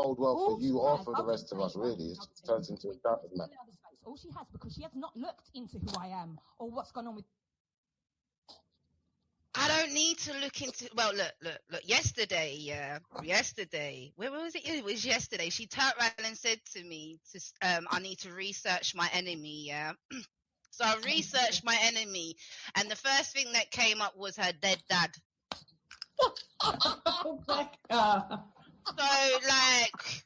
bode well for you or for the rest of us, really. It turns into a doubting match. All she has, because she has not looked into who I am or what's gone on with. I don't need to look into. Well, look. Yesterday, where was it? It was yesterday. She turned around and said to me, "I need to research my enemy." Yeah. So I researched my enemy, and the first thing that came up was her dead dad. Oh my God. So, like,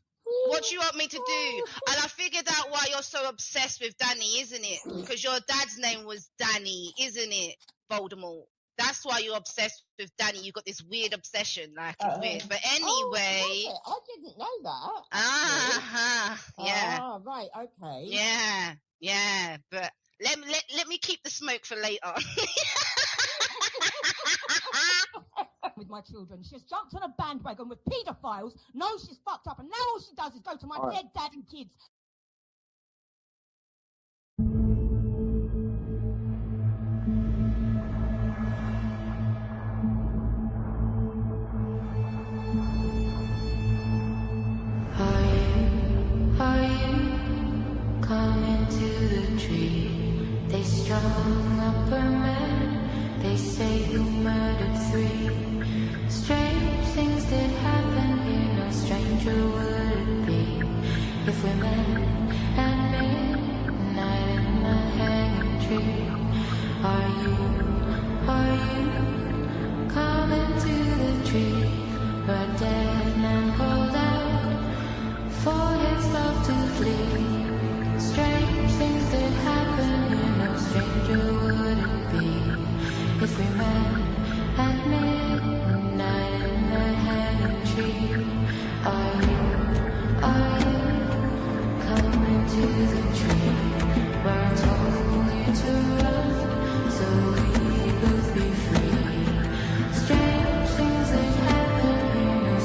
what do you want me to do? And I figured out why you're so obsessed with Danny, isn't it? Because your dad's name was Danny, isn't it, Voldemort? That's why you're obsessed with Danny. You got this weird obsession, like it's weird. But anyway, I didn't know that. Yeah. Ah, right, okay. Yeah. But let me keep the smoke for later. With my children, she's jumped on a bandwagon with paedophiles. Knows she's fucked up, and now all she does is go to my dead dad and kids. Are you coming to the tree? They strung up her men. They say who murdered 3. Strange things did happen here. No stranger would it be if we met at midnight in the hanging tree. Are you coming to the tree? But dead man called out for his love to flee. Strange things did happen here. No stranger would it be if we met at midnight in the hanging tree. Are you coming to the tree where I told you to run so we both be free? Strange things that happen here. No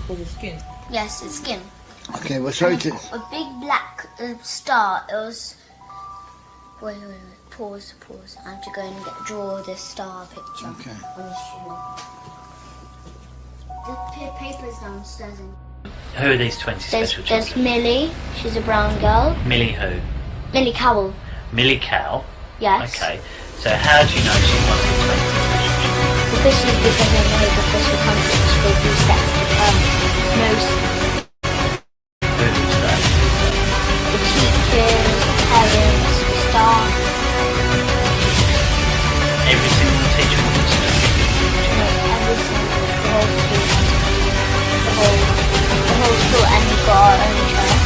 For the skin. Yes, it's skin. Okay, well, sorry to... A big black star. It was... Wait. Pause. I have to go and draw this star picture on the shoe. The paper's downstairs. Who are these 20 special children? There's Millie. She's a brown girl. Millie who? Millie Cowell. Millie Cow? Yes. Okay. So how do you know she's one of the 20 special children? Because she's because I know the special countries for these sets. Most. Who's that? The teachers, the parents, the staff. Every single teacher wants to know. No, every single, the whole school. The whole school, and we've got our own church.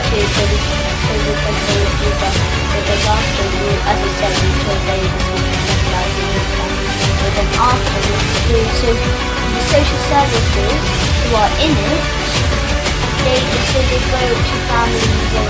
So we can do them. Because after we, as I said, we told David we can specialise in this one. But then after the social services who are in it, they go to families or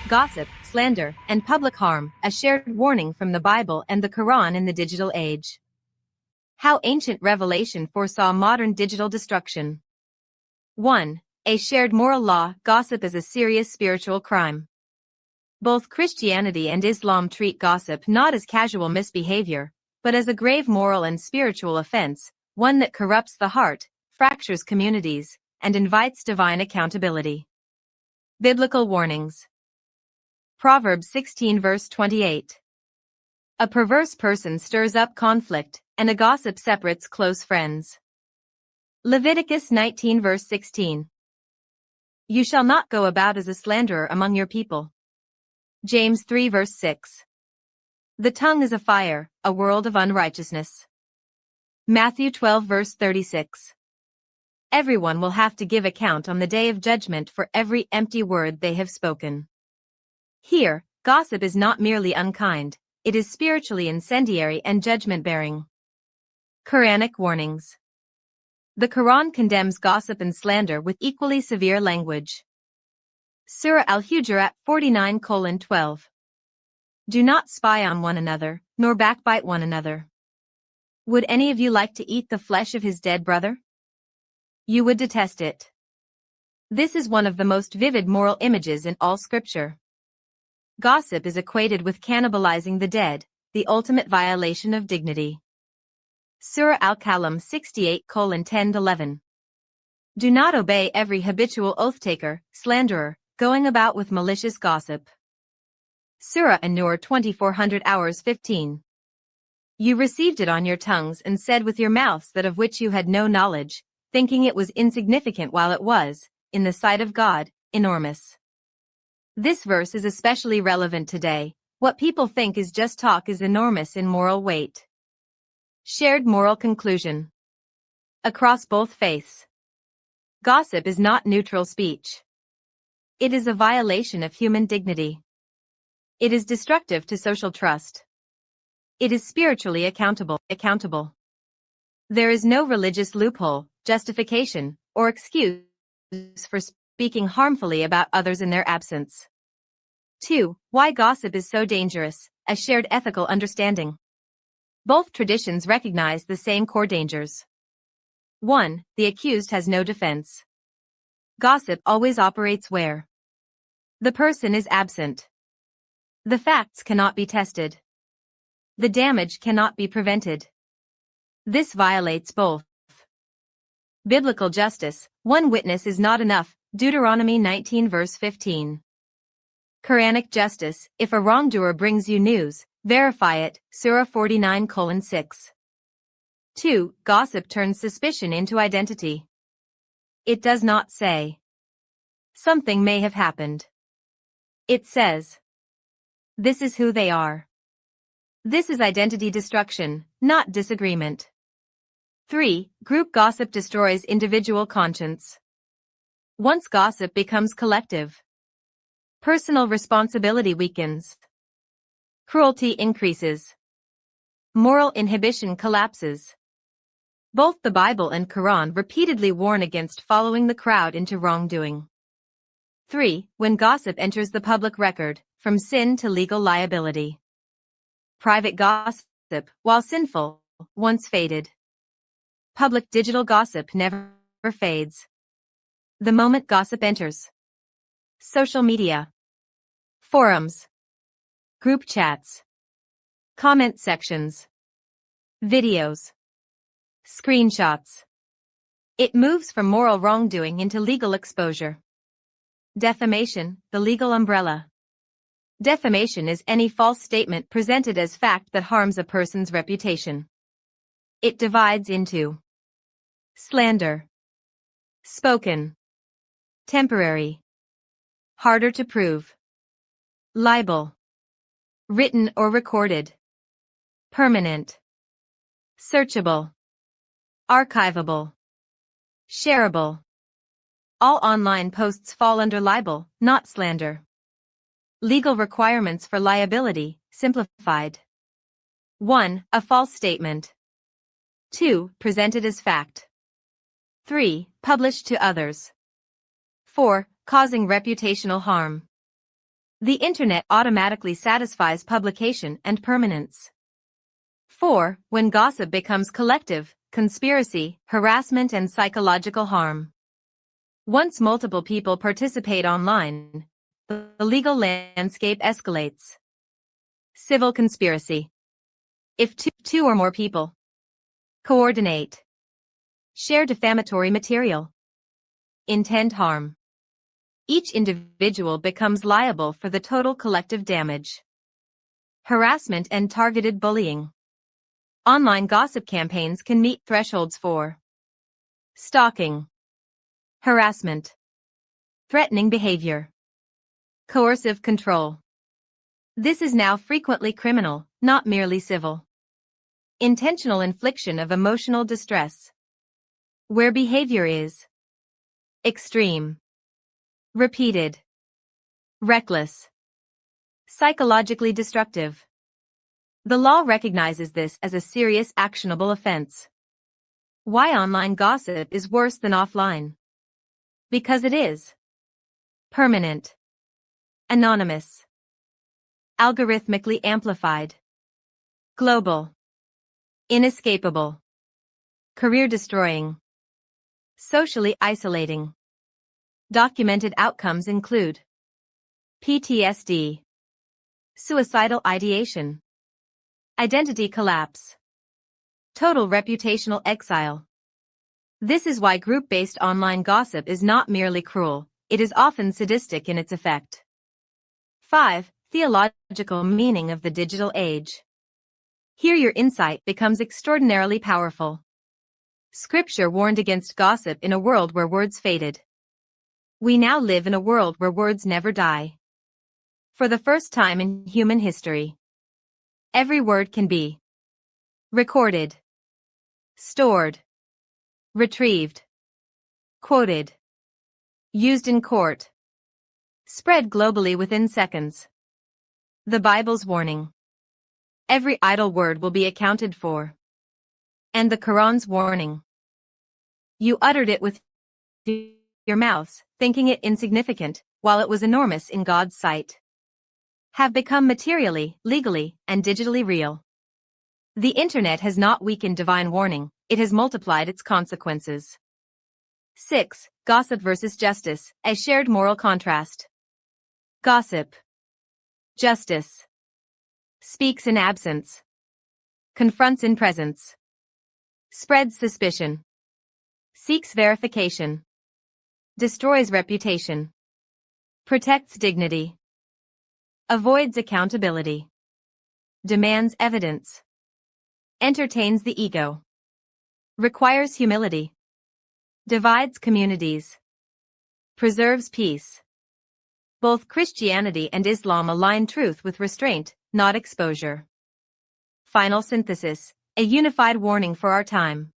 gossip, slander, and public harm, a shared warning from the Bible and the Quran in the digital age. How ancient revelation foresaw modern digital destruction. 1. A shared moral law. Gossip is a serious spiritual crime. Both Christianity and Islam treat gossip not as casual misbehavior, but as a grave moral and spiritual offense, one that corrupts the heart, fractures communities, and invites divine accountability. Biblical warnings. Proverbs 16 verse 28. A perverse person stirs up conflict, and a gossip separates close friends. Leviticus 19 verse 16. You shall not go about as a slanderer among your people. James 3 verse 6. The tongue is a fire, a world of unrighteousness. Matthew 12 verse 36. Everyone will have to give account on the day of judgment for every empty word they have spoken. Here, gossip is not merely unkind, it is spiritually incendiary and judgment-bearing. Quranic warnings. The Quran condemns gossip and slander with equally severe language. Surah Al-Hujurat 49:12. Do not spy on one another, nor backbite one another. Would any of you like to eat the flesh of his dead brother? You would detest it. This is one of the most vivid moral images in all scripture. Gossip is equated with cannibalizing the dead, the ultimate violation of dignity. Surah Al-Qalam 68:10-11. Do not obey every habitual oath-taker, slanderer, going about with malicious gossip. Surah An-Nur 2400 hours 15. You received it on your tongues and said with your mouths that of which you had no knowledge, thinking it was insignificant while it was, in the sight of God, enormous. This verse is especially relevant today. What people think is just talk is enormous in moral weight. Shared moral conclusion. Across both faiths. Gossip is not neutral speech. It is a violation of human dignity. It is destructive to social trust. It is spiritually accountable. There is no religious loophole, justification, or excuse for speaking harmfully about others in their absence. 2. Why gossip is so dangerous, a shared ethical understanding. Both traditions recognize the same core dangers. 1. The accused has no defense. Gossip always operates where the person is absent. The facts cannot be tested. The damage cannot be prevented. This violates both biblical justice. One witness is not enough. Deuteronomy 19 verse 15. Quranic justice. If a wrongdoer brings you news, verify it. Surah 49:6. 2. Gossip turns suspicion into identity. It does not say something may have happened. It says this is who they are. This is identity destruction, not disagreement. 3. Group gossip destroys individual conscience. Once gossip becomes collective, personal responsibility weakens. Cruelty increases. Moral inhibition collapses. Both the Bible and Quran repeatedly warn against following the crowd into wrongdoing. 3. When gossip enters the public record, from sin to legal liability. Private gossip, while sinful, once faded. Public digital gossip never fades. The moment gossip enters. Social media. Forums. Group chats. Comment sections. Videos. Screenshots. It moves from moral wrongdoing into legal exposure. Defamation, the legal umbrella. Defamation is any false statement presented as fact that harms a person's reputation. It divides into slander, spoken, temporary, harder to prove, libel, written or recorded, permanent, searchable, archivable, shareable. All online posts fall under libel, not slander. Legal requirements for liability, simplified. 1. A false statement. 2. Presented as fact. 3. Published to others. 4. Causing reputational harm. The Internet automatically satisfies publication and permanence. 4. When gossip becomes collective, conspiracy, harassment and psychological harm. Once multiple people participate online, the legal landscape escalates. Civil conspiracy. If two or more people coordinate, share defamatory material, intend harm, each individual becomes liable for the total collective damage. Harassment and targeted bullying. Online gossip campaigns can meet thresholds for stalking, harassment, threatening behavior, coercive control. This is now frequently criminal, not merely civil. Intentional infliction of emotional distress. Where behavior is extreme, repeated, reckless, psychologically destructive. The law recognizes this as a serious actionable offense. Why online gossip is worse than offline? Because it is permanent, anonymous, algorithmically amplified, global, inescapable, career-destroying, socially isolating. Documented outcomes include PTSD, suicidal ideation, identity collapse, total reputational exile. This is why group-based online gossip is not merely cruel, it is often sadistic in its effect. 5. Theological meaning of the digital age. Here your insight becomes extraordinarily powerful. Scripture warned against gossip in a world where words faded. We now live in a world where words never die. For the first time in human history, every word can be recorded, stored, retrieved, quoted, used in court, spread globally within seconds. The Bible's warning. Every idle word will be accounted for. And the Quran's warning. You uttered it with your mouths, thinking it insignificant, while it was enormous in God's sight. Have become materially, legally, and digitally real. The Internet has not weakened divine warning, it has multiplied its consequences. 6. Gossip versus justice, a shared moral contrast. Gossip. Justice. Speaks in absence. Confronts in presence. Spreads suspicion. Seeks verification. Destroys reputation. Protects dignity. Avoids accountability. Demands evidence. Entertains the ego. Requires humility. Divides communities. Preserves peace. Both Christianity and Islam align truth with restraint, not exposure. Final synthesis, a unified warning for our time.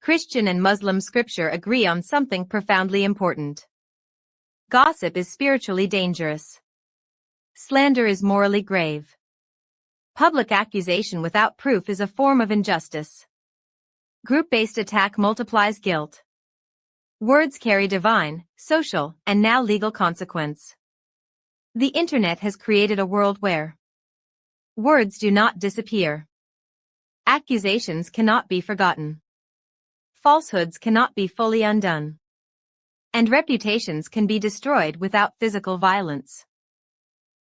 Christian and Muslim scripture agree on something profoundly important. Gossip is spiritually dangerous. Slander is morally grave. Public accusation without proof is a form of injustice. Group-based attack multiplies guilt. Words carry divine, social, and now legal consequence. The internet has created a world where words do not disappear. Accusations cannot be forgotten. Falsehoods cannot be fully undone. And reputations can be destroyed without physical violence.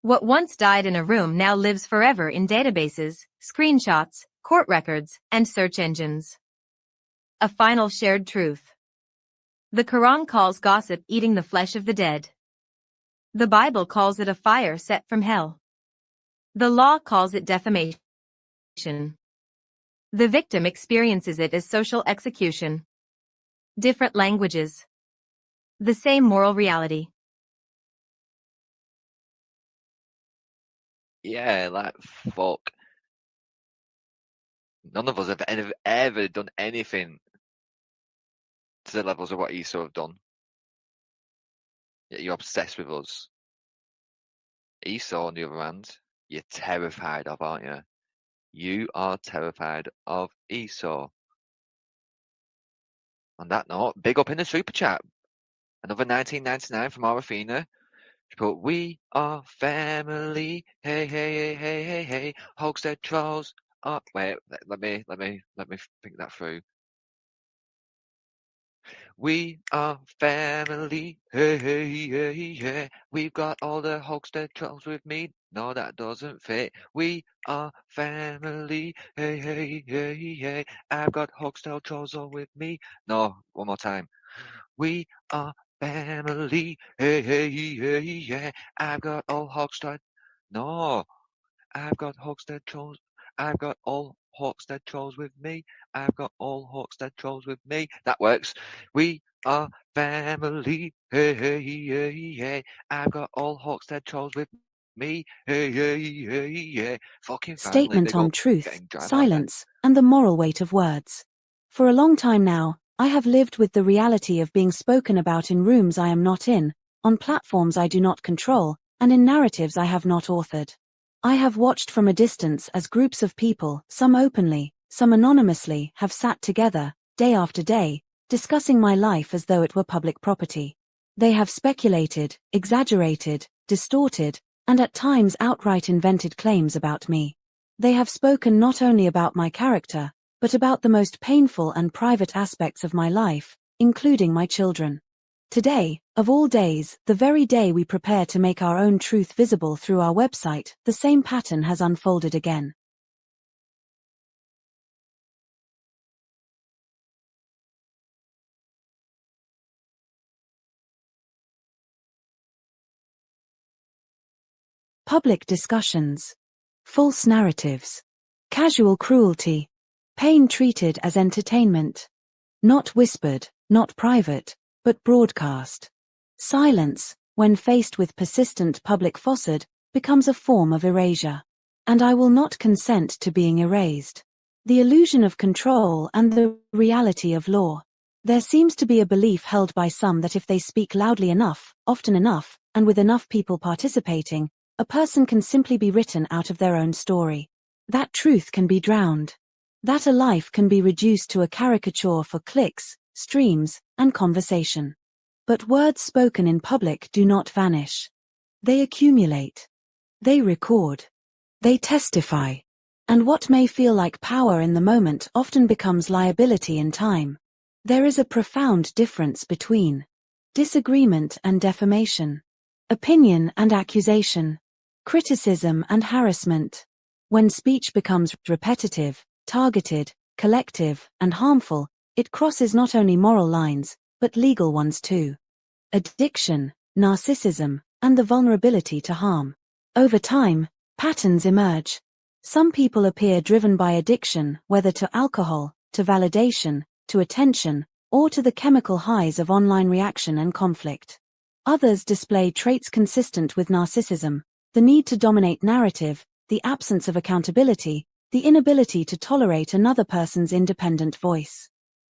What once died in a room now lives forever in databases, screenshots, court records, and search engines. A final shared truth. The Quran calls gossip eating the flesh of the dead. The Bible calls it a fire set from hell. The law calls it defamation. The victim experiences it as social execution. Different languages. The same moral reality. Yeah, like, fuck. None of us have ever done anything to the levels of what Esau have done. Yet you're obsessed with us. Esau, on the other hand, you're terrified of, aren't you? You are terrified of Esau. On that note, big up in the super chat. Another 19.99 from Arafina. She put, "We are family. Hey, hey, hey, hey, hey, hey. Hogshead trolls up." Wait, let me think that through. We are family. Hey, hey, hey, yeah. We've got all the Hogshead trolls with me. No, that doesn't fit. We are family. Hey, hey, hey, yeah. I've got Hogshead trolls all with me. No, one more time. We are family. Hey, hey, hey, yeah. I've got all Hogshead. No, I've got Hogshead trolls. I've got all Hogshead trolls with me. I've got all Hogshead trolls with me. That works. We are family. Hey, hey, hey, yeah. I've got all Hogshead trolls with me. Hey, hey, hey, yeah. Fucking family. Statement on truth, silence, and the moral weight of words. For a long time now, I have lived with the reality of being spoken about in rooms I am not in, on platforms I do not control, and in narratives I have not authored. I have watched from a distance as groups of people, some openly, some anonymously, have sat together, day after day, discussing my life as though it were public property. They have speculated, exaggerated, distorted, and at times outright invented claims about me. They have spoken not only about my character, but about the most painful and private aspects of my life, including my children. Today, of all days, the very day we prepare to make our own truth visible through our website, the same pattern has unfolded again. Public discussions. False narratives. Casual cruelty. Pain treated as entertainment. Not whispered, not private, but broadcast. Silence, when faced with persistent public falsehood, becomes a form of erasure. And I will not consent to being erased. The illusion of control and the reality of law. There seems to be a belief held by some that if they speak loudly enough, often enough, and with enough people participating, a person can simply be written out of their own story. That truth can be drowned. That a life can be reduced to a caricature for clicks, streams, and conversation. But words spoken in public do not vanish. They accumulate. They record. They testify. And what may feel like power in the moment often becomes liability in time. There is a profound difference between disagreement and defamation, opinion and accusation, criticism and harassment. When speech becomes repetitive, targeted, collective, and harmful, it crosses not only moral lines, but legal ones too. Addiction, narcissism, and the vulnerability to harm. Over time, patterns emerge. Some people appear driven by addiction, whether to alcohol, to validation, to attention, or to the chemical highs of online reaction and conflict. Others display traits consistent with narcissism, the need to dominate narrative, the absence of accountability, the inability to tolerate another person's independent voice.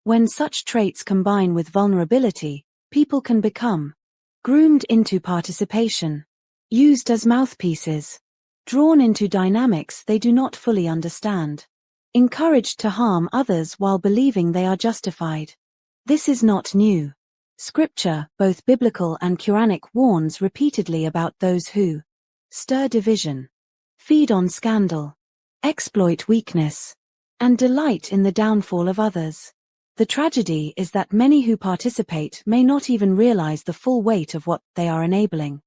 When such traits combine with vulnerability, people can become groomed into participation, used as mouthpieces, drawn into dynamics they do not fully understand, encouraged to harm others while believing they are justified. This is not new. Scripture, both biblical and Quranic, warns repeatedly about those who stir division, feed on scandal, exploit weakness, and delight in the downfall of others. The tragedy is that many who participate may not even realize the full weight of what they are enabling.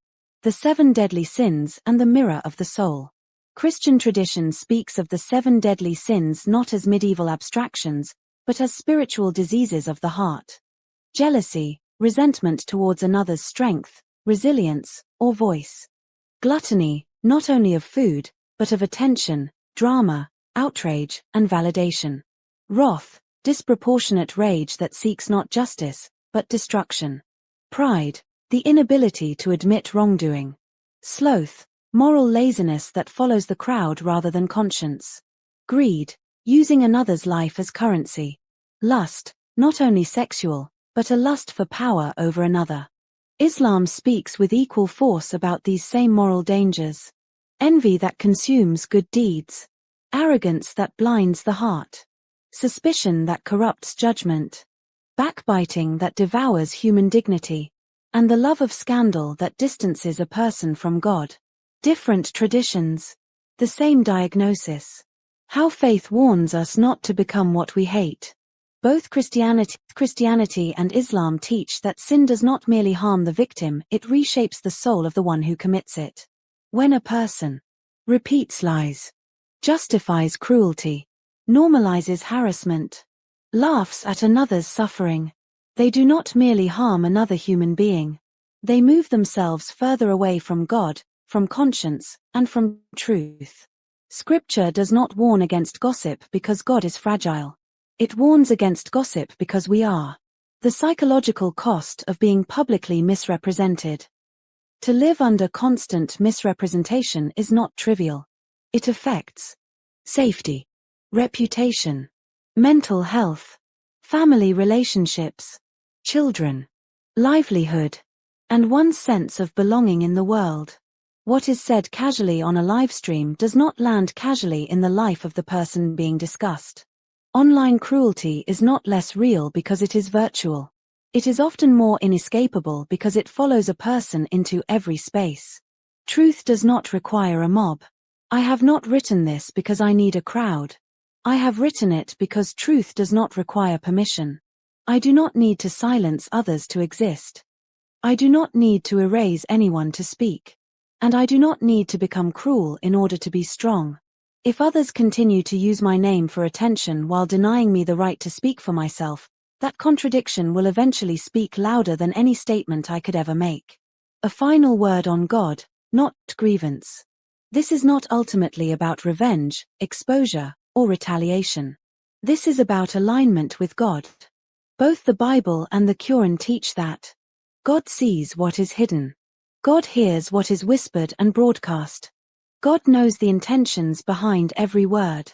The 7 deadly sins and the mirror of the soul. Christian tradition speaks of the 7 deadly sins not as medieval abstractions, but as spiritual diseases of the heart. Jealousy, resentment towards another's strength, resilience, or voice. Gluttony, not only of food, but of attention, drama, outrage, and validation. Wrath, disproportionate rage that seeks not justice, but destruction. Pride, the inability to admit wrongdoing. Sloth, moral laziness that follows the crowd rather than conscience. Greed, using another's life as currency. Lust, not only sexual, but a lust for power over another. Islam speaks with equal force about these same moral dangers. Envy that consumes good deeds. Arrogance that blinds the heart. Suspicion that corrupts judgment. Backbiting that devours human dignity. And the love of scandal that distances a person from God. Different traditions. The same diagnosis. How faith warns us not to become what we hate. Both Christianity and Islam teach that sin does not merely harm the victim, it reshapes the soul of the one who commits it. When a person repeats lies, justifies cruelty, normalizes harassment, laughs at another's suffering, they do not merely harm another human being. They move themselves further away from God, from conscience, and from truth. Scripture does not warn against gossip because God is fragile. It warns against gossip because we are. The psychological cost of being publicly misrepresented. To live under constant misrepresentation is not trivial. It affects safety, reputation, mental health, family relationships, children, livelihood, and one's sense of belonging in the world. What is said casually on a live stream does not land casually in the life of the person being discussed. Online cruelty is not less real because it is virtual. It is often more inescapable because it follows a person into every space. Truth does not require a mob. I have not written this because I need a crowd. I have written it because truth does not require permission. I do not need to silence others to exist. I do not need to erase anyone to speak. And I do not need to become cruel in order to be strong. If others continue to use my name for attention while denying me the right to speak for myself, that contradiction will eventually speak louder than any statement I could ever make. A final word on God, not grievance. This is not ultimately about revenge, exposure, or retaliation. This is about alignment with God. Both the Bible and the Quran teach that God sees what is hidden. God hears what is whispered and broadcast. God knows the intentions behind every word.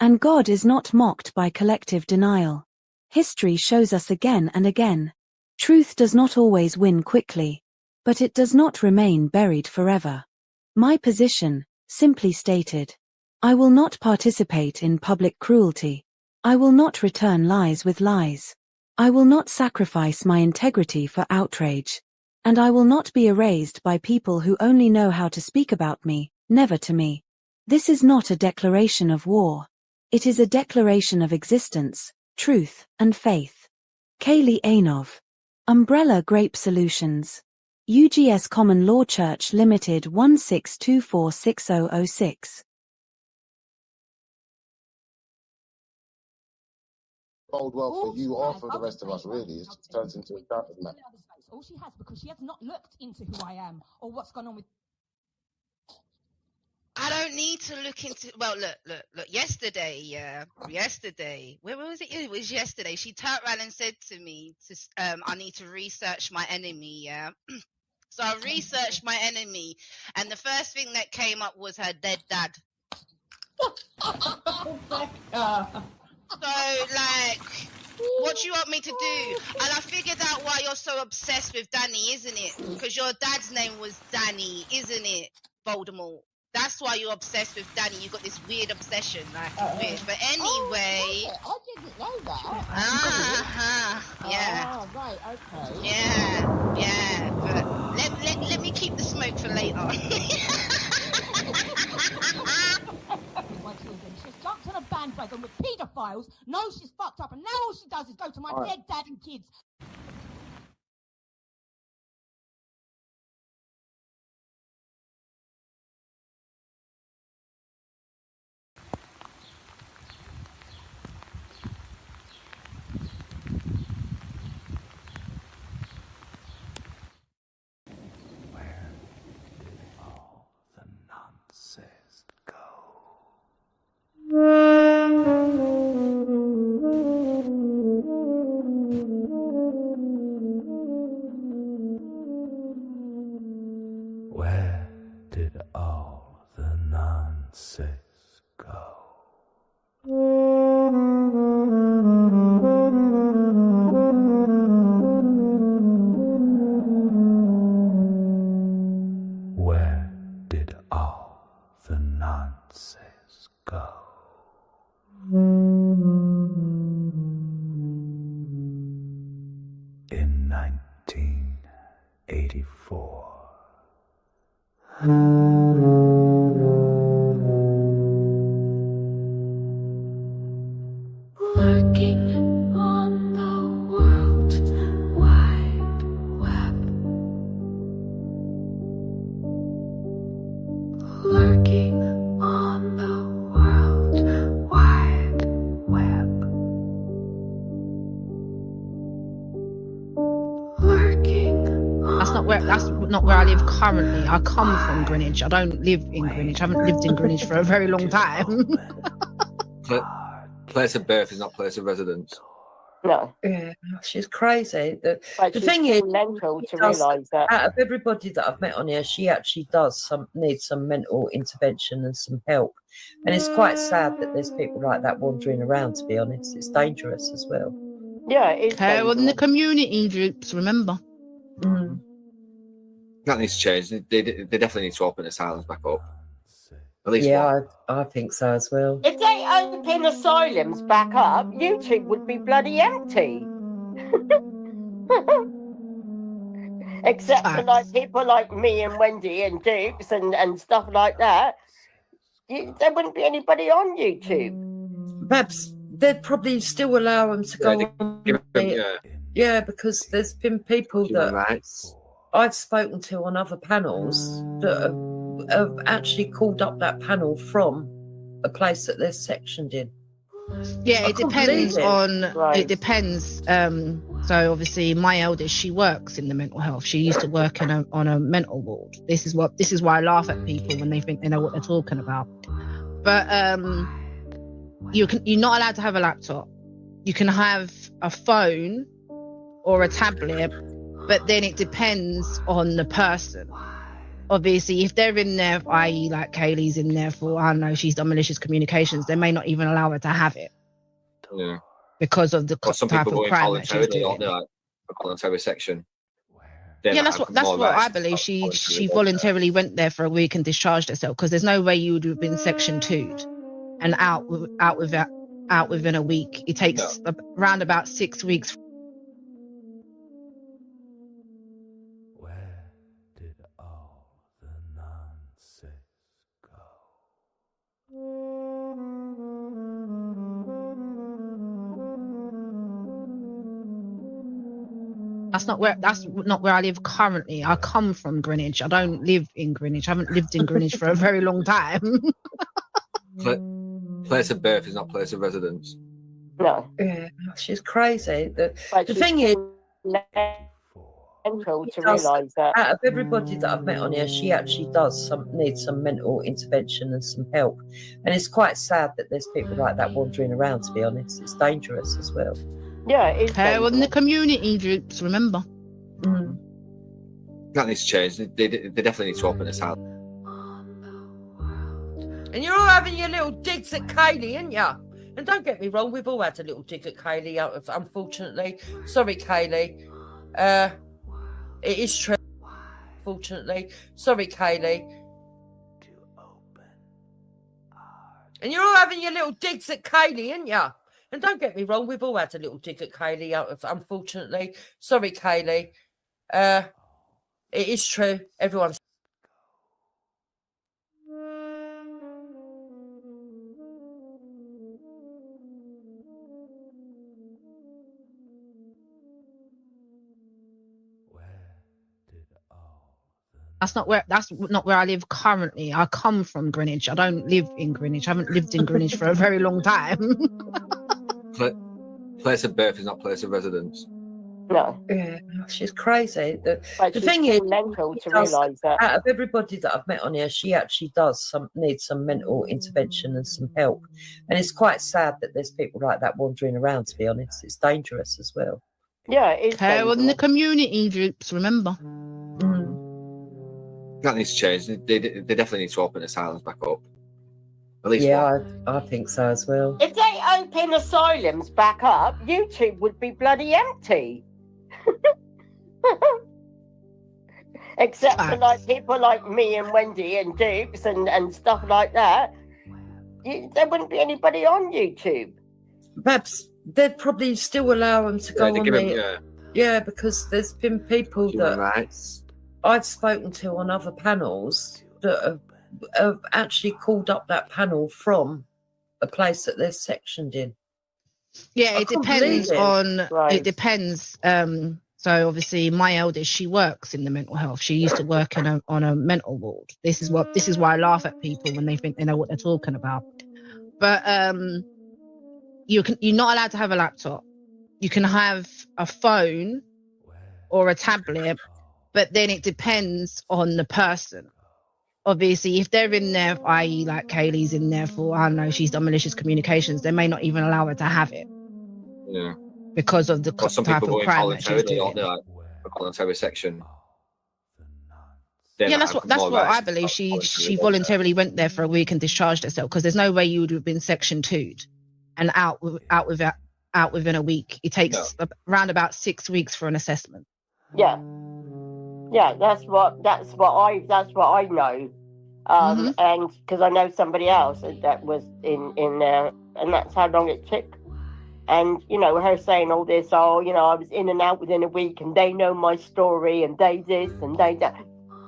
And God is not mocked by collective denial. History shows us again and again. Truth does not always win quickly. But it does not remain buried forever. My position, simply stated. I will not participate in public cruelty. I will not return lies with lies. I will not sacrifice my integrity for outrage. And I will not be erased by people who only know how to speak about me, never to me. This is not a declaration of war. It is a declaration of existence, truth, and faith. Kaylee Ainov. Umbrella Grape Solutions. UGS Common Law Church Limited 16246006. Bode well for you or for the rest of us, really. It turns into a shouting match. All she has, because she has not looked into who I am or what's gone on with. I don't need to look into. Well, look. Yesterday, where was it? It was yesterday. She turned around and said to me, "I need to research my enemy." Yeah. So I researched my enemy, and the first thing that came up was her dead dad. So, like, what do you want me to do? And I figured out why you're so obsessed with Danny, isn't it? Because your dad's name was Danny, isn't it, Voldemort? That's why you're obsessed with Danny. You got this weird obsession, like it's weird. But anyway, I didn't know that. yeah, Oh, right, okay. yeah. But let me keep the smoke for later. My children. She's jumped on a bandwagon with paedophiles, knows she's fucked up, and now all she does is go to my dead dad and kids. Where did all the nonsense go? Where did all the nonsense go? In 1984. Lurking on the World Wide Web. Lurking on the World Wide Web. Lurking. That's not where I live currently. I come from Greenwich. I don't live in Greenwich. I haven't lived in Greenwich for a very long time. Place of birth is not place of residence. No. Yeah, she's crazy. The she's thing is, mental to does, realise that. out of everybody that I've met on here, she actually does need some mental intervention and some help. And it's quite sad that there's people like that wandering around, to be honest. It's dangerous as well. Yeah, it is. Well, in the community groups, remember. That needs to change. They definitely need to open asylums back up. At least I think so as well. If they open asylums back up, YouTube would be bloody empty. Except for like people like me and Wendy and Dukes and stuff like that. There wouldn't be anybody on YouTube. Perhaps they'd probably still allow them to go on. Yeah, because there's been people that I've spoken to on other panels that have actually called up that panel from a place that they're sectioned in. Yeah, it depends on. It depends. So obviously, my eldest, she works in the mental health. She used to work on a mental ward. This is why I laugh at people when they think they know what they're talking about. But you're not allowed to have a laptop. You can have a phone or a tablet, but then it depends on the person. Obviously, if they're in there, i.e. like Kaylee's in there for, I don't know, she's done malicious communications, they may not even allow her to have it. Yeah. Because of the type of crime that she's doing. Like a voluntary section. Yeah, that's what I believe. She voluntarily went there for a week and discharged herself, because there's no way you would have been section 2'd and out within a week. It takes around about 6 weeks. That's not where I live currently. I come from Greenwich. I don't live in Greenwich. I haven't lived in Greenwich for a very long time. Place of birth is not place of residence. No. Yeah, she's crazy. The thing is, mental to realise that. Out of everybody that I've met on here, she actually does need some mental intervention and some help. And it's quite sad that there's people like that wandering around, to be honest. It's dangerous as well. Yeah, it is. Well, in the community groups, remember. That needs to change. They definitely need to open asylum. And you're all having your little digs at Kaylee, aren't you? And don't get me wrong, we've all had a little dig at Kaylee, unfortunately. Sorry, Kaylee. It is true, unfortunately. Sorry, Kaylee. And you're all having your little digs at Kaylee, aren't you? And don't get me wrong, we've all had a little dig at Kaylee, unfortunately. Sorry, Kaylee. It is true. Everyone's. That's not where I live currently. I come from Greenwich. I don't live in Greenwich. I haven't lived in Greenwich for a very long time. Place of birth is not place of residence. No. Yeah, she's crazy. The she's thing is, mental to realise that. out of everybody that I've met on here, she actually does need some mental intervention and some help. And it's quite sad that there's people like that wandering around, to be honest. It's dangerous as well. Yeah, it is. Care on the community groups, remember. That needs to change. They definitely need to open asylums back up. At least I think so as well. If they open asylums back up, YouTube would be bloody empty. Except for like people like me and Wendy and Dukes and stuff like that. There wouldn't be anybody on YouTube. Perhaps they'd probably still allow them to go on there. Yeah, because there's been people that I've spoken to on other panels that have actually called up that panel from a place that they're sectioned in. Yeah, it depends on. Right. It depends. So obviously, my eldest, she works in the mental health. She used to work on a mental ward. This is why I laugh at people when they think they know what they're talking about. But you're not allowed to have a laptop. You can have a phone or a tablet, but then it depends on the person. Obviously, if they're in there, i.e. like Kaylee's in there for, I don't know, she's done malicious communications, they may not even allow her to have it. Yeah. Because of the type of crime that she's doing. Like a voluntary section. Yeah, that's what I believe. She voluntarily went there for a week and discharged herself, because there's no way you would have been section 2'd and out within a week. It takes around about 6 weeks for an assessment. Yeah. Yeah, that's what I know, and because I know somebody else that was in there, and that's how long it took. And her saying all this, I was in and out within a week, and they know my story, and they this and they that.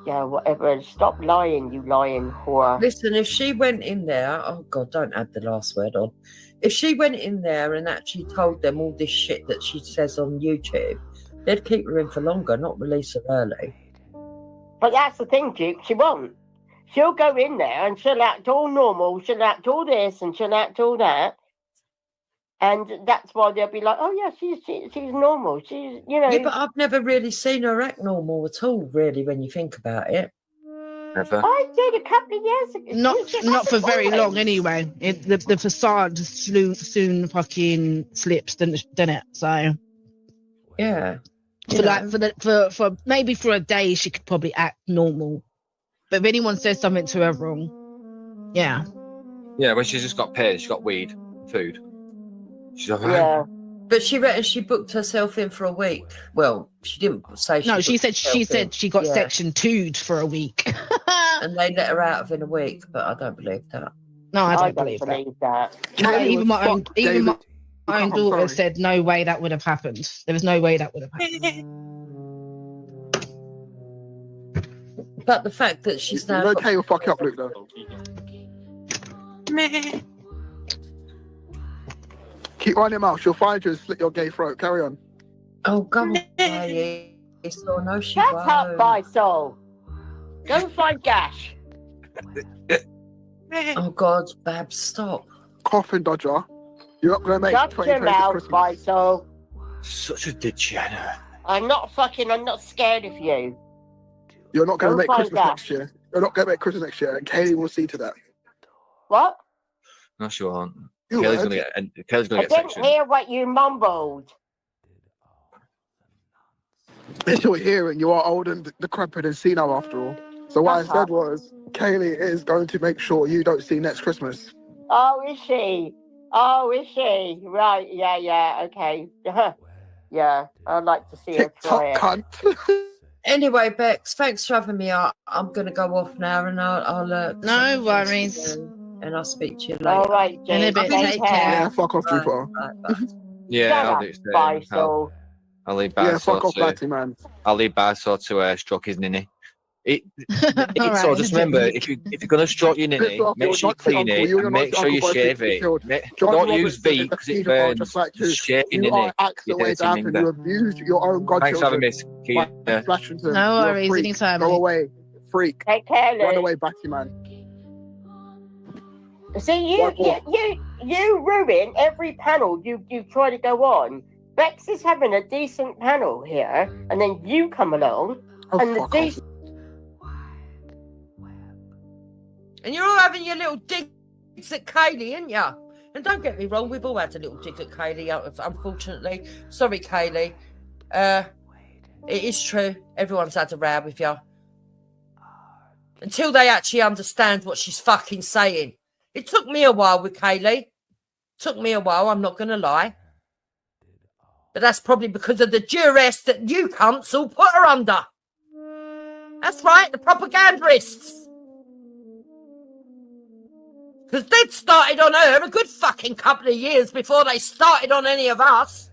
Yeah, whatever. Stop lying, you lying whore. Listen, if she went in there, oh God, don't add the last word on. If she went in there and actually told them all this shit that she says on YouTube, they'd keep her in for longer, not release her early. But that's the thing, Duke. She won't. She'll go in there and she'll act all normal. She'll act all this and she'll act all that. And that's why they'll be like, oh, yeah, she's normal. She's, Yeah, but I've never really seen her act normal at all, really, when you think about it. Never. I did a couple of years ago. Not for very long, anyway. The facade soon fucking slips, doesn't it? So... Yeah. For maybe for a day she could probably act normal, but if anyone says something to her wrong, yeah, when she's just got paid, she got weed, food. She's like, yeah. But she reckons she booked herself in for a week. Well, she didn't say. She said she got section 2'd for a week, and they let her out of in a week. But I don't believe that. No, I don't believe that. Even my own daughter said no way that would have happened. There was no way that would have happened. But the fact that she's now... Okay, you'll fuck up, Luke, though. Keep running your mouth. She'll find you and slit your gay throat. Carry on. Oh, go away. So no, she Shut won't. up, my soul. Go and find Gash. Oh, God, Babs, stop. Coughing dodger. You're not going to make Shut your mouth, my soul. Such a degenerate. I'm not scared of you. You're not going to make find Christmas Gash. next year. You're not going to make Christmas next year, and Kaylee will see to that. What? No, she won't. You Kaylee's heard. going to get I didn't sectioned. hear what you mumbled. It's your hearing. You are old and decrepit and senile after all. So what I said was, Kaylee is going to make sure you don't see next Christmas. Oh, is she? Right, yeah, okay. Yeah, I'd like to see her try it. Cunt. Anyway, Bex, thanks for having me. I'm going to go off now, and I'll no worries. and I'll speak to you later. All right, In a Jane. bit, Take take care. care. Yeah, fuck off, Trooper. Yeah, Shut I'll up, do the same. Faisal. I'll leave Yeah, Barso fuck off, to Batty, man. I'll leave Barso to stroke his ninny. Alright, So just remember, Nick. if you're gonna stroke your ninny, Pissed off, make you're sure you not clean uncle, it you're and not make sure you uncle, shave both it. killed. John Don't Roberts use is V a because it paedophile burns. just like you. Just shave your You ninny. are acts the You way dirty that happened. You minger. abused your own Thanks for having godchildren. me, Keith. Flashington. No You're a worries, freak. anytime, Go mate. away, freak. Take care, Run Lou. away, Batty, man. See, What more? you ruin every panel you try to go on. Bex is having a decent panel here, and then you come along, Oh, and the fuck off. decent. And you're all having your little digs at Kaylee, ain't ya? And don't get me wrong, we've all had a little dig at Kaylee, unfortunately. Sorry, Kaylee. It is true. Everyone's had a row with you. Until they actually understand what she's fucking saying. It took me a while with Kaylee. Took me a while, I'm not going to lie. But that's probably because of the duress that you cunts all put her under. That's right, the propagandists. Because they'd started on her a good fucking couple of years before they started on any of us.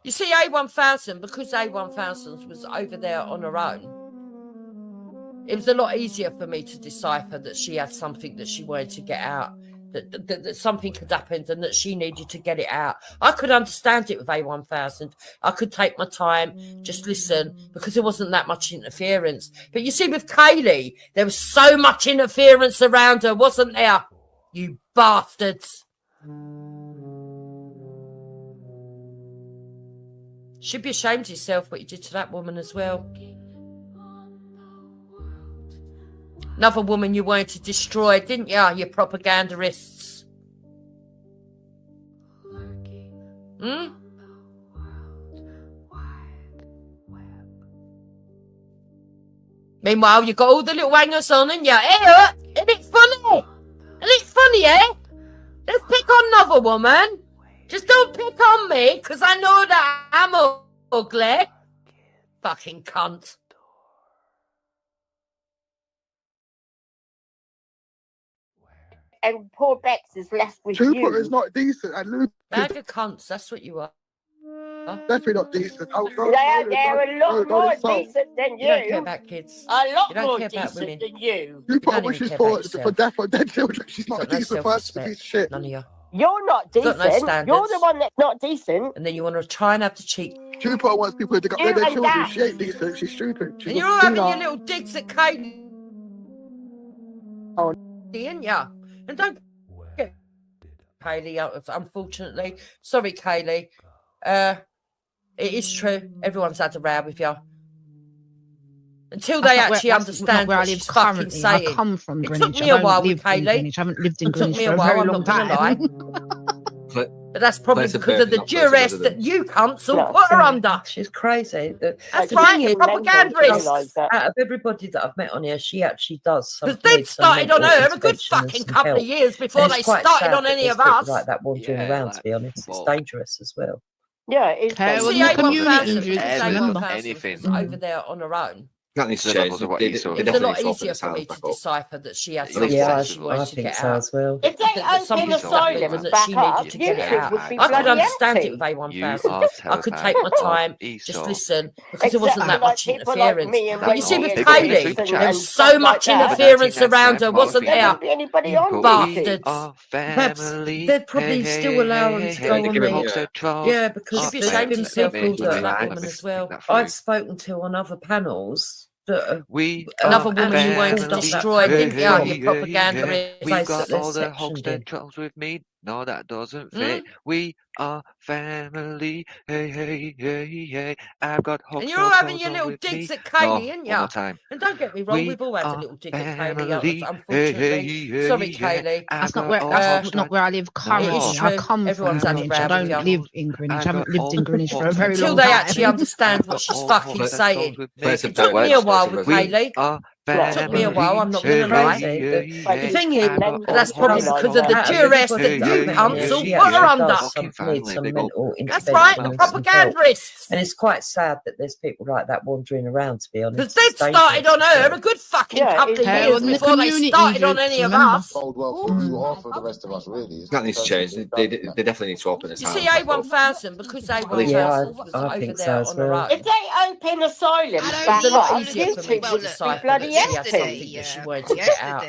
You see, A1000, because A1000 was over there on her own, it was a lot easier for me to decipher that she had something that she wanted to get out, that something had happened and that she needed to get it out. I could understand it with A1000. I could take my time, just listen, because there wasn't that much interference. But you see, with Kaylee, there was so much interference around her, wasn't there? You bastards. Should be ashamed of yourself what you did to that woman as well. Another woman you wanted to destroy, didn't you, you propagandists? Hmm? Meanwhile, you got all the little hangers on, and you, isn't it funny? Isn't it funny, eh? Let's pick on another woman. Just don't pick on me, because I know that I'm ugly. Fucking cunt. And poor Bex is left with Trooper you. is not decent, and Luke Bag of cunts, that's what you are. definitely not decent. Oh, They're a lot more decent than You don't care you. about kids. A lot You don't more care about decent women. than you. Trooper don't wishes even care about for yourself. death for dead children. She's You've not a got no decent person, self-respect. piece of shit. None of you. You're not You've got decent. no standards. You're the one that's not decent. And then you want to try and have the cheek. Trooper wants people to get You rid of their and children. that. She ain't decent. She's stupid. She's And a you're all having your female. little digs at Kaylee. Oh. Ain't ya? And don't get Kaylee out of, unfortunately. Sorry, Kaylee. It is true. Everyone's had a row with you. Until they actually understand where I what live she's fucking currently. saying. I come from It Greenwich. took me a while I with don't live in Kaylee. Greenwich. I haven't lived in It took Greenwich me for a a while, very I'm long not gonna time. But that's probably Place of because birth of the is not place of duress that residence. you cunts all No. put her under. She's crazy. That's She's right, mental, propagandists. realise that. Out of everybody that I've met on here, she actually does. Because they'd started on her a good fucking couple of years before they started on any of us. Like that wandering Yeah, around, like, to be honest, it's well. dangerous as well. Yeah, it's Hey, You well, see, you A1000 community because remember. A1000 Anything. was over there on her own. That needs to The change. levels of what They- you saw. they It was a lot definitely easier soften for me the to sound back up. decipher that she had It something makes Yeah, that sense she as I well. wanted to think get so out. as well. If they That something open had asylums happened and that back she up, needed to get it YouTube out. would be I could bloody understand empty. it with You A1000. are I could take my terrified time, of just Esau. listen, because there wasn't Exactly that like much people like interference. me and But you see, Wendy with and They got me in a Kaylee, super Jason chat. there and was stuff so like much that, interference around her, wasn't there there? wouldn't be anybody on But YouTube. Bastards. are Perhaps family. they'd probably Hey, still hey, allow hey, them hey, to hey, go they on give him there. Hogshead Trolls. Yeah, because Should be there's ashamed been of yourself people talking to that that Let woman me as speak well. that through. I've spoken to on other panels that are We Another are woman you wanted to family. destroy, Hey, didn't you? hey, You hey, propaganda hey. We've place got that they're all the sectioned in. Hogshead Trolls with me. No, that doesn't fit. We are family. Hey, hey, hey, hey. I've got And you're all Hogshead having Trolls your on little with digs me. at Kaylee, No, ain't one ya? more time. And don't get me wrong, We we've all had a are little dig at Kaylee, family. Hey, unfortunately. hey, Sorry, yeah. Kaylee. I've That's not got where all that's Hogshead. not where I live currently. It is No. true. I come from Everyone's had a Greenwich. I row don't with live you. in Greenwich. I I've haven't got lived all in Greenwich for a very Until long they time. actually understand I've what got she's all fucking Hogshead saying. Trolls with me. Place It of took birth me is a not while place of with We residence. Kaylee. are It took me a while, I'm not going to lie. The thing is, that's probably because of the duress that you cunts all put her under. That's right, the propagandists. And it's quite sad that there's people like that wandering around, to be honest. Because they started on her a good fucking couple of years before they started on any of us. Well for you or for the rest of us, really. That needs to change. They definitely need to open this. You see, A1000, because A1000 was over there on the road. If they open asylums back up, YouTube would be bloody yesterday. She wanted to get out.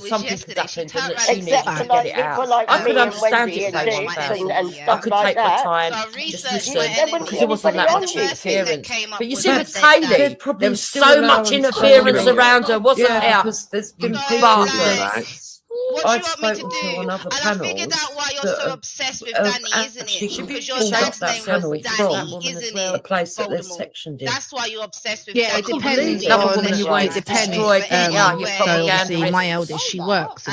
Something could happen that she needed Except to for get it people out. like I me could and understand Wendy it and if they Dix want and I stuff could like take my that. time, just listen. There wouldn't Because it wasn't that much anybody interference. But you see, with Kaylee, there was so much interference around her, wasn't there? Because there's been people that I've spoken to on other panels. I figured out why you're so obsessed with Danny, isn't it? Because your dad's name was Danny, isn't it? The place that they're sectioned in. That's why you're obsessed with. Yeah, it depends on it depends. So obviously, my eldest, she works.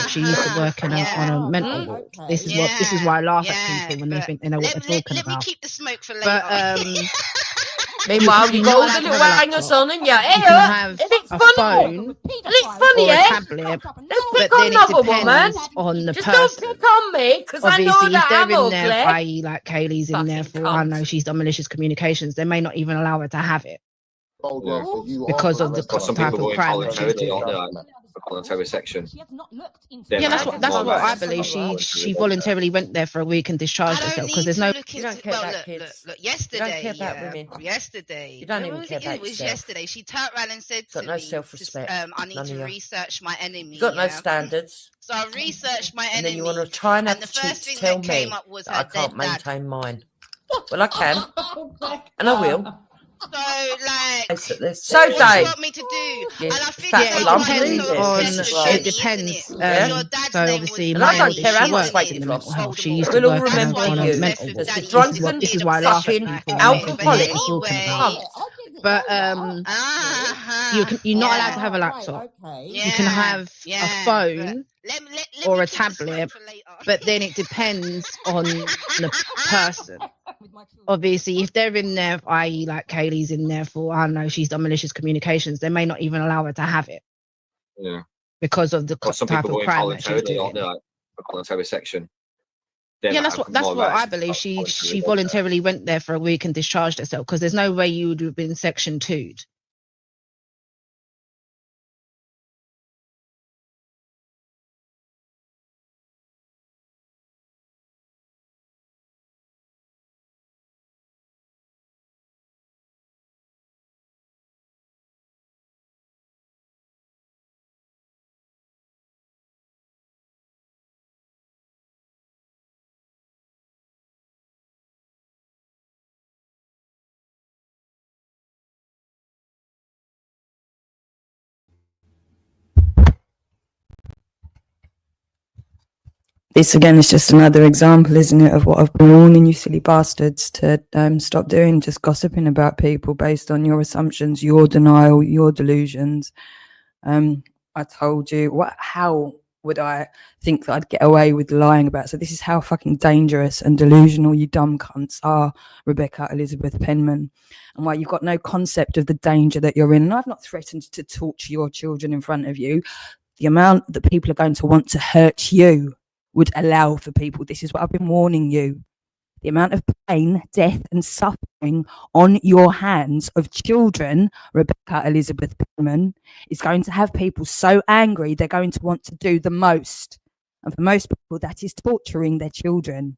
She used to work on a mental ward. This is why I laugh at people when they think they know what they're talking about. Let me keep the smoke for later. Meanwhile, you got all the little hangers on and yeah, you can have a phone or a tablet, but then it depends on the Just person. don't pick on me, because I know Obviously, if that they're I'm in there, ugly. i.e. like Kaylee's in there for, I don't know, she's done malicious communications, they may not even allow her to have it. Because of the type of crime that she's doing. Voluntary section. Yeah, that's what I believe. She voluntarily went there for a week and discharged herself because there's no. You don't care about kids. Look, yesterday. You don't care about women. Yesterday. You don't even care about It was yourself. yesterday. She turned around and said to Got no me, self-respect. I need to research my enemy. You've got no standards. So I researched my enemy. And then you want to try and have the the cheek first to thing tell that me came up was that her I can't dead dad. maintain mine. Well, I can. And I will. So like, So what do you Dave, want me to do? Yeah, And I it's figured that out lump, you're isn't so it? obsessed with It Danny, depends. isn't it? Your dad's So name obviously, was And I my don't eldest, care how she much works weight in you've the lost. mental health. She used We'll to all work remember on a you mental as ward. the This drunken, is why I laugh at fucking people when alcoholic. they're talking about it. But you're not allowed to have a laptop. You can have a phone or a tablet, but then it depends on the person. Obviously, if they're in there, i.e. like Kaylee's in there for, I don't know, she's done malicious communications, they may not even allow her to have it. Yeah. Because of the Some type people of go crime that she's involuntarily, aren't doing. they? Like a voluntary section. Yeah, that's what I believe. She voluntarily went there for a week and discharged herself because there's no way you would have been section 2'd. This again is just another example, isn't it, of what I've been warning you silly bastards to stop doing, just gossiping about people based on your assumptions, your denial, your delusions. I told you, how would I think that I'd get away with lying about? So this is how fucking dangerous and delusional you dumb cunts are, Rebecca Elizabeth Penman, and why you've got no concept of the danger that you're in. And I've not threatened to torture your children in front of you. The amount that people are going to want to hurt you would allow for people. This is what I've been warning you. The amount of pain, death and suffering on your hands of children, Rebecca Elizabeth Penman, is going to have people so angry they're going to want to do the most. And for most people, that is torturing their children.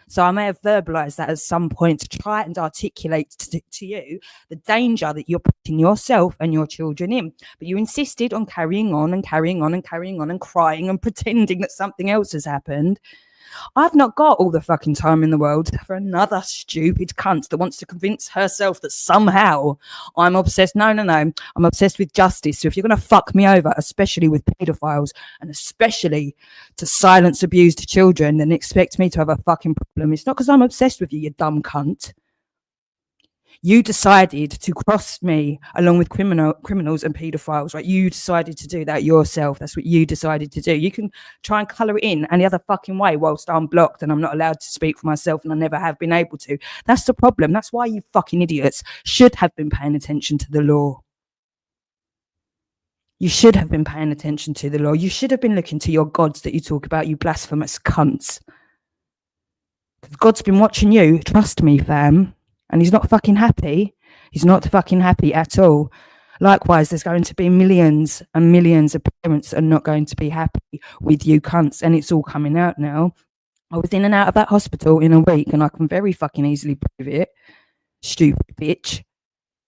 So I may have verbalized that at some point to try and articulate to you the danger that you're putting yourself and your children in. But you insisted on carrying on and carrying on and carrying on and crying and pretending that something else has happened. I've not got all the fucking time in the world for another stupid cunt that wants to convince herself that somehow I'm obsessed. No. I'm obsessed with justice. So if you're going to fuck me over, especially with pedophiles and especially to silence abused children, then expect me to have a fucking problem. It's not because I'm obsessed with you, you dumb cunt. You decided to cross me along with criminals and paedophiles, right? You decided to do that yourself. That's what you decided to do. You can try and colour it in any other fucking way whilst I'm blocked and I'm not allowed to speak for myself and I never have been able to. That's the problem. That's why you fucking idiots should have been paying attention to the law. You should have been paying attention to the law. You should have been looking to your gods that you talk about, you blasphemous cunts. God's been watching you, trust me, fam. And he's not fucking happy. He's not fucking happy at all. Likewise, there's going to be millions and millions of parents that are not going to be happy with you cunts. And it's all coming out now. I was in and out of that hospital in a week and I can very fucking easily prove it. Stupid bitch.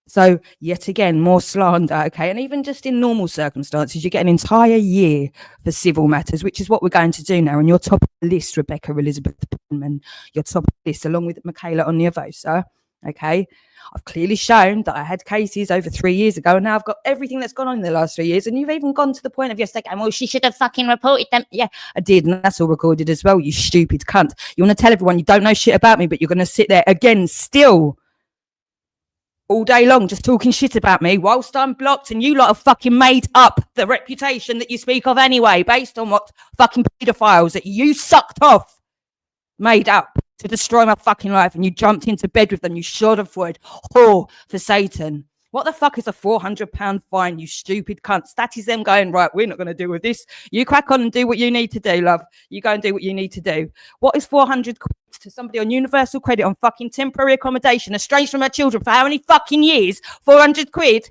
So, yet again, more slander, okay? And even just in normal circumstances, you get an entire year for civil matters, which is what we're going to do now. And you're top of the list, Rebecca Elizabeth Penman. You're top of the list, along with Michaela Onyevosa, okay? I've clearly shown that I had cases over 3 years ago, and now I've got everything that's gone on in the last 3 years. And you've even gone to the point of your saying, well, she should have fucking reported them. Yeah, I did, and that's all recorded as well, you stupid cunt. You want to tell everyone you don't know shit about me, but you're going to sit there again still all day long just talking shit about me whilst I'm blocked, and you lot have fucking made up the reputation that you speak of anyway based on what fucking paedophiles that you sucked off made up to destroy my fucking life, and you jumped into bed with them, you schadenfreude whore for Satan. What the fuck is a £400 fine, you stupid cunts? That is them going, right, we're not going to deal with this. You crack on and do what you need to do, love. You go and do what you need to do. What is 400 quid to somebody on universal credit on fucking temporary accommodation, estranged from her children for how many fucking years? 400 quid?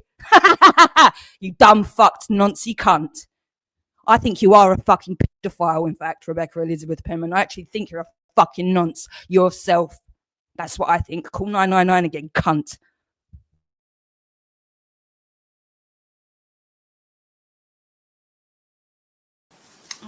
You dumb fucked noncy cunt. I think you are a fucking paedophile, in fact, Rebecca Elizabeth Penman. I actually think you're a fucking nonce yourself. That's what I think. Call 999 again, cunt.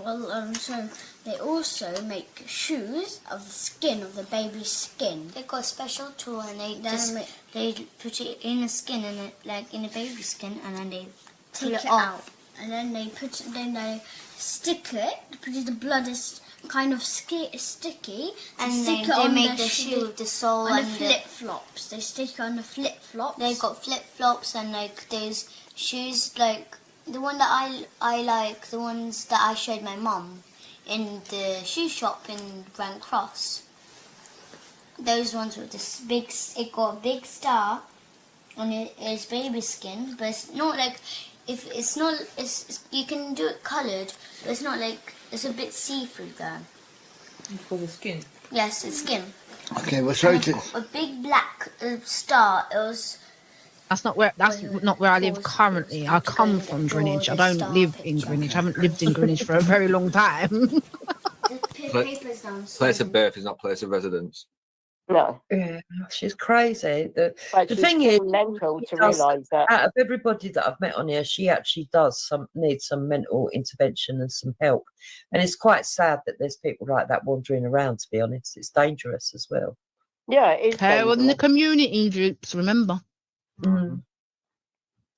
Well, so they also make shoes of the skin, of the baby's skin. They got a special tool and they put it in the skin and like in the baby's skin, and then they take it out. And then they stick it, because the blood is kind of sticky, and stick it on make the shoe with the sole and the flip-flops. They stick it on the flip-flops. They got flip-flops and like those shoes, like the one that I like, the ones that I showed my mum in the shoe shop in Grand Cross. Those ones with this big, it got a big star on its baby skin, but it's not like, if it's not, you can do it coloured, but it's not like, it's a bit see-through there. For the skin? Yes, it's skin. Okay, well, sorry to... A big black star, it was... That's not where I live currently. I come from Greenwich. I don't live in Greenwich. I haven't lived in Greenwich for a very long time. Place of birth is not place of residence. No. Yeah, she's crazy. The thing is, mental to realise that out of everybody that I've met on here, she actually does need some mental intervention and some help. And it's quite sad that there's people like that wandering around, to be honest. It's dangerous as well. Yeah, it's well, in the community groups, remember. Mm.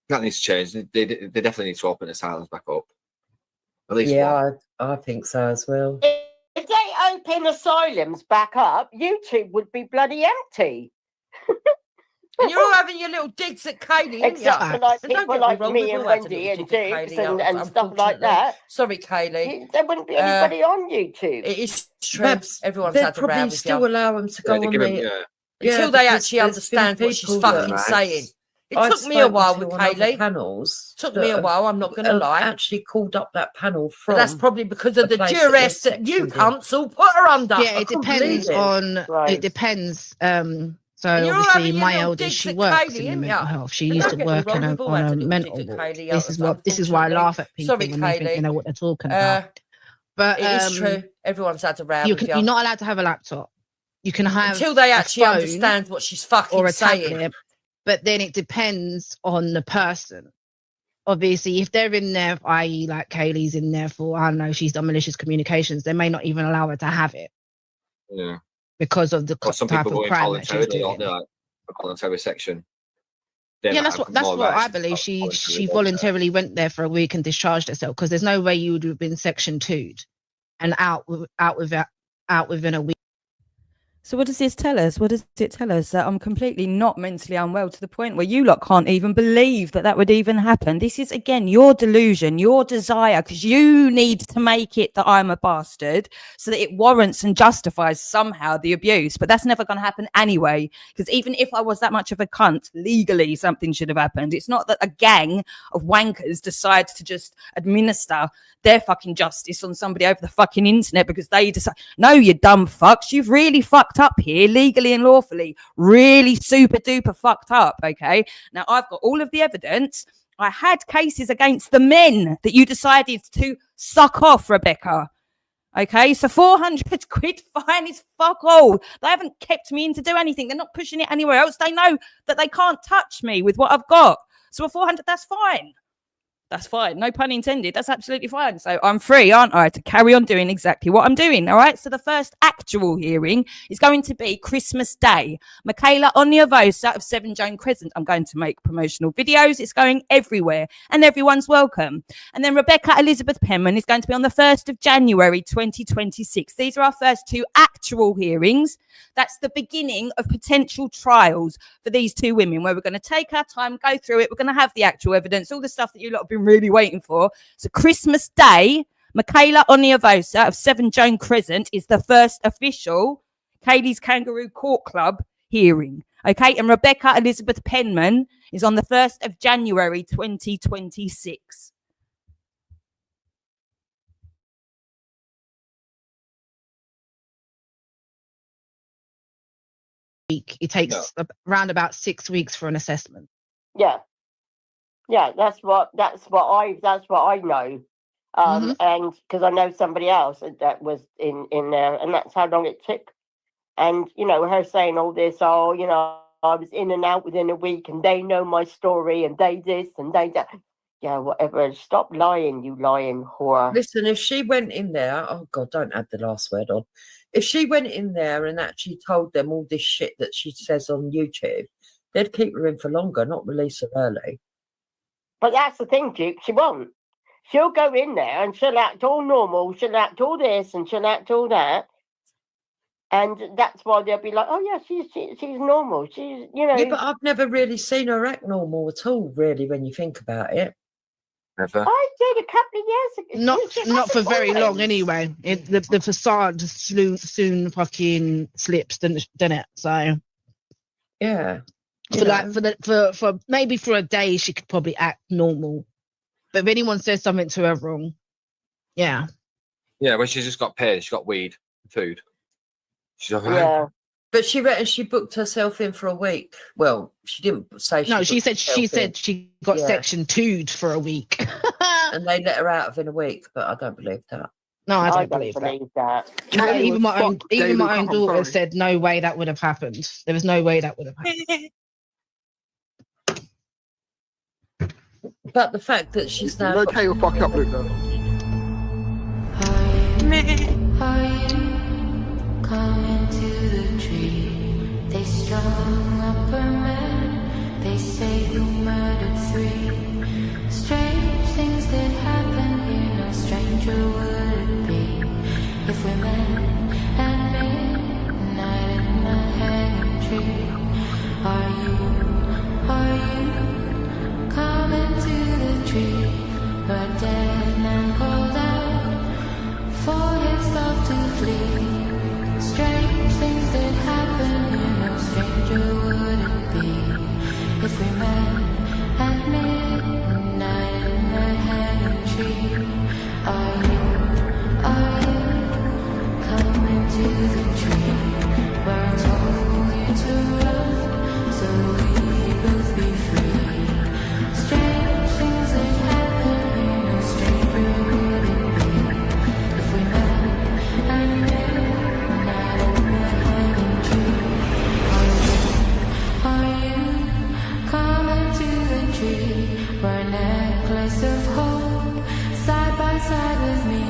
That needs to change. They definitely need to open asylums back up. At least I think so as well. If they open asylums back up, YouTube would be bloody empty. And you're all having your little digs at Kaylee, except for like people like me and Wendy and Diggs and stuff like that. Sorry, Kaylee. There wouldn't be anybody on YouTube. It is true. Everyone's had a row with still allow them to go on the... Until they actually understand what she's fucking saying. It took me a while with Kaylee. Panels took me a while, I'm not going to lie. Actually called up that panel from... But that's probably because of the duress that you council put her under. Yeah, it depends on... Right. It depends. So obviously my eldest, she works in mental health. She used to work on a mental ward. This is why I laugh at people when they think they know what they're talking about. But it is true. Everyone's had a row. You're not allowed to have a laptop. You can have until they actually understand what she's fucking or a saying. Tablet, but then it depends on the person. Obviously, if they're in there, i.e. like Kaylee's in there for, I don't know, she's done malicious communications, they may not even allow her to have it. Yeah. Because of the type of crime that she's doing. Like a voluntary section. Yeah, that's what I believe. She voluntarily went there for a week and discharged herself, because there's no way you would have been Section 2'd and out within a week. So what does this tell us? What does it tell us? That I'm completely not mentally unwell to the point where you lot can't even believe that that would even happen. This is, again, your delusion, your desire, because you need to make it that I'm a bastard so that it warrants and justifies somehow the abuse. But that's never going to happen anyway, because even if I was that much of a cunt, legally something should have happened. It's not that a gang of wankers decides to just administer their fucking justice on somebody over the fucking internet because they decide. No, you dumb fucks. You've really fucked up here, legally and lawfully. Really super duper fucked up, okay? Now, I've got all of the evidence. I had cases against the men that you decided to suck off, Rebecca. Okay, so 400 quid fine is fuck all. They haven't kept me in to do anything. They're not pushing it anywhere else. They know that they can't touch me with what I've got. So a 400, that's fine. That's fine. No pun intended. That's absolutely fine. So I'm free, aren't I, to carry on doing exactly what I'm doing. All right. So the first actual hearing is going to be Christmas Day. Michaela Onyavosa of 7 Joan Crescent. I'm going to make promotional videos. It's going everywhere and everyone's welcome. And then Rebecca Elizabeth Penman is going to be on the 1st of January 2026. These are our first 2 actual hearings. That's the beginning of potential trials for these 2 women, where we're going to take our time, go through it. We're going to have the actual evidence, all the stuff that you lot have been really waiting for. So Christmas Day, Michaela Onyavosa of 7 Joan Crescent is the first official Kaylee's Kangaroo Court Club hearing. Okay, and Rebecca Elizabeth Penman is on the 1st of January 2026. It takes around about 6 weeks for an assessment. Yeah, that's what I know, and because I know somebody else that was in there, and that's how long it took. And her saying all this, I was in and out within a week, and they know my story, and they this and they that. Yeah, whatever. Stop lying, you lying whore. Listen, if she went in there, oh God, don't add the last word on. If she went in there and actually told them all this shit that she says on YouTube, they'd keep her in for longer, not release her early. But that's the thing, Duke. She won't. She'll go in there and she'll act all normal. She'll act all this and she'll act all that. And that's why they'll be like, oh, yeah, she's normal. She's, Yeah, but I've never really seen her act normal at all, really, when you think about it. Never. I did a couple of years ago. Not for very long, anyway. The facade soon fucking slips, doesn't it? So yeah, for maybe for a day she could probably act normal, but if anyone says something to her wrong, yeah, when she just got paid, she got weed, food. She's like, yeah. But she reckons she booked herself in for a week. Well, she didn't say. She said she got section 2'd for a week, and they let her out within a week. But I don't believe that. No, I don't believe that. Even my own daughter said no way that would have happened. There was no way that would have happened. But the fact that she's now okay with fuck up, Luke, though. Coming to the tree, they strung up a man. They say you murdered 3. Strange things did happen here, no stranger would it be if we met at midnight in the hanging tree. Are you coming to the tree where dead man called out for his love to flee? Strange things did happen here, no stranger would it be if we met at midnight in the hanging tree. Are you coming to the tree where I told you to run so we both be free? Strange things did happen here, no stranger would it be if we met at midnight. We're a necklace of hope, side by side with me.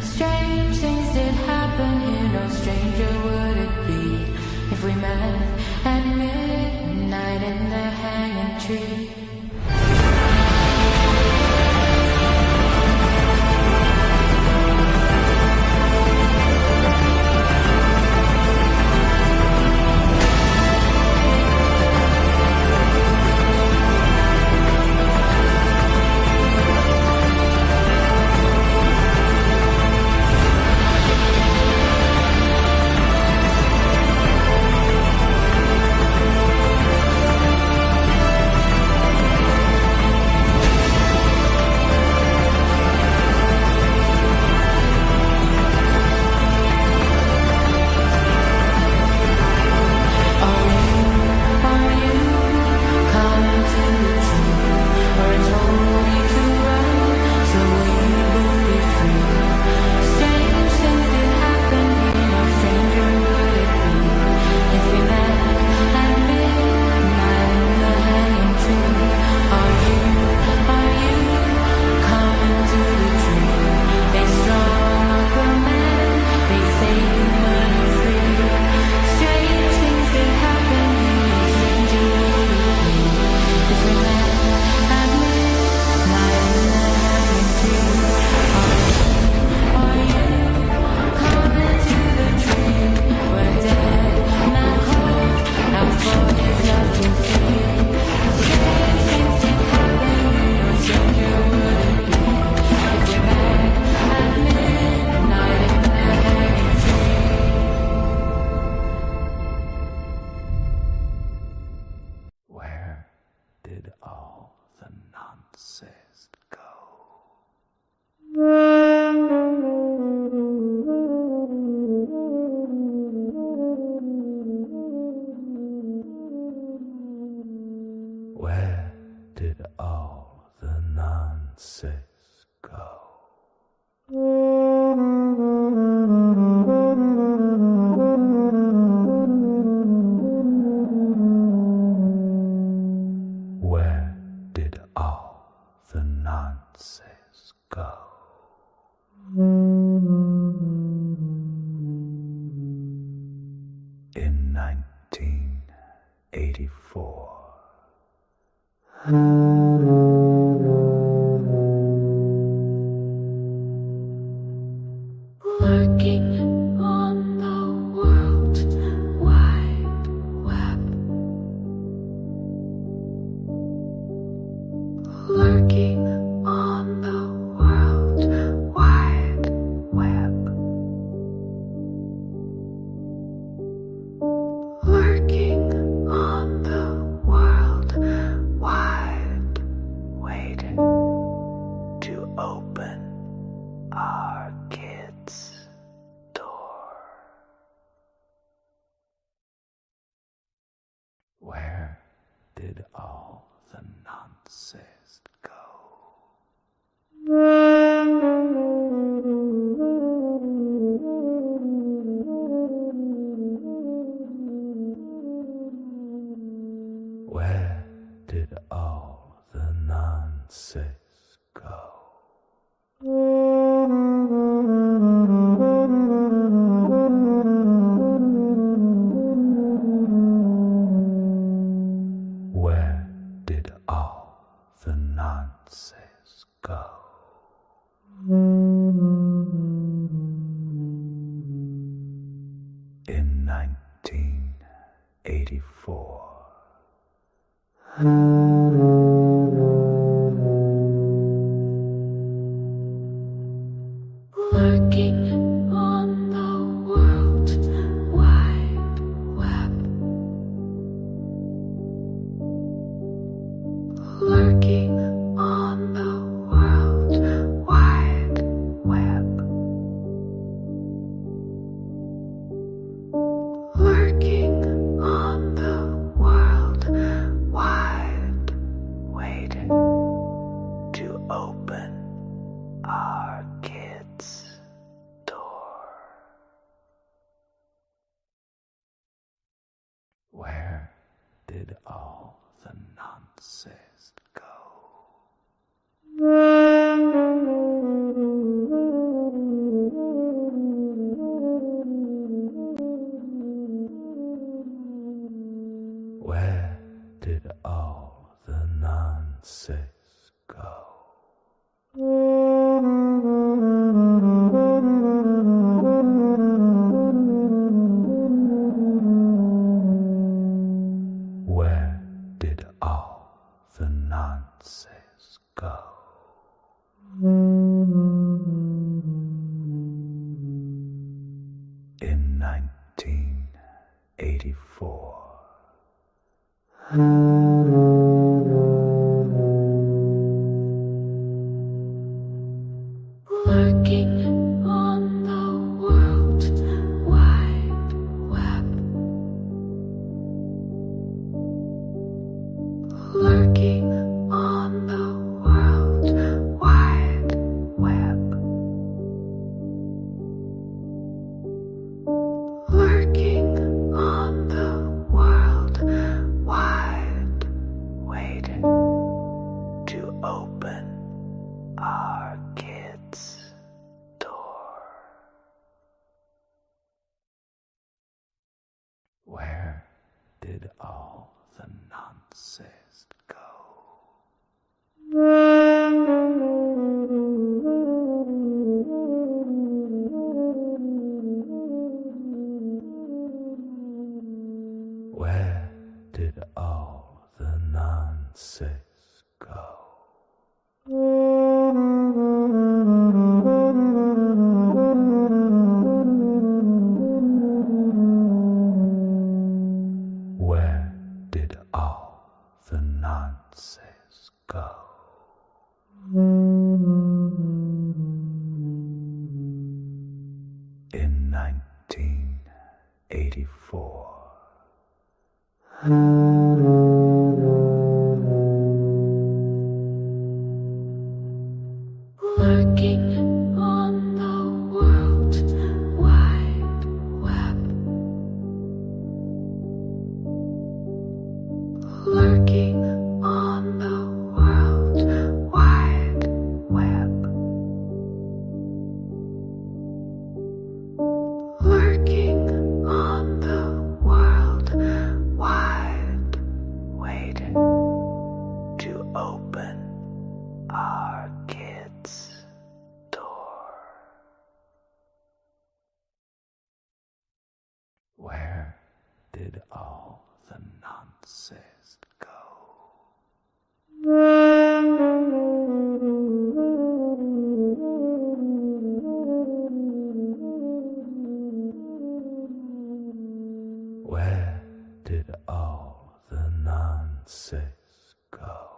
Strange things did happen here, no stranger would it be if we met at midnight in the hanging tree. nonsense go? Where did all the nonsense go? In 1984. Lurking on the World Wide Web. Lurking on the World Wide Web. Lurking on the World Wide, waiting to open our kids' door. Where did all the nonsense go? Where did all the nonsense go? Where did all the nonsense go? In 1984. Lurking on the World Wide Web. Lurking on the World Wide Web. Lurking on the World Wide, waiting to open our kids' door. Where did all the nonsense go? Where did all the nonsense go? Where did all the nonsense go? In 1984. Lurking on the World Wide Web. Lurking on the World Wide Web. Lurking on the World Wide, waiting to open our kids' door. Where did all the nonsense go? Where did all the nonsense go? Where did all the nonsense go? In 1984. Where did all the nonsense go? Where did all the nonsense go?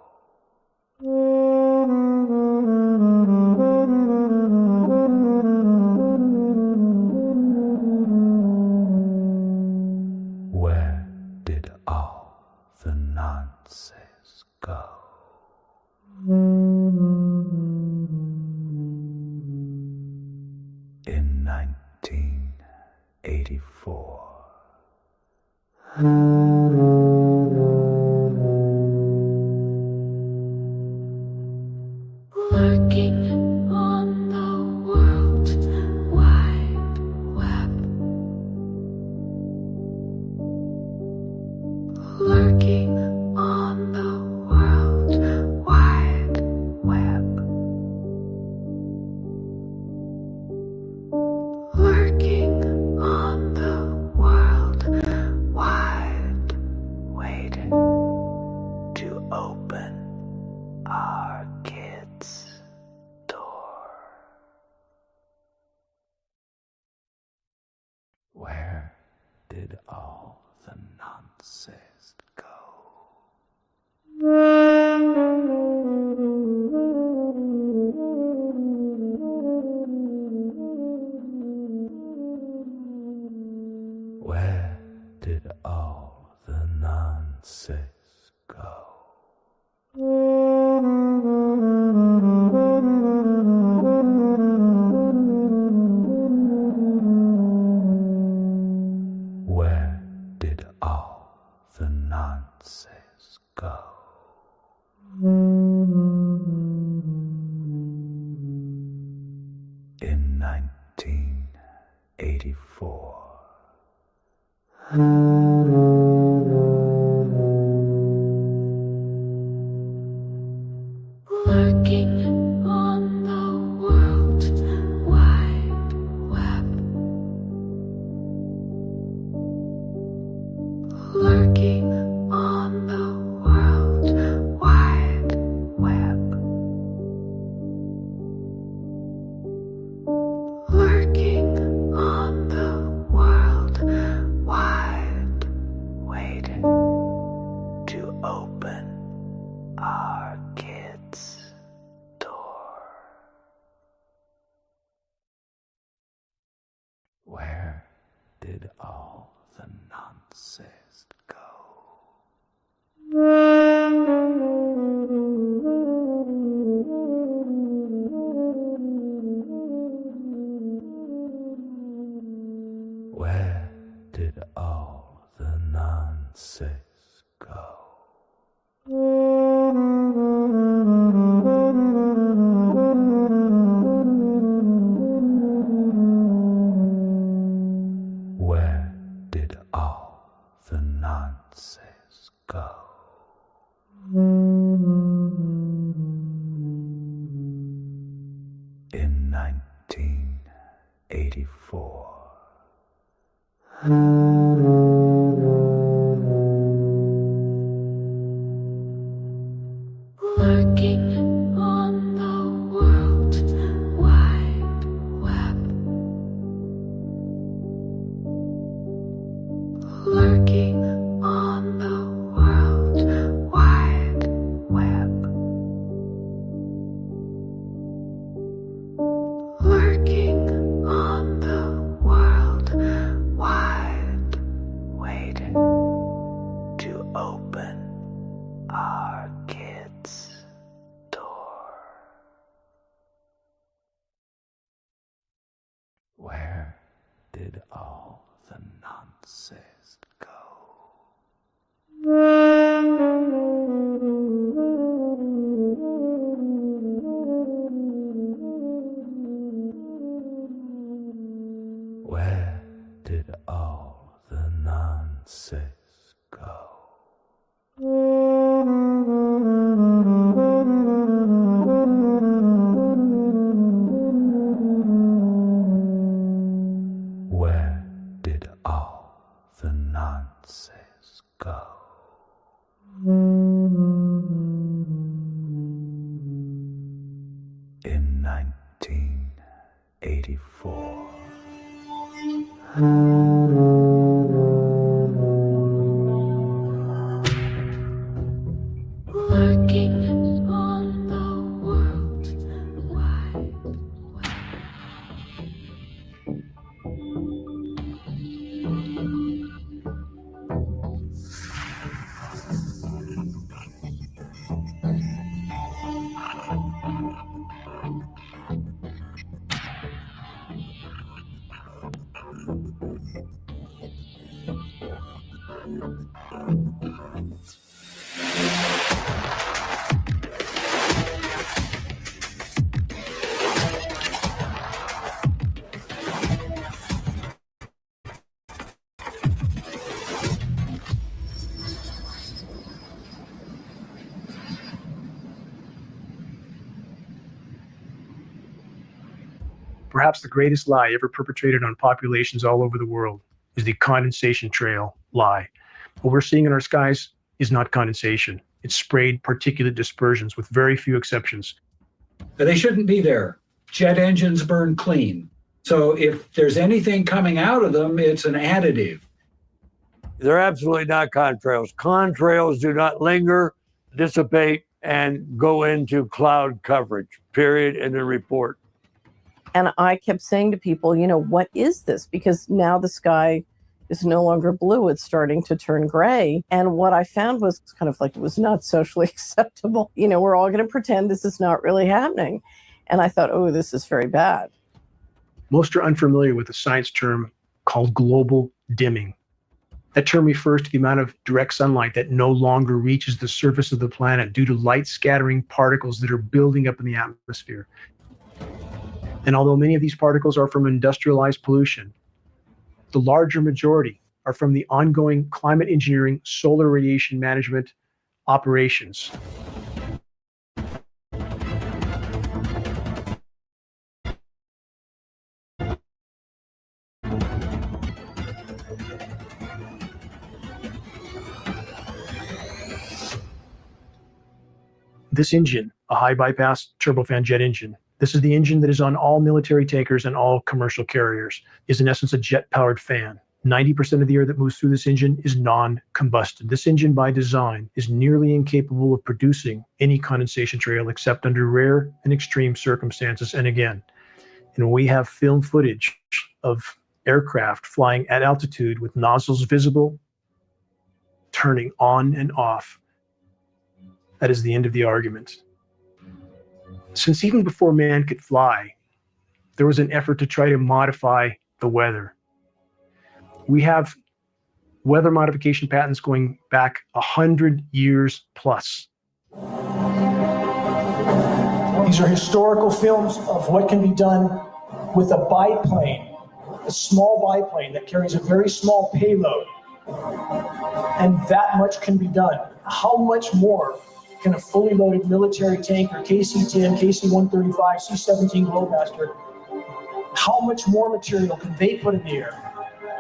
Where did all the nonsense go? In 1984. Lurking on the World Wide Web. Lurking on the World Wide Web. Lurking on the World Wide, waiting to open our kids' door. Where did all the nonsense go? Where did all the nonsense go? Where did all the nonsense go? In 1984. Lurking on the World Wide Web. Lurking on the World Wide Web. Lurking on the World Wide, waiting to open our kids' door. Where did all the nonsense go? Where did all the nonsense go? Where did all the nonsense go? In 1984. Lurking on the World Wide Web. Lurking on the World Wide Web. Lurking on the World Wide, waiting to open our kids' door. Where did all the nonsense go? Where did all the nonsense go? Where did all nonsense go. In 1984. Working on the world wide web. Perhaps the greatest lie ever perpetrated on populations all over the world is the condensation trail lie. What we're seeing in our skies is not condensation. It's sprayed particulate dispersions with very few exceptions. They shouldn't be there. Jet engines burn clean. So if there's anything coming out of them, it's an additive. They're absolutely not contrails. Contrails do not linger, dissipate, and go into cloud coverage, period, in the report. And I kept saying to people, you know, what is this? Because now the sky is no longer blue. It's starting to turn gray. And what I found was kind of like, it was not socially acceptable. You know, we're all going to pretend this is not really happening. And I thought, oh, this is very bad. Most are unfamiliar with a science term called global dimming. That term refers to the amount of direct sunlight that no longer reaches the surface of the planet due to light scattering particles that are building up in the atmosphere. And although many of these particles are from industrialized pollution, the larger majority are from the ongoing climate engineering solar radiation management operations. This engine, a high bypass turbofan jet engine, this is the engine that is on all military tankers and all commercial carriers, is in essence a jet-powered fan. 90% of the air that moves through this engine is non-combusted. This engine by design is nearly incapable of producing any condensation trail except under rare and extreme circumstances. And again, we have film footage of aircraft flying at altitude with nozzles visible, turning on and off. That is the end of the argument. Since even before man could fly, there was an effort to try to modify the weather. We have weather modification patents going back 100 years plus. These are historical films of what can be done with a biplane, a small biplane that carries a very small payload. And that much can be done. How much more can a fully loaded military tanker, KC-10, KC-135, C-17 Globemaster, how much more material can they put in the air?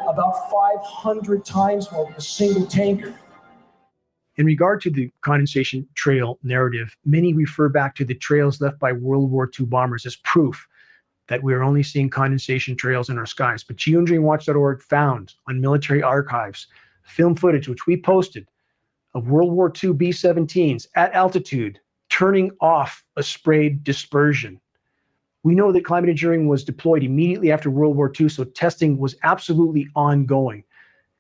About 500 times more with a single tanker. In regard to the condensation trail narrative, many refer back to the trails left by World War II bombers as proof that we are only seeing condensation trails in our skies. But geoengineeringwatch.org found on military archives film footage, which we posted, of World War II B-17s at altitude turning off a sprayed dispersion. We know that climate engineering was deployed immediately after World War II, so testing was absolutely ongoing.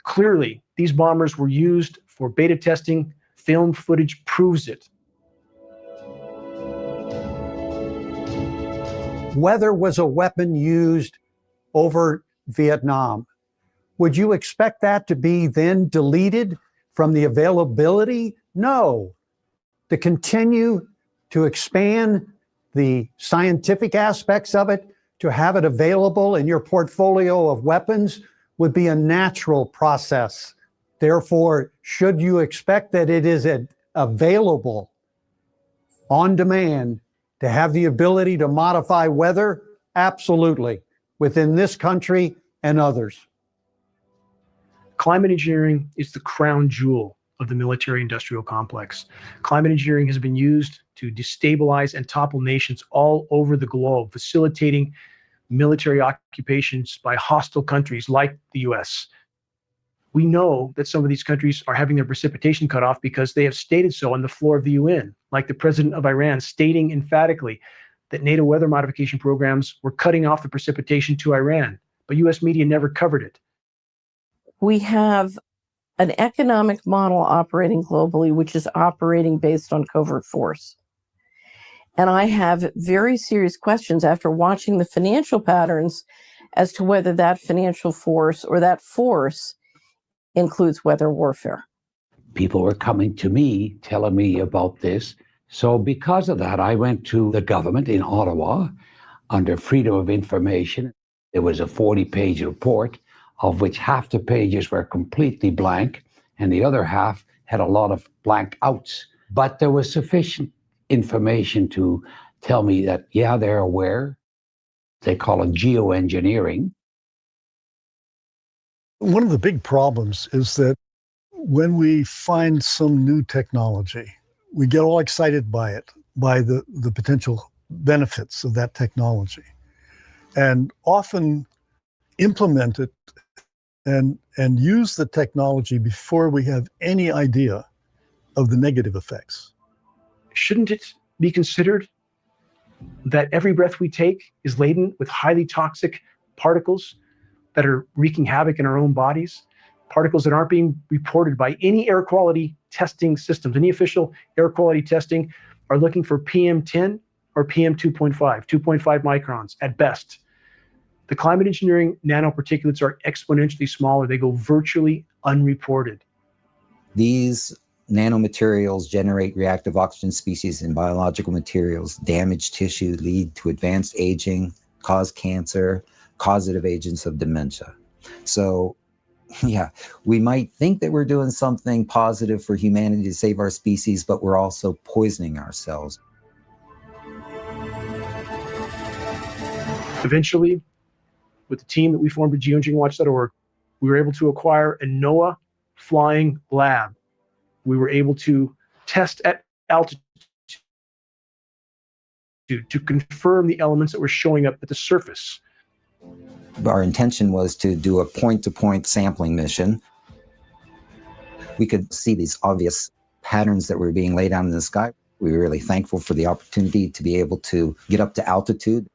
Clearly, these bombers were used for beta testing. Film footage proves it. Weather was a weapon used over Vietnam. Would you expect that to be then deleted from the availability? No. To continue to expand the scientific aspects of it, to have it available in your portfolio of weapons would be a natural process. Therefore, should you expect that it is available on demand to have the ability to modify weather? Absolutely, within this country and others. Climate engineering is the crown jewel of the military-industrial complex. Climate engineering has been used to destabilize and topple nations all over the globe, facilitating military occupations by hostile countries like the US. We know that some of these countries are having their precipitation cut off because they have stated so on the floor of the UN, like the president of Iran stating emphatically that NATO weather modification programs were cutting off the precipitation to Iran, but US media never covered it. We have an economic model operating globally, which is operating based on covert force. And I have very serious questions after watching the financial patterns as to whether that financial force or that force includes weather warfare. People were coming to me, telling me about this. So because of that, I went to the government in Ottawa under Freedom of Information. There was a 40-page report, of which half the pages were completely blank, and the other half had a lot of blank outs. But there was sufficient information to tell me that, yeah, they're aware. They call it geoengineering. One of the big problems is that when we find some new technology, we get all excited by it, by the potential benefits of that technology, and often implement it and use the technology before we have any idea of the negative effects. Shouldn't it be considered that every breath we take is laden with highly toxic particles that are wreaking havoc in our own bodies, particles that aren't being reported by any air quality testing systems? Any official air quality testing are looking for PM10 or PM2.5, 2.5 microns at best. The climate engineering nanoparticulates are exponentially smaller. They go virtually unreported. These nanomaterials generate reactive oxygen species in biological materials, damage tissue, lead to advanced aging, cause cancer, causative agents of dementia. So, yeah, we might think that we're doing something positive for humanity to save our species, but we're also poisoning ourselves. Eventually, with the team that we formed at geoengineeringwatch.org, we were able to acquire a NOAA flying lab. We were able to test at altitude to confirm the elements that were showing up at the surface. Our intention was to do a point-to-point sampling mission. We could see these obvious patterns that were being laid out in the sky. We were really thankful for the opportunity to be able to get up to altitude.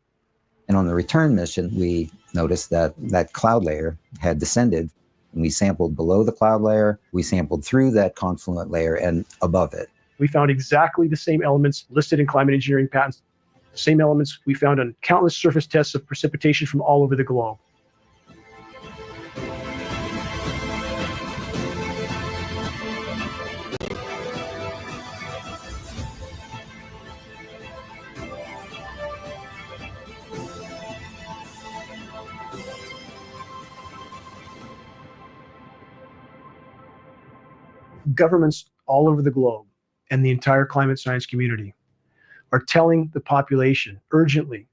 And on the return mission, we noticed that that cloud layer had descended. And we sampled below the cloud layer, we sampled through that confluent layer and above it. We found exactly the same elements listed in climate engineering patents, the same elements we found on countless surface tests of precipitation from all over the globe. Governments all over the globe and the entire climate science community are telling the population urgently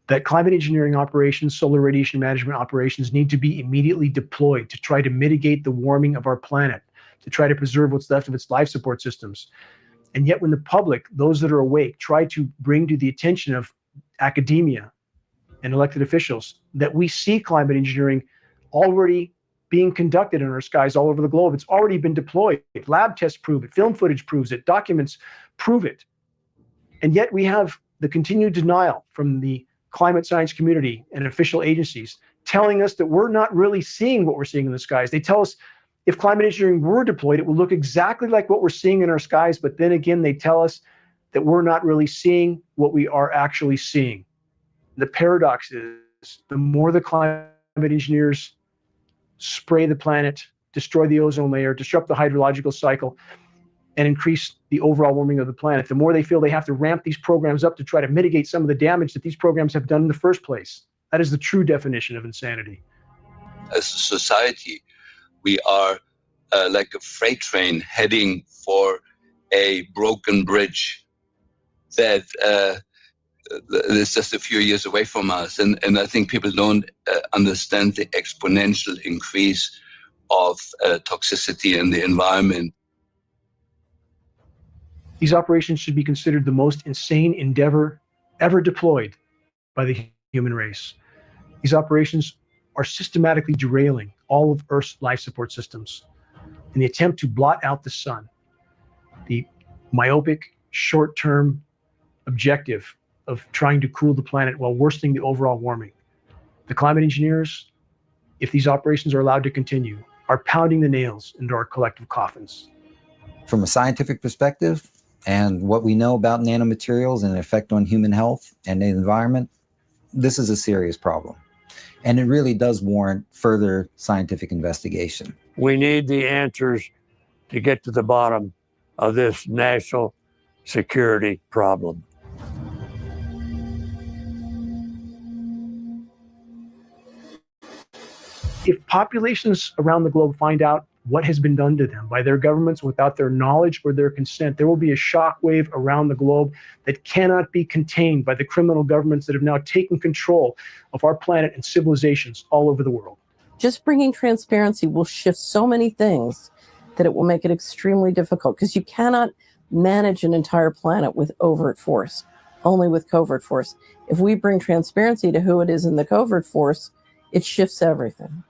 that climate engineering operations, solar radiation management operations need to be immediately deployed to try to mitigate the warming of our planet, to try to preserve what's left of its life support systems. And yet when the public, those that are awake, try to bring to the attention of academia and elected officials that we see climate engineering already being conducted in our skies all over the globe. It's already been deployed. Lab tests prove it. Film footage proves it. Documents prove it. And yet we have the continued denial from the climate science community and official agencies telling us that we're not really seeing what we're seeing in the skies. They tell us if climate engineering were deployed, it would look exactly like what we're seeing in our skies. But then again, they tell us that we're not really seeing what we are actually seeing. The paradox is the more the climate engineers spray the planet, destroy the ozone layer, disrupt the hydrological cycle, and increase the overall warming of the planet, the more they feel they have to ramp these programs up to try to mitigate some of the damage that these programs have done in the first place. That is the true definition of insanity. As a society, we are like a freight train heading for a broken bridge that is just a few years away from us. And I think people don't understand the exponential increase of toxicity in the environment. These operations should be considered the most insane endeavor ever deployed by the human race. These operations are systematically derailing all of Earth's life support systems in the attempt to blot out the sun. The myopic, short-term objective of trying to cool the planet while worsening the overall warming. The climate engineers, if these operations are allowed to continue, are pounding the nails into our collective coffins. From a scientific perspective, and what we know about nanomaterials and their effect on human health and the environment, this is a serious problem. And it really does warrant further scientific investigation. We need the answers to get to the bottom of this national security problem. If populations around the globe find out what has been done to them by their governments without their knowledge or their consent, there will be a shockwave around the globe that cannot be contained by the criminal governments that have now taken control of our planet and civilizations all over the world. Just bringing transparency will shift so many things that it will make it extremely difficult, because you cannot manage an entire planet with overt force, only with covert force. If we bring transparency to who it is in the covert force, it shifts everything.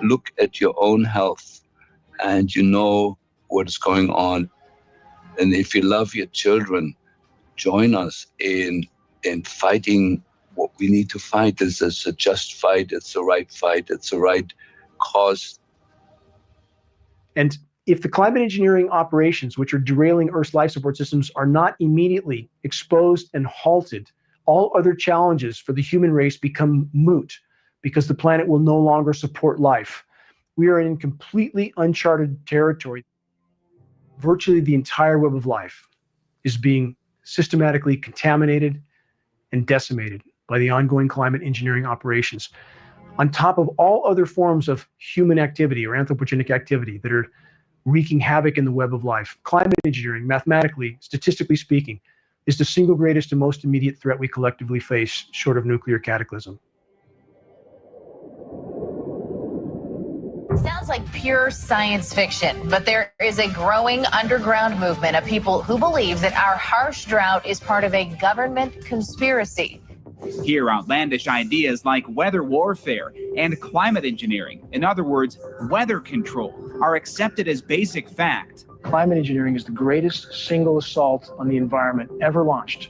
Look at your own health and you know what is going on. And if you love your children, join us in fighting what we need to fight. This is a just fight. It's the right fight. It's the right cause. And if the climate engineering operations, which are derailing Earth's life support systems, are not immediately exposed and halted, all other challenges for the human race become moot, because the planet will no longer support life. We are in completely uncharted territory. Virtually the entire web of life is being systematically contaminated and decimated by the ongoing climate engineering operations, on top of all other forms of human activity or anthropogenic activity that are wreaking havoc in the web of life. Climate engineering, mathematically, statistically speaking, is the single greatest and most immediate threat we collectively face, short of nuclear cataclysm. Sounds like pure science fiction, but there is a growing underground movement of people who believe that our harsh drought is part of a government conspiracy. Here, outlandish ideas like weather warfare and climate engineering, in other words, weather control, are accepted as basic fact. Climate engineering is the greatest single assault on the environment ever launched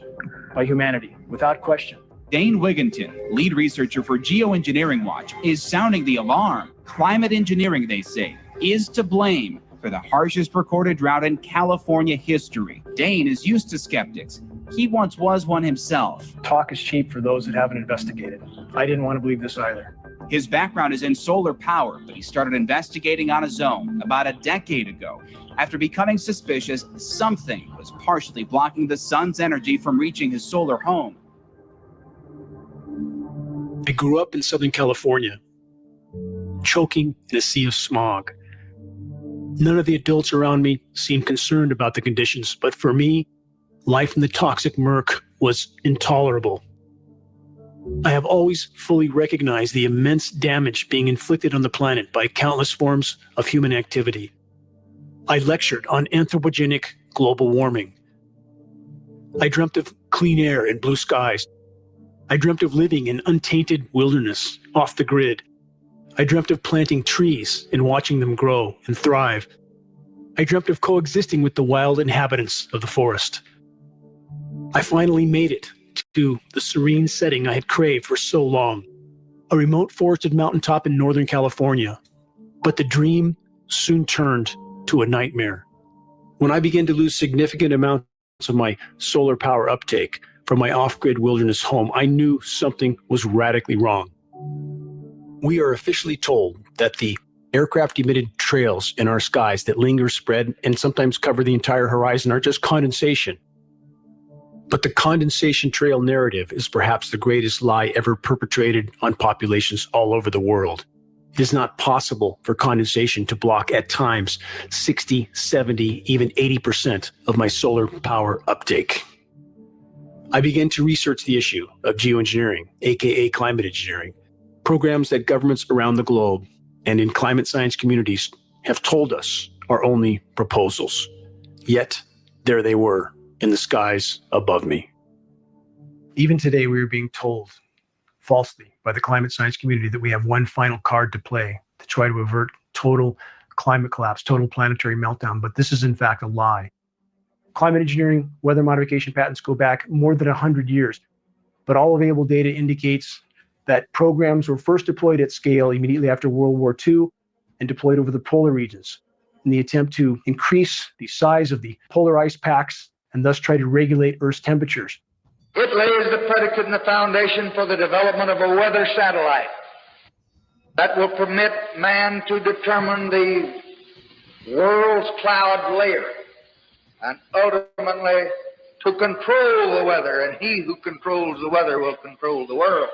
by humanity, without question. Dane Wigginton, lead researcher for Geoengineering Watch, is sounding the alarm. Climate engineering, they say, is to blame for the harshest recorded drought in California history. Dane is used to skeptics. He once was one himself. Talk is cheap for those that haven't investigated. I didn't want to believe this either. His background is in solar power, but he started investigating on his own about a decade ago after becoming suspicious something was partially blocking the sun's energy from reaching his solar home. I grew up in Southern California, choking in a sea of smog. None of the adults around me seemed concerned about the conditions, but for me, life in the toxic murk was intolerable. I have always fully recognized the immense damage being inflicted on the planet by countless forms of human activity. I lectured on anthropogenic global warming. I dreamt of clean air and blue skies. I dreamt of living in untainted wilderness, off the grid. I dreamt of planting trees and watching them grow and thrive. I dreamt of coexisting with the wild inhabitants of the forest. I finally made it to the serene setting I had craved for so long, a remote forested mountaintop in Northern California. But the dream soon turned to a nightmare. When I began to lose significant amounts of my solar power uptake from my off-grid wilderness home, I knew something was radically wrong. We are officially told that the aircraft-emitted trails in our skies that linger, spread, and sometimes cover the entire horizon are just condensation. But the condensation trail narrative is perhaps the greatest lie ever perpetrated on populations all over the world. It is not possible for condensation to block at times 60, 70, even 80% of my solar power uptake. I began to research the issue of geoengineering, aka climate engineering, programs that governments around the globe and in climate science communities have told us are only proposals. Yet, there they were in the skies above me. Even today, we are being told falsely by the climate science community that we have one final card to play to try to avert total climate collapse, total planetary meltdown. But this is in fact a lie. Climate engineering, weather modification patents go back more than 100 years. But all available data indicates that programs were first deployed at scale immediately after World War II and deployed over the polar regions in the attempt to increase the size of the polar ice packs and thus try to regulate Earth's temperatures. It lays the predicate and the foundation for the development of a weather satellite that will permit man to determine the world's cloud layer and ultimately to control the weather, and he who controls the weather will control the world.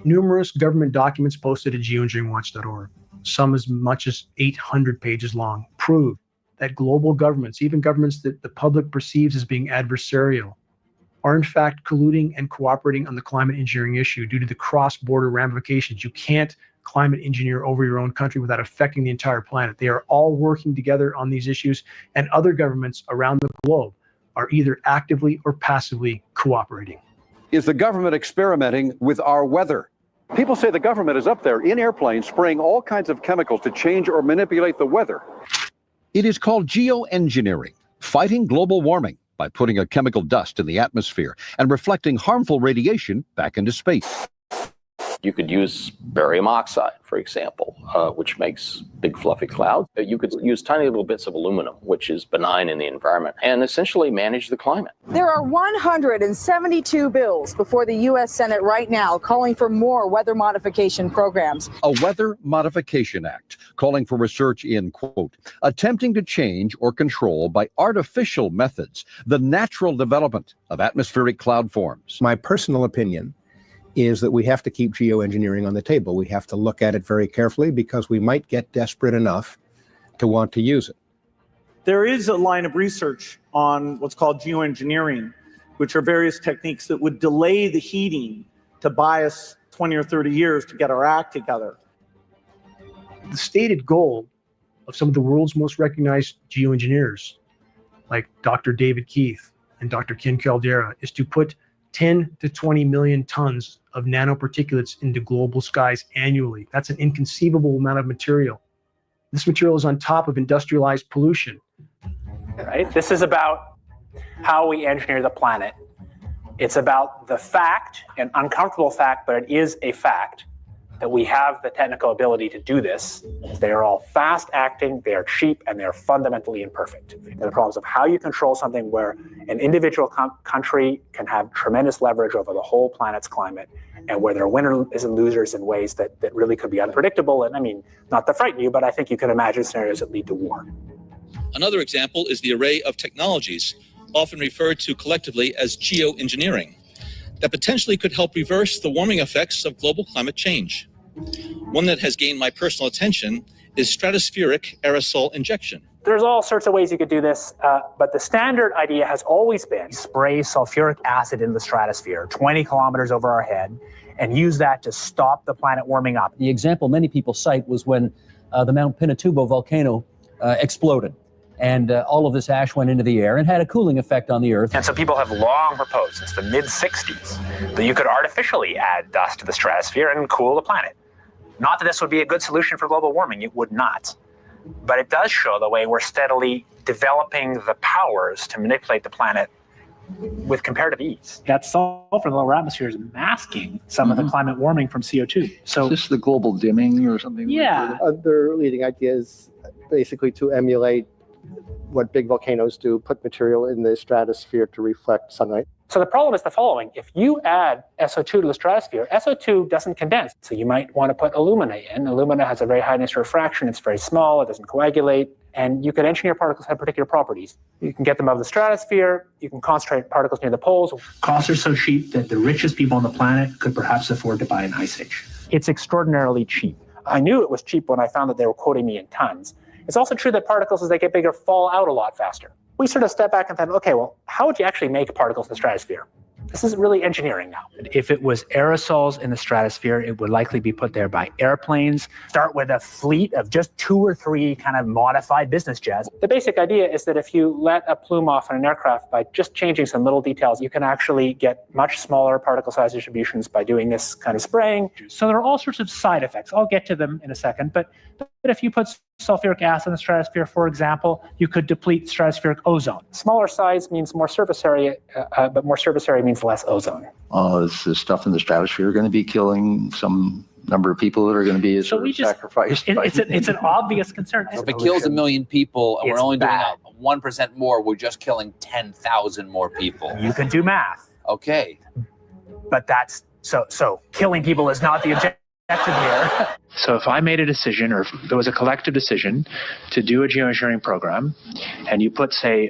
Numerous government documents posted at geoengineeringwatch.org, some as much as 800 pages long, prove that global governments, even governments that the public perceives as being adversarial, are in fact colluding and cooperating on the climate engineering issue due to the cross-border ramifications. You can't climate engineer over your own country without affecting the entire planet. They are all working together on these issues, and other governments around the globe are either actively or passively cooperating. Is the government experimenting with our weather? People say the government is up there in airplanes spraying all kinds of chemicals to change or manipulate the weather. It is called geoengineering, fighting global warming by putting a chemical dust in the atmosphere and reflecting harmful radiation back into space. You could use barium oxide, for example, which makes big fluffy clouds. You could use tiny little bits of aluminum, which is benign in the environment, and essentially manage the climate. There are 172 bills before the U.S. Senate right now calling for more weather modification programs. A Weather Modification Act calling for research in, quote, attempting to change or control by artificial methods the natural development of atmospheric cloud forms. My personal opinion is that we have to keep geoengineering on the table. We have to look at it very carefully because we might get desperate enough to want to use it. There is a line of research on what's called geoengineering, which are various techniques that would delay the heating to buy us 20 or 30 years to get our act together. The stated goal of some of the world's most recognized geoengineers, like Dr. David Keith and Dr. Ken Caldera, is to put 10 to 20 million tons of nanoparticulates into global skies annually. That's an inconceivable amount of material. This material is on top of industrialized pollution. Right? This is about how we engineer the planet. It's about the fact, an uncomfortable fact, but it is a fact, that we have the technical ability to do this. They are all fast acting, they are cheap, and they are fundamentally imperfect. And the problems of how you control something where an individual country can have tremendous leverage over the whole planet's climate, and where there are winners and losers in ways that really could be unpredictable. And I mean, not to frighten you, but I think you can imagine scenarios that lead to war. Another example is the array of technologies, often referred to collectively as geoengineering, that potentially could help reverse the warming effects of global climate change. One that has gained my personal attention is stratospheric aerosol injection. There's all sorts of ways you could do this, but the standard idea has always been spray sulfuric acid in the stratosphere 20 kilometers over our head and use that to stop the planet warming up. The example many people cite was when the Mount Pinatubo volcano exploded. And all of this ash went into the air and had a cooling effect on the Earth. And so people have long proposed since the mid-60s that you could artificially add dust to the stratosphere and cool the planet. Not that this would be a good solution for global warming, it would not. But it does show the way we're steadily developing the powers to manipulate the planet with comparative ease. That sulfur in the lower atmosphere is masking some of the climate warming from CO2. So is this the global dimming or something? Yeah. Other leading ideas basically to emulate what big volcanoes do, put material in the stratosphere to reflect sunlight. So the problem is the following. If you add SO2 to the stratosphere, SO2 doesn't condense. So you might want to put alumina in. Alumina has a very high initial refraction. It's very small. It doesn't coagulate. And you can engineer particles that have particular properties. You can get them out of the stratosphere. You can concentrate particles near the poles. Costs are so cheap that the richest people on the planet could perhaps afford to buy an ice age. It's extraordinarily cheap. I knew it was cheap when I found that they were quoting me in tons. It's also true that particles, as they get bigger, fall out a lot faster. We sort of step back and think, okay, well, how would you actually make particles in the stratosphere? This is really engineering now. If it was aerosols in the stratosphere, it would likely be put there by airplanes. Start with a fleet of just 2 or 3 kind of modified business jets. The basic idea is that if you let a plume off on an aircraft by just changing some little details, you can actually get much smaller particle size distributions by doing this kind of spraying. So there are all sorts of side effects. I'll get to them in a second. But if you put sulfuric acid in the stratosphere, for example, you could deplete stratospheric ozone. Smaller size means more surface area, but more surface area means less ozone. Is this stuff in the stratosphere going to be killing some number of people that are going to be sacrificed? It's an obvious concern. If it kills 1 million people and we're only doing 1% more, we're just killing 10,000 more people. You can do math. Okay. But that's so killing people is not the objective here. So if I made a decision, or if there was a collective decision to do a geoengineering program, and you put, say,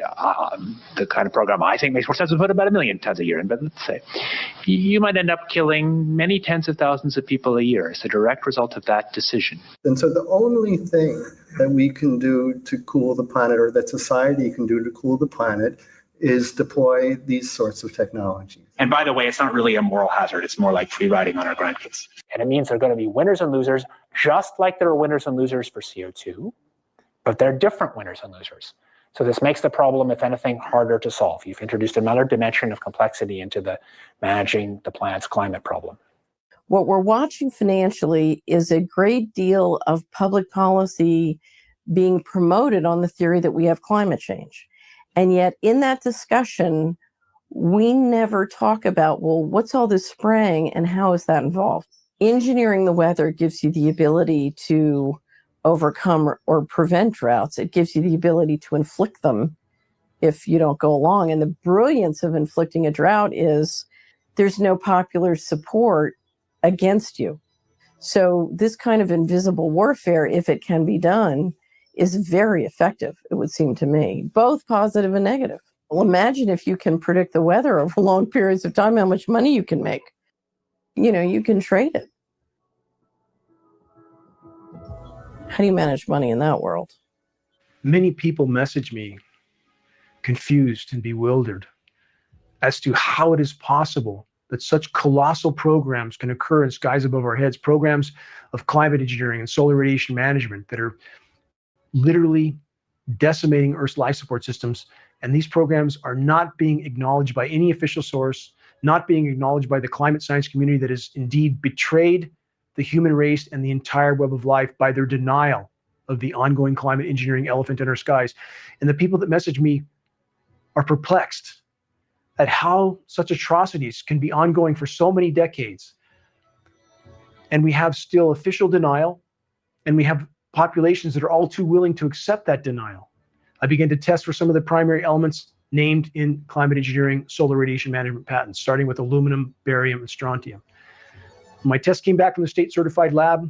the kind of program I think makes more sense to put about 1 million tons a year in, but let's say, you might end up killing many tens of thousands of people a year as a direct result of that decision. And so the only thing that we can do to cool the planet, or that society can do to cool the planet, is deploy these sorts of technologies. And by the way, it's not really a moral hazard. It's more like free riding on our grandkids. And it means there are going to be winners and losers, just like there are winners and losers for CO2, but they're different winners and losers. So this makes the problem, if anything, harder to solve. You've introduced another dimension of complexity into the managing the planet's climate problem. What we're watching financially is a great deal of public policy being promoted on the theory that we have climate change. And yet in that discussion, we never talk about, well, what's all this spraying and how is that involved? Engineering the weather gives you the ability to overcome or prevent droughts. It gives you the ability to inflict them if you don't go along. And the brilliance of inflicting a drought is there's no popular support against you. So this kind of invisible warfare, if it can be done, is very effective, it would seem to me, both positive and negative. Well, imagine if you can predict the weather over long periods of time, how much money you can make. You know, you can trade it. How do you manage money in that world? Many people message me confused and bewildered as to how it is possible that such colossal programs can occur in skies above our heads, programs of climate engineering and solar radiation management that are literally decimating Earth's life support systems. And these programs are not being acknowledged by any official source, not being acknowledged by the climate science community that has indeed betrayed the human race and the entire web of life by their denial of the ongoing climate engineering elephant in our skies. And the people that message me are perplexed at how such atrocities can be ongoing for so many decades. And we have still official denial, and we have populations that are all too willing to accept that denial. I began to test for some of the primary elements named in climate engineering solar radiation management patents, starting with aluminum, barium, and strontium. My test came back from the state certified lab.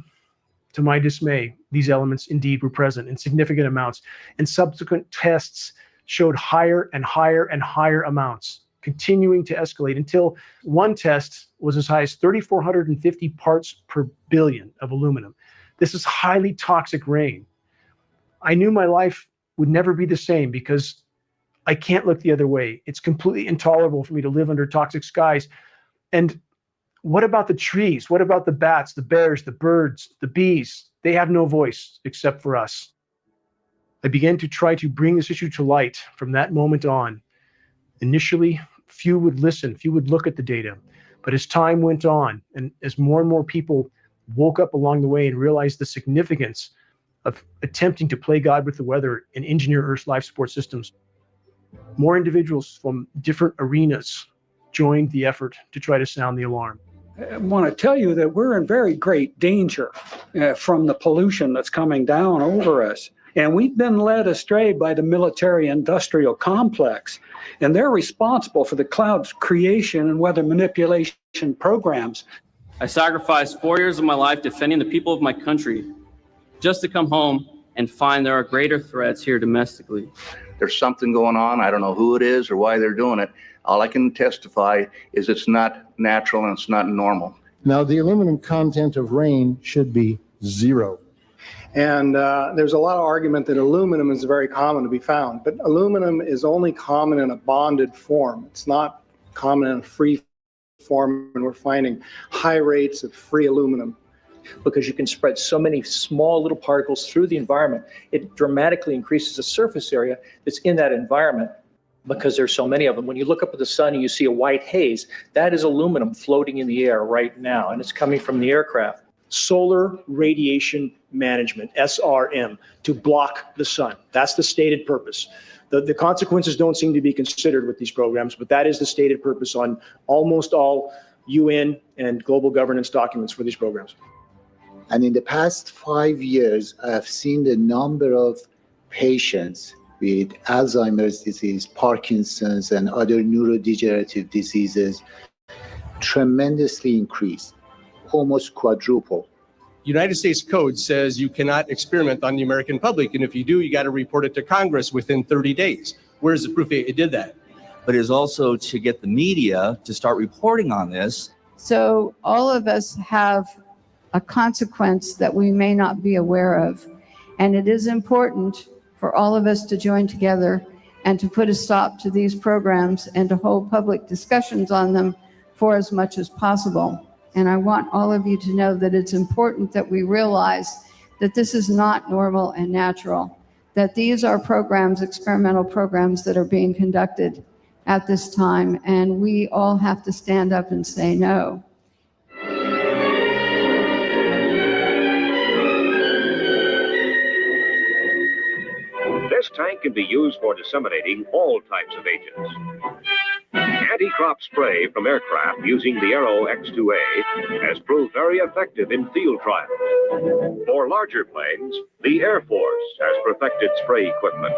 To my dismay, these elements indeed were present in significant amounts, and subsequent tests showed higher and higher and higher amounts, continuing to escalate until one test was as high as 3,450 parts per billion of aluminum. This is highly toxic rain. I knew my life would never be the same because I can't look the other way. It's completely intolerable for me to live under toxic skies. And what about the trees? What about the bats, the bears, the birds, the bees? They have no voice except for us. I began to try to bring this issue to light from that moment on. Initially, few would listen, few would look at the data. But as time went on, and as more and more people woke up along the way and realized the significance of attempting to play God with the weather and engineer Earth's life support systems, more individuals from different arenas joined the effort to try to sound the alarm. I want to tell you that we're in very great danger from the pollution that's coming down over us. And we've been led astray by the military-industrial complex, and they're responsible for the cloud's creation and weather manipulation programs. I sacrificed 4 years of my life defending the people of my country just to come home and find there are greater threats here domestically. There's something going on. I don't know who it is or why they're doing it. All I can testify is it's not natural and it's not normal. Now, the aluminum content of rain should be 0. And there's a lot of argument that aluminum is very common to be found, but aluminum is only common in a bonded form. It's not common and free form, and we're finding high rates of free aluminum. Because you can spread so many small little particles through the environment, it dramatically increases the surface area that's in that environment because there's so many of them. When you look up at the sun and you see a white haze, that is aluminum floating in the air right now, and it's coming from the aircraft. Solar radiation management, SRM, to block the sun. That's the stated purpose. The consequences don't seem to be considered with these programs, but that is the stated purpose on almost all UN and global governance documents for these programs. And in the past 5 years, I've seen the number of patients with Alzheimer's disease, Parkinson's, and other neurodegenerative diseases tremendously increase, almost quadruple. United States code says you cannot experiment on the American public, and if you do, you got to report it to Congress within 30 days. Where's the proof it did that? But it's also to get the media to start reporting on this. So all of us have a consequence that we may not be aware of. And it is important for all of us to join together and to put a stop to these programs and to hold public discussions on them for as much as possible. And I want all of you to know that it's important that we realize that this is not normal and natural, that these are programs, experimental programs that are being conducted at this time, and we all have to stand up and say no. This tank can be used for disseminating all types of agents. Anti-crop spray from aircraft using the Aero X2A has proved very effective in field trials. For larger planes, the Air Force has perfected spray equipment.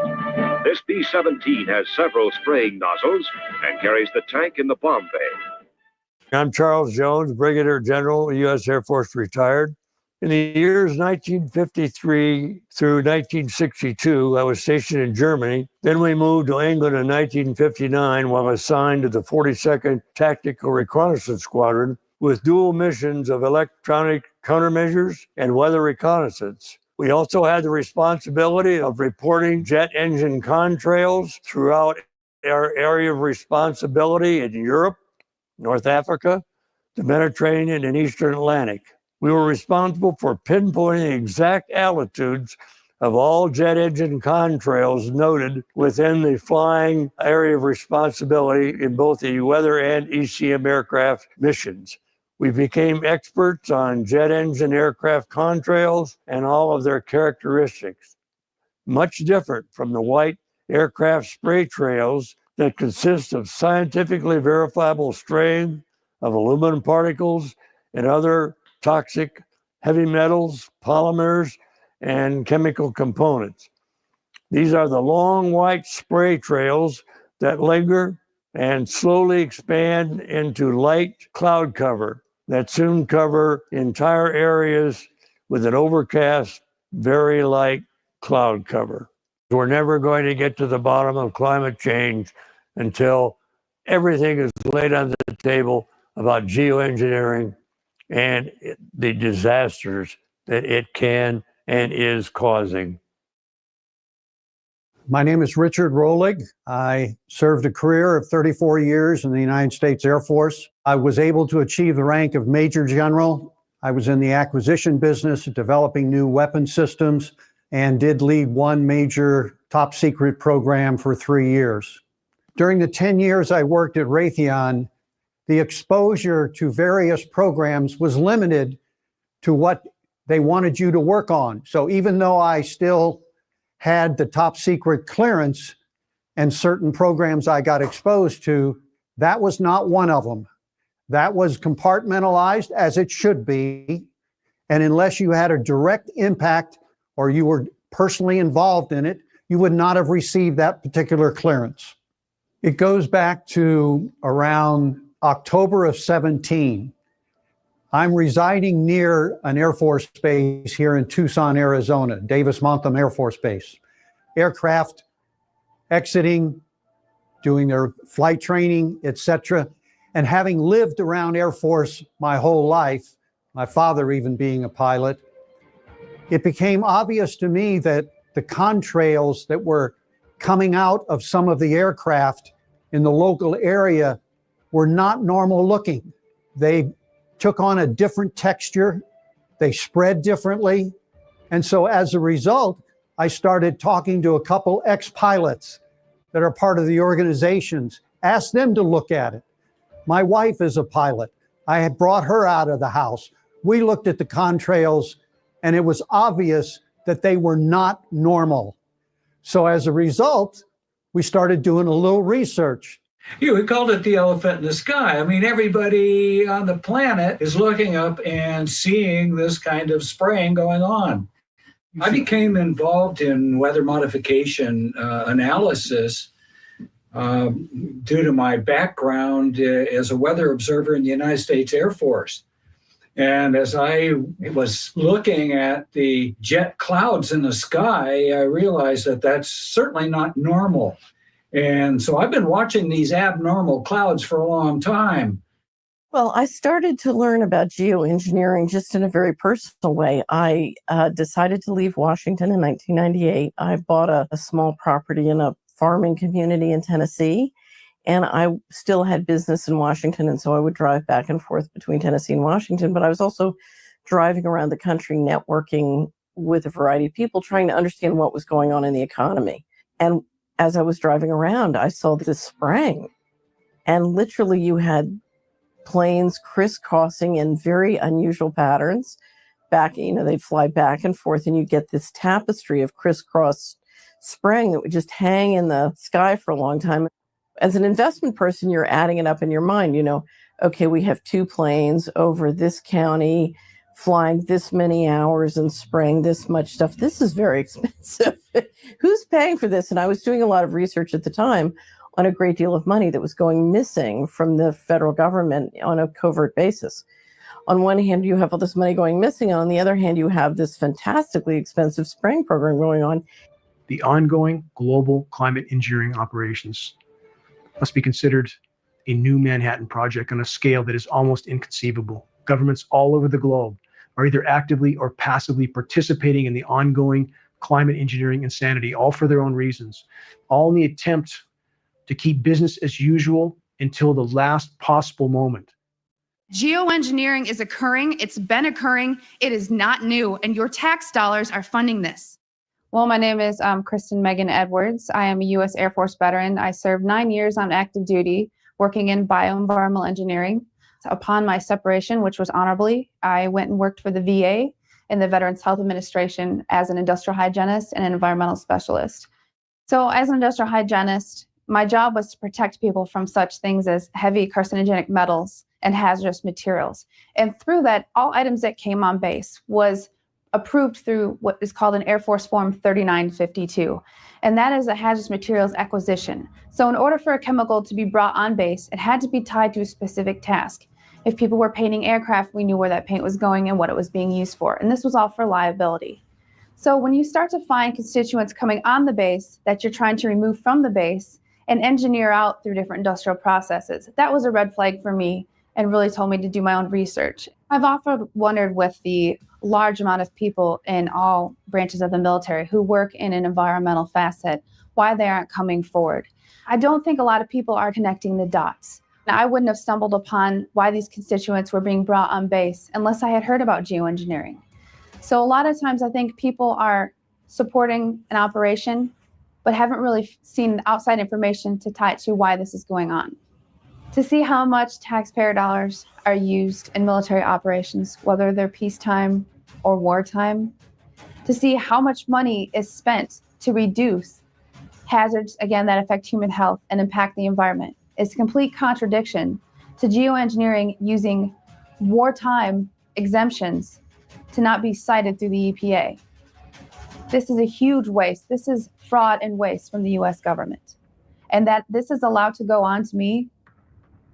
This B-17 has several spraying nozzles and carries the tank in the bomb bay. I'm Charles Jones, Brigadier General, U.S. Air Force retired. In the years 1953 through 1962, I was stationed in Germany. Then we moved to England in 1959 while assigned to the 42nd Tactical Reconnaissance Squadron with dual missions of electronic countermeasures and weather reconnaissance. We also had the responsibility of reporting jet engine contrails throughout our area of responsibility in Europe, North Africa, the Mediterranean, and Eastern Atlantic. We were responsible for pinpointing the exact altitudes of all jet engine contrails noted within the flying area of responsibility in both the weather and ECM aircraft missions. We became experts on jet engine aircraft contrails and all of their characteristics. Much different from the white aircraft spray trails that consist of scientifically verifiable spraying of aluminum particles and other toxic heavy metals, polymers, and chemical components. These are the long white spray trails that linger and slowly expand into light cloud cover that soon cover entire areas with an overcast, very light cloud cover. We're never going to get to the bottom of climate change until everything is laid on the table about geoengineering and the disasters that it can and is causing. My name is Richard Rolig. I served a career of 34 years in the United States Air Force. I was able to achieve the rank of Major General. I was in the acquisition business, developing new weapon systems, and did lead one major top secret program for 3 years. During the 10 years I worked at Raytheon, the exposure to various programs was limited to what they wanted you to work on. So even though I still had the top secret clearance and certain programs I got exposed to, that was not one of them. That was compartmentalized as it should be. And unless you had a direct impact or you were personally involved in it, you would not have received that particular clearance. It goes back to around October of 17. I'm residing near an Air Force base here in Tucson, Arizona, Davis-Monthan Air Force Base. Aircraft exiting, doing their flight training, etc. And having lived around Air Force my whole life, my father even being a pilot, it became obvious to me that the contrails that were coming out of some of the aircraft in the local area were not normal looking. They took on a different texture. They spread differently. And so as a result, I started talking to a couple ex-pilots that are part of the organizations, asked them to look at it. My wife is a pilot. I had brought her out of the house. We looked at the contrails, and it was obvious that they were not normal. So as a result, we started doing a little research. We called it the elephant in the sky. I mean, everybody on the planet is looking up and seeing this kind of spraying going on. I became involved in weather modification analysis due to my background as a weather observer in the United States Air Force. And as I was looking at the jet clouds in the sky, I realized that that's certainly not normal. And so I've been watching these abnormal clouds for a long time. Well, I started to learn about geoengineering just in a very personal way. I decided to leave Washington in 1998. I bought a small property in a farming community in Tennessee, and I still had business in Washington, and so I would drive back and forth between Tennessee and Washington, but I was also driving around the country networking with a variety of people, trying to understand what was going on in the economy. And as I was driving around, I saw this spraying, and literally you had planes crisscrossing in very unusual patterns. They'd fly back and forth, and you get this tapestry of crisscross spraying that would just hang in the sky for a long time. As an investment person, you're adding it up in your mind. Okay, we have 2 planes over this county flying this many hours and spraying this much stuff. This is very expensive. Who's paying for this? And I was doing a lot of research at the time on a great deal of money that was going missing from the federal government on a covert basis. On one hand, you have all this money going missing, and on the other hand, you have this fantastically expensive spraying program going on. The ongoing global climate engineering operations must be considered a new Manhattan Project on a scale that is almost inconceivable. Governments all over the globe are either actively or passively participating in the ongoing climate engineering insanity, all for their own reasons, all in the attempt to keep business as usual until the last possible moment. Geoengineering is occurring. It's been occurring. It is not new, and your tax dollars are funding this. Well, my name is Kristen Megan Edwards. I am a U.S. Air Force veteran. I served 9 years on active duty working in bioenvironmental engineering. Upon my separation, which was honorably, I went and worked for the VA in the Veterans Health Administration as an industrial hygienist and an environmental specialist. So as an industrial hygienist, my job was to protect people from such things as heavy carcinogenic metals and hazardous materials. And through that, all items that came on base was approved through what is called an Air Force Form 3952. And that is a hazardous materials acquisition. So in order for a chemical to be brought on base, it had to be tied to a specific task. If people were painting aircraft, we knew where that paint was going and what it was being used for. And this was all for liability. So when you start to find constituents coming on the base that you're trying to remove from the base and engineer out through different industrial processes, that was a red flag for me and really told me to do my own research. I've often wondered with the large amount of people in all branches of the military who work in an environmental facet, why they aren't coming forward. I don't think a lot of people are connecting the dots. Now, I wouldn't have stumbled upon why these constituents were being brought on base unless I had heard about geoengineering. So a lot of times I think people are supporting an operation, but haven't really seen outside information to tie it to why this is going on. To see how much taxpayer dollars are used in military operations, whether they're peacetime or wartime, to see how much money is spent to reduce hazards, again, that affect human health and impact the environment, is a complete contradiction to geoengineering using wartime exemptions to not be cited through the EPA. This is a huge waste. This is fraud and waste from the US government. And that this is allowed to go on to me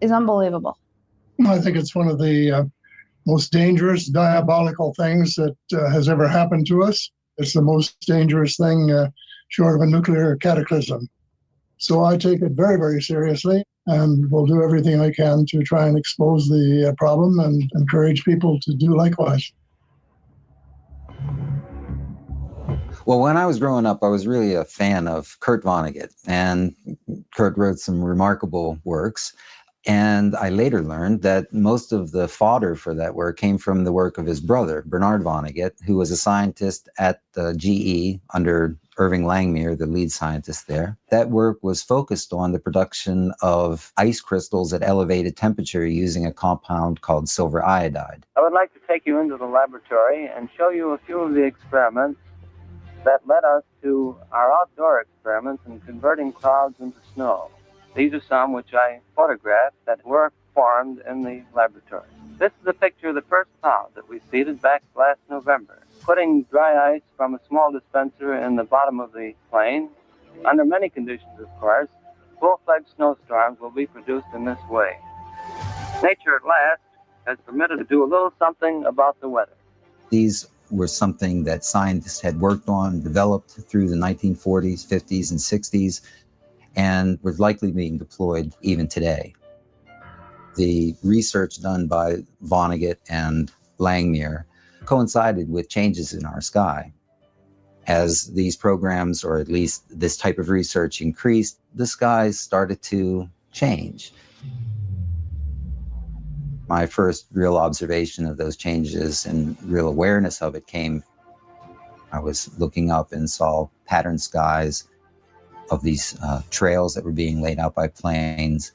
is unbelievable. I think it's one of the most dangerous, diabolical things that has ever happened to us. It's the most dangerous thing short of a nuclear cataclysm. So I take it very, very seriously and will do everything I can to try and expose the problem and encourage people to do likewise. Well, when I was growing up, I was really a fan of Kurt Vonnegut, and Kurt wrote some remarkable works. And I later learned that most of the fodder for that work came from the work of his brother, Bernard Vonnegut, who was a scientist at GE under Irving Langmuir, the lead scientist there. That work was focused on the production of ice crystals at elevated temperature using a compound called silver iodide. I would like to take you into the laboratory and show you a few of the experiments that led us to our outdoor experiments in converting clouds into snow. These are some which I photographed that were formed in the laboratory. This is a picture of the first cloud that we seeded back last November. Putting dry ice from a small dispenser in the bottom of the plane, under many conditions, of course, full-fledged snowstorms will be produced in this way. Nature at last has permitted to do a little something about the weather. These were something that scientists had worked on, developed through the 1940s, 50s, and 60s, and was likely being deployed even today. The research done by Vonnegut and Langmuir coincided with changes in our sky. As these programs, or at least this type of research, increased, the skies started to change. My first real observation of those changes and real awareness of it came, I was looking up and saw patterned skies of these trails that were being laid out by planes,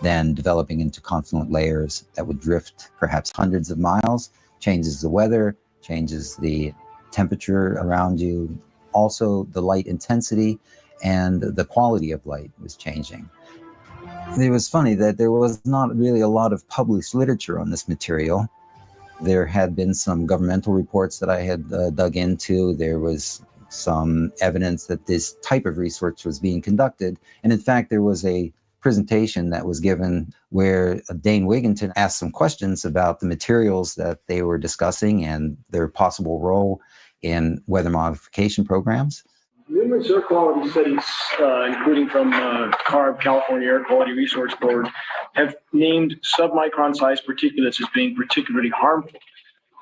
then developing into confluent layers that would drift perhaps hundreds of miles, changes the weather, changes the temperature around you. Also, the light intensity and the quality of light was changing. It was funny that there was not really a lot of published literature on this material. There had been some governmental reports that I had dug into. There was some evidence that this type of research was being conducted. And in fact, there was a presentation that was given where Dane Wigginton asked some questions about the materials that they were discussing and their possible role in weather modification programs. Numerous air quality studies, including from CARB, California Air Quality Resource Board, have named submicron-sized particulates as being particularly harmful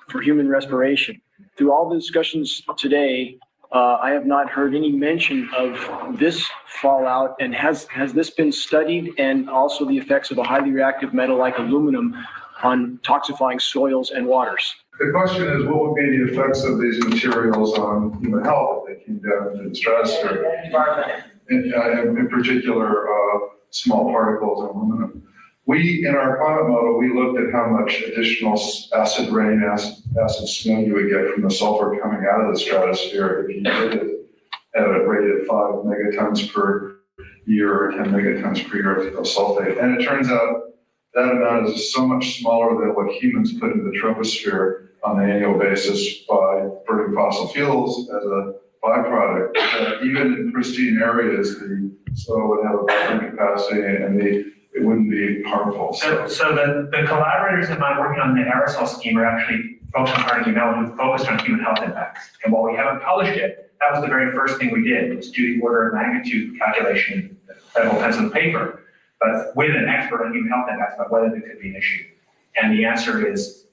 for human respiration. Through all the discussions today, I have not heard any mention of this fallout. And has this been studied, and also the effects of a highly reactive metal like aluminum on toxifying soils and waters? The question is, what would be the effects of these materials on human health if they came down into the stratosphere? In particular, small particles of aluminum. In our climate model, we looked at how much additional acid rain, acid snow you would get from the sulfur coming out of the stratosphere if you did it at a rate of 5 megatons per year or 10 megatons per year of sulfate. And it turns out that amount is so much smaller than what humans put into the troposphere on an annual basis by burning fossil fuels as a byproduct. Even in pristine areas, the soil would have a buffering capacity and it wouldn't be harmful. So the collaborators of mine working on the aerosol scheme are actually folks on Carnegie Mellon who focused on human health impacts. And while we haven't published it, that was the very first thing we did, was do the order of magnitude calculation, federal pencil and paper, but with an expert on human health impacts about whether there could be an issue. And the answer is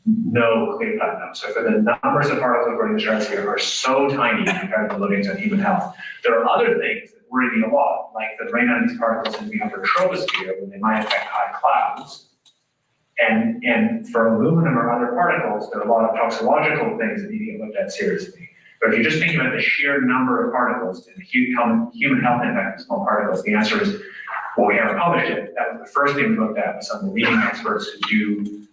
no, clear-cut no. So for the numbers of particles going to the stratosphere are so tiny compared to the loadings on human health. There are other things that worry me a lot, like the rain on these particles in the upper troposphere when they might affect high clouds. And for aluminum or other particles, there are a lot of toxicological things that need to get looked at seriously. But if you just think about the sheer number of particles and the human health impact of small particles, the answer is, well, we haven't published it. That was the first thing we looked at with some of the leading experts who do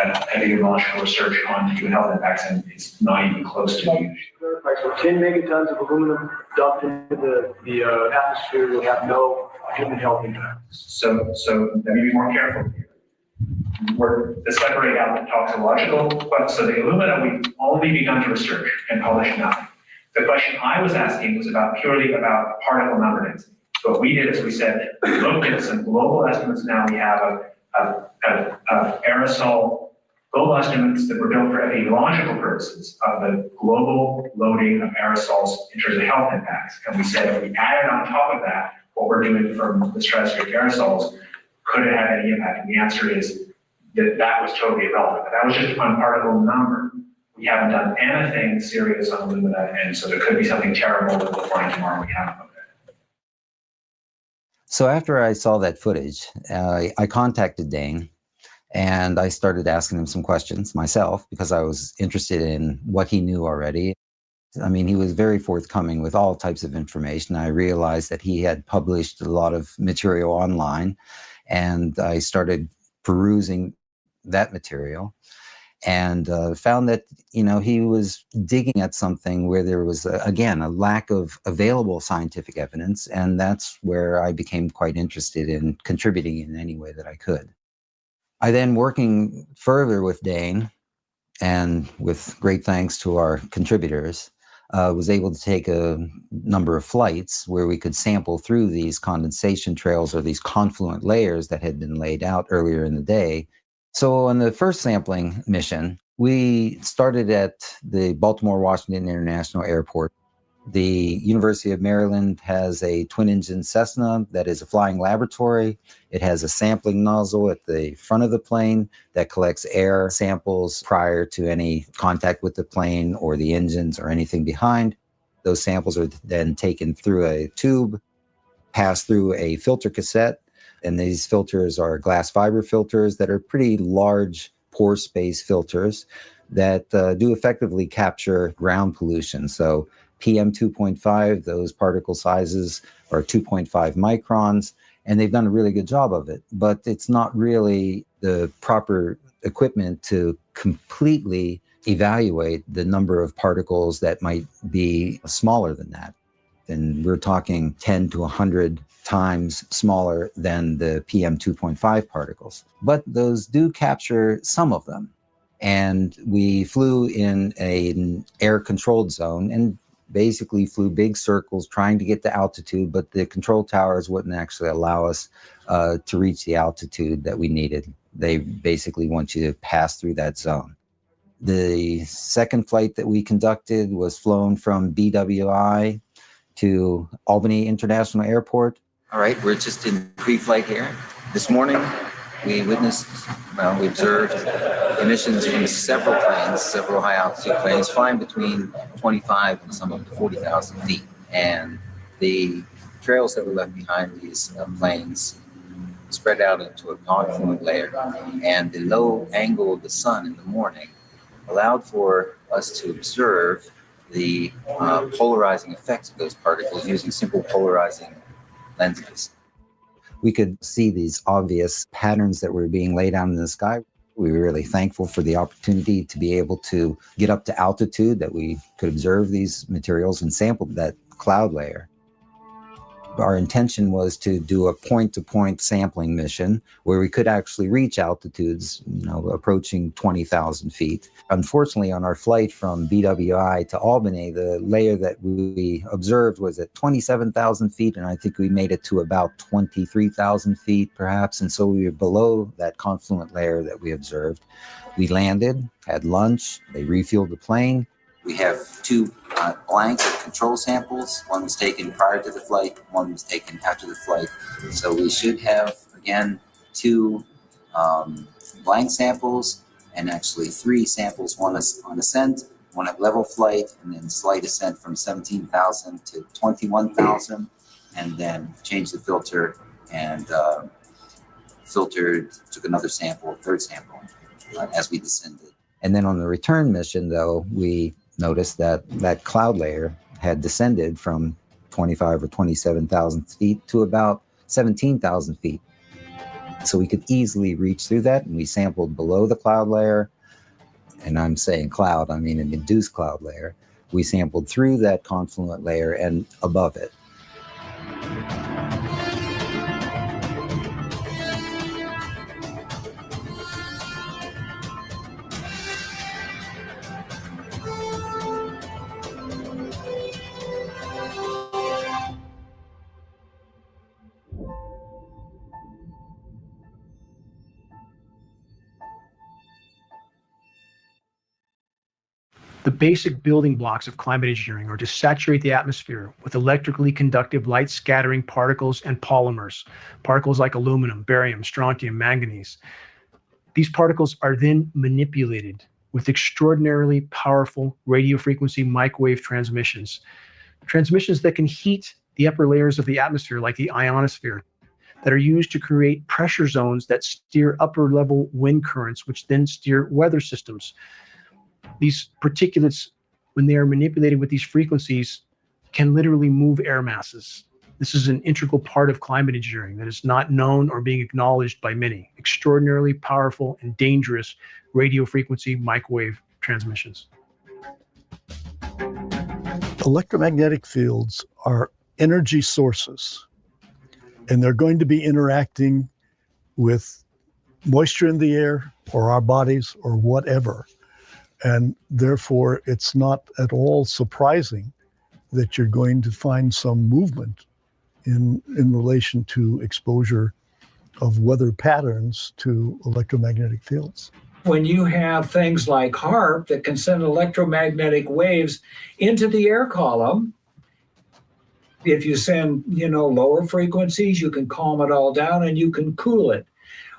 epidemiological research on human health impacts, and it's not even close to huge. So 10 megatons of aluminum dumped into the atmosphere will have no human health impact. So let me be more careful here. We're to separate out the toxicological, but so the alumina we've only begun to research and publish nothing. The question I was asking was purely about particle number density. So what we did is we said, we looked at some global estimates now. We have of aerosol global estimates that were built for epidemiological purposes of the global loading of aerosols in terms of health impacts. And we said if we added on top of that what we're doing from the stratospheric aerosols, could it have any impact? And the answer is that was totally irrelevant. But that was just one particle number. We haven't done anything serious on alumina, and so there could be something terrible that we'll find tomorrow we haven't looked at. So after I saw that footage, I contacted Dane and I started asking him some questions myself because I was interested in what he knew already. I mean, he was very forthcoming with all types of information. I realized that he had published a lot of material online, and I started perusing that material and found that, he was digging at something where there was, again, a lack of available scientific evidence. And that's where I became quite interested in contributing in any way that I could. I then, working further with Dane, and with great thanks to our contributors, was able to take a number of flights where we could sample through these condensation trails or these confluent layers that had been laid out earlier in the day. So on the first sampling mission, we started at the Baltimore-Washington International Airport. The University of Maryland has a twin-engine Cessna that is a flying laboratory. It has a sampling nozzle at the front of the plane that collects air samples prior to any contact with the plane or the engines or anything behind. Those samples are then taken through a tube, pass through a filter cassette, and these filters are glass fiber filters that are pretty large pore space filters that do effectively capture ground pollution. So PM 2.5, those particle sizes are 2.5 microns, and they've done a really good job of it. But it's not really the proper equipment to completely evaluate the number of particles that might be smaller than that. And we're talking 10 to 100 times smaller than the PM 2.5 particles. But those do capture some of them. And we flew in an air-controlled zone and basically flew big circles trying to get to altitude, but the control towers wouldn't actually allow us to reach the altitude that we needed. They basically want you to pass through that zone. The second flight that we conducted was flown from BWI to Albany International Airport. All right, we're just in pre-flight here. This morning, we observed emissions from several planes, several high-altitude planes, flying between 25 and some up to 40,000 feet. And the trails that were left behind these planes spread out into a confluent layer. And the low angle of the sun in the morning allowed for us to observe the polarizing effects of those particles using simple polarizing lenses. We could see these obvious patterns that were being laid out in the sky. We were really thankful for the opportunity to be able to get up to altitude, that we could observe these materials and sample that cloud layer. Our intention was to do a point-to-point sampling mission where we could actually reach altitudes, approaching 20,000 feet. Unfortunately, on our flight from BWI to Albany, the layer that we observed was at 27,000 feet, and I think we made it to about 23,000 feet, perhaps. And so we were below that confluent layer that we observed. We landed, had lunch, they refueled the plane. We have two blank control samples. One was taken prior to the flight, one was taken after the flight. So we should have, again, two blank samples and actually three samples, one on ascent, one at level flight, and then slight ascent from 17,000 to 21,000, and then changed the filter and took another sample, third sample, as we descended. And then on the return mission, though, we noticed that that cloud layer had descended from 25 or 27,000 feet to about 17,000 feet. So we could easily reach through that, and we sampled below the cloud layer. And I'm saying cloud, I mean an induced cloud layer. We sampled through that confluent layer and above it. The basic building blocks of climate engineering are to saturate the atmosphere with electrically conductive light scattering particles and polymers, particles like aluminum, barium, strontium, manganese. These particles are then manipulated with extraordinarily powerful radio frequency microwave transmissions that can heat the upper layers of the atmosphere like the ionosphere. that are used to create pressure zones that steer upper level wind currents, which then steer weather systems. These particulates, when they are manipulated with these frequencies, can literally move air masses. This is an integral part of climate engineering that is not known or being acknowledged by many. Extraordinarily powerful and dangerous radio frequency microwave transmissions. Electromagnetic fields are energy sources, and they're going to be interacting with moisture in the air or our bodies or whatever. And therefore, it's not at all surprising that you're going to find some movement in relation to exposure of weather patterns to electromagnetic fields. When you have things like HAARP that can send electromagnetic waves into the air column, if you send, lower frequencies, you can calm it all down and you can cool it.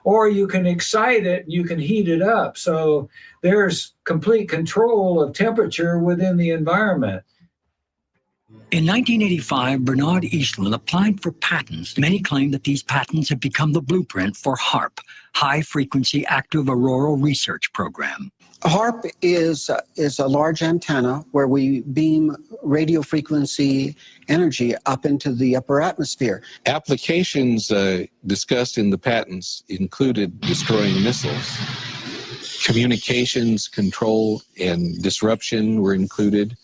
Or you can excite it and you can heat it up. So there's complete control of temperature within the environment. In 1985, Bernard Eastland applied for patents. Many claim that these patents have become the blueprint for HAARP, High Frequency Active Auroral Research Program. HAARP is a large antenna where we beam radio frequency energy up into the upper atmosphere. Applications discussed in the patents included destroying missiles. Communications control and disruption were included.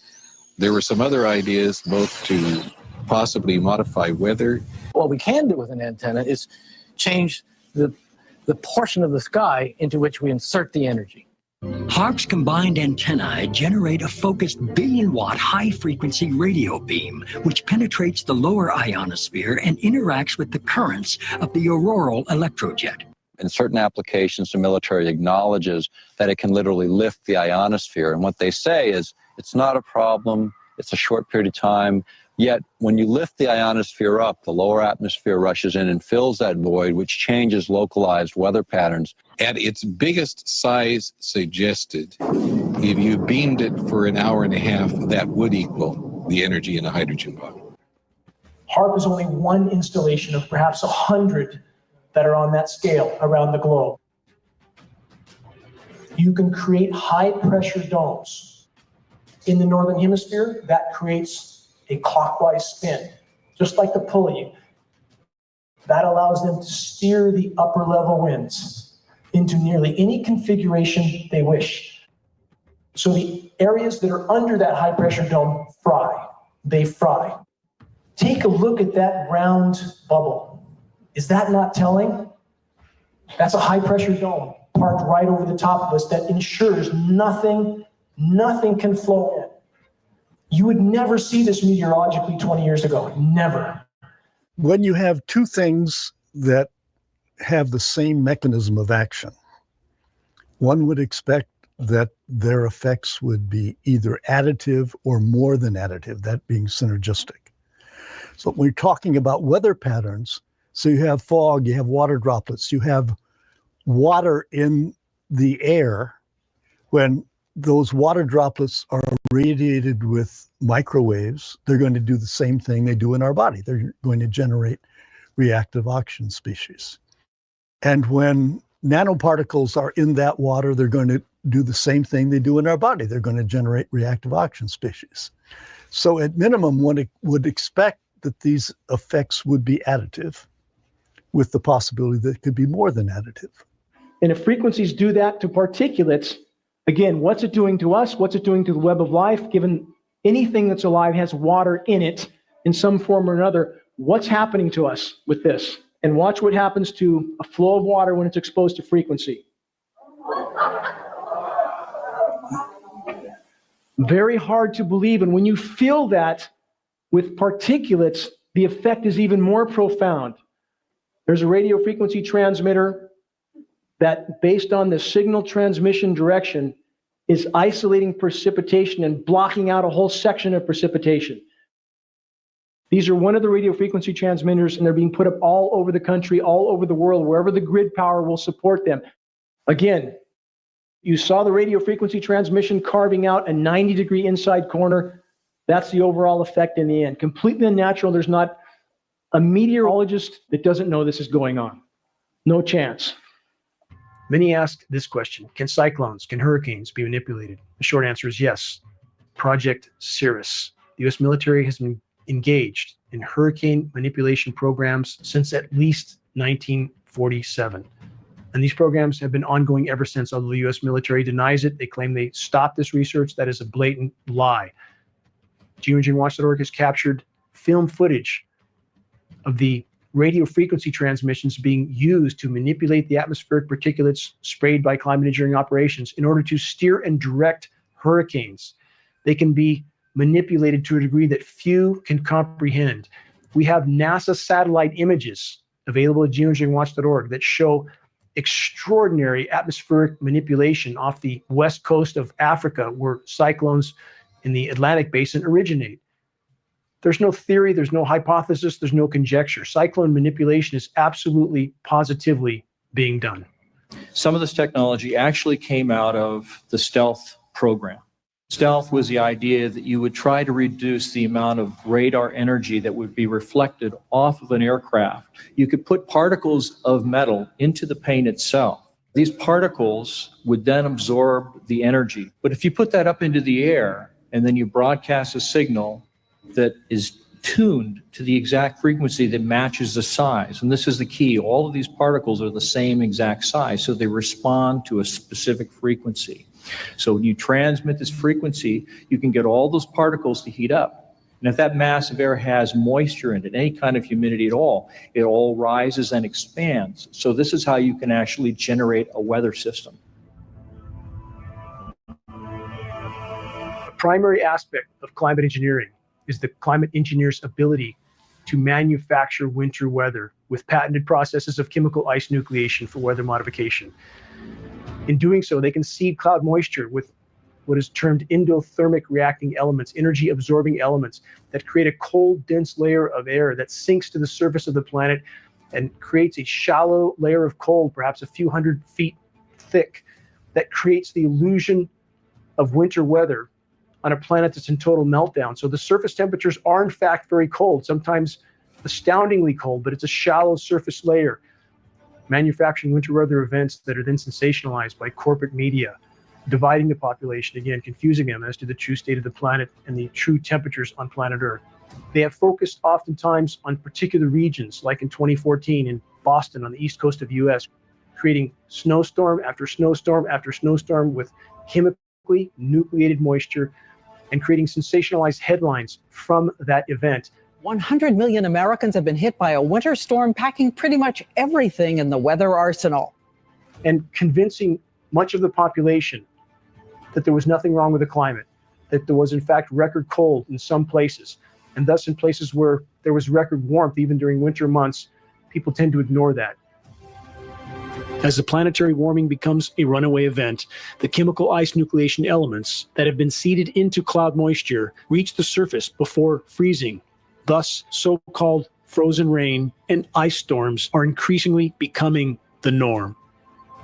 There were some other ideas, both to possibly modify weather. What we can do with an antenna is change the portion of the sky into which we insert the energy. HAARP's combined antennae generate a focused billion-watt high-frequency radio beam, which penetrates the lower ionosphere and interacts with the currents of the auroral electrojet. In certain applications, the military acknowledges that it can literally lift the ionosphere. And what they say is, it's not a problem, it's a short period of time, yet when you lift the ionosphere up, the lower atmosphere rushes in and fills that void, which changes localized weather patterns. At its biggest size suggested, if you beamed it for an hour and a half, that would equal the energy in a hydrogen bomb. HAARP is only one installation of perhaps 100 that are on that scale around the globe. You can create high-pressure domes. In the Northern Hemisphere, that creates a clockwise spin, just like the pulley. That allows them to steer the upper level winds into nearly any configuration they wish. So the areas that are under that high pressure dome fry. They fry. Take a look at that round bubble. Is that not telling? That's a high pressure dome parked right over the top of us that ensures nothing can flow in. You would never see this meteorologically 20 years ago. Never. When you have two things that have the same mechanism of action, one would expect that their effects would be either additive or more than additive, that being synergistic. So when we're talking about weather patterns, so you have fog, you have water droplets, you have water in the air. When those water droplets are radiated with microwaves, they're going to do the same thing they do in our body. They're going to generate reactive oxygen species. And when nanoparticles are in that water, they're going to do the same thing they do in our body. They're going to generate reactive oxygen species. So at minimum, one would expect that these effects would be additive, with the possibility that it could be more than additive. And if frequencies do that to particulates, again, what's it doing to us? What's it doing to the web of life? Given anything that's alive has water in it in some form or another, what's happening to us with this? And watch what happens to a flow of water when it's exposed to frequency. Very hard to believe. And when you feel that with particulates, the effect is even more profound. There's a radio frequency transmitter that, based on the signal transmission direction, is isolating precipitation and blocking out a whole section of precipitation. These are one of the radio frequency transmitters, and they're being put up all over the country, all over the world, wherever the grid power will support them. Again, you saw the radio frequency transmission carving out a 90-degree inside corner. That's the overall effect in the end. Completely unnatural. There's not a meteorologist that doesn't know this is going on? No chance. Many ask this question: can cyclones, can hurricanes be manipulated? The short answer is yes. Project Cirrus. The U.S. military has been engaged in hurricane manipulation programs since at least 1947. And these programs have been ongoing ever since, although the U.S. military denies it. They claim they stopped this research. That is a blatant lie. Geoengineeringwatch.org has captured film footage of the radio frequency transmissions being used to manipulate the atmospheric particulates sprayed by climate engineering operations in order to steer and direct hurricanes. They can be manipulated to a degree that few can comprehend. We have NASA satellite images available at geoengineeringwatch.org that show extraordinary atmospheric manipulation off the west coast of Africa, where cyclones in the Atlantic basin originate. There's no theory, there's no hypothesis, there's no conjecture. Cyclone manipulation is absolutely, positively being done. Some of this technology actually came out of the stealth program. Stealth was the idea that you would try to reduce the amount of radar energy that would be reflected off of an aircraft. You could put particles of metal into the paint itself. These particles would then absorb the energy. But if you put that up into the air and then you broadcast a signal that is tuned to the exact frequency that matches the size, and this is the key, all of these particles are the same exact size, so they respond to a specific frequency. So when you transmit this frequency, you can get all those particles to heat up. And if that mass of air has moisture in it, any kind of humidity at all, it all rises and expands. So this is how you can actually generate a weather system. A primary aspect of climate engineering is the climate engineer's ability to manufacture winter weather with patented processes of chemical ice nucleation for weather modification. In doing so, they can seed cloud moisture with what is termed endothermic reacting elements, energy absorbing elements that create a cold, dense layer of air that sinks to the surface of the planet and creates a shallow layer of cold, perhaps a few hundred feet thick, that creates the illusion of winter weather on a planet that's in total meltdown. So the surface temperatures are in fact very cold, sometimes astoundingly cold, but it's a shallow surface layer. Manufacturing winter weather events that are then sensationalized by corporate media, dividing the population, again, confusing them as to the true state of the planet and the true temperatures on planet Earth. They have focused oftentimes on particular regions, like in 2014 in Boston on the east coast of the US, creating snowstorm after snowstorm after snowstorm with chemically nucleated moisture and creating sensationalized headlines from that event. 100 million Americans have been hit by a winter storm, packing pretty much everything in the weather arsenal. And convincing much of the population that there was nothing wrong with the climate, that there was in fact record cold in some places, and thus in places where there was record warmth even during winter months, people tend to ignore that. As the planetary warming becomes a runaway event, the chemical ice nucleation elements that have been seeded into cloud moisture reach the surface before freezing. Thus, so-called frozen rain and ice storms are increasingly becoming the norm.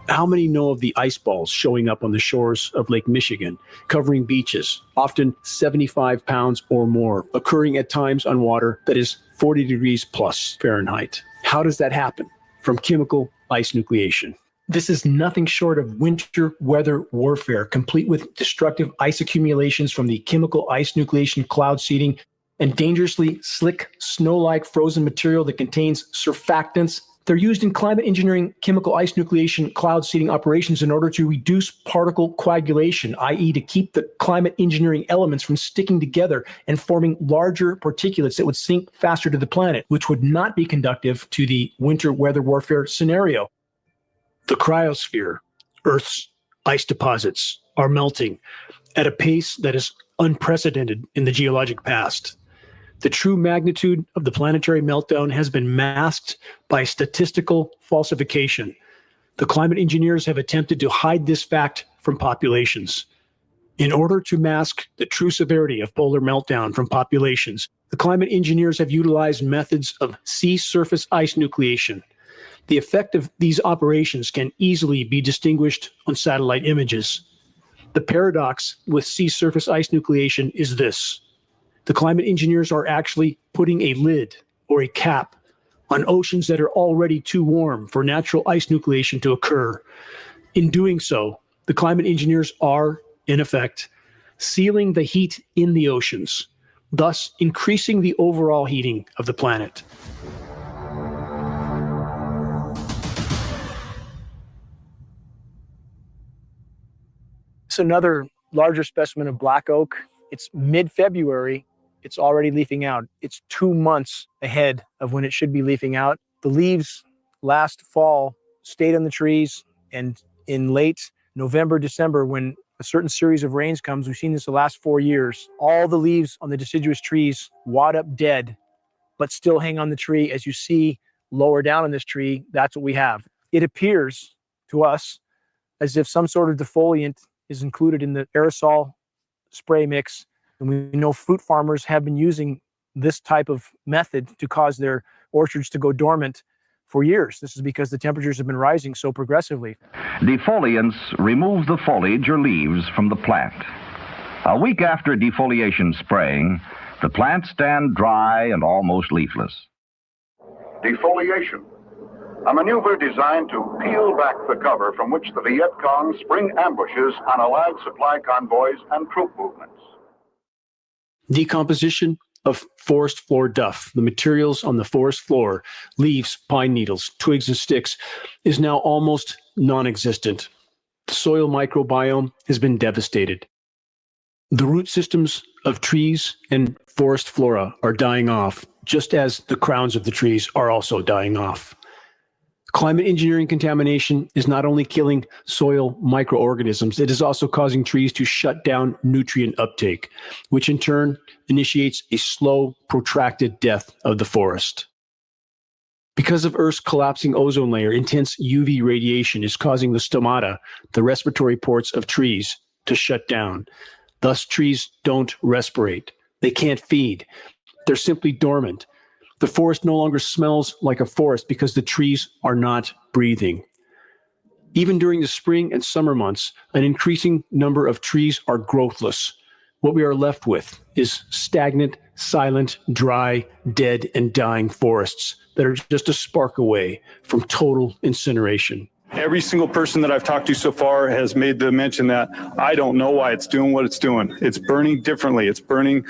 How many know of the ice balls showing up on the shores of Lake Michigan, covering beaches, often 75 pounds or more, occurring at times on water that is 40 degrees plus Fahrenheit? How does that happen? From chemical ice nucleation. This is nothing short of winter weather warfare, complete with destructive ice accumulations from the chemical ice nucleation cloud seeding and dangerously slick snow-like frozen material that contains surfactants. They're used in climate engineering chemical ice nucleation cloud seeding operations in order to reduce particle coagulation, i.e. to keep the climate engineering elements from sticking together and forming larger particulates that would sink faster to the planet, which would not be conducive to the winter weather warfare scenario. The cryosphere, Earth's ice deposits, are melting at a pace that is unprecedented in the geologic past. The true magnitude of the planetary meltdown has been masked by statistical falsification. The climate engineers have attempted to hide this fact from populations. In order to mask the true severity of polar meltdown from populations, the climate engineers have utilized methods of sea surface ice nucleation. The effect of these operations can easily be distinguished on satellite images. The paradox with sea surface ice nucleation is this. The climate engineers are actually putting a lid or a cap on oceans that are already too warm for natural ice nucleation to occur. In doing so, the climate engineers are, in effect, sealing the heat in the oceans, thus increasing the overall heating of the planet. It's another larger specimen of black oak. It's mid-February. It's already leafing out. It's 2 months ahead of when it should be leafing out. The leaves last fall stayed on the trees, and in late November, December, when a certain series of rains comes, we've seen this the last 4 years, all the leaves on the deciduous trees wad up dead, but still hang on the tree. As you see lower down on this tree, that's what we have. It appears to us as if some sort of defoliant is included in the aerosol spray mix. And we know fruit farmers have been using this type of method to cause their orchards to go dormant for years. This is because the temperatures have been rising so progressively. Defoliants remove the foliage or leaves from the plant. A week after defoliation spraying, the plants stand dry and almost leafless. Defoliation, a maneuver designed to peel back the cover from which the Viet Cong spring ambushes on Allied supply convoys and troop movements. Decomposition of forest floor duff, the materials on the forest floor, leaves, pine needles, twigs, and sticks, is now almost non-existent. The soil microbiome has been devastated. The root systems of trees and forest flora are dying off, just as the crowns of the trees are also dying off. Climate engineering contamination is not only killing soil microorganisms, it is also causing trees to shut down nutrient uptake, which in turn initiates a slow, protracted death of the forest. Because of Earth's collapsing ozone layer, intense UV radiation is causing the stomata, the respiratory ports of trees, to shut down. Thus, trees don't respirate. They can't feed. They're simply dormant. The forest no longer smells like a forest because the trees are not breathing. Even during the spring and summer months, an increasing number of trees are growthless. What we are left with is stagnant, silent, dry, dead, and dying forests that are just a spark away from total incineration. Every single person that I've talked to so far has made the mention that I don't know why it's doing what it's doing. It's burning differently. It's burning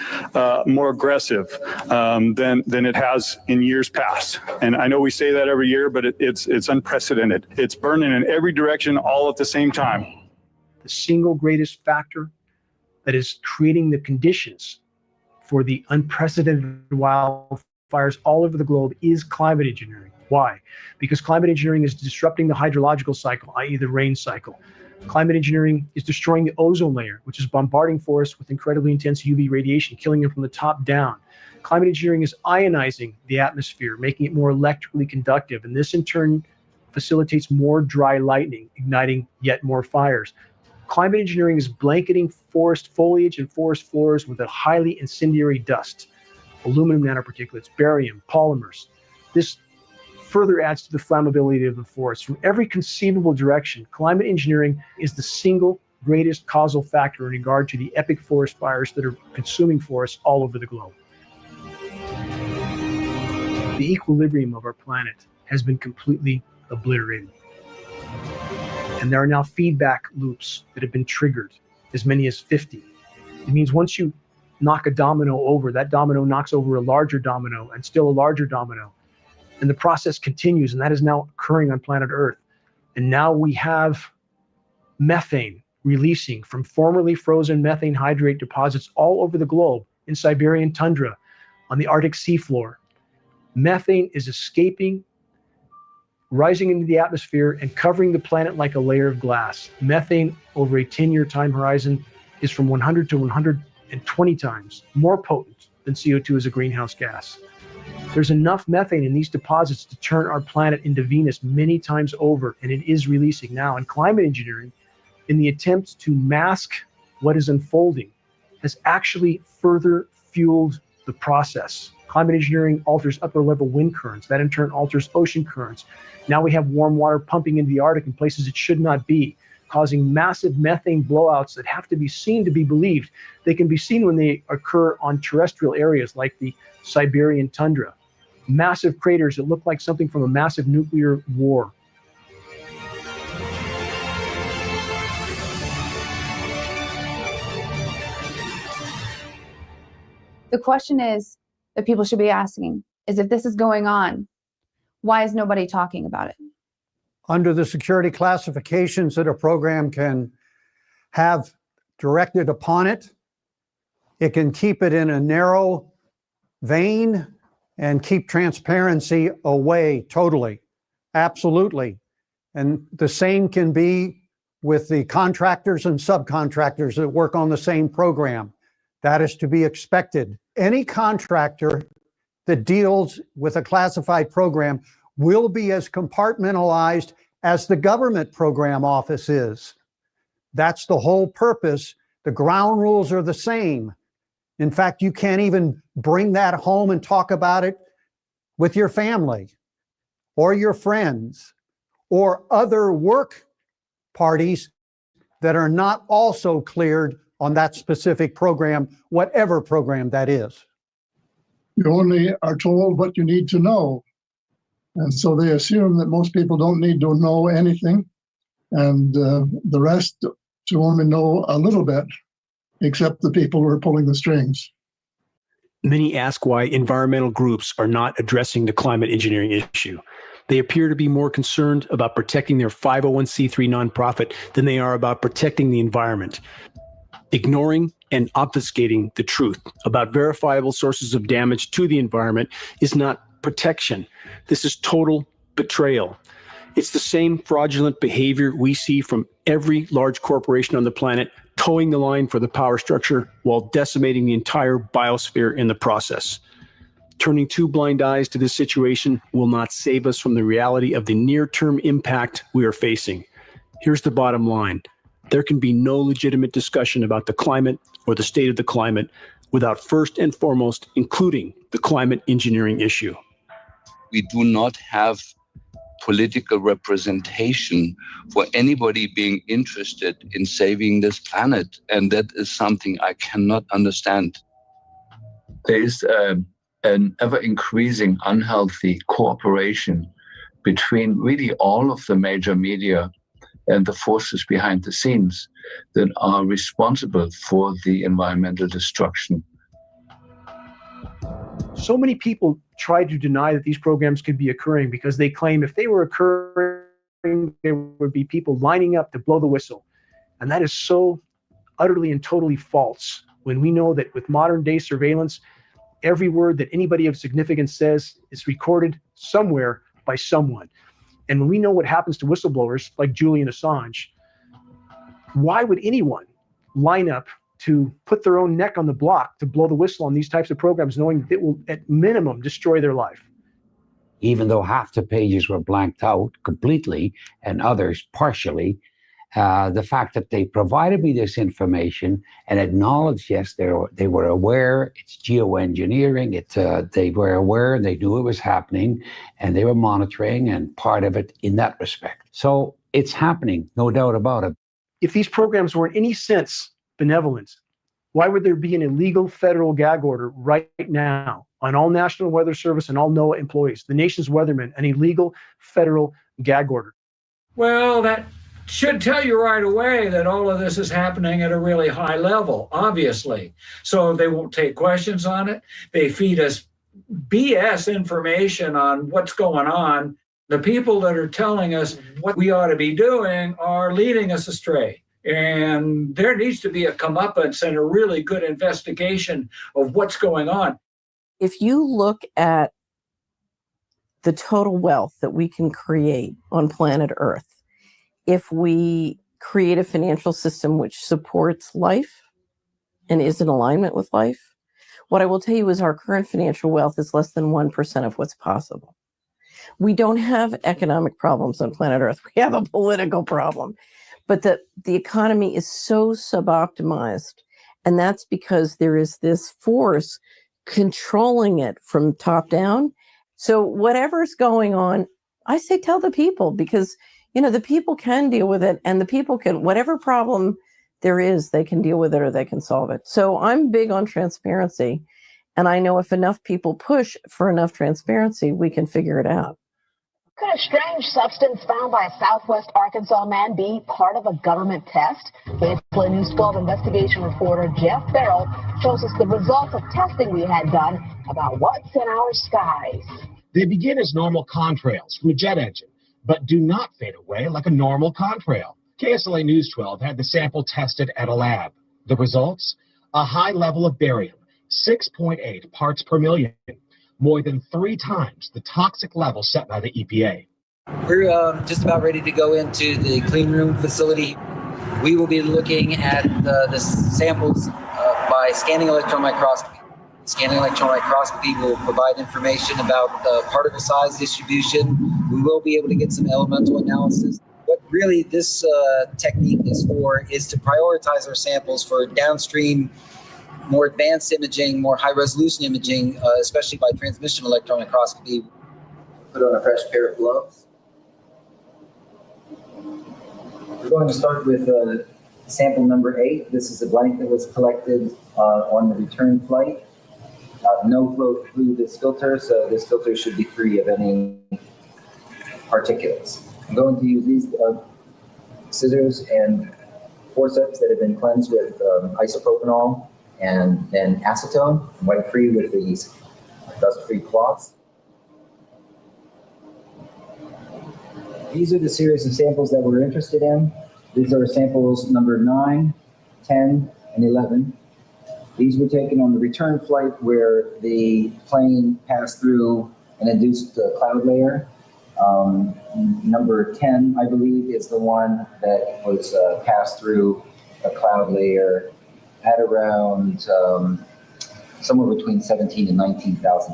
more aggressive than it has in years past. And I know we say that every year, but it's unprecedented. It's burning in every direction all at the same time. The single greatest factor that is creating the conditions for the unprecedented wildfires all over the globe is climate engineering. Why? Because climate engineering is disrupting the hydrological cycle, i.e. the rain cycle. Climate engineering is destroying the ozone layer, which is bombarding forests with incredibly intense UV radiation, killing them from the top down. Climate engineering is ionizing the atmosphere, making it more electrically conductive, and this in turn facilitates more dry lightning, igniting yet more fires. Climate engineering is blanketing forest foliage and forest floors with a highly incendiary dust, aluminum nanoparticulates, barium, polymers. This further adds to the flammability of the forest. From every conceivable direction, climate engineering is the single greatest causal factor in regard to the epic forest fires that are consuming forests all over the globe. The equilibrium of our planet has been completely obliterated. And there are now feedback loops that have been triggered, as many as 50. It means once you knock a domino over, that domino knocks over a larger domino and still a larger domino. And the process continues, and that is now occurring on planet Earth. And now we have methane releasing from formerly frozen methane hydrate deposits all over the globe, in Siberian tundra, on the Arctic seafloor. Methane is escaping, rising into the atmosphere, and covering the planet like a layer of glass. Methane over a 10-year time horizon is from 100 to 120 times more potent than CO2 as a greenhouse gas. There's enough methane in these deposits to turn our planet into Venus many times over, and it is releasing now. And climate engineering, in the attempt to mask what is unfolding, has actually further fueled the process. Climate engineering alters upper level wind currents. That in turn alters ocean currents. Now we have warm water pumping into the Arctic in places it should not be, causing massive methane blowouts that have to be seen to be believed. They can be seen when they occur on terrestrial areas like the Siberian tundra. massive craters that look like something from a massive nuclear war. The question is that people should be asking is, if this is going on, why is nobody talking about it? Under the security classifications that a program can have directed upon it, it can keep it in a narrow vein and keep transparency away totally. Absolutely. And the same can be with the contractors and subcontractors that work on the same program. That is to be expected. Any contractor that deals with a classified program will be as compartmentalized as the government program office is. That's the whole purpose. The ground rules are the same. In fact, you can't even bring that home and talk about it with your family or your friends or other work parties that are not also cleared on that specific program, whatever program that is. You only are told what you need to know. And so they assume that most people don't need to know anything, and the rest to only know a little bit, except the people who are pulling the strings. Many ask why environmental groups are not addressing the climate engineering issue. They appear to be more concerned about protecting their 501c3 nonprofit than they are about protecting the environment. Ignoring and obfuscating the truth about verifiable sources of damage to the environment is not protection. This is total betrayal. It's the same fraudulent behavior we see from every large corporation on the planet, towing the line for the power structure while decimating the entire biosphere in the process. Turning two blind eyes to this situation will not save us from the reality of the near-term impact we are facing. Here's the bottom line. There can be no legitimate discussion about the climate or the state of the climate without first and foremost including the climate engineering issue. We do not have political representation for anybody being interested in saving this planet. And that is something I cannot understand. There is an ever-increasing unhealthy cooperation between really all of the major media and the forces behind the scenes that are responsible for the environmental destruction. So many people try to deny that these programs could be occurring because they claim if they were occurring, there would be people lining up to blow the whistle. And that is so utterly and totally false when we know that with modern day surveillance, every word that anybody of significance says is recorded somewhere by someone. And when we know what happens to whistleblowers like Julian Assange, why would anyone line up to put their own neck on the block to blow the whistle on these types of programs, knowing that it will at minimum destroy their life? Even though half the pages were blanked out completely and others partially, the fact that they provided me this information and acknowledged, yes, they were aware, it's geoengineering, they were aware, they knew it was happening, and they were monitoring and part of it in that respect. So it's happening, no doubt about it. If these programs were in any sense benevolent, why would there be an illegal federal gag order right now on all National Weather Service and all NOAA employees, the nation's weathermen, an illegal federal gag order? Well, that should tell you right away that all of this is happening at a really high level, obviously. So they won't take questions on it. They feed us BS information on what's going on. The people that are telling us what we ought to be doing are leading us astray. And there needs to be a comeuppance and a really good investigation of what's going on. If you look at the total wealth that we can create on planet Earth, if we create a financial system which supports life and is in alignment with life, what I will tell you is our current financial wealth is less than 1% of what's possible. We don't have economic problems on planet Earth. We have a political problem. But the economy is so suboptimized, and that's because there is this force controlling it from top down. So whatever's going on, I say tell the people, because the people can deal with it, and the people can, whatever problem there is, they can deal with it or they can solve it. So I'm big on transparency, And I know if enough people push for enough transparency, we can figure it out. Could a strange substance found by a Southwest Arkansas man be part of a government test? KSLA News 12 investigation reporter Jeff Farrell shows us the results of testing we had done about what's in our skies. They begin as normal contrails from a jet engine, but do not fade away like a normal contrail. KSLA News 12 had the sample tested at a lab. The results? A high level of barium, 6.8 parts per million, more than 3 times the toxic level set by the EPA. We're just about ready to go into the clean room facility. We will be looking at the samples by scanning electron microscopy. Scanning electron microscopy will provide information about the particle size distribution. We will be able to get some elemental analysis. What really this technique is for is to prioritize our samples for downstream, more advanced imaging, more high-resolution imaging, especially by transmission electron microscopy. Put on a fresh pair of gloves. We're going to start with sample number 8. This is a blank that was collected on the return flight. No flow through this filter, so this filter should be free of any particulates. I'm going to use these scissors and forceps that have been cleansed with isopropanol and then acetone, and wipe free with these dust-free cloths. These are the series of samples that we're interested in. These are samples number 9, 10, and 11. These were taken on the return flight where the plane passed through an induced cloud layer. Number 10, I believe, is the one that was passed through a cloud layer at around somewhere between 17 and 19,000.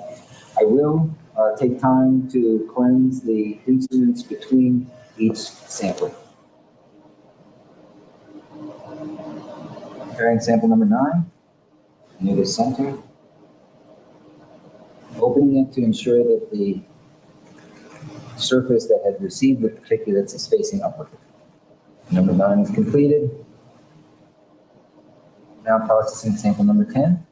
I will take time to cleanse the incidents between each sample. Comparing sample number 9 near the center. Opening it to ensure that the surface that had received the particulates is facing upward. Number 9 is completed. Now processing sample number 10.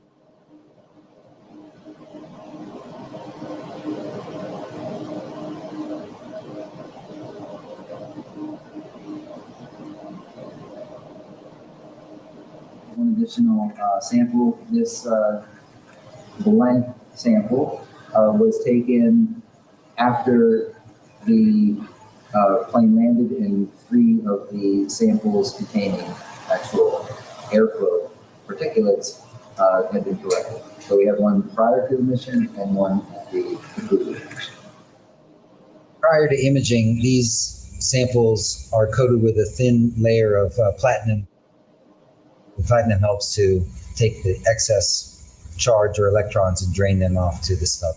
One additional sample. This blank sample was taken after the plane landed, and 3 of the samples containing actual airflow particulates had been collected. So we have one prior to the mission and one at the conclusion of the mission. Prior to imaging, these samples are coated with a thin layer of platinum. The platinum helps to take the excess charge or electrons and drain them off to the snub.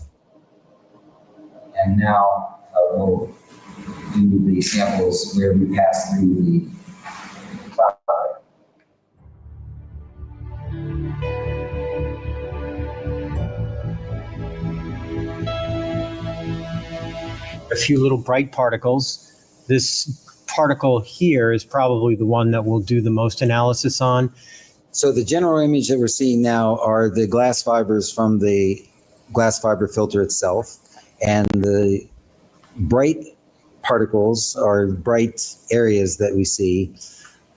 And now we'll do the samples where we pass through the cloud layer. A few little bright particles. This particle here is probably the one that we'll do the most analysis on. So the general image that we're seeing now are the glass fibers from the glass fiber filter itself, and the bright particles or bright areas that we see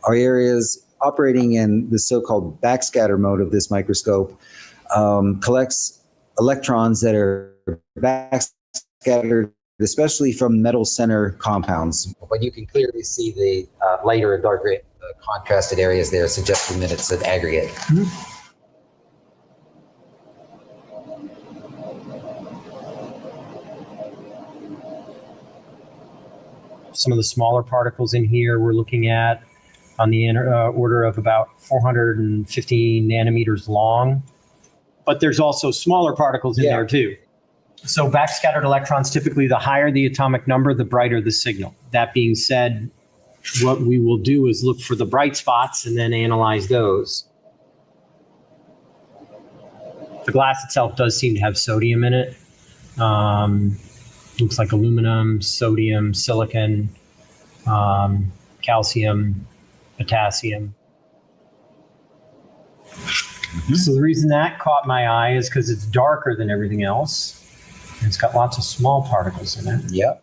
are areas operating in the so-called backscatter mode of this microscope, collects electrons that are backscattered, especially from metal center compounds. But you can clearly see the lighter and darker contrasted areas there, suggesting that it's an aggregate. Mm-hmm. Some of the smaller particles in here we're looking at on the order of about 450 nanometers long. But there's also smaller particles in there too. So backscattered electrons, typically the higher the atomic number, the brighter the signal. That being said, what we will do is look for the bright spots and then analyze those. The glass itself does seem to have sodium in it. Looks like aluminum, sodium, silicon, calcium, potassium. So the reason that caught my eye is because it's darker than everything else. And it's got lots of small particles in it. Yep.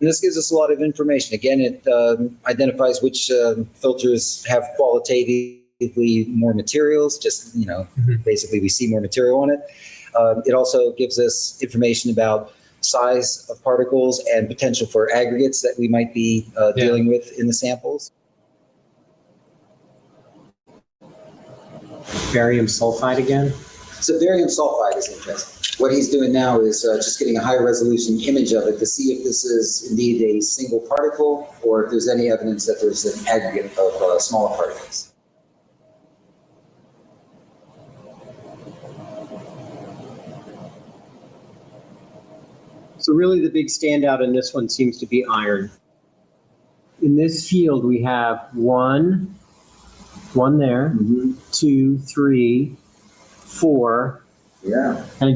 And this gives us a lot of information. Again, it identifies which filters have qualitatively more materials, just, basically we see more material on it. It also gives us information about size of particles and potential for aggregates that we might be dealing with in the samples. Barium sulfide again? So barium sulfide is interesting. What he's doing now is just getting a high resolution image of it to see if this is indeed a single particle or if there's any evidence that there's an aggregate of smaller particles. So really the big standout in this one seems to be iron. In this field, we have one there, 2, 3, 4. Yeah. And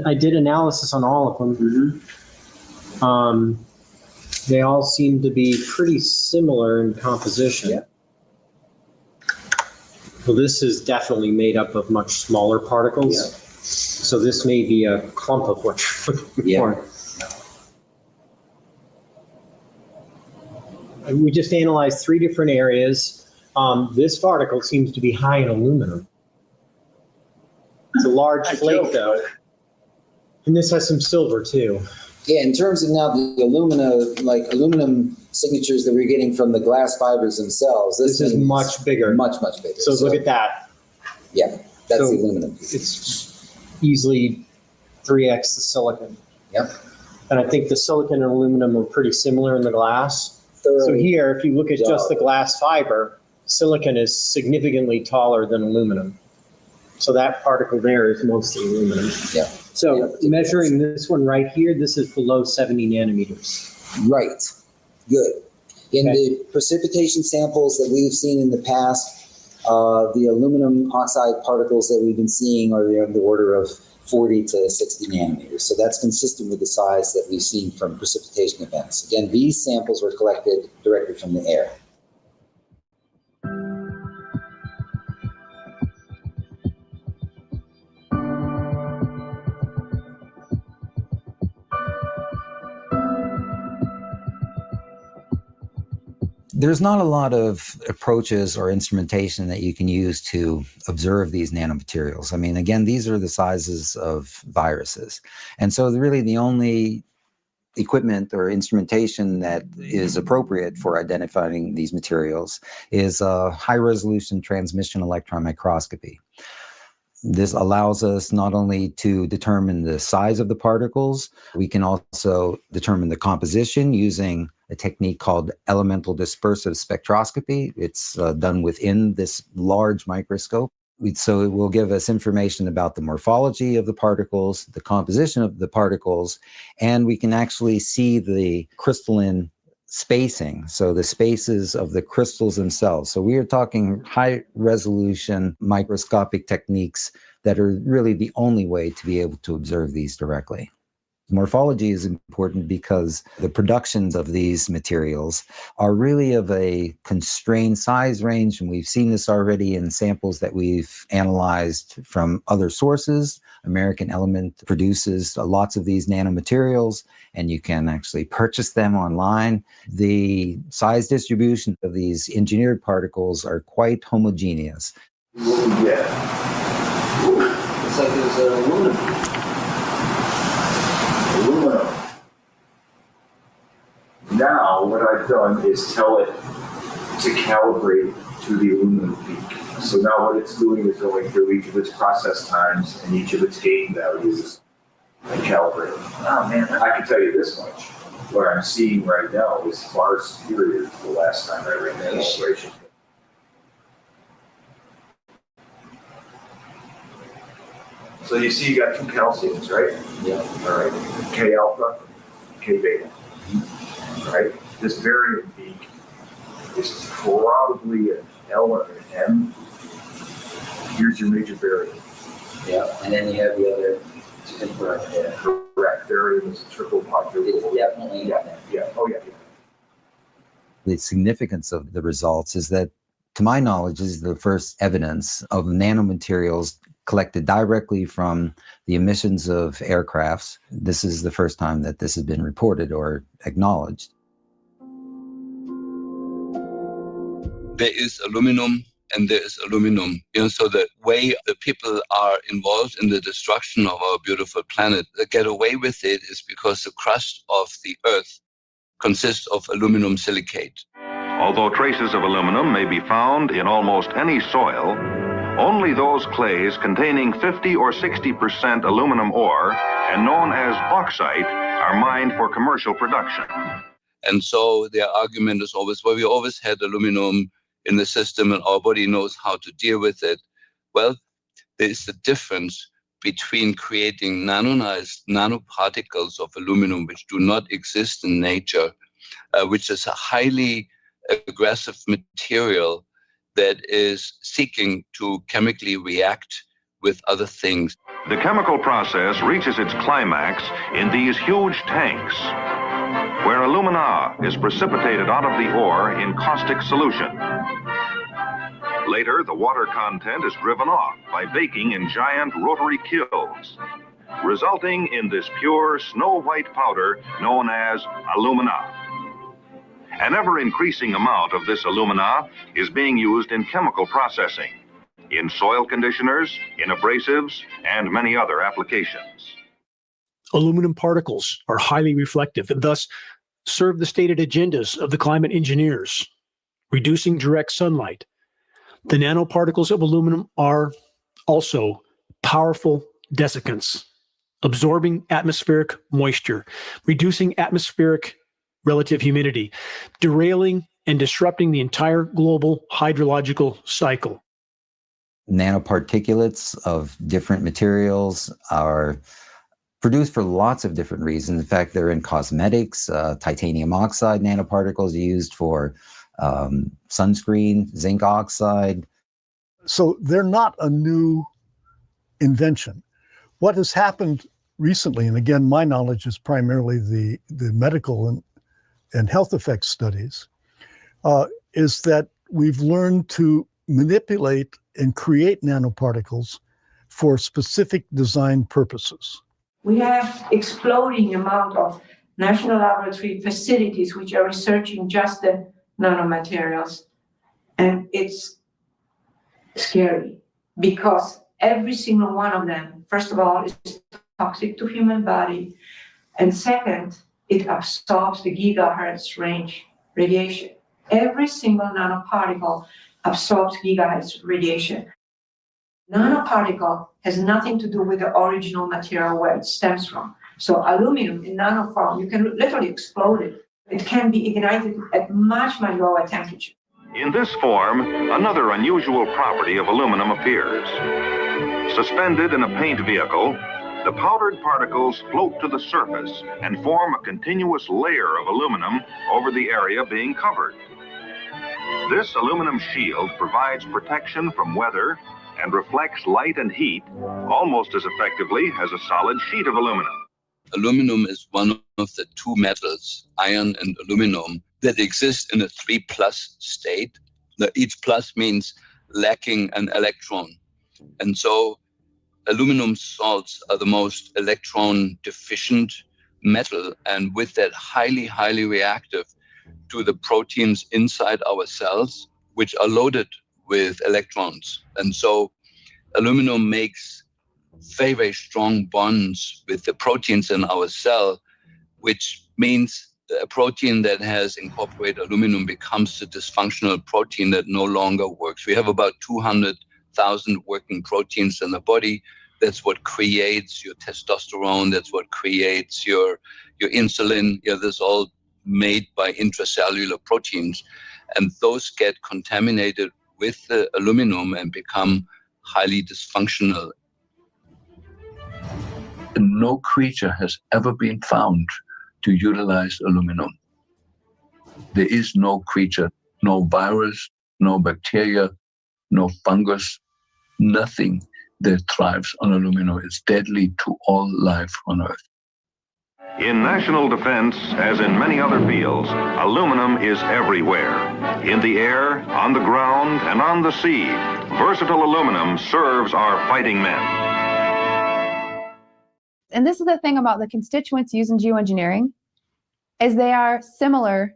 I did analysis on all of them. They all seem to be pretty similar in composition. Yeah. Well, this is definitely made up of much smaller particles. Yeah. So this may be a clump of what you're looking for. We just analyzed 3 different areas. This particle seems to be high in aluminum. It's a large flake, though. And this has some silver, too. Yeah, in terms of now the aluminum signatures that we're getting from the glass fibers themselves, this is much bigger. Much bigger. So look at that. Yeah, that's the aluminum. It's easily 3x the silicon. Yep. And I think the silicon and aluminum are pretty similar in the glass. So here, if you look at just the glass fiber, silicon is significantly taller than aluminum. So that particle there is mostly aluminum. Yeah. So measuring this one right here, this is below 70 nanometers. Right. Good. In the precipitation samples that we've seen in the past, the aluminum oxide particles that we've been seeing are on the order of 40 to 60 nanometers. So that's consistent with the size that we've seen from precipitation events. Again, these samples were collected directly from the air. There's not a lot of approaches or instrumentation that you can use to observe these nanomaterials. I mean, again, these are the sizes of viruses. And so really the only equipment or instrumentation that is appropriate for identifying these materials is high-resolution transmission electron microscopy. This allows us not only to determine the size of the particles, we can also determine the composition using a technique called elemental dispersive spectroscopy. It's done within this large microscope. So it will give us information about the morphology of the particles, the composition of the particles, and we can actually see the crystalline spacing, so the spaces of the crystals themselves. So we are talking high resolution microscopic techniques that are really the only way to be able to observe these directly. Morphology is important because the productions of these materials are really of a constrained size range, and we've seen this already in samples that we've analyzed from other sources. American Element produces lots of these nanomaterials, and you can actually purchase them online. The size distribution of these engineered particles are quite homogeneous. Yeah. It's like there's aluminum. Now, what I've done is tell it to calibrate to the aluminum peak. So now what it's doing is going through each of its process times and each of its gain values and calibrating. Oh man, I can tell you this much. What I'm seeing right now is far superior to the last time I ran that illustration. So you see you got 2 calciums, right? Yeah. All right. K alpha, K beta. Right? This barium peak is probably an L or an M. Here's your major barium. Yeah, and then you have the other to confirm. Yeah. Correct. Barium is a triple quadruple. It's definitely. Yeah. Oh yeah. The significance of the results is that, to my knowledge, this is the first evidence of nanomaterials collected directly from the emissions of aircrafts. This is the first time that this has been reported or acknowledged. There is aluminum and there is aluminum. So the way the people are involved in the destruction of our beautiful planet, they get away with it is because the crust of the Earth consists of aluminum silicate. Although traces of aluminum may be found in almost any soil, only those clays containing 50 or 60% aluminum ore and known as bauxite are mined for commercial production. And so their argument is always, well, we always had aluminum in the system and our body knows how to deal with it. Well, there is a difference between creating nanoparticles of aluminum which do not exist in nature, which is a highly aggressive material that is seeking to chemically react with other things. The chemical process reaches its climax in these huge tanks, where alumina is precipitated out of the ore in caustic solution. Later, the water content is driven off by baking in giant rotary kilns, resulting in this pure snow-white powder known as alumina. An ever-increasing amount of this alumina is being used in chemical processing, in soil conditioners, in abrasives, and many other applications. Aluminum particles are highly reflective and thus serve the stated agendas of the climate engineers, reducing direct sunlight. The nanoparticles of aluminum are also powerful desiccants, absorbing atmospheric moisture, reducing atmospheric relative humidity, derailing and disrupting the entire global hydrological cycle. Nanoparticulates of different materials are produced for lots of different reasons. In fact, they're in cosmetics, titanium oxide nanoparticles used for sunscreen, zinc oxide. So they're not a new invention. What has happened recently, and again, my knowledge is primarily the medical and health effects studies, is that we've learned to manipulate and create nanoparticles for specific design purposes. We have exploding amount of national laboratory facilities which are researching just the nanomaterials. And it's scary because every single one of them, first of all, is toxic to human body. And second, it absorbs the gigahertz range radiation. Every single nanoparticle absorbs gigahertz radiation. Nanoparticle has nothing to do with the original material where it stems from. So aluminum in nanoform, you can literally explode it. It can be ignited at much, much lower temperature. In this form, another unusual property of aluminum appears. Suspended in a paint vehicle, the powdered particles float to the surface and form a continuous layer of aluminum over the area being covered. This aluminum shield provides protection from weather and reflects light and heat almost as effectively as a solid sheet of aluminum. Aluminum is one of the two metals, iron and aluminum, that exist in a 3+ state. Each plus means lacking an electron. And so aluminum salts are the most electron deficient metal, and with that highly, highly reactive to the proteins inside our cells, which are loaded with electrons. And so aluminum makes very, very strong bonds with the proteins in our cell, which means a protein that has incorporated aluminum becomes a dysfunctional protein that no longer works. We have about 200,000 working proteins in the body. That's what creates your testosterone. That's what creates your insulin. This all made by intracellular proteins. And those get contaminated with the aluminum and become highly dysfunctional. No creature has ever been found to utilize aluminum. There is no creature, no virus, no bacteria, no fungus, nothing that thrives on aluminum. It's deadly to all life on Earth. In national defense, as in many other fields, aluminum is everywhere. In the air, on the ground, and on the sea, versatile aluminum serves our fighting men. And this is the thing about the constituents used in geoengineering, is they are similar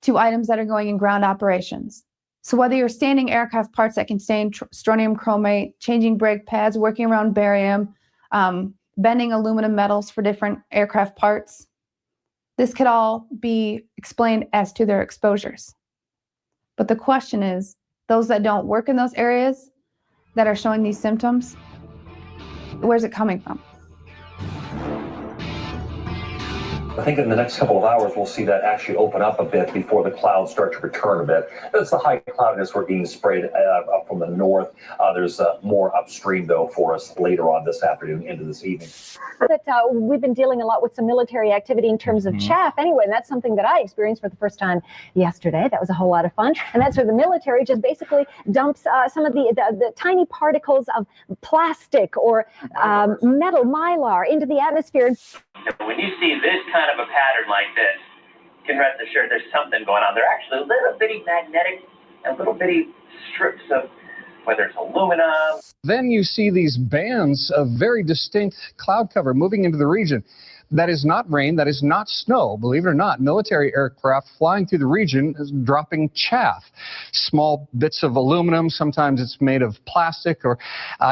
to items that are going in ground operations. So whether you're standing aircraft parts that contain strontium chromate, changing brake pads, working around barium, bending aluminum metals for different aircraft parts, this could all be explained as to their exposures. But the question is, those that don't work in those areas that are showing these symptoms, where's it coming from? I think in the next couple of hours, we'll see that actually open up a bit before the clouds start to return a bit. That's the high cloudiness we're being sprayed up from the north. There's more upstream, though, for us later on this afternoon into this evening. But we've been dealing a lot with some military activity in terms of chaff anyway, and that's something that I experienced for the first time yesterday. That was a whole lot of fun. And that's where the military just basically dumps some of the tiny particles of plastic or metal mylar into the atmosphere. When you see this kind of a pattern like this, you can rest assured there's something going on. They're actually little bitty magnetic and little bitty strips of, whether it's aluminum. Then you see these bands of very distinct cloud cover moving into the region. That is not rain, that is not snow. Believe it or not, military aircraft flying through the region is dropping chaff. Small bits of aluminum, sometimes it's made of plastic or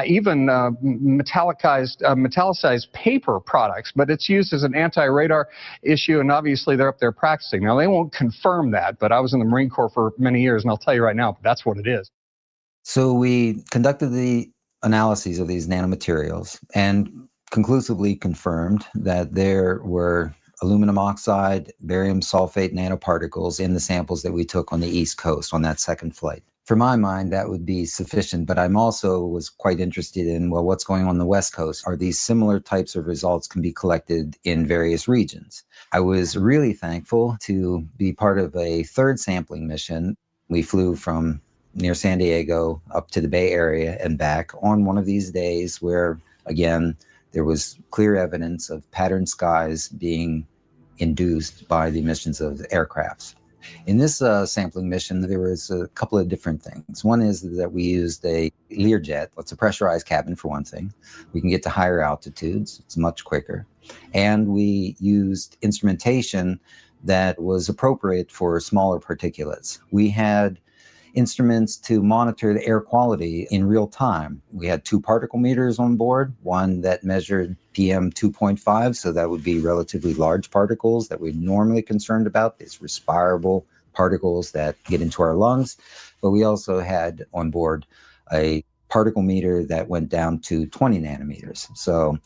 even metallicized paper products, but it's used as an anti-radar issue, and obviously they're up there practicing. Now, they won't confirm that, but I was in the Marine Corps for many years, and I'll tell you right now, that's what it is. So we conducted the analyses of these nanomaterials and conclusively confirmed that there were aluminum oxide, barium sulfate nanoparticles in the samples that we took on the East Coast on that second flight. For my mind, that would be sufficient, but I'm also was quite interested in, well, what's going on the West Coast? Are these similar types of results can be collected in various regions? I was really thankful to be part of a third sampling mission. We flew from near San Diego up to the Bay Area and back on one of these days where, again, there was clear evidence of patterned skies being induced by the emissions of the aircrafts. In this sampling mission, there was a couple of different things. One is that we used a Learjet. It's a pressurized cabin, for one thing. We can get to higher altitudes. It's much quicker. And we used instrumentation that was appropriate for smaller particulates. We had instruments to monitor the air quality in real time. We had 2 particle meters on board, one that measured PM 2.5, so that would be relatively large particles that we're normally concerned about. It's respirable particles that get into our lungs. But we also had on board a particle meter that went down to 20 nanometers. So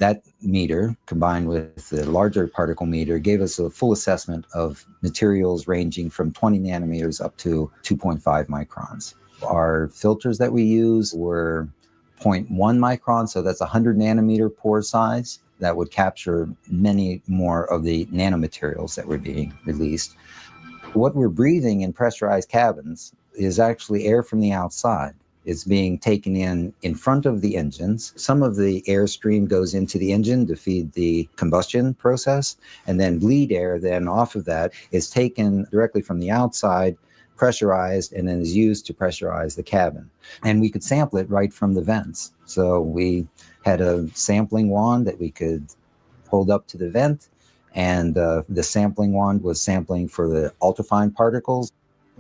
that meter, combined with the larger particle meter, gave us a full assessment of materials ranging from 20 nanometers up to 2.5 microns. Our filters that we use were 0.1 micron, so that's 100 nanometer pore size. That would capture many more of the nanomaterials that were being released. What we're breathing in pressurized cabins is actually air from the outside. Is being taken in front of the engines. Some of the airstream goes into the engine to feed the combustion process, and then bleed air then off of that is taken directly from the outside, pressurized, and then is used to pressurize the cabin. And we could sample it right from the vents. So we had a sampling wand that we could hold up to the vent, and the sampling wand was sampling for the ultrafine particles.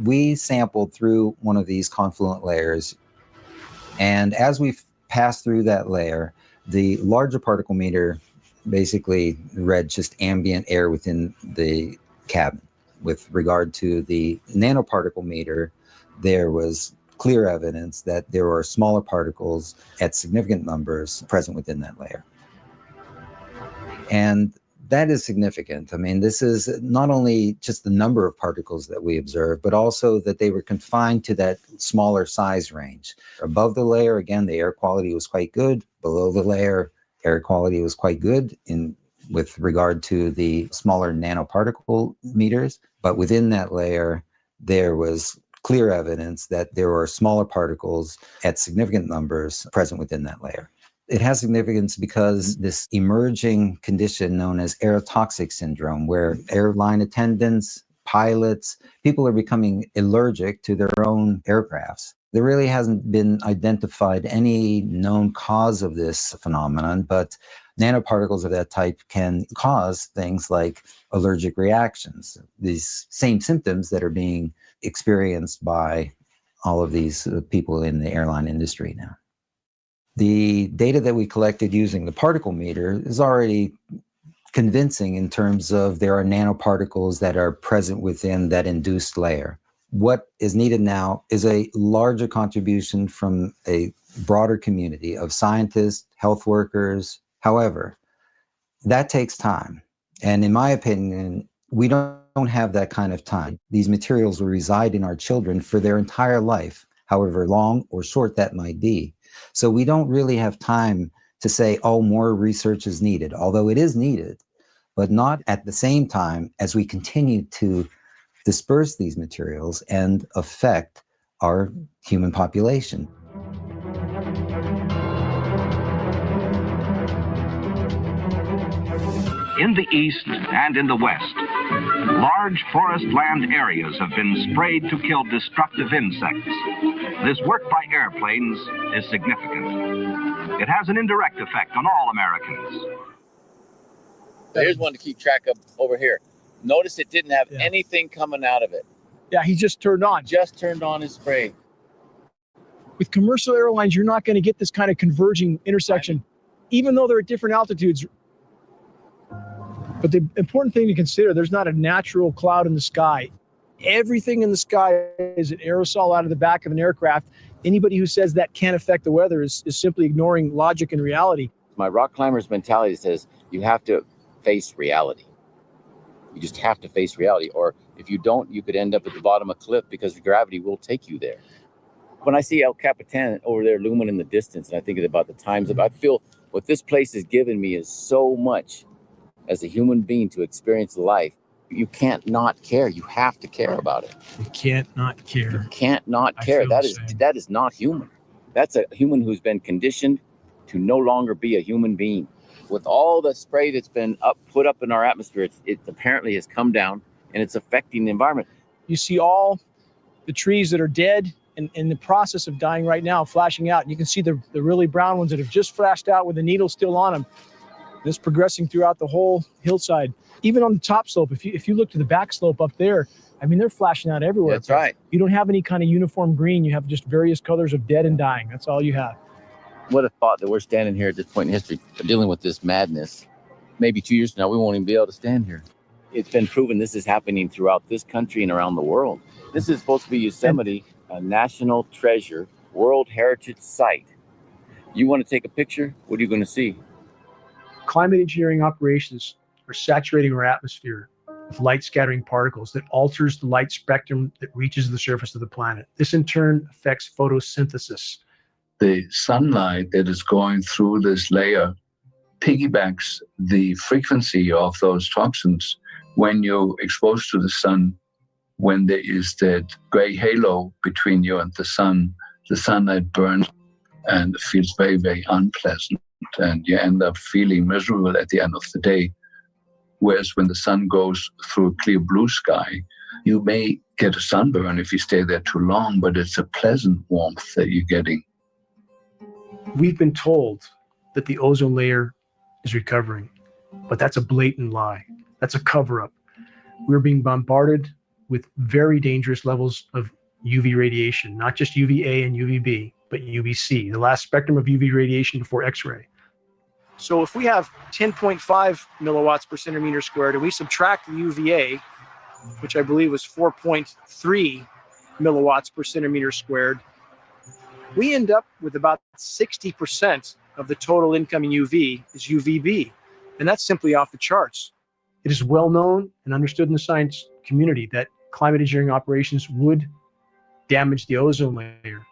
We sampled through one of these confluent layers. And as we passed through that layer, the larger particle meter basically read just ambient air within the cabin. With regard to the nanoparticle meter, there was clear evidence that there were smaller particles at significant numbers present within that layer. And that is significant. I mean, this is not only just the number of particles that we observed, but also that they were confined to that smaller size range. Above the layer, again, the air quality was quite good. Below the layer, air quality was quite good with regard to the smaller nanoparticle meters. But within that layer, there was clear evidence that there were smaller particles at significant numbers present within that layer. It has significance because this emerging condition known as aerotoxic syndrome, where airline attendants, pilots, people are becoming allergic to their own aircrafts. There really hasn't been identified any known cause of this phenomenon, but nanoparticles of that type can cause things like allergic reactions, these same symptoms that are being experienced by all of these people in the airline industry now. The data that we collected using the particle meter is already convincing in terms of there are nanoparticles that are present within that induced layer. What is needed now is a larger contribution from a broader community of scientists, health workers. However, that takes time. And in my opinion, we don't have that kind of time. These materials will reside in our children for their entire life, however long or short that might be. So we don't really have time to say, oh, more research is needed, although it is needed, but not at the same time as we continue to disperse these materials and affect our human population. In the east and in the west, large forest land areas have been sprayed to kill destructive insects. This work by airplanes is significant. It has an indirect effect on all Americans. Here's one to keep track of over here. Notice it didn't have anything coming out of it. Yeah, he just turned on. Just turned on his spray. With commercial airlines, you're not going to get this kind of converging intersection, even though they're at different altitudes. But the important thing to consider, there's not a natural cloud in the sky. Everything in the sky is an aerosol out of the back of an aircraft. Anybody who says that can't affect the weather is simply ignoring logic and reality. My rock climber's mentality says you have to face reality. You just have to face reality. Or if you don't, you could end up at the bottom of a cliff because gravity will take you there. When I see El Capitan over there looming in the distance, and I think about the times, I feel what this place has given me is so much as a human being to experience life. You can't not care. You have to care about it. You can't not care. You can't not care. That is not human. That's a human who's been conditioned to no longer be a human being. With all the spray that's been put up in our atmosphere, it apparently has come down and it's affecting the environment. You see all the trees that are dead and in the process of dying right now, flashing out. And you can see the really brown ones that have just flashed out with the needle still on them. It's progressing throughout the whole hillside. Even on the top slope, if you look to the back slope up there, I mean, they're flashing out everywhere. That's right. You don't have any kind of uniform green. You have just various colors of dead and dying. That's all you have. What a thought that we're standing here at this point in history dealing with this madness. Maybe 2 years from now, we won't even be able to stand here. It's been proven this is happening throughout this country and around the world. This is supposed to be Yosemite, a national treasure, World Heritage Site. You want to take a picture? What are you going to see? Climate engineering operations are saturating our atmosphere with light scattering particles that alters the light spectrum that reaches the surface of the planet. This in turn affects photosynthesis. The sunlight that is going through this layer piggybacks the frequency of those toxins when you're exposed to the sun. When there is that gray halo between you and the sunlight burns and it feels very, very unpleasant. And you end up feeling miserable at the end of the day. Whereas when the sun goes through a clear blue sky, you may get a sunburn if you stay there too long, but it's a pleasant warmth that you're getting. We've been told that the ozone layer is recovering, but that's a blatant lie. That's a cover-up. We're being bombarded with very dangerous levels of UV radiation, not just UVA and UVB, but UVC, the last spectrum of UV radiation before X-ray. So if we have 10.5 milliwatts per centimeter squared and we subtract the UVA, which I believe was 4.3 milliwatts per centimeter squared, we end up with about 60% of the total incoming UV is UVB, and that's simply off the charts. It is well known and understood in the science community that climate engineering operations would damage the ozone layer.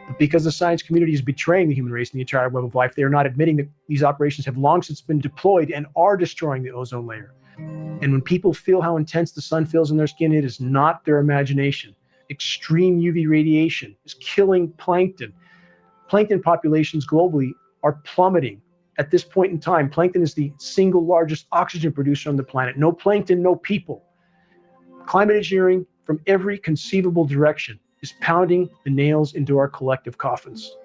But because the science community is betraying the human race and the entire web of life, they are not admitting that these operations have long since been deployed and are destroying the ozone layer. And when people feel how intense the sun feels in their skin, it is not their imagination. Extreme UV radiation is killing plankton. Plankton populations globally are plummeting. At this point in time, plankton is the single largest oxygen producer on the planet. No plankton, no people. Climate engineering from every conceivable direction is pounding the nails into our collective coffins.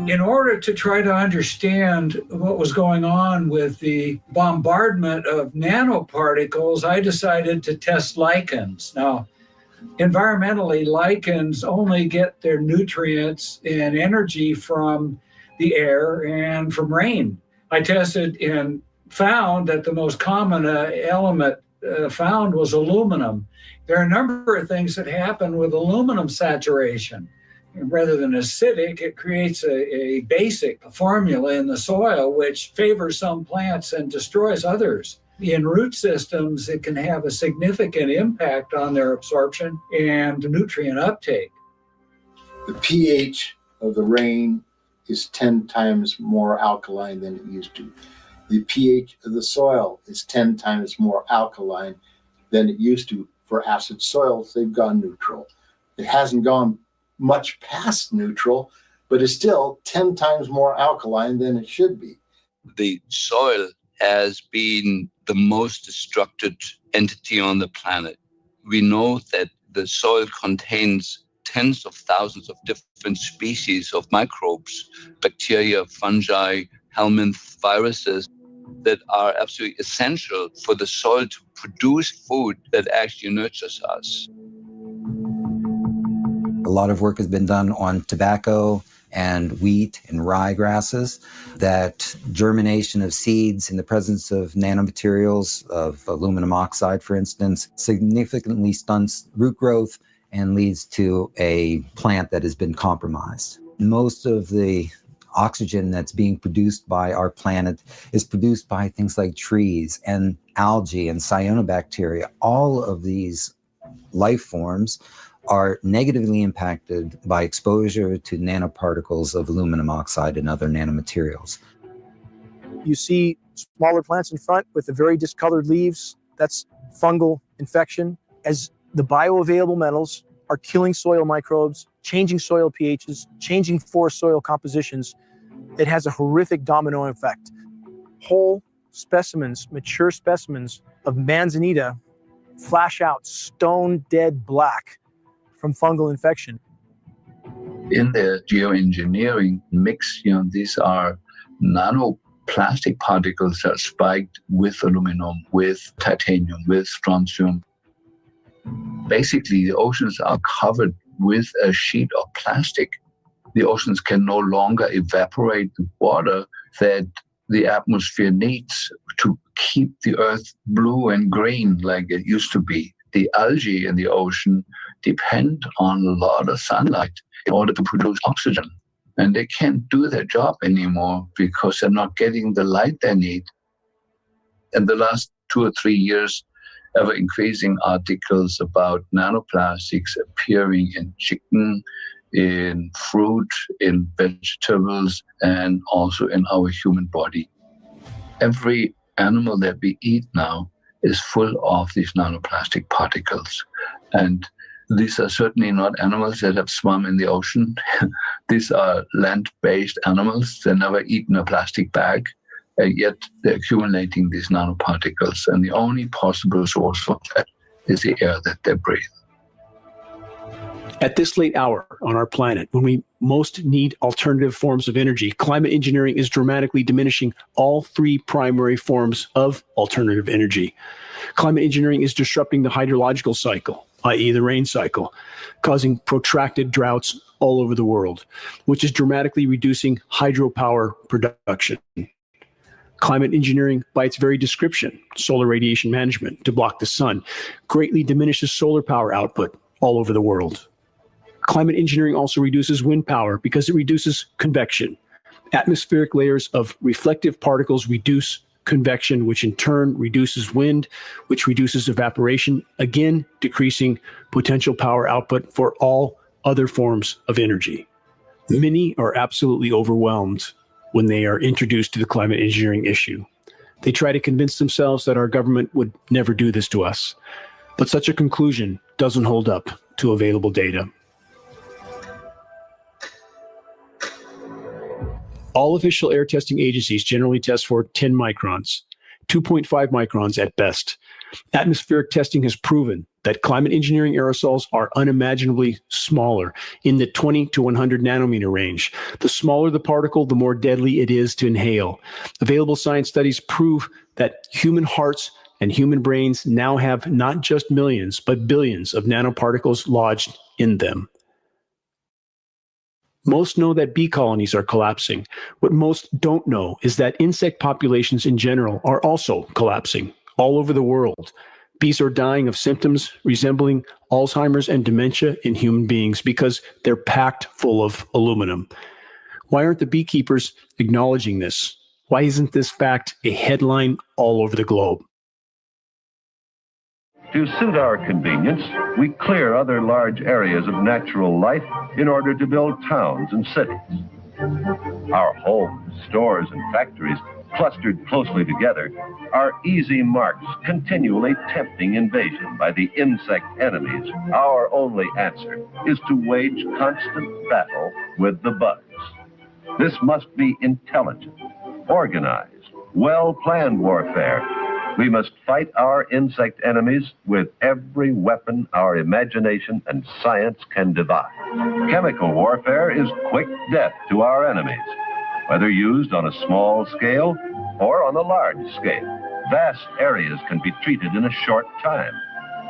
In order to try to understand what was going on with the bombardment of nanoparticles, I decided to test lichens. Now, environmentally, lichens only get their nutrients and energy from the air and from rain. I tested and found that the most common element found was aluminum. There are a number of things that happen with aluminum saturation. Rather than acidic, it creates a basic formula in the soil which favors some plants and destroys others. In root systems, it can have a significant impact on their absorption and nutrient uptake. The pH of the rain is 10 times more alkaline than it used to. The pH of the soil is 10 times more alkaline than it used to. For acid soils, they've gone neutral. It hasn't gone much past neutral, but it's still 10 times more alkaline than it should be. The soil has been the most destructed entity on the planet. We know that the soil contains tens of thousands of different species of microbes, bacteria, fungi, helminth, viruses that are absolutely essential for the soil to produce food that actually nurtures us. A lot of work has been done on tobacco and wheat and rye grasses, that germination of seeds in the presence of nanomaterials, of aluminum oxide, for instance, significantly stunts root growth and leads to a plant that has been compromised. Most of the oxygen that's being produced by our planet is produced by things like trees and algae and cyanobacteria. All of these life forms are negatively impacted by exposure to nanoparticles of aluminum oxide and other nanomaterials. You see smaller plants in front with the very discolored leaves. That's fungal infection. As the bioavailable metals are killing soil microbes, changing soil pHs, changing forest soil compositions, it has a horrific domino effect. Whole specimens, mature specimens of manzanita flash out stone dead black from fungal infection. In the geoengineering mix, these are nanoplastic particles that are spiked with aluminum, with titanium, with strontium. Basically, the oceans are covered with a sheet of plastic. The oceans can no longer evaporate the water that the atmosphere needs to keep the earth blue and green like it used to be. The algae in the ocean depend on a lot of sunlight in order to produce oxygen. And they can't do their job anymore because they're not getting the light they need. In the last 2 or 3 years, ever increasing articles about nanoplastics appearing in chicken, in fruit, in vegetables, and also in our human body. Every animal that we eat now is full of these nanoplastic particles. And these are certainly not animals that have swum in the ocean. These are land-based animals. They've never eaten a plastic bag, yet they're accumulating these nanoparticles. And the only possible source of that is the air that they breathe. At this late hour on our planet, when we most need alternative forms of energy, climate engineering is dramatically diminishing all 3 primary forms of alternative energy. Climate engineering is disrupting the hydrological cycle, i.e. the rain cycle, causing protracted droughts all over the world, which is dramatically reducing hydropower production. Climate engineering, by its very description, solar radiation management to block the sun, greatly diminishes solar power output all over the world. Climate engineering also reduces wind power because it reduces convection. Atmospheric layers of reflective particles reduce convection, which in turn reduces wind, which reduces evaporation, again decreasing potential power output for all other forms of energy. Many are absolutely overwhelmed when they are introduced to the climate engineering issue. They try to convince themselves that our government would never do this to us. But such a conclusion doesn't hold up to available data. All official air testing agencies generally test for 10 microns, 2.5 microns at best. Atmospheric testing has proven that climate engineering aerosols are unimaginably smaller, in the 20 to 100 nanometer range. The smaller the particle, the more deadly it is to inhale. Available science studies prove that human hearts and human brains now have not just millions, but billions of nanoparticles lodged in them. Most know that bee colonies are collapsing. What most don't know is that insect populations in general are also collapsing all over the world. Bees are dying of symptoms resembling Alzheimer's and dementia in human beings because they're packed full of aluminum. Why aren't the beekeepers acknowledging this? Why isn't this fact a headline all over the globe? To suit our convenience, we clear other large areas of natural life in order to build towns and cities. Our homes, stores, and factories, clustered closely together, are easy marks continually tempting invasion by the insect enemies. Our only answer is to wage constant battle with the bugs. This must be intelligent, organized, well-planned warfare. We must fight our insect enemies with every weapon our imagination and science can devise. Chemical warfare is quick death to our enemies, whether used on a small scale or on a large scale. Vast areas can be treated in a short time,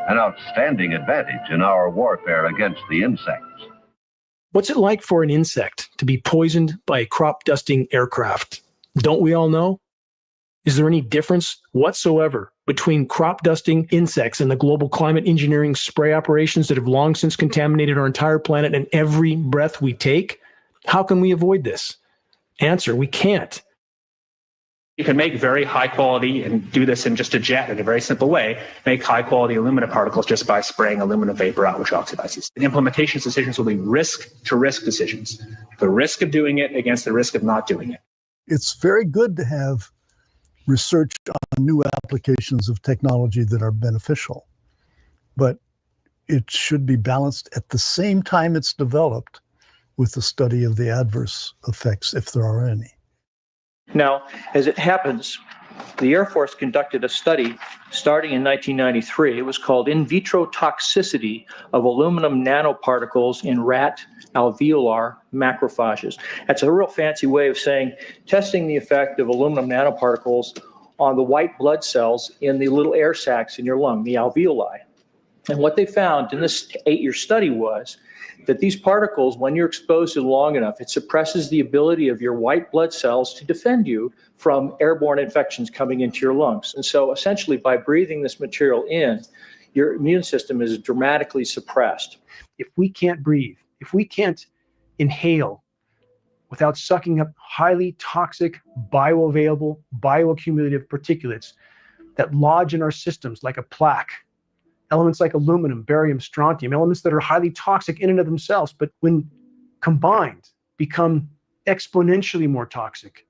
an outstanding advantage in our warfare against the insects. What's it like for an insect to be poisoned by a crop dusting aircraft? Don't we all know? Is there any difference whatsoever between crop dusting insects and the global climate engineering spray operations that have long since contaminated our entire planet and every breath we take? How can we avoid this? Answer, we can't. You can make very high quality, and do this in just a jet in a very simple way, make high quality aluminum particles just by spraying aluminum vapor out, which oxidizes. The implementation decisions will be risk to risk decisions. The risk of doing it against the risk of not doing it. It's very good to have research on new applications of technology that are beneficial, but it should be balanced at the same time it's developed with the study of the adverse effects, if there are any. Now, as it happens, the Air Force conducted a study starting in 1993. It was called In Vitro Toxicity of Aluminum Nanoparticles in Rat Alveolar Macrophages. That's a real fancy way of saying testing the effect of aluminum nanoparticles on the white blood cells in the little air sacs in your lung, the alveoli. And what they found in this 8-year study was that these particles, when you're exposed to them long enough, it suppresses the ability of your white blood cells to defend you from airborne infections coming into your lungs. And so essentially by breathing this material in, your immune system is dramatically suppressed. If we can't breathe, if we can't inhale without sucking up highly toxic, bioavailable, bioaccumulative particulates that lodge in our systems like a plaque, elements like aluminum, barium, strontium, elements that are highly toxic in and of themselves, but when combined, become exponentially more toxic.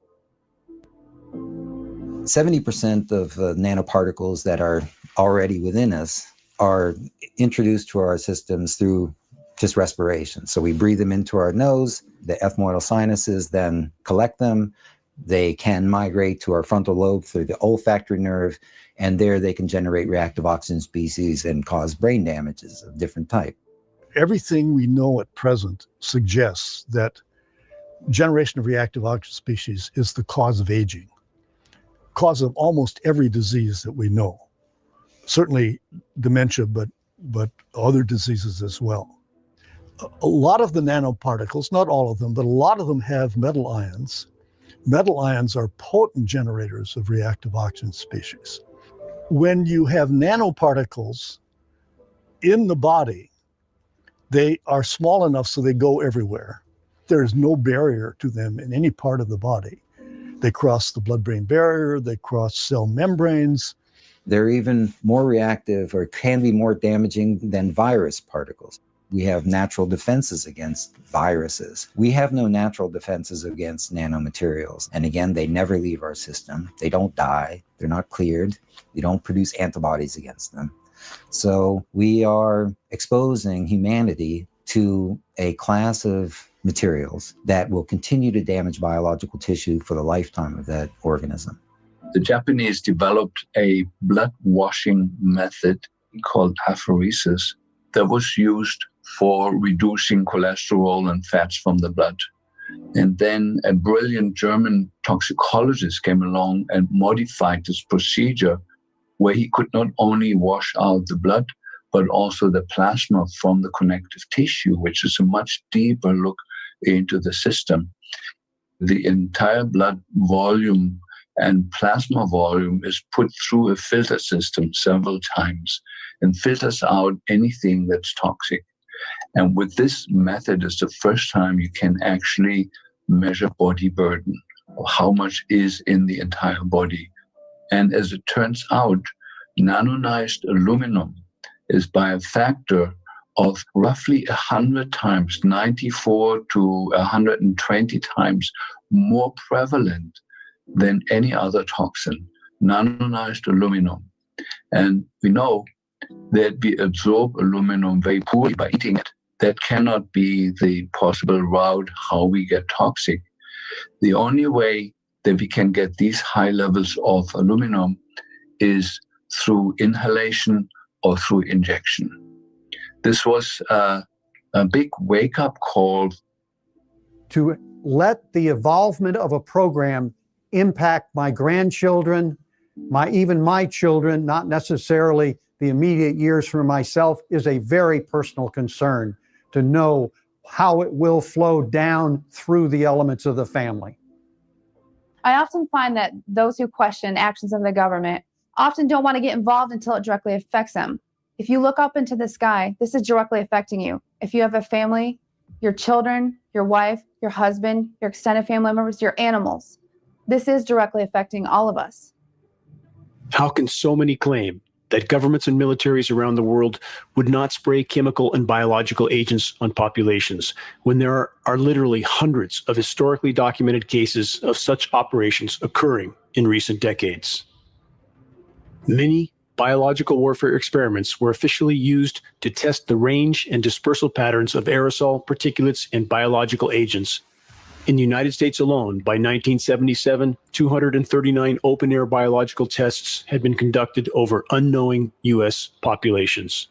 70% of nanoparticles that are already within us are introduced to our systems through just respiration. So we breathe them into our nose, the ethmoidal sinuses then collect them. They can migrate to our frontal lobe through the olfactory nerve, and there they can generate reactive oxygen species and cause brain damages of different type. Everything we know at present suggests that generation of reactive oxygen species is the cause of aging, cause of almost every disease that we know. Certainly dementia, but other diseases as well. A lot of the nanoparticles, not all of them, but a lot of them have metal ions. Metal ions are potent generators of reactive oxygen species. When you have nanoparticles in the body, they are small enough so they go everywhere. There's no barrier to them in any part of the body. They cross the blood-brain barrier, they cross cell membranes. They're even more reactive or can be more damaging than virus particles. We have natural defenses against viruses. We have no natural defenses against nanomaterials. And again, they never leave our system. They don't die. They're not cleared. We don't produce antibodies against them. So we are exposing humanity to a class of materials that will continue to damage biological tissue for the lifetime of that organism. The Japanese developed a blood washing method called apheresis that was used for reducing cholesterol and fats from the blood. And then a brilliant German toxicologist came along and modified this procedure where he could not only wash out the blood, but also the plasma from the connective tissue, which is a much deeper look into the system. The entire blood volume and plasma volume is put through a filter system several times and filters out anything that's toxic. And with this method, it's the first time you can actually measure body burden, or how much is in the entire body. And as it turns out, nanonized aluminum is by a factor of roughly 100 times, 94 to 120 times more prevalent than any other toxin, nanonized aluminum. And we know that we absorb aluminum very poorly by eating it. That cannot be the possible route how we get toxic. The only way that we can get these high levels of aluminum is through inhalation or through injection. This was a big wake-up call. To let the evolvement of a program impact my grandchildren, even my children, not necessarily the immediate years for myself, is a very personal concern to know how it will flow down through the elements of the family. I often find that those who question actions of the government often don't want to get involved until it directly affects them. If you look up into the sky, this is directly affecting you. If you have a family, your children, your wife, your husband, your extended family members, your animals, this is directly affecting all of us. How can so many claim that governments and militaries around the world would not spray chemical and biological agents on populations when there are literally hundreds of historically documented cases of such operations occurring in recent decades? Many biological warfare experiments were officially used to test the range and dispersal patterns of aerosol, particulates, and biological agents. In the United States alone, by 1977, 239 open-air biological tests had been conducted over unknowing U.S. populations.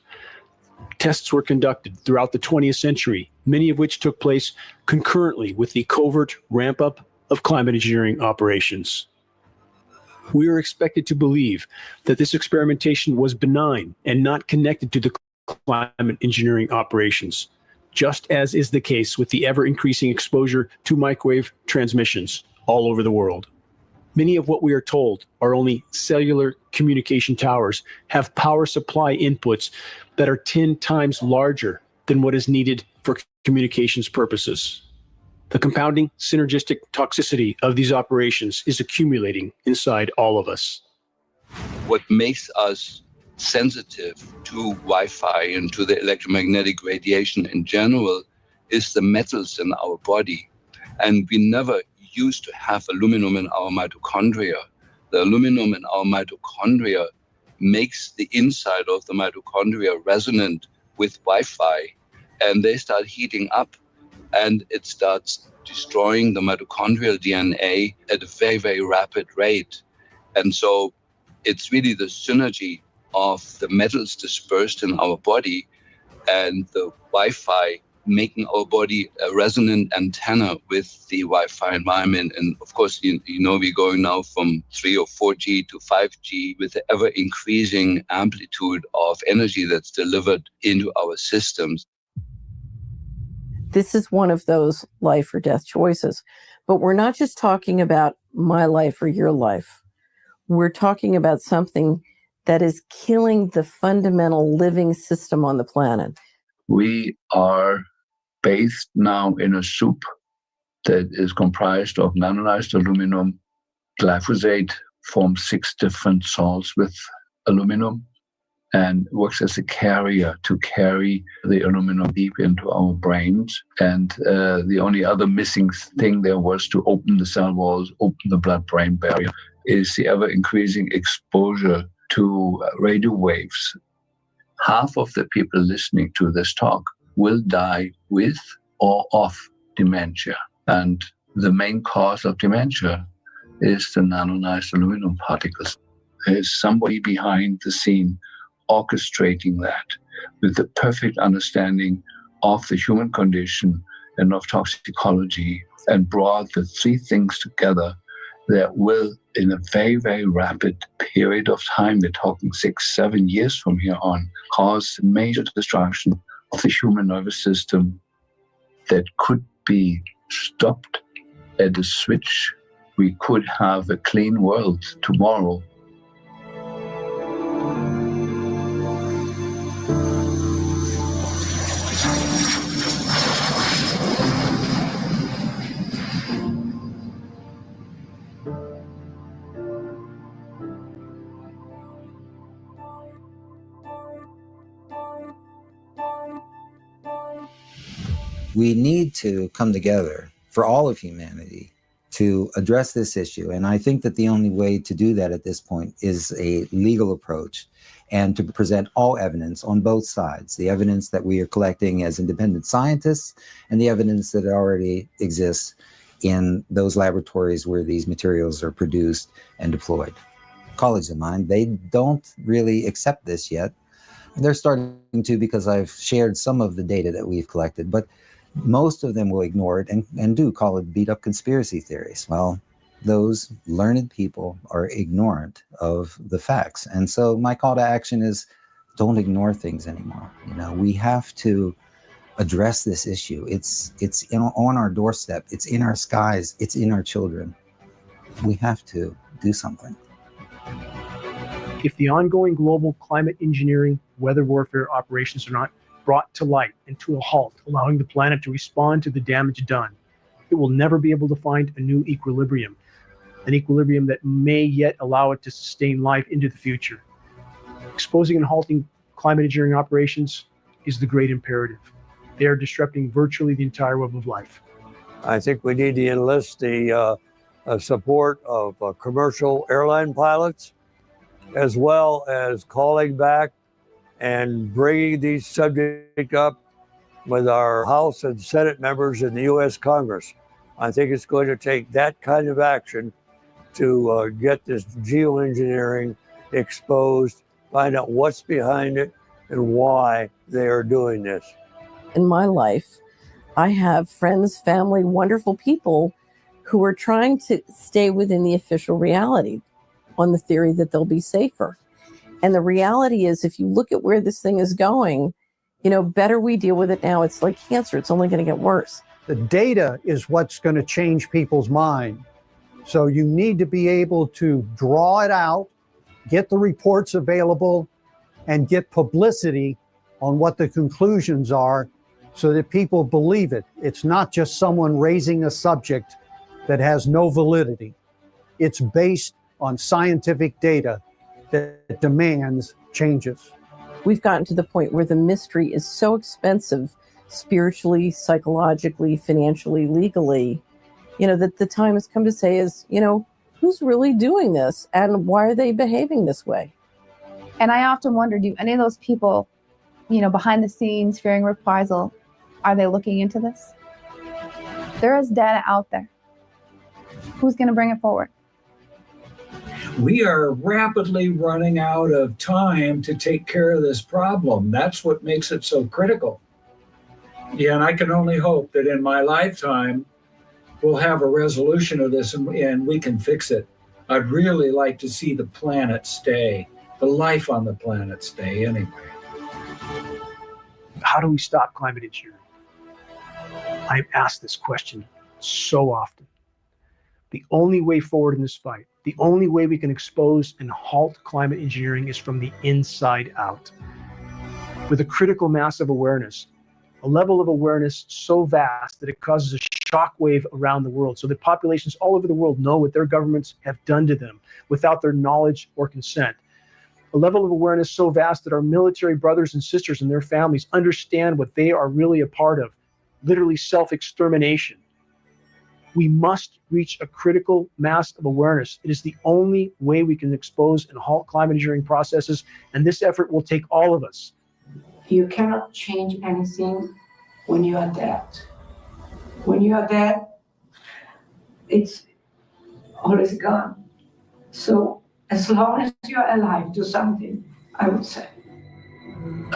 Tests were conducted throughout the 20th century, many of which took place concurrently with the covert ramp-up of climate engineering operations. We are expected to believe that this experimentation was benign and not connected to the climate engineering operations, just as is the case with the ever-increasing exposure to microwave transmissions all over the world. Many of what we are told are only cellular communication towers have power supply inputs that are 10 times larger than what is needed for communications purposes. The compounding synergistic toxicity of these operations is accumulating inside all of us. What makes us sensitive to Wi-Fi and to the electromagnetic radiation in general is the metals in our body. And we never used to have aluminum in our mitochondria. The aluminum in our mitochondria makes the inside of the mitochondria resonant with Wi-Fi, and they start heating up, and it starts destroying the mitochondrial DNA at a very, very rapid rate. And so it's really the synergy of the metals dispersed in our body and the Wi-Fi making our body a resonant antenna with the Wi-Fi environment. And of course, we're going now from 3 or 4G to 5G with the ever increasing amplitude of energy that's delivered into our systems. This is one of those life or death choices. But we're not just talking about my life or your life. We're talking about something that is killing the fundamental living system on the planet. We are bathed now in a soup that is comprised of nanonized aluminum. Glyphosate forms 6 different salts with aluminum and works as a carrier to carry the aluminum deep into our brains. And the only other missing thing there was to open the cell walls, open the blood-brain barrier, is the ever-increasing exposure to radio waves. Half of the people listening to this talk will die with or of dementia. And the main cause of dementia is the nanonized aluminum particles. There's somebody behind the scene orchestrating that with the perfect understanding of the human condition and of toxicology, and brought the three things together that will, in a very, very rapid period of time, we're talking 6-7 years from here on, cause major destruction of the human nervous system that could be stopped at a switch. We could have a clean world tomorrow. We need to come together for all of humanity to address this issue. And I think that the only way to do that at this point is a legal approach and to present all evidence on both sides, the evidence that we are collecting as independent scientists and the evidence that already exists in those laboratories where these materials are produced and deployed. Colleagues of mine, they don't really accept this yet. They're starting to, because I've shared some of the data that we've collected, but most of them will ignore it and do call it beat up conspiracy theories. Well, those learned people are ignorant of the facts. And so my call to action is don't ignore things anymore. You know, we have to address this issue. It's on our doorstep. It's in our skies. It's in our children. We have to do something. If the ongoing global climate engineering, weather warfare operations are not brought to light and to a halt, allowing the planet to respond to the damage done, it will never be able to find a new equilibrium, an equilibrium that may yet allow it to sustain life into the future. Exposing and halting climate engineering operations is the great imperative. They are disrupting virtually the entire web of life. I think we need to enlist the support of commercial airline pilots, as well as calling back and bringing these subjects up with our House and Senate members in the U.S. Congress. I think it's going to take that kind of action to get this geoengineering exposed, find out what's behind it and why they are doing this. In my life, I have friends, family, wonderful people who are trying to stay within the official reality on the theory that they'll be safer. And the reality is, if you look at where this thing is going, you know, better we deal with it now. It's like cancer. It's only going to get worse. The data is what's going to change people's mind. So you need to be able to draw it out, get the reports available, and get publicity on what the conclusions are so that people believe it. It's not just someone raising a subject that has no validity. It's based on scientific data that demands changes. We've gotten to the point where the mystery is so expensive, spiritually, psychologically, financially, legally, you know, that the time has come to say is, you know, who's really doing this and why are they behaving this way? And I often wonder, do any of those people, you know, behind the scenes, fearing reprisal, are they looking into this? There is data out there. Who's going to bring it forward? We are rapidly running out of time to take care of this problem. That's what makes it so critical. Yeah, and I can only hope that in my lifetime, we'll have a resolution of this and we can fix it. I'd really like to see the planet stay, the life on the planet stay anyway. How do we stop climate engineering? I've asked this question so often. The only way forward in this fight, the only way we can expose and halt climate engineering is from the inside out. With a critical mass of awareness, a level of awareness so vast that it causes a shockwave around the world, so that populations all over the world know what their governments have done to them without their knowledge or consent. A level of awareness so vast that our military brothers and sisters and their families understand what they are really a part of, literally self-extermination. We must reach a critical mass of awareness. It is the only way we can expose and halt climate engineering processes, and this effort will take all of us. You cannot change anything when you are dead. When you are dead, it's always gone. So as long as you are alive, do something, I would say.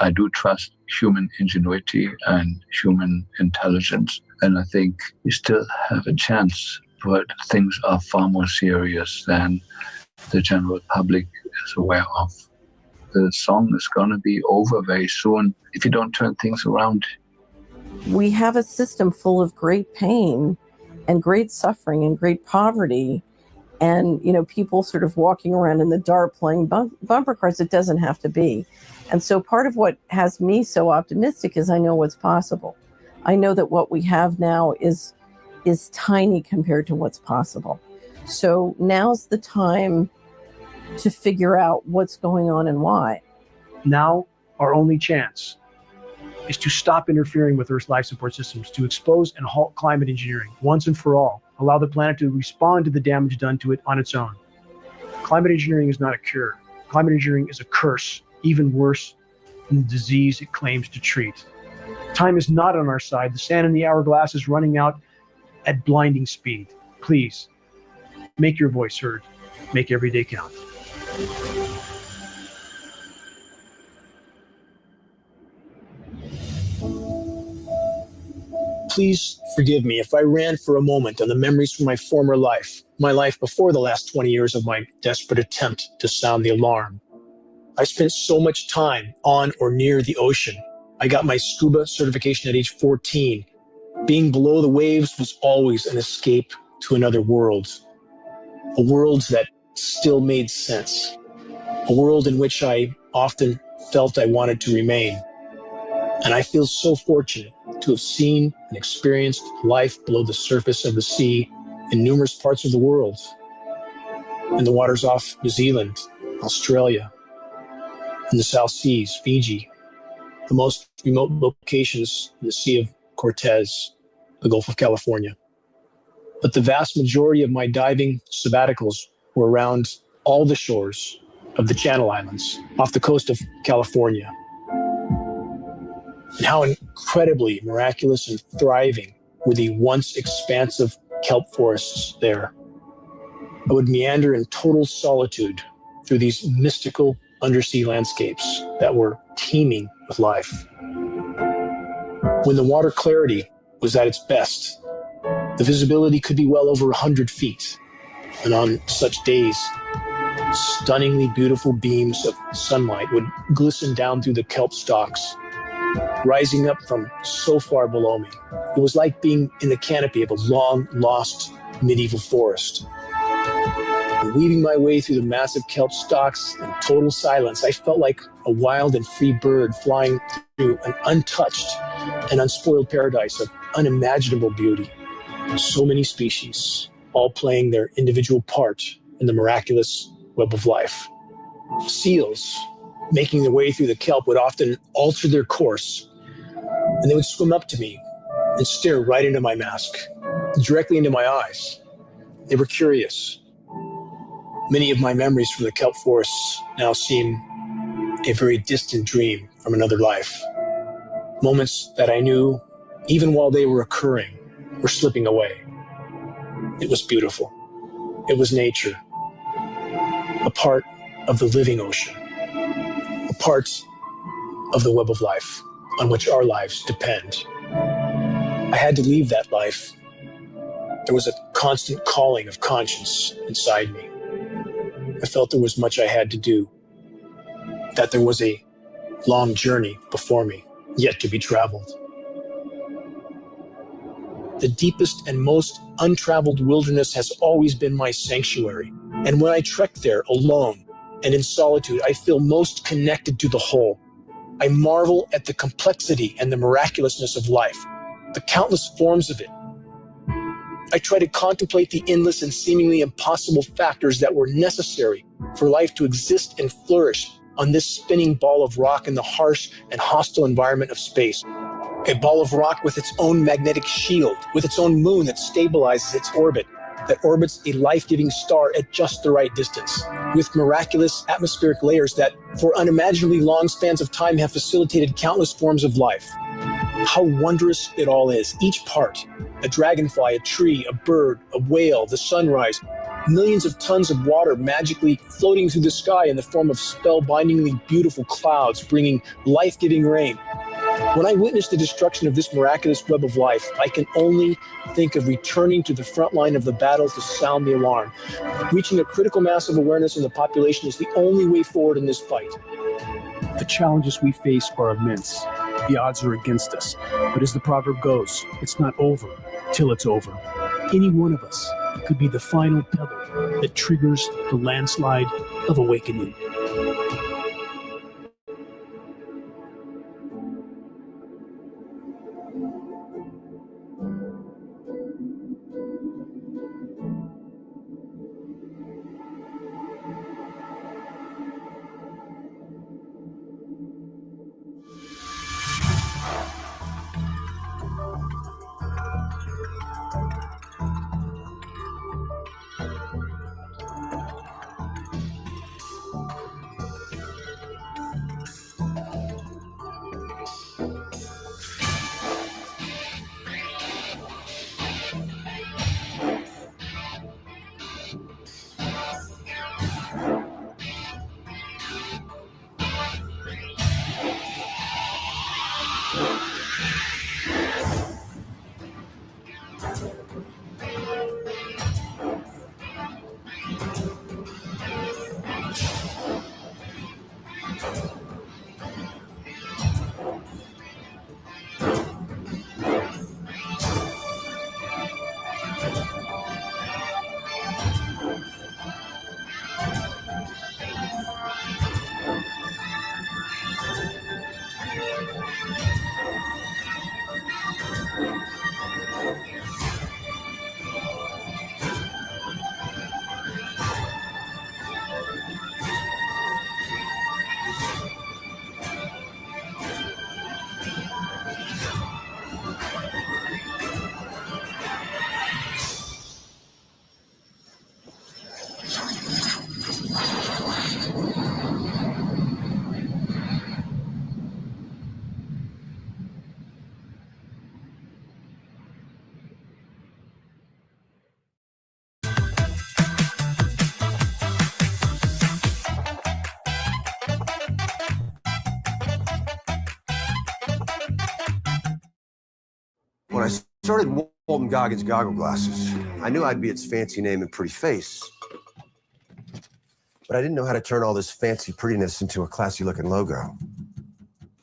I do trust human ingenuity and human intelligence, and I think we still have a chance, but things are far more serious than the general public is aware of. The song is going to be over very soon if you don't turn things around. We have a system full of great pain and great suffering and great poverty, and people sort of walking around in the dark playing bumper cars. It doesn't have to be. And so part of what has me so optimistic is I know what's possible. I know that what we have now is tiny compared to what's possible. So now's the time to figure out what's going on and why. Now, our only chance is to stop interfering with Earth's life support systems, to expose and halt climate engineering once and for all. Allow the planet to respond to the damage done to it on its own. Climate engineering is not a cure. Climate engineering is a curse, even worse than the disease it claims to treat. Time is not on our side. The sand in the hourglass is running out at blinding speed. Please, make your voice heard. Make every day count. Please forgive me if I ran for a moment on the memories from my former life, my life before the last 20 years of my desperate attempt to sound the alarm. I spent so much time on or near the ocean. I got my scuba certification at age 14. Being below the waves was always an escape to another world. A world that still made sense. A world in which I often felt I wanted to remain. And I feel so fortunate to have seen and experienced life below the surface of the sea in numerous parts of the world. In the waters off New Zealand, Australia, in the South Seas, Fiji, the most remote locations in the Sea of Cortez, the Gulf of California. But the vast majority of my diving sabbaticals were around all the shores of the Channel Islands off the coast of California. And how incredibly miraculous and thriving were the once expansive kelp forests there. I would meander in total solitude through these mystical undersea landscapes that were teeming with life. When the water clarity was at its best, the visibility could be well over 100 feet. And on such days, stunningly beautiful beams of sunlight would glisten down through the kelp stalks, rising up from so far below me. It was like being in the canopy of a long-lost medieval forest. And weaving my way through the massive kelp stalks in total silence, I felt like a wild and free bird flying through an untouched and unspoiled paradise of unimaginable beauty. So many species, all playing their individual part in the miraculous web of life. Seals, making their way through the kelp, would often alter their course, and they would swim up to me and stare right into my mask, directly into my eyes. They were curious. Many of my memories from the kelp forests now seem a very distant dream from another life. Moments that I knew, even while they were occurring, were slipping away. It was beautiful. It was nature. A part of the living ocean. A part of the web of life on which our lives depend. I had to leave that life. There was a constant calling of conscience inside me. I felt there was much I had to do, that there was a long journey before me, yet to be traveled. The deepest and most untraveled wilderness has always been my sanctuary, and when I trek there alone and in solitude, I feel most connected to the whole. I marvel at the complexity and the miraculousness of life, the countless forms of it. I try to contemplate the endless and seemingly impossible factors that were necessary for life to exist and flourish on this spinning ball of rock in the harsh and hostile environment of space. A ball of rock with its own magnetic shield, with its own moon that stabilizes its orbit, that orbits a life-giving star at just the right distance, with miraculous atmospheric layers that, for unimaginably long spans of time, have facilitated countless forms of life. how wondrous it all is. Each part, a dragonfly, a tree, a bird, a whale, the sunrise, millions of tons of water magically floating through the sky in the form of spellbindingly beautiful clouds, bringing life-giving rain. When I witness the destruction of this miraculous web of life, I can only think of returning to the front line of the battle to sound the alarm. Reaching a critical mass of awareness in the population is the only way forward in this fight. The challenges we face are immense. The odds are against us. But as the proverb goes, it's not over till it's over. Any one of us could be the final pebble that triggers the landslide of awakening. When I started Walton Goggins Goggle Glasses, I knew I'd be its fancy name and pretty face. But I didn't know how to turn all this fancy prettiness into a classy-looking logo.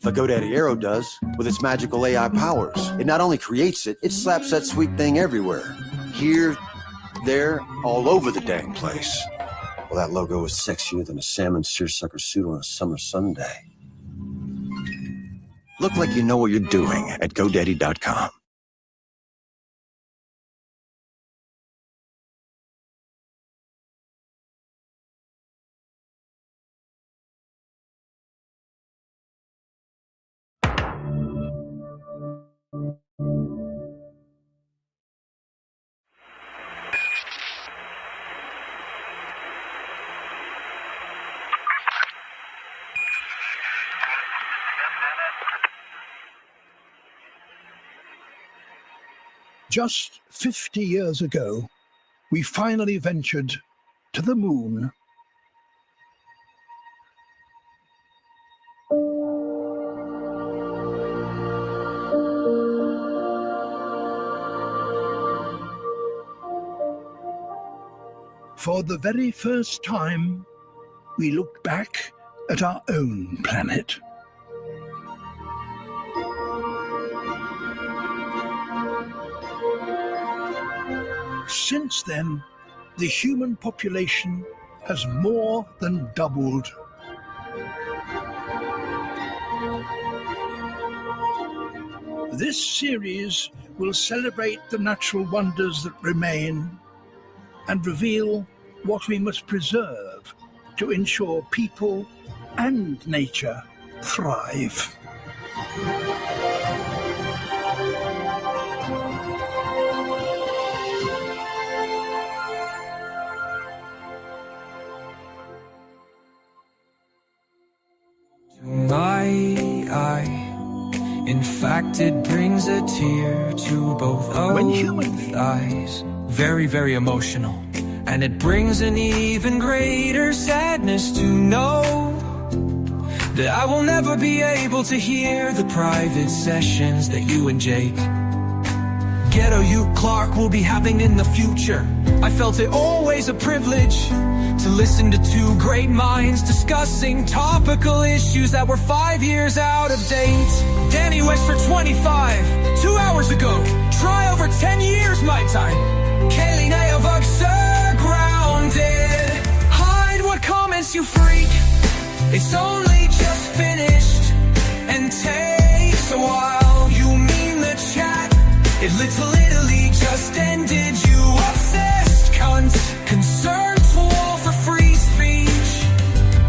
Like GoDaddy Arrow does with its magical AI powers. It not only creates it, it slaps that sweet thing everywhere. Here, there, all over the dang place. Well, that logo is sexier than a salmon seersucker suit on a summer Sunday. Look like you know what you're doing at GoDaddy.com. Just 50 years ago, we finally ventured to the moon. For the very first time, we looked back at our own planet. Since then, the human population has more than doubled. This series will celebrate the natural wonders that remain and reveal what we must preserve to ensure people and nature thrive. My eye In fact, it brings a tear to both of eyes. Very, very emotional. And it brings an even greater sadness to know that I will never be able to hear the private sessions that you and Jake, Ghetto you, Clark, will be having in the future. I felt it always a privilege to listen to two great minds discussing topical issues that were 5 years out of date. Danny West for 25, 2 hours ago. Try over 10 years my time. Kaylee Nailvug, sir, grounded. Hide what comments you freak. It's only just finished and takes a while. You mean the chat? It literally just ended. You obsessed cunt. Concerned tool for free speech.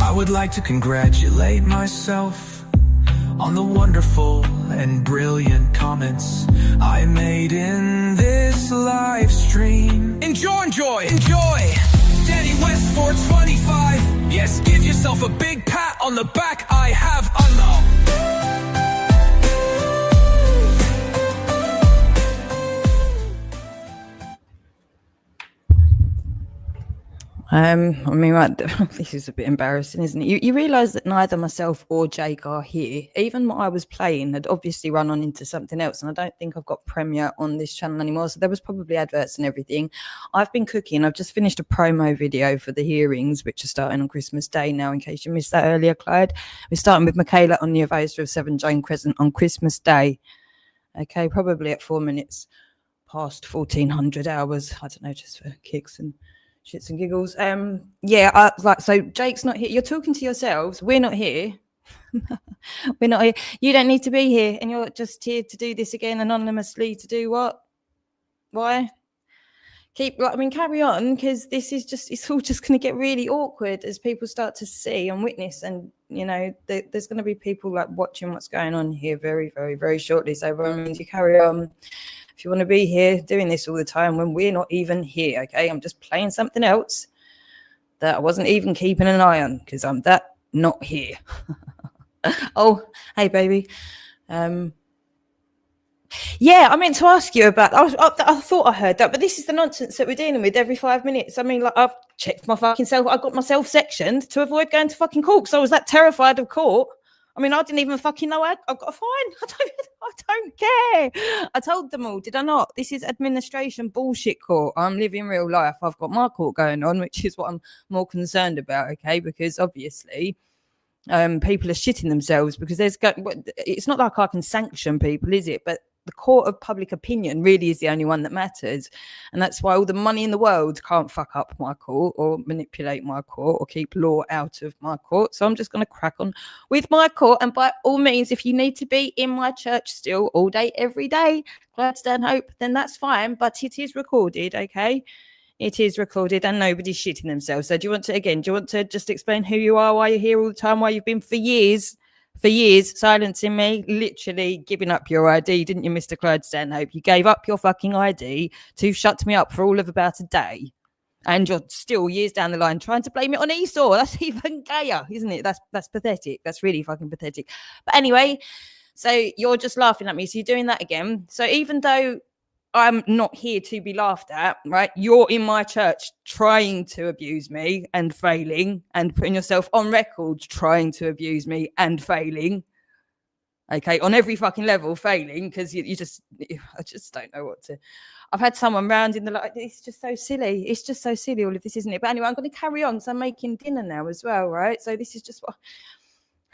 I would like to congratulate myself on the wonderful and brilliant comments I made in this live stream. Enjoy, enjoy, enjoy. Danny West 425. Yes, give yourself a big pat on the back. I have unlocked. I mean, right, this is a bit embarrassing, isn't it? You realise that neither myself or Jake are here. Even what I was playing had obviously run on into something else, and I don't think I've got Premiere on this channel anymore, so there was probably adverts and everything. I've been cooking. I've just finished a promo video for the hearings, which are starting on Christmas Day now, in case you missed that earlier, Clyde. We're starting with Michaela on the Advisor of 7 Jane Crescent on Christmas Day. Okay, probably at 4 minutes past 1400 hours. I don't know, just for kicks and shits and giggles. So Jake's not here. You're talking to yourselves. We're not here. We're not here. You don't need to be here, and you're just here to do this again anonymously. To do what? Why? Carry on, because this is just, it's all just going to get really awkward as people start to see and witness, and you know, there's going to be people like watching what's going on here very, very, very shortly. So by all means, you carry on. If you want to be here doing this all the time when we're not even here, okay? I'm just playing something else that I wasn't even keeping an eye on because I'm that not here. Oh, hey, baby. Yeah, I meant to ask you about, I thought I heard that, but this is the nonsense that we're dealing with every 5 minutes. I mean, like, I've checked my fucking self. I got myself sectioned to avoid going to fucking court because I was that terrified of court. I mean, I didn't even fucking know I got a fine. I don't care. I told them all, did I not? This is administration bullshit court. I'm living real life. I've got my court going on, which is what I'm more concerned about, okay? Because obviously people are shitting themselves because it's not like I can sanction people, is it? But the court of public opinion really is the only one that matters. And that's why all the money in the world can't fuck up my court or manipulate my court or keep law out of my court. So I'm just going to crack on with my court. And by all means, if you need to be in my church still all day, every day, Clyde Stanhope, then that's fine. But it is recorded, okay? It is recorded and nobody's shitting themselves. So do you want to just explain who you are, why you're here all the time, why you've been for years silencing me, literally giving up your ID, didn't you, Mr. Clyde Stanhope? You gave up your fucking ID to shut me up for all of about a day, and you're still years down the line trying to blame it on Esau. That's even gayer, isn't it? That's pathetic. That's really fucking pathetic. But anyway, so you're just laughing at me, so you're doing that again. So even though I'm not here to be laughed at, right? You're in my church trying to abuse me and failing, and putting yourself on record trying to abuse me and failing. Okay, on every fucking level, failing, because I just don't know what to. I've had someone round in the light. It's just so silly. It's just so silly, all of this, isn't it? But anyway, I'm going to carry on because I'm making dinner now as well, right? So this is just what.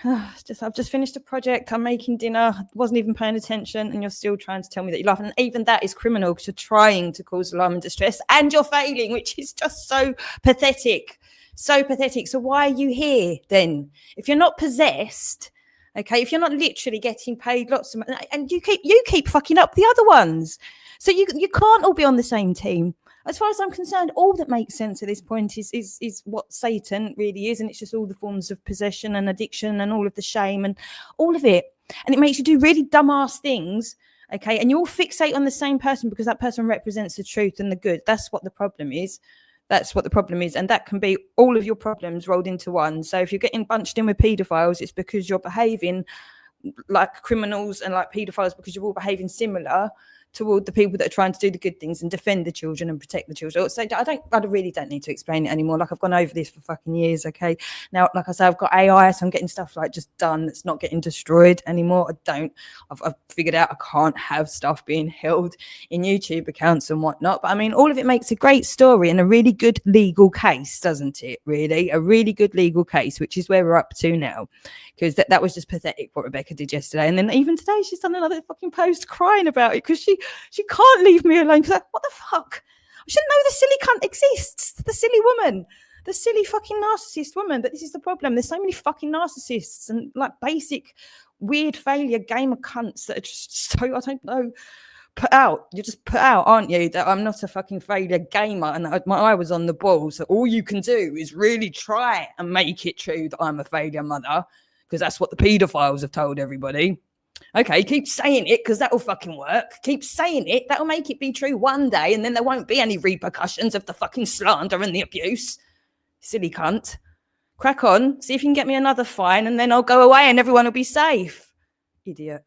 I've just finished a project. I'm making dinner. I wasn't even paying attention, and you're still trying to tell me that you're laughing. And even that is criminal because you're trying to cause alarm and distress, and you're failing, which is just so pathetic. So pathetic. So why are you here then? If you're not possessed, okay, if you're not literally getting paid lots of money, and you keep fucking up the other ones, so you can't all be on the same team. As far as I'm concerned, all that makes sense at this point is what Satan really is, and it's just all the forms of possession and addiction and all of the shame and all of it. And it makes you do really dumbass things, okay? And you all fixate on the same person because that person represents the truth and the good. That's what the problem is. That's what the problem is. And that can be all of your problems rolled into one. So if you're getting bunched in with paedophiles, it's because you're behaving like criminals and like paedophiles because you're all behaving similar toward the people that are trying to do the good things and defend the children and protect the children. So I really don't need to explain it anymore. Like, I've gone over this for fucking years. Okay. Now, like I say, I've got AI, so I'm getting stuff like just done. That's not getting destroyed anymore. I've figured out I can't have stuff being held in YouTube accounts and whatnot. But I mean, all of it makes a great story and a really good legal case, doesn't it? Really, a really good legal case, which is where we're up to now. Because that was just pathetic what Rebecca did yesterday. And then even today, she's done another fucking post crying about it because she can't leave me alone. Because what the fuck? I shouldn't know the silly cunt exists. The silly woman. The silly fucking narcissist woman. But this is the problem. There's so many fucking narcissists and like basic weird failure gamer cunts that are just so, I don't know, put out. You're just put out, aren't you? That I'm not a fucking failure gamer and that my eye was on the ball. So all you can do is really try and make it true that I'm a failure mother. Because that's what the paedophiles have told everybody. Okay, keep saying it because that'll fucking work. Keep saying it. That'll make it be true one day and then there won't be any repercussions of the fucking slander and the abuse. Silly cunt. Crack on. See if you can get me another fine and then I'll go away and everyone will be safe. Idiot.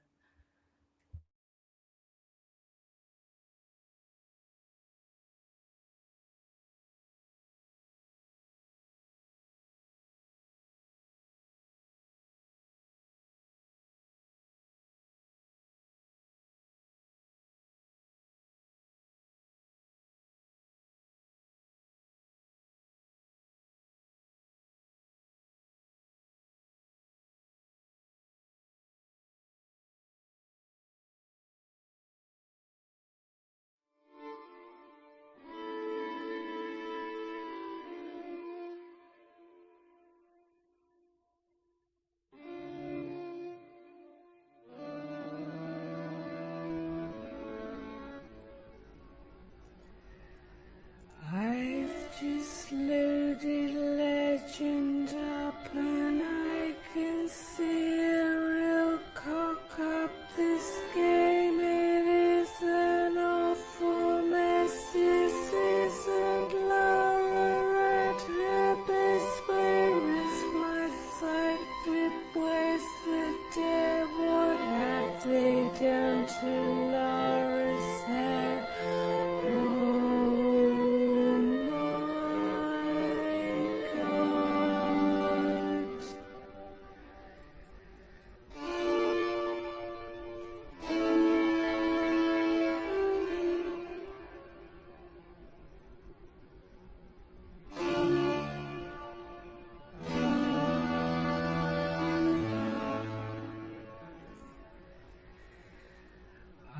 I've just loaded legend up and I can see a real cock up. This game, it is an awful mess. This isn't Laura at her best. Where is my sight grip? Where's the dead? What have they done to Laura's hair?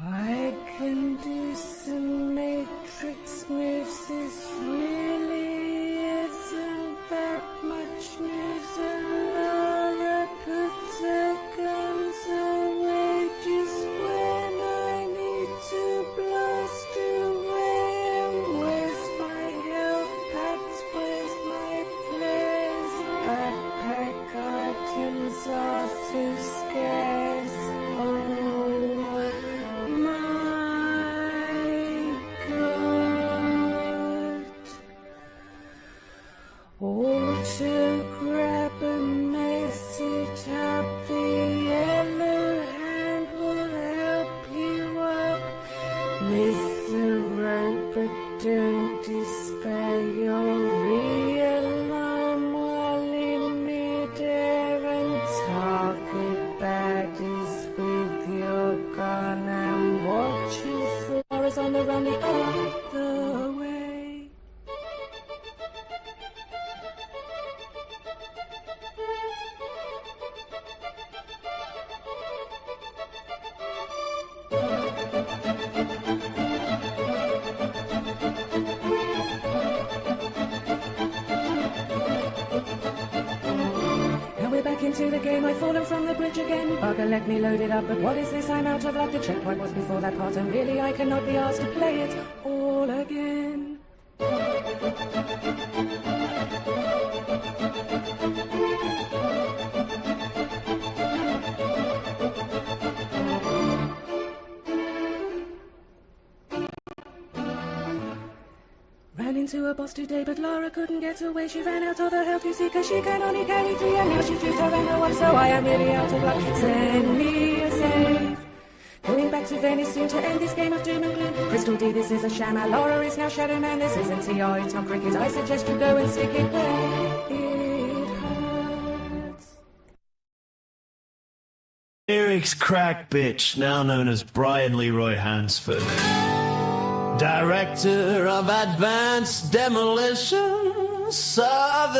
I can do some matrix moves. This really isn't that much news. And Laura puts her guns away just when I need to blast away. And where's my health packs? Where's my flares? Backpack items are too scarce. Or to grab a message up, the yellow hand will help you up. Miss the road, but don't despair. You'll realign while in midair and target baddies with your gun and watch as Laura's on the run the other way. Into the game, I've fallen from the bridge again. Bugger, let me load it up, but what is this? I'm out of luck. The checkpoint was before that part, and really I cannot be asked to play it all again. Ran into a boss today, but Laura couldn't get away. She ran out of the help you see, cause she can only carry 3, and now she's just her and no one, so I am really out of luck. Send me a save. Going back to Venice soon to end this game of doom and gloom. Crystal D, this is a sham. Laura is now Shadow Man. This isn't TR, it's not cricket. I suggest you go and stick it where it hurts. Eric's crack bitch, now known as Brian Leroy Hansford. Director of Advanced Demolition Southern.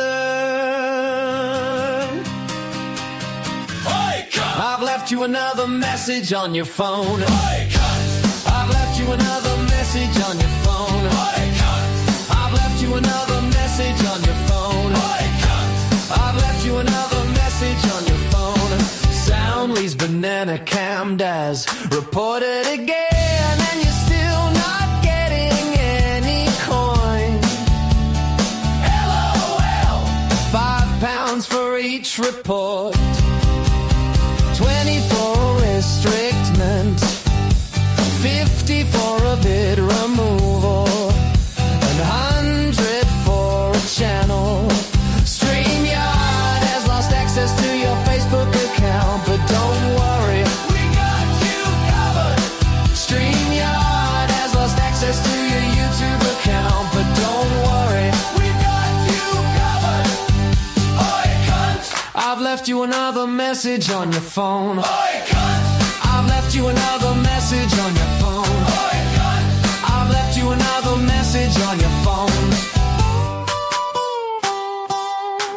I've left you another message on your phone. I've left you another message on your phone. I've left you another message on your phone. I've left you another message on your phone. Soundly's banana cammed as reported again, and you're still not getting any coin. LOL. £5 for each report. 20 for restrictment, 50 for a bid removal, and 100 for a channel. Streamyard has lost access to your Facebook account, but don't worry, we got you covered. Streamyard has lost access to your YouTube account, but don't worry, we got you covered. Oi, cunt! I've left you another message on your phone. Oi, cunt! I've left you another message on your phone. Oi, cunt! I've left you another message on your phone.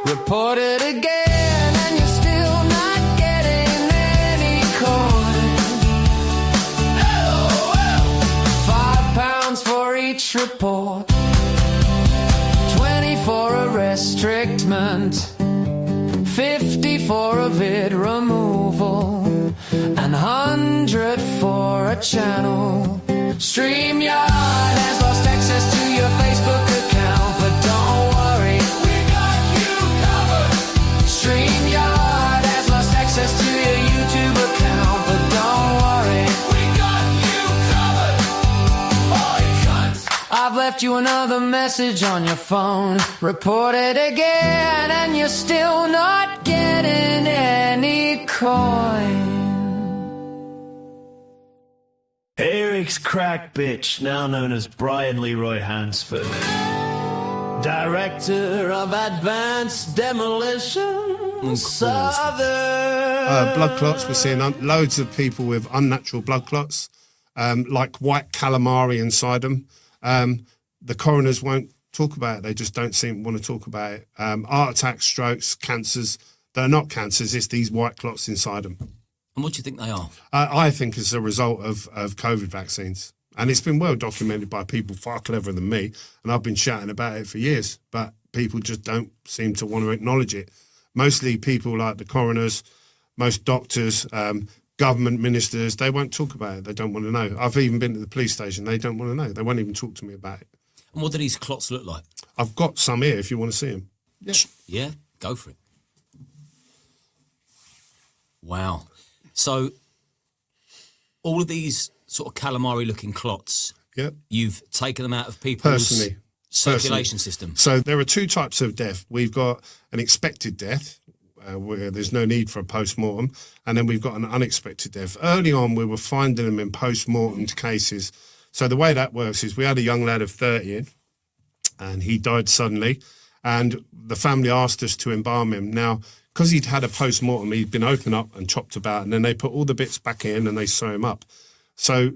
Reported again, and you're still not getting any coin. LOL. £5 for each report. 20 for a restrictment. 50 for a vid removal, and 100 for a channel. Streamyard has lost access to your Facebook account, but don't worry, we got you covered. Streamyard has lost access to your YouTube account, but don't worry, we got you covered. Oi, cunt! I've left you another message on your phone. Reported again, and you're still not getting any coin. Eric's crack bitch, now known as Brian Leroy Hansford. Director of Advanced Demolition Southern. Blood clots, we're seeing loads of people with unnatural blood clots, like white calamari inside them. The coroners won't talk about it. They just don't seem to want to talk about it. Heart attacks, strokes, cancers. They're not cancers. It's these white clots inside them. And what do you think they are? I think it's a result of COVID vaccines. And it's been well documented by people far cleverer than me. And I've been shouting about it for years. But people just don't seem to want to acknowledge it. Mostly people like the coroners, most doctors, government ministers, they won't talk about it. They don't want to know. I've even been to the police station. They don't want to know. They won't even talk to me about it. And what do these clots look like? I've got some here if you want to see them. Yeah, yeah, go for it. Wow. So all of these sort of calamari-looking clots, you've taken them out of people's circulation system. So there are two types of death. We've got an expected death, where there's no need for a post-mortem, and then we've got an unexpected death. Early on, we were finding them in post-mortem cases. So the way that works is we had a young lad of 30, and he died suddenly, and the family asked us to embalm him. Now, because he'd had a post-mortem, he'd been opened up and chopped about, and then they put all the bits back in and they sew him up. So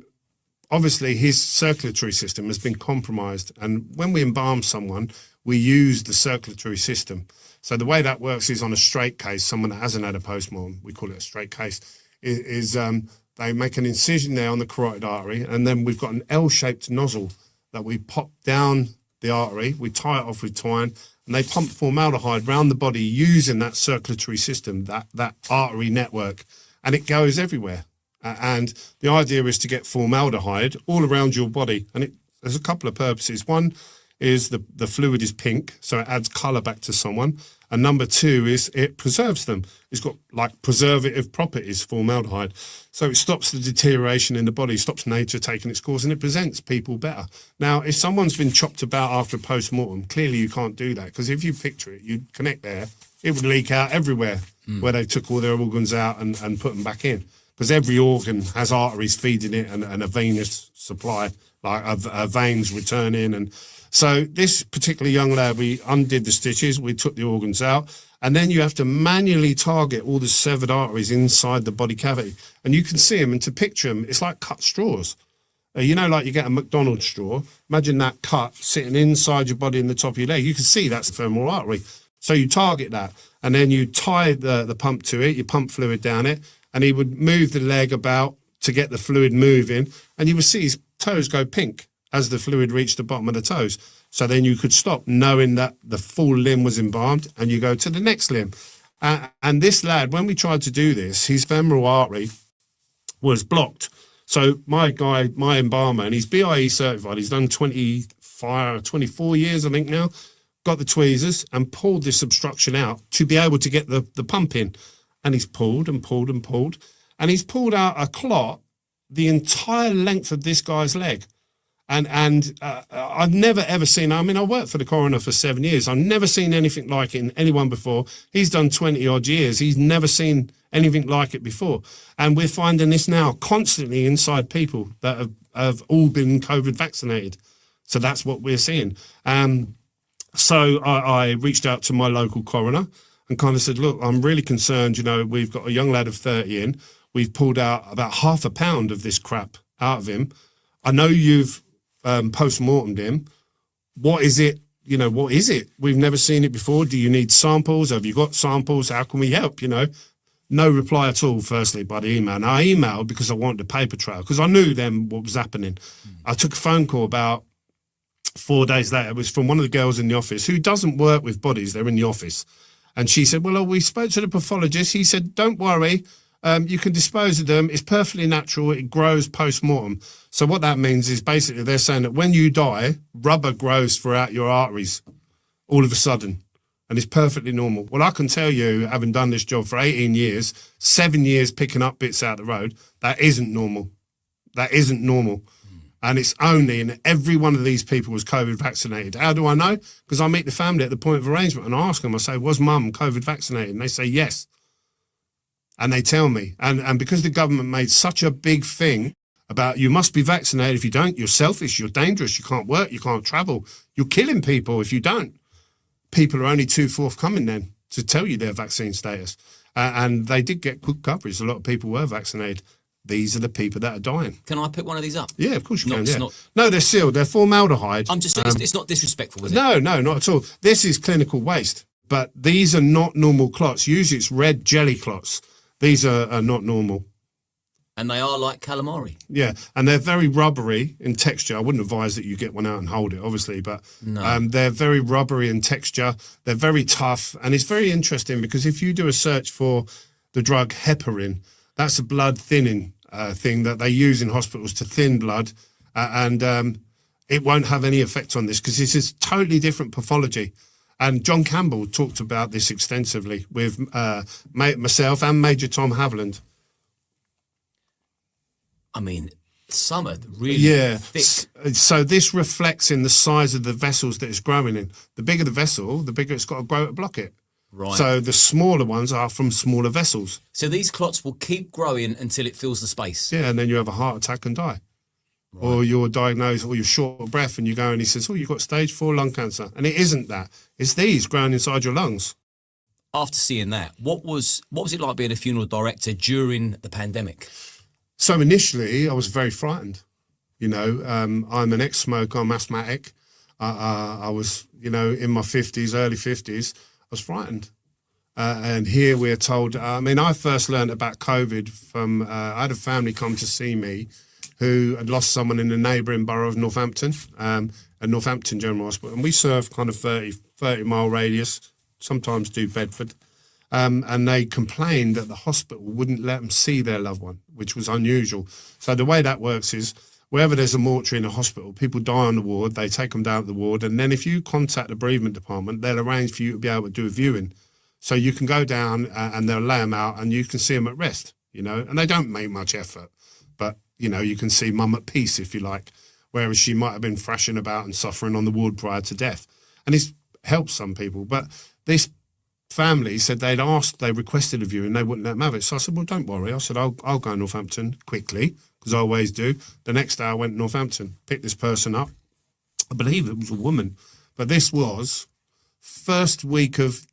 obviously his circulatory system has been compromised. And when we embalm someone, we use the circulatory system. So the way that works is on a straight case, someone that hasn't had a post-mortem, we call it a straight case, is they make an incision there on the carotid artery, and then we've got an L-shaped nozzle that we pop down the artery, we tie it off with twine, and they pump formaldehyde around the body using that circulatory system, that artery network, and it goes everywhere. And the idea is to get formaldehyde all around your body, and there's a couple of purposes. One is the fluid is pink, so it adds colour back to someone. And number two is it preserves them. It's got like preservative properties, formaldehyde. So it stops the deterioration in the body, stops nature taking its course, and it presents people better. Now, if someone's been chopped about after a post-mortem, clearly you can't do that, because if you picture it, you connect there, it would leak out everywhere where they took all their organs out and put them back in. Because every organ has arteries feeding it and a venous supply, like veins returning. And so this particular young lad, we undid the stitches, we took the organs out, and then you have to manually target all the severed arteries inside the body cavity. And you can see them, and to picture them, it's like cut straws. You know, like you get a McDonald's straw, imagine that cut sitting inside your body in the top of your leg. You can see that's the femoral artery. So you target that, and then you tie the pump to it, you pump fluid down it, and he would move the leg about to get the fluid moving, and you would see his toes go pink as the fluid reached the bottom of the toes. So then you could stop, knowing that the full limb was embalmed, and you go to the next limb. And this lad, when we tried to do this, his femoral artery was blocked. So my embalmer, and he's BIE certified, he's done 24 years, I think now, got the tweezers and pulled this obstruction out to be able to get the pump in. And he's pulled and pulled and pulled, and he's pulled out a clot the entire length of this guy's leg. And I've never, ever seen, I mean, I worked for the coroner for 7 years. I've never seen anything like it in anyone before. He's done 20 odd years. He's never seen anything like it before. And we're finding this now constantly inside people that have all been COVID vaccinated. So that's what we're seeing. So I reached out to my local coroner and kind of said, look, I'm really concerned. You know, we've got a young lad of 30 in. We've pulled out about half a pound of this crap out of him. I know you've post-mortemed him. What is it? You know, what is it? We've never seen it before. Do you need samples? Have you got samples? How can we help? You know, no reply at all, firstly, by the email. And I emailed because I wanted a paper trail, because I knew then what was happening. I took a phone call about 4 days later. It was from one of the girls in the office who doesn't work with bodies. They're in the office. And she said, well, we spoke to the pathologist. He said, don't worry. You can dispose of them. It's perfectly natural. It grows post-mortem. So what that means is basically they're saying that when you die, rubber grows throughout your arteries all of a sudden, and it's perfectly normal. Well, I can tell you, having done this job for 18 years, 7 years picking up bits out the road, that isn't normal. That isn't normal. And it's only, and every one of these people was COVID vaccinated. How do I know? Because I meet the family at the point of arrangement and I ask them, I say, was mum COVID vaccinated? And they say, yes. And they tell me. And because the government made such a big thing about you must be vaccinated. If you don't, you're selfish, you're dangerous, you can't work, you can't travel. You're killing people if you don't. People are only too forthcoming then to tell you their vaccine status. And they did get good coverage. A lot of people were vaccinated. These are the people that are dying. Can I pick one of these up? Yeah, of course you can. Yeah. No, they're sealed. They're formaldehyde. I'm just saying, it's not disrespectful, is it? No, not at all. This is clinical waste. But these are not normal clots. Usually it's red jelly clots. These are not normal. And they are like calamari. Yeah, and they're very rubbery in texture. I wouldn't advise that you get one out and hold it, obviously, but No. they're very rubbery in texture. They're very tough. And it's very interesting because if you do a search for the drug heparin, that's a blood thinning thing that they use in hospitals to thin blood. And it won't have any effect on this because this is totally different pathology. And John Campbell talked about this extensively with myself and Major Tom Haviland. I mean, some are really thick. So this reflects in the size of the vessels that it's growing in. The bigger the vessel, the bigger it's got to grow to block it. Right. So the smaller ones are from smaller vessels. So these clots will keep growing until it fills the space. Yeah, and then you have a heart attack and die. Right. Or you're diagnosed, or you're short of breath, and you go and he says, oh, you've got stage 4 lung cancer. And it isn't that. It's these growing inside your lungs. After seeing that, what was it like being a funeral director during the pandemic? So initially, I was very frightened. You know, I'm an ex-smoker, I'm asthmatic. I was, you know, in my 50s, early 50s. I was frightened. And here we're told, I mean, I first learned about COVID from, I had a family come to see me who had lost someone in the neighbouring borough of Northampton, at Northampton General Hospital. And we serve kind of 30-mile radius, sometimes do Bedford. And they complained that the hospital wouldn't let them see their loved one, which was unusual. So the way that works is wherever there's a mortuary in a hospital, people die on the ward, they take them down to the ward, and then if you contact the bereavement department, they'll arrange for you to be able to do a viewing. So you can go down and they'll lay them out and you can see them at rest, you know, and they don't make much effort, but, you know, you can see mum at peace, if you like, whereas she might have been thrashing about and suffering on the ward prior to death. And it's helped some people, but this family said they requested a viewing, they wouldn't let them have it. So I said, well, don't worry. I said, I'll go to Northampton quickly, because I always do. The next day I went to Northampton, picked this person up. I believe it was a woman, but this was first week of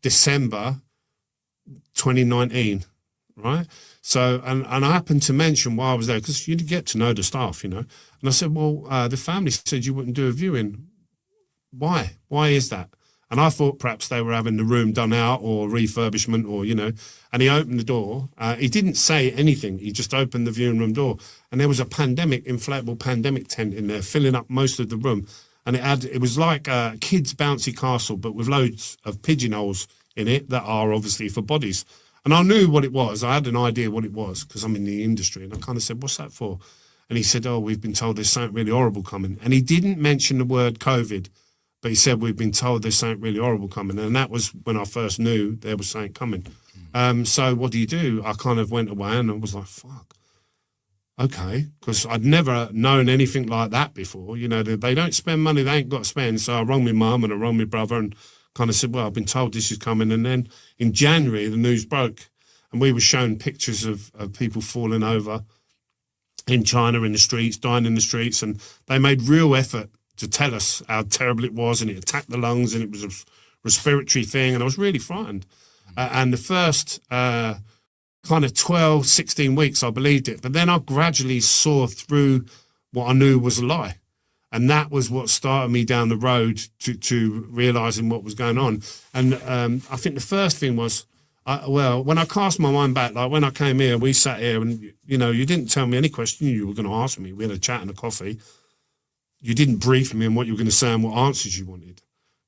December 2019, right? So, and I happened to mention while I was there, because you get to know the staff, you know, and I said, well, the family said you wouldn't do a viewing. Why? Why is that? And I thought perhaps they were having the room done out or refurbishment or, you know, and he opened the door. He didn't say anything. He just opened the viewing room door. And there was a inflatable pandemic tent in there, filling up most of the room. And it was like a kid's bouncy castle, but with loads of pigeonholes in it that are obviously for bodies. And I knew what it was. I had an idea what it was because I'm in the industry. And I kind of said, what's that for? And he said, oh, we've been told there's something really horrible coming. And he didn't mention the word COVID. But he said, we've been told there's something really horrible coming. And that was when I first knew there was something coming. So what do? I kind of went away and I was like, fuck. Okay. Because I'd never known anything like that before. You know, they don't spend money they ain't got to spend. So I rang my mum and I rang my brother and kind of said, well, I've been told this is coming. And then in January, the news broke. And we were shown pictures of people falling over in China in the streets, dying in the streets. And they made real effort to tell us how terrible it was, and it attacked the lungs, and it was a respiratory thing, and I was really frightened. And the first kind of 12, 16 weeks, I believed it. But then I gradually saw through what I knew was a lie. And that was what started me down the road to realising what was going on. And I think the first thing was, when I cast my mind back, like when I came here, we sat here and, you know, you didn't tell me any question you were going to ask me. We had a chat and a coffee. You didn't brief me on what you were going to say and what answers you wanted.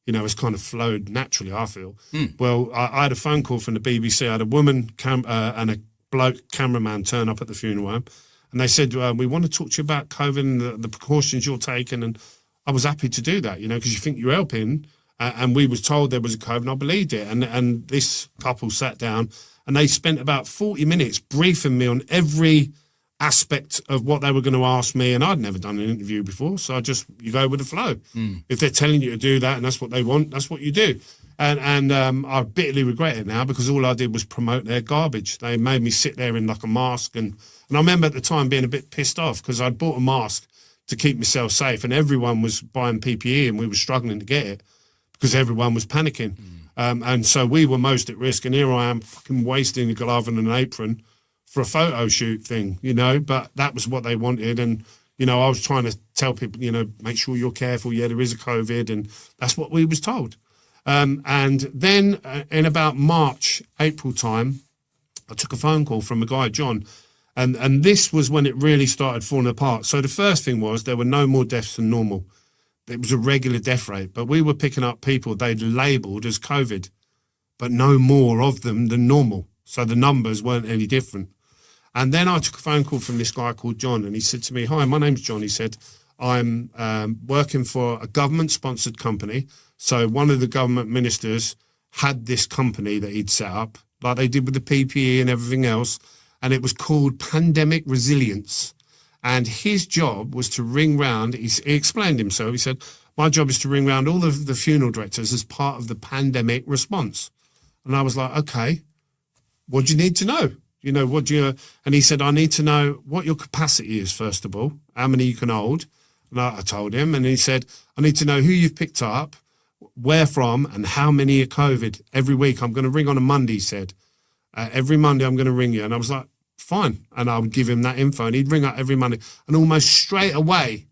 You know, it's kind of flowed naturally, I feel. Well, I had a phone call from the BBC. I had a woman and a bloke cameraman turn up at the funeral home. And they said, we want to talk to you about COVID and the precautions you're taking. And I was happy to do that, you know, because you think you're helping. And we was told there was a COVID and I believed it. And this couple sat down and they spent about 40 minutes briefing me on every aspect of what they were going to ask me, and I'd never done an interview before, so you go with the flow. If they're telling you to do that and that's what they want, that's what you do. And I bitterly regret it now because all I did was promote their garbage. They made me sit there in like a mask, and I remember at the time being a bit pissed off because I'd bought a mask to keep myself safe, and everyone was buying PPE and we were struggling to get it because everyone was panicking. And so we were most at risk, and here I am fucking wasting a glove and an apron for a photo shoot thing, you know, but that was what they wanted. And, you know, I was trying to tell people, you know, make sure you're careful. Yeah, there is a COVID, and that's what we was told. And then in about March, April time, I took a phone call from a guy, John, and this was when it really started falling apart. So the first thing was there were no more deaths than normal. It was a regular death rate, but we were picking up people they'd labelled as COVID, but no more of them than normal. So the numbers weren't any different. And then I took a phone call from this guy called John, and he said to me, hi, my name's John. He said, I'm working for a government-sponsored company. So one of the government ministers had this company that he'd set up, like they did with the PPE and everything else, and it was called Pandemic Resilience. And his job was to ring round, he explained himself, he said, my job is to ring round all of the funeral directors as part of the pandemic response. And I was like, okay, what do you need to know? You know, and he said, I need to know what your capacity is, first of all, how many you can hold. And I told him, and he said, I need to know who you've picked up, where from, and how many are COVID. Every week, I'm going to ring on a Monday, he said. Every Monday, I'm going to ring you. And I was like, fine. And I would give him that info, and he'd ring up every Monday. And almost straight away,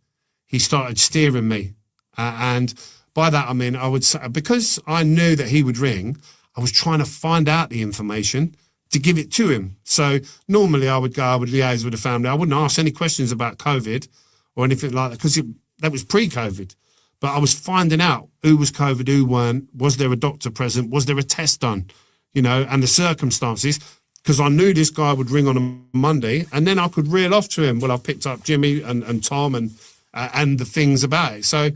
he started steering me. And by that, I mean, I would say, because I knew that he would ring, I was trying to find out the information to give it to him. So normally I would liaise with the family. I wouldn't ask any questions about COVID or anything like that because that was pre-COVID. But I was finding out who was COVID, who weren't. Was there a doctor present? Was there a test done? You know, and the circumstances. because I knew this guy would ring on a Monday, and then I could reel off to him. Well, I've picked up Jimmy and Tom and the things about it. So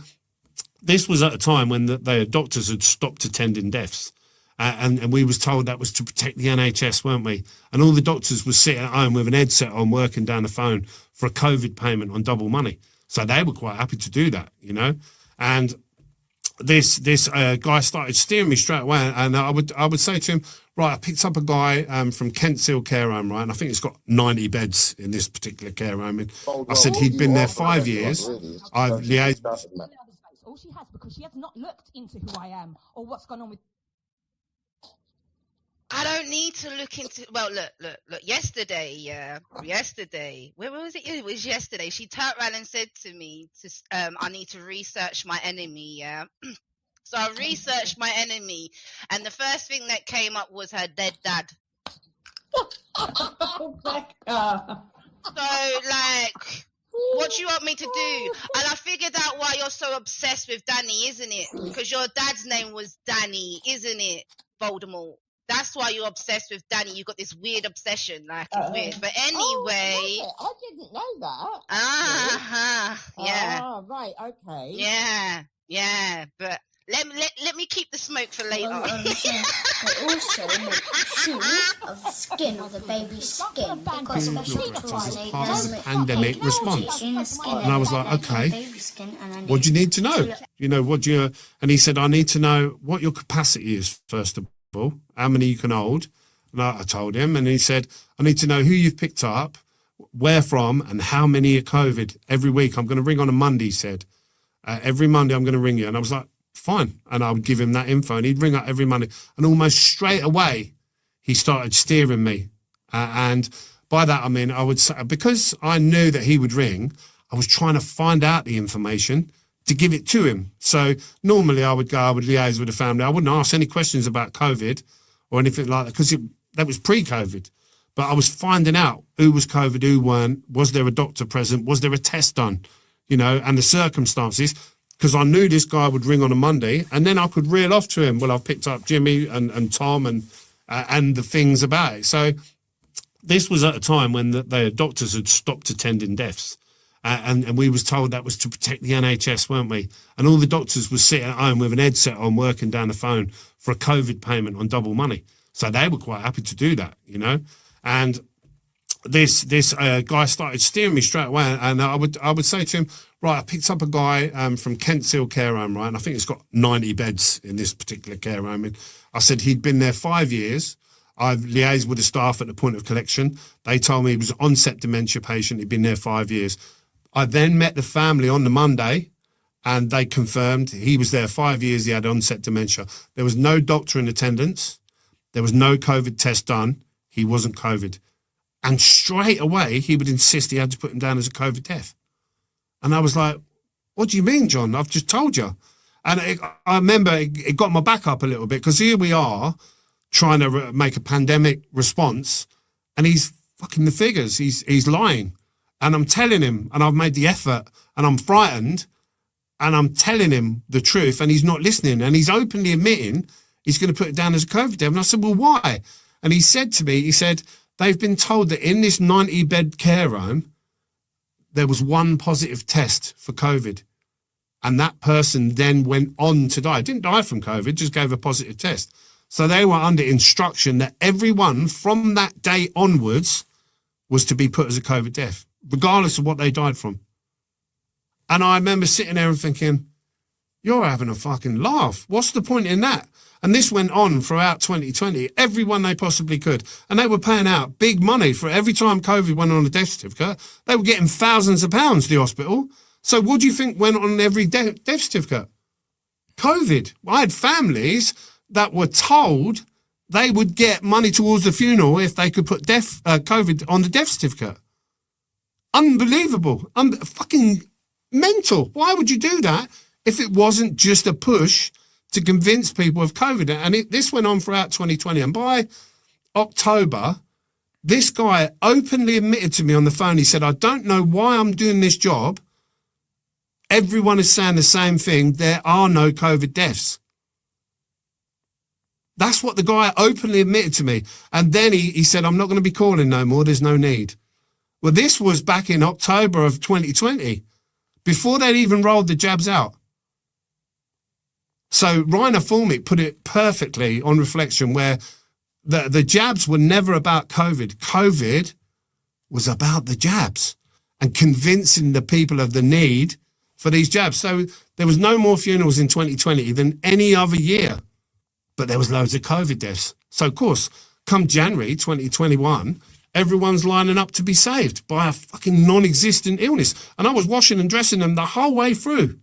this was at a time when the doctors had stopped attending deaths. And we was told that was to protect the NHS, weren't we? And all the doctors were sitting at home with an headset on, working down the phone for a COVID payment on double money. So they were quite happy to do that, you know. And this guy started steering me straight away, and I would say to him, right, I picked up a guy from Kent's Care Home, right, and I think it's got 90 beds in this particular care home. And I said he'd been there 5 years. I've liaised. All she has, because she has not looked into who I am or what's gone on with. I don't need to look into. Well, look. Yesterday, where was it? It was yesterday. She turned around and said to me, "I need to research my enemy." Yeah. So I researched my enemy, and the first thing that came up was her dead dad. So, like, what do you want me to do? And I figured out why you're so obsessed with Danny, isn't it? Because your dad's name was Danny, isn't it, Voldemort? That's why you're obsessed with Danny. You got this weird obsession, like it's weird. But anyway, I didn't know that. Yeah. Ah, right, okay. Yeah. But let me keep the smoke for later. They also make shoes of the skin of the baby's skin. They've got special tools. They Pandemic response. in the skin. And I was like, okay, Baby skin, and then what do you need to know? You know, what do you? And he said, I need to know what your capacity is first of all, how many you can hold. And I told him, and he said, I need to know who you've picked up, where from, and how many are COVID. Every week, I'm going to ring on a Monday, he said. Every Monday, I'm going to ring you. And I was like, fine. And I would give him that info, and he'd ring up every Monday. And almost straight away, he started steering me. And by that, I mean, I would say, because I knew that he would ring, I was trying to find out the information to give it to him. So normally I would liaise with the family. I wouldn't ask any questions about COVID or anything like that, because that was pre-COVID. But I was finding out who was COVID, who weren't. Was there a doctor present? Was there a test done? You know, and the circumstances, because I knew this guy would ring on a Monday, and then I could reel off to him. Well, I've picked up Jimmy and Tom and the things about it. So this was at a time when the doctors had stopped attending deaths. And we was told that was to protect the NHS, weren't we? And all the doctors were sitting at home with an headset on, working down the phone for a COVID payment on double money. So they were quite happy to do that, you know. And this guy started steering me straight away, and I would say to him, right, I picked up a guy from Kent's Care Home, right, and I think it's got 90 beds in this particular care home. And I said he'd been there 5 years. I've liaised with the staff at the point of collection. They told me he was an onset dementia patient. He'd been there 5 years. I then met the family on the Monday, and they confirmed he was there 5 years. He had onset dementia. There was no doctor in attendance. There was no COVID test done. He wasn't COVID. And straight away, he would insist he had to put him down as a COVID death. And I was like, what do you mean, John? I've just told you. And I remember it got my back up a little bit, because here we are trying to make a pandemic response, and he's fucking the figures. He's lying. And I'm telling him, and I've made the effort, and I'm frightened, and I'm telling him the truth, and he's not listening. And he's openly admitting he's going to put it down as a COVID death. And I said, well, why? And he said to me, they've been told that in this 90-bed care home, there was one positive test for COVID. And that person then went on to die. Didn't die from COVID, just gave a positive test. So they were under instruction that everyone from that day onwards was to be put as a COVID death, regardless of what they died from. And I remember sitting there and thinking, you're having a fucking laugh. What's the point in that? And this went on throughout 2020, everyone they possibly could. And they were paying out big money for every time COVID went on a death certificate. They were getting thousands of pounds to the hospital. So what do you think went on every death certificate? COVID. I had families that were told they would get money towards the funeral if they could put COVID on the death certificate. Unbelievable. Fucking mental. Why would you do that if it wasn't just a push to convince people of COVID? And this went on throughout 2020. And by October, this guy openly admitted to me on the phone, he said, I don't know why I'm doing this job. Everyone is saying the same thing. There are no COVID deaths. That's what the guy openly admitted to me. And then he said, I'm not going to be calling no more. There's no need. Well, this was back in October of 2020, before they'd even rolled the jabs out. So Rainer Fulmick put it perfectly on Reflection, where the jabs were never about COVID. COVID was about the jabs and convincing the people of the need for these jabs. So there was no more funerals in 2020 than any other year, but there was loads of COVID deaths. So of course, come January 2021, everyone's lining up to be saved by a fucking non-existent illness. And I was washing and dressing them the whole way through.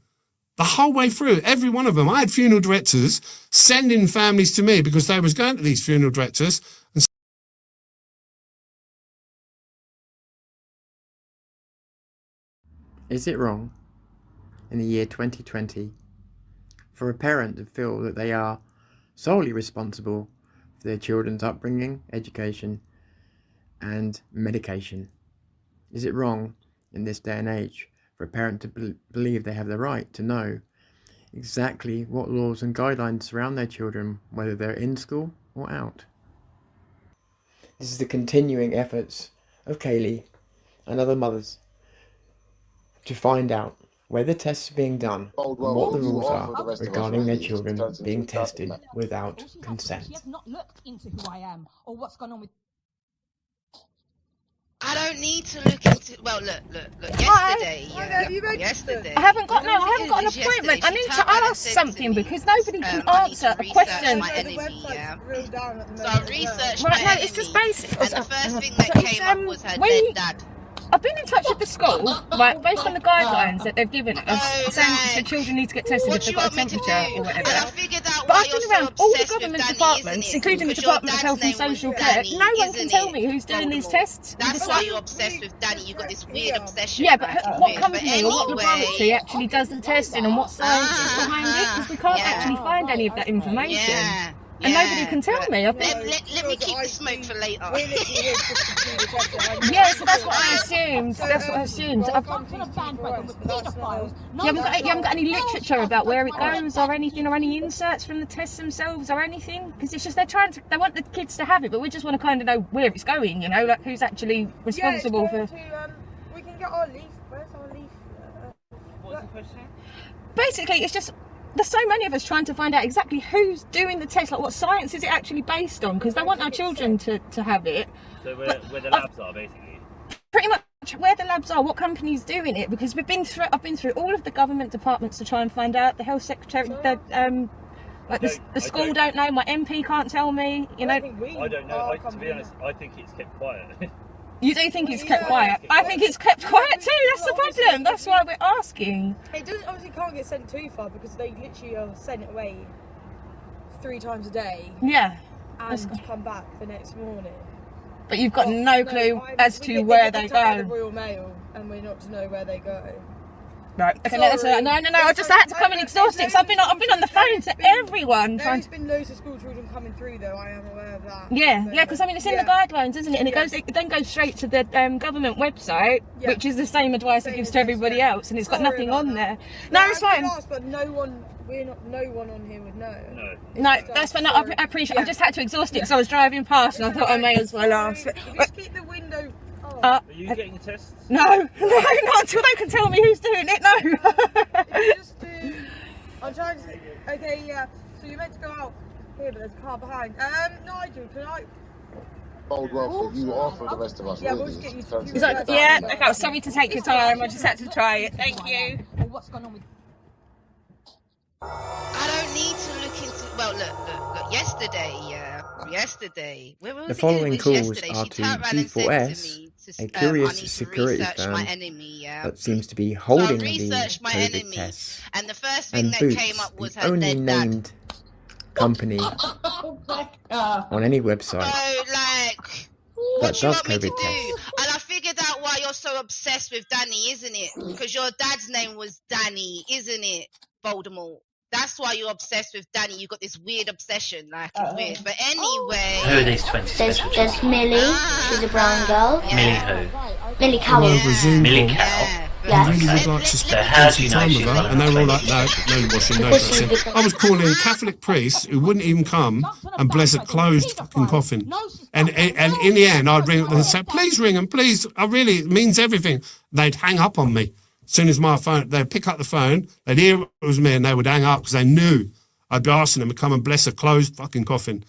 The whole way through, every one of them. I had funeral directors sending families to me because they was going to these funeral directors. And is it wrong, in the year 2020, for a parent to feel that they are solely responsible for their children's upbringing, education, and medication? Is it wrong, in this day and age, for a parent to believe they have the right to know exactly what laws and guidelines surround their children, whether they're in school or out? This is the continuing efforts of Kaylee and other mothers to find out where the tests are being done and what the rules are regarding their children being tested without consent. She has not looked into who I am or what's gone on with. I don't need to look into. Well, look. Yesterday, yesterday. I haven't got an appointment. I need to ask something because nobody can answer a question. My enemy, So I researched my Right, no, enemy, it's just basic. and the first thing that came up was her dead dad. I've been in touch with the school, right, based on the guidelines that they've given us, saying so children need to get tested if they've got a temperature or whatever. But I've been around all the government departments, including the Department of Health and Social Care. No one can tell me who's doing these tests. That's why you're obsessed with Danny. You've got this weird obsession. Yeah, but what company or what laboratory actually does the testing and what science is behind it? Because we can't actually find any of that information. And nobody can tell me. Let me keep the smoke for later. Yeah, so that's what I assumed. That's what I assumed. You haven't got any literature about where it goes or anything, or any inserts from the tests themselves or anything? Because it's just they want the kids to have it, but we just want to kind of know where it's going, you know, like who's actually responsible for... we can get our leaf. Where's our leaf? What's the question? Basically, it's just... There's so many of us trying to find out exactly who's doing the test, like what science is it actually based on, because they want our children to have it. So where the labs are, basically? Pretty much where the labs are, what company's doing it, because I've been through all of the government departments to try and find out. The health secretary, the school don't know, my MP can't tell me, you know. I don't know, to be honest, I think it's kept quiet. You do think it's kept quiet? I think it's kept quiet too, that's the problem, that's why we're asking. It doesn't, obviously can't get sent too far because they literally are sent it away 3 times a day. Yeah. And come back the next morning. But you've got no clue as to where they go. The Royal Mail, and we're not to know where they go. Right. Okay. No. I just had to come and exhaust it. So I've been on the phone to everyone. There's been loads of school children coming through, though. I am aware of that. Yeah. Because I mean, it's in the guidelines, isn't it? And it then goes straight to the government website, which is the same advice it gives to everybody else, and it's got nothing on there. No, it's fine. But no one on here would know. No, that's fine. No, I appreciate. I just had to exhaust it because I was driving past, and I thought I may as well ask. Just keep the window. Are you getting tests? No, not until they can tell me who's doing it. No. I'm trying to think. Okay, yeah. So you're meant to go out here, but there's a car behind. Nigel, can I? Bold well for you or for the rest of us. Yeah, we'll just get you to. Yeah. Okay. Sorry to take your time. I just had to try it. Thank you. What's going on with? I don't need to look into. Well, look. Yesterday. The following calls are to G4S, a curious security firm that seems to be holding the COVID tests, and the first thing that Boots, came up was the her only dead named company on any website that does COVID tests. And I figured out why you're so obsessed with Danny, isn't it? Because your dad's name was Danny, isn't it? Voldemort. That's why you're obsessed with Danny. You've got this weird obsession, like it's weird. But anyway, Who are these 20 special There's Millie, she's a brown girl. Millie who? Millie Cowell. Millie Cow. I really would like to spend some time with her. And they were all like, no washing, no dressing. I was calling Catholic priests who wouldn't even come and bless a closed fucking coffin. And in the end, I'd ring them and say, please ring them, please. It means everything. They'd hang up on me. As soon as my phone, they'd pick up the phone, they'd hear it was me, and they would hang up because they knew I'd be asking them to come and bless a closed fucking coffin.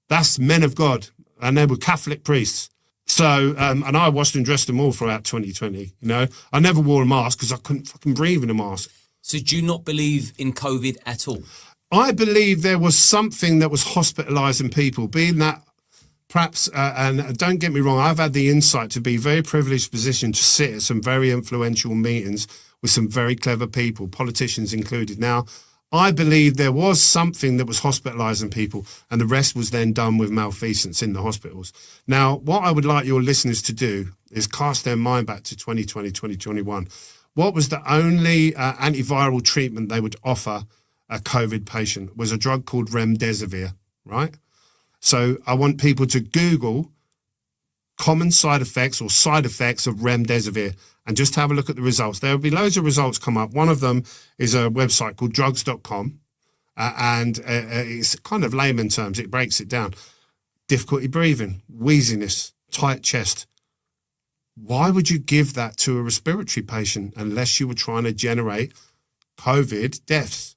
That's men of God, and they were Catholic priests. So, and I washed and dressed them all throughout 2020, you know. I never wore a mask because I couldn't fucking breathe in a mask. So do you not believe in COVID at all? I believe there was something that was hospitalising people, being that perhaps, and don't get me wrong, I've had the insight to be very privileged position to sit at some very influential meetings with some very clever people, politicians included. Now, I believe there was something that was hospitalising people, and the rest was then done with malfeasance in the hospitals. Now, what I would like your listeners to do is cast their mind back to 2020, 2021. What was the only antiviral treatment they would offer a COVID patient? It was a drug called remdesivir, right? So I want people to Google common side effects or side effects of remdesivir and just have a look at the results. There will be loads of results come up. One of them is a website called drugs.com, and it's kind of layman terms. It breaks it down. Difficulty breathing, wheeziness, tight chest. Why would you give that to a respiratory patient unless you were trying to generate COVID deaths?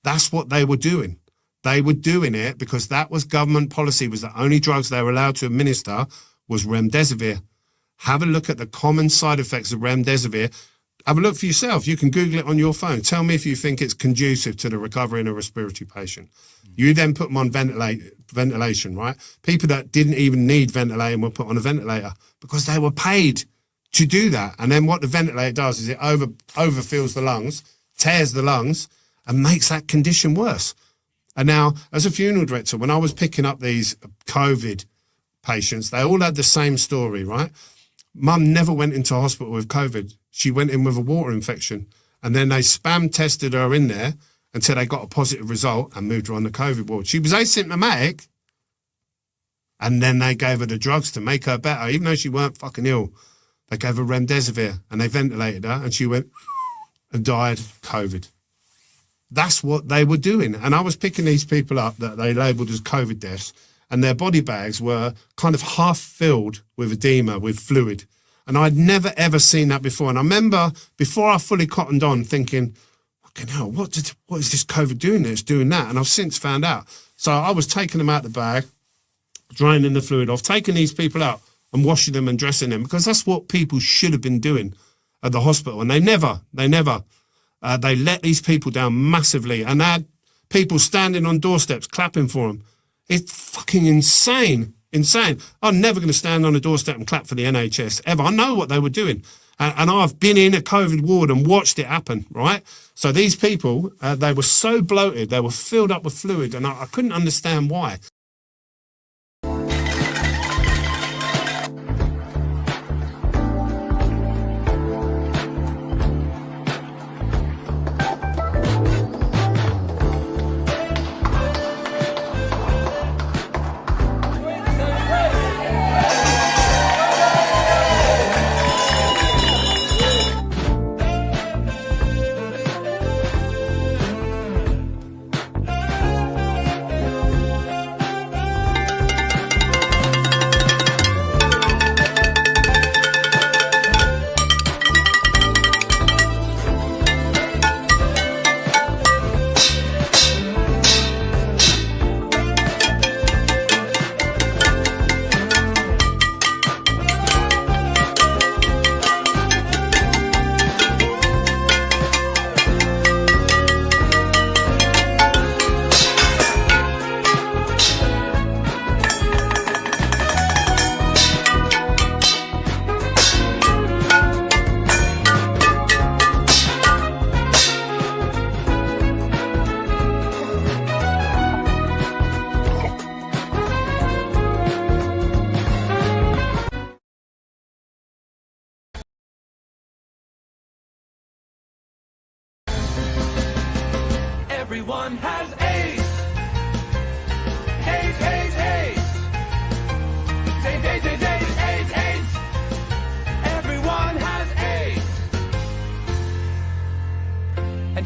That's what they were doing. They were doing it because that was government policy, was the only drugs they were allowed to administer was remdesivir. Have a look at the common side effects of remdesivir. Have a look for yourself. You can Google it on your phone. Tell me if you think it's conducive to the recovery in a respiratory patient. You then put them on ventilation, right? People that didn't even need ventilating were put on a ventilator because they were paid to do that. And then what the ventilator does is it overfills the lungs, tears the lungs, and makes that condition worse. And now, as a funeral director, when I was picking up these COVID patients, they all had the same story, right? Mum never went into hospital with COVID. She went in with a water infection, and then they spam tested her in there until they got a positive result and moved her on the COVID ward. She was asymptomatic, and then they gave her the drugs to make her better, even though she weren't fucking ill. They gave her remdesivir, and they ventilated her, and she went and died COVID. That's what they were doing. And I was picking these people up that they labelled as COVID deaths, and their body bags were kind of half filled with edema, with fluid. And I'd never, ever seen that before. And I remember before I fully cottoned on thinking, fucking hell, what is this COVID doing there? It's doing that. And I've since found out. So I was taking them out of the bag, draining the fluid off, taking these people out and washing them and dressing them, because that's what people should have been doing at the hospital. And they let these people down massively, and they had people standing on doorsteps clapping for them. It's fucking insane. I'm never going to stand on a doorstep and clap for the NHS ever. I know what they were doing, and I've been in a COVID ward and watched it happen, right? So these people, they were so bloated, they were filled up with fluid, and I couldn't understand why. Everyone has AIDS. AIDS, AIDS, AIDS. AIDS, AIDS, AIDS, AIDS, AIDS, AIDS. Everyone has AIDS.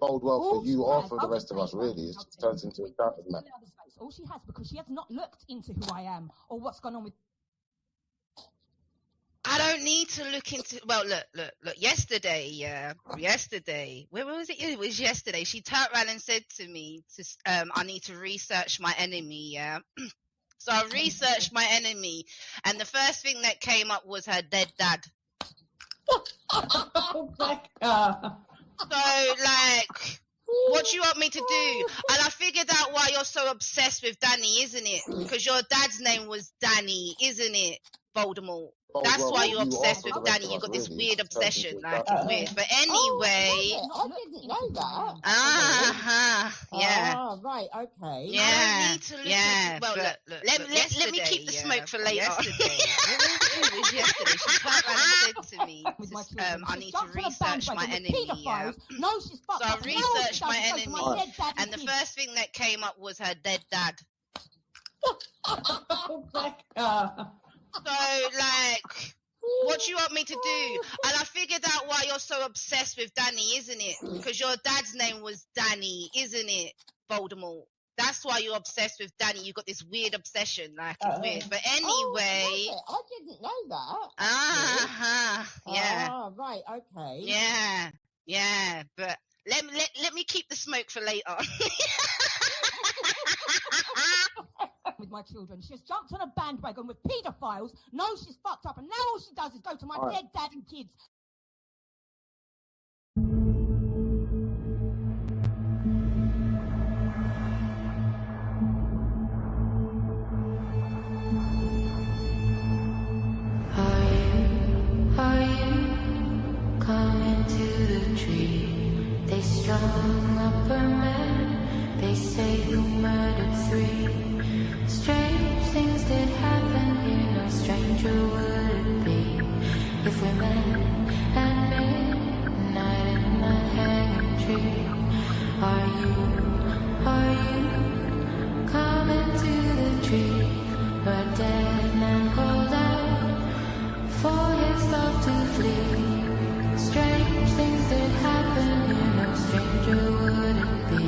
Bode well for you or for the rest of us, really. It just turns into a shouting match. All she has because she has not looked into who I am or what's gone on with. I don't need to look into. Well, look. Yesterday, where was it? It was yesterday. She turned around and said to me, "I need to research my enemy." Yeah. So I researched my enemy, and the first thing that came up was her dead dad. So, like, what do you want me to do? And I figured out why you're so obsessed with Danny, isn't it? Because your dad's name was Danny, isn't it? Voldemort. That's why you're obsessed with Danny. You've got this weird obsession, like it's weird. But anyway, I didn't know that. Yeah. Ah, right, okay. Yeah. I need to look look. Let me keep the smoke for later. It was yesterday. She turned around and said to me, I need to research my enemy. Yeah. So I researched my enemy, and the first thing that came up was her dead dad. So, like, what do you want me to do? And I figured out why you're so obsessed with Danny, isn't it? Because your dad's name was Danny, isn't it? Voldemort. That's why you're obsessed with Danny. You've got this weird obsession, like it's weird. But anyway, I didn't know that. Yeah. Ah, right, okay. Yeah. But let me keep the smoke for later. With my children. She's jumped on a bandwagon with paedophiles, knows she's fucked up, and now all she does is go to my dead dad and kids. Are you coming to the tree? They strung up a man, they say who murdered 3. Strange things did happen here, no stranger would it be if we met at midnight in the hanging tree. Are you coming to the tree where dead man called out for his love to flee? Strange things did happen here, no stranger would it be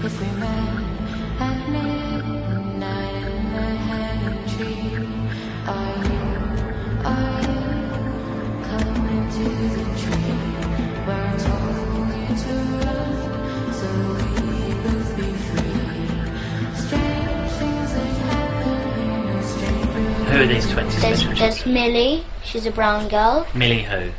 if we met at midnight in the hanging tree. Are you coming to the tree where I told you to run so we both be free? Strange things that happen here, no stranger. Who are these 20 special children? There's Millie, she's a brown girl. Millie who?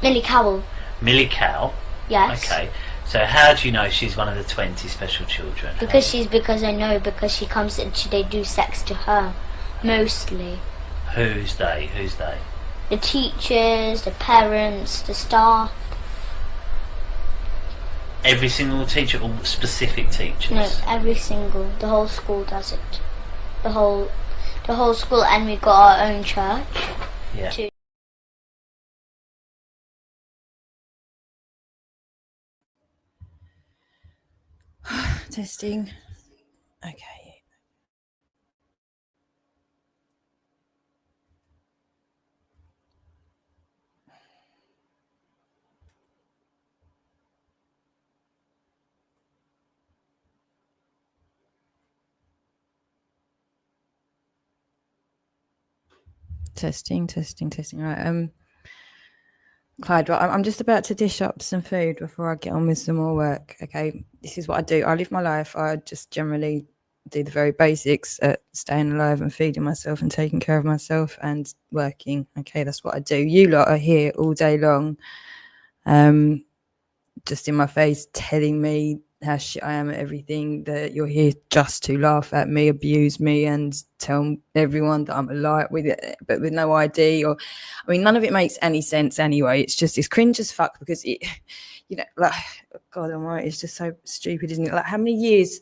Millie Cowell. Millie Cow? Yes. Okay. So how do you know she's one of the 20 special children? Because I know, because she comes and they do sex to her, mostly. Who's they? The teachers, the parents, the staff. Every single teacher or specific teachers? No, the whole school does it. The whole school, and we got our own church. Yeah. Too. Testing. Okay. Testing. Right. Clyde, right, I'm just about to dish up some food before I get on with some more work. Okay, this is what I do. I live my life. I just generally do the very basics at staying alive and feeding myself and taking care of myself and working. Okay, that's what I do. You lot are here all day long, just in my face telling me how shit I am at everything, that you're here just to laugh at me, abuse me, and tell everyone that I'm a liar with it, but with no ID. Or, I mean, none of it makes any sense anyway. It's just, it's cringe as fuck because it, you know, like, God almighty, it's just so stupid, isn't it? Like, how many years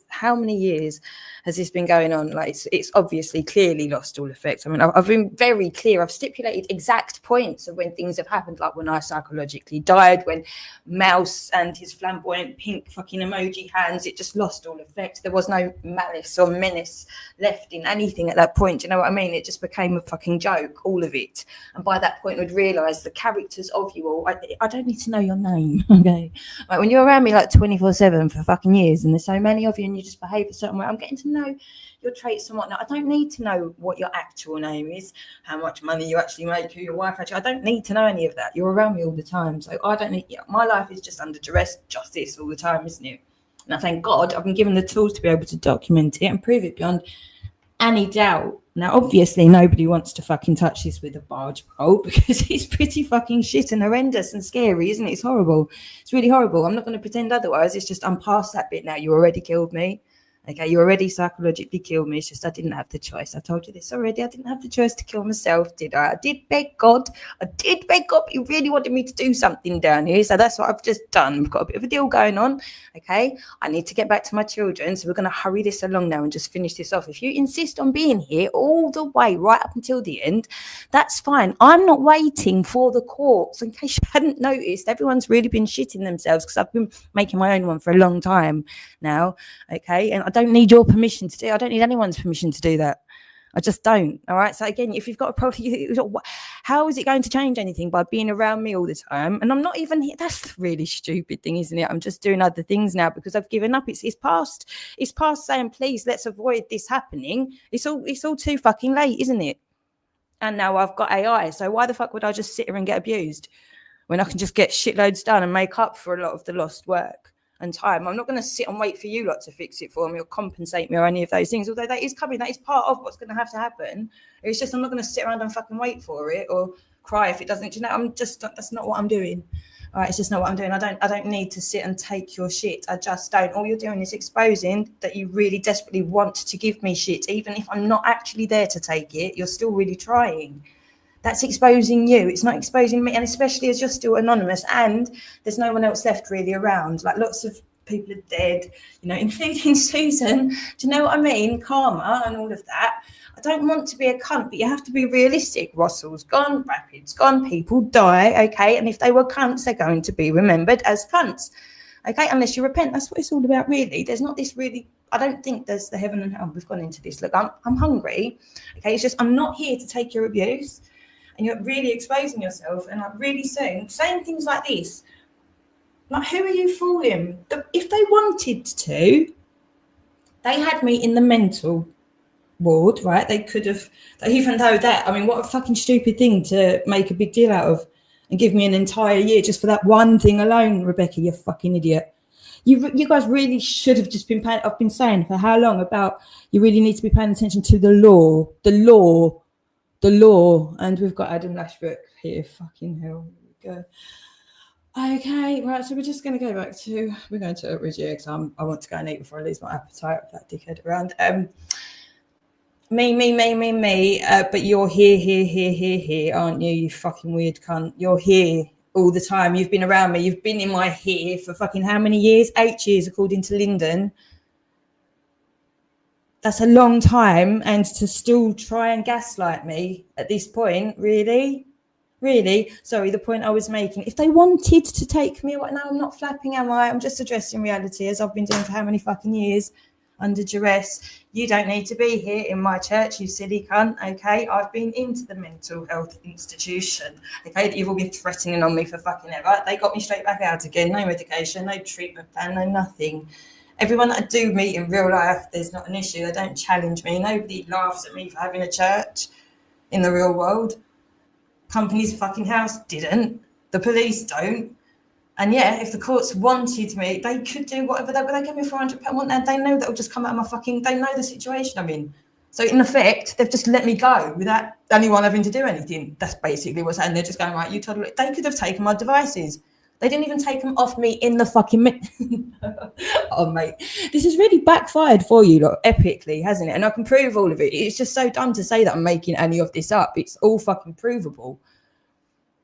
has this been going on? Like, it's obviously clearly lost all effect. I mean, I've been very clear. I've stipulated exact points of when things have happened, like when I psychologically died, when Mouse and his flamboyant pink fucking emoji hands, it just lost all effect. There was no malice or menace left in anything at that point. Do you know what I mean? It just became a fucking joke, all of it. And by that point, we'd realise the characters of you all. I don't need to know your name, okay? Like, when you're around me like 24/7 for fucking years, and there's so many of you, and you just behave a certain way, I'm getting to know your traits and whatnot. I don't need to know what your actual name is, how much money you actually make, who your wife actually. I don't need to know any of that. You're around me all the time, so I don't need. Yeah, my life is just under duress, just this all the time, isn't it? And I thank God I've been given the tools to be able to document it and prove it beyond any doubt. Now, obviously, nobody wants to fucking touch this with a barge pole because it's pretty fucking shit and horrendous and scary, isn't it? It's horrible. It's really horrible. I'm not going to pretend otherwise. It's just I'm past that bit now. You already killed me. Okay, you already psychologically killed me. It's just I didn't have the choice. I told you this already. I didn't have the choice to kill myself, did I? I did beg God. But he really wanted me to do something down here. So that's what I've just done. We've got a bit of a deal going on. Okay, I need to get back to my children. So we're going to hurry this along now and just finish this off. If you insist on being here all the way, right up until the end, that's fine. I'm not waiting for the courts. In case you hadn't noticed, everyone's really been shitting themselves because I've been making my own one for a long time now. Okay, and I don't need your permission to do. I don't need anyone's permission to do that. I just don't. All right. So again, if you've got a problem, how is it going to change anything by being around me all the time? And I'm not even here. That's the really stupid thing, isn't it? I'm just doing other things now because I've given up. It's past saying, please, let's avoid this happening. It's all too fucking late, isn't it? And now I've got AI. So why the fuck would I just sit here and get abused when I can just get shitloads done and make up for a lot of the lost work and time? I'm not going to sit and wait for you lot to fix it for me or compensate me or any of those things, although that is coming. That is part of what's going to have to happen. It's just I'm not going to sit around and fucking wait for it or cry if it doesn't. You know, that's not what I'm doing. All right, it's just not what I'm doing. I don't need to sit and take your shit. I just don't. All you're doing is exposing that you really desperately want to give me shit. Even if I'm not actually there to take it, you're still really trying. That's exposing you. It's not exposing me. And especially as you're still anonymous and there's no one else left really around. Like lots of people are dead, you know, including Susan. Do you know what I mean? Karma and all of that. I don't want to be a cunt, but you have to be realistic. Russell's gone, Rapid's gone, people die, okay? And if they were cunts, they're going to be remembered as cunts, okay? Unless you repent. That's what it's all about, really. There's not this really... I don't think there's the heaven and hell. We've gone into this. Look, I'm hungry, okay? It's just I'm not here to take your abuse. And you're really exposing yourself, and like really saying things like this. Like, who are you fooling? If they wanted to, they had me in the mental ward, right? They could have, even though that, I mean, what a fucking stupid thing to make a big deal out of and give me an entire year just for that one thing alone, Rebecca, you fucking idiot. You guys really should have just been paying, I've been saying for how long about you really need to be paying attention to the law, and we've got Adam Lashbrook here. Fucking hell. Here we go. Okay, right, so we're just going to go back to, we're going to Reggie because I want to go and eat before I lose my appetite with that dickhead around. Me, but you're here, aren't you, you fucking weird cunt? You're here all the time. You've been around me. You've been in my here for fucking how many years? 8 years, according to Lyndon. That's a long time, and to still try and gaslight me at this point, really? Sorry, the point I was making. If they wanted to take me away, no, I'm not flapping, am I? I'm just addressing reality as I've been doing for how many fucking years under duress. You don't need to be here in my church, you silly cunt, okay? I've been into the mental health institution, okay, that you've all been threatening on me for fucking ever. They got me straight back out again. No medication, no treatment plan, no nothing. Everyone that I do meet in real life, there's not an issue. They don't challenge me. Nobody laughs at me for having a church. in the real world. Companies fucking house didn't. The police don't. And yeah, if the courts wanted me, they could do whatever. They give me £400, and they know that'll just come out of my fucking. They know the situation I'm in. So in effect, they've just let me go without anyone having to do anything. That's basically what's happening. They're just going, right, you told me. They could have taken my devices. They didn't even take them off me in the fucking. Oh mate, this has really backfired for you, like, epically, hasn't it? And I can prove all of it. It's just so dumb to say that I'm making any of this up. It's all fucking provable.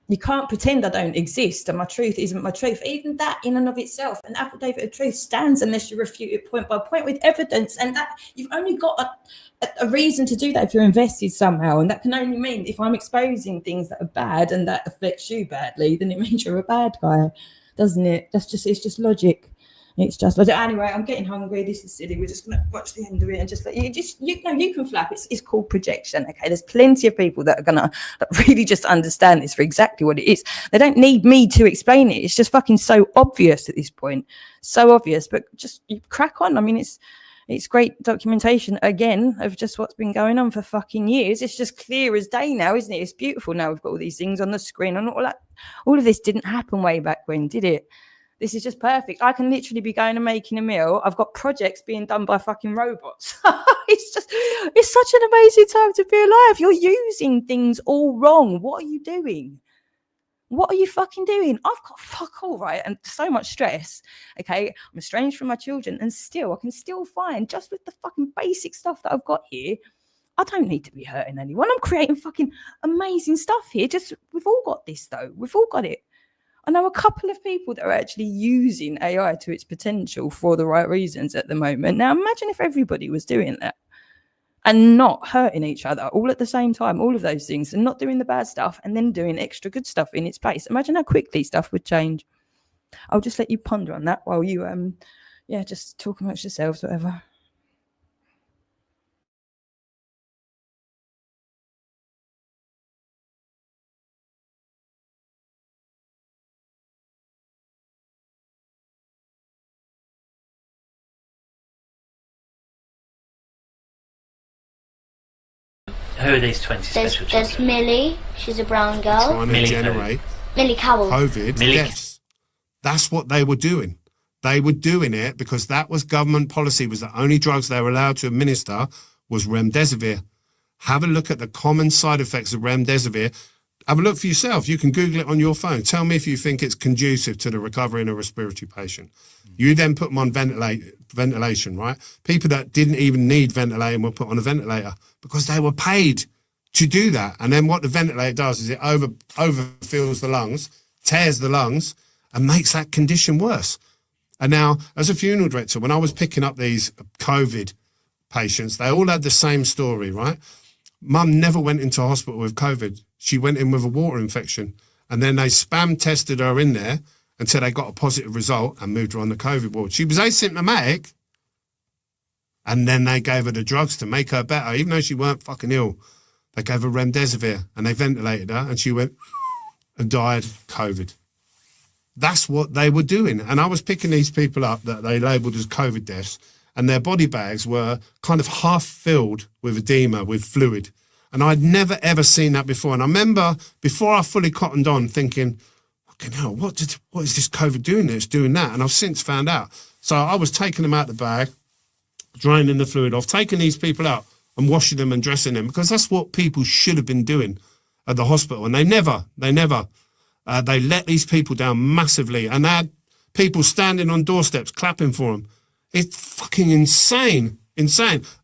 You can't pretend I don't exist and my truth isn't my truth. Even that in and of itself, an affidavit of truth stands unless you refute it point by point with evidence. And that you've only got a reason to do that if you're invested somehow. And that can only mean if I'm exposing things that are bad and that affects you badly, then it means you're a bad guy, doesn't it? It's just logic. It's just logic. Anyway, I'm getting hungry. This is silly. We're just gonna watch the end of it and just let you you can flap. It's called projection. Okay, there's plenty of people that are gonna really just understand this for exactly what it is. They don't need me to explain it. It's just fucking so obvious at this point. So obvious, but just you crack on. I mean, it's great documentation again of just what's been going on for fucking years. It's just clear as day now, isn't it? It's beautiful now. We've got all these things on the screen and all that. All of this didn't happen way back when, did it? This is just perfect. I can literally be going and making a meal. I've got projects being done by fucking robots. It's such an amazing time to be alive. You're using things all wrong. What are you doing? What are you fucking doing? I've got fuck all, right? And so much stress. Okay. I'm estranged from my children and still, I can still find just with the fucking basic stuff that I've got here. I don't need to be hurting anyone. I'm creating fucking amazing stuff here. Just, we've all got this though. We've all got it. I know a couple of people that are actually using AI to its potential for the right reasons at the moment. Now, imagine if everybody was doing that and not hurting each other all at the same time, all of those things, and not doing the bad stuff and then doing extra good stuff in its place. Imagine how quickly stuff would change. I'll just let you ponder on that while you, just talk amongst yourselves, whatever. Who are these 20 special children? There's Millie, she's a brown girl. Trying to generate Millie Cowell. COVID deaths. That's what they were doing. They were doing it because that was government policy, was the only drugs they were allowed to administer was remdesivir. Have a look at the common side effects of remdesivir. Have a look for yourself. You can Google it on your phone. Tell me if you think it's conducive to the recovery in a respiratory patient. You then put them on ventilation, right? People that didn't even need ventilating were put on a ventilator because they were paid to do that. And then what the ventilator does is it overfills the lungs, tears the lungs, and makes that condition worse. And now, as a funeral director, when I was picking up these COVID patients, they all had the same story, right? Mum never went into hospital with COVID. She went in with a water infection. And then they spam tested her in there until they got a positive result and moved her on the COVID ward. She was asymptomatic. And then they gave her the drugs to make her better, even though she weren't fucking ill. They gave her remdesivir and they ventilated her and she went and died COVID. That's what they were doing. And I was picking these people up that they labelled as COVID deaths, and their body bags were kind of half filled with edema, with fluid. And I'd never, ever seen that before. And I remember before I fully cottoned on thinking, fucking hell, what is this COVID doing this, doing that? And I've since found out. So I was taking them out of the bag, draining the fluid off, taking these people out and washing them and dressing them, because that's what people should have been doing at the hospital. And they never, they let these people down massively. And they had people standing on doorsteps clapping for them. It's fucking insane.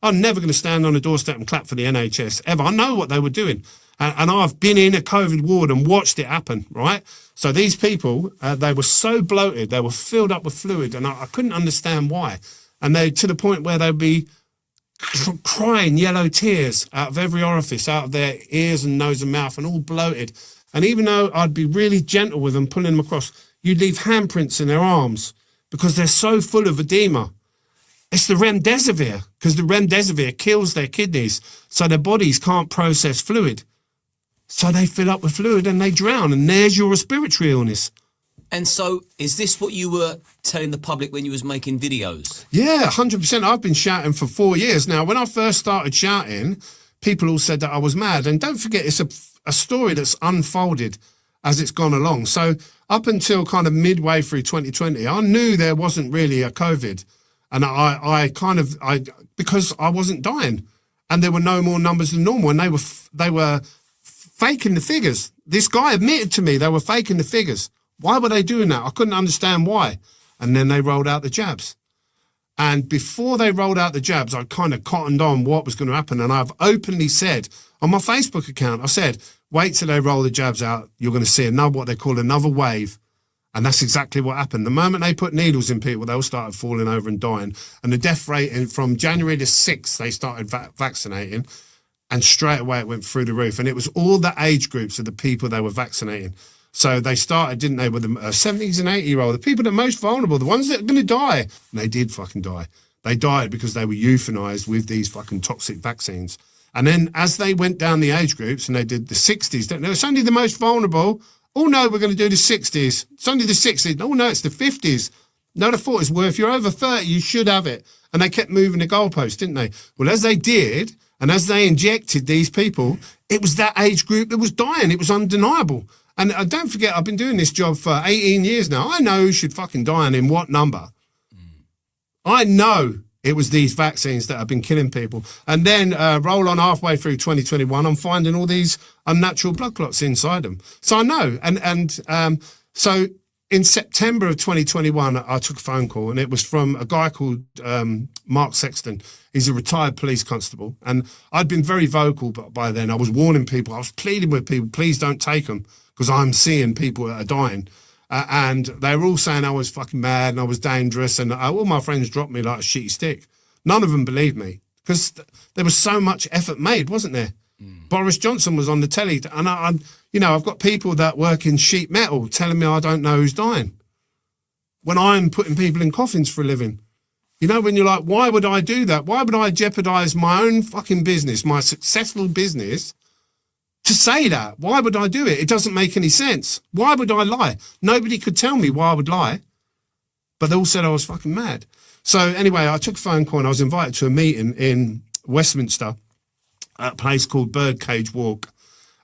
I'm never going to stand on a doorstep and clap for the NHS ever. I know what they were doing. And I've been in a COVID ward and watched it happen, right? So these people, they were so bloated, they were filled up with fluid, and I couldn't understand why. And they, to the point where they'd be crying yellow tears out of every orifice, out of their ears and nose and mouth, and all bloated. And even though I'd be really gentle with them, pulling them across, you'd leave handprints in their arms because they're so full of edema. It's the remdesivir, because the remdesivir kills their kidneys, so their bodies can't process fluid. So they fill up with fluid and they drown, and there's your respiratory illness. And so, is this what you were telling the public when you was making videos? Yeah, 100%. I've been shouting for 4 years now. When I first started shouting, people all said that I was mad. And don't forget, it's a story that's unfolded as it's gone along. So up until kind of midway through 2020, I knew there wasn't really a COVID. And I because I wasn't dying, and there were no more numbers than normal, and they were faking the figures. This guy admitted to me they were faking the figures. Why were they doing that? I couldn't understand why. And then they rolled out the jabs. And before they rolled out the jabs, I kind of cottoned on what was going to happen. And I've openly said on my Facebook account, I said, wait till they roll the jabs out. You're going to see what they call another wave. And that's exactly what happened. The moment they put needles in people, they all started falling over and dying. And the death rate from January the 6th, they started vaccinating. And straight away it went through the roof. And it was all the age groups of the people they were vaccinating. So they started, didn't they, with the 70s and 80-year-old, the people that are most vulnerable, the ones that are going to die. And they did fucking die. They died because they were euthanized with these fucking toxic vaccines. And then as they went down the age groups and they did the 60s, it's only the most vulnerable. Oh, no, we're going to do the 60s. It's only the 60s. Oh, no, it's the 50s. No, the 40s. Well, if you're over 30, you should have it. And they kept moving the goalposts, didn't they? Well, as they did, and as they injected these people, it was that age group that was dying. It was undeniable. And don't forget, I've been doing this job for 18 years now. I know who should fucking die and in what number. I know it was these vaccines that have been killing people. And then roll on halfway through 2021, I'm finding all these unnatural blood clots inside them. So I know. And so in September of 2021, I took a phone call, and it was from a guy called Mark Sexton. He's a retired police constable. And I'd been very vocal by then. I was warning people. I was pleading with people, please don't take them, because I'm seeing people that are dying. And they were all saying I was fucking mad and I was dangerous. And all my friends dropped me like a shitty stick. None of them believed me, because there was so much effort made, wasn't there? Boris Johnson was on the telly. And I've got people that work in sheet metal telling me I don't know who's dying when I'm putting people in coffins for a living. You know, when you're like, why would I do that? Why would I jeopardize my own fucking business, my successful business, to say that? Why would I do it? It doesn't make any sense. Why would I lie? Nobody could tell me why I would lie, but they all said I was fucking mad. So anyway, I took a phone call and I was invited to a meeting in Westminster at a place called Birdcage Walk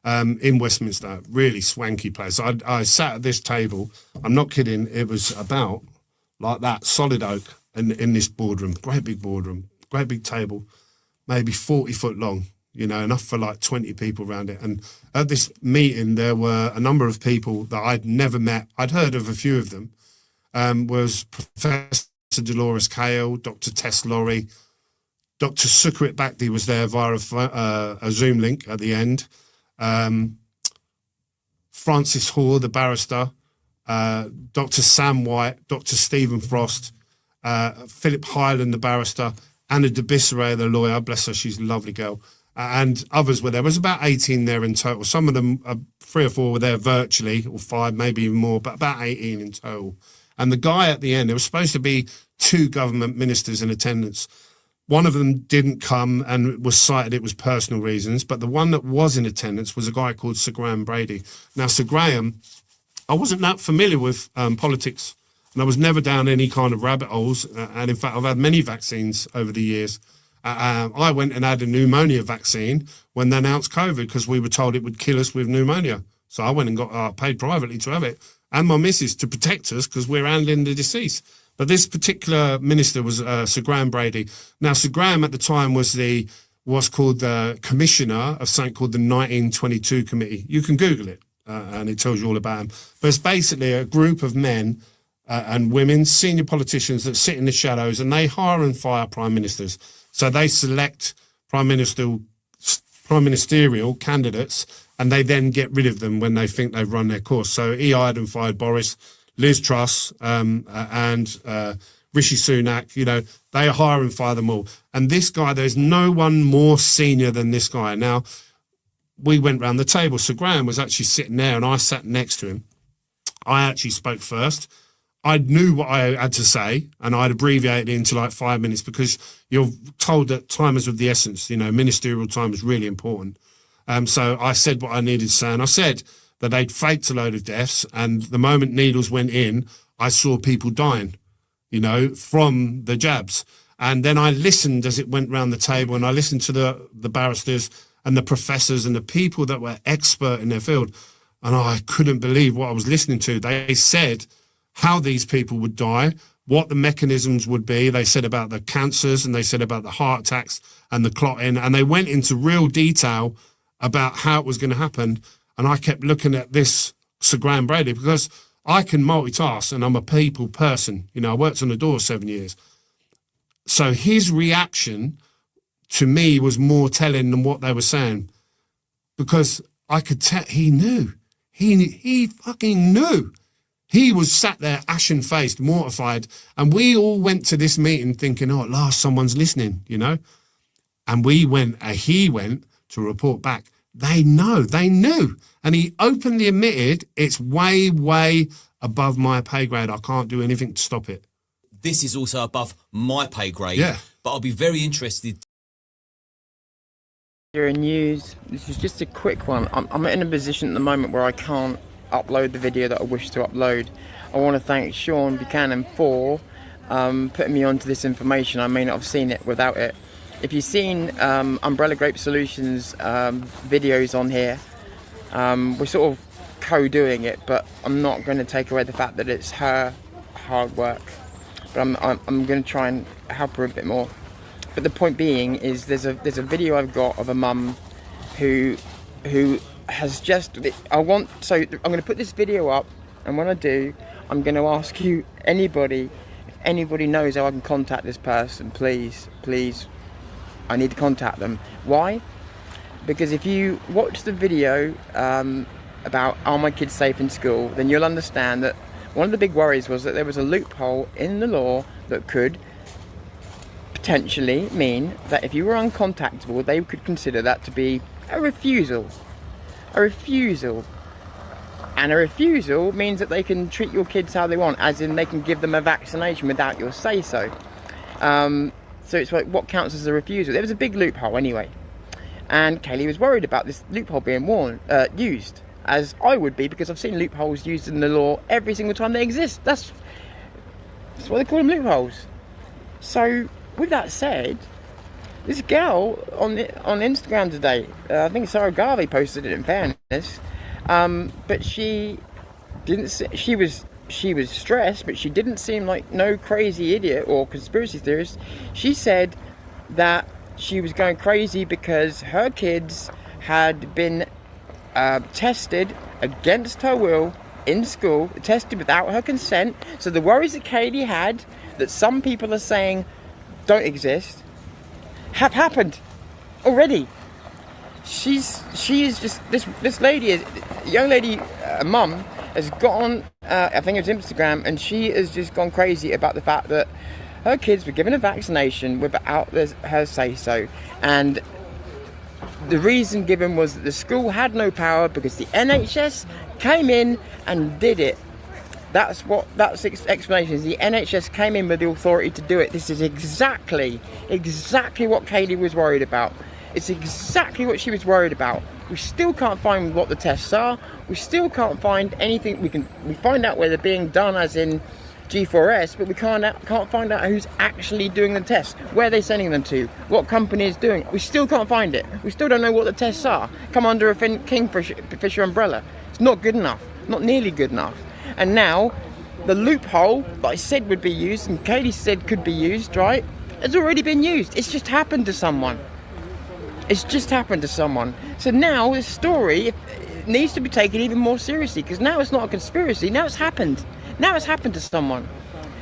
in Westminster. Really swanky place. I sat at this table. I'm not kidding. It was about like that, solid oak, in this boardroom, great big boardroom, great big table, maybe 40 foot long. You know, enough for like 20 people around it. And at this meeting, there were a number of people that I'd never met. I'd heard of a few of them. Was Professor Dolores Kale, Dr. Tess Laurie, Dr. Sukrit Bhakti was there via a Zoom link at the end. Francis Hoare, the barrister, Dr. Sam White, Dr. Stephen Frost, Philip Hyland, the barrister, Anna de Bisseret, the lawyer, bless her, she's a lovely girl. And others were there. There was about 18 there in total. Some of them, 3 or 4 were there virtually, or 5, maybe even more, but about 18 in total. And the guy at the end, there was supposed to be 2 government ministers in attendance. One of them didn't come and was cited it was personal reasons, but the one that was in attendance was a guy called Sir Graham Brady. Now, Sir Graham, I wasn't that familiar with politics, and I was never down any kind of rabbit holes. And in fact, I've had many vaccines over the years. I went and had a pneumonia vaccine when they announced COVID, because we were told it would kill us with pneumonia. So I went and got paid privately to have it, and my missus to protect us, because we're handling the deceased. But this particular minister was Sir Graham Brady. Now, Sir Graham at the time was what's called the commissioner of something called the 1922 Committee. You can Google it, and it tells you all about him. But it's basically a group of men and women, senior politicians that sit in the shadows, and they hire and fire prime ministers. So they select prime ministerial candidates, and they then get rid of them when they think they've run their course. So he hired and fired Boris, Liz Truss, and Rishi Sunak. You know, they hire and fire them all. And this guy, there's no one more senior than this guy. Now, we went round the table. Sir Graham was actually sitting there, and I sat next to him. I actually spoke first. I knew what I had to say, and I'd abbreviated it into like 5 minutes, because you're told that time is of the essence. You know, ministerial time is really important. So I said what I needed to say, and I said that they'd faked a load of deaths, and the moment needles went in, I saw people dying, you know, from the jabs. And then I listened as it went round the table, and I listened to the barristers, and the professors and the people that were expert in their field. And I couldn't believe what I was listening to. They said how these people would die, what the mechanisms would be. They said about the cancers, and they said about the heart attacks and the clotting. And they went into real detail about how it was going to happen. And I kept looking at this Sir Graham Brady, because I can multitask and I'm a people person. You know, I worked on the door 7 years. So his reaction to me was more telling than what they were saying, because I could tell he knew. He fucking knew. He was sat there ashen-faced, mortified, and we all went to this meeting thinking, oh, at last someone's listening, you know? And he went to report back. They knew. And he openly admitted it's way, way above my pay grade. I can't do anything to stop it. This is also above my pay grade. Yeah. But I'll be very interested. During news, this is just a quick one. I'm in a position at the moment where I can't upload the video that I wish to upload. I want to thank Sean Buchanan for putting me onto this information. I may not have seen it without it. If you've seen Umbrella Grape Solutions videos on here, we're sort of co-doing it, but I'm not going to take away the fact that it's her hard work. But I'm going to try and help her a bit more. But the point being is there's a video I've got of a mum who has just, I'm going to put this video up, and when I do, I'm going to ask you, if anybody knows how I can contact this person, please, I need to contact them. Why? Because if you watch the video about are my kids safe in school, then you'll understand that one of the big worries was that there was a loophole in the law that could potentially mean that if you were uncontactable, they could consider that to be a refusal. And a refusal means that they can treat your kids how they want, as in they can give them a vaccination without your say-so. So it's like, what counts as a refusal? There was a big loophole anyway. And Kaylee was worried about this loophole being used, as I would be, because I've seen loopholes used in the law every single time they exist. That's what they call them, loopholes. So, with that said, this girl on Instagram today, I think Sarah Garvey posted it, in fairness, but she was stressed, but she didn't seem like no crazy idiot or conspiracy theorist. She said that she was going crazy because her kids had been tested against her will in school, tested without her consent. So the worries that Katie had, that some people are saying don't exist, have happened already. She is just this lady, young lady, mum, has got on I think it's Instagram, and she has just gone crazy about the fact that her kids were given a vaccination without her say so, and the reason given was that the school had no power because the NHS came in and did it. That's explanation is. The NHS came in with the authority to do it. This is exactly what Kaylee was worried about. It's exactly what she was worried about. We still can't find what the tests are. We still can't find anything. We find out where they're being done, as in G4S, but we can't find out who's actually doing the tests, where they're sending them to, what company is doing it. We still can't find it. We still don't know what the tests are. Come under a Kingfisher umbrella. It's not good enough. Not nearly good enough. And now, the loophole that I said would be used, and Katie said could be used, right, has already been used. It's just happened to someone. So now this story needs to be taken even more seriously, because now it's not a conspiracy. Now it's happened. Now it's happened to someone.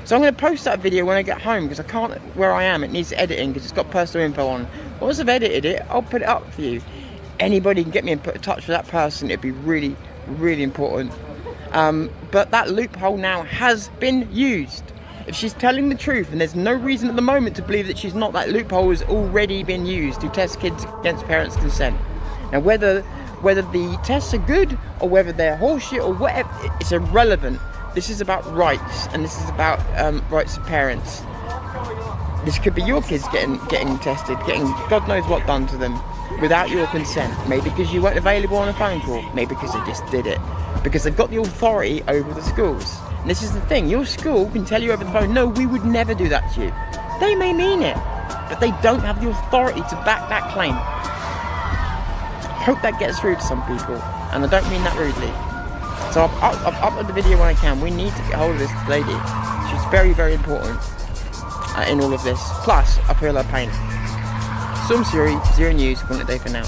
So I'm going to post that video when I get home, because I can't, where I am, it needs editing because it's got personal info on. Once I've edited it, I'll put it up for you. Anybody can get me in touch with that person. It'd be really, really important. But that loophole now has been used. If she's telling the truth, and there's no reason at the moment to believe that she's not, that loophole has already been used to test kids against parents' consent. Now, whether the tests are good or whether they're horseshit or whatever, it's irrelevant. This is about rights, and this is about rights of parents. This could be your kids getting tested, getting God knows what done to them without your consent. Maybe because you weren't available on a phone call. Maybe because they just did it. Because they've got the authority over the schools. And this is the thing, your school can tell you over the phone, no, we would never do that to you. They may mean it, but they don't have the authority to back that claim. hope that gets through to some people, and I don't mean that rudely. So I'll upload the video when I can. We need to get hold of this lady. She's very, very important in all of this. Plus, I feel her pain. Some Siri, Zero News, calling it a day for now.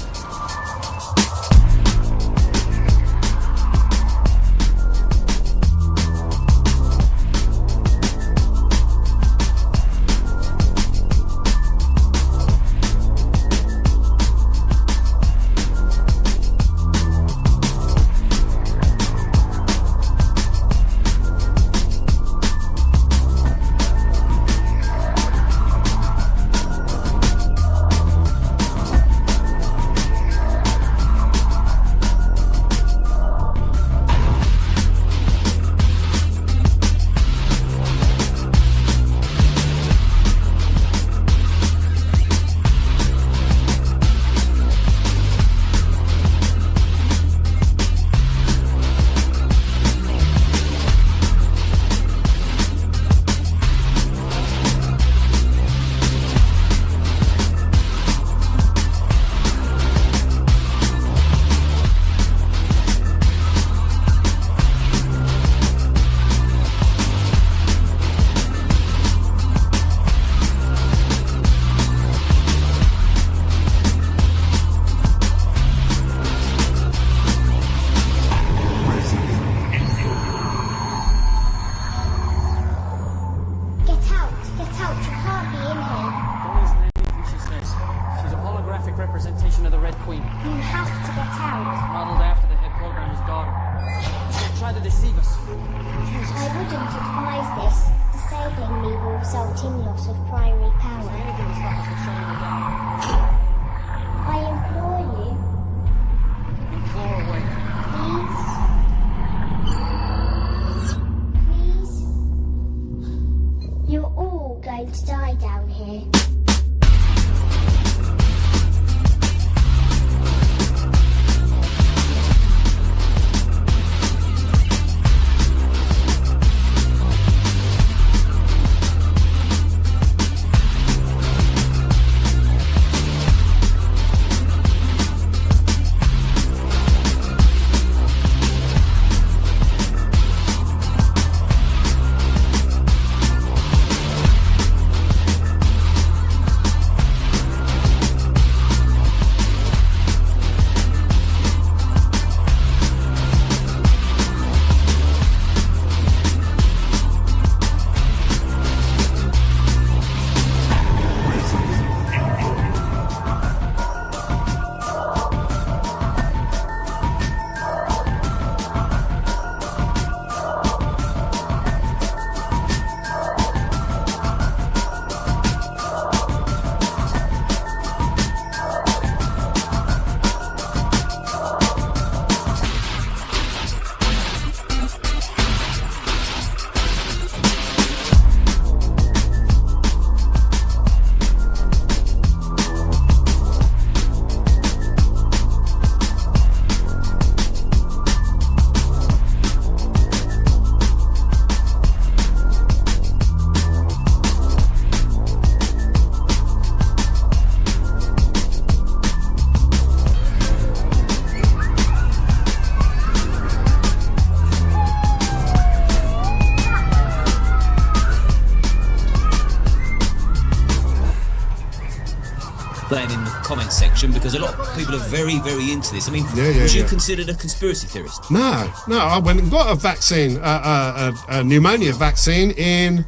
that in the comment section, because a lot of people are very, very into this. I mean, was you considered a conspiracy theorist? No. I went and got a vaccine, a pneumonia vaccine in,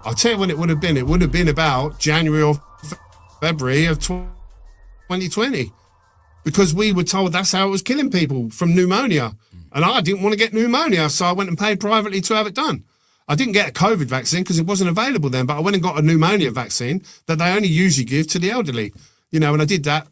I'll tell you when it would have been. It would have been about January or February of 2020, because we were told that's how it was killing people, from pneumonia. And I didn't want to get pneumonia, so I went and paid privately to have it done. I didn't get a COVID vaccine because it wasn't available then, but I went and got a pneumonia vaccine that they only usually give to the elderly. You know, and I did that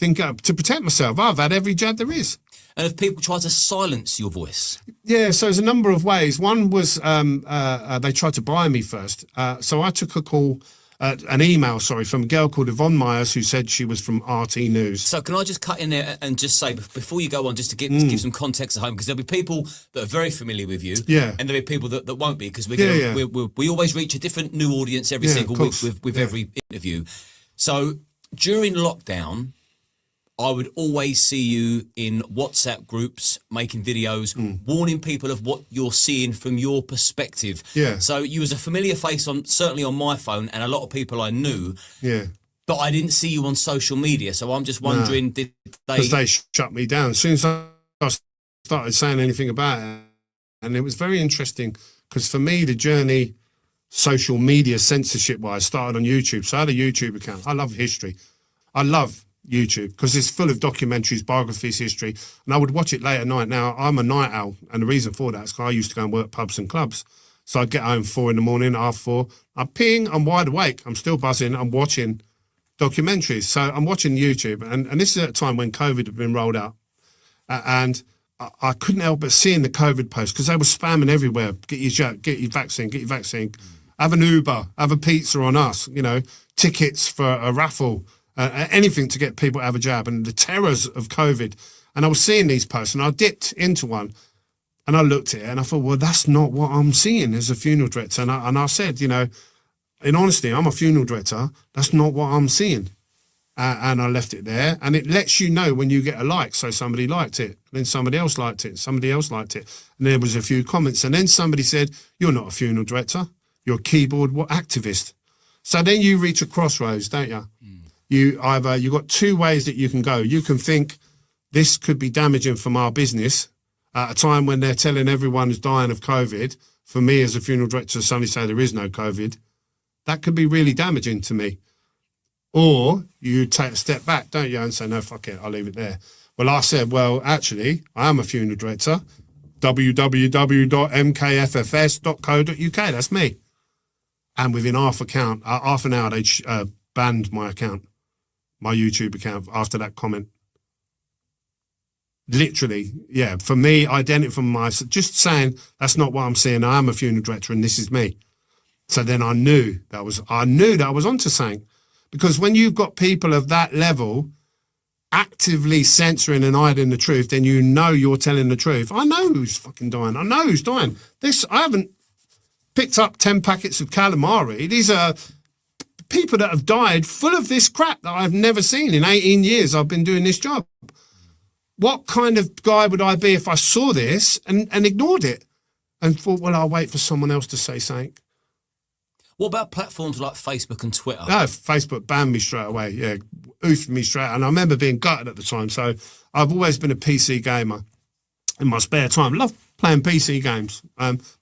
to protect myself. I've had every jab there is. And if people try to silence your voice? Yeah, so there's a number of ways. One was they tried to buy me first. So I took a call, an email, from a girl called Yvonne Myers, who said she was from RT News. So can I just cut in there and just say, before you go on, just to give some context at home, because there'll be people that are very familiar with you, and there'll be people that won't be, because we always reach a different new audience every single week with every interview. So during lockdown, I would always see you in WhatsApp groups making videos, warning people of what you're seeing from your perspective. Yeah. So you was a familiar face certainly on my phone, and a lot of people I knew. Yeah. But I didn't see you on social media, so I'm just wondering, did they? Because they shut me down as soon as I started saying anything about it, and it was very interesting because for me the journey, social media censorship wise, started on YouTube. So I had a YouTube account. I love history. I love YouTube because it's full of documentaries, biographies, history, and I would watch it late at night. Now I'm a night owl, and the reason for that is because I used to go and work pubs and clubs. So I'd get home 4 in the morning, half 4. I ping, I'm wide awake, I'm still buzzing, I'm watching documentaries. So I'm watching YouTube, and this is at a time when COVID had been rolled out, and I couldn't help but seeing the COVID posts because they were spamming everywhere. Get your jab, get your vaccine, get your vaccine. Have an Uber, have a pizza on us, you know, tickets for a raffle, anything to get people to have a jab, and the terrors of COVID. And I was seeing these posts, and I dipped into one, and I looked at it, and I thought, well, that's not what I'm seeing as a funeral director. And I said, you know, in honesty, I'm a funeral director. That's not what I'm seeing. And I left it there. And it lets you know when you get a like. So somebody liked it, then somebody else liked it, somebody else liked it. And there was a few comments. And then somebody said, you're not a funeral director. You're a keyboard activist. So then you reach a crossroads, don't you? You've got 2 ways that you can go. You can think this could be damaging from our business at a time when they're telling everyone who's dying of COVID. For me as a funeral director, suddenly say there is no COVID. That could be really damaging to me. Or you take a step back, don't you, and say, no, fuck it, I'll leave it there. Well, I said, well, actually, I am a funeral director. www.mkffs.co.uk, that's me. And within half an hour, they banned my account, my YouTube account, after that comment. Literally, yeah. For me, identifying myself, just saying that's not what I'm seeing. I am a funeral director, and this is me. So then I knew that I was onto something, because when you've got people of that level actively censoring and hiding the truth, then you know you're telling the truth. I know who's fucking dying. I know who's dying. I haven't picked up 10 packets of calamari. These are people that have died full of this crap that I've never seen in 18 years I've been doing this job. What kind of guy would I be if I saw this and ignored it and thought, well, I'll wait for someone else to say something? What about platforms like Facebook and Twitter? No, Facebook banned me straight away. Yeah, oofed me straight. And I remember being gutted at the time. So I've always been a PC gamer in my spare time. Love playing PC games.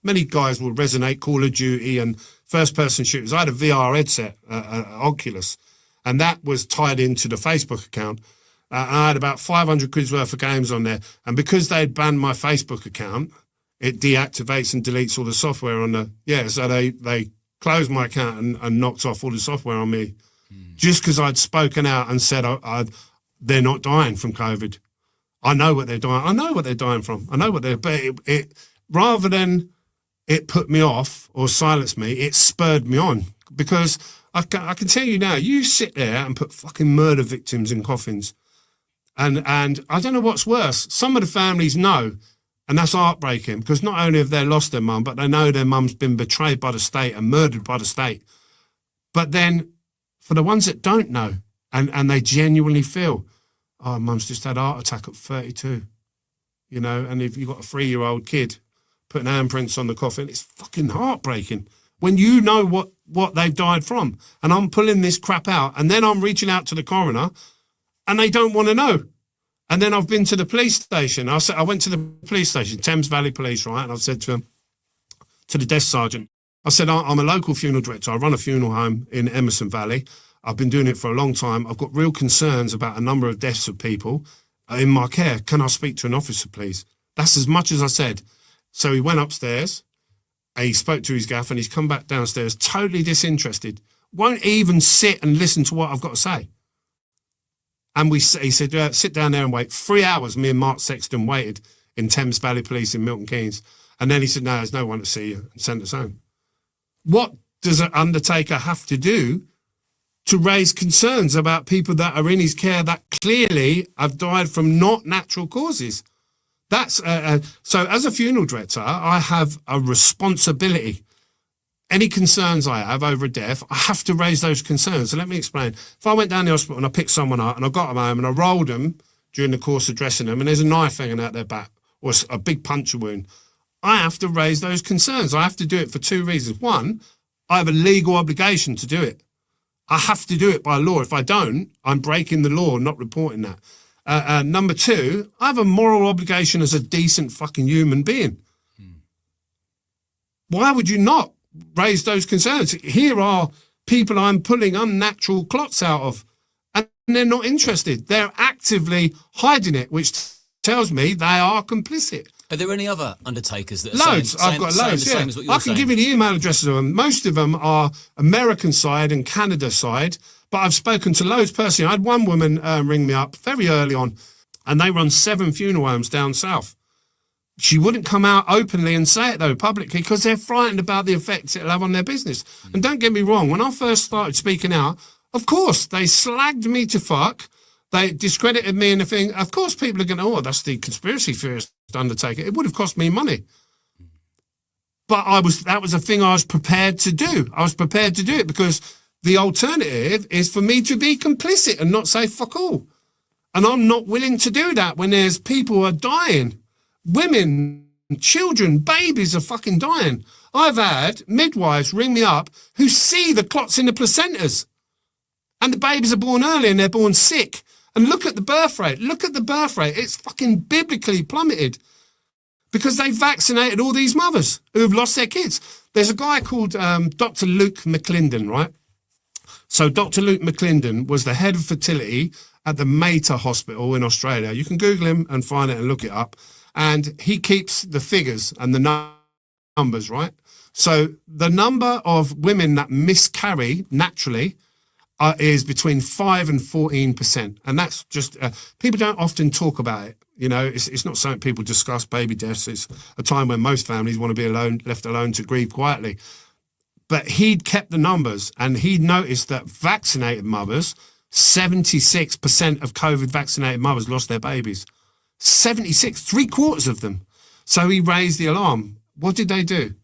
Many guys will resonate, Call of Duty and first-person shooters. I had a VR headset, Oculus, and that was tied into the Facebook account. I had about 500 quid's worth of games on there. And because they'd banned my Facebook account, it deactivates and deletes all the software on the... Yeah, so they closed my account and knocked off all the software on me just because I'd spoken out and said they're not dying from COVID. I know what they're dying. I know what they're dying from. I know what they're... But it rather than it put me off or silence me, it spurred me on, because I can tell you now, you sit there and put fucking murder victims in coffins. And I don't know what's worse. Some of the families know, and that's heartbreaking, because not only have they lost their mum, but they know their mum's been betrayed by the state and murdered by the state. But then for the ones that don't know, and they genuinely feel, oh, mum's just had a heart attack at 32, you know, and if you've got a 3-year-old kid putting handprints on the coffin, it's fucking heartbreaking when you know what they've died from. And I'm pulling this crap out, and then I'm reaching out to the coroner, and they don't want to know. And then I've been to the police station. I went to the police station, Thames Valley Police, right? And I've said to the desk sergeant, I said, I'm a local funeral director. I run a funeral home in Emerson Valley. I've been doing it for a long time. I've got real concerns about a number of deaths of people in my care. Can I speak to an officer, please? That's as much as I said. So he went upstairs, and he spoke to his gaff, and he's come back downstairs totally disinterested. Won't even sit and listen to what I've got to say. And he said, sit down there and wait. 3 hours, me and Mark Sexton waited in Thames Valley Police in Milton Keynes. And then he said, no, there's no one to see you, and sent us home. What does an undertaker have to do to raise concerns about people that are in his care that clearly have died from not natural causes? That's so as a funeral director, I have a responsibility. any concerns I have over a death, I have to raise those concerns. So let me explain. If I went down the hospital and I picked someone up and I got them home and I rolled them during the course of dressing them and there's a knife hanging out their back or a big puncture wound, I have to raise those concerns. I have to do it for two reasons. One, I have a legal obligation to do it. I have to do it by law. If I don't, I'm breaking the law, not reporting that. Number two, I have a moral obligation as a decent fucking human being. Why would you not raise those concerns? Here are people I'm pulling unnatural clots out of, and they're not interested. They're actively hiding it, which tells me they are complicit. Are there any other undertakers that are Loads. I've got loads, the yeah. same as what you're I can saying? give you the email addresses of them. Most of them are American side and Canada side, but I've spoken to loads personally. I had one woman ring me up very early on, and they run 7 funeral homes down south. She wouldn't come out openly and say it, though, publicly, because they're frightened about the effects it'll have on their business. And don't get me wrong, when I first started speaking out, of course, they slagged me to fuck. They discredited me and the thing. Of course, people are going, oh, that's the conspiracy theorist undertaker. It would have cost me money. But that was a thing I was prepared to do. I was prepared to do it because the alternative is for me to be complicit and not say fuck all. And I'm not willing to do that when there's people who are dying. Women, children, babies are fucking dying. I've had midwives ring me up who see the clots in the placentas. And the babies are born early and they're born sick. And look at the birth rate. Look at the birth rate. It's fucking biblically plummeted because they vaccinated all these mothers who have lost their kids. There's a guy called Dr. Luke McClendon, right? So Dr. Luke McClendon was the head of fertility at the Mater Hospital in Australia. You can Google him and find it and look it up. And he keeps the figures and the numbers, right? So the number of women that miscarry naturally is between 5 and 14%. And that's just, people don't often talk about it. You know, it's not something people discuss, baby deaths. It's a time when most families want to be alone, left alone to grieve quietly. But he'd kept the numbers and he noticed that vaccinated mothers, 76% of COVID vaccinated mothers lost their babies. 76, 3/4 of them. So he raised the alarm. What did they do?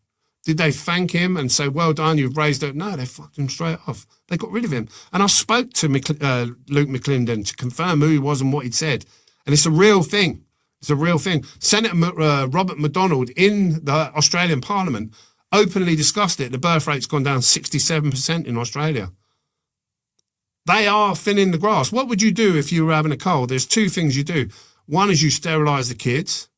Did they thank him and say, well done, you've raised it? No, they fucked him straight off. They got rid of him. And I spoke to Luke McClendon to confirm who he was and what he'd said. And it's a real thing. It's a real thing. Senator Robert MacDonald in the Australian Parliament openly discussed it. The birth rate's gone down 67% in Australia. They are thinning the grass. What would you do if you were having a cold? There's 2 things you do. One is you sterilise the kids,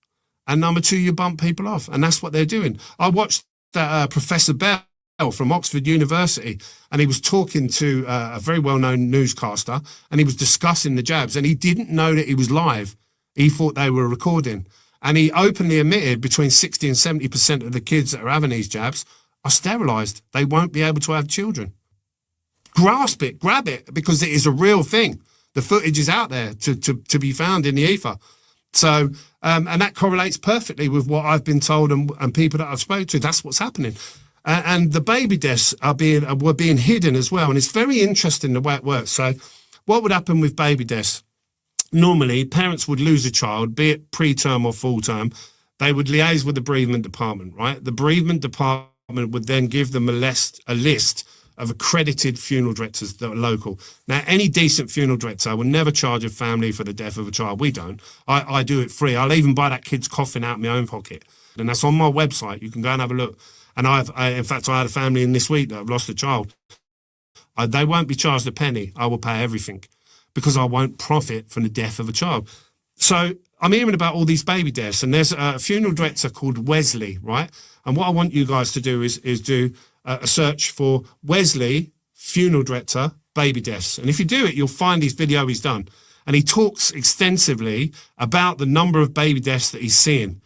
and number 2, you bump people off, and that's what they're doing. I watched Professor Bell from Oxford University, and he was talking to a very well-known newscaster, and he was discussing the jabs, and he didn't know that he was live. He thought they were recording, and he openly admitted between 60 and 70% of the kids that are having these jabs are sterilised. They won't be able to have children. Grasp it, grab it, because it is a real thing. The footage is out there to be found in the ether. So, and that correlates perfectly with what I've been told and people that I've spoken to. That's what's happening. And the baby deaths were being hidden as well. And it's very interesting the way it works. So what would happen with baby deaths? Normally, parents would lose a child, be it preterm or full term. They would liaise with the bereavement department, right? The bereavement department would then give them a list of accredited funeral directors that are local. Now, any decent funeral director will never charge a family for the death of a child. We don't. I do it free. I'll even buy that kid's coffin out of my own pocket. And that's on my website. You can go and have a look. And in fact, I had a family in this week that have lost a child. They won't be charged a penny. I will pay everything because I won't profit from the death of a child. So I'm hearing about all these baby deaths, and there's a funeral director called Wesley, right? And what I want you guys to do is do a search for Wesley, funeral director, baby deaths. And if you do it, you'll find his video he's done. And he talks extensively about the number of baby deaths that he's seeing.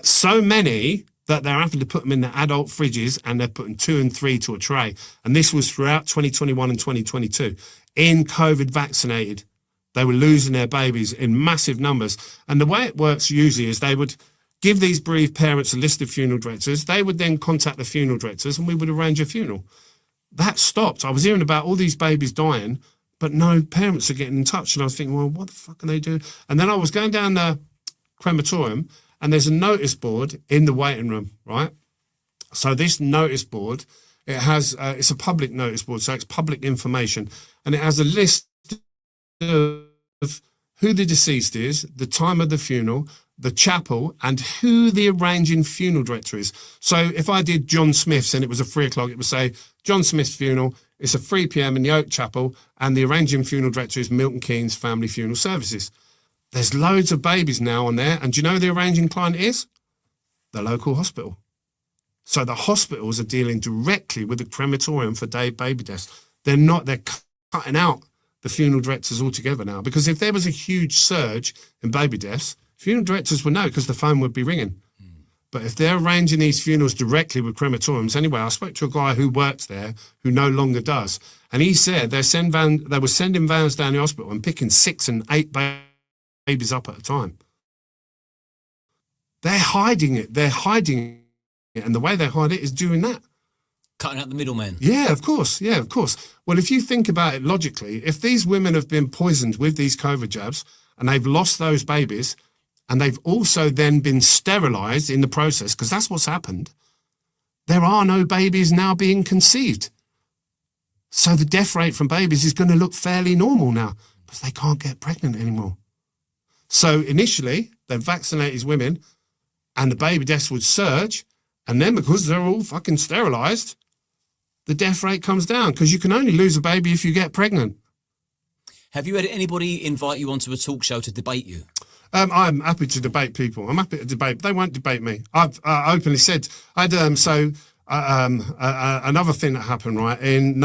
So many that they're having to put them in the adult fridges, and they're putting 2 and 3 to a tray. And this was throughout 2021 and 2022. In COVID vaccinated, they were losing their babies in massive numbers. And the way it works usually is they would give these bereaved parents a list of funeral directors. They would then contact the funeral directors and we would arrange a funeral. That stopped. I was hearing about all these babies dying, but no parents are getting in touch. And I was thinking, well, what the fuck can they do? And then I was going down the crematorium, and there's a notice board in the waiting room, right? So this notice board, It has, it's a public notice board, so it's public information. And it has a list of who the deceased is, the time of the funeral, the chapel, and who the arranging funeral director is. So if I did John Smith's and it was a 3 o'clock, it would say John Smith's funeral, it's a 3 p.m. in the Oak Chapel, and the arranging funeral director is Milton Keynes Family Funeral Services. There's loads of babies now on there, and do you know who the arranging client is? The local hospital. So the hospitals are dealing directly with the crematorium for baby deaths. They're cutting out the funeral directors altogether now, because if there was a huge surge in baby deaths, funeral directors would know because the phone would be ringing. But if they're arranging these funerals directly with crematoriums, anyway, I spoke to a guy who works there who no longer does. And he said they were sending vans down the hospital and picking 6 and 8 babies up at a time. They're hiding it. And the way they hide it is doing that. Cutting out the middleman. Yeah, of course. Well, if you think about it logically, if these women have been poisoned with these COVID jabs and they've lost those babies, and they've also then been sterilised in the process, because that's what's happened, there are no babies now being conceived. So the death rate from babies is going to look fairly normal now, because they can't get pregnant anymore. So initially, they vaccinated these women, and the baby deaths would surge, and then because they're all fucking sterilised, the death rate comes down, because you can only lose a baby if you get pregnant. Have you had anybody invite you onto a talk show to debate you? I'm happy to debate people. I'm happy to debate. They won't debate me. I've openly said, another thing that happened, right, in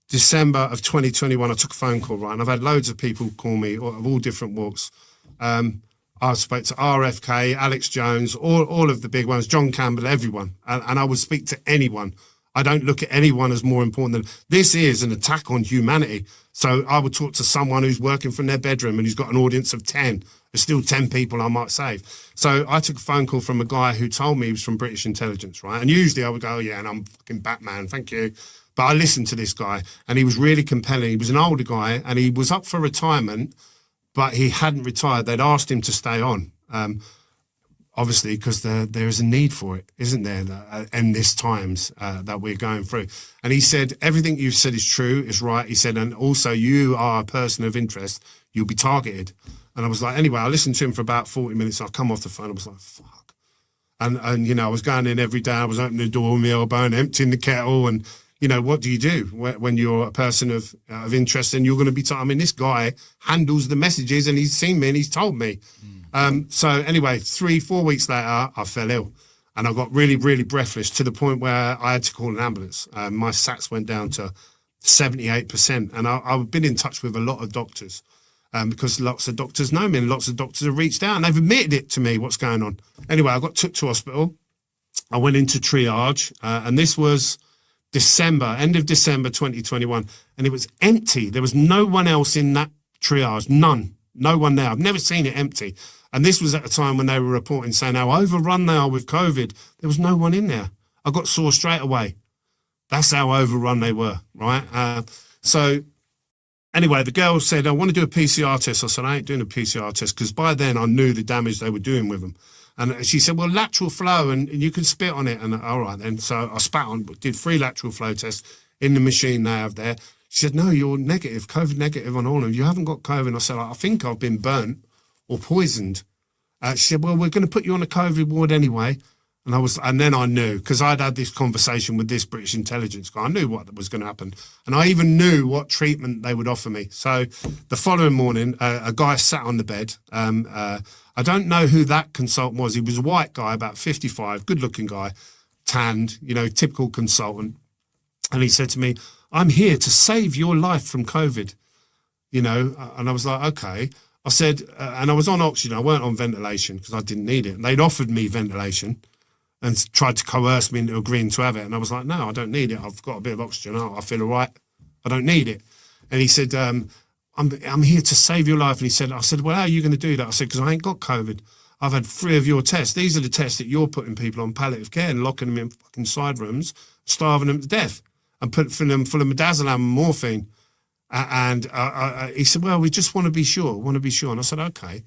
December of 2021, I took a phone call, right, and I've had loads of people call me of all different walks. I spoke to RFK, Alex Jones, all of the big ones, John Campbell, everyone. And I would speak to anyone. I don't look at anyone as more important than... This is an attack on humanity. So I would talk to someone who's working from their bedroom and who's got an audience of 10. There's still 10 people I might save. So I took a phone call from a guy who told me he was from British intelligence, right? And usually I would go, oh, yeah, and I'm fucking Batman, thank you. But I listened to this guy and he was really compelling. He was an older guy and he was up for retirement, but he hadn't retired. They'd asked him to stay on. Obviously, because there is a need for it, isn't there, in these times that we're going through. And he said, everything you've said is true, is right. He said, and also you are a person of interest, you'll be targeted. And I was like, anyway, I listened to him for about 40 minutes. I come off the phone, I was like, fuck. And you know, I was going in every day, I was opening the door with my elbow and emptying the kettle. And, you know, what do you do when you're a person of interest and you're going to be I mean, this guy handles the messages and he's seen me and he's told me. So anyway, 3-4 weeks later, I fell ill and I got really, really breathless to the point where I had to call an ambulance. My SATs went down to 78%. And I've been in touch with a lot of doctors because lots of doctors know me and lots of doctors have reached out and they've admitted it to me, what's going on. Anyway, I got took to hospital. I went into triage and this was end of December 2021. And it was empty. There was no one else in that triage, none. No one there. I've never seen it empty. And this was at a time when they were reporting saying how overrun they are with COVID. There was no one in there. I got saw straight away. That's how overrun they were, right? So anyway, the girl said, I want to do a PCR test. I said, I ain't doing a PCR test because by then I knew the damage they were doing with them. And she said, well, lateral flow and you can spit on it. And all right then. So I spat on, did 3 lateral flow tests in the machine they have there. She said, no, you're negative, COVID negative on all of them. You haven't got COVID. I said, I think I've been burnt or poisoned. She said, well, we're going to put you on a COVID ward anyway. And then I knew, because I'd had this conversation with this British intelligence guy. I knew what was going to happen. And I even knew what treatment they would offer me. So the following morning, a guy sat on the bed. I don't know who that consultant was. He was a white guy, about 55, good-looking guy, tanned, you know, typical consultant. And he said to me, I'm here to save your life from COVID, you know. And I was like, okay. I said, and I was on oxygen. I weren't on ventilation because I didn't need it. And they'd offered me ventilation and tried to coerce me into agreeing to have it. And I was like, no, I don't need it. I've got a bit of oxygen. I feel all right. I don't need it. And he said, I'm here to save your life. And I said, well, how are you going to do that? I said, because I ain't got COVID. I've had 3 of your tests. These are the tests that you're putting people on palliative care and locking them in fucking side rooms, starving them to death. And filling them full of midazolam and morphine. And he said, well, we just want to be sure. And I said, okay.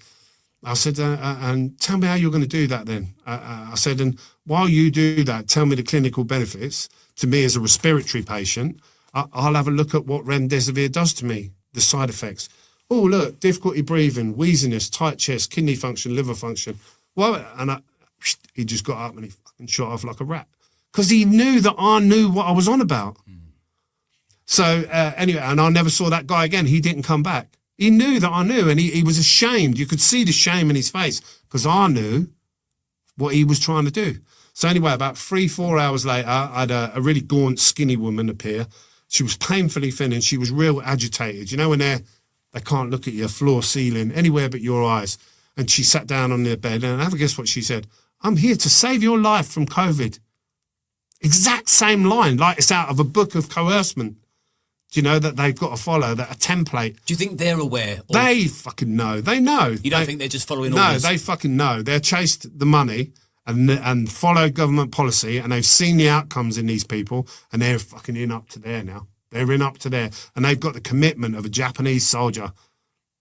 I said, and tell me how you're going to do that then. I said, and while you do that, tell me the clinical benefits to me as a respiratory patient. I'll have a look at what remdesivir does to me, the side effects. Oh, look, difficulty breathing, wheeziness, tight chest, kidney function, liver function. Well, and he just got up and he fucking shot off like a rat because he knew that I knew what I was on about. So anyway, and I never saw that guy again. He didn't come back. He knew that I knew, and he was ashamed. You could see the shame in his face because I knew what he was trying to do. So anyway, about 3-4 hours later, I had a really gaunt, skinny woman appear. She was painfully thin and she was real agitated. You know, when they can't look at your floor, ceiling, anywhere but your eyes. And she sat down on their bed, and have a guess what she said? I'm here to save your life from COVID. Exact same line, like it's out of a book of coercement. Do you know that they've got to follow that a template? Do you think they're aware? They fucking know. They know. You don't think they're just following orders? No, orders? they fucking know. They're chased the money and follow government policy, and they've seen the outcomes in these people, and they're fucking in up to there now. They're in up to there, and they've got the commitment of a Japanese soldier.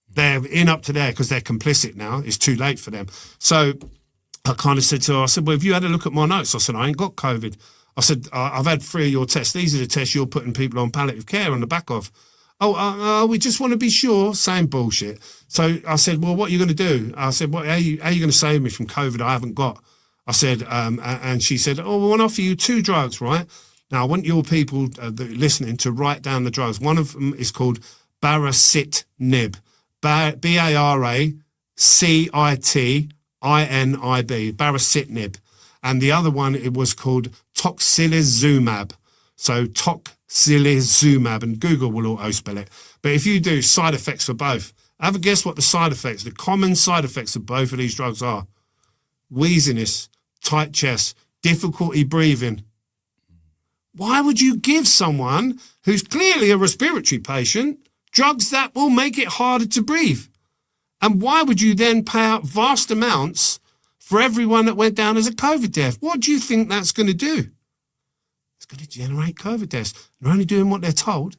They're in up to there because they're complicit now. It's too late for them. So I kind of said to her, I said, well, have you had a look at my notes? I said, I ain't got COVID. I said, I've had 3 of your tests. These are the tests you're putting people on palliative care on the back of. We just want to be sure. Same bullshit. So I said, well, what are you going to do? I said, how are you going to save me from COVID I haven't got? I said, and she said, I want to offer you 2 drugs, right? Now, I want your people listening to write down the drugs. One of them is called baricitinib. B-A-R-A-C-I-T-I-N-I-B. Baricitinib. And the other one, it was called tocilizumab. So tocilizumab, and Google will auto-spell it. But if you do side effects for both, have a guess what the side effects, the common side effects of both of these drugs are. Wheeziness, tight chest, difficulty breathing. Why would you give someone who's clearly a respiratory patient drugs that will make it harder to breathe? And why would you then pay out vast amounts for everyone that went down as a COVID death? What do you think that's going to do? It's going to generate COVID deaths. They're only doing what they're told.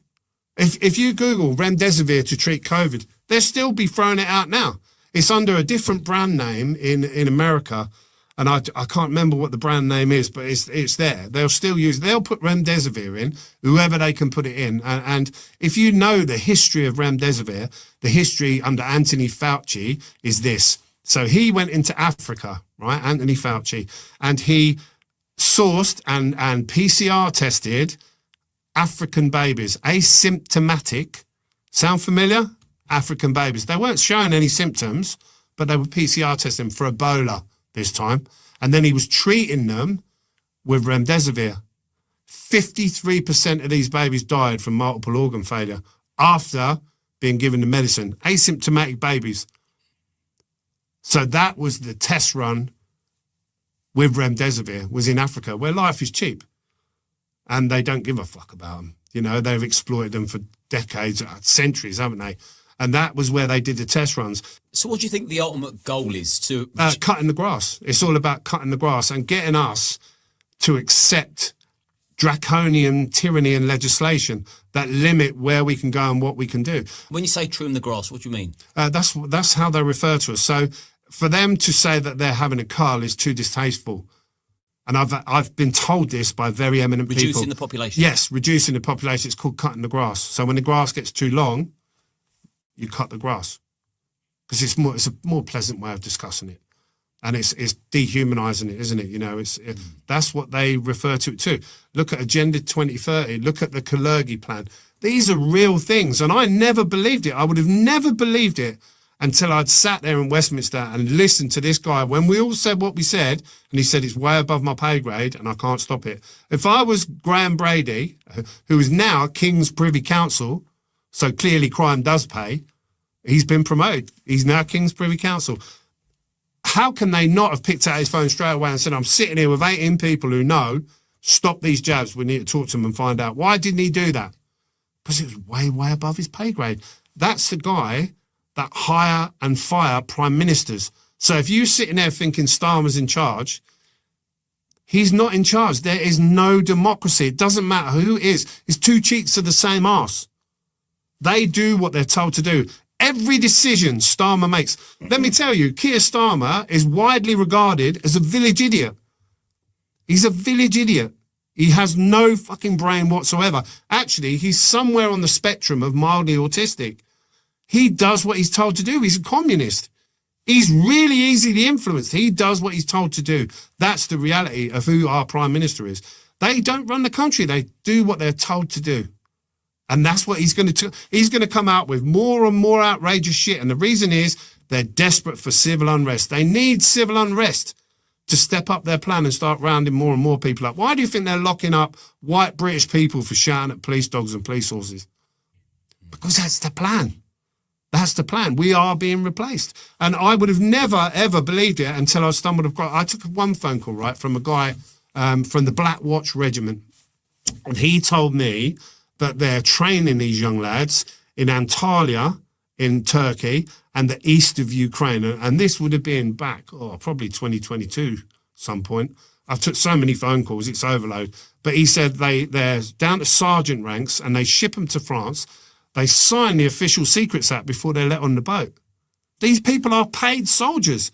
If you Google remdesivir to treat COVID, they'll still be throwing it out now. It's under a different brand name in America, and I can't remember what the brand name is, but it's there. They'll put remdesivir in, whoever they can put it in. And if you know the history of remdesivir, the history under Anthony Fauci is this. So he went into Africa, right, Anthony Fauci, and he sourced and PCR tested African babies, asymptomatic. Sound familiar? African babies. They weren't showing any symptoms, but they were PCR testing for Ebola this time. And then he was treating them with remdesivir. 53% of these babies died from multiple organ failure after being given the medicine. Asymptomatic babies. So that was the test run with remdesivir, was in Africa, where life is cheap. And they don't give a fuck about them. You know, they've exploited them for decades, centuries, haven't they? And that was where they did the test runs. So what do you think the ultimate goal is? To cutting the grass. It's all about cutting the grass and getting us to accept draconian tyranny and legislation that limit where we can go and what we can do. When you say trim the grass, what do you mean? That's how they refer to us. So for them to say that they're having a cull is too distasteful. And I've been told this by very eminent people. Reducing the population? Yes, reducing the population. It's called cutting the grass. So when the grass gets too long, you cut the grass. Because it's a more pleasant way of discussing it. And it's dehumanizing it, isn't it? You know, that's what they refer to it too. Look at Agenda 2030. Look at the Kalergi plan. These are real things. And I never believed it. I would have never believed it until I'd sat there in Westminster and listened to this guy when we all said what we said, and he said it's way above my pay grade and I can't stop it. If I was Graham Brady, who is now King's Privy Council, so clearly crime does pay, he's been promoted. He's now King's Privy Council. How can they not have picked out his phone straight away and said, I'm sitting here with 18 people who know, stop these jabs, we need to talk to them and find out. Why didn't he do that? Because it was way, way above his pay grade. That's the guy that hire and fire prime ministers. So if you're sitting there thinking Starmer's in charge, he's not in charge. There is no democracy. It doesn't matter who it is. It's two cheeks of the same arse. They do what they're told to do. Every decision Starmer makes. Let me tell you, Keir Starmer is widely regarded as a village idiot. He's a village idiot. He has no fucking brain whatsoever. Actually, he's somewhere on the spectrum of mildly autistic. He does what he's told to do. He's a communist. He's really easily influenced. He does what he's told to do. That's the reality of who our Prime Minister is. They don't run the country. They do what they're told to do. And that's what he's going to come out with, more and more outrageous shit. And the reason is they're desperate for civil unrest. They need civil unrest to step up their plan and start rounding more and more people up. Why do you think they're locking up white British people for shouting at police dogs and police horses? Because that's the plan. That's the plan. We are being replaced. And I would have never, ever believed it until I stumbled across. I took one phone call, right, from a guy from the Black Watch Regiment. And he told me that they're training these young lads in Antalya, in Turkey, and the east of Ukraine. And this would have been back, probably 2022, some point. I've took so many phone calls, it's overload. But he said they're down to sergeant ranks and they ship them to France. They sign the Official Secrets Act before they're let on the boat. These people are paid soldiers.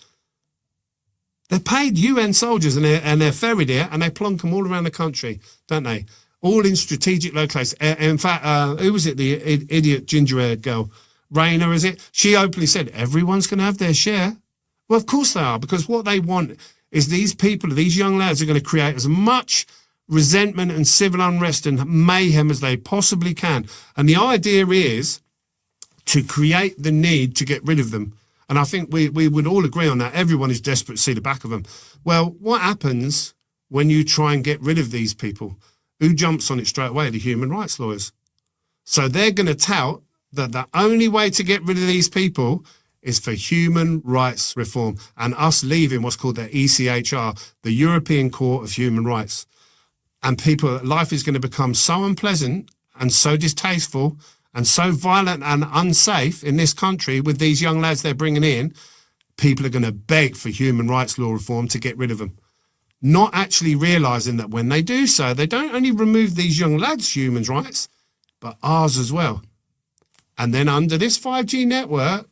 They're paid UN soldiers, and they're ferried here, and they plonk them all around the country, don't they? All in strategic locations. In fact, who was it? The idiot ginger-haired girl, Raina, is it? She openly said, everyone's going to have their share. Well, of course they are, because what they want is these people, these young lads are going to create as much resentment and civil unrest and mayhem as they possibly can. And the idea is to create the need to get rid of them. And I think we would all agree on that. Everyone is desperate to see the back of them. Well, what happens when you try and get rid of these people? Who jumps on it straight away? The human rights lawyers. So they're going to tout that the only way to get rid of these people is for human rights reform and us leaving what's called the ECHR, the European Court of Human Rights. And life is going to become so unpleasant and so distasteful and so violent and unsafe in this country with these young lads they're bringing in, people are going to beg for human rights law reform to get rid of them. Not actually realising that when they do so, they don't only remove these young lads' human rights, but ours as well. And then under this 5G network,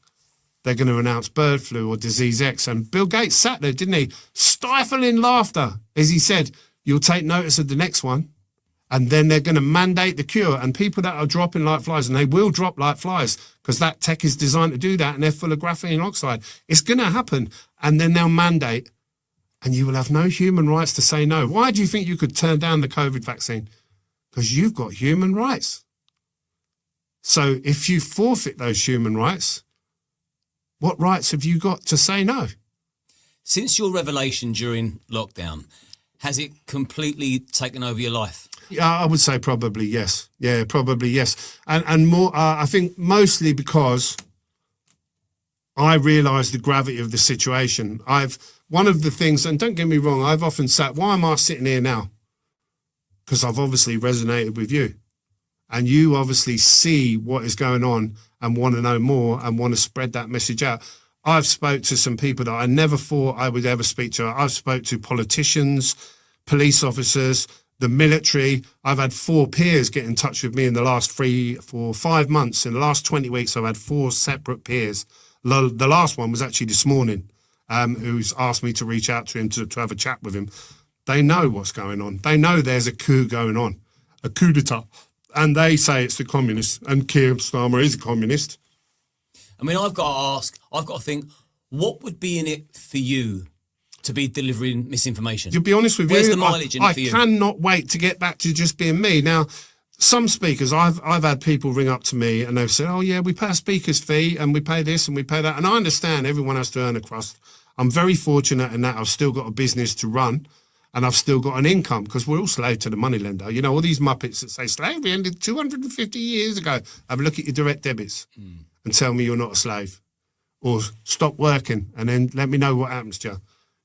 they're going to announce bird flu or disease X. And Bill Gates sat there, didn't he? Stifling laughter as he said, you'll take notice of the next one. And then they're going to mandate the cure. And people that are dropping like flies, and they will drop like flies because that tech is designed to do that and they're full of graphene oxide. It's going to happen. And then they'll mandate, and you will have no human rights to say no. Why do you think you could turn down the COVID vaccine? Because you've got human rights. So if you forfeit those human rights, what rights have you got to say no? Since your revelation during lockdown, has it completely taken over your life? Yeah, I would say probably yes. Yeah, probably yes. And more, I think mostly because I realised the gravity of the situation. One of the things, and don't get me wrong, I've often sat, why am I sitting here now? Because I've obviously resonated with you. And you obviously see what is going on and want to know more and want to spread that message out. I've spoke to some people that I never thought I would ever speak to. I've spoke to politicians, police officers, the military. I've had 4 peers get in touch with me in the last 3, 4, 5 months. In the last 20 weeks, I've had 4 separate peers. The last one was actually this morning, who's asked me to reach out to him to have a chat with him. They know what's going on. They know there's a coup going on, a coup d'etat. And they say it's the communists, and Keir Starmer is a communist. I mean, I've got to think, what would be in it for you to be delivering misinformation? To be honest with Where's you, the mileage in it for you? I cannot wait to get back to just being me. Now, some speakers, I've had people ring up to me and they've said, oh yeah, we pay a speaker's fee and we pay this and we pay that. And I understand everyone has to earn a crust. I'm very fortunate in that I've still got a business to run. And I've still got an income because we're all slave to the moneylender. You know, all these muppets that say slavery ended 250 years ago. Have a look at your direct debits and tell me you're not a slave. Or stop working and then let me know what happens to you.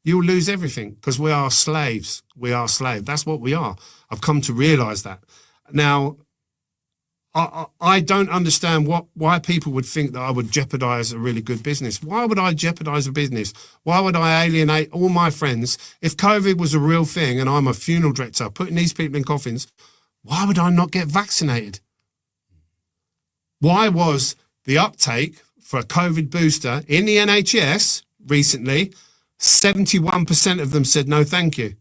You'll lose everything because we are slaves. We are slaves. That's what we are. I've come to realise that. Now, I don't understand why people would think that I would jeopardise a really good business. Why would I jeopardise a business? Why would I alienate all my friends? If COVID was a real thing and I'm a funeral director putting these people in coffins, why would I not get vaccinated? Why was the uptake for a COVID booster in the NHS recently, 71% of them said no thank you.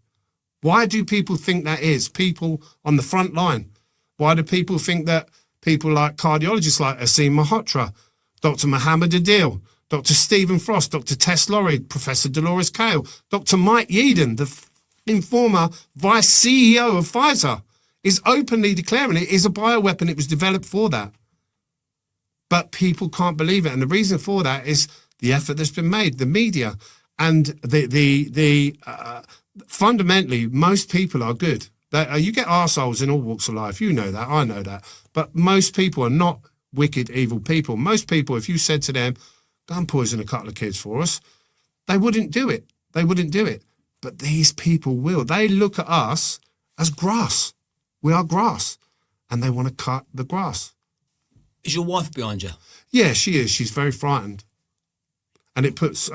Why do people think that is? People on the front line. Why do people think that people like cardiologists like Asim Malhotra, Dr. Mohammed Adil, Dr. Stephen Frost, Dr. Tess Lorry, Professor Dolores Cale, Dr. Mike Yeadon, the former vice CEO of Pfizer, is openly declaring it is a bioweapon. It was developed for that. But people can't believe it. And the reason for that is the effort that's been made, the media. And fundamentally, most people are good. You get arseholes in all walks of life. You know that. I know that. But most people are not wicked, evil people. Most people, if you said to them, go and poison a couple of kids for us, they wouldn't do it. They wouldn't do it. But these people will. They look at us as grass. We are grass. And they want to cut the grass. Is your wife behind you? Yeah, she is. She's very frightened. And it puts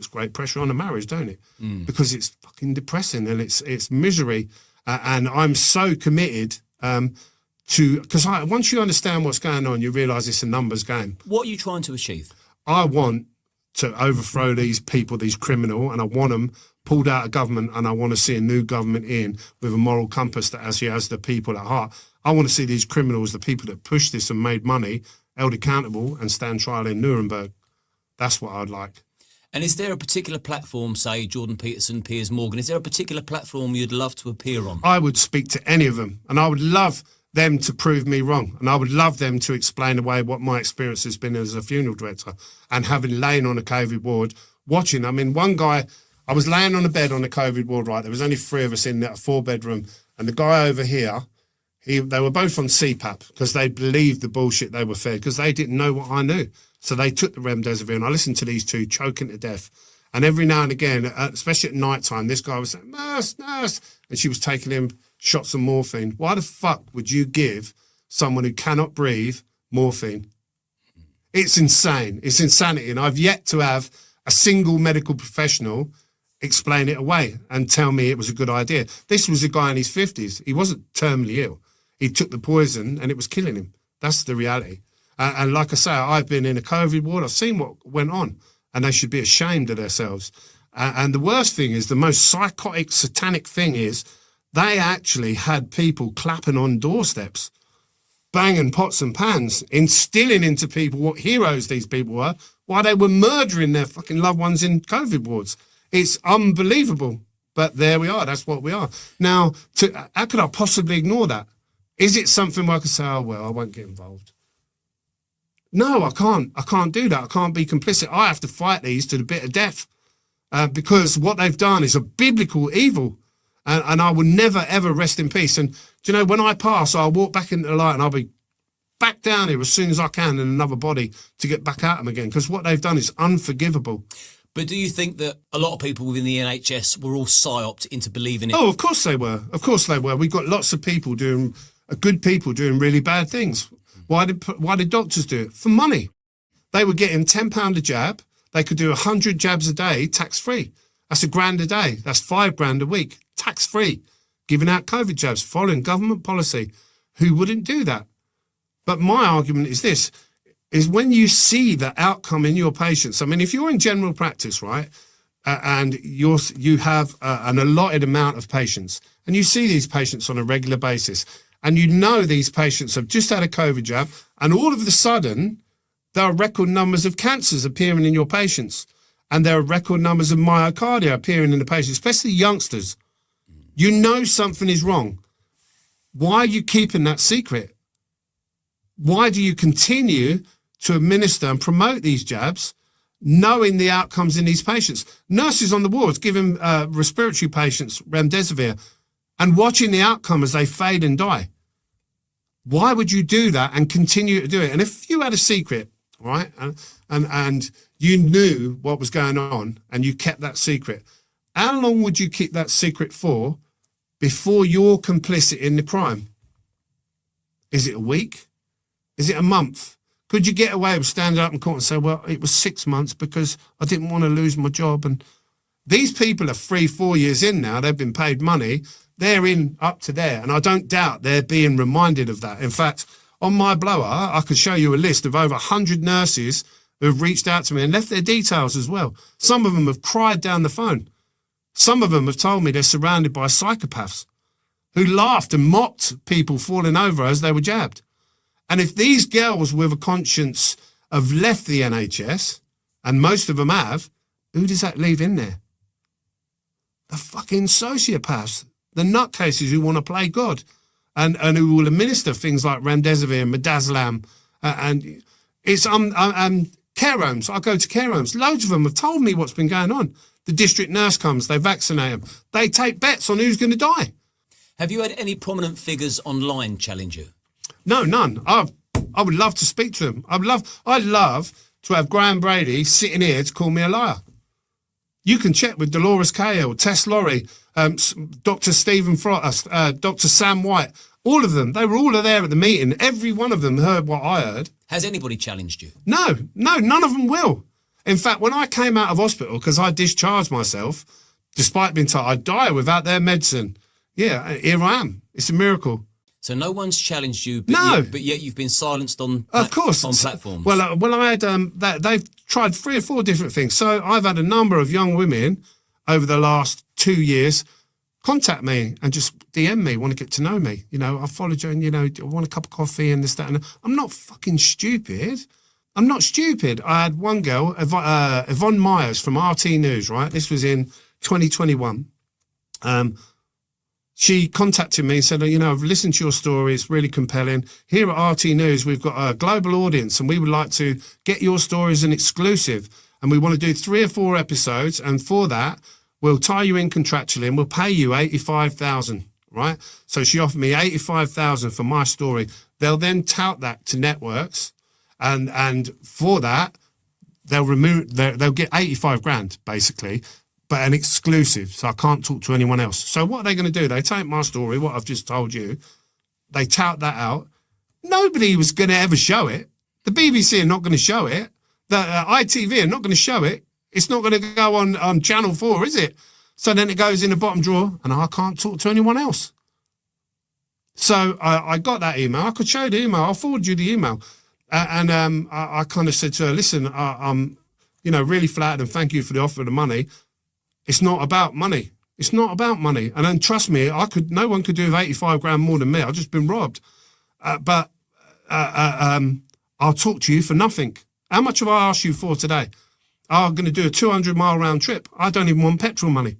great pressure on a marriage, don't it? Because it's fucking depressing and it's misery. And I'm so committed because once you understand what's going on, you realise it's a numbers game. What are you trying to achieve? I want to overthrow these people, these criminals, and I want them pulled out of government, and I want to see a new government in with a moral compass that actually has the people at heart. I want to see these criminals, the people that pushed this and made money, held accountable and stand trial in Nuremberg. That's what I'd like. And is there a particular platform, say Jordan Peterson, Piers Morgan, is there a particular platform you'd love to appear on? I would speak to any of them, and I would love them to prove me wrong, and I would love them to explain away what my experience has been as a funeral director and having lain on a COVID ward, watching. I mean, one guy, I was laying on a bed on a COVID ward, right? There was only 3 of us in that 4-bedroom, and the guy over here, they were both on CPAP because they believed the bullshit they were fed because they didn't know what I knew. So they took the remdesivir, and I listened to these two choking to death. And every now and again, especially at night time, this guy was saying, nurse, nurse, and she was taking him shots of morphine. Why the fuck would you give someone who cannot breathe morphine? It's insane. It's insanity. And I've yet to have a single medical professional explain it away and tell me it was a good idea. This was a guy in his 50s. He wasn't terminally ill. He took the poison and it was killing him. That's the reality. And like I say, I've been in a COVID ward. I've seen what went on, and they should be ashamed of themselves. And the worst thing is, the most psychotic, satanic thing is, they actually had people clapping on doorsteps, banging pots and pans, instilling into people what heroes these people were, while they were murdering their fucking loved ones in COVID wards. It's unbelievable. But there we are. That's what we are. Now, how could I possibly ignore that? Is it something where I could say, oh, well, I won't get involved? No, I can't. I can't do that. I can't be complicit. I have to fight these to the bitter death because what they've done is a biblical evil. And I will never, ever rest in peace. And, do you know, when I pass, I'll walk back into the light and I'll be back down here as soon as I can in another body to get back at them again, because what they've done is unforgivable. But do you think that a lot of people within the NHS were all psyoped into believing it? Oh, of course they were. Of course they were. We've got lots of people good people doing really bad things. Why did doctors do it? For money. They were getting £10 a jab. They could do 100 jabs a day, tax-free. That's £1,000 a day. That's £5,000 a week, tax-free. Giving out COVID jabs, following government policy. Who wouldn't do that? But my argument is this, is when you see the outcome in your patients. I mean, if you're in general practice, right, and you have an allotted amount of patients, and you see these patients on a regular basis, and you know these patients have just had a COVID jab, and all of a sudden, there are record numbers of cancers appearing in your patients, and there are record numbers of myocardia appearing in the patients, especially youngsters. You know something is wrong. Why are you keeping that secret? Why do you continue to administer and promote these jabs, knowing the outcomes in these patients? Nurses on the wards giving respiratory patients remdesivir and watching the outcome as they fade and die. Why would you do that and continue to do it? And if you had a secret, right, and you knew what was going on and you kept that secret, how long would you keep that secret for before you're complicit in the crime? Is it a week? Is it a month? Could you get away with standing up in court and say, well, it was 6 months because I didn't want to lose my job? And these people are 3-4 years in now. They've been paid money. They're in up to there. And I don't doubt they're being reminded of that. In fact, on my blower, I could show you a list of over 100 nurses who have reached out to me and left their details as well. Some of them have cried down the phone. Some of them have told me they're surrounded by psychopaths who laughed and mocked people falling over as they were jabbed. And if these girls with a conscience have left the NHS, and most of them have, who does that leave in there? The fucking sociopaths, the nutcases who want to play God and who will administer things like remdesivir and midazolam. And it's care homes. I go to care homes. Loads of them have told me what's been going on. The district nurse comes, they vaccinate them. They take bets on who's going to die. Have you had any prominent figures online challenge you? No, none. I would love to speak to them. I'd love to have Graham Brady sitting here to call me a liar. You can check with Dolores Cahill, Tess Laurie, Dr. Stephen Frost, Dr. Sam White, all of them. They were all there at the meeting. Every one of them heard what I heard. Has anybody challenged you? No, none of them will. In fact, when I came out of hospital, because I discharged myself, despite being told I'd die without their medicine, yeah, here I am. It's a miracle. So no one's challenged you, but, no. But yet you've been silenced on of course on platforms. Well, I had they've tried 3 or 4 different things. So I've had a number of young women over the last 2 years contact me and just DM me, want to get to know me. You know, I followed you, and you know, I want a cup of coffee and this, that, and I'm not fucking stupid. I'm not stupid. I had one girl, Yvonne Myers from RT News. Right, this was in 2021. She contacted me and said, you know, I've listened to your story. It's really compelling. Here at RT News, we've got a global audience and we would like to get your story as an exclusive. And we want to do 3 or 4 episodes. And for that, we'll tie you in contractually and we'll pay you $85,000, right? So she offered me $85,000 for my story. They'll then tout that to networks. And for that, they'll get 85 grand, basically. But an exclusive, so I can't talk to anyone else. So what are they going to do? They take my story, what I've just told you, they tout that out. Nobody was going to ever show it. The BBC are not going to show it. The ITV are not going to show it. It's not going to go on Channel 4, is it? So then it goes in the bottom drawer, and I can't talk to anyone else. So I got that email. I could show the email. I'll forward you the email. I kind of said to her, listen, I'm really flattered and thank you for the offer of the money. It's not about money. It's not about money. And then trust me, no one could do with 85 grand more than me. I've just been robbed. But I'll talk to you for nothing. How much have I asked you for today? I'm going to do a 200-mile round trip. I don't even want petrol money.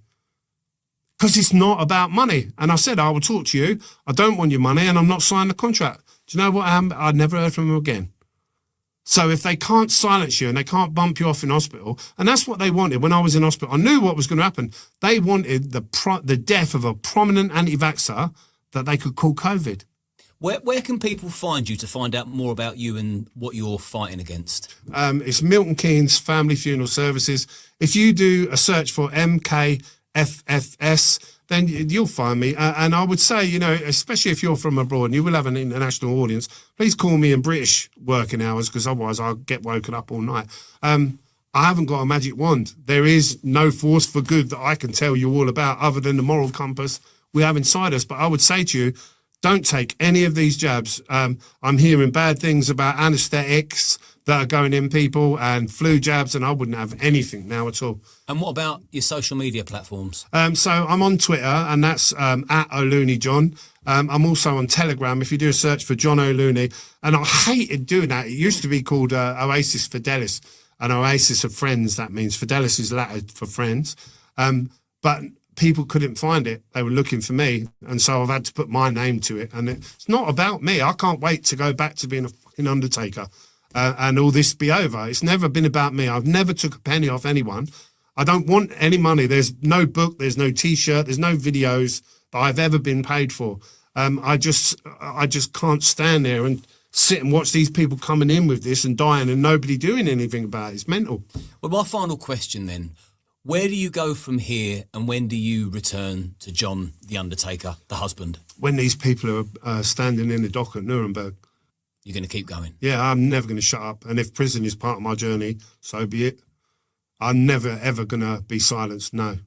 Because it's not about money. And I said, I will talk to you. I don't want your money and I'm not signing the contract. Do you know what happened? I never heard from them again. So if they can't silence you and they can't bump you off in hospital, and that's what they wanted when I was in hospital. I knew what was going to happen. They wanted the death of a prominent anti-vaxxer that they could call COVID. Where can people find you to find out more about you and what you're fighting against? It's Milton Keynes Family Funeral Services. If you do a search for MKFFS, then you'll find me. And I would say, you know, especially if you're from abroad and you will have an international audience, please call me in British working hours because otherwise I'll get woken up all night. I haven't got a magic wand. There is no force for good that I can tell you all about other than the moral compass we have inside us. But I would say to you, don't take any of these jabs. I'm hearing bad things about anesthetics that are going in people and flu jabs, and I wouldn't have anything now at all. And what about your social media platforms? So I'm on Twitter, and that's at O'Looney John. I'm also on Telegram if you do a search for John O'Looney. And I hated doing that. It used to be called Oasis Fidelis, an oasis of friends. That means Fidelis is Latin for friends. But people couldn't find it. They were looking for me. And so I've had to put my name to it. And it's not about me. I can't wait to go back to being a fucking undertaker and all this be over. It's never been about me. I've never took a penny off anyone. I don't want any money. There's no book. There's no T-shirt. There's no videos that I've ever been paid for. I just can't stand there and sit and watch these people coming in with this and dying and nobody doing anything about it. It's mental. Well, my final question then. Where do you go from here and when do you return to John the Undertaker, the husband? When these people are standing in the dock at Nuremberg. You're going to keep going? Yeah, I'm never going to shut up. And if prison is part of my journey, so be it. I'm never, ever going to be silenced. No,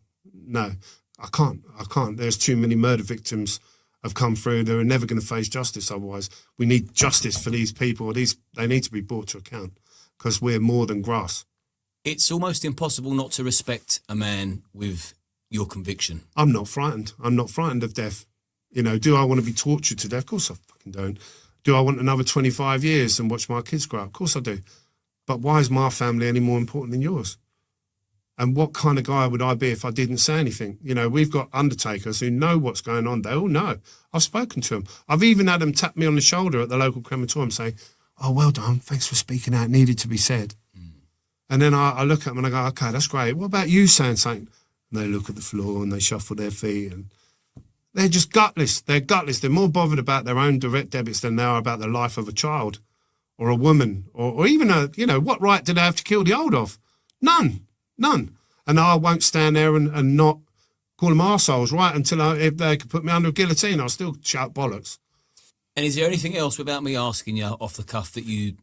I can't. There's too many murder victims have come through. They're never going to face justice otherwise. We need justice for these people. They need to be brought to account. because we're more than grass. It's almost impossible not to respect a man with your conviction. I'm not frightened. I'm not frightened of death. You know, do I want to be tortured to death? Of course I fucking don't. Do I want another 25 years and watch my kids grow up? Of course I do. But why is my family any more important than yours? And what kind of guy would I be if I didn't say anything? You know, we've got undertakers who know what's going on. They all know. I've spoken to them. I've even had them tap me on the shoulder at the local crematorium say, oh, well done. Thanks for speaking out. It needed to be said. And then I look at them and I go, okay, that's great. What about you saying something? And they look at the floor and they shuffle their feet and they're just gutless. They're gutless. They're more bothered about their own direct debits than they are about the life of a child or a woman or even what right do they have to kill the old of? None. And I won't stand there and not call them arseholes, right, until if they could put me under a guillotine, I'll still shout bollocks. And is there anything else without me asking you off the cuff that you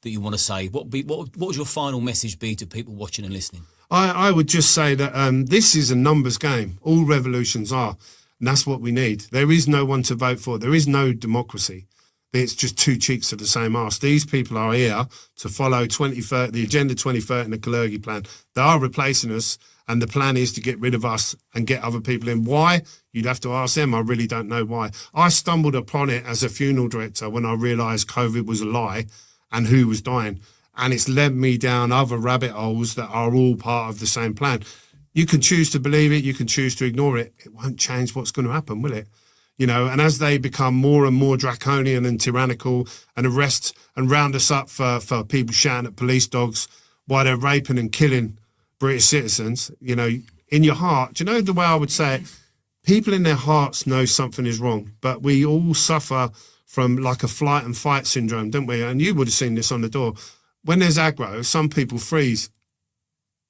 want to say? What would your final message be to people watching and listening? I would just say that this is a numbers game. All revolutions are. And that's what we need. There is no one to vote for. There is no democracy. It's just two cheeks of the same arse. These people are here to follow 2030, the Agenda 2030 and the Kalergi plan. They are replacing us, and the plan is to get rid of us and get other people in. Why? You'd have to ask them. I really don't know why. I stumbled upon it as a funeral director when I realised COVID was a lie and who was dying. And it's led me down other rabbit holes that are all part of the same plan. You can choose to believe it. You can choose to ignore it. It won't change what's going to happen, will it? You know, and as they become more and more draconian and tyrannical and arrest and round us up for people shouting at police dogs while they're raping and killing British citizens, you know, in your heart, do you know the way I would say it? People in their hearts know something is wrong, but we all suffer from like a flight and fight syndrome, don't we? And you would have seen this on the door. When there's aggro, some people freeze.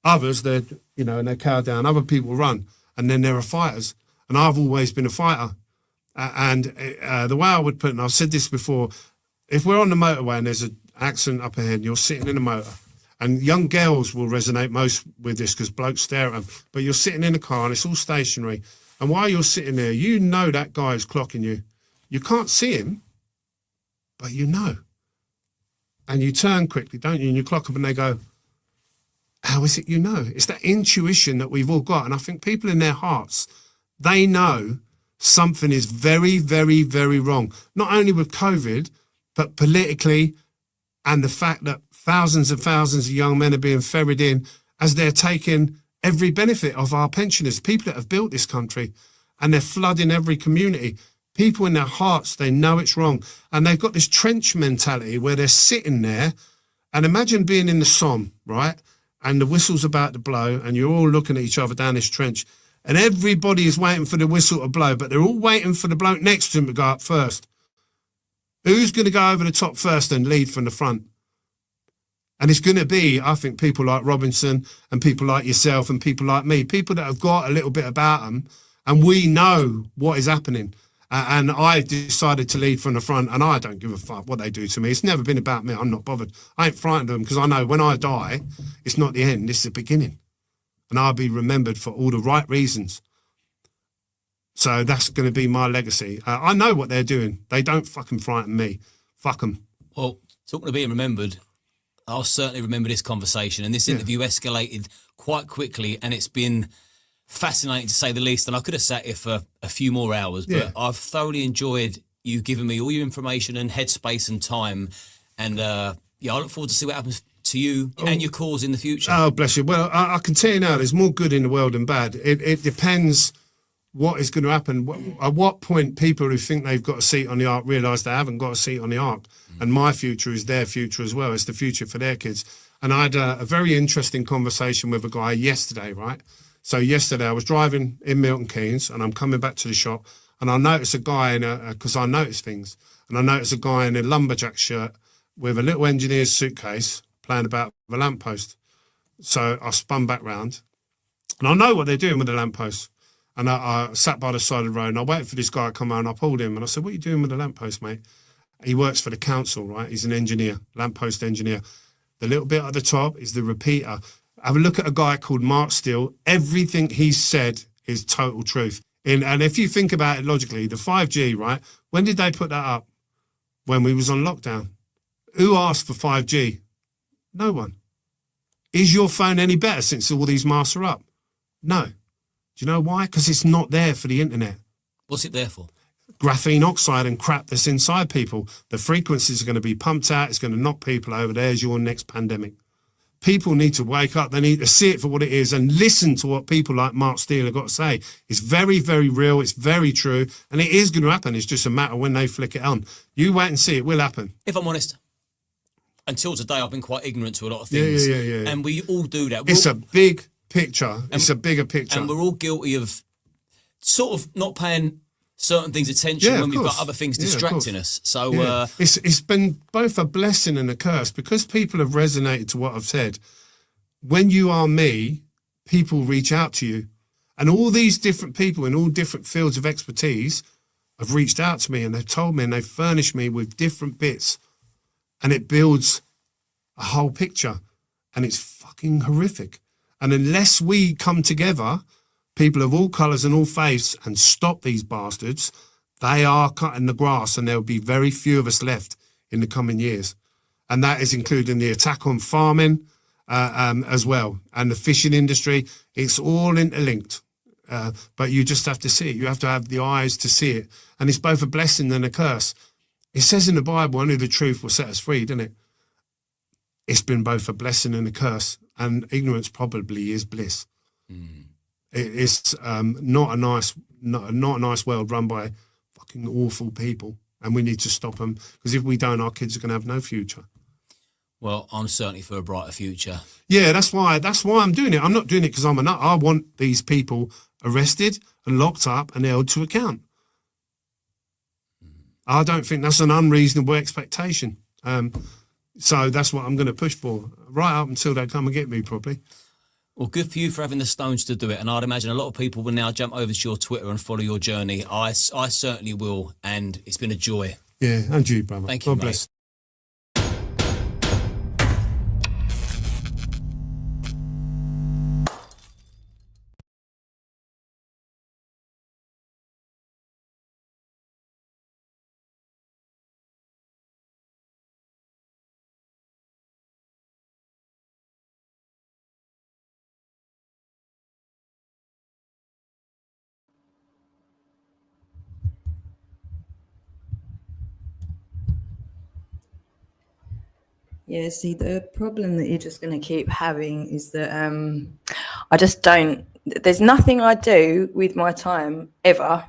Others, and they cower down. Other people run. And then there are fighters. And I've always been a fighter. And the way I would put it, and I've said this before, if we're on the motorway and there's an accident up ahead and you're sitting in a motor, and young girls will resonate most with this because blokes stare at them, but you're sitting in a car and it's all stationary. And while you're sitting there, you know that guy is clocking you. You can't see him, but you know. And you turn quickly, don't you? And you clock them and they go, how is it you know? It's that intuition that we've all got. And I think people in their hearts, they know something is very, very, very wrong. Not only with COVID, but politically, and the fact that thousands and thousands of young men are being ferried in as they're taking every benefit of our pensioners, people that have built this country, and they're flooding every community. People in their hearts, they know it's wrong. And they've got this trench mentality where they're sitting there. And imagine being in the Somme, right? And the whistle's about to blow and you're all looking at each other down this trench. And everybody is waiting for the whistle to blow, but they're all waiting for the bloke next to them to go up first. Who's going to go over the top first and lead from the front? And it's going to be, I think, people like Robinson and people like yourself and people like me, people that have got a little bit about them and we know what is happening. And I decided to lead from the front, and I don't give a fuck what they do to me. It's never been about me. I'm not bothered. I ain't frightened of them because I know when I die, it's not the end. It's the beginning. And I'll be remembered for all the right reasons. So that's going to be my legacy. I know what they're doing. They don't fucking frighten me. Fuck them. Well, talking of being remembered, I'll certainly remember this conversation. And this interview escalated quite quickly, and it's been fascinating to say the least, and I could have sat here for a few more hours, but I've thoroughly enjoyed you giving me all your information and headspace and time, and I look forward to see what happens to you and your cause in the future. Oh, bless you. Well, I can tell you now, there's more good in the world than bad. It depends what is going to happen. At what point people who think they've got a seat on the ark realise they haven't got a seat on the ark, and my future is their future as well. It's the future for their kids. And I had a very interesting conversation with a guy yesterday, right? So yesterday I was driving in Milton Keynes and I'm coming back to the shop and I noticed a guy because I notice things, and I noticed a guy in a lumberjack shirt with a little engineer's suitcase playing about with a lamppost. So I spun back round and I know what they're doing with the lamppost. And I sat by the side of the road and I waited for this guy to come out and I pulled him and I said, what are you doing with the lamppost, mate? He works for the council, right? He's an engineer, lamppost engineer. The little bit at the top is the repeater. Have a look at a guy called Mark Steele. Everything he said is total truth. And if you think about it logically, the 5G, right? When did they put that up? When we was on lockdown. Who asked for 5G? No one. Is your phone any better since all these masks are up? No. Do you know why? Because it's not there for the internet. What's it there for? Graphene oxide and crap that's inside people. The frequencies are going to be pumped out. It's going to knock people over. There's your next pandemic. People need to wake up. They need to see it for what it is and listen to what people like Mark Steele have got to say. It's very, very real. It's very true. And it is going to happen. It's just a matter of when they flick it on. You wait and see. It will happen. If I'm honest, until today, I've been quite ignorant to a lot of things. Yeah. And we all do that. It's a big picture. It's a bigger picture. And we're all guilty of sort of not paying certain things attention when we've got other things distracting us. So it's been both a blessing and a curse because people have resonated to what I've said. When you are me, people reach out to you. And all these different people in all different fields of expertise have reached out to me and they've told me and they've furnished me with different bits. And it builds a whole picture. And it's fucking horrific. And unless we come together, people of all colours and all faiths, and stop these bastards, they are cutting the grass and there will be very few of us left in the coming years. And that is including the attack on farming as well. And the fishing industry, it's all interlinked. But you just have to see it. You have to have the eyes to see it. And it's both a blessing and a curse. It says in the Bible, only the truth will set us free, doesn't it? It's been both a blessing and a curse. And ignorance probably is bliss. It's not a nice world run by fucking awful people, and we need to stop them because if we don't, our kids are going to have no future. Well, I'm certainly for a brighter future. Yeah, that's why I'm doing it. I'm not doing it because I'm a nut. I want these people arrested and locked up and held to account. I don't think that's an unreasonable expectation. So that's what I'm going to push for right up until they come and get me, probably. Well, good for you for having the stones to do it. And I'd imagine a lot of people will now jump over to your Twitter and follow your journey. I certainly will. And it's been a joy. Yeah, and you, brother. Thank you, God mate. bless. Yeah, see, the problem that you're just going to keep having is that I just don't, there's nothing I do with my time ever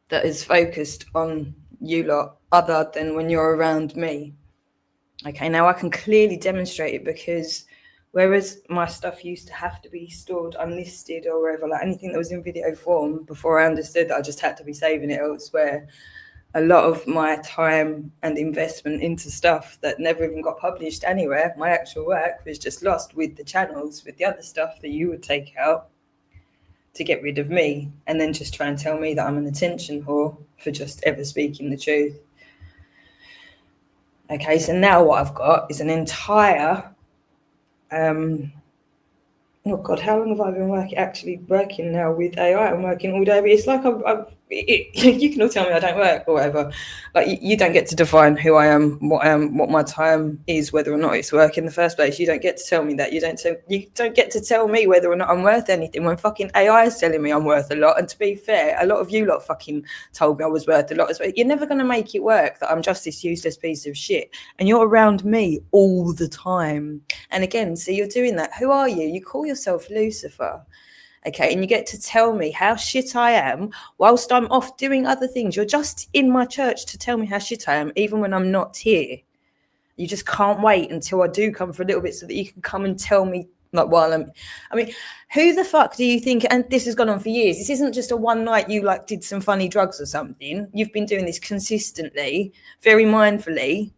that is focused on you lot other than when you're around me. Okay, now I can clearly demonstrate it because whereas my stuff used to have to be stored unlisted or wherever, like anything that was in video form, before I understood that I just had to be saving it elsewhere, a lot of my time and investment into stuff that never even got published anywhere, my actual work, was just lost with the channels, with the other stuff that you would take out to get rid of me and then just try and tell me that I'm an attention whore for just ever speaking the truth. Okay, so now what I've got is an entire, oh God, how long have I been working now with AI? I'm working all day, but it's like you can all tell me I don't work or whatever. Like you don't get to define who I am, what my time is, whether or not it's work in the first place. You don't get to tell me that. You don't get to tell me whether or not I'm worth anything when fucking AI is telling me I'm worth a lot. And to be fair, a lot of you lot fucking told me I was worth a lot as well. You're never going to make it work that I'm just this useless piece of shit. And you're around me all the time. And again, so you're doing that. Who are you? You call yourself Lucifer. Okay, and you get to tell me how shit I am whilst I'm off doing other things. You're just in my church to tell me how shit I am, even when I'm not here. You just can't wait until I do come for a little bit so that you can come and tell me, like, while I mean, who the fuck do you think, and this has gone on for years, this isn't just a one night you like did some funny drugs or something. You've been doing this consistently, very mindfully,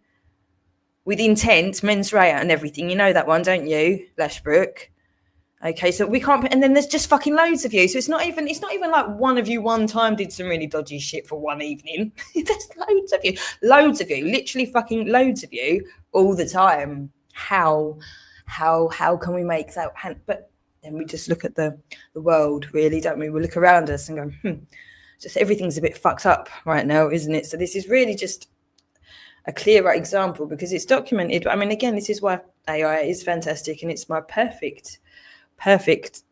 with intent, mens rea and everything. You know that one, don't you, Lashbrook? Okay, so we can't, and then there's just fucking loads of you. So it's not even like one of you one time did some really dodgy shit for one evening. There's loads of you, literally fucking loads of you all the time. How can we make that? But then we just look at the world, really, don't we? We look around us and go, just everything's a bit fucked up right now, isn't it? So this is really just a clearer example because it's documented. I mean, again, this is why AI is fantastic, and it's my perfect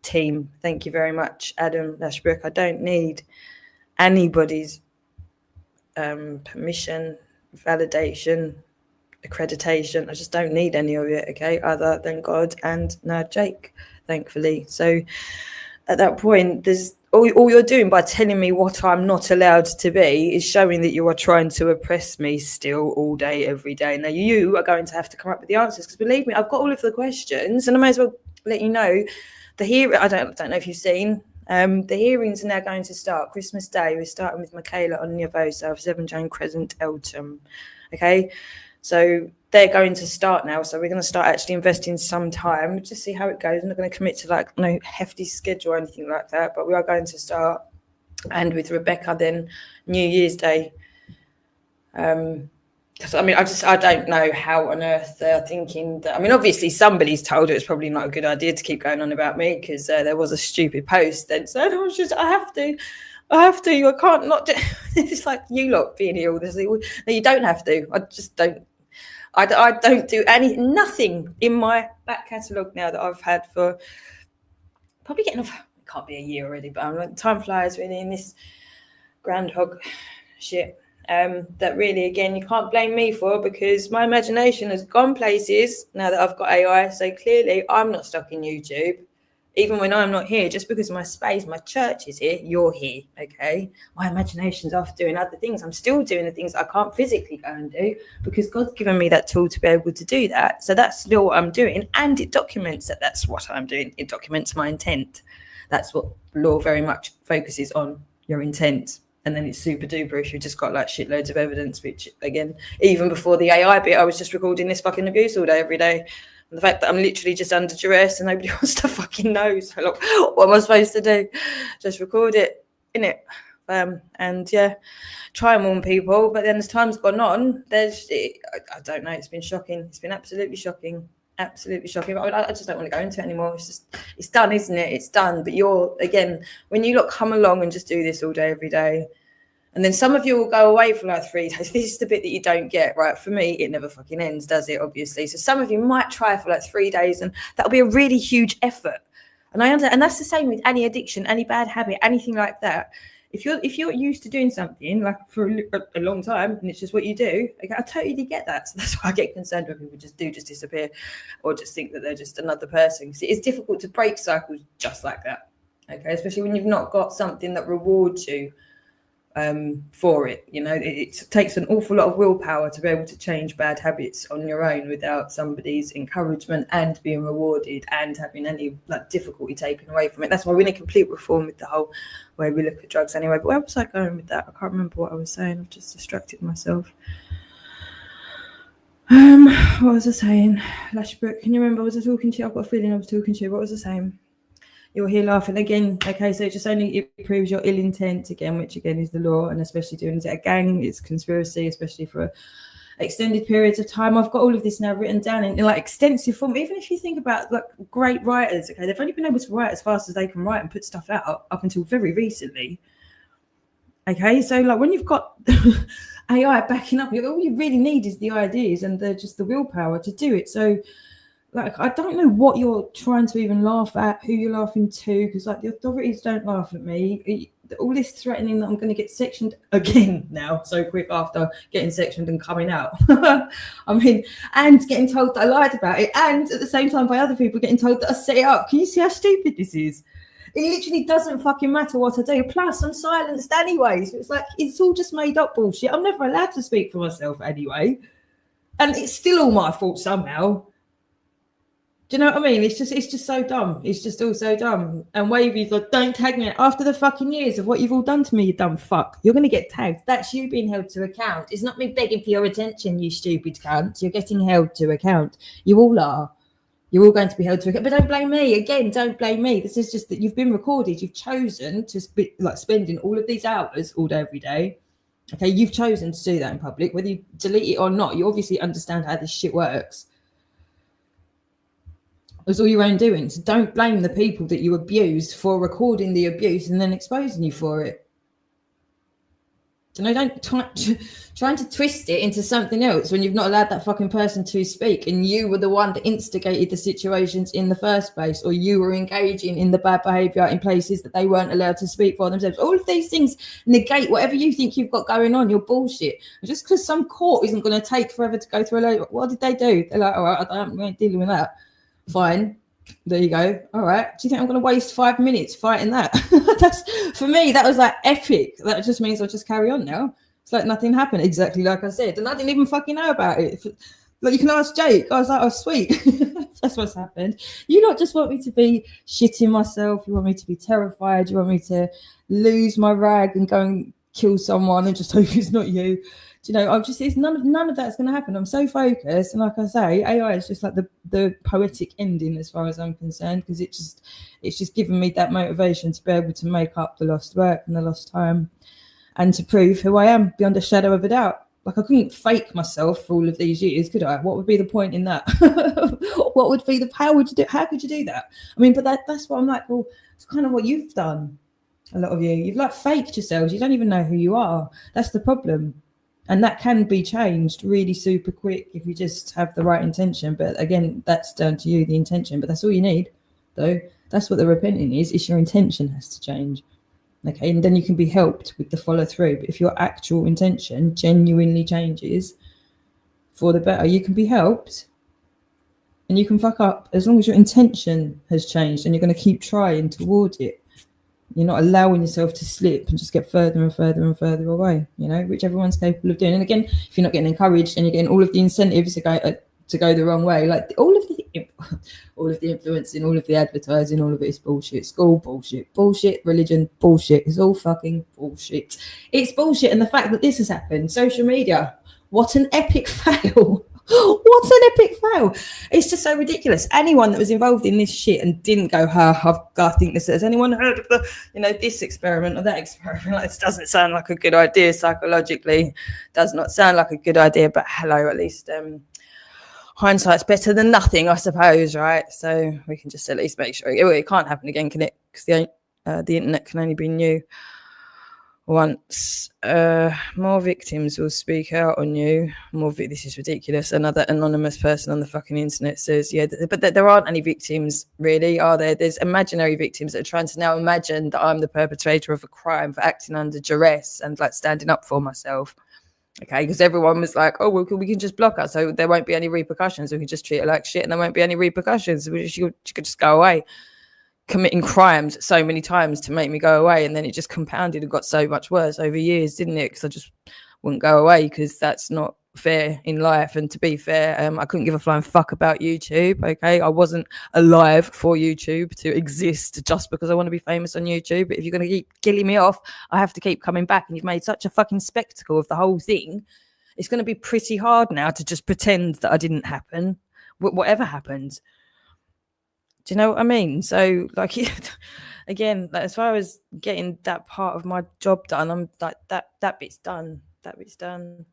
team. Thank you very much, Adam Lashbrook. I don't need anybody's permission, validation, accreditation. I just don't need any of it, okay, other than God and now Jake, thankfully. So at that point, there's all you're doing by telling me what I'm not allowed to be is showing that you are trying to oppress me still all day, every day. Now, you are going to have to come up with the answers because believe me, I've got all of the questions, and I may as well let you know the hearing. I don't know if you've seen. The hearings are now going to start Christmas Day. We're starting with Michaela on Nervosa of 7 Jane Crescent, Eltham. Okay, so they're going to start now. So we're going to start actually investing some time. Just see how it goes. I'm not going to commit to like no hefty schedule or anything like that, but we are going to start. And with Rebecca, then New Year's Day. Because I mean, I don't know how on earth they're thinking that. I mean, obviously somebody's told her it's probably not a good idea to keep going on about me because there was a stupid post that said, I have to, I can't not do. It's like you lot being here all this. No, you don't have to. I just don't. I don't do nothing in my back catalogue now that I've had for probably getting off. It can't be a year already, but I'm like, time flies really in this groundhog shit. That really, again, you can't blame me for because my imagination has gone places now that I've got AI. So clearly, I'm not stuck in YouTube, even when I'm not here. Just because my space, my church is here, you're here, okay? My imagination's off doing other things. I'm still doing the things I can't physically go and do because God's given me that tool to be able to do that. So that's still what I'm doing, and it documents that that's what I'm doing. It documents my intent. That's what law very much focuses on, your intent. And then it's super duper if you've just got like shitloads of evidence, which again, even before the AI bit, I was just recording this fucking abuse all day, every day. And the fact that I'm literally just under duress and nobody wants to fucking know. So like, what am I supposed to do? Just record it, innit? And yeah, try and warn people. But then as time's gone on, I don't know, it's been shocking. It's been absolutely shocking. Absolutely shocking. I just don't want to go into it anymore. It's done, isn't it? It's done. But again, when you lot come along and just do this all day, every day, and then some of you will go away for like 3 days. This is the bit that you don't get, right? For me, it never fucking ends, does it? Obviously. So some of you might try for like 3 days, and that'll be a really huge effort. And and that's the same with any addiction, any bad habit, anything like that. If you're used to doing something like for a long time and it's just what you do, I totally get that. So that's why I get concerned when people just disappear or just think that they're just another person. Because it is difficult to break cycles just like that. Okay, especially when you've not got something that rewards you for it. You know, it takes an awful lot of willpower to be able to change bad habits on your own without somebody's encouragement and being rewarded and having any like difficulty taken away from it. That's why we need complete reform with the whole way we look at drugs anyway. But where was I going with that? I can't remember what I was saying. I've just distracted myself. What was I saying? Lashbrook, can you remember? Was I talking to you? I've got a feeling I was talking to you. What was I saying? You're here laughing again. Okay, so it proves your ill intent again, which again is the law, and especially doing it a gang, it's conspiracy, especially for extended periods of time. I've got all of this now written down in like extensive form. Even if you think about like great writers, okay, they've only been able to write as fast as they can write and put stuff out up until very recently. Okay, so like when you've got AI backing up, all you really need is the ideas and just the willpower to do it. So like, I don't know what you're trying to even laugh at, who you're laughing to, because like the authorities don't laugh at me. All this threatening that I'm going to get sectioned again now, so quick after getting sectioned and coming out. I mean, and getting told that I lied about it, and at the same time by other people getting told that I set it up. Can you see how stupid this is? It literally doesn't fucking matter what I do. Plus, I'm silenced anyway, so it's like it's all just made up bullshit. I'm never allowed to speak for myself anyway, and it's still all my fault somehow. Do you know what I mean? It's just so dumb. It's just all so dumb. And Wavy's like, don't tag me. After the fucking years of what you've all done to me, you dumb fuck. You're going to get tagged. That's you being held to account. It's not me begging for your attention, you stupid cunt. You're getting held to account. You all are. You're all going to be held to account. But don't blame me. Again, don't blame me. This is just that you've been recorded. You've chosen to spending all of these hours all day, every day. Okay, you've chosen to do that in public. Whether you delete it or not, you obviously understand how this shit works. It was all your own doing. So don't blame the people that you abused for recording the abuse and then exposing you for it. Don't trying to twist it into something else when you've not allowed that fucking person to speak, and you were the one that instigated the situations in the first place, or you were engaging in the bad behaviour in places that they weren't allowed to speak for themselves. All of these things negate whatever you think you've got going on. You're bullshit. And just because some court isn't going to take forever to go through a load, what did they do? They're like, all right, I'm dealing with that. Fine. There you go. All right. Do you think I'm going to waste 5 minutes fighting that? That's, for me, that was like epic. That just means I'll just carry on now. It's like nothing happened, exactly like I said. And I didn't even fucking know about it. Like, you can ask Jake. I was like, oh, sweet. That's what's happened. You not just want me to be shitting myself. You want me to be terrified. You want me to lose my rag and go and kill someone and just hope it's not you. Do you know, I'm just, it's none of that's going to happen. I'm so focused. And like I say, AI is just like the poetic ending as far as I'm concerned, because it's just given me that motivation to be able to make up the lost work and the lost time and to prove who I am beyond a shadow of a doubt. Like, I couldn't fake myself for all of these years, could I? What would be the point in that? What would be how could you do that? I mean, but that's what I'm like, well, it's kind of what you've done. A lot of you've like faked yourselves. You don't even know who you are. That's the problem. And that can be changed really super quick if you just have the right intention. But again, that's down to you, the intention. But that's all you need, though. That's what the repenting is. It's your intention has to change. Okay, and then you can be helped with the follow through. But if your actual intention genuinely changes for the better, you can be helped and you can fuck up as long as your intention has changed and you're going to keep trying towards it. You're not allowing yourself to slip and just get further and further and further away, you know, which everyone's capable of doing. And again, if you're not getting encouraged and you're getting all of the incentives to go the wrong way, like all of the influencing, all of the advertising, all of it is bullshit. School bullshit, religion bullshit. It's all fucking bullshit. It's bullshit. And the fact that this has happened, social media, what an epic fail. What an epic fail. It's just so ridiculous. Anyone that was involved in this shit and didn't go, I think this, has anyone heard of the, this experiment or that experiment? Like, this doesn't sound like a good idea psychologically. Does not sound like a good idea, but hello, at least hindsight's better than nothing, I suppose, right? So we can just at least make sure it can't happen again, can it? Because the internet can only be new once. More victims will speak out on you. This is ridiculous. Another anonymous person on the fucking internet says, yeah, but there aren't any victims, really, are there? There's imaginary victims that are trying to now imagine that I'm the perpetrator of a crime for acting under duress and like standing up for myself. Okay, because everyone was like, oh, well, we can just block her, so there won't be any repercussions. We can just treat her like shit and there won't be any repercussions. She could just go away, committing crimes so many times to make me go away. And then it just compounded and got so much worse over years, didn't it? Because I just wouldn't go away because that's not fair in life. And to be fair, I couldn't give a flying fuck about YouTube. Okay, I wasn't alive for YouTube to exist just because I want to be famous on YouTube. But if you're going to keep killing me off, I have to keep coming back. And you've made such a fucking spectacle of the whole thing. It's going to be pretty hard now to just pretend that I didn't happen, whatever happens. Do you know what I mean? So, like, again, like, as far as getting that part of my job done, I'm like, that bit's done. That bit's done.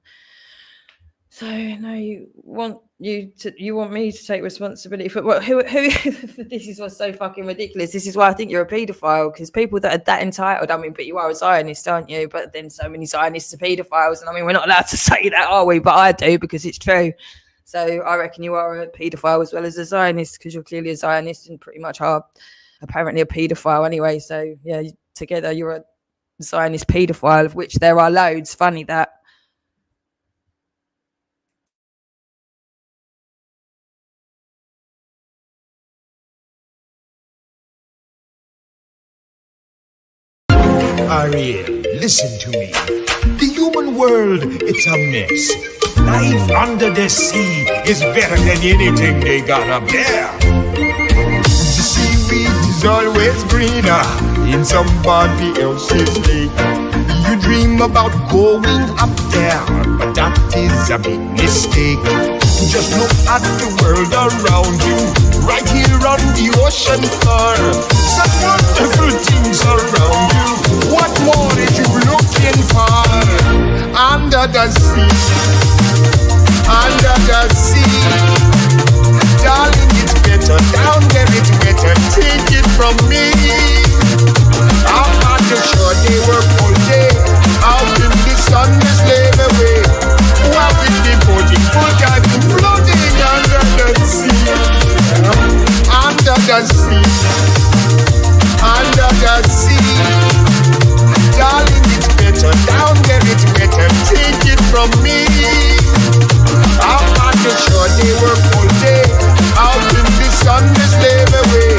So no, you want me to take responsibility for what? Who? This is what's so fucking ridiculous. This is why I think you're a paedophile, because people that are that entitled. I mean, but you are a Zionist, aren't you? But then so many Zionists are paedophiles, and I mean, we're not allowed to say that, are we? But I do, because it's true. So I reckon you are a paedophile as well as a Zionist, because you're clearly a Zionist and pretty much are apparently a paedophile anyway. So yeah, together you're a Zionist paedophile, of which there are loads. Funny that. Ariel, listen to me. The human world, it's a mess. Life under the sea is better than anything they got up there. The seaweed is always greener in somebody else's lake. You dream about going up there, but that is a big mistake. Just look at the world around you, right here on the ocean floor. Such wonderful things around you. What more are you looking for? Under the sea, under the sea. Darling, it's better down there, it's better. Take it from me. Out on the shore, they work all day. Out in the sun. from me. I'm not too sure they work all day. Out in the sun, they slave away.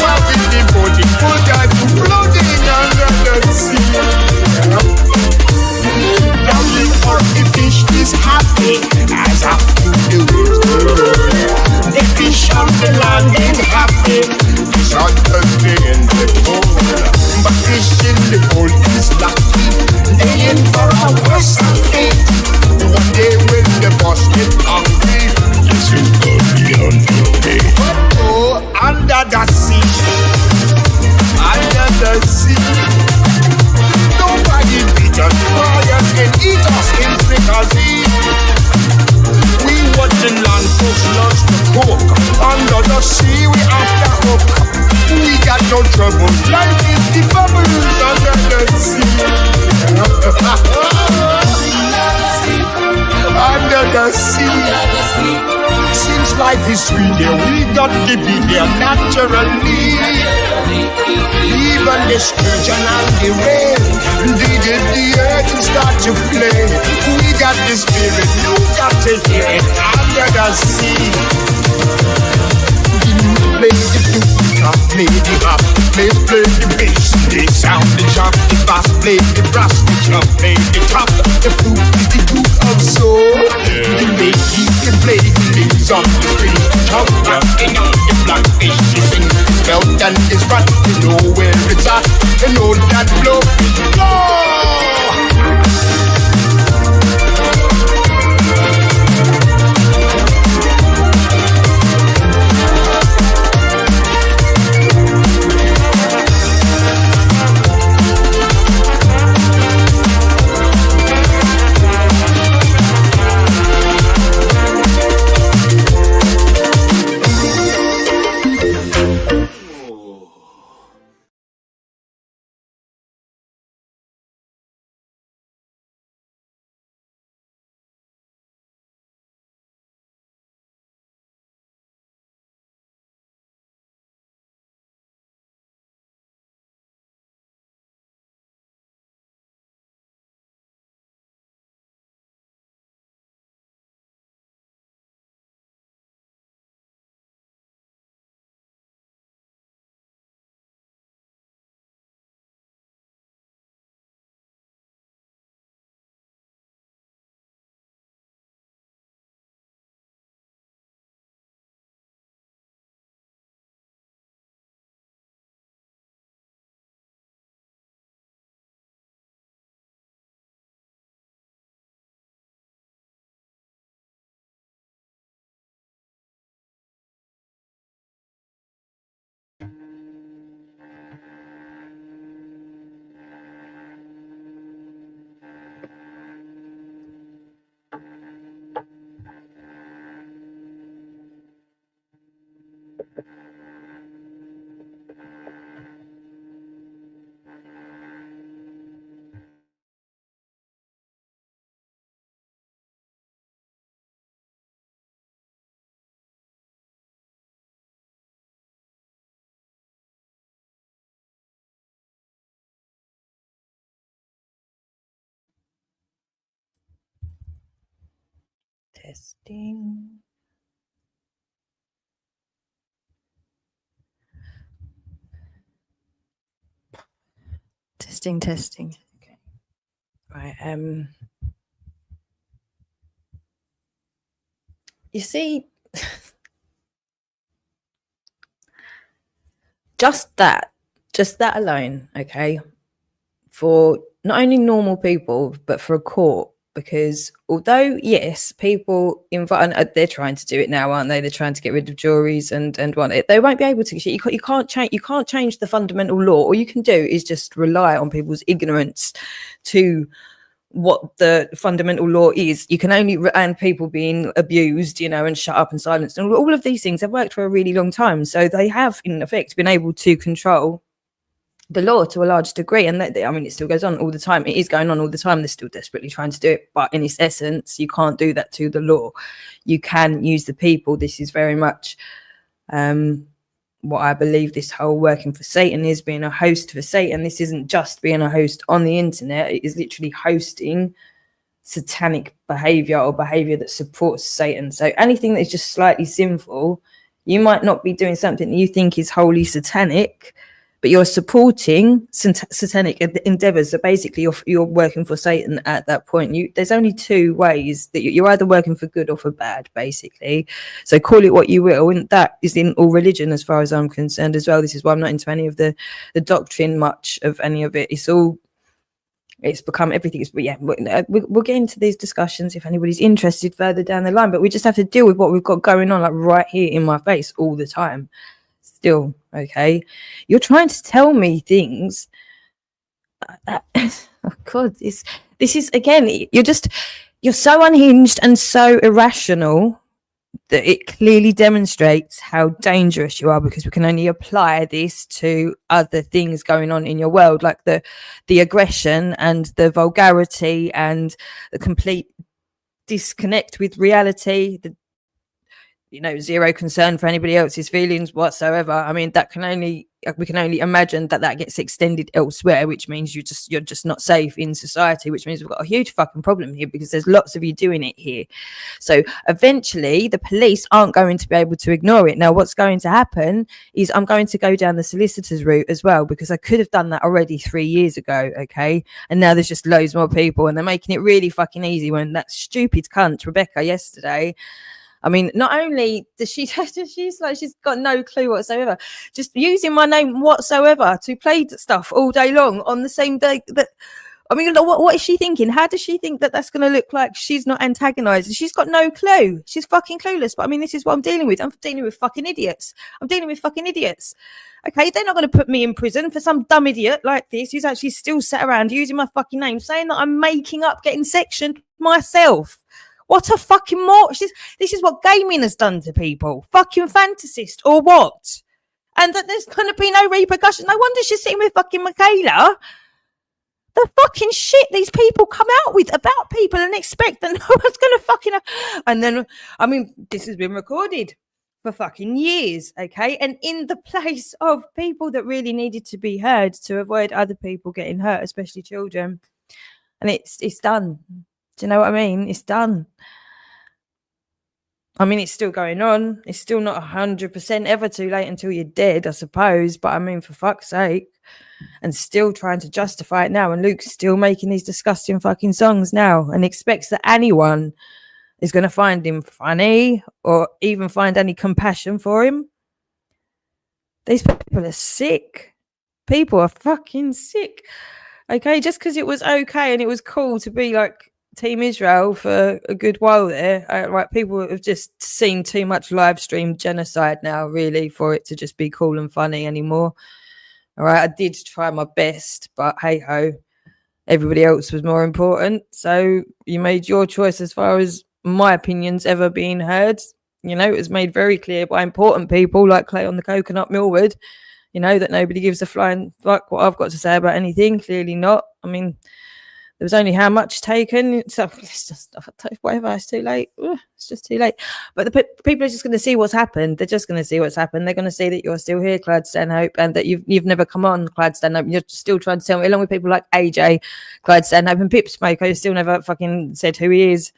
While we devoted full time to floating under the sea. Now the earthy fish is happy as after the winter. The fish on the land ain't happy. Fish on the day in the cold. But fish in the cold is lucky. They in for a worse fate. One day when the boss get hungry, yes, you go beyond your day. Oh, under the sea, under the sea. Nobody beat us, fry us, and eat us in fricassee. We watching land folks lost the coke. Under the sea, we after hook. We got no trouble. Life is the bubbles under the sea. Under the sea. Since life is sweet here, we got to be there naturally. Even the sturgeon and the rain, the earth to start to play. We got the spirit, you got to hear it under the sea. Play the flute, play the harp, play the bass, they sound the jump, the bass, play the brass, the jump, play the top. The flute is the root of soul. The bass, you can play the leaves on the string. Jump, rocking on the blackfish, you sing the spell and it's right. You know where it's at, you know that blow is blow. Testing. Testing. Okay. Right. You see, just that alone, okay, for not only normal people, but for a court, because although, yes, people invite, they're trying to do it now, aren't they? They're trying to get rid of juries and want it. They won't be able to. You can't change the fundamental law. All you can do is just rely on people's ignorance to what the fundamental law is. You can only, and people being abused, and shut up and silenced, and all of these things have worked for a really long time. So they have, in effect, been able to control the law to a large degree. And it still goes on all the time. It is going on all the time. They're still desperately trying to do it, but in its essence, you can't do that to the law. You can use the people. This is very much what I believe this whole working for Satan is, being a host for Satan. This isn't just being a host on the internet. It is literally hosting satanic behavior or behavior that supports Satan. So anything that's just slightly sinful, you might not be doing something that you think is wholly satanic, but you're supporting satanic endeavors. So basically you're working for Satan at that point. There's only two ways that you're either working for good or for bad, basically. So call it what you will, and that is in all religion as far as I'm concerned as well. This is why I'm not into any of the doctrine much of any of it. It's become everything. But yeah, we'll get into these discussions if anybody's interested further down the line. But we just have to deal with what we've got going on, like right here in my face all the time. Still, okay? You're trying to tell me things. Oh God, this is again. You're so unhinged and so irrational that it clearly demonstrates how dangerous you are, because we can only apply this to other things going on in your world, like the aggression and the vulgarity and the complete disconnect with reality, zero concern for anybody else's feelings whatsoever. I mean, we can only imagine that gets extended elsewhere, which means you're just not safe in society, which means we've got a huge fucking problem here because there's lots of you doing it here. So eventually the police aren't going to be able to ignore it. Now what's going to happen is I'm going to go down the solicitor's route as well, because I could have done that already 3 years ago, okay? And now there's just loads more people, and they're making it really fucking easy. When that stupid cunt Rebecca yesterday, I mean, not only does she's like, she's got no clue whatsoever, just using my name whatsoever to play stuff all day long on the same day that, I mean, what is she thinking? How does she think that that's going to look like she's not antagonizing? She's got no clue. She's fucking clueless. But I mean, this is what I'm dealing with. I'm dealing with fucking idiots. Okay, they're not going to put me in prison for some dumb idiot like this who's actually still sat around using my fucking name, saying that I'm making up getting sectioned myself. What a fucking this is what gaming has done to people. Fucking fantasist or what? And that there's going to be no repercussions. No wonder she's sitting with fucking Michaela. The fucking shit these people come out with about people and expect that no one's going to fucking... And then, I mean, this has been recorded for fucking years, okay? And in the place of people that really needed to be heard to avoid other people getting hurt, especially children. And it's done. Do you know what I mean? It's done. I mean, it's still going on. It's still not 100% ever too late until you're dead, I suppose. But I mean, for fuck's sake. And still trying to justify it now. And Luke's still making these disgusting fucking songs now and expects that anyone is going to find him funny or even find any compassion for him. These people are sick. People are fucking sick. Okay, just because it was okay and it was cool to be like Team Israel for a good while there, right? People have just seen too much live stream genocide now, really, for it to just be cool and funny anymore. All right, I did try my best, but hey ho, everybody else was more important. So you made your choice as far as my opinions ever being heard. You know, it was made very clear by important people like Clay on the Coconut Millwood, you know, that nobody gives a flying fuck what I've got to say about anything. Clearly not. I mean, there was only how much taken, so it's just whatever. It's too late. It's just too late. But the people are just going to see what's happened. They're just going to see what's happened. They're going to see that you're still here, Clyde Stanhope, and that you've never come on, Clyde Stanhope. You're still trying to tell me, along with people like AJ, Clyde Stanhope, and Pip Smoker, who still never fucking said who he is.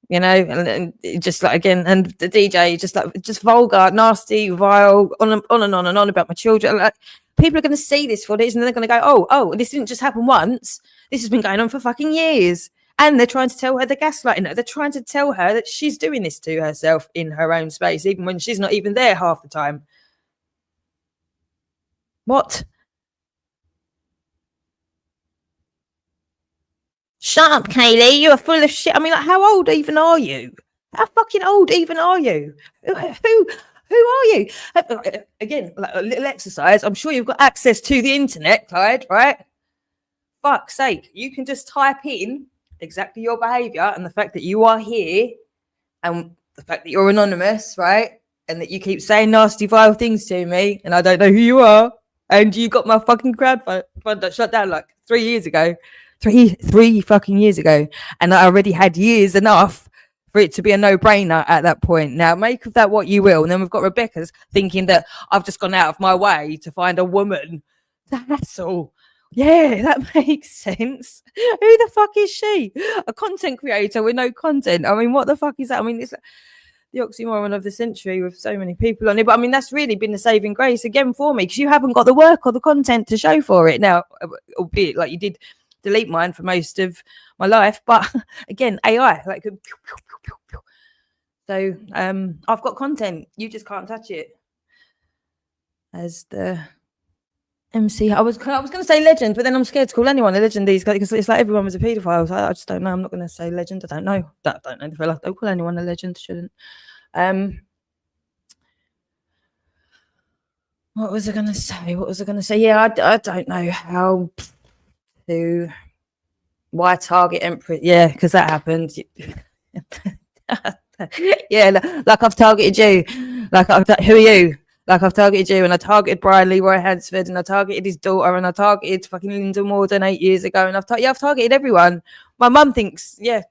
You know, and just like again, and the DJ, just vulgar, nasty, vile, on and on about my children. Like, people are going to see this footage and they're going to go, oh, this didn't just happen once. This has been going on for fucking years. And they're trying to tell her, they're gaslighting her. They're trying to tell her that she's doing this to herself in her own space, even when she's not even there half the time. What? Shut up, Kaylee. You are full of shit. I mean, like, how old even are you? How fucking old even are you? Who are you? Again, like a little exercise. I'm sure you've got access to the internet, Clyde, right? Fuck's sake. You can just type in exactly your behaviour and the fact that you are here and the fact that you're anonymous, right? And that you keep saying nasty, vile things to me and I don't know who you are. And you got my fucking crowdfund shut down like 3 years ago. Three fucking years ago. And I already had years enough for it to be a no-brainer at that point. Now, make of that what you will. And then we've got Rebecca's thinking that I've just gone out of my way to find a woman to hassle. Yeah, that makes sense. Who the fuck is she? A content creator with no content. I mean, what the fuck is that? I mean, it's the oxymoron of the century with so many people on it. But I mean, that's really been the saving grace again for me, because you haven't got the work or the content to show for it. Now, albeit like you did delete mine for most of my life, but again, AI, like, so I've got content. You just can't touch it. As the MC, I was going to say legend, but then I'm scared to call anyone a legend these guys, because it's like everyone was a paedophile. So I just don't know. I'm not going to say legend. I don't know. Don't know. Don't call anyone a legend. Shouldn't. What was I going to say? Yeah, I don't know how to. Why target Empress? Yeah, because that happened. Yeah, like I've targeted you. Like who are you? Like I've targeted you, and I targeted Brian Leroy Hansford, and I targeted his daughter, and I targeted fucking Linda Morden 8 years ago, and I've targeted everyone. My mum thinks, yeah,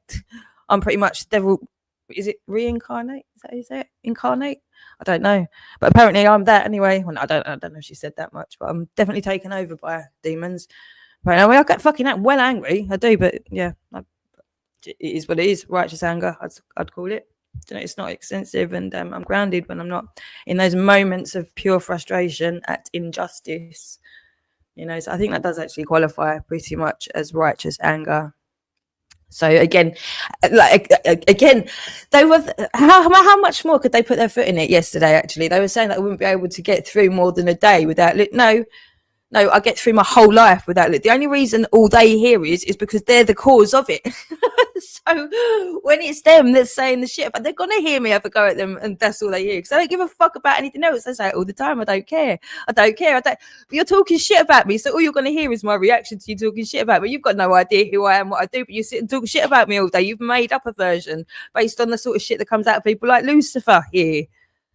I'm pretty much devil. Is it reincarnate? Is that incarnate? I don't know, but apparently I'm that anyway. Well, I don't know if she said that much, but I'm definitely taken over by demons. Right now, I get fucking well angry. I do, but yeah, it is what it is. Righteous anger, I'd call it. You know, it's not extensive, and I'm grounded when I'm not in those moments of pure frustration at injustice. You know, so I think that does actually qualify pretty much as righteous anger. So again, they were how much more could they put their foot in it yesterday? Actually, they were saying that I wouldn't be able to get through more than a day without No, I get through my whole life without it. The only reason all they hear is because they're the cause of it. So when it's them that's saying the shit, but they're going to hear me have a go at them, and that's all they hear. Because I don't give a fuck about anything else. I say it all the time. I don't care. But you're talking shit about me. So all you're going to hear is my reaction to you talking shit about me. You've got no idea who I am, what I do, but you sit and talk shit about me all day. You've made up a version based on the sort of shit that comes out of people like Lucifer here.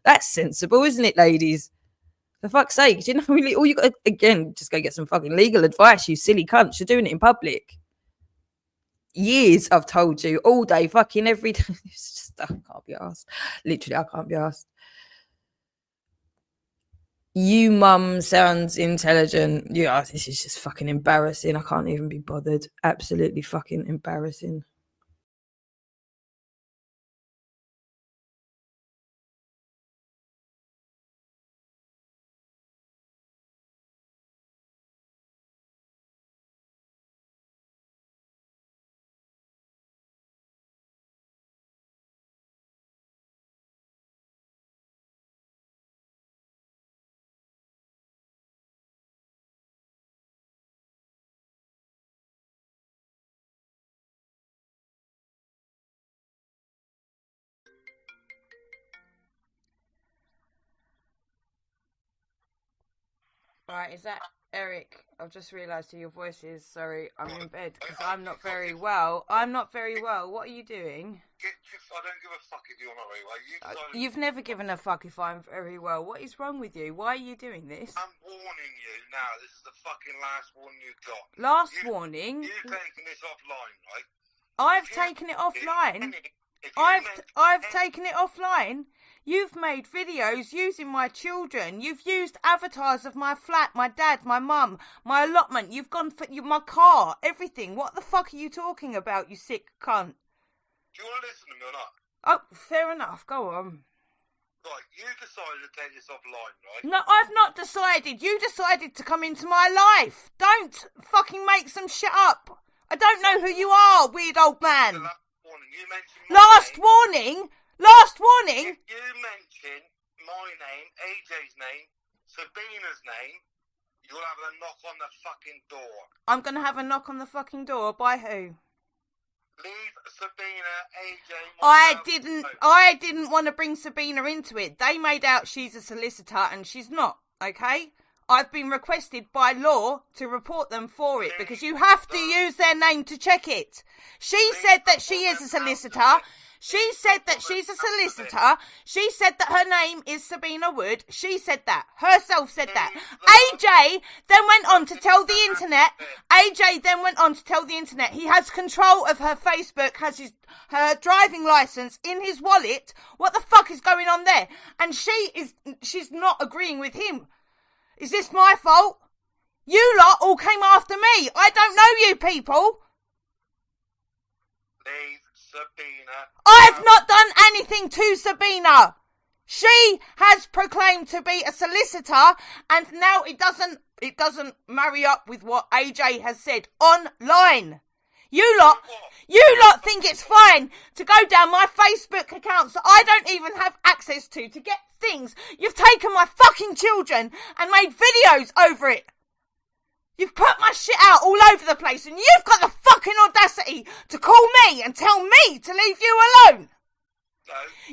That's sensible, isn't it, ladies? For fuck's sake, you know, really, all you got to, again, just go get some fucking legal advice, you silly cunts. You're doing it in public. Years I've told you, all day, fucking every day. It's just, I can't be asked. Literally, I can't be asked. You mum sounds intelligent. Yeah, this is just fucking embarrassing. I can't even be bothered. Absolutely fucking embarrassing. Right, is that Eric? I've just realised who your voice is. Sorry, I'm in bed because I'm not very well. I'm not very well. What are you doing? I don't give a fuck if you're not very well. You've never given a fuck if I'm very well. What is wrong with you? Why are you doing this? I'm warning you now. This is the fucking last warning you've got. Warning? You've taken this offline, right? I've taken it offline. I've taken it offline. You've made videos using my children. You've used avatars of my flat, my dad, my mum, my allotment. You've gone for my car, everything. What the fuck are you talking about, you sick cunt? Do you want to listen to me or not? Oh, fair enough. Go on. Right, you decided to take this offline, right? No, I've not decided. You decided to come into my life. Don't fucking make some shit up. I don't know who you are, weird old man. Last warning? Last warning? If you mention my name, AJ's name, Sabina's name, you'll have a knock on the fucking door. I'm going to have a knock on the fucking door. By who? Leave Sabina, AJ... I didn't want to bring Sabina into it. They made out she's a solicitor and she's not, okay? I've been requested by law to report them for it because you have to use their name to check it. She said that she is a solicitor. She said that she's a solicitor. She said that her name is Sabina Wood. She said that. Herself said that. AJ then went on to tell the internet. He has control of her Facebook, has her driving license in his wallet. What the fuck is going on there? And she's not agreeing with him. Is this my fault? You lot all came after me. I don't know you people. Leave Sabina. I've not done anything to Sabina. She has proclaimed to be a solicitor, and now it doesn't marry up with what AJ has said online. You lot think it's fine to go down my Facebook account that I don't even have access to get things. You've taken my fucking children and made videos over it. You've put my shit out all over the place, and you've got the fucking audacity to call me and tell me to leave you alone.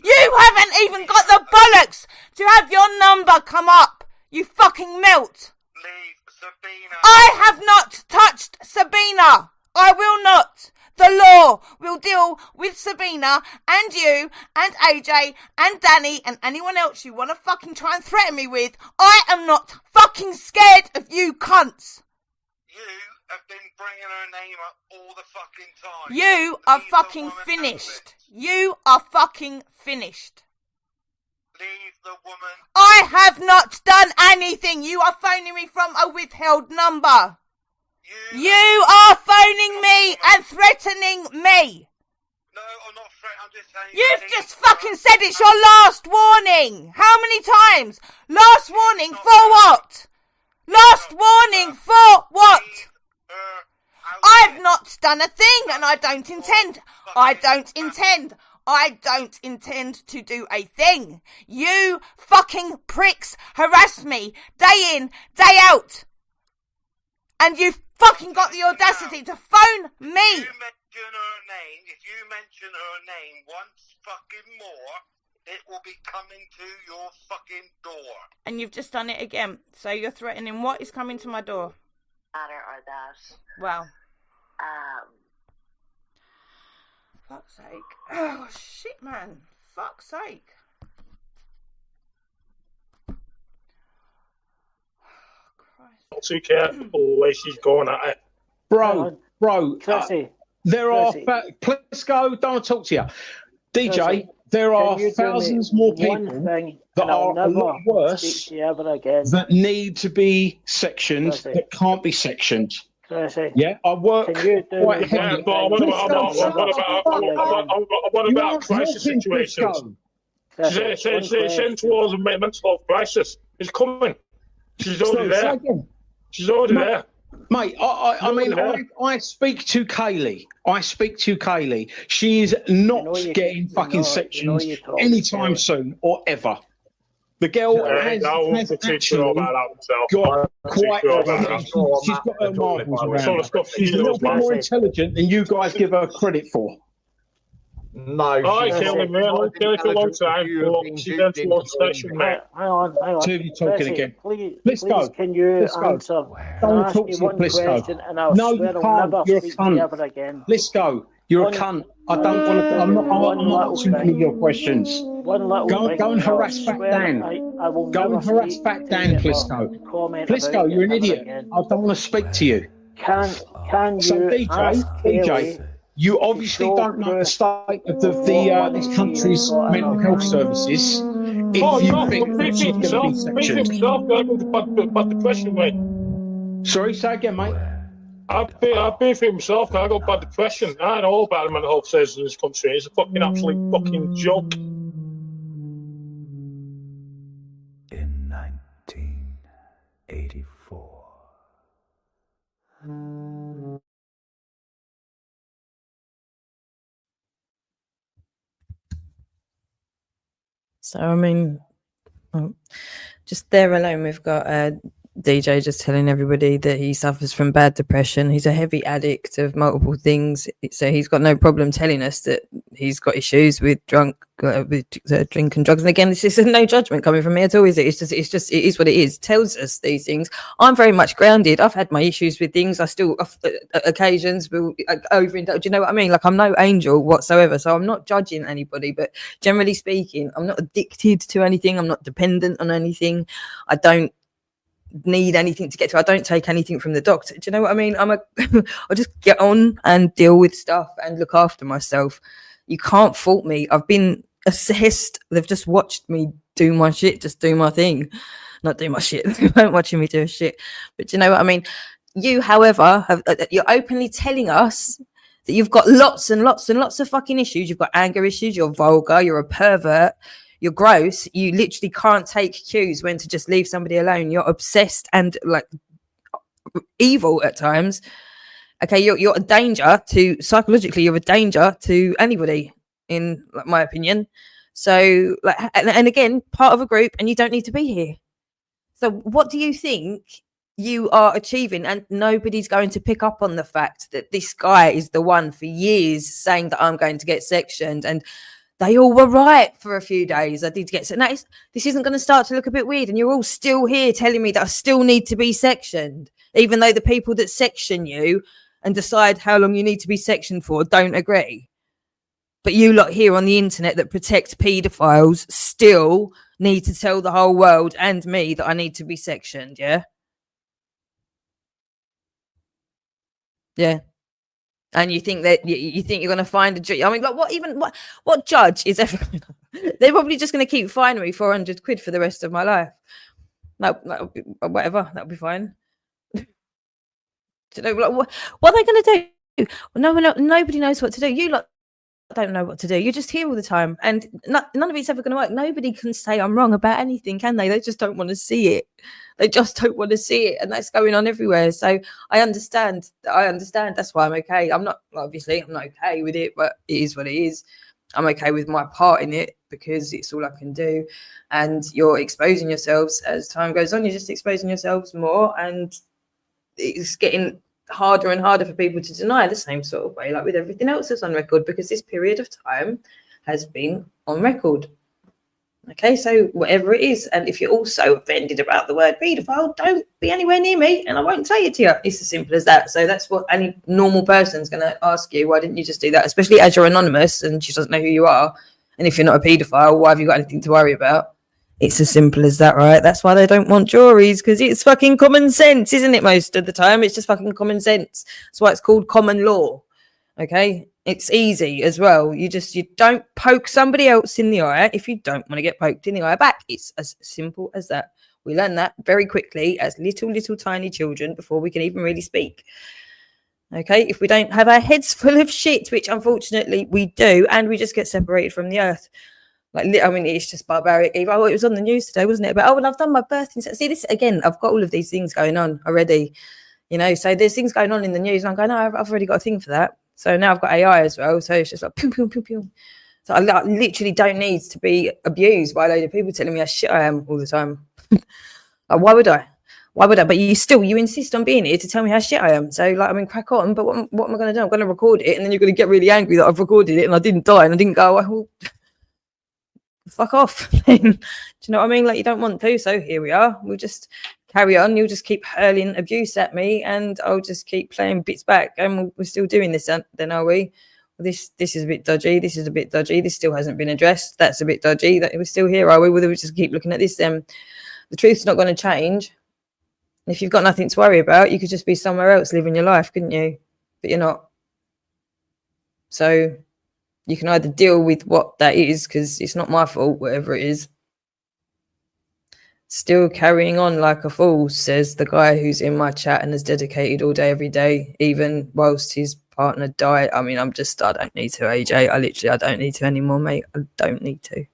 You haven't even got the bollocks to have your number come up. You fucking melt. Leave Sabina. I have not touched Sabina. I will not. The law will deal with Sabina and you and AJ and Danny and anyone else you want to fucking try and threaten me with. I am not fucking scared of you cunts. You have been bringing her name up all the fucking time. You are fucking finished. You are fucking finished. Leave the woman. I have not done anything. You are phoning me from a withheld number. You are phoning me and threatening me. No, I'm not threatening. I'm just saying. You've just fucking said it's your last warning. How many times? Last warning for what? Last warning for what? I've not done a thing, and I don't intend. I don't intend to do a thing. You fucking pricks harass me day in, day out. And you've fucking got the audacity to phone me. If you mention her name once fucking more, it will be coming to your fucking door. And you've just done it again. So you're threatening what is coming to my door? Matter or that. Well. Fuck's sake. Oh, shit, man. Fuck's sake. Too careful the way she's going at it. Bro, there are... Tracy. Please go, don't talk to you. DJ, Tracy, there are thousands more people that are a lot worse that need to be sectioned that can't be sectioned. Yeah, I work quite heavily. But what about crisis situations? She's towards a mental health crisis. It's coming. She's already there. She's already there. Mate, I speak to Kaylee. She is not getting fucking sections anytime soon or ever. The girl has actually got quite... She's got her marbles around her. She's a little bit more intelligent than you guys give her credit for. No, I killed him, man. I killed him for a long time. She went to one station, mate. Hang on. Two of you talking again. Please, can you answer? Don't talk to you, Blisco. No, you can't. You're a cunt. Blisco, you're a cunt. I don't want to. I'm not answering your questions. Go and harass back Dan. Go and harass back Dan, Blisco. Blisco, you're an idiot. I don't want to speak to you. Can you so DJ, you obviously don't know the state of this country's mental health services. If you think she's going to be sectioned. Bad depression, mate. Sorry, say again, mate. I've been through it myself. I got bad depression. I know all about the mental health services in this country. It's a fucking absolute fucking joke. In 1984. So, I mean, just there alone, we've got DJ just telling everybody that he suffers from bad depression. He's a heavy addict of multiple things. So he's got no problem telling us that he's got issues with drink and drugs. And again, this is no judgment coming from me at all, is it? It is what it is. Tells us these things. I'm very much grounded. I've had my issues with things. I still, occasions, will overindulge. Do you know what I mean? Like, I'm no angel whatsoever. So I'm not judging anybody. But generally speaking, I'm not addicted to anything. I'm not dependent on anything. I don't need anything to get to. I don't take anything from the doctor. Do you know what I mean? I'll just get on and deal with stuff and look after myself. You can't fault me. I've been assessed. They've just watched me do my shit, just do my thing. not doing my shit. They weren't watching me do shit. But do you know what I mean? You, however, you're openly telling us that you've got lots and lots and lots of fucking issues. You've got anger issues. You're vulgar. You're a pervert. You're gross. You literally can't take cues when to just leave somebody alone. You're obsessed and like evil at times. Okay, you're a danger to psychologically. You're a danger to anybody, in like, my opinion. So, like, and again, part of a group, and you don't need to be here. So, what do you think you are achieving? And nobody's going to pick up on the fact that this guy is the one for years saying that I'm going to get sectioned, and they all were right for a few days. I did get so now this isn't going to start to look a bit weird, and you're all still here telling me that I still need to be sectioned, even though the people that section you and decide how long you need to be sectioned for don't agree. But you lot here on the internet that protect paedophiles still need to tell the whole world and me that I need to be sectioned, yeah? Yeah. And you think that you think you're going to find a judge? I mean, like, what judge is ever? They're probably just going to keep fining me 400 quid for the rest of my life. No, whatever, that'll be fine. Do you know, like, what are they going to do? Well, nobody knows what to do. You lot don't know what to do. You're just here all the time, and none of it's ever going to work. Nobody can say I'm wrong about anything, can they? They just don't want to see it. They just don't want to see it, and that's going on everywhere. So I understand. That's why I'm okay. I'm not okay with it, but it is what it is. I'm okay with my part in it because it's all I can do. And you're exposing yourselves as time goes on. You're just exposing yourselves more, and it's getting harder and harder for people to deny the same sort of way, like with everything else that's on record, because this period of time has been on record. Okay, so whatever it is, and if you're also offended about the word paedophile, don't be anywhere near me, and I won't say it to you. It's as simple as that. So that's what any normal person's going to ask you. Why didn't you just do that? Especially as you're anonymous and she doesn't know who you are. And if you're not a paedophile, why have you got anything to worry about? It's as simple as that, right? That's why they don't want juries, because it's fucking common sense, isn't it? Most of the time, it's just fucking common sense. That's why it's called common law. Okay, it's easy as well. You don't poke somebody else in the eye if you don't want to get poked in the eye back. It's as simple as that. We learn that very quickly as little tiny children before we can even really speak. Okay, if we don't have our heads full of shit, which unfortunately we do, and we just get separated from the earth. Like, I mean, it's just barbaric. Oh, it was on the news today, wasn't it? But well, I've done my birthing. See, this again, I've got all of these things going on already, you know. So there's things going on in the news, and I'm going, no, I've already got a thing for that. So now I've got AI as well. So it's just like, pew, pew, pew, pew. So I literally don't need to be abused by a load of people telling me how shit I am all the time. Like, why would I? But you insist on being here to tell me how shit I am. So, like, I mean, crack on. But what am I going to do? I'm going to record it, and then you're going to get really angry that I've recorded it and I didn't die and I didn't go, well, fuck off. Do you know what I mean? Like, you don't want to, so here we are. We'll just carry on. You'll just keep hurling abuse at me, and I'll just keep playing bits back. And we're still doing this, then, are we? This is a bit dodgy. This is a bit dodgy. This still hasn't been addressed. That's a bit dodgy. That we're still here, are we? We'll just keep looking at this. Then the truth's not going to change. If you've got nothing to worry about, you could just be somewhere else living your life, couldn't you? But you're not. So you can either deal with what that is, because it's not my fault, whatever it is. Still carrying on like a fool, says the guy who's in my chat and is dedicated all day, every day, even whilst his partner died. I mean, I don't need to, AJ. I don't need to anymore, mate. I don't need to.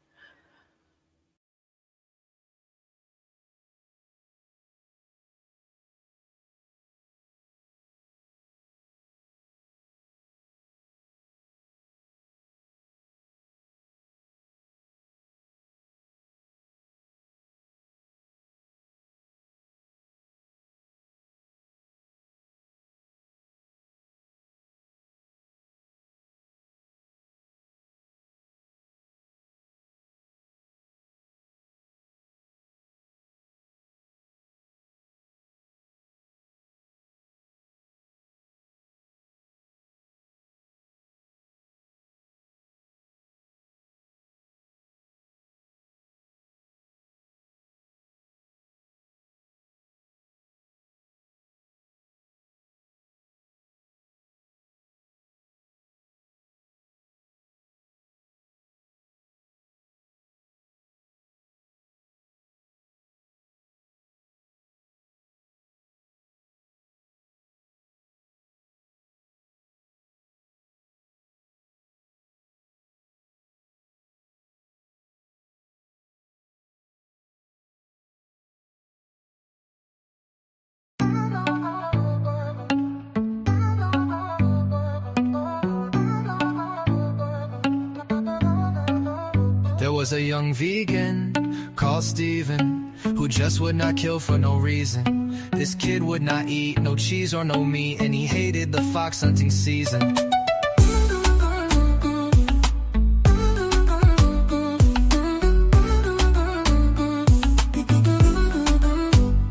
was a young vegan called Steven who just would not kill for no reason. This kid would not eat no cheese or no meat, and he hated the fox hunting season.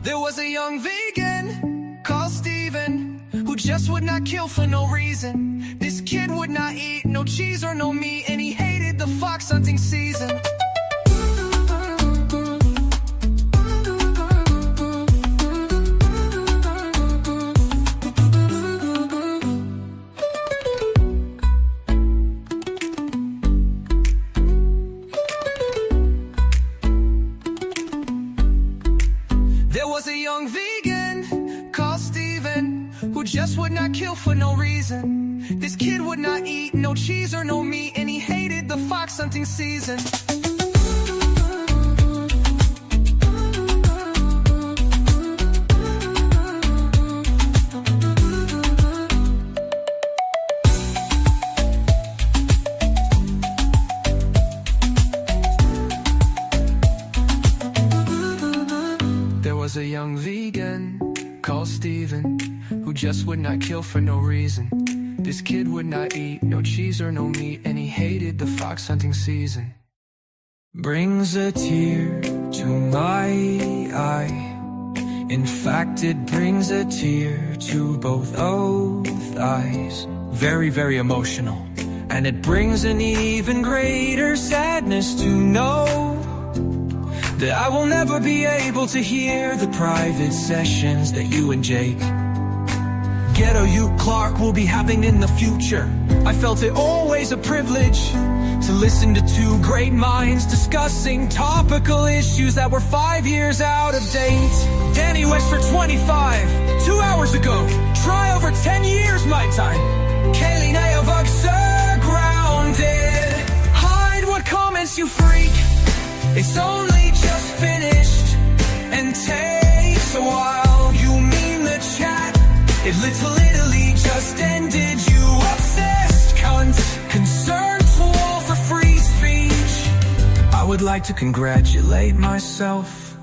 There was a young vegan called Steven who just would not kill for no reason. This kid would not eat no cheese or no meat, and he hated the fox hunting season. Just would not kill for no reason. This kid would not eat no cheese or no meat, and he hated the fox hunting season. There was a young vegan called Steven who just would not kill for no reason. This kid would not eat no cheese or no meat, and he hated the fox hunting season. Brings a tear to my eye. In fact, it brings a tear to both eyes. Very, very emotional. And it brings an even greater sadness to know that I will never be able to hear the private sessions that you and Jake, Ghetto you Clark, will be having in the future. I felt it always a privilege to listen to two great minds discussing topical issues that were 5 years out of date. Danny West for 25, 2 hours ago. Try over 10 years my time. Kaylee Nayavug grounded. Hide what comments you freak. It's only just finished and takes a while. You mean the chat? It literally just ended. You obsessed cunt. Concerned tool for free speech. I would like to congratulate myself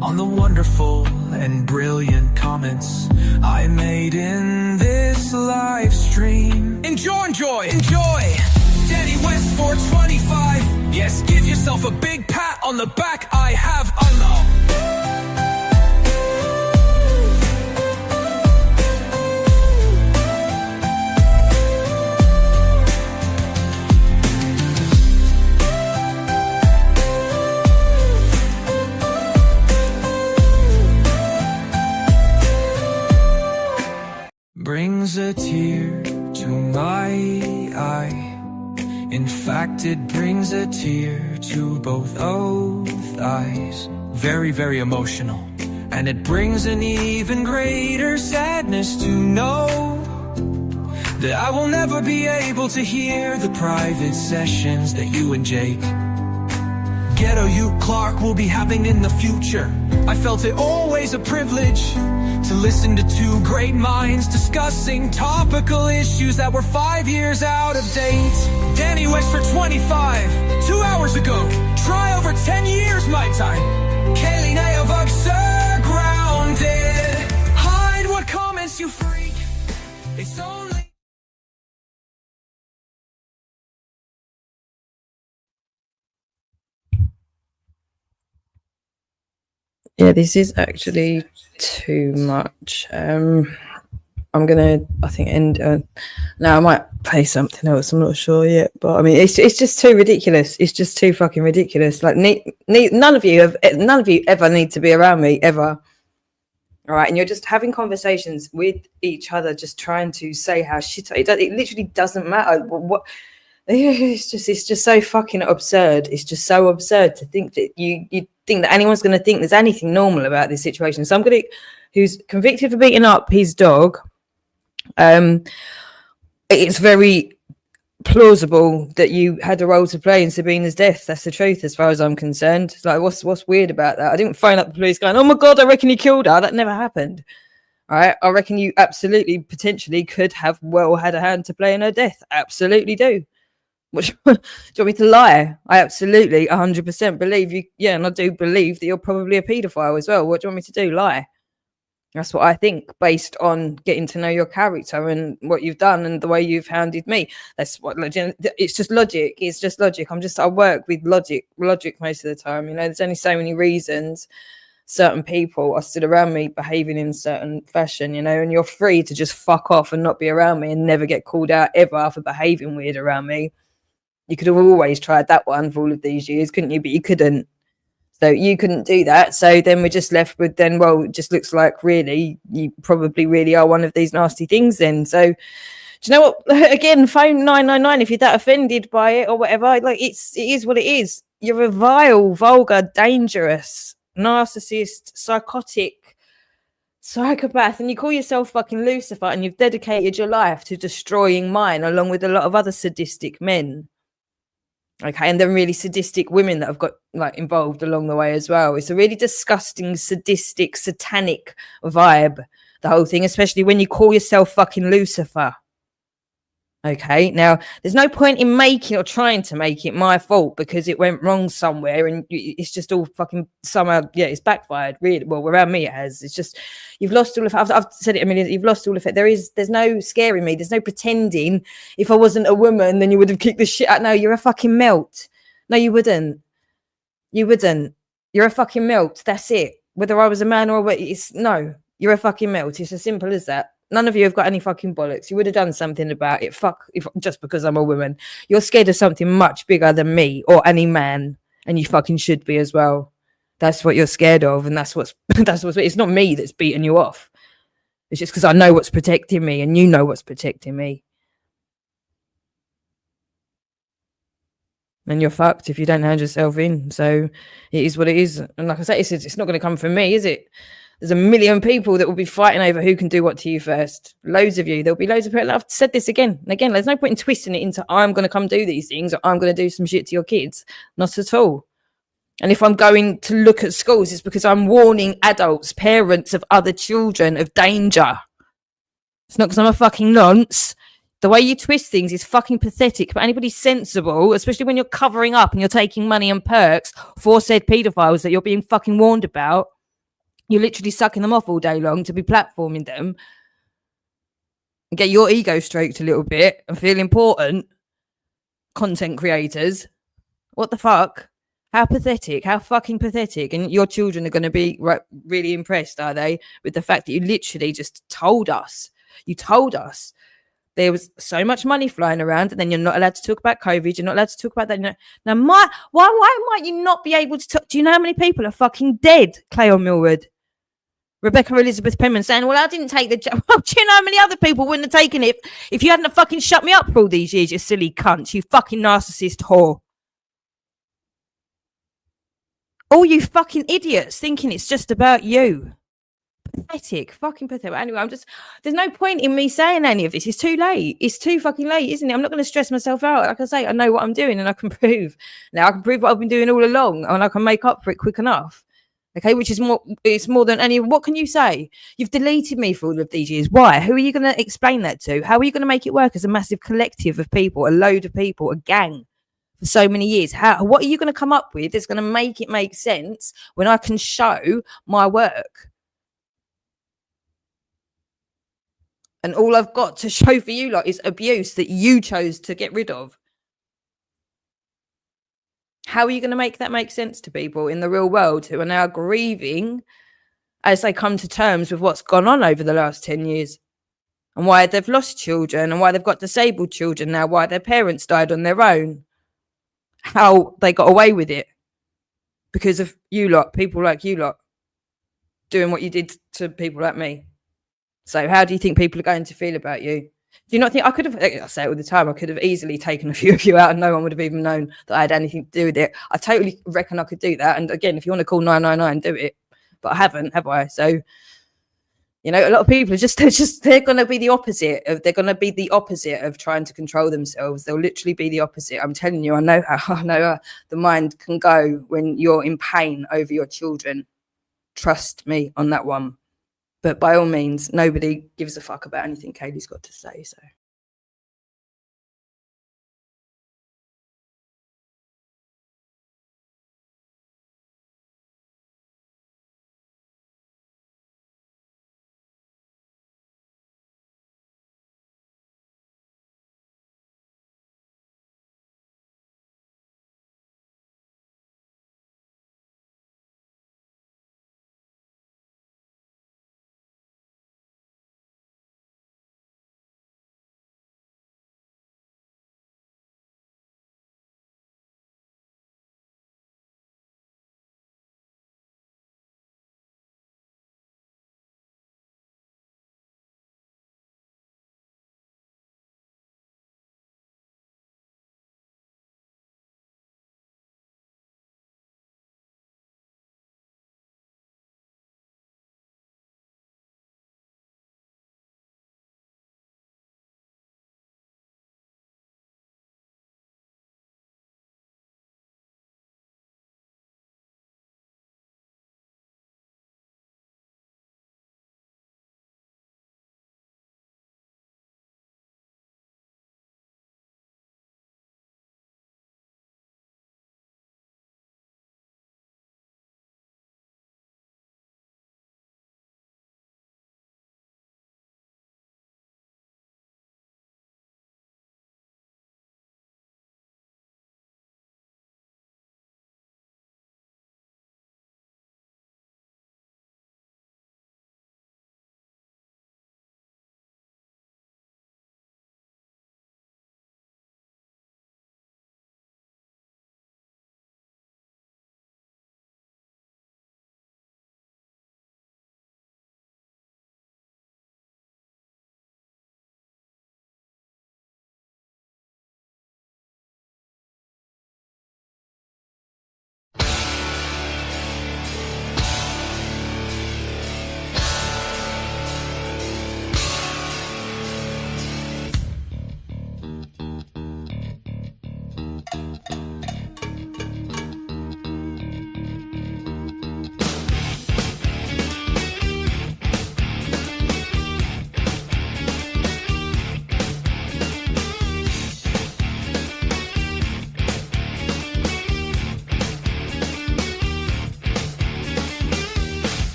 on the wonderful and brilliant comments I made in this live stream. Enjoy. Danny West 425. Yes, give yourself a big pat on the back. I have unlocked. Brings a tear to my eye. In fact, it brings a tear to both eyes. Very, very emotional. And it brings an even greater sadness to know that I will never be able to hear the private sessions that you and Jake, Ghetto you Clark, will be having in the future. I felt it always a privilege to listen to two great minds discussing topical issues that were 5 years out of date. Danny West for 25, 2 hours ago. Try over 10 years my time. Kaylee Nayavug grounded. Hide what comments you freak. It's only... Yeah, this is actually too much. I'm gonna, I think, end. Now I might play something else. I'm not sure yet, but I mean, it's just too ridiculous. It's just too fucking ridiculous. Like, none of you ever need to be around me ever. All right, and you're just having conversations with each other, just trying to say how shit. It literally doesn't matter what. It's just so fucking absurd. It's just so absurd to think that you think that anyone's going to think there's anything normal about this situation. Somebody who's convicted for beating up his dog, it's very plausible that you had a role to play in Sabina's death. That's the truth, as far as I'm concerned. It's like, what's weird about that? I didn't phone up the police going, "Oh my god, I reckon he killed her." That never happened. All right, I reckon you absolutely, potentially could have had a hand to play in her death. Absolutely do. What do you want me to lie? I absolutely 100% believe you. Yeah, and I do believe that you're probably a paedophile as well. What do you want me to do? Lie? That's what I think, based on getting to know your character and what you've done and the way you've handled me. That's what it's just logic. It's just logic. I work with logic most of the time. You know, there's only so many reasons certain people are still around me behaving in a certain fashion, you know, and you're free to just fuck off and not be around me and never get called out ever for behaving weird around me. You could have always tried that one for all of these years, couldn't you? But you couldn't. So you couldn't do that. So then we're just left with well, it just looks like really, you probably really are one of these nasty things then. So do you know what? Again, phone 999 if you're that offended by it or whatever. Like it is what it is. You're a vile, vulgar, dangerous, narcissist, psychotic psychopath, and you call yourself fucking Lucifer, and you've dedicated your life to destroying mine along with a lot of other sadistic men. Okay, and then really sadistic women that have got like involved along the way as well. It's a really disgusting, sadistic, satanic vibe, the whole thing, especially when you call yourself fucking Lucifer. Okay, now there's no point in making or trying to make it my fault because it went wrong somewhere and it's just all fucking somehow, yeah, it's backfired really. Well, around me it has. It's just, you've lost all of it. I've said it a million, you've lost all of it. There's no scaring me. There's no pretending. If I wasn't a woman, then you would have kicked the shit out. No, you're a fucking melt. No, you wouldn't. You wouldn't. You're a fucking melt. That's it. Whether I was a man or what, no, you're a fucking melt. It's as simple as that. None of you have got any fucking bollocks. You would have done something about it. Fuck, just because I'm a woman. You're scared of something much bigger than me or any man, and you fucking should be as well. That's what you're scared of, and that's what's. It's not me that's beating you off. It's just because I know what's protecting me, and you know what's protecting me. And you're fucked if you don't hand yourself in. So it is what it is. And like I say, it's not going to come from me, is it? There's a million people that will be fighting over who can do what to you first. Loads of you. There'll be loads of people. I've said this again and again. There's no point in twisting it into I'm going to come do these things or I'm going to do some shit to your kids. Not at all. And if I'm going to look at schools, it's because I'm warning adults, parents of other children of danger. It's not because I'm a fucking nonce. The way you twist things is fucking pathetic. But anybody sensible, especially when you're covering up and you're taking money and perks for said paedophiles that you're being fucking warned about, you're literally sucking them off all day long to be platforming them and get your ego stroked a little bit and feel important. Content creators. What the fuck? How pathetic. How fucking pathetic. And your children are going to be really impressed, are they? With the fact that you literally just told us. You told us there was so much money flying around and then you're not allowed to talk about COVID. You're not allowed to talk about that. Now, why might you not be able to talk? Do you know how many people are fucking dead, Cleo Millward? Rebecca Elizabeth Penman saying, well, I didn't take the job. Well, do you know how many other people wouldn't have taken it if you hadn't fucking shut me up for all these years, you silly cunt, you fucking narcissist whore. All you fucking idiots thinking it's just about you. Pathetic, fucking pathetic. Anyway, there's no point in me saying any of this. It's too late. It's too fucking late, isn't it? I'm not going to stress myself out. Like I say, I know what I'm doing and I can prove. Now I can prove what I've been doing all along and I can make up for it quick enough. Okay, which is more than any. What can you say? You've deleted me for all of these years. Why? Who are you going to explain that to? How are you going to make it work as a massive collective of people, a load of people, a gang for so many years? What are you going to come up with that's going to make it make sense when I can show my work? And all I've got to show for you lot is abuse that you chose to get rid of. How are you going to make that make sense to people in the real world who are now grieving as they come to terms with what's gone on over the last 10 years and why they've lost children and why they've got disabled children now, why their parents died on their own, how they got away with it because of you lot, people like you lot doing what you did to people like me. So how do you think people are going to feel about you? Do you not think I say it all the time, I could have easily taken a few of you out and no one would have even known that I had anything to do with it. I totally reckon I could do that. And again, if you want to call 999, do it. But I haven't, have I? So, you know, a lot of people are they're going to be the opposite of trying to control themselves. They'll literally be the opposite. I'm telling you, I know how the mind can go when you're in pain over your children. Trust me on that one. But by all means, nobody gives a fuck about anything Kaylee's got to say. So.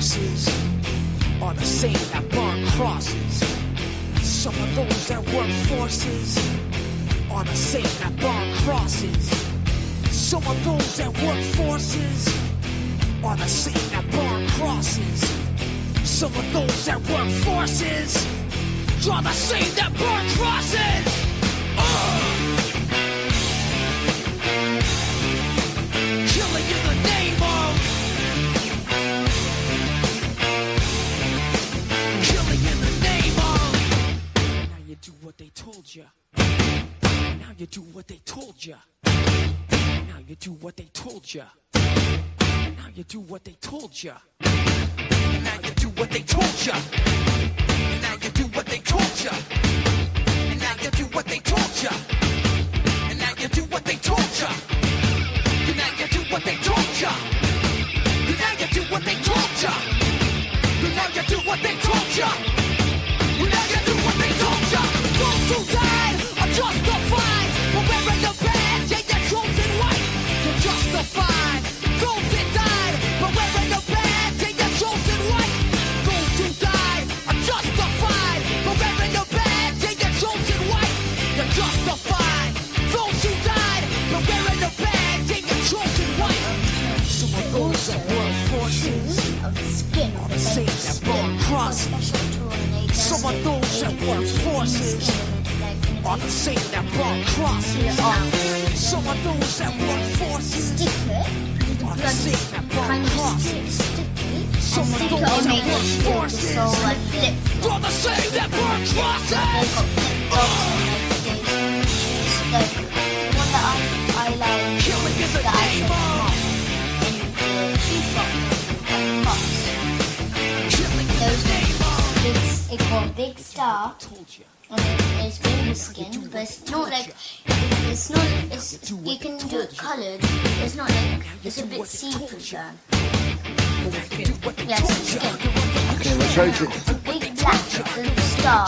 forces are the same that burn crosses. Some of those that work forces are the same that burn crosses. Some of those that work forces are the same that burn crosses. Some of those that work forces are the same that burn crosses. Killing in the name of. Killing in the name of. Now you do what they told you. Now you do what they told you. Now you do what they told you. Now you do what they told you. Now you do what they told you. Now you do what they told you. And now you do what they told you. And now you do what they told you. And now you do what they told you. And now you do what they told you. And now you do what they told you. And now you do what they told you. Those who died are justified for wearing the badge and your chosen white. You're justified. Those that died for wearing the badge and your chosen white. Those who died are justified for wearing the badge and your chosen white. You're justified. Those who died for wearing the badge and your chosen white. Some of those that work forces of the skin are the same that burn crosses. Some of those that work forces are the same that burn crosses. Some of those that work forces are the same that burn crosses. Some of those that work forces are the same that burn crosses. The one that I like, Killing in the that I name of. It's got a big star and it's baby skin, but it's not like it's you can do it coloured. It's not like it's a bit see-through then. Yes, skin. Okay, let's rotate it. It's a big black star.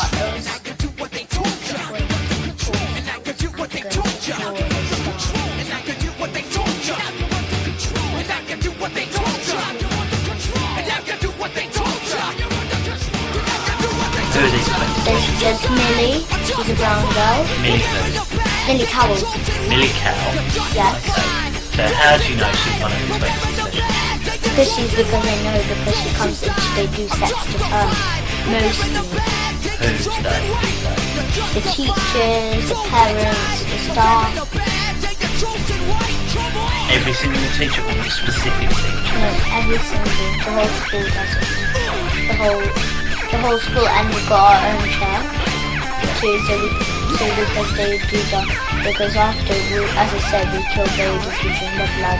There's Millie, she's a brown girl. Millie Millie Cowell. Millie Cow. Yes. So how do you know she's one of the 20 special? Because they know because she comes they do sets to her mostly. Who's they? The teachers, the parents, the staff. Every single teacher or a specific teacher? No, every single, the whole school does it. The whole school, and we've got our own chair too, so because they do that, because after we, as I said, we kill babies, we drink their blood,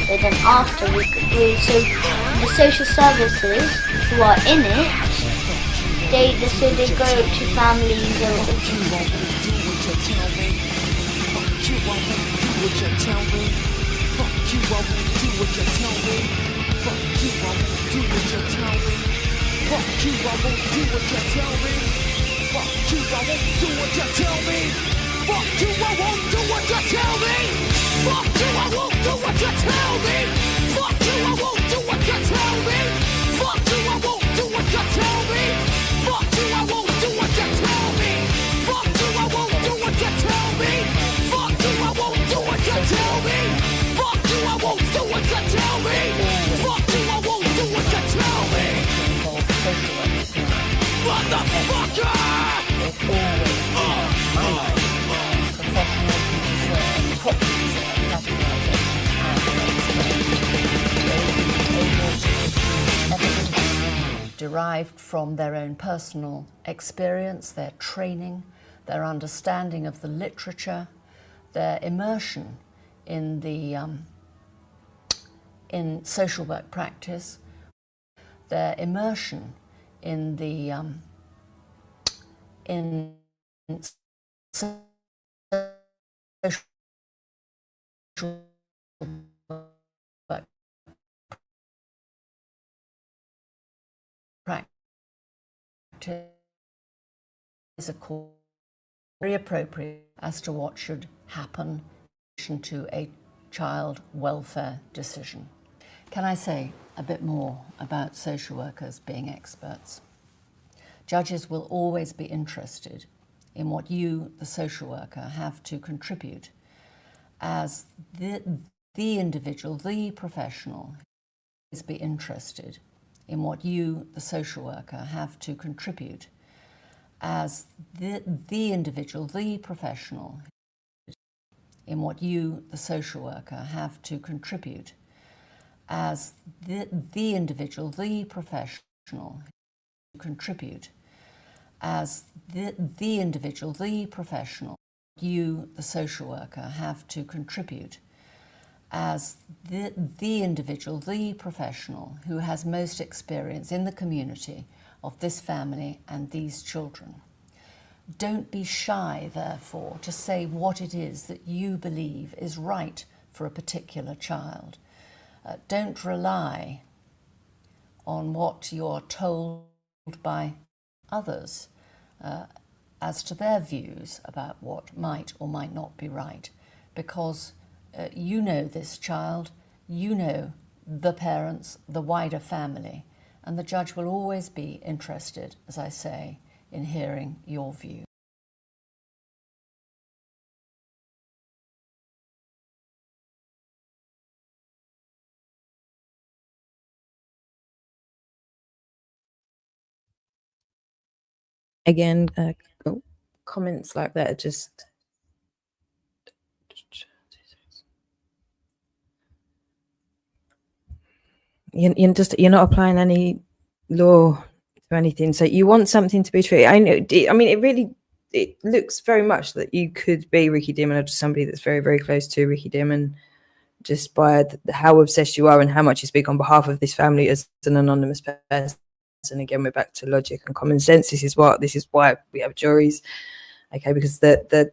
but then after so the social services who are in it, they go to families Fuck you, I won't do what you tell me. Fuck you, I won't do what you tell me. Fuck you, I won't do what you tell me. Fuck you, I won't do what you tell me. Fuck you, I won't do what you tell me. Fuck you, I won't do what you tell me. Fuck you, I won't do what you tell me. Fuck you, I won't do what you tell me. Fuck you, I won't do what you tell me. Fuck you, I won't do what you tell me. Fuck you, I won't do what you tell me. Motherfucker! Derived from their own personal experience, their training, their understanding of the literature, their immersion in the in social work practice, their immersion in the in social work practice is, of course, very appropriate as to what should happen in relation to a child welfare decision. Can I say a bit more about social workers being experts? Judges will always be interested in what you, the social worker, have to contribute as the individual, the professional, is be interested in what you, the social worker, have to contribute as the individual, the professional, in what you, the social worker, have to contribute as the individual, the professional, contribute as the individual, the professional, you, the social worker, have to contribute as the individual, the professional who has most experience in the community of this family and these children. Don't be shy, therefore, to say what it is that you believe is right for a particular child. Don't rely on what you're told by others as to their views about what might or might not be right, because you know this child, you know the parents, the wider family, and the judge will always be interested, as I say, in hearing your view. Again, comments like that are just you're not applying any law to anything. So you want something to be true. I mean, it looks very much that you could be Ricky Dimon or just somebody that's very, very close to Ricky Dimon, just by how obsessed you are and how much you speak on behalf of this family as an anonymous person. And again, we're back to logic and common sense. This is why we have juries, okay? Because the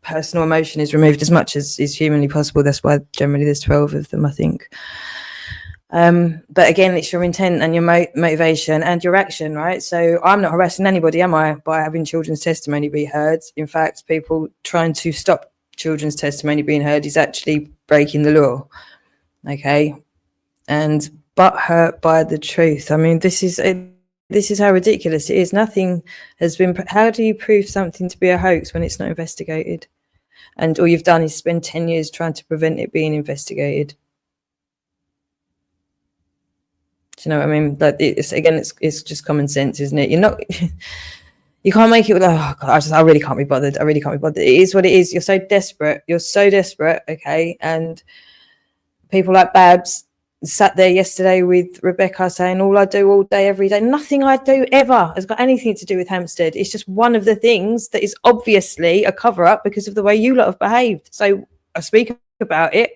personal emotion is removed as much as is humanly possible. That's why generally there's 12 of them, I think. But again, it's your intent and your motivation and your action, right? So I'm not harassing anybody, am I, by having children's testimony be heard? In fact, people trying to stop children's testimony being heard is actually breaking the law, okay? And but hurt by the truth. I mean, this is how ridiculous it is. Nothing has been. How do you prove something to be a hoax when it's not investigated? And all you've done is spend 10 years trying to prevent it being investigated. Do you know what I mean? Like it's just common sense, isn't it? You're not. You can't make it with, oh God, I really can't be bothered. It is what it is. You're so desperate. Okay? And people like Babs sat there yesterday with Rebecca saying, all I do all day, every day, nothing I do ever has got anything to do with Hampstead. It's just one of the things that is obviously a cover-up because of the way you lot have behaved. So I speak about it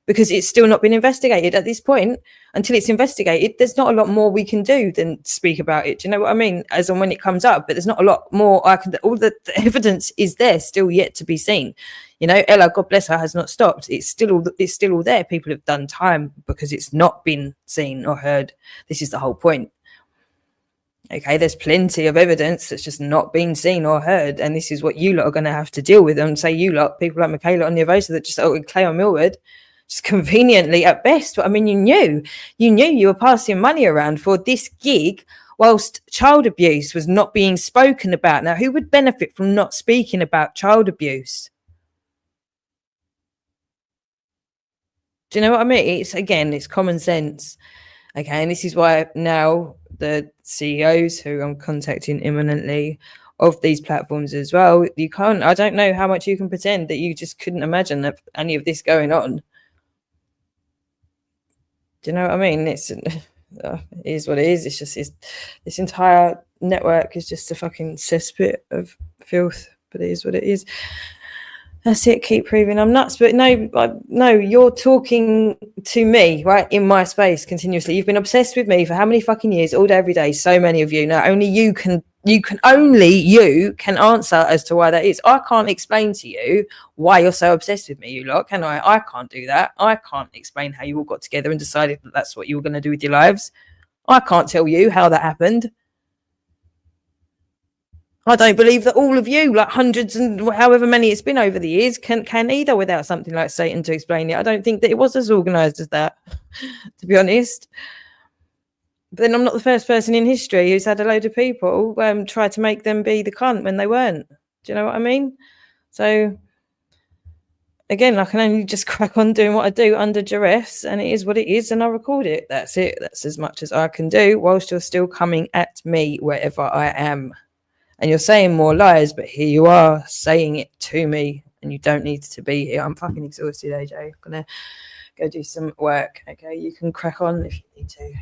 because it's still not been investigated at this point. Until it's investigated, there's not a lot more we can do than speak about it. Do you know what I mean? As and when it comes up, but there's not a lot more all the evidence is there, still yet to be seen. You know, Ella, God bless her, has not stopped. It's still all there. People have done time because it's not been seen or heard. This is the whole point. Okay, there's plenty of evidence that's just not been seen or heard, and this is what you lot are going to have to deal with. And say you lot, people like Michaela on the Avosa that just Clay on Millward, just conveniently at best. But I mean, you knew you were passing money around for this gig whilst child abuse was not being spoken about. Now, who would benefit from not speaking about child abuse? Do you know what I mean? It's common sense. Okay, and this is why now the CEOs who I'm contacting imminently of these platforms as well, I don't know how much you can pretend that you just couldn't imagine that any of this going on. Do you know what I mean? It is what it is. It's just this entire network is just a fucking cesspit of filth, but it is what it is. That's it. Keep proving I'm nuts. But no, you're talking to me, right, in my space continuously. You've been obsessed with me for how many fucking years, all day, every day. So many of you. Now, only you can answer as to why that is. I can't explain to you why you're so obsessed with me, you lot, can I? I can't do that. I can't explain how you all got together and decided that that's what you were going to do with your lives. I can't tell you how that happened. I don't believe that all of you, like hundreds and however many it's been over the years, can either without something like Satan to explain it. I don't think that it was as organised as that, to be honest. But then I'm not the first person in history who's had a load of people try to make them be the cunt when they weren't. Do you know what I mean? So, again, I can only just crack on doing what I do under duress, and it is what it is, and I record it. That's it. That's as much as I can do whilst you're still coming at me wherever I am. And you're saying more lies, but here you are saying it to me, and you don't need to be here. I'm fucking exhausted, AJ. I'm going to go do some work. Okay, you can crack on if you need to.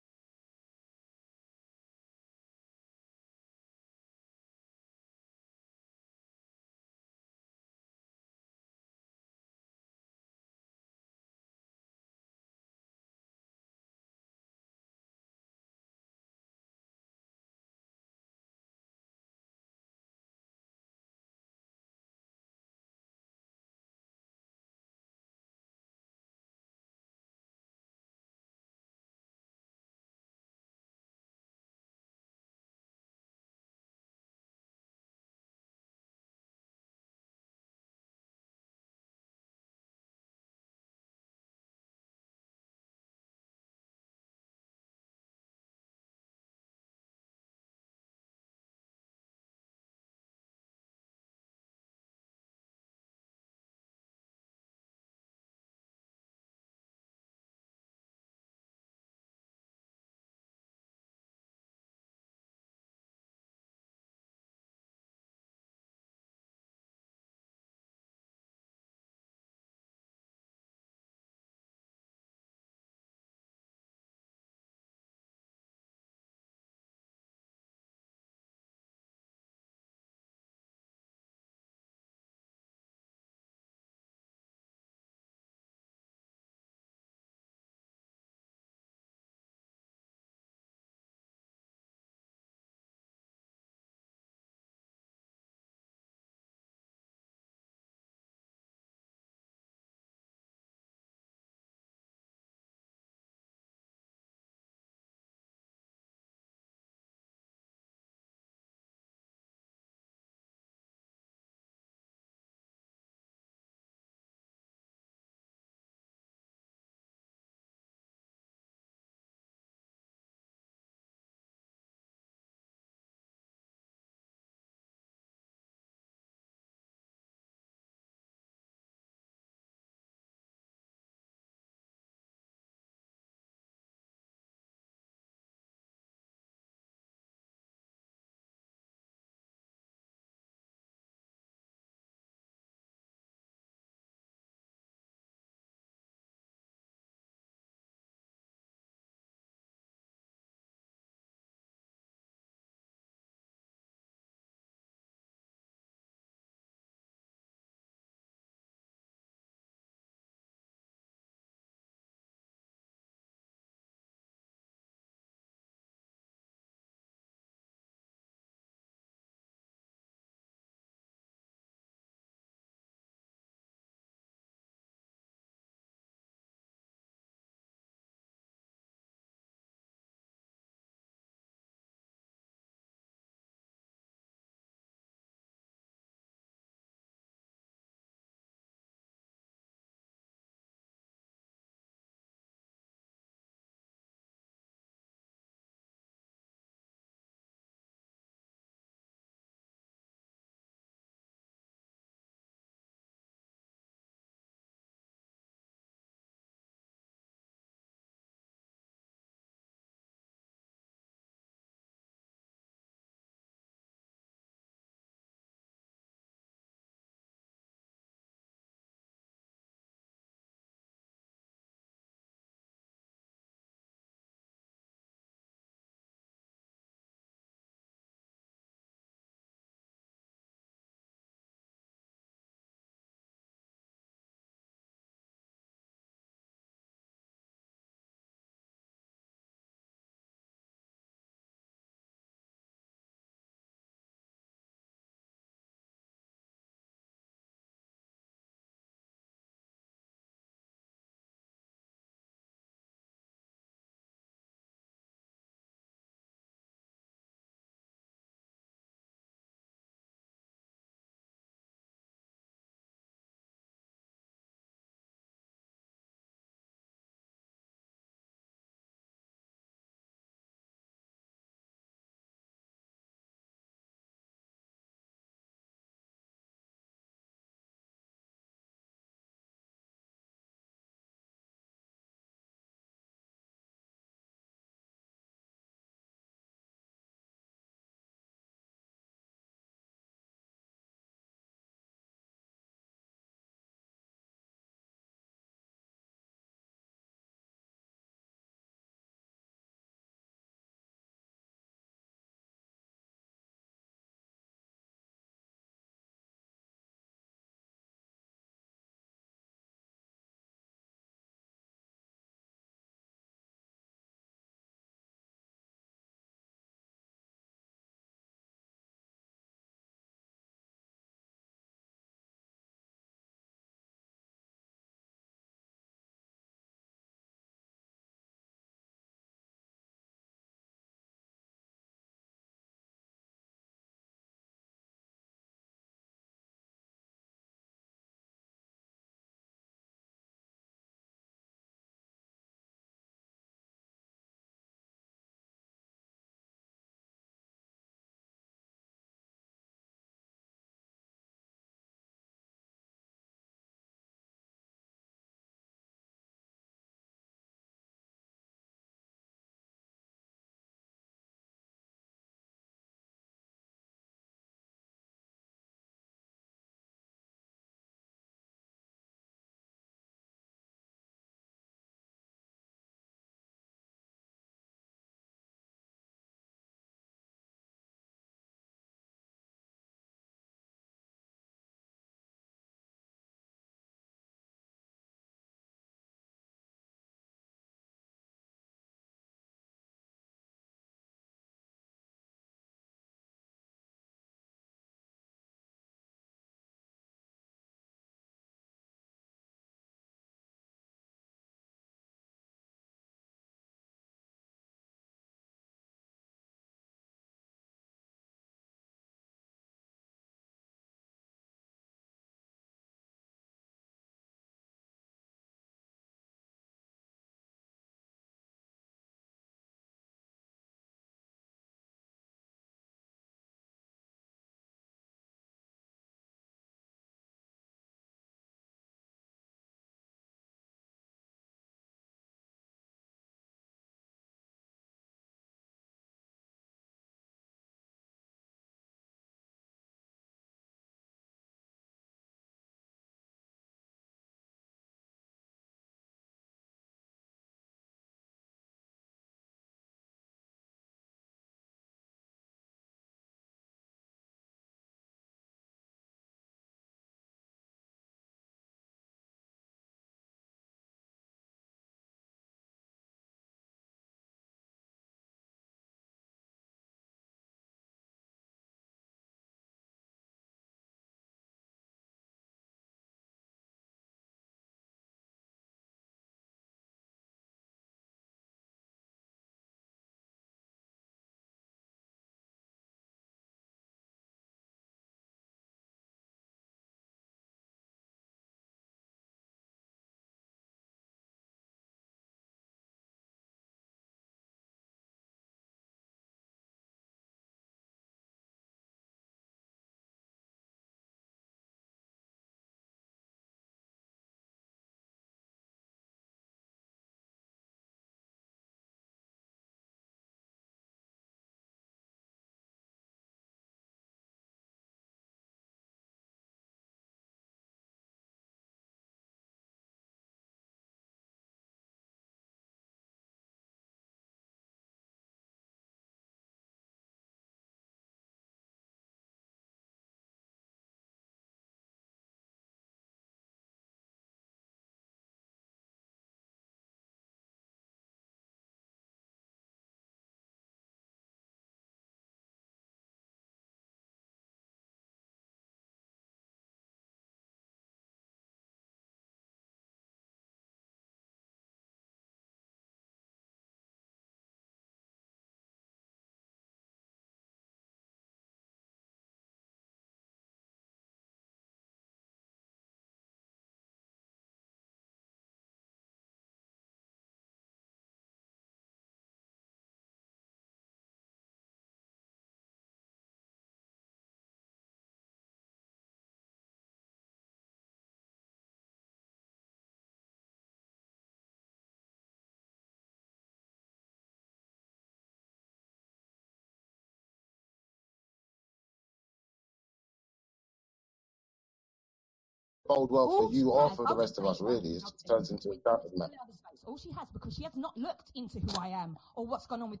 bode well for you or for the rest of us, really. It turns into a doubt, doesn't it? All she has, because she has not looked into who I am or what's gone on with.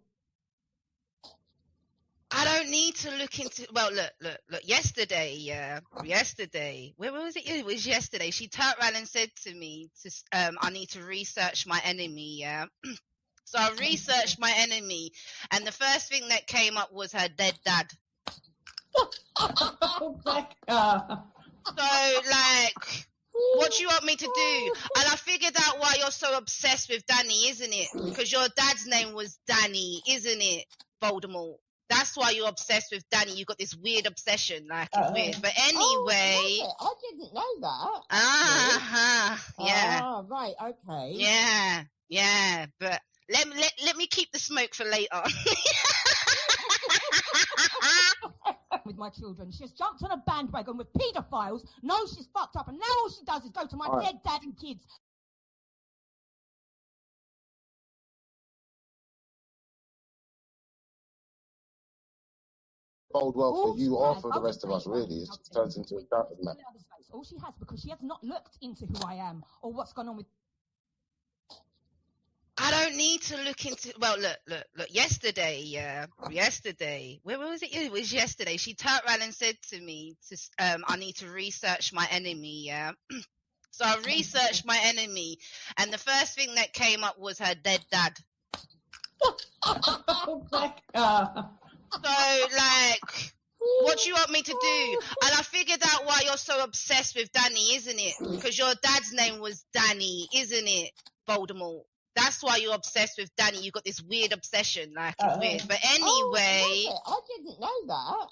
I don't need to look into. Well, look. Yesterday, where was it? It was yesterday. She turned around and said to me, "I need to research my enemy." Yeah. So I researched my enemy, and the first thing that came up was her dead dad. So, like, what do you want me to do? And I figured out why you're so obsessed with Danny, isn't it? Because your dad's name was Danny, isn't it? Voldemort. That's why you're obsessed with Danny. You got this weird obsession, like it's weird. But anyway, I didn't know that. Yeah. Ah, right, okay. Yeah. But let me keep the smoke for later. With my children, she's jumped on a bandwagon with paedophiles. Knows she's fucked up, and now all she does is go to my dead dad and kids. Bode well for you or for the rest of us, really. It turns into a doubt, doesn't it? All she has, because she has not looked into who I am or what's gone on with. I don't need to look into. Well, look. Yesterday, where was it? It was yesterday. She turned around and said to me, "I need to research my enemy." Yeah. So I researched my enemy, and the first thing that came up was her dead dad. So, like, what do you want me to do? And I figured out why you're so obsessed with Danny, isn't it? Because your dad's name was Danny, isn't it? Voldemort. That's why you're obsessed with Danny. You got this weird obsession, like it's weird. But anyway, I didn't know that.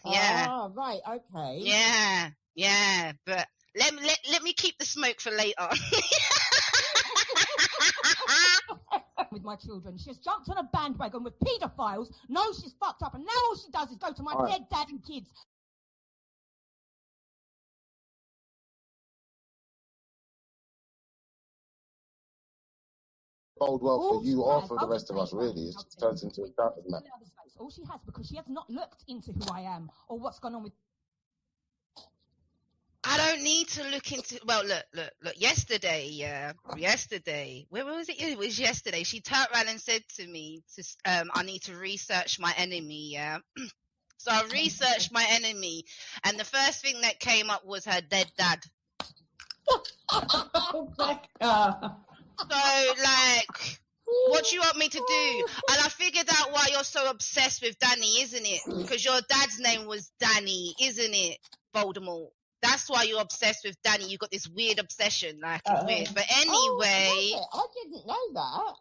Yeah. Ah, right, okay. Yeah. But let me keep the smoke for later. With my children, she's jumped on a bandwagon with paedophiles. Knows she's fucked up, and now all she does is go to my dead dad and kids. Bode well for you or for the rest of us, really. It turns into a doubt, doesn't it? All she has, because she has not looked into who I am or what's gone on with. I don't need to look into. Well, look. Yesterday, where was it? It was yesterday. She turned around and said to me, "I need to research my enemy." Yeah. So I researched my enemy, and the first thing that came up was her dead dad. So, like, what do you want me to do? And I figured out why you're so obsessed with Danny, isn't it? Because your dad's name was Danny, isn't it? Voldemort. That's why you're obsessed with Danny. You got this weird obsession, like it's weird. But anyway, I didn't know that.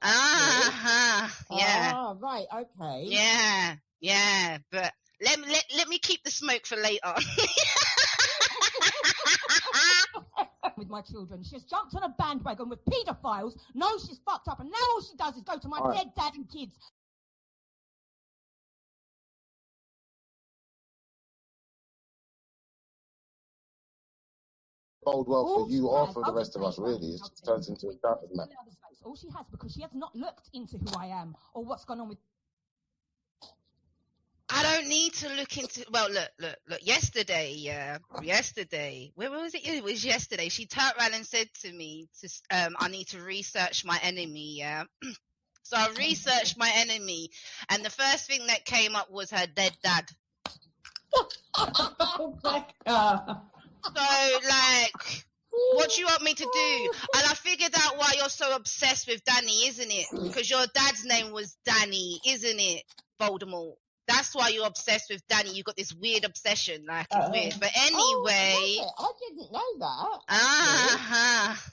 Yeah. Ah, right, okay. Yeah. But let me keep the smoke for later. With my children, she's jumped on a bandwagon with paedophiles. Knows she's fucked up, and now all she does is go to my dead dad and kids. Bode well for you or for the rest of us, really. It turns into a doubt, doesn't it? All she has, because she has not looked into who I am or what's gone on with. I don't need to look into. Well, look. Yesterday, where was it? It was yesterday. She turned around and said to me, "I need to research my enemy." Yeah. So I researched my enemy, and the first thing that came up was her dead dad. So, like, what do you want me to do? And I figured out why you're so obsessed with Danny, isn't it? Because your dad's name was Danny, isn't it? Voldemort. That's why you're obsessed with Danny. You got this weird obsession, like it's weird. But anyway, I didn't know that.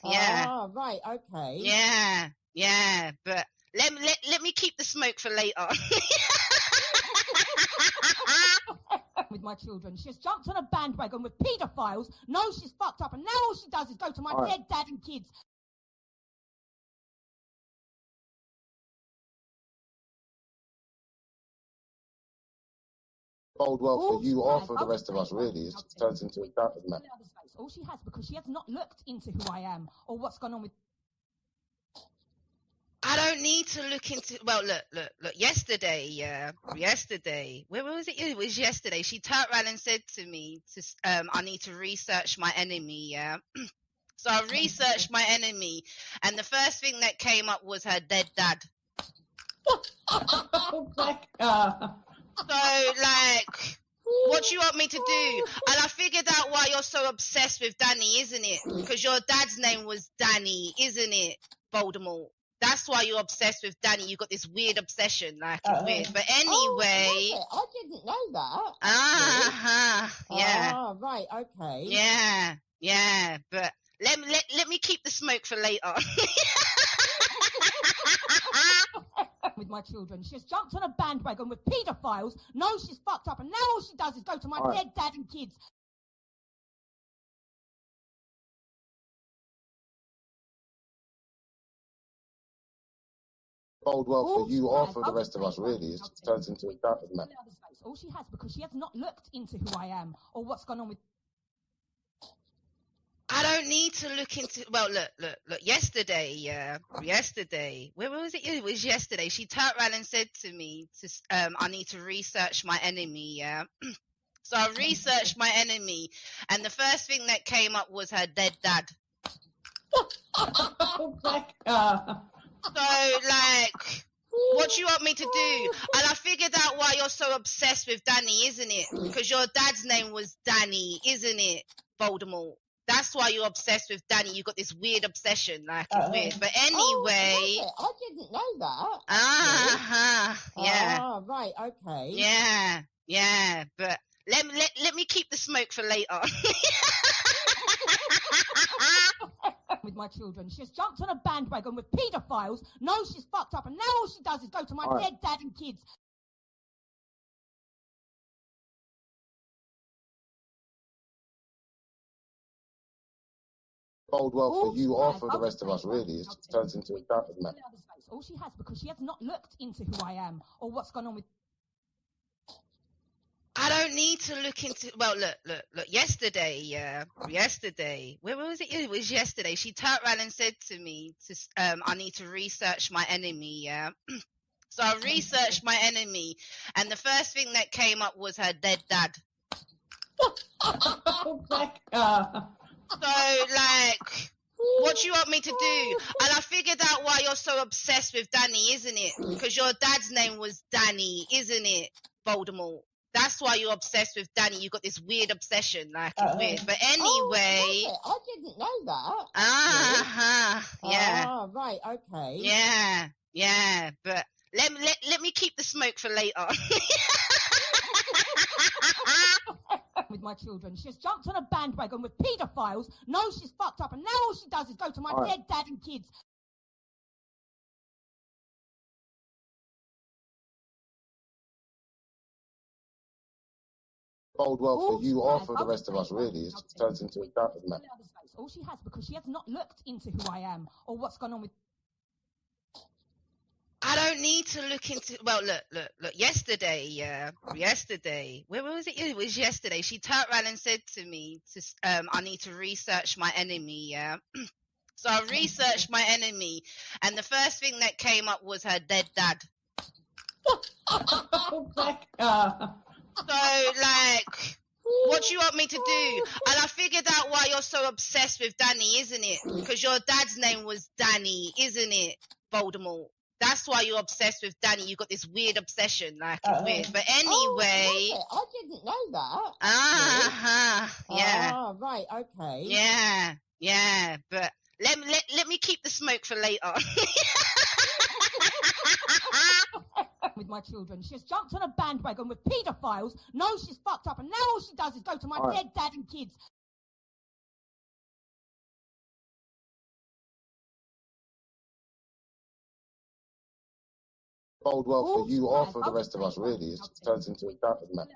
Yeah. Ah, right, okay. Yeah. But let me keep the smoke for later. With my children, she's jumped on a bandwagon with paedophiles. Knows she's fucked up, and now all she does is go to my dead dad and kids. Bode well for you or for the rest of us, really. It turns into a doubt, doesn't it? All she has, because she has not looked into who I am or what's gone on with. I don't need to look into. Well, look. Yesterday. Where was it? It was yesterday. She turned around and said to me, "I need to research my enemy." Yeah. So I researched my enemy, and the first thing that came up was her dead dad. Oh my God. So, like, what do you want me to do? And I figured out why you're so obsessed with Danny, isn't it? Because your dad's name was Danny, isn't it? Voldemort. That's why you're obsessed with Danny. You got this weird obsession, like it's weird. But anyway, I didn't know that. Yeah. Ah, right, okay. Yeah. But let me keep the smoke for later. With my children, she's jumped on a bandwagon with paedophiles, knows she's fucked up, and now all she does is go to my dead dad and kids. Bode well for you or for the rest of us, really. It just turns into a doubted man. All she has, because she has not looked into who I am or what's gone on with. I don't need to look into. Well, look. Yesterday. Where was it? It was yesterday. She turned around and said to me, "I need to research my enemy." Yeah. So I researched my enemy, and the first thing that came up was her dead dad. Oh my God. So, like, what do you want me to do? And I figured out why you're so obsessed with Danny, isn't it? Because your dad's name was Danny, isn't it? Voldemort. That's why you're obsessed with Danny. You got this weird obsession, like it's weird. But anyway, I didn't know that. Yeah. Ah, right, okay. Yeah. But let me keep the smoke for later. With my children, she's jumped on a bandwagon with paedophiles, knows she's fucked up, and now all she does is go to my dead dad and kids. Bode well for you or for the rest of us, really. It just turns into a doubted man. All she has, because she has not looked into who I am or what's gone on with. I don't need to look into. Well, look. Yesterday. Where was it? It was yesterday. She turned around and said to me, "I need to research my enemy." Yeah. So I researched my enemy, and the first thing that came up was her dead dad. Oh my God. So, like, what do you want me to do? And I figured out why you're so obsessed with Danny, isn't it? Because your dad's name was Danny, isn't it? Voldemort. That's why you're obsessed with Danny. You got this weird obsession, like it's weird. But anyway, I didn't know that. Yeah. Ah, right, okay. Yeah. But let me keep the smoke for later. With my children, she's jumped on a bandwagon with paedophiles, knows she's fucked up, and now all she does is go to my dead dad and kids. Bode well for you or for the rest of us, really. It just turns into a doubted man. All she has, because she has not looked into who I am or what's gone on with. I don't need to look into. Well, look. Yesterday. Where was it? It was yesterday. She turned around and said to me, "I need to research my enemy." Yeah. So I researched my enemy, and the first thing that came up was her dead dad. Oh my God. So, like, what do you want me to do? And I figured out why you're so obsessed with Danny, isn't it? Because your dad's name was Danny, isn't it? Voldemort. That's why you're obsessed with Danny. You got this weird obsession, like it's weird. But anyway, I didn't know that. Yeah. Ah, right, okay. Yeah. But let me keep the smoke for later. With my children, she's jumped on a bandwagon with paedophiles, knows she's fucked up, and now all she does is go to my dead dad and kids. Bode well for you or for the rest of us, really. It just turns into a doubted man.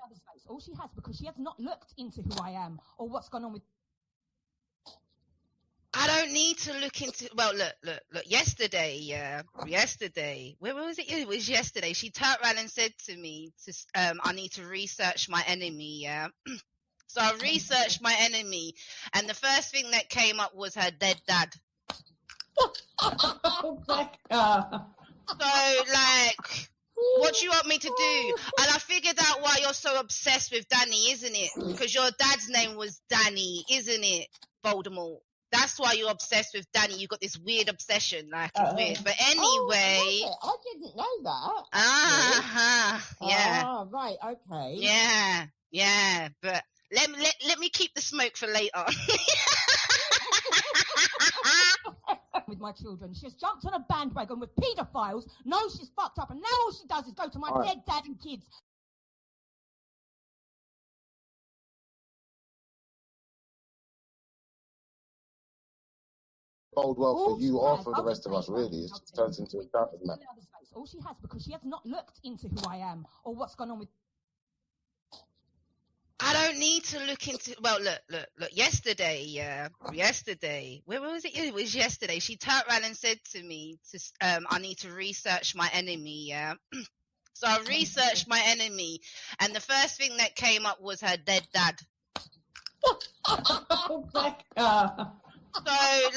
All she has, because she has not looked into who I am or what's gone on with. I don't need to look into. Well, look. Yesterday. Where was it? It was yesterday. She turned around and said to me, "I need to research my enemy." Yeah. So I researched my enemy, and the first thing that came up was her dead dad. So, like, what do you want me to do? And I figured out why you're so obsessed with Danny, isn't it? Because your dad's name was Danny, isn't it? Voldemort. That's why you're obsessed with Danny. You got this weird obsession, like it's weird. But anyway, I didn't know that. Yeah. Ah, right, okay. Yeah. But let me keep the smoke for later. With my children, she's jumped on a bandwagon with paedophiles, knows she's fucked up, and now all she does is go to my dead dad and kids. Bode well for you or for the rest of us, really. It just turns into a shouting match. All she has, because she has not looked into who I am or what's gone on with. I don't need to look into. Well, look. Yesterday, where was it? It was yesterday. She turned around and said to me, "I need to research my enemy." Yeah. So I researched my enemy, and the first thing that came up was her dead dad. So,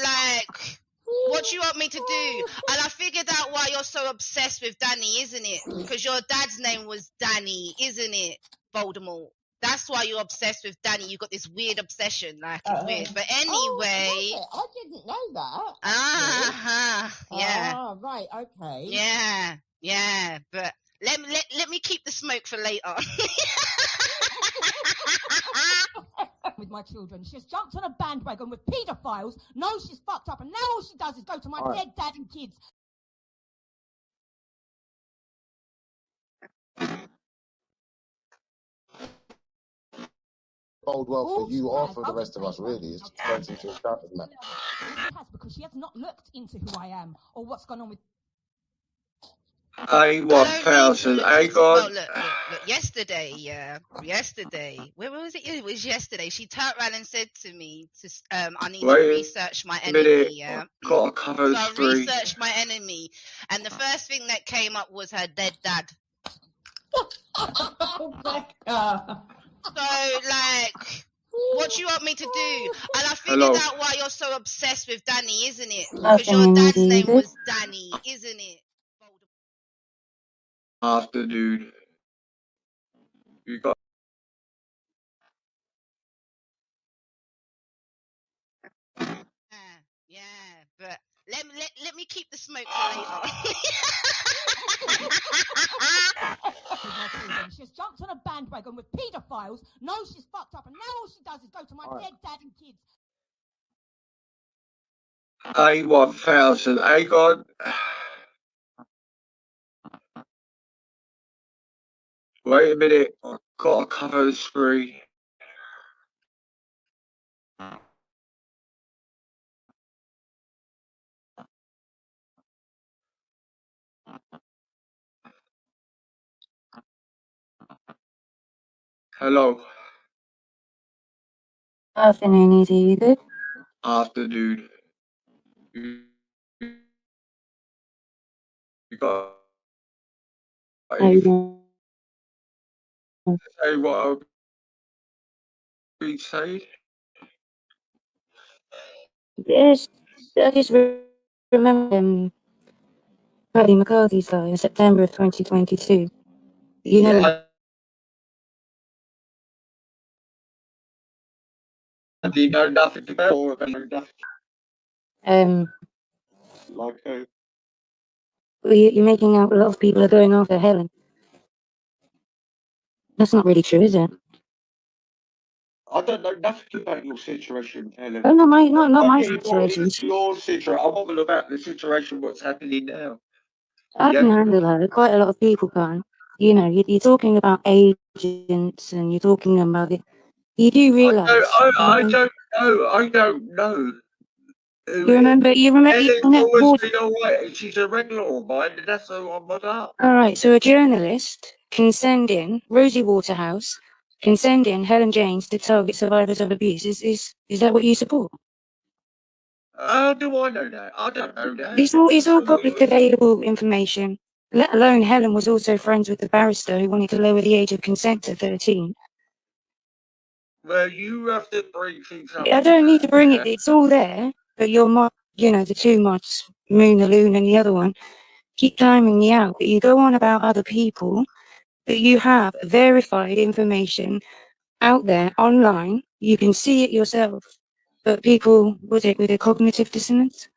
like, what do you want me to do? And I figured out why you're so obsessed with Danny, isn't it? Because your dad's name was Danny, isn't it? Voldemort. That's why you're obsessed with Danny. You got this weird obsession, like it's weird. But anyway, I didn't know that. Yeah. Ah, right, okay. Yeah. But let me keep the smoke for later. With my children, she's jumped on a bandwagon with paedophiles, knows she's fucked up, and now all she does is go to my dead dad and kids. Bode well for you or for the rest of us, really. It just turns into a shouting match. She has, because she has not looked into who I am or what's gone on with. Well, look. Yesterday, where was it? It was yesterday. She turned around and said to me, "I need to research my enemy." Yeah. Got a cover So I researched my enemy, and the first thing that came up was her dead dad. So, like, what do you want me to do? And I figured out why you're so obsessed with Danny, isn't it? Because your dad's name was Danny, isn't it? Afternoon. You got. Yeah, but let me keep the smoke for later. She's jumped on a bandwagon with paedophiles, knows she's fucked up, and now all she does is go to my dead dad and kids. A1000. Aegon. Wait a minute. I've got to cover the screen. Hello. Afternoon, is you good? Afternoon. You got. Say what I've been saying. Yes, I just remember Paddy McCarthy's died in September of 2022. You know. Yeah. I didn't know nothing about it. Like who? Well, you're making out a lot of people are going after Helen. That's not really true, is it? I don't know nothing about your situation, Helen. Oh, not my situation. Your situation. I want to know about the situation, what's happening now. I can handle her. Quite a lot of people can't. You know, you're talking about agents and you're talking about it. You do realise. I don't know. You remember? Helen's always been alright. She's a regular of mine, and that's who I'm about. All right, so a journalist can send in Rosie Waterhouse, can send in Helen James to target survivors of abuse. Is that what you support? How do I know that? I don't know that. It's all public available information. Let alone Helen was also friends with the barrister who wanted to lower the age of consent to 13. Well, you have to bring things up. I don't need to bring it. It's all there. But you're you know, the two mods, Moon the Loon and the other one, keep timing me out, but you go on about other people, but you have verified information out there online. You can see it yourself, but people, was it with a cognitive dissonance?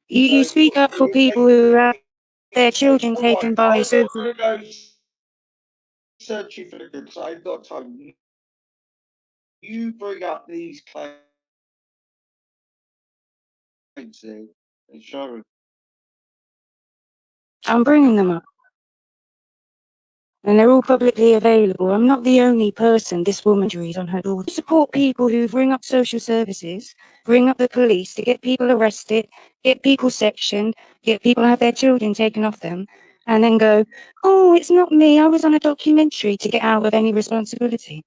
You speak up for people who have their children taken by I'm social. not going to go searching for the good side. I've got time. You bring up these claims and show them. I'm bringing them up. And they're all publicly available. I'm not the only person this woman injuries on her daughter. I support people who bring up social services, bring up the police to get people arrested, get people sectioned, get people have their children taken off them, and then go, oh, it's not me, I was on a documentary, to get out of any responsibility.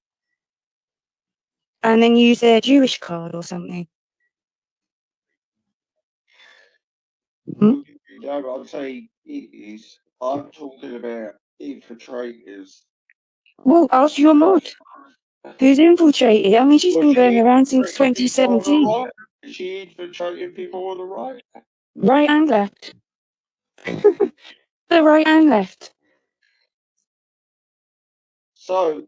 And then use their Jewish card or something. No, I'm saying it is. I'm talking about infiltrators. Well, ask your mod. Who's infiltrated? I mean, she's been going around since 2017. She infiltrated people on the right. Right and left. The right and left. So,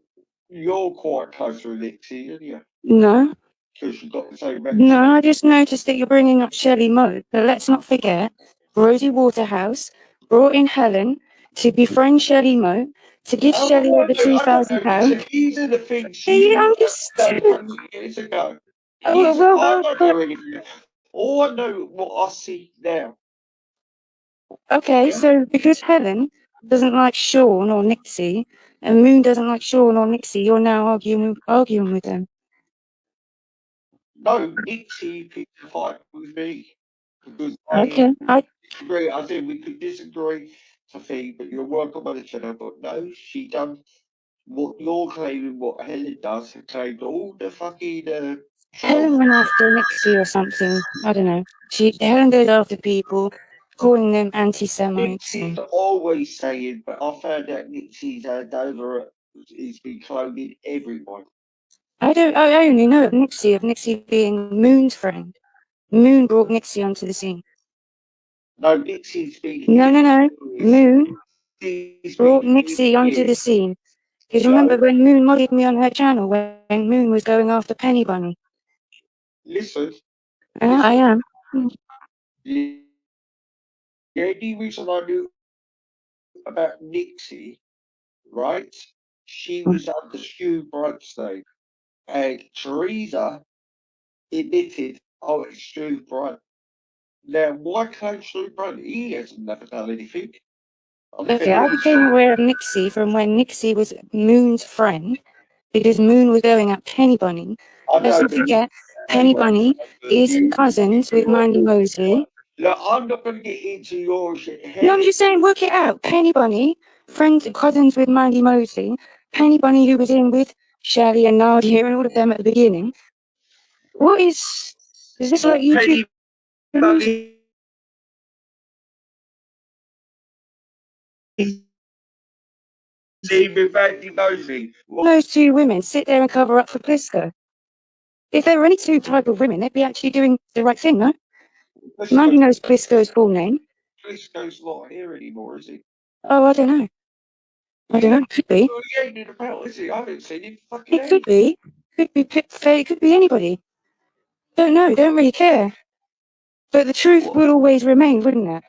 you're quite close with Nixie, aren't you? No. Because you've got the same No, I just noticed that you're bringing up Shelley Moe, but let's not forget, Rosie Waterhouse brought in Helen to befriend Shelley Moe, to give Shelley over £2,000. These are the things I'm just... years ago. Oh, well, I don't know anything. All I know what I see now. Okay, so because Helen doesn't like Sean or Nixie, and Moon doesn't like Sean or Nixie, you're now arguing with them. No, Nixie picked a fight with me. Because Okay, I disagree. I think we could disagree, Sophie, but you're welcome on the channel. But no, she done what you're claiming, what Helen does, and claimed all the fucking. Helen went after Nixie or something. I don't know. Helen goes after people, calling them anti-Semites. Nixie's always saying, but I found out Nixie's hand over it. He's been cloning everyone. I only know of Nixie being Moon's friend. Moon brought Nixie onto the scene. No, Nixie's been. No. Moon brought Nixie onto the scene. Because remember when Moon modded me on her channel when Moon was going after Penny Bunny? Listen. I am. The only reason I knew about Nixie, right? She was under Stu Bright's name. And Teresa admitted, oh, it's Stu Bright. Now, why can't Stu Bright? He hasn't never done anything. Okay, I became aware of Nixie from when Nixie was Moon's friend, because Moon was going at Penny Bunny. Let's not forget, Penny Bunny is cousins with Mandy Mosley. Look, I'm not going to get into your shit. No, I'm just saying, work it out. Penny Bunny, cousins with Mandy Mosley. Penny Bunny, who was in with Shelley and Nadia and all of them at the beginning. What is this like YouTube? Bunny. Those two women sit there and cover up for Plisco. If there were any two type of women, they'd be actually doing the right thing, no? Mandy knows Plisco's full name. Plisco's not here anymore, is he? Oh, I don't know. Could be. He ain't in about, is he? I haven't seen him fucking It could be. Could be anybody. Don't know, don't really care. But the truth would always remain, wouldn't it?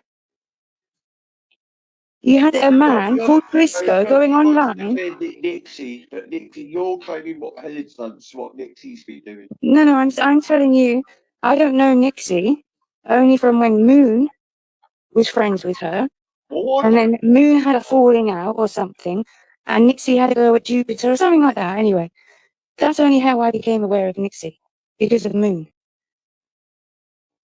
You had a man called Plisco going online. Nixie, but Nixie, you're claiming what Helen's done, what Nixie's been doing. No, I'm telling you, I don't know Nixie, only from when Moon was friends with her. And then Moon had a falling out or something, and Nixie had to go at Jupiter or something like that. Anyway, that's only how I became aware of Nixie, because of Moon.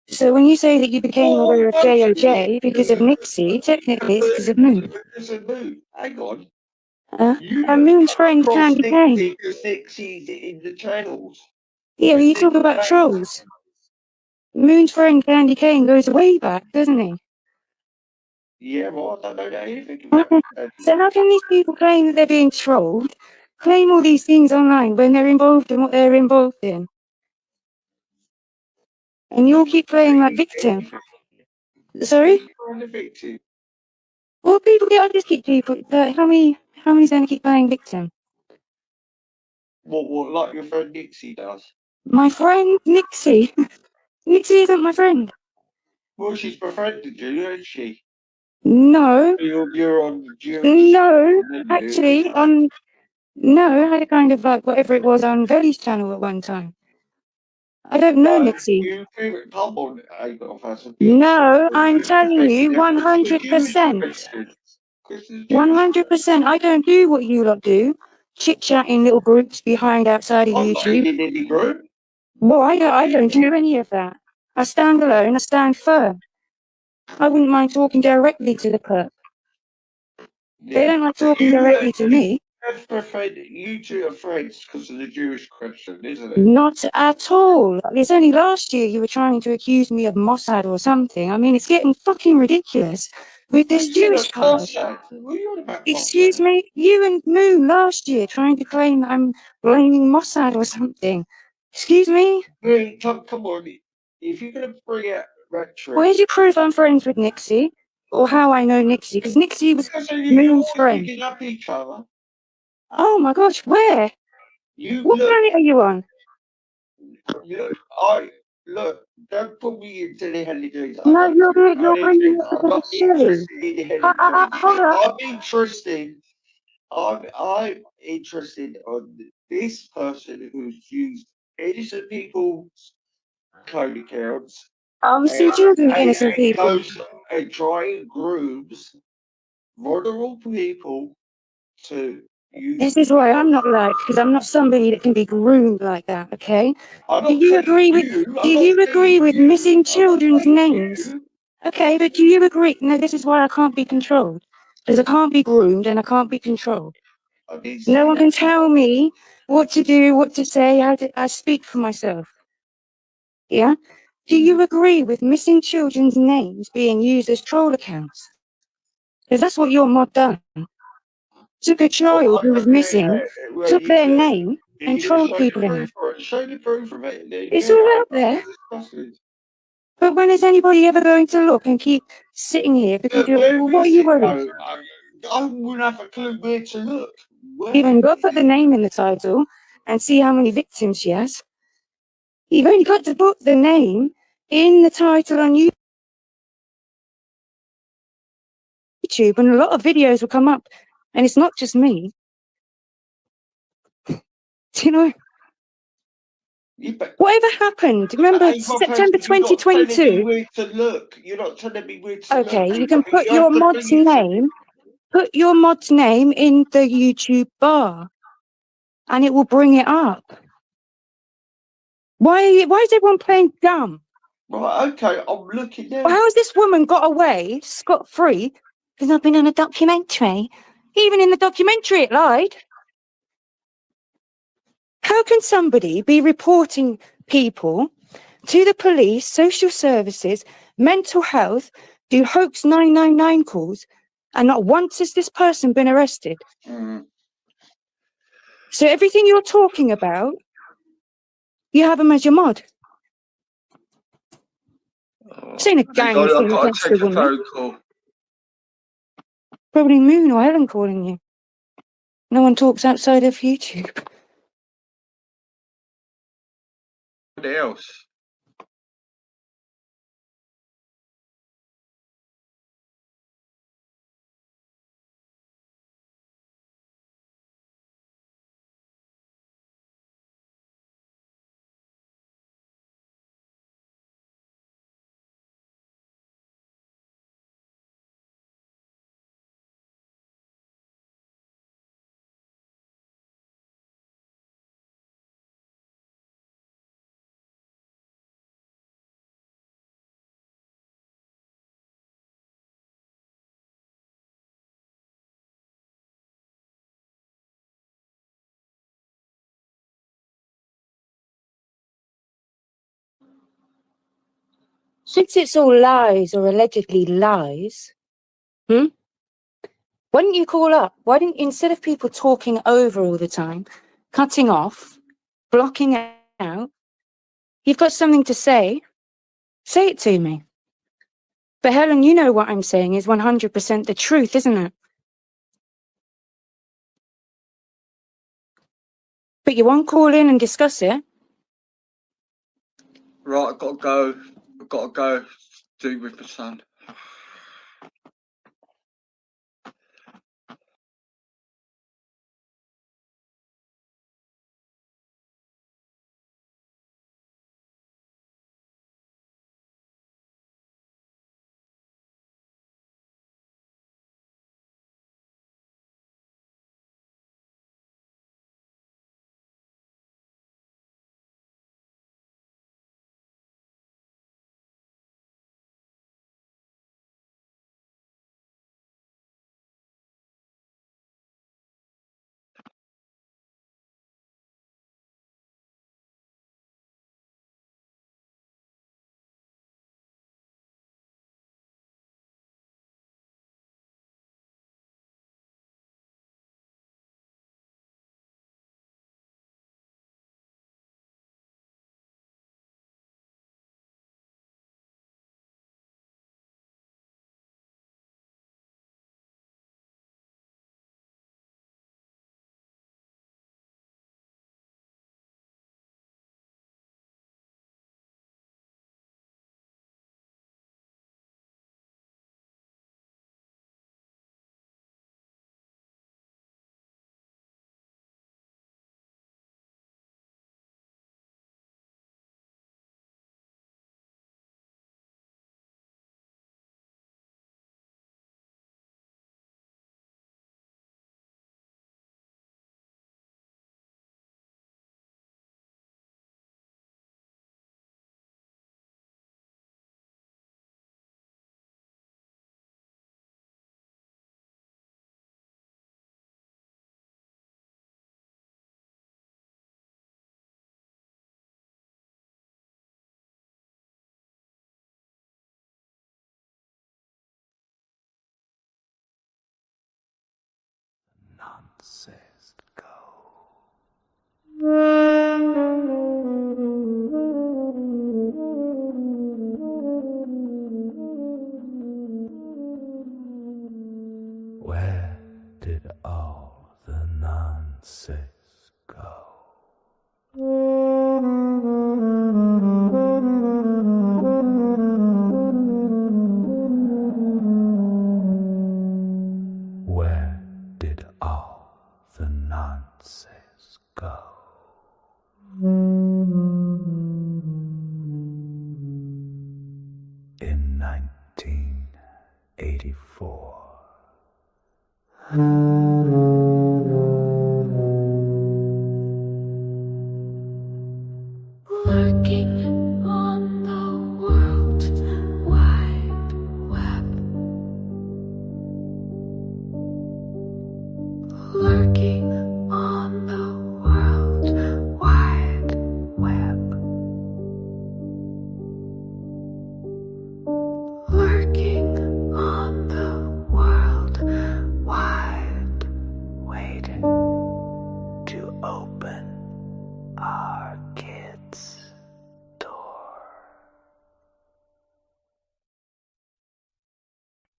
So when you say that you became aware of JOJ because of Nixie, technically it's because of Moon. Because of Moon. Hang on. And Moon's friend Candy Kane. Because Nixie's in the channels. Yeah, you talk about trolls. Moon's friend Candy Kane goes way back, doesn't he? Yeah, well, I don't know anything about that. So how can these people claim that they're being trolled, claim all these things online when they're involved in what they're involved in. And you'll keep playing like victim. Sorry? Well, people get, I just keep people, how many's gonna keep playing victim? What, like your friend Nixie does? My friend Nixie. Nixie isn't my friend. Well, she's befriended you, isn't she? No. You're on duty. No, actually, no, I had a kind of like whatever it was on Veli's channel at one time. I don't know Nixie. You think, come on, No, I'm telling you 100%. 100%. I don't do what you lot do. Chit-chat in little groups behind outside of YouTube. in any group. Well, I don't do any of that. I stand alone, I stand firm. I wouldn't mind talking directly to the perp. They don't like talking directly to me. You two are friends because of the Jewish question, isn't it? Not at all. It's only last year you were trying to accuse me of Mossad or something. I mean, it's getting fucking ridiculous with this Jewish card. What are you on about? Excuse me, you and Moon last year trying to claim that I'm blaming Mossad or something. Excuse me? Moon, come on. If you're going to bring out rhetoric... Where's your proof I'm friends with Nixie? Or how I know Nixie? Because Nixie was Moon's friend. Picking up each other. Oh my gosh, where? What planet are you on? Look, don't put me into the helidays. No, you're bringing it I'm not silly. interested in the helidays. I'm interested on this person who's used innocent people's code accounts. Some children, innocent people. Goes and trying grooms vulnerable people to use. This is why I'm not liked, because I'm not somebody that can be groomed like that, okay? Do you agree with missing children's names? Okay, but do you agree? No, this is why I can't be controlled. Because I can't be groomed and I can't be controlled. No one can tell me what to do, what to say, I speak for myself. Yeah? Do you agree with missing children's names being used as troll accounts? Because that's what your mod done. Took a child who was missing, took their name, and trolled people in it. Show the proof of it. It's all out there. But when is anybody ever going to look and keep sitting here? Because what are you worried? I wouldn't have a clue where to look. Even got to put the name in the title and see how many victims she has. You've only got to put the name in the title on YouTube, and a lot of videos will come up. And it's not just me. Do you know? Whatever happened? Remember September 2022? You're not telling me where to look. Okay, you can put your mod's name. Put your mod's name in the YouTube bar, and it will bring it up. Why is everyone playing dumb? Right, okay, I'm looking there. Well, how has this woman got away scot-free? Because I've been on a documentary. Even in the documentary, it lied. How can somebody be reporting people to the police, social services, mental health, do hoax 999 calls, and not once has this person been arrested? So everything you're talking about, you have them as your mod. This ain't a gang thing against the woman. Probably Moon or Helen calling you. No one talks outside of YouTube. What else? Since it's all lies or allegedly lies, Why don't you call up? Why don't, instead of people talking over all the time, cutting off, blocking out, you've got something to say it to me. But Helen, you know what I'm saying is 100% the truth, isn't it? But you won't call in and discuss it. Right, I've got to go. I've got to go do with my son. Says go. Where did all the nonsense go? Where did all the nonsense go? In 1984. Lurking on the World Wide Web. Lurking on the World Wide Web. Lurking on the World Wide, waiting to open our kids' door.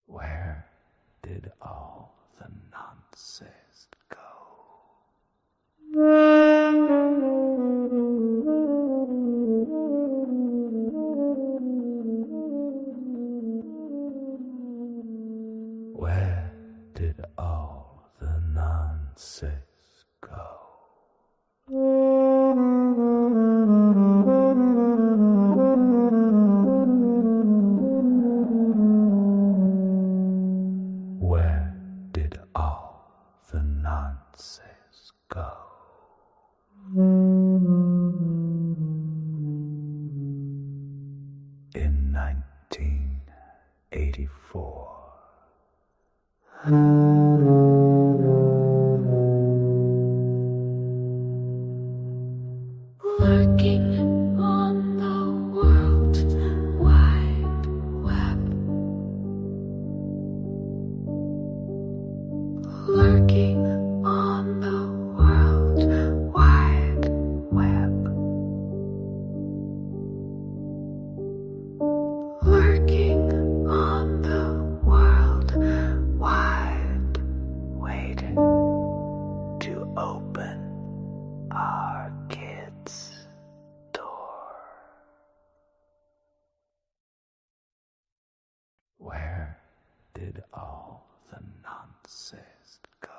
Where did all the nonsense go? Where did all the nonsense go? Where did all the nonsense go? In 1984. Lurking on the World Wide Web. did all the nonsense go?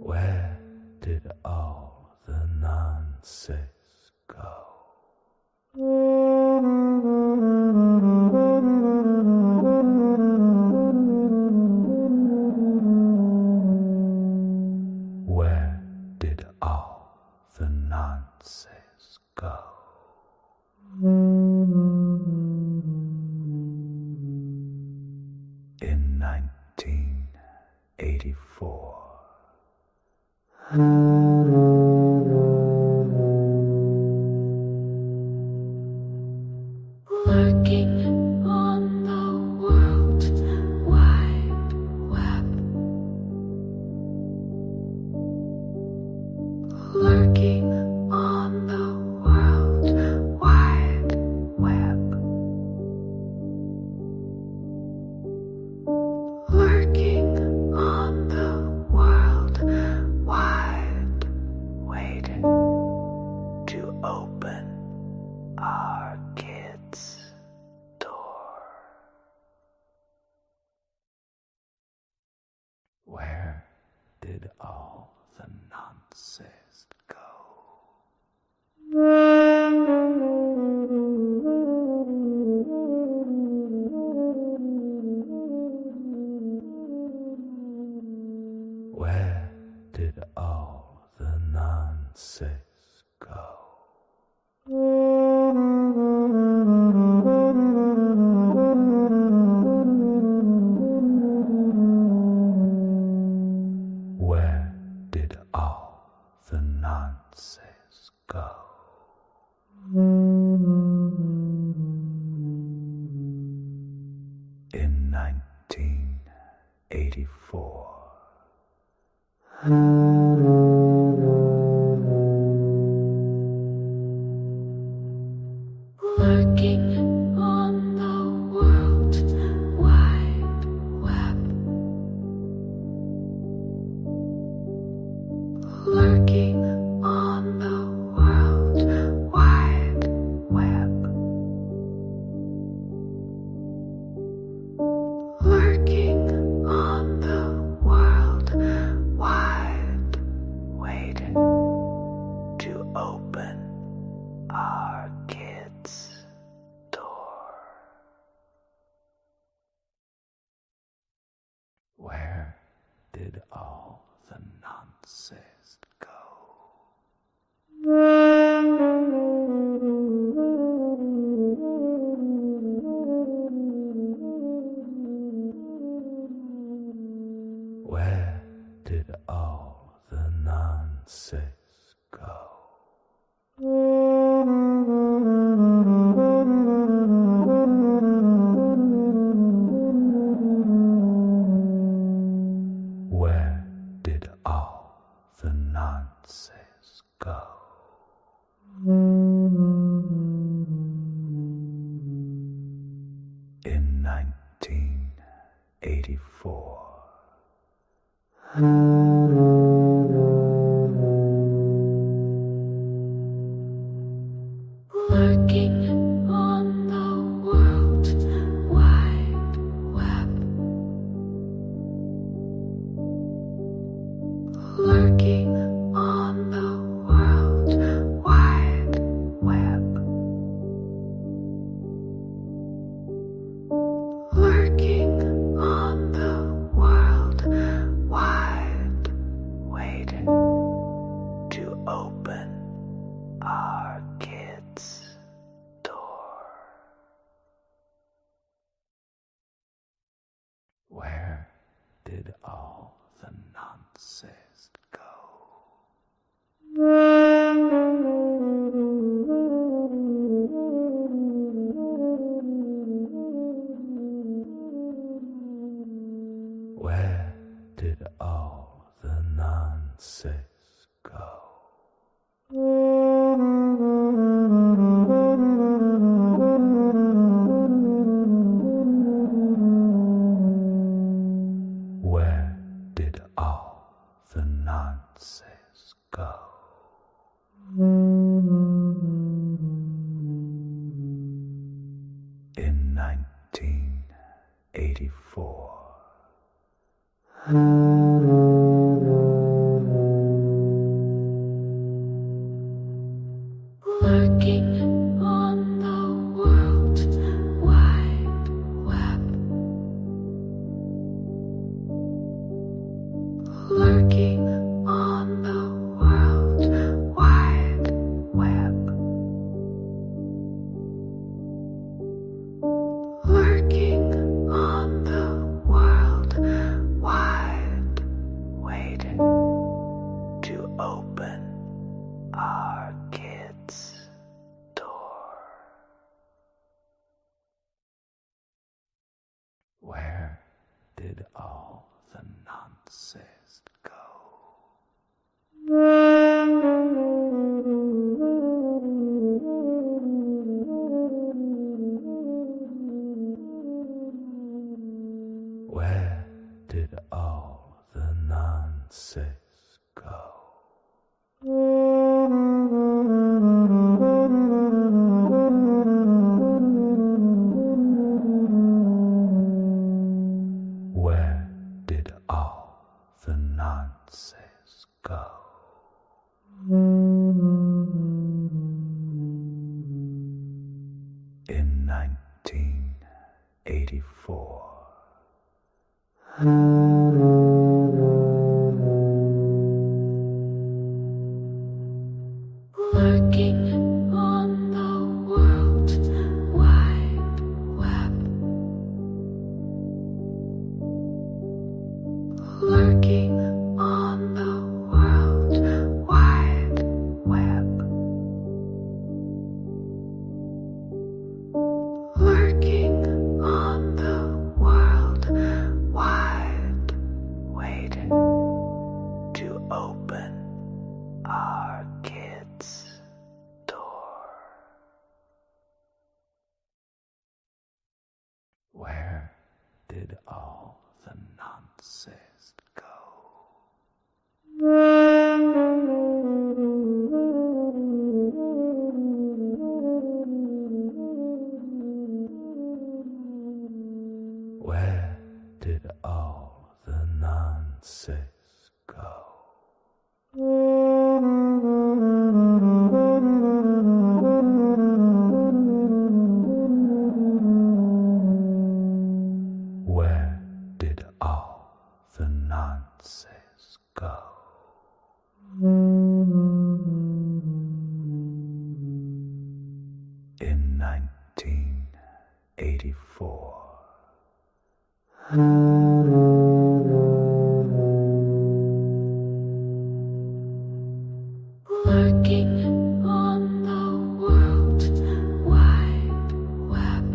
Where did all the nonsense go? Where did all the nonsense go? In 1984. Lurking on the World Wide Web. Lurking on the World Wide Web. Lurking on the World Wide, waiting to open our kids' door. Where did all the nonsense go? Where did all the nonsense go? Where did all the nonsense go? In 1984. Lurking on the World Wide Web. Lurking on the World Wide Web. Lurking on the World Wide, waiting to open our kids' door. Where did all the nonsense go? Where did all the nonsense go? Where did all the nonsense go? In 1984. Lurking on the World Wide Web. Lurking on the World Wide Web. Lurking on the World Wide, waiting to open our kids' door. Where did all the nonsense go? Where did all the nonsense go? Where did all the nonsense go? In 1984. Lurking on the World Wide Web. Lurking on the World Wide Web. Lurking on the World Wide, waiting to open our kids' door. Where did all the nonsense go? Where did all the nonsense go? Where did all the nonsense go? In 1984. Lurking on the World Wide Web. Lurking on the World Wide Web. Lurking on the World Wide, waiting to open our kids' door. Where did all the nonsense go? Where did all the nonsense go? Where did all the nonsense go? In 1984. Lurking on the World Wide Web.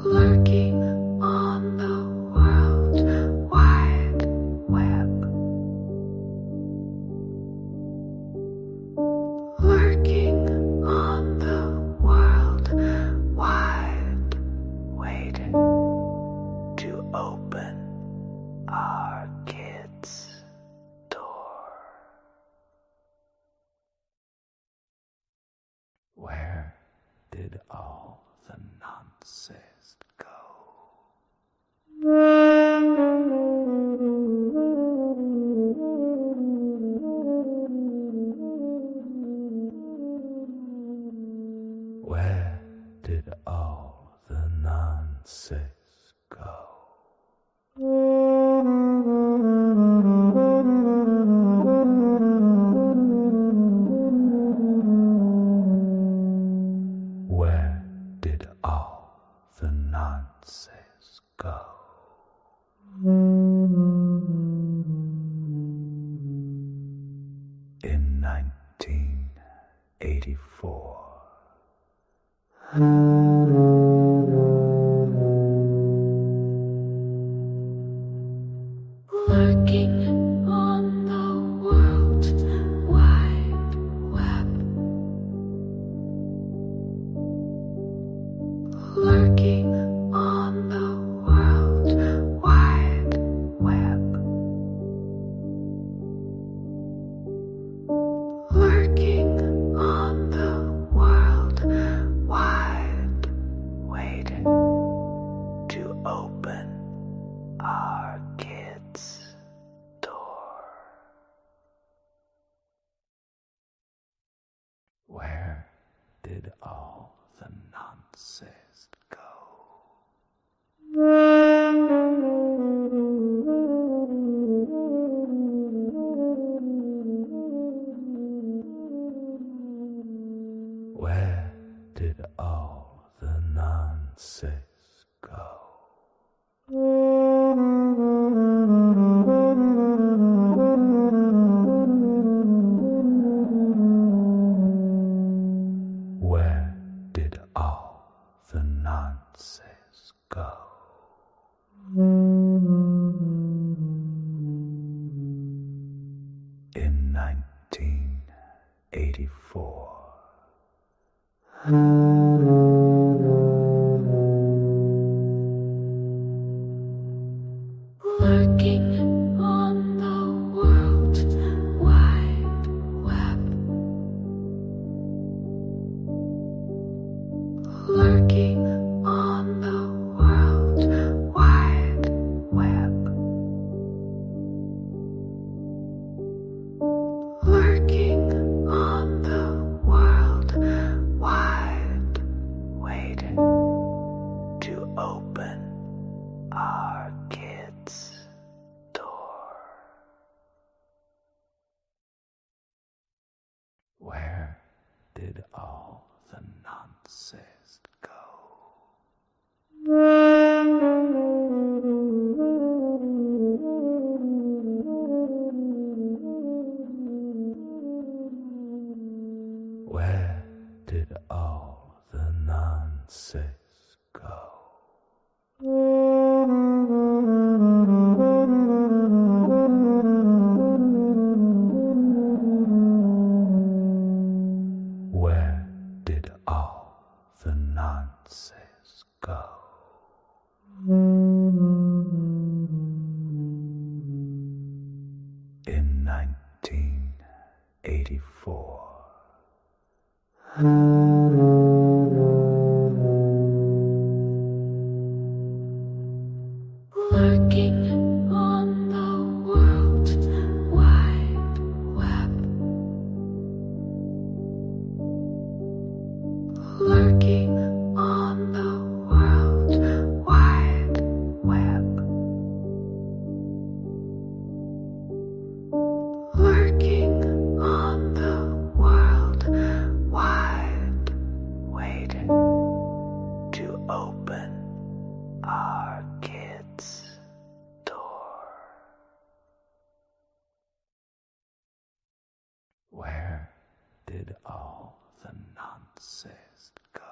Lurking on the World Wide Web. Lurking on the World Wide, waiting to open our kids' door. Where did all the nonsense go? Where did all the nonsense go? Where did all the nonsense go? In 1984. Lurking on the World Wide Web. Lurking on the World Wide Web. Where did all the nonsense go? Where did all the nonsense go? Where did all the nonsense go? In 1984. Lurking on the World Wide Web. Lurking on the World Wide Web. Lurking on the World Wide, waiting to open our kids' door. Where did all the nonsense go? Where did all the nonsense go? Where did all the nonsense go? In 1984. Lurking on the World Wide Web. Lurking on the World Wide Web. Lurking on the World Wide, waiting to open our kids' door. Where did all the nonsense go?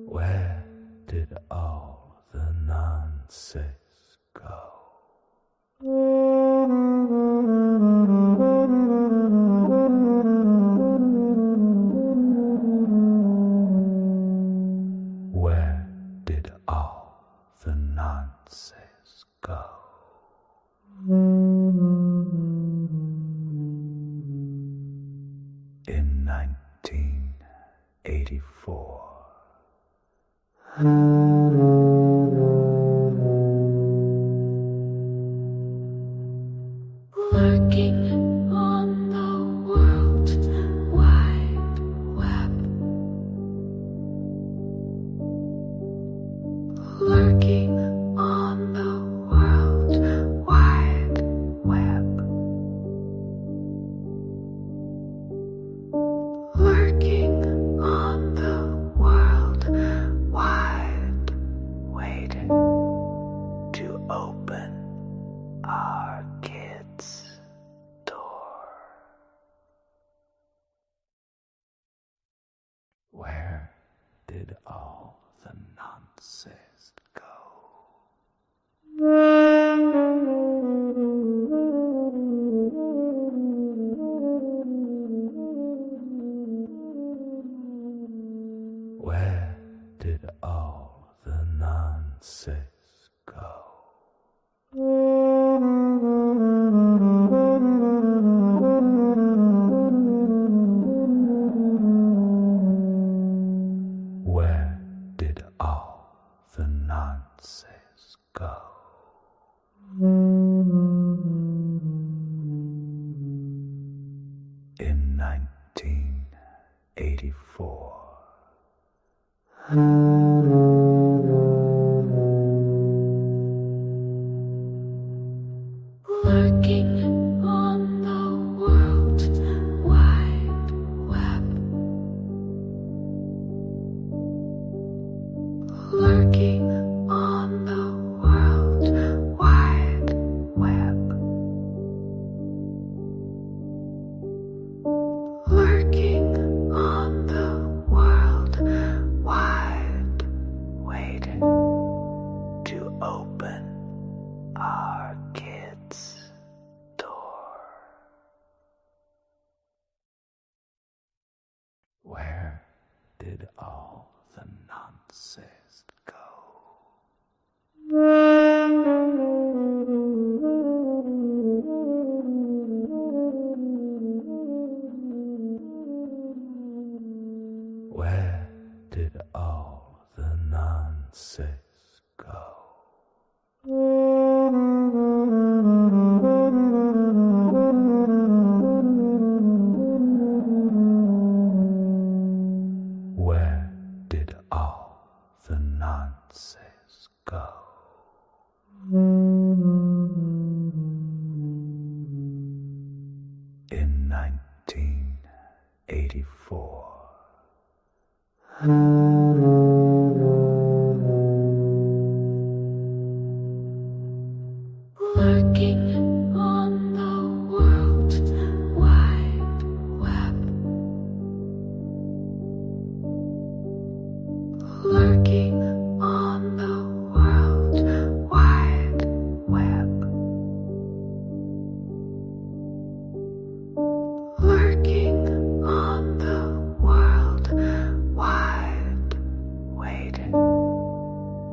Where did all the nonsense go? Where did all the nonsense go? In 1984. Lurking on the World Wide Web. Lurking on the World Wide Web. Lurking on the World Wide, waiting to open our kids' door. Where did all the nonsense go? Where did all the nonsense go? Where did all nonsense go? In 1984. Lurking on the World Wide Web. Lurking on the World Wide Web. Lurking on the World Wide, waiting to open our kids' door. Where did all the nonsense go? Where did all the nonsense go? Where did all the nonsense go? In 1984. Lurking on the World Wide Web. Lurking on the World Wide Web. Lurking on the World Wide, waiting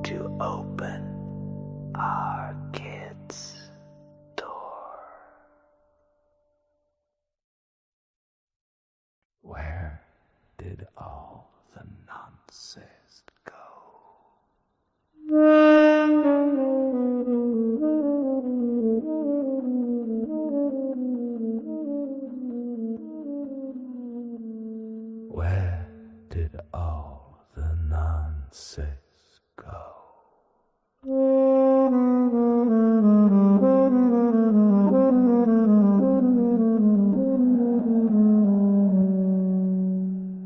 to open our kids' door. Where did all the nonsense go? Where did all the nonsense go?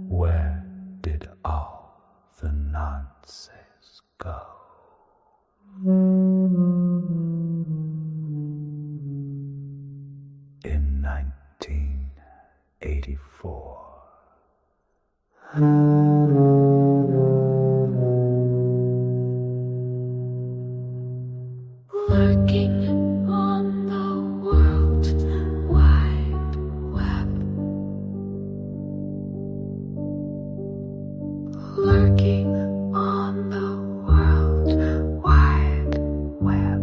Where did all the nonsense go? In 1984. Lurking on the World Wide Web. Lurking on the World Wide Web.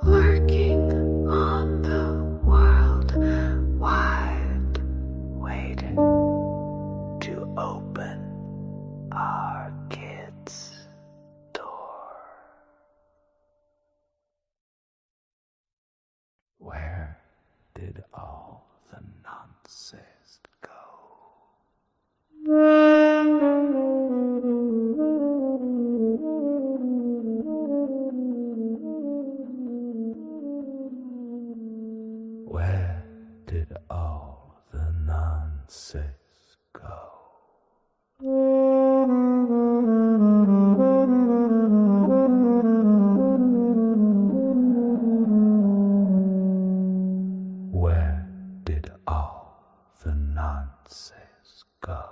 Lurking on the World Wide, waiting to open our kids' door. Where did all the nonsense go? Where did all the nonsense go? Where did all the nonsense go?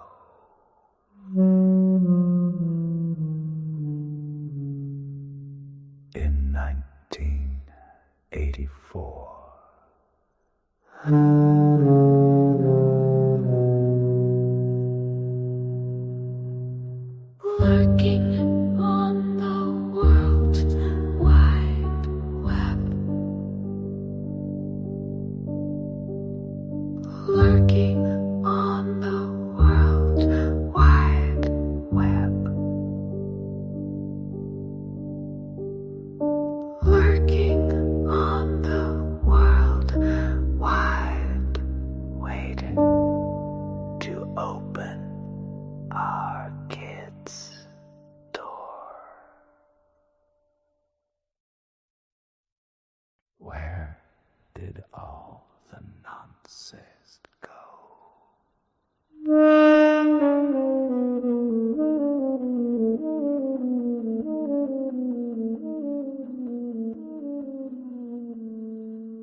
In 1984. Lurking on the World Wide Web. Lurking on the World Wide did all the nonsense go?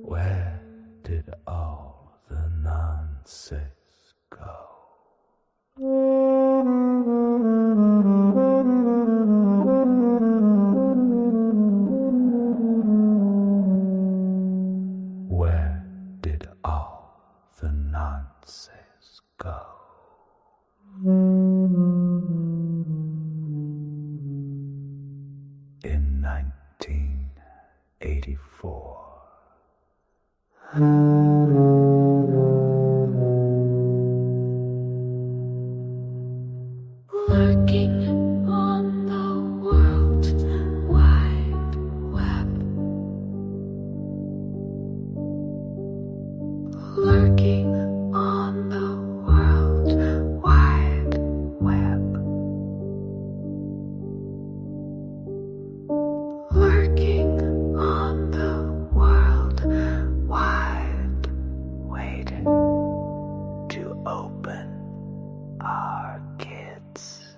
Where did all the nonsense go? Where did all the nonsense go? In 1984. Lurking on the World Wide Web. Lurking on the World Wide Web. Lurking on the World Wide, waiting to open our kids'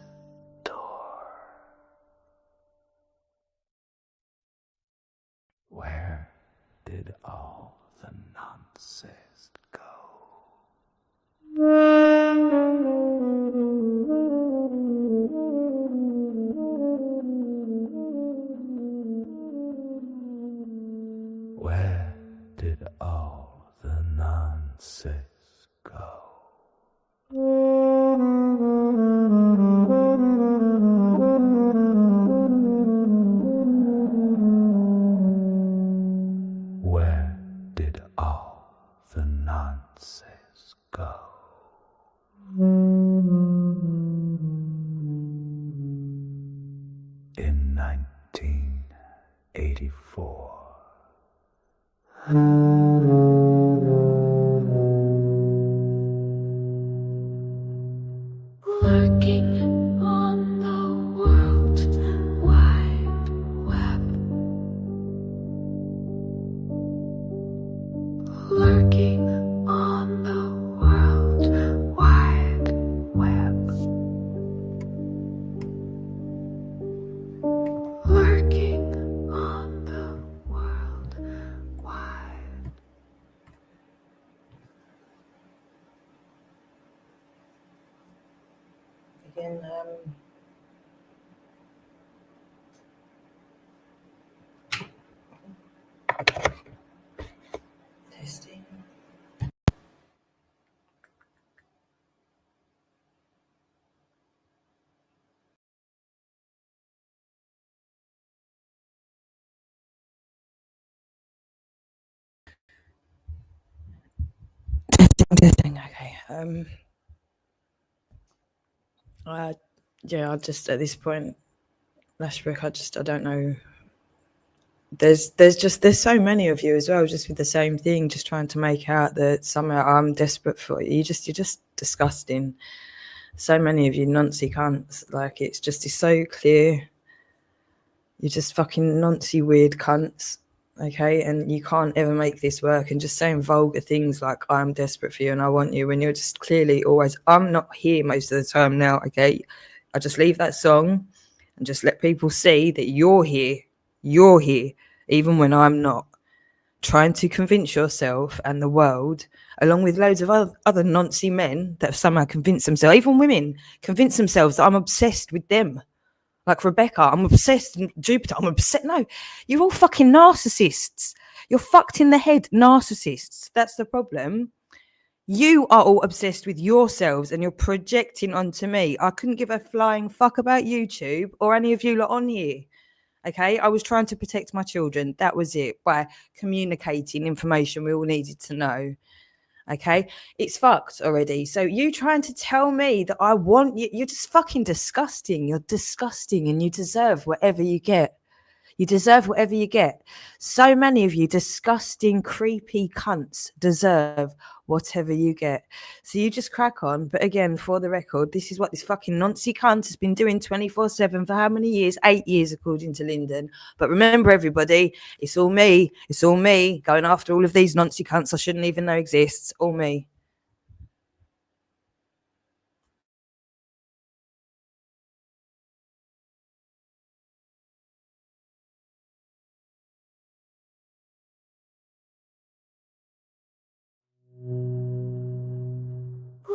door. Where did all the nonsense go? Where did all the nonsense go? Where did all the nonsense go? In 1984. Lurking on the World Wide Web. Lurking on the World Wide Web. Lurking on the World Wide. Again, testing. Testing. Okay. Yeah, I just at this point, Lashbrook, I don't know. There's so many of you as well, just with the same thing, just trying to make out that somehow I'm desperate for you. You're just disgusting. So many of you noncy cunts. Like it's so clear. You're just fucking noncy weird cunts. Okay, and you can't ever make this work. And just saying vulgar things like I'm desperate for you and I want you, when you're just clearly always, I'm not here most of the time now. Okay, I just leave that song and just let people see that you're here, even when I'm not. Trying to convince yourself and the world, along with loads of other noncy men that have somehow convinced themselves, even women convince themselves that I'm obsessed with them. Like Rebecca, I'm obsessed, and Jupiter, I'm obsessed. No, you're all fucking narcissists. You're fucked in the head narcissists. That's the problem. You are all obsessed with yourselves and you're projecting onto me. I couldn't give a flying fuck about YouTube or any of you lot on here. Okay, I was trying to protect my children. That was it, by communicating information we all needed to know. Okay, it's fucked already. So you trying to tell me that I want you, you're just fucking disgusting. You're disgusting and you deserve whatever you get. You deserve whatever you get. So many of you disgusting, creepy cunts deserve whatever you get. So you just crack on. But again, for the record, this is what this fucking Nancy cunt has been doing 24/7 for how many years? 8 years, according to Lyndon. But remember, everybody, it's all me. It's all me going after all of these Nancy cunts I shouldn't even know exists. All me.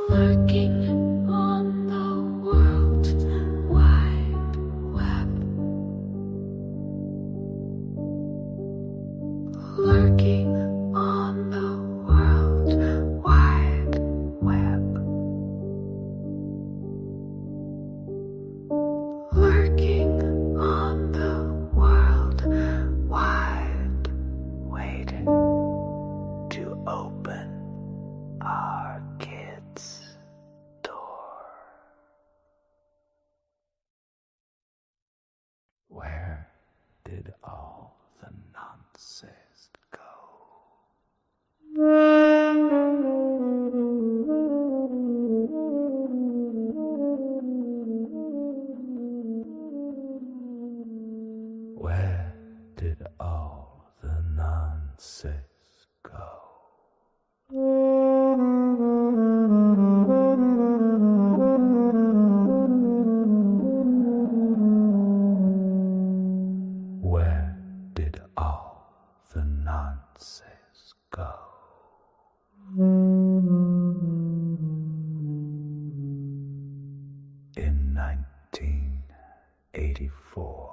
Lurking on the World Wide Web. Lurking on the World Wide Web. Lurking on the World Wide, waiting to open our kids' door. Where did all the nonsense go? Where did all the nonsense go? Where did all the nonsense go? In 1984.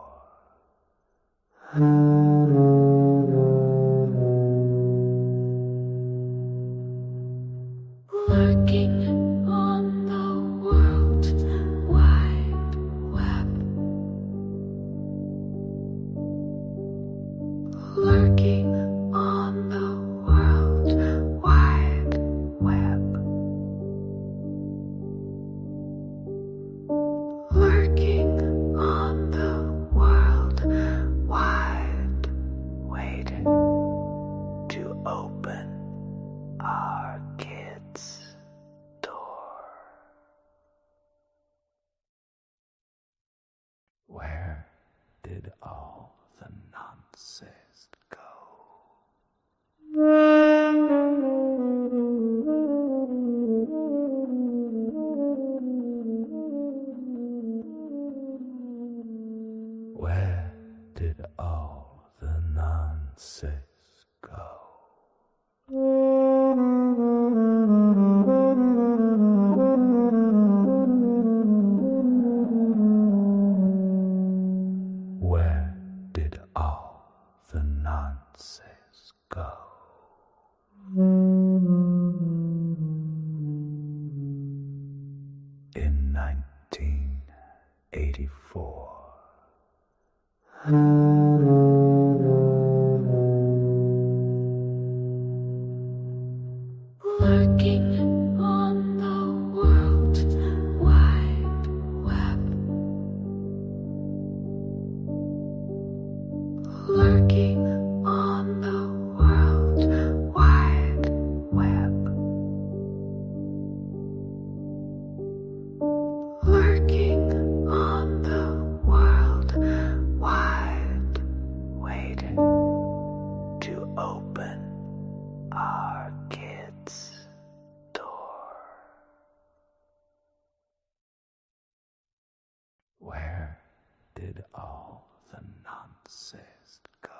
Lurking on the World Wide Web. Lurking on the World Wide Web. Lurking on the World Wide, waiting to open our kids' door. Where did all the nonsense go? Where did all the nonsense go? Where did all the nonsense go? In 1984. Lurking on the World Wide Web. Lurking on the World Wide Web. Lurking on the World Wide, waiting to open our kids' door. Where did all the nonsense go?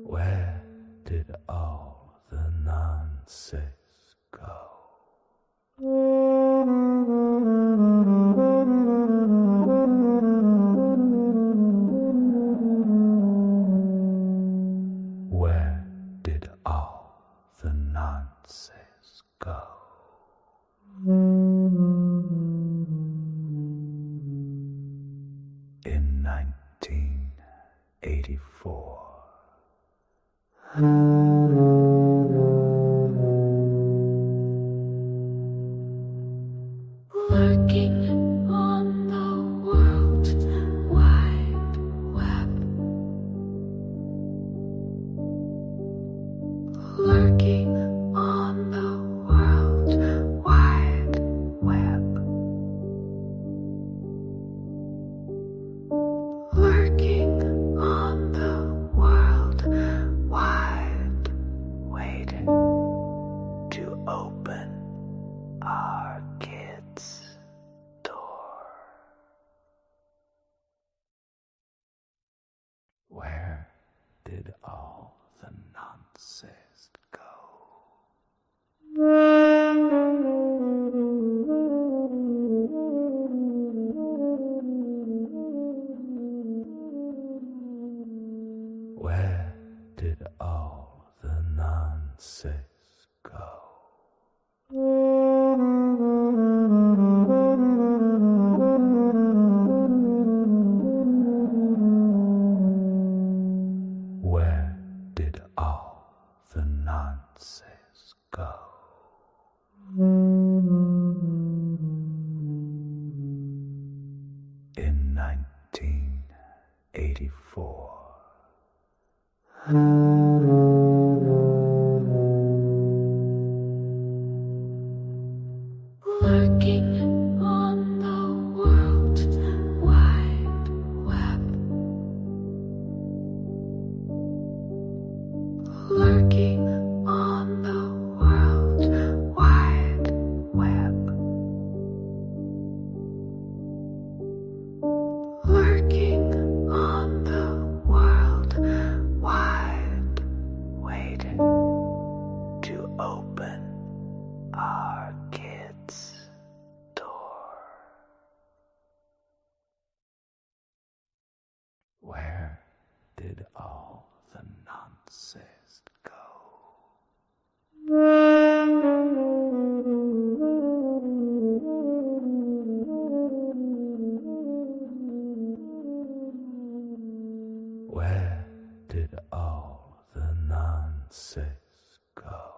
Where did all the nonsense go? Where did all the nonsense go? In 1984. Lurking did all the nonsense go? Where did all the nonsense go? Where did all the nonsense go? In 1984. Lurking on the World Wide Web. Lurking on the World Wide Web. Lurking on the World Wide, waiting to open our kids' door. Where did all the nonsense go? Where did all the nonsense go?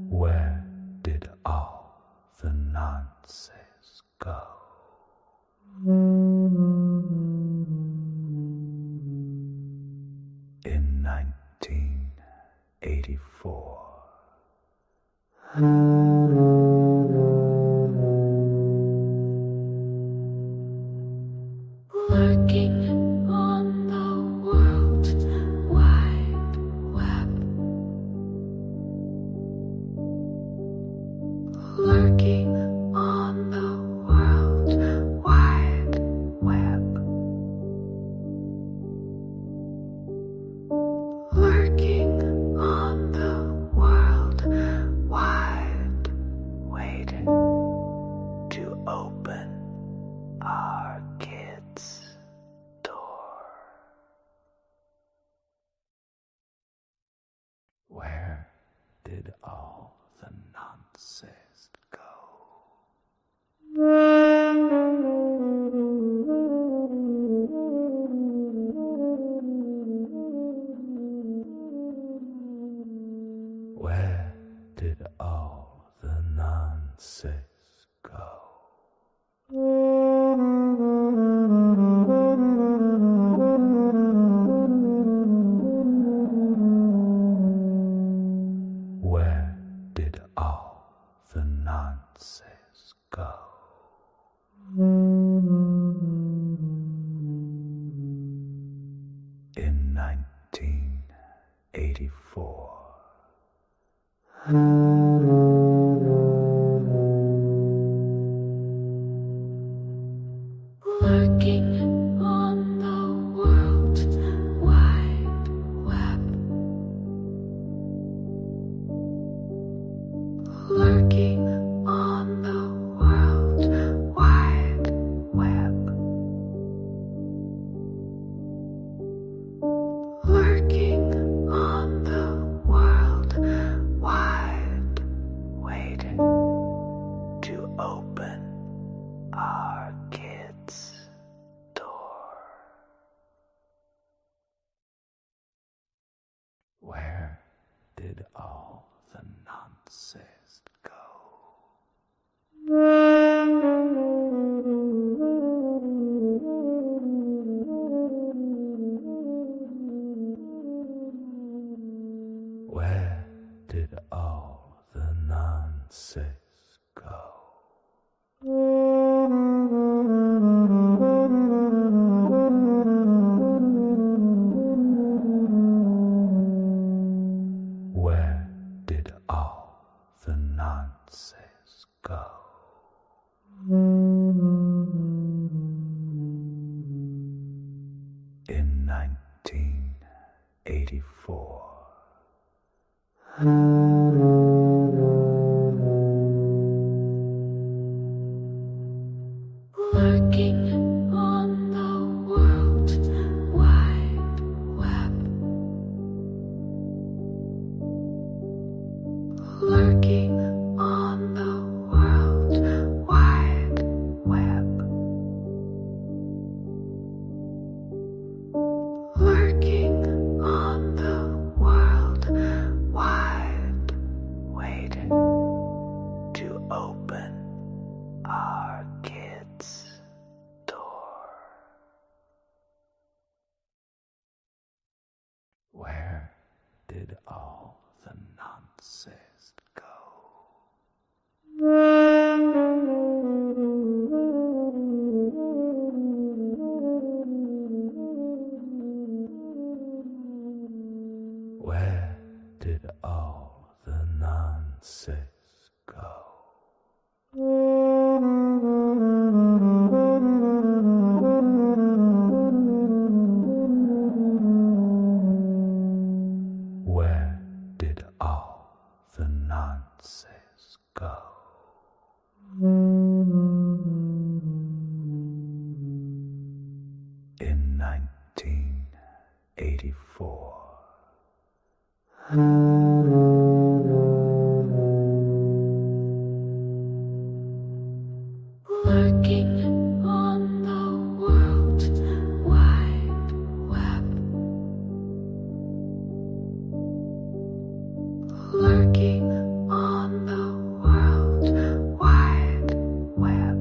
Where did all the nonsense go? In 1984. Lurking on the World Wide Web. Lurking on the World Wide Web. Lurking on the World Wide, waiting to open our kids' door. Where did all the nonsense go? Where did all the nonsense go? Where did all the nonsense go? In 1984. Lurking on the World Wide Web. Lurking on the World Wide Web. Lurking on the World Wide, waiting to open our kids' door. Where did all the nonsense go? Where did all the nonsense go? Where did all the nonsense nonsense go. In 1984. Lurking on the World Wide Web. Lurking on the World Wide Web. Lurking on the World Wide, waiting to open our kids' door. Where did all the nonsense go? Where did all the nonsense go? Where did all the nonsense go? In 1984. Lurking on the World Wide Web. Lurking on the World Wide Web.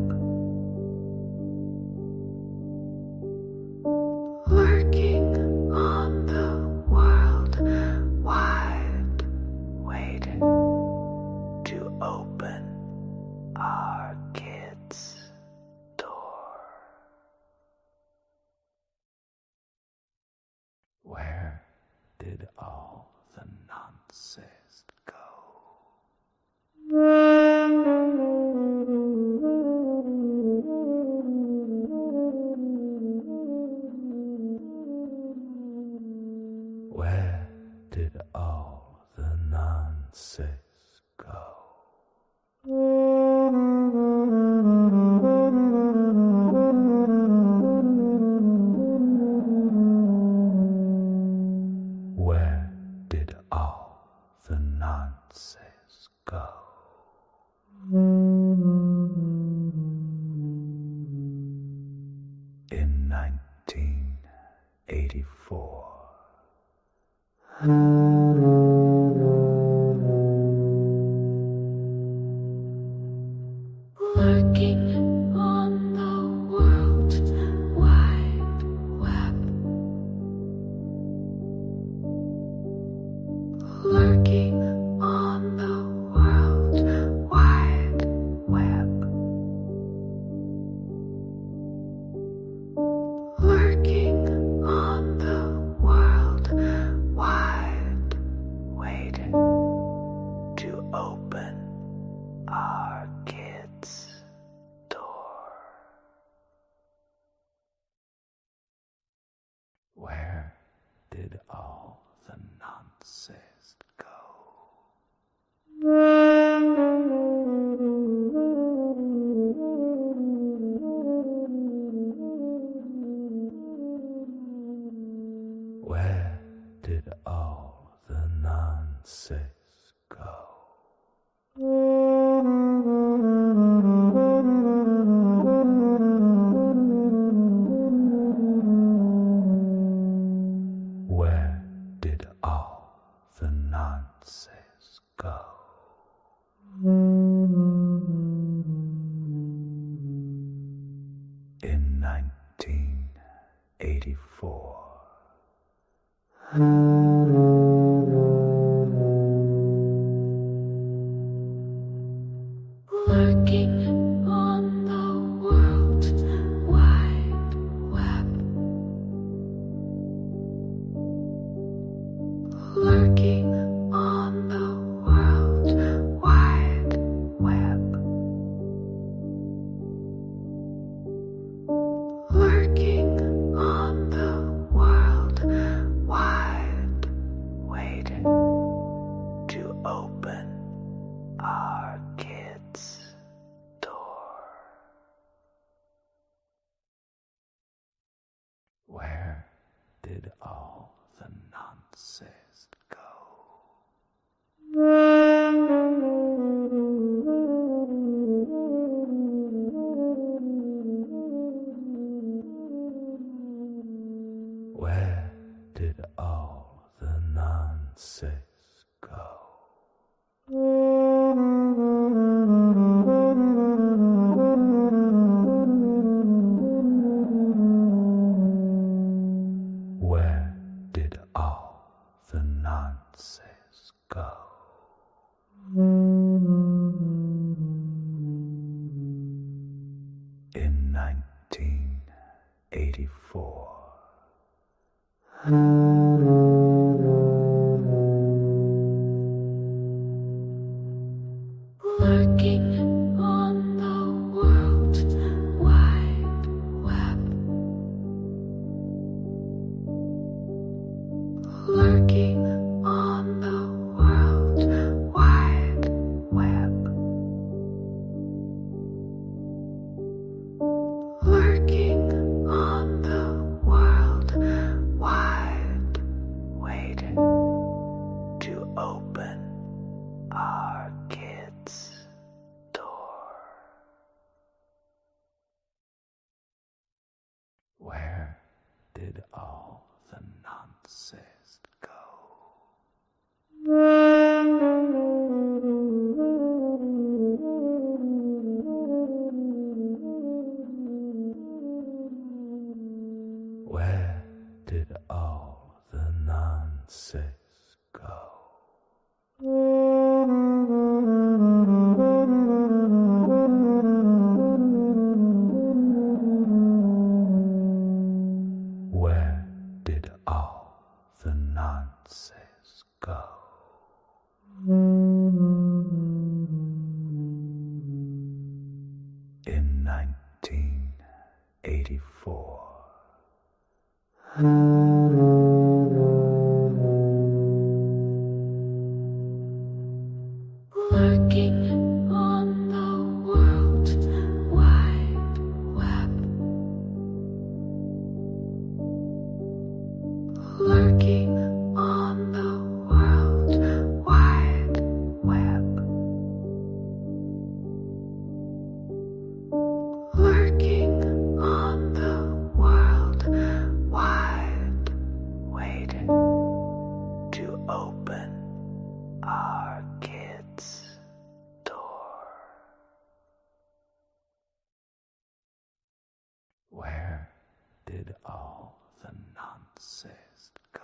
Lurking on the World Wide, waiting to open our kids' door. Where did all the nonsense go? Where did all the nonsense go? Where did all the nonsense go? In 1984. Lurking on the World Wide Web. Lurking on the World Wide Web. Lurking on the World Wide, waiting to open our kids' door. Where did all the nonsense go? Where did all the nonsense go? Where did all the nonsense go? In 1984. Lurking on the World Wide Web. Lurking on the World Wide nonsense go? Where did all the nonsense go? Where did all the nonsense go? In 1984. Lurking on the World Wide Web. Lurking on the World Wide Web. Lurking on the World Wide, waiting to open our kids' door. Where did all the nonsense go? Where did all the nonsense go? Where did all the nonsense go? In 1984. Lurking on the World Wide Web. Lurking on the World Wide Web. Lurking on the World Wide, waiting to open our kids' door. Where did all the nonsense go?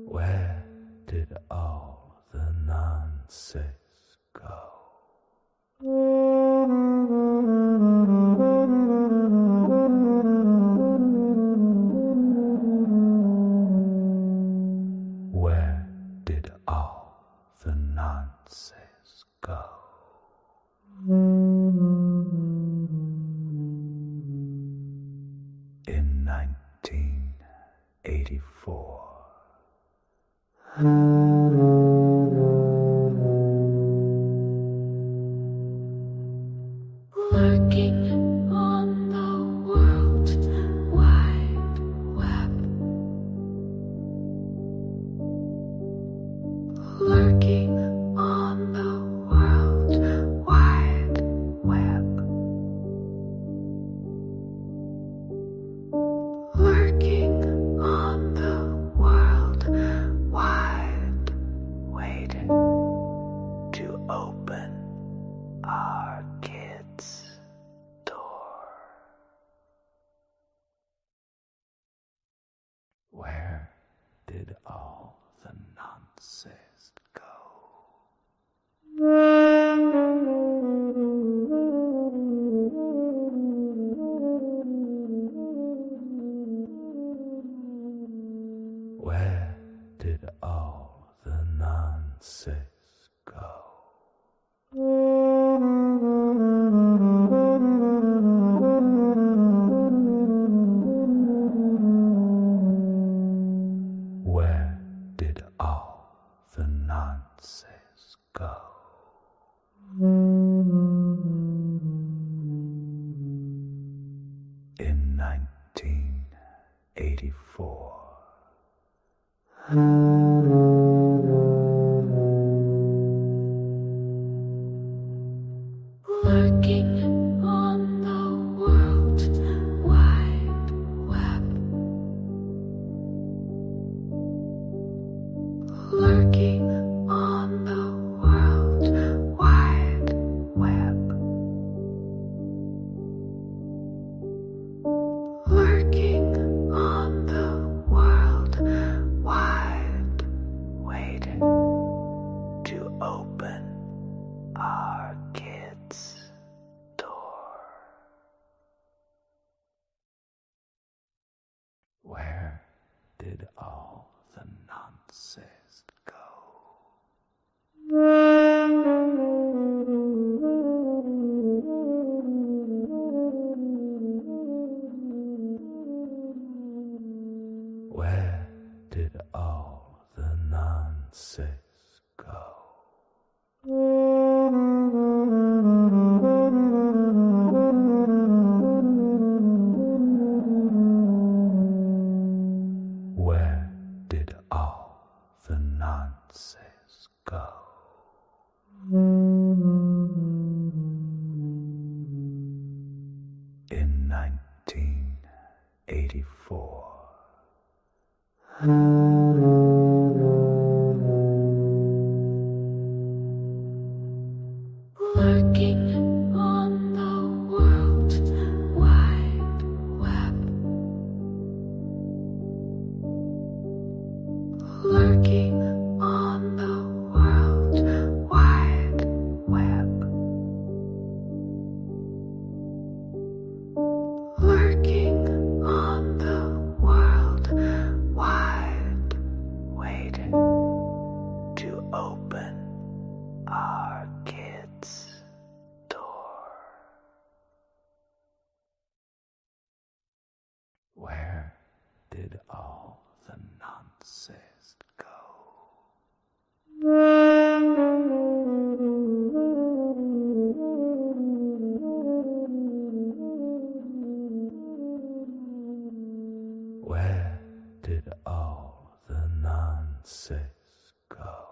Where did all the nonsense go? Where did all the nonsense go? In 1984. Lurking on the World Wide Web. Lurking on the World Wide Web. Lurking on the World Wide, waiting to open our kids' door. Where did all the nonsense go? Where did all the nonsense go? Where did all the nonsense go? 1984. Lurking on the World Wide Web. Lurking on the World Wide Web. Lurking on the World Wide, waiting to open our kids' door. Where did all the nonsense go? Where did all the nonsense go? Where did all the nonsense go? In 1984. Lurking on the World Wide Web. Lurking on the World Wide Web. Lurking on the World Wide, waiting to open our kids' door. Where did all the nonsense go? Where did all the nonsense go?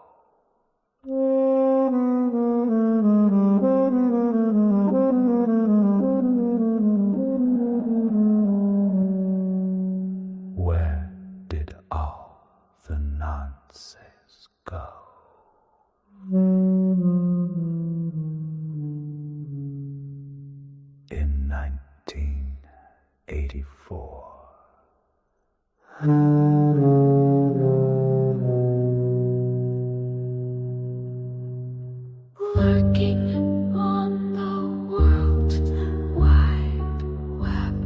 Where did all the nonsense go? In 1984. Lurking on the World Wide Web.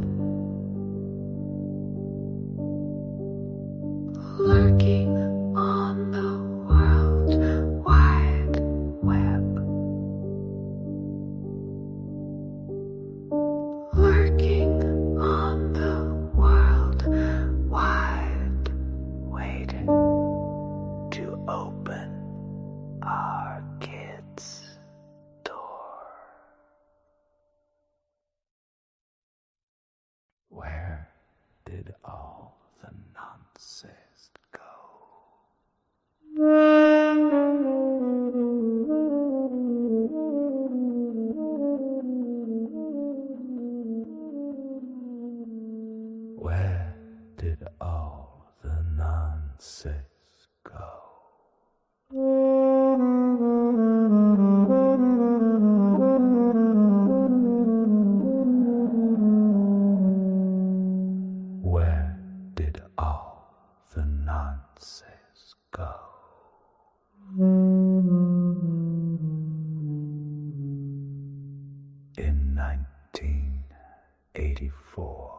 Lurking on the World Wide Web. Lurking on the World Wide, waiting to open our kids' door. Where did all the nonsense go? Where did all the nonsense go? Where did all the nonsense go? In 1984.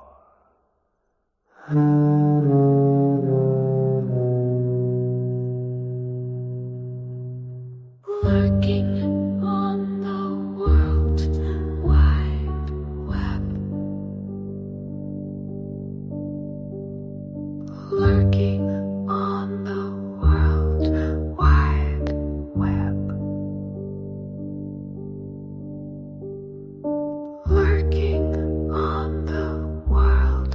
Lurking on the World Wide Web. Lurking on the World Wide Web. Lurking on the World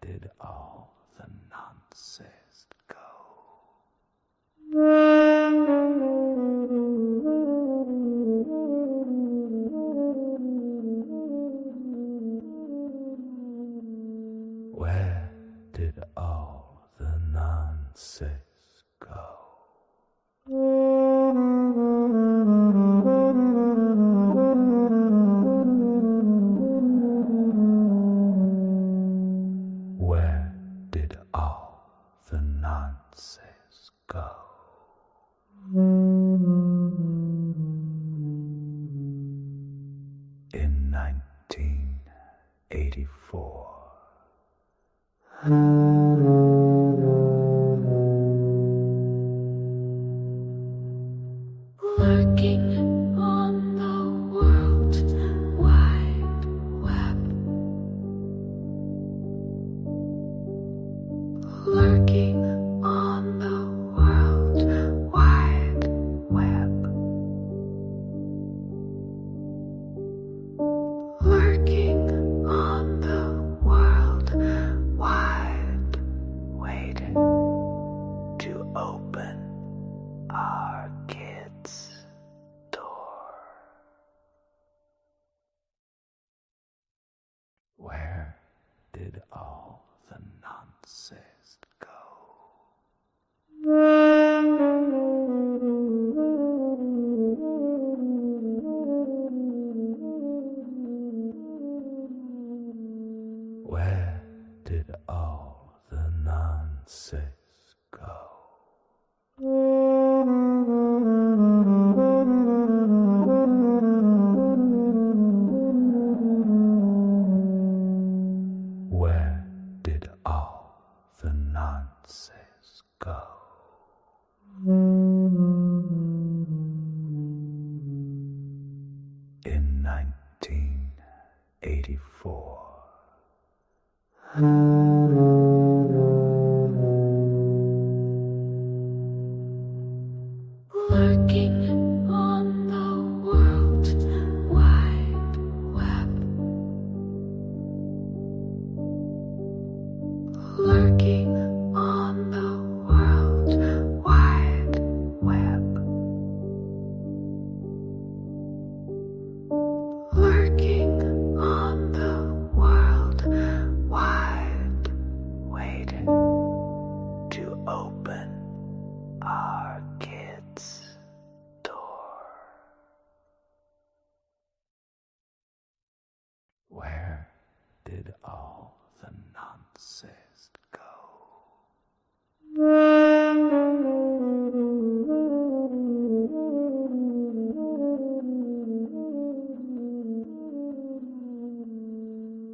did all the nonsense go? Where did all the nonsense go? Where did all the nonsense go? In 1984. Lurking on the World Wide Web. Lurking on the World Wide Web. Lurking on the World Wide, waiting to open our kids' door. Where did all the nonsense go? Where did all the nonsense go? Where did all the nonsense go? In 1984. Lurking on the World Wide Web. Lurking on the World Wide Web. Lurking on the World Wide, waiting to open our kids' door. Where did all the nonsense go?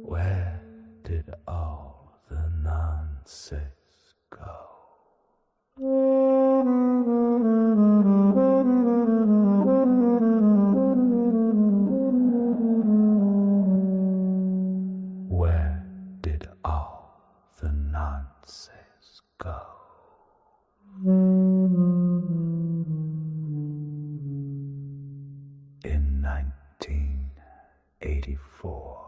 Where did all the nonsense go? Where did all the nonsense go? In 1984.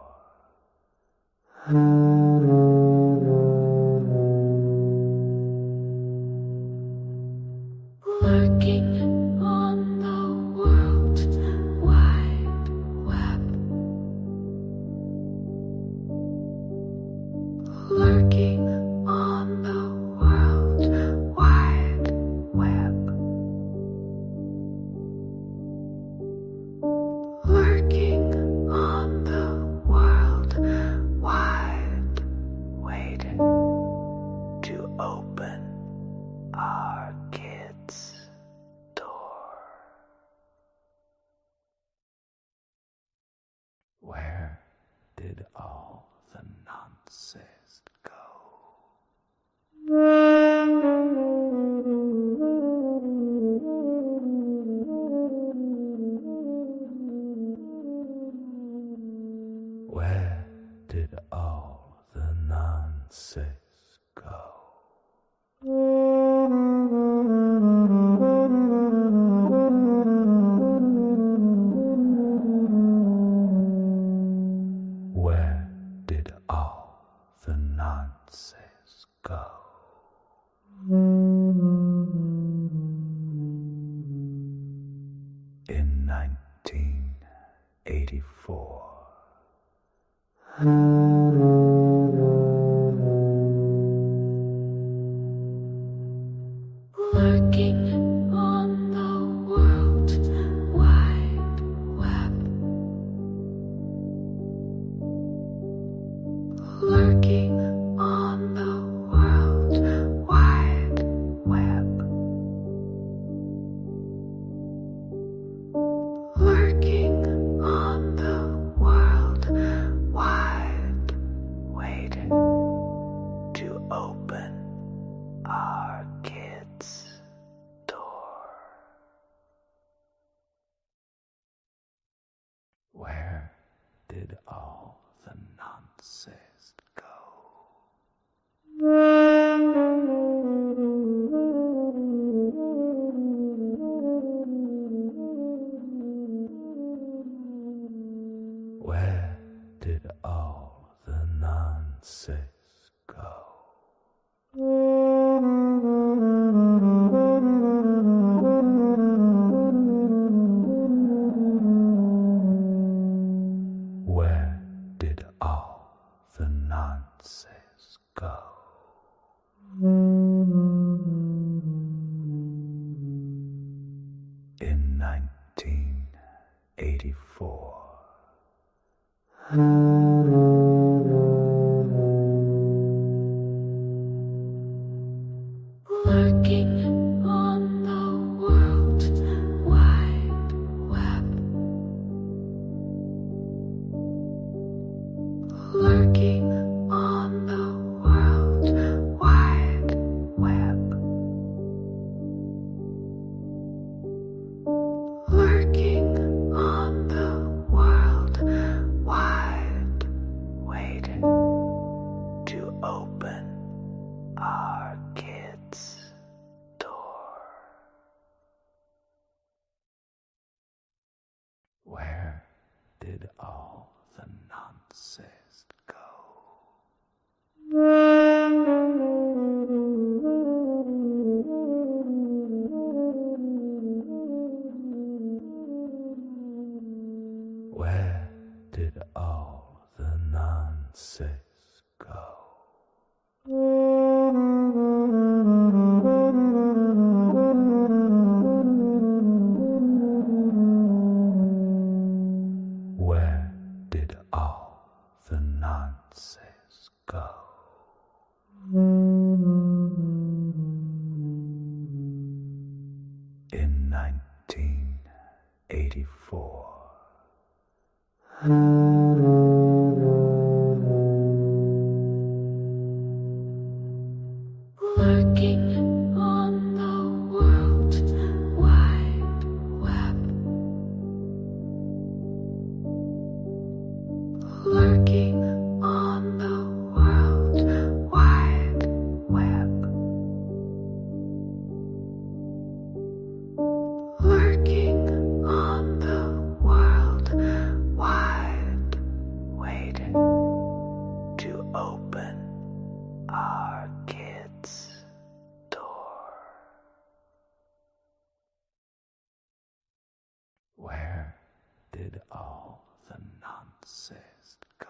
Lurking on the World Wide Web. Lurking on the World Wide Web. Lurking on the World Wide, waiting to open our kids' door. Where did all the nonsense go? Where did all the nonsense go? Where did all the nonsense nonsense go? In 1984. Lurking on the World Wide Web. Lurking on the World Wide Web. Lurking on the World Wide, waiting to open our kids' door. Where did all the nonsense go? Where did all the nonsense go? Where did all the nonsense go? In 1984. Lurking on the World Wide Web. Lurking on the World Wide Web. Lurking on the World Wide, waiting to open our kids' door. Where did all the nonsense go? Where did all the nonsense go? Where did all the nonsense go? In 1984. Lurking on the World Wide Web. Lurking on the World Wide Web. Lurking on the World Wide, waiting to open our kids' door. Where did all the nonsense go?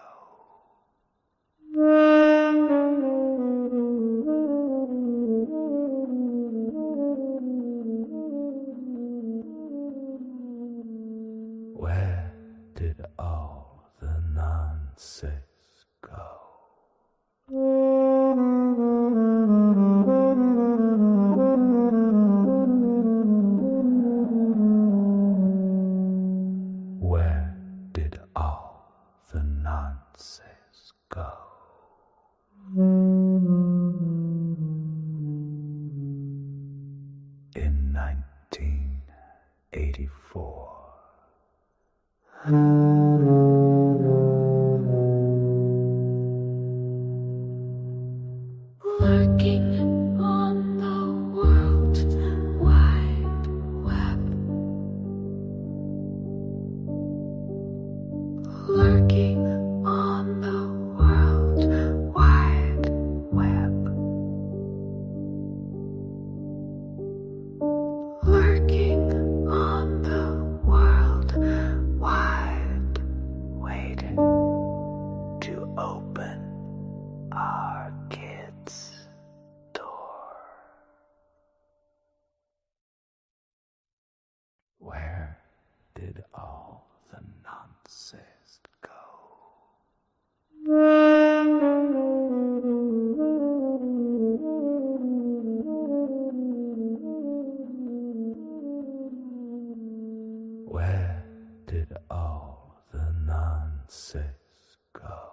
Where did all the nonsense go? Where did all the nonsense go? In 1984. Lurking on the World Wide Web. Lurking on the World Wide did all the nonsense go? Where did all the nonsense go?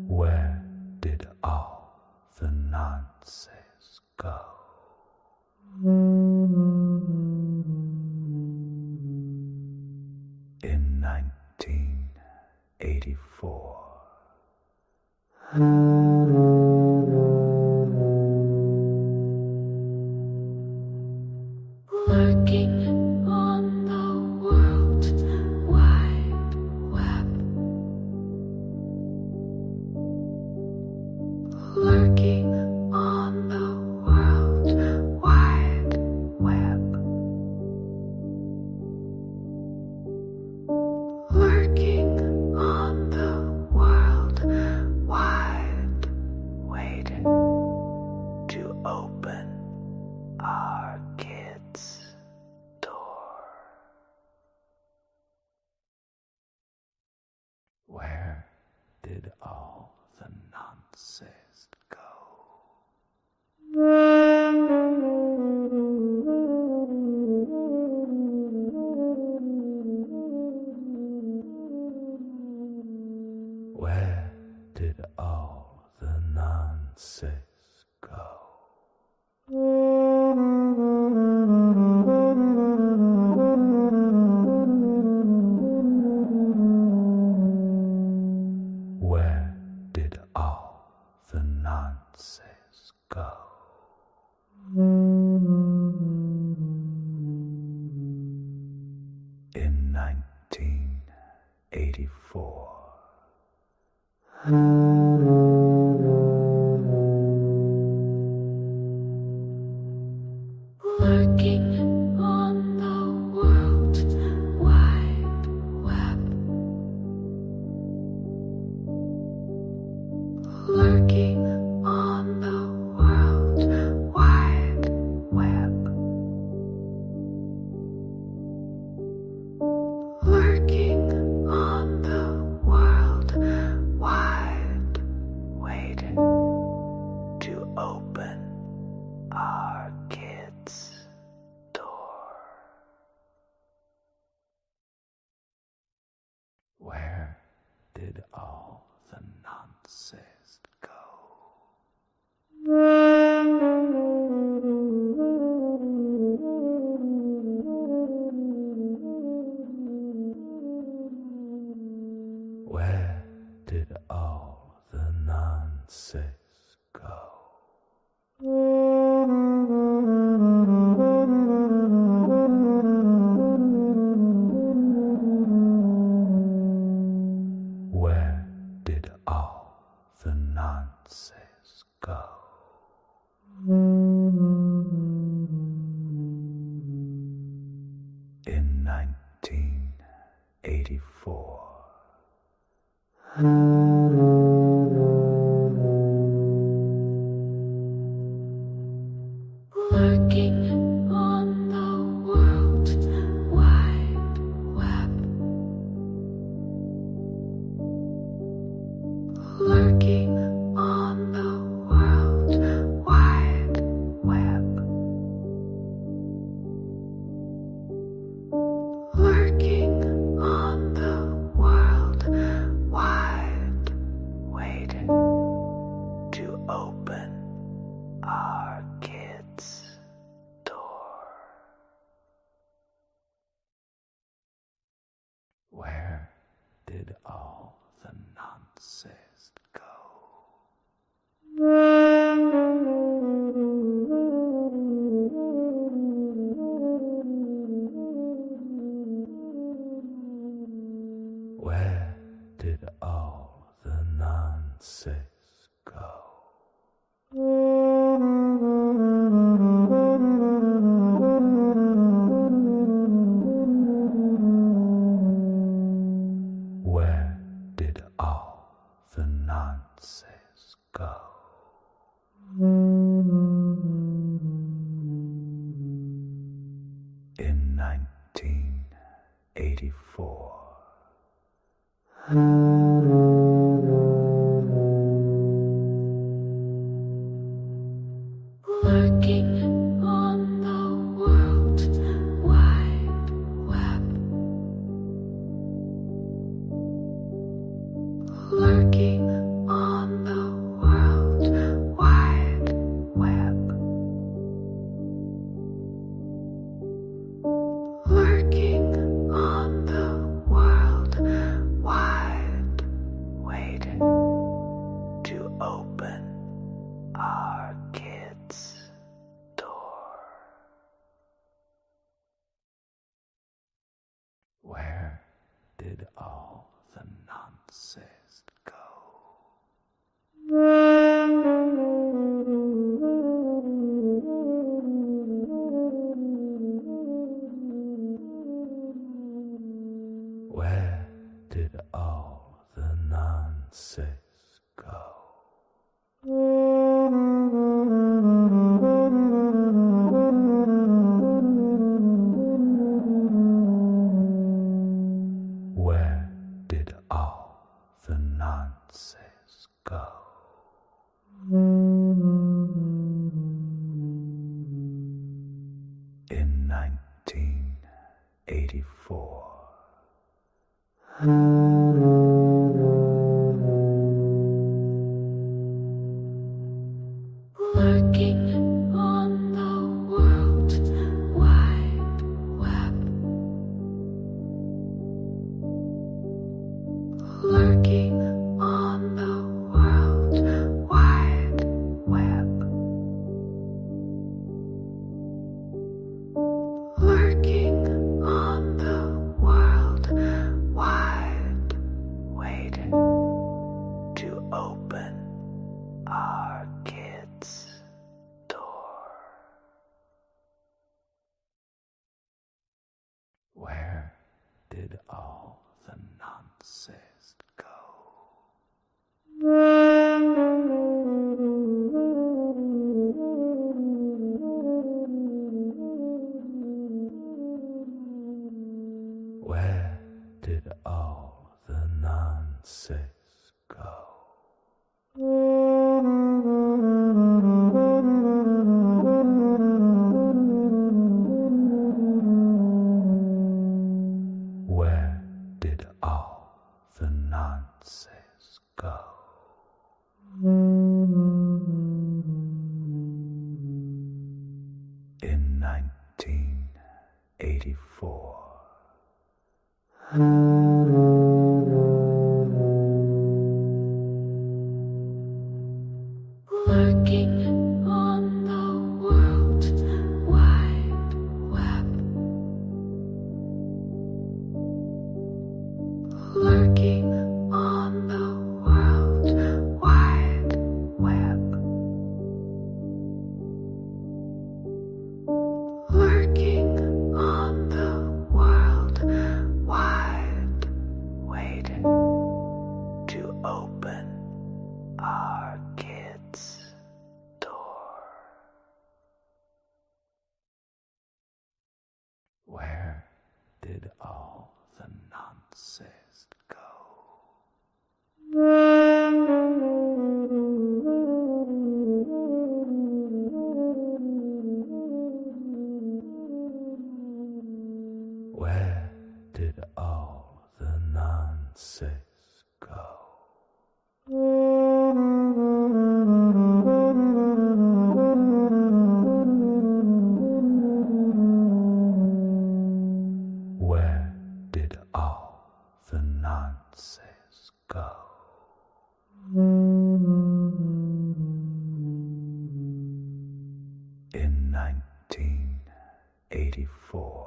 Where did all the nonsense go? In 1984. Lurking on the World Wide Web. Lurking on the World Wide Web. Lurking on the World Wide, waiting to open our kids' door. Where did all the nonsense go? Where did all the nonsense go? Where did all the nonsense go? In 1984. Lurking on the World Wide Web. Lurking on the World Wide Web. Lurking on the World Wide, waiting to open our kids' door. Where did all the nonsense go? Where did all the nonsense go? Where did all the nonsense go? In 1984. Lurking on the World Wide Web. Lurking on the World Wide Web. Lurking on the World Wide, waiting to open our kids' door. Where did all the nonsense go? Where did all the nonsense go? Where did all the nonsense In 1984. Lurking on the World Wide Web. Lurking on the World Wide Web. Lurking on the World Wide, waiting to open our kids' door. Where did all the nonsense go? Where did all the nonsense go? Where did all the nonsense go? In 1984. Lurking on the World Wide Web. Lurking on the World Wide Web. Lurking on the World Wide, waiting to open our kids' door. Where did all the nonsense go? Where did all the nonsense go? Where did all the nonsense go? In 1984. Lurking on the World Wide Web. Lurking on the World Wide Web. Lurking on the World Wide, waiting to open our kids' door. Where did all the nonsense go? Where did all the nonsense go? Where did all the nonsense go? In 1984.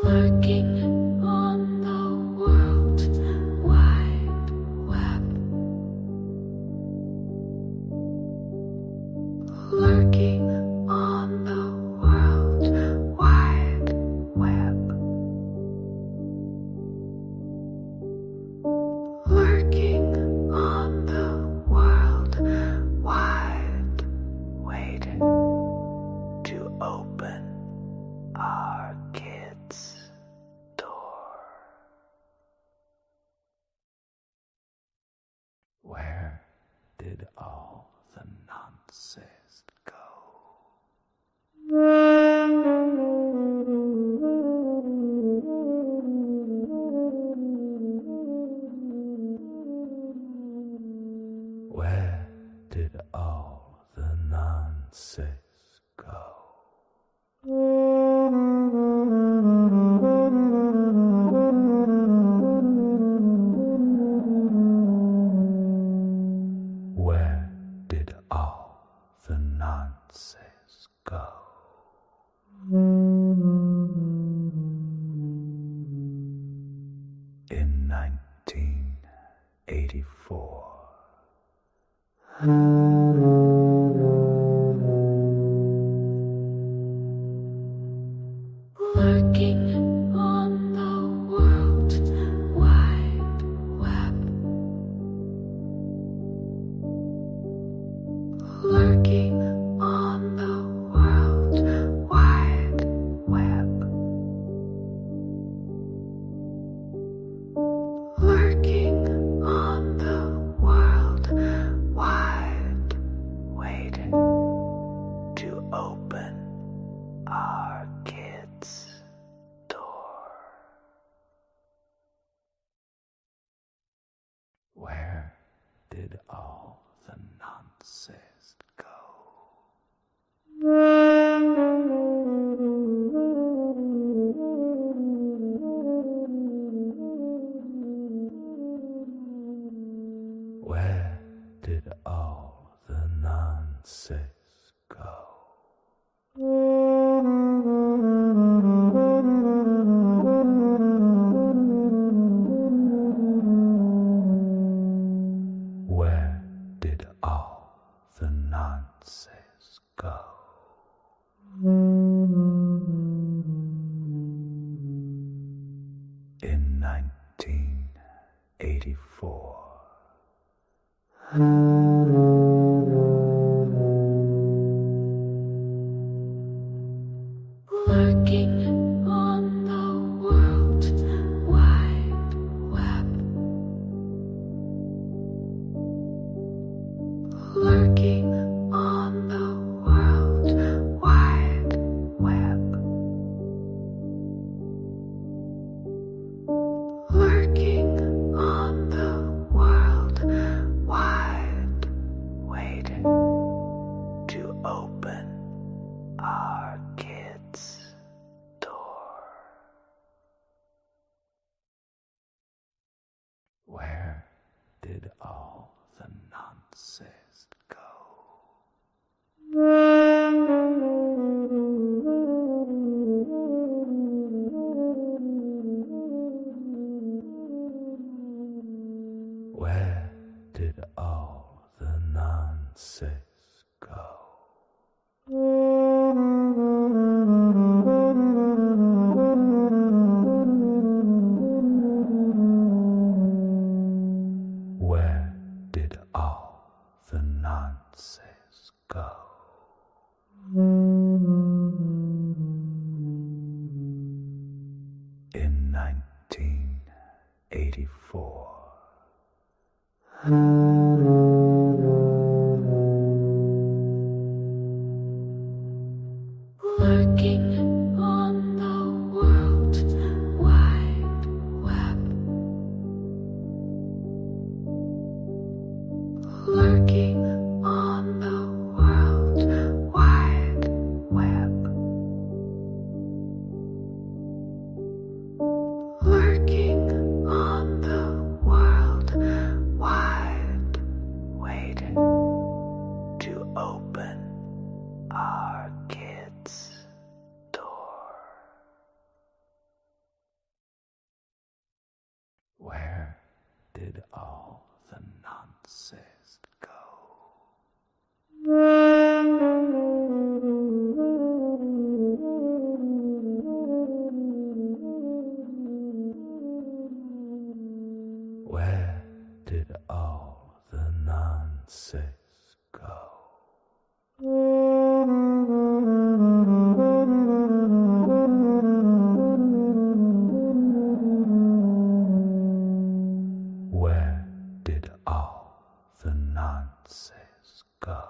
Lurking on the World Wide Web. Lurking on the World Wide Web. Lurking on the World did all the nonsense go? Where did all the nonsense go? Where did all the nonsense go? In 1984. Lurking on the World Wide Web. Lurking on the World Wide Web. Lurking on the World Wide, waiting to open our kids' door. Where did all the nonsense go? Where did all the nonsense go? Where did all the nonsense go? In 1984. Lurking on the World Wide Web. Lurking on the World Wide Web. Lurking on the World Wide, waiting to open our kids' door. Where did all the nonsense go? Where did all the nonsense go? Where did all the nonsense go? In 1984. Lurking on the World Wide Web. Lurking on the World Wide Web. Lurking on the World Wide, waiting to open our kids' door. Where did all the nonsense go? Where did all the nonsense go? Where did all the nonsense nonsense go.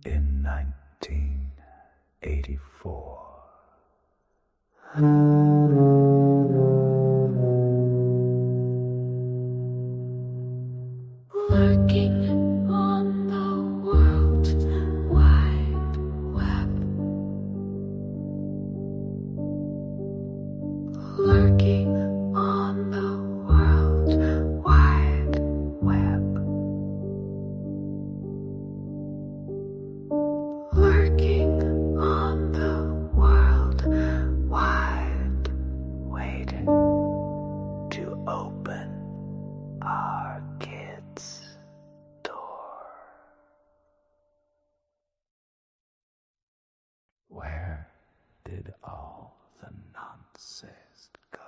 In 1984. Lurking on the World Wide Web. Lurking on the World Wide Web. Lurking on the World Wide, waiting to open our kids' door. Where did all the nonsense go?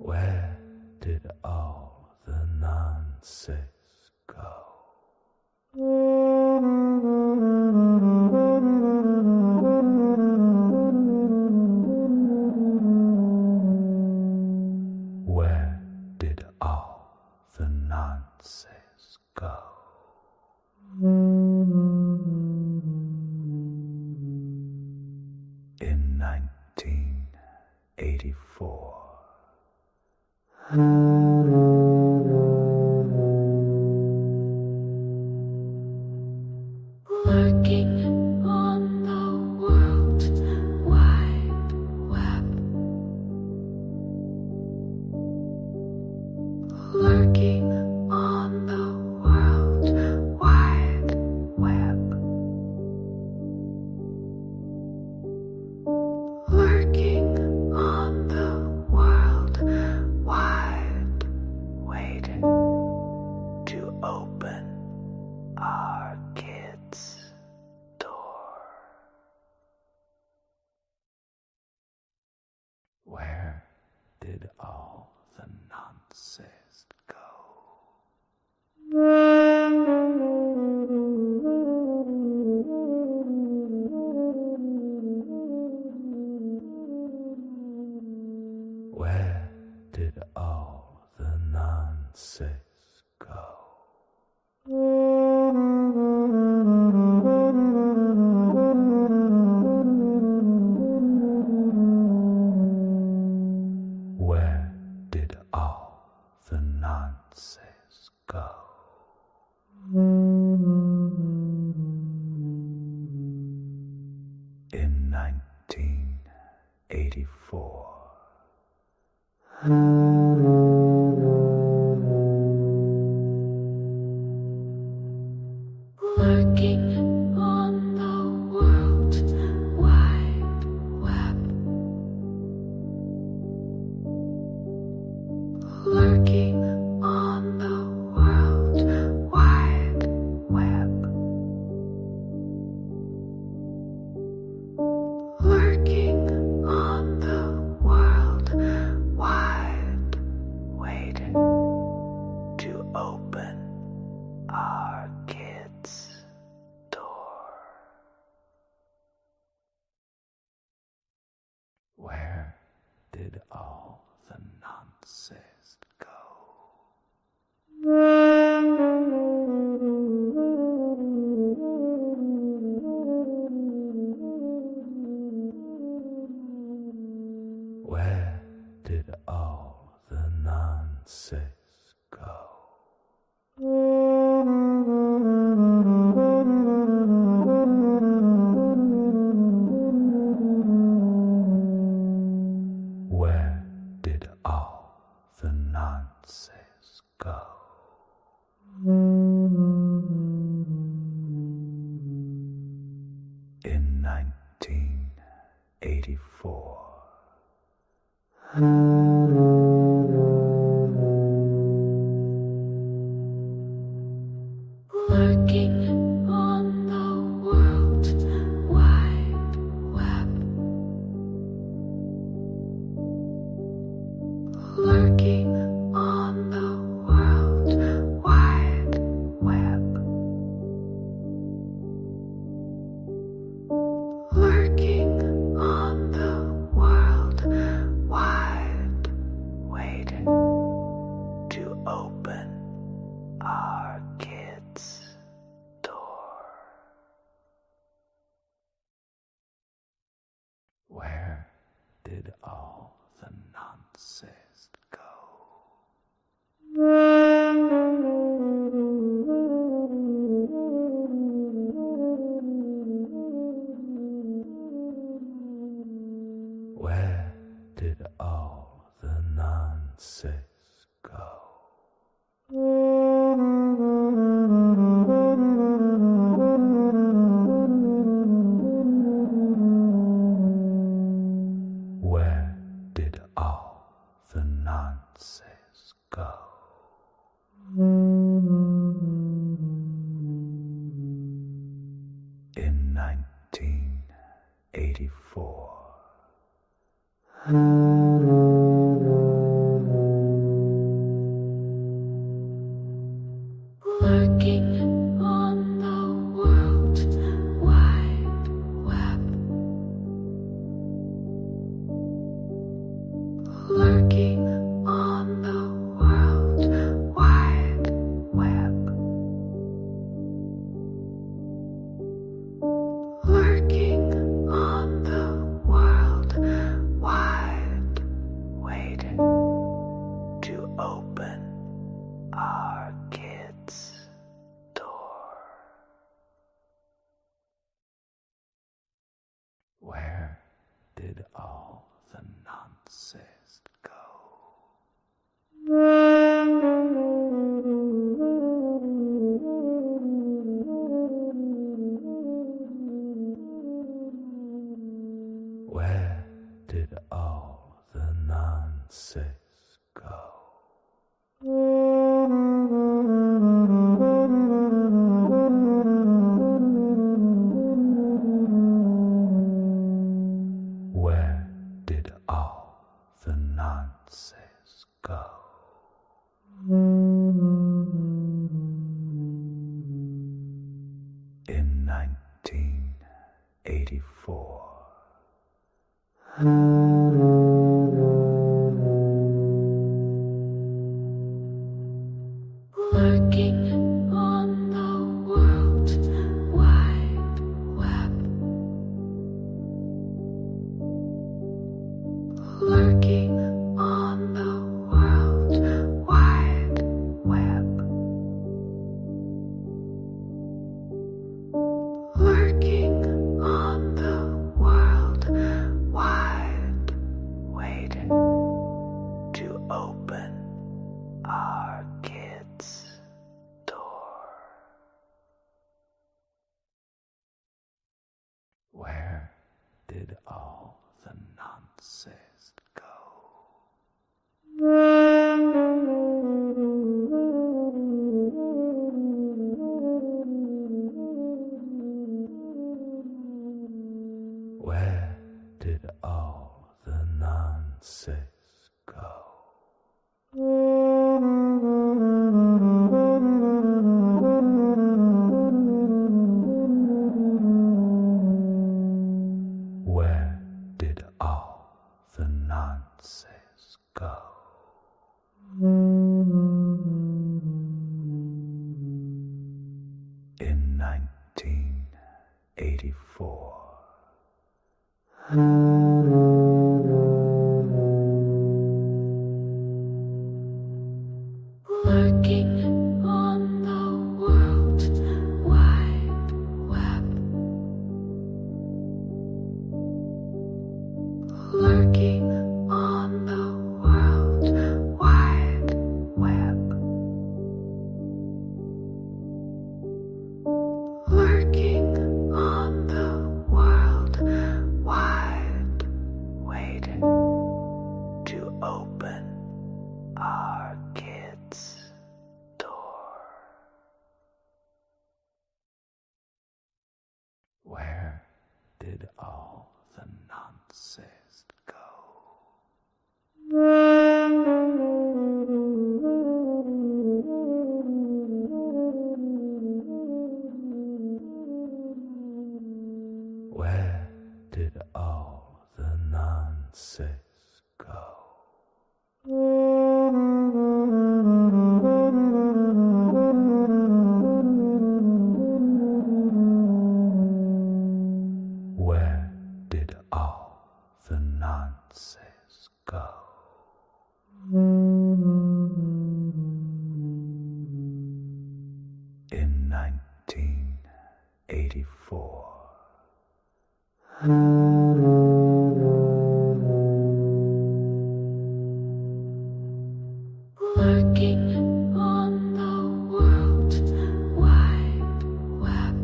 Where did all the nonsense go? Where did all the nonsense go? In 1984. Lurking on the World Wide Web. Lurking on the World Wide Web. Lurking on the World Wide, waiting to open our kids' door. Where did all the nonsense go? Where did all the nonsense go? Where did all the nonsense go? In 1984. Lurking on the World Wide Web. Lurking on the World Wide Web. Lurking on the World Wide, waiting to open our kids' door. Where did all the nonsense go? Where did all the nonsense go? Where did all the nonsense go? In 1984. Lurking on the World Wide Web. Lurking on the World Wide did all the nonsense go? Where did all the nonsense go? Where did all the nonsense go? In 1984. Lurking on the World Wide Web. Lurking on the World Wide Web. Lurking on the World Wide, waiting to open our kids' door. Where did all the nonsense go? Where did all the nonsense go? Where did all the nonsense go? In 1984. Lurking on the World Wide Web. Lurking on the World Wide Web. Lurking on the World Wide, waiting to open our kids' door. Where did all the nonsense go? Where did all the nonsense go? Where did all the nonsense go? In 1984. Lurking on the World Wide Web. Lurking on the World Wide Web. Lurking on the World Wide, waiting to open our kids' door. Where did all the nonsense go? Where did all the nonsense go? Where did all the nonsense In 1984. Lurking on the World Wide Web.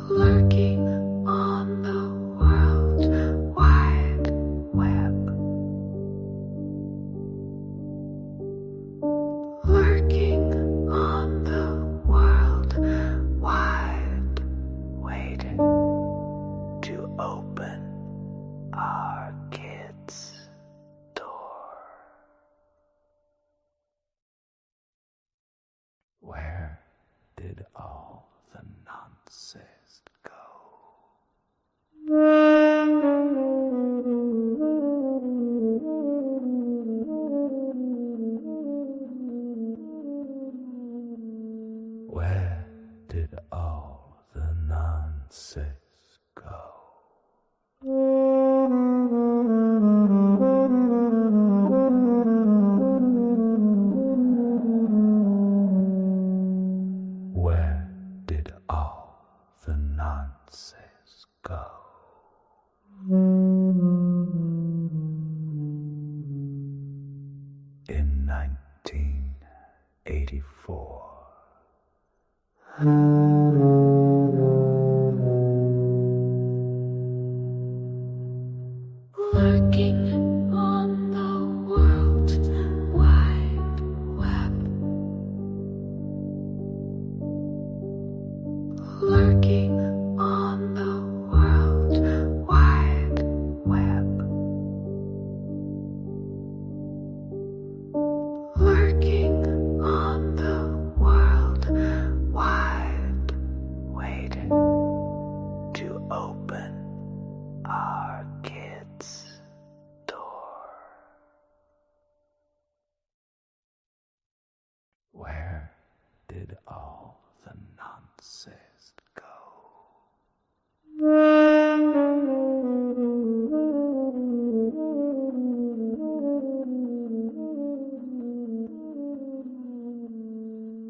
Lurking on the World Wide Web. Lurking on the World Wide, waiting to open our kids' door. Where did all the nonsense go? Where did all the nonsense go? Where did all the nonsense go? In 1984. Lurking on the World Wide Web. Lurking on the World Wide Web. Lurking on the World Wide, waiting to open our kids' door. Where did all the nonsense go?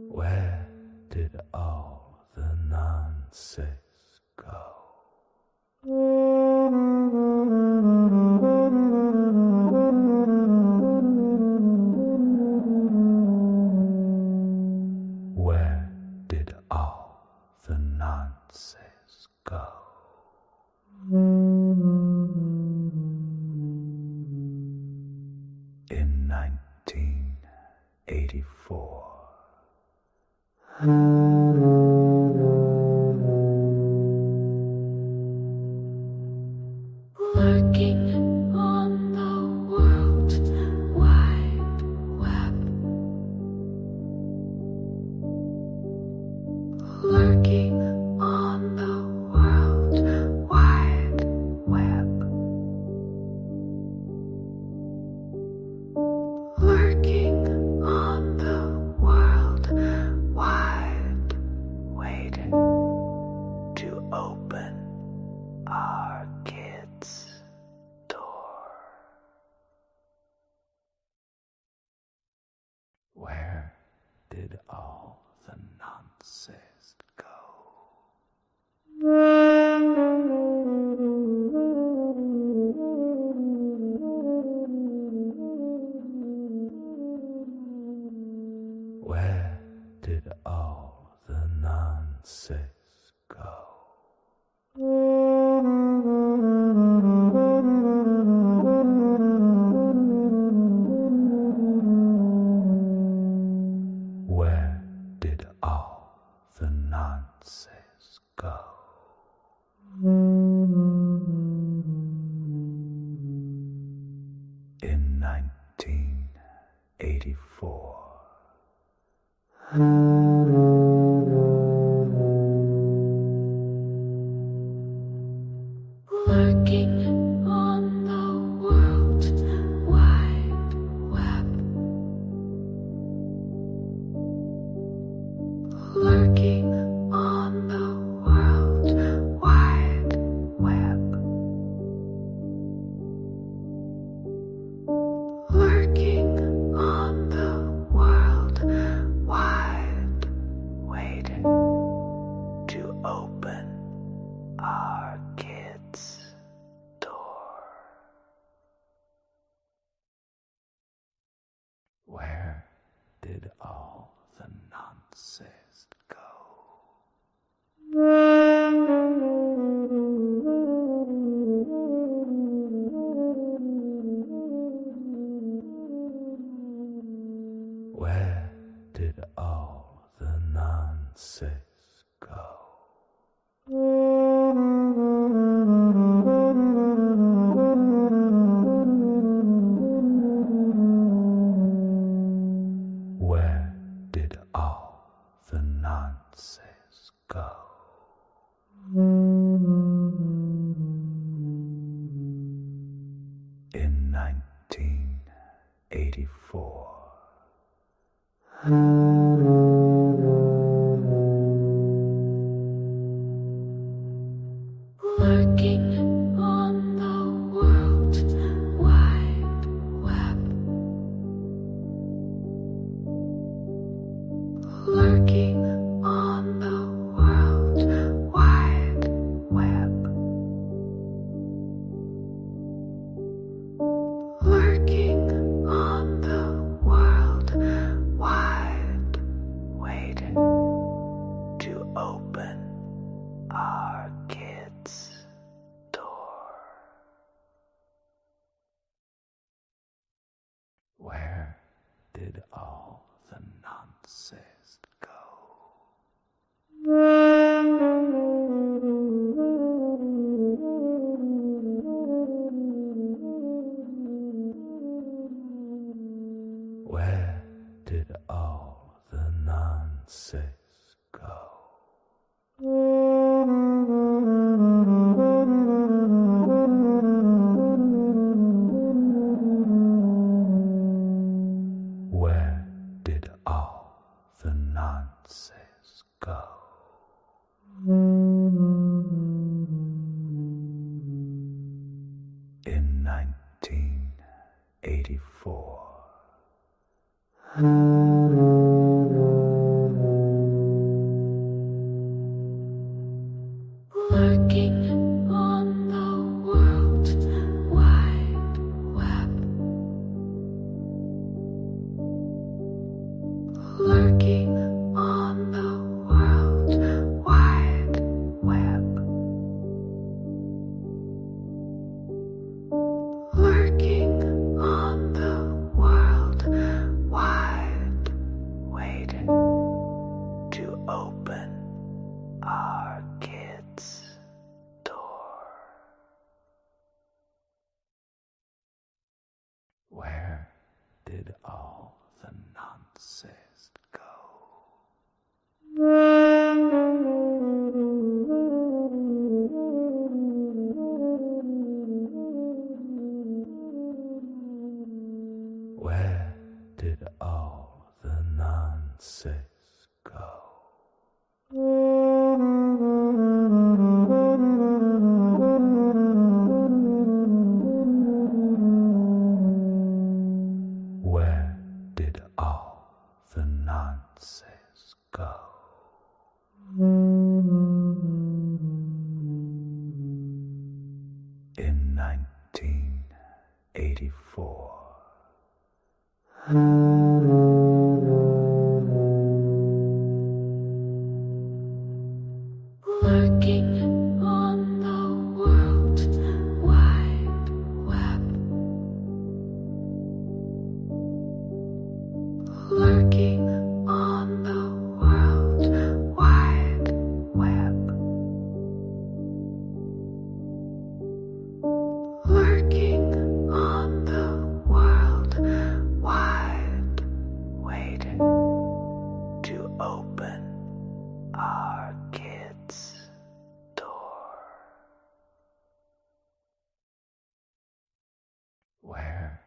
Where did all the nonsense go? Where did all the nonsense go? In 1984. Lurking on the World Wide Web. Lurking on the World Wide Web. Lurking on the World Wide, waiting to open our kids' door. Where did all the nonsense go? Where did all the nonsense go? Where did all the nonsense go? In 1984. Lurking on the World Wide Web. Lurking on the World Wide Web. Lurking on the World did all the nonsense go? Where did all the nonsense go? Where did all the nonsense go? In 1984. Lurking on the World Wide Web. Lurking on the World Wide Web. Lurking on the World Wide, waiting to open our kids' door. Where did all the nonsense go? Where did all the nonsense go? Where did all the nonsense go? In 1984. Lurking on the World Wide Web. Lurking on the World Wide Web. Lurking on the World Wide, waiting to open our kids' door. Where did all the nonsense go? Where did all the nonsense go? Where did all the nonsense go? In 1984. Lurking on the World Wide Web. Lurking on the World Wide Web. Lurking on the World Wide, waiting to open our kids' door. Where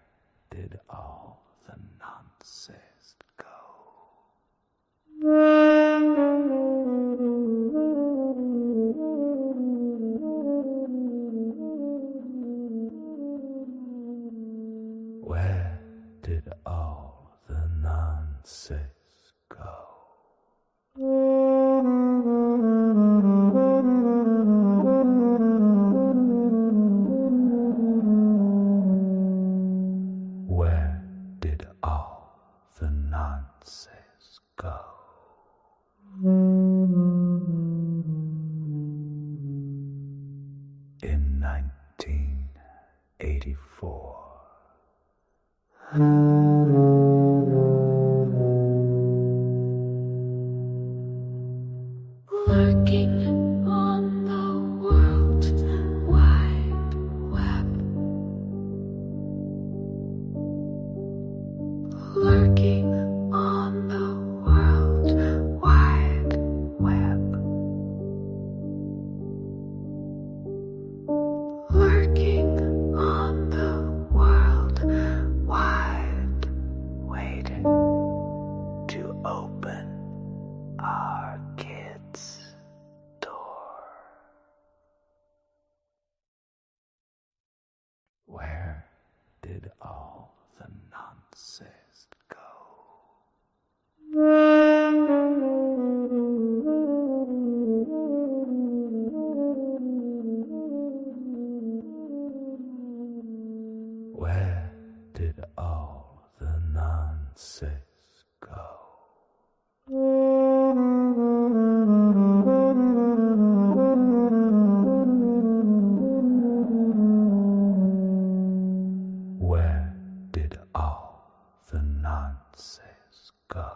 did all the nonsense go? Where did all the nonsense go? Where did all the nonsense go. In 1984. Lurking on the World Wide Web. Lurking on the World Wide Web. Lurking on the World Wide, waiting to open our kids' door. Where did all the nonsense go? Where did all the nonsense go? Where did all the nonsense go?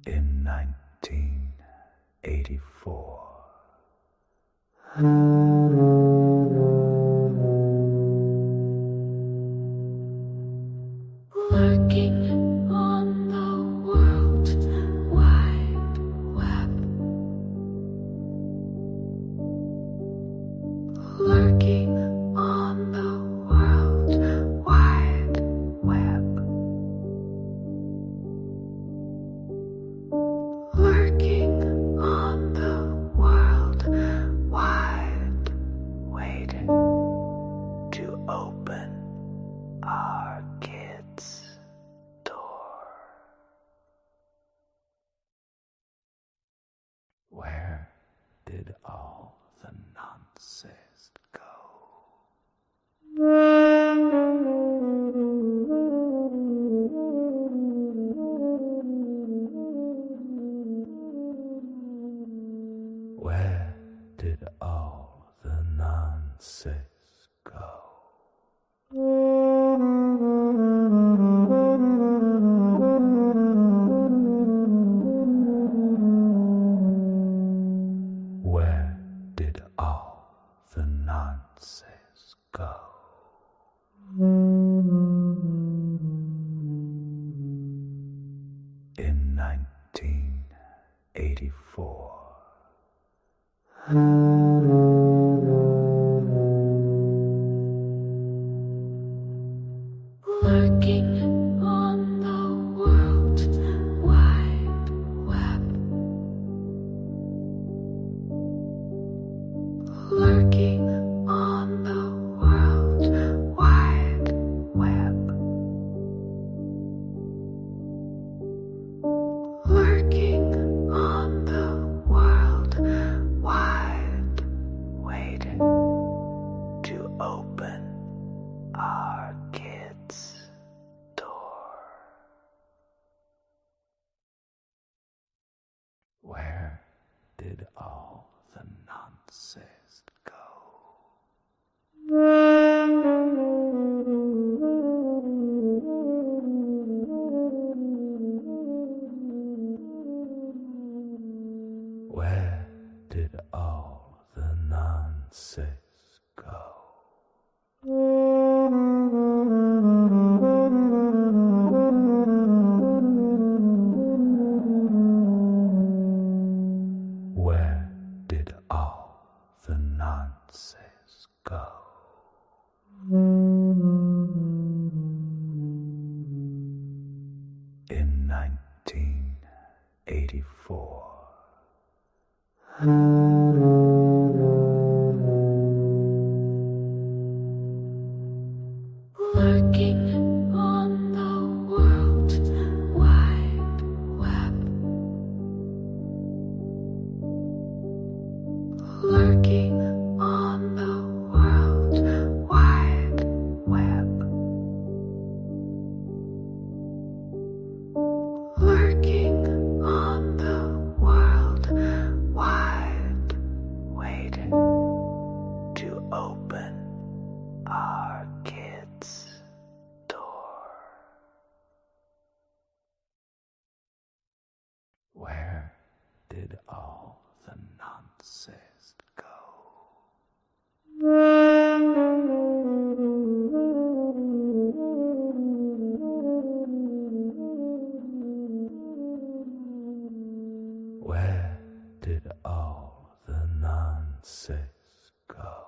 In 1984. Lurking on the World Wide Web. Lurking on the World Wide Web. Lurking on the World Wide, waiting to open our kids' door. Where did all the nonsense go? Where did all the nonsense go? Where did all the nonsense go? In 1984. Lurking on the World Wide Web. Lurking on the World Wide Web. Lurking on the World Wide, waiting to open our kids' door. Where did all the nonsense go? Where did all the nonsense go? Where did all the nonsense go? In 1984. Lurking on the World Wide Web. Lurking on the World Wide nonsense go? Where did all the nonsense go?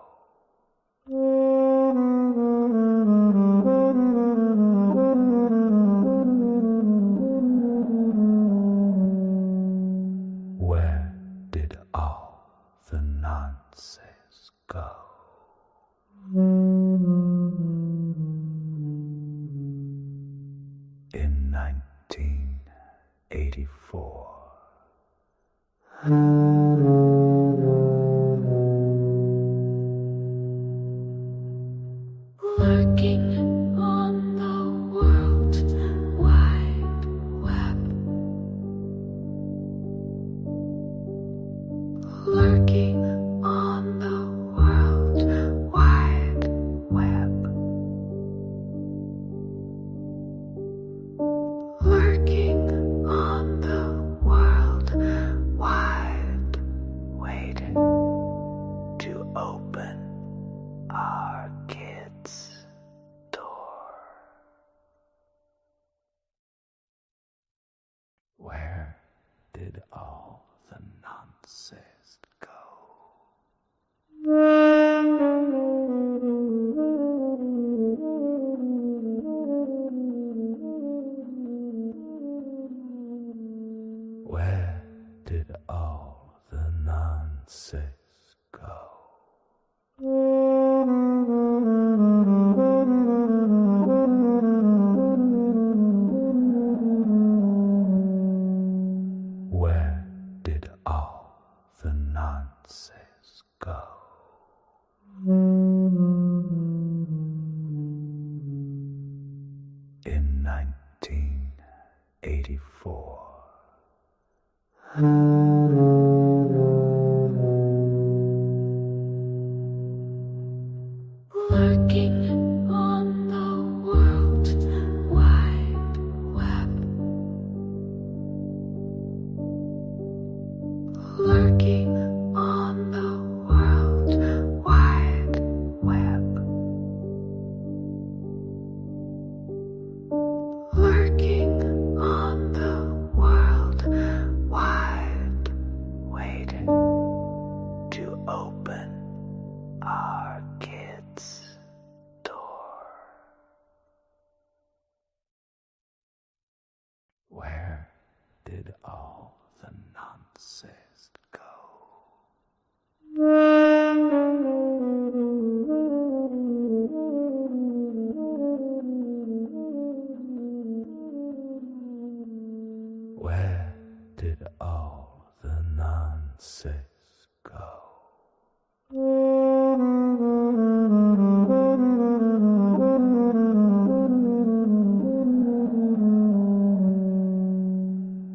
Where did all the nonsense go? In 1984. Lurking on the World Wide Web. Lurking on the World Wide Web. Lurking on the World Wide, waiting to open our kids' door. Where did all the nonsense go? Where did all the nonsense go? Where did all the nonsense go? In 1984. Lurking on the World Wide Web. Lurking on the World Wide Web. Lurking on the World Wide, waiting to open our kids' door. Where did all the nonsense go? Where did all the nonsense go?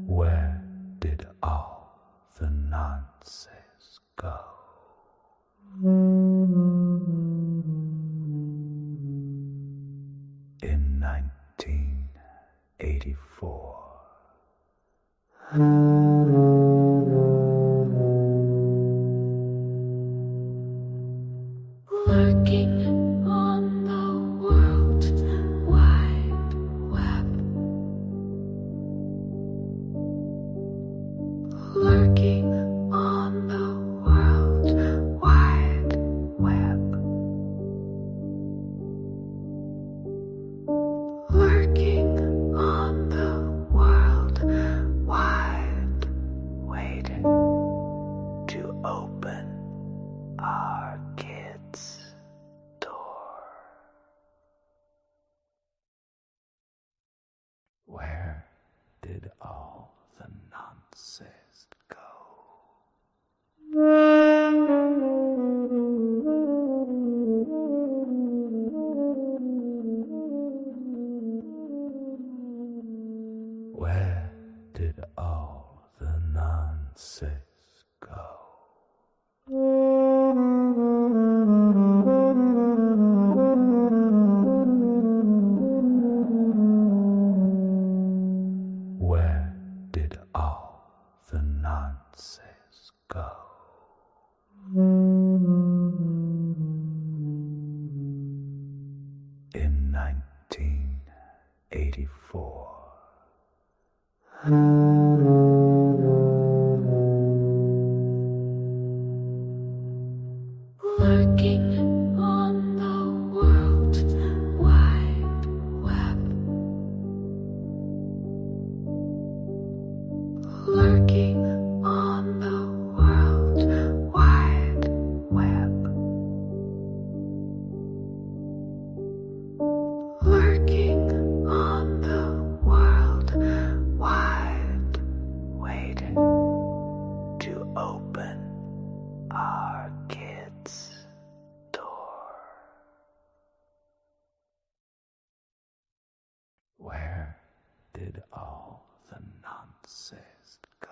Where did all the nonsense go? In 1984. Lurking on the World Wide Web. Lurking on the World Wide Web. Lurking on the World Wide, waiting to open our kids' door. Where did all the nonsense go? Where did all the nonsense go? Where did all the nonsense go? 1984. Lurking on the World Wide Web. Lurking on the World Wide Web. Lurking on the World Wide, waiting to open our kids' door. Where did all the nonsense go?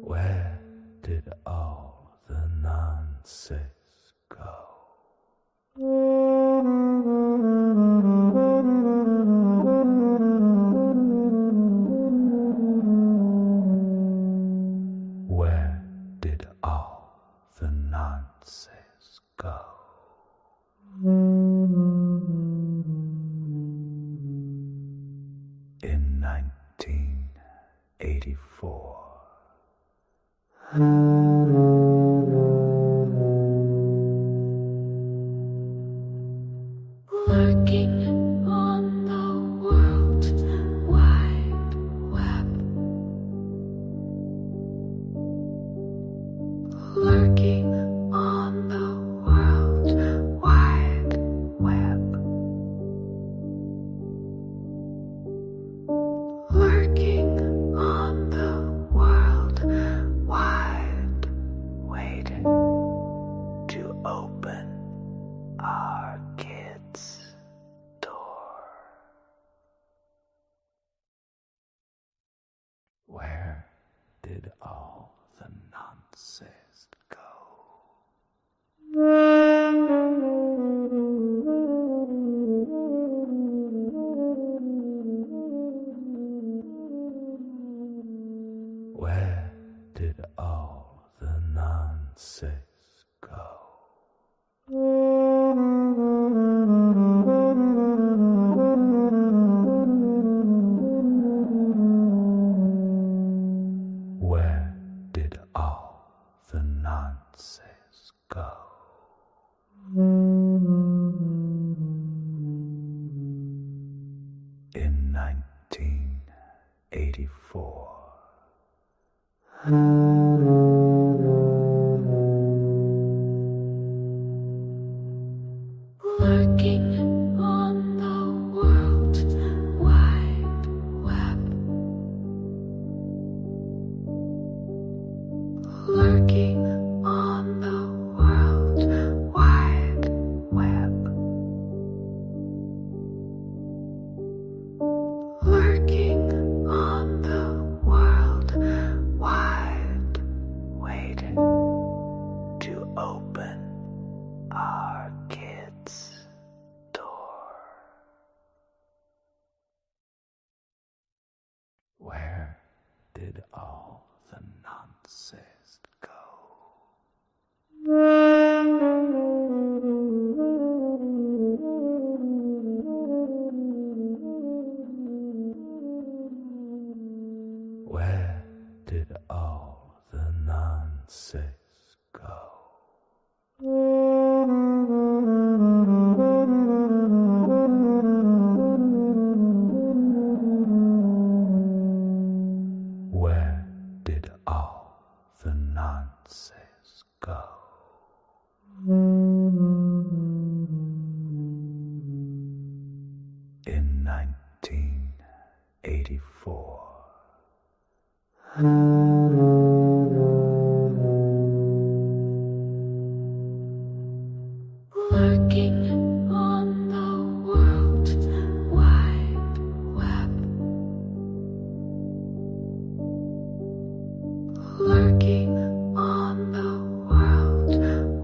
Where did all the nonsense go? Where did all the nonsense go? In 1984. Lurking on the World Wide Web. Lurking on the World Wide Web. Lurking on the World Wide, waiting to open our kids' door. Where did all the nonsense go? Where did all the nonsense go? Where did all the nonsense go? In 1984. Lurking on the World Wide Web. Lurking on the World Wide Web. Lurking on the World Wide, waiting to open our kids' door. Where did all the nonsense go? Where did all the nonsense go? Where did all the nonsense go? In 1984. Lurking on the World Wide Web. Lurking on the World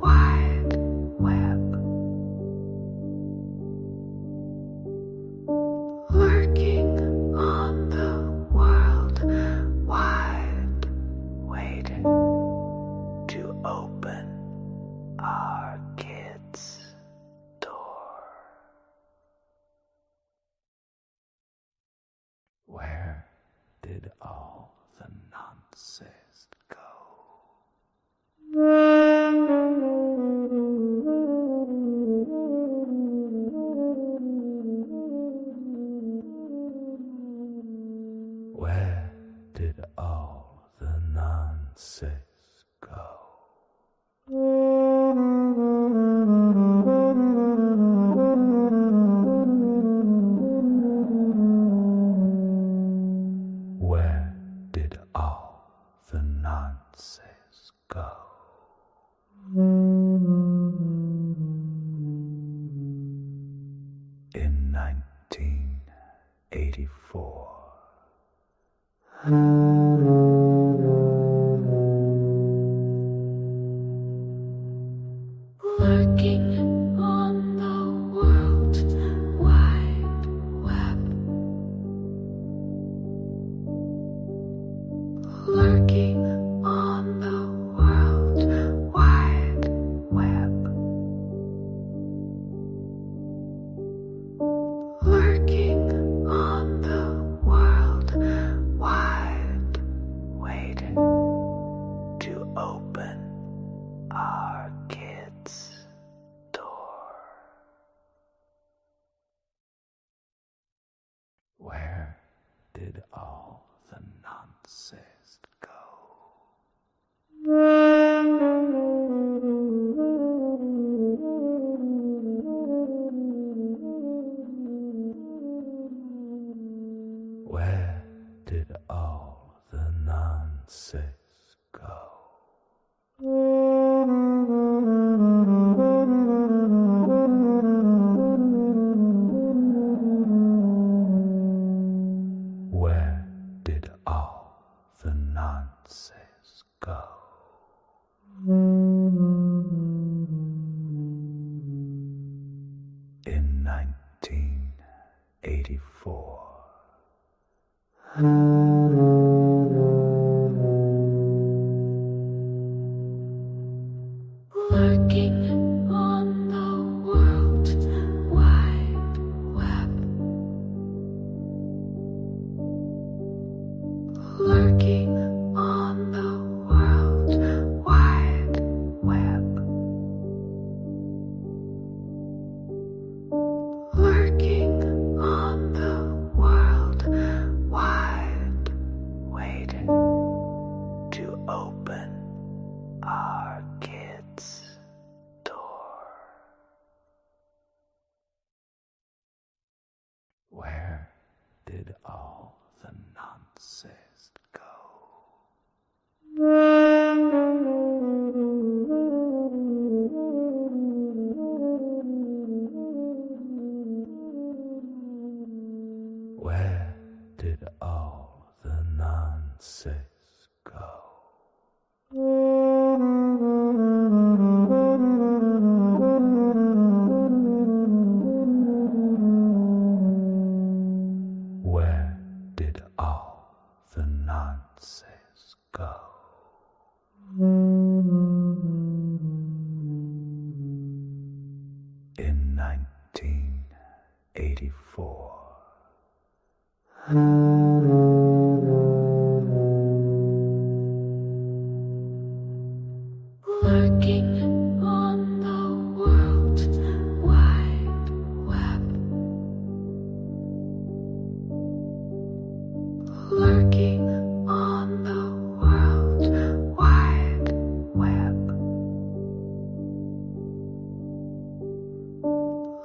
Wide Web. Lurking on the World did all the nonsense go? Where did all the nonsense go? Where did all the nonsense go? In 1984. Lurking on the World Wide Web. Lurking on the World Wide Web. Lurking on the World Wide, waiting to open our kids' door. Where did all the nonsense go? Where did all the nonsense go? Where did all the nonsense go? In 1984. Lurking on the World Wide Web. Lurking on the World Wide Web. Lurking on the World Wide, waiting to open our kids' door. Where did all the nonsense go? Where did all the nonsense go? Where did all the nonsense go? In 1984. Lurking on the World Wide Web. Lurking on the World Wide Web.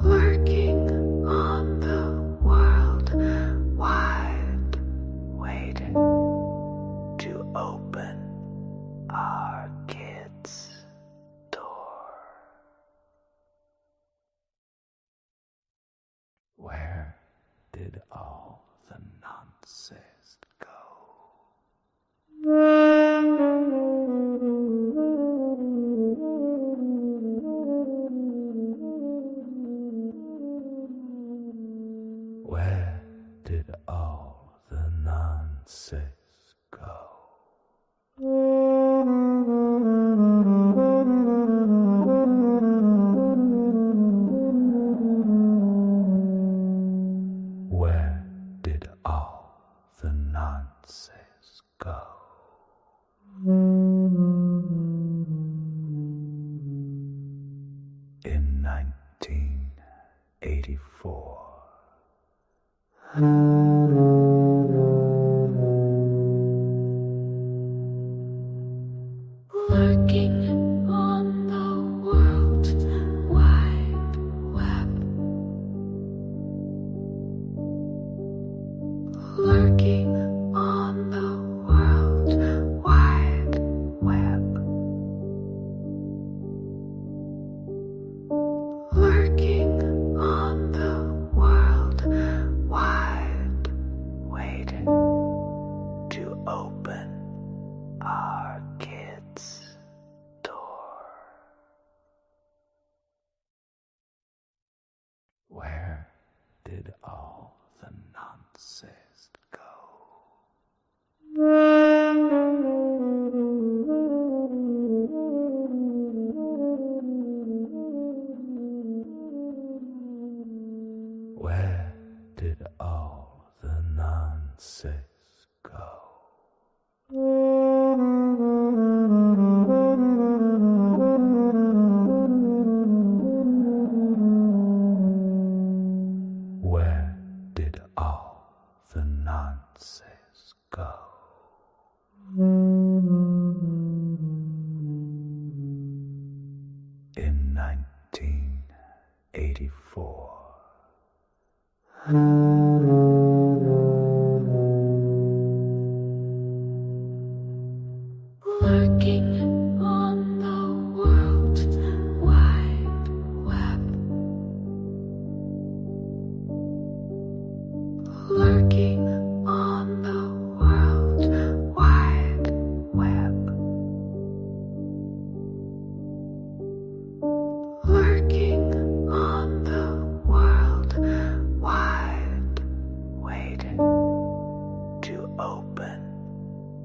Lurking on the World Wide, waiting to open our kids' door. Where did all the nonsense go? Where did all the nonsense go? Where did all the nonsense go. In 1984. Lurking on the World Wide Web. Lurking on the World Wide Web. Lurking on the World Wide, waiting to open our kids' door. Where did all the nonsense go? Where did all the nonsense go? Where did all the nonsense go? In 1984. Lurking on the World Wide Web. Lurking on the World Wide Web. Lurking on the World Wide, waiting to open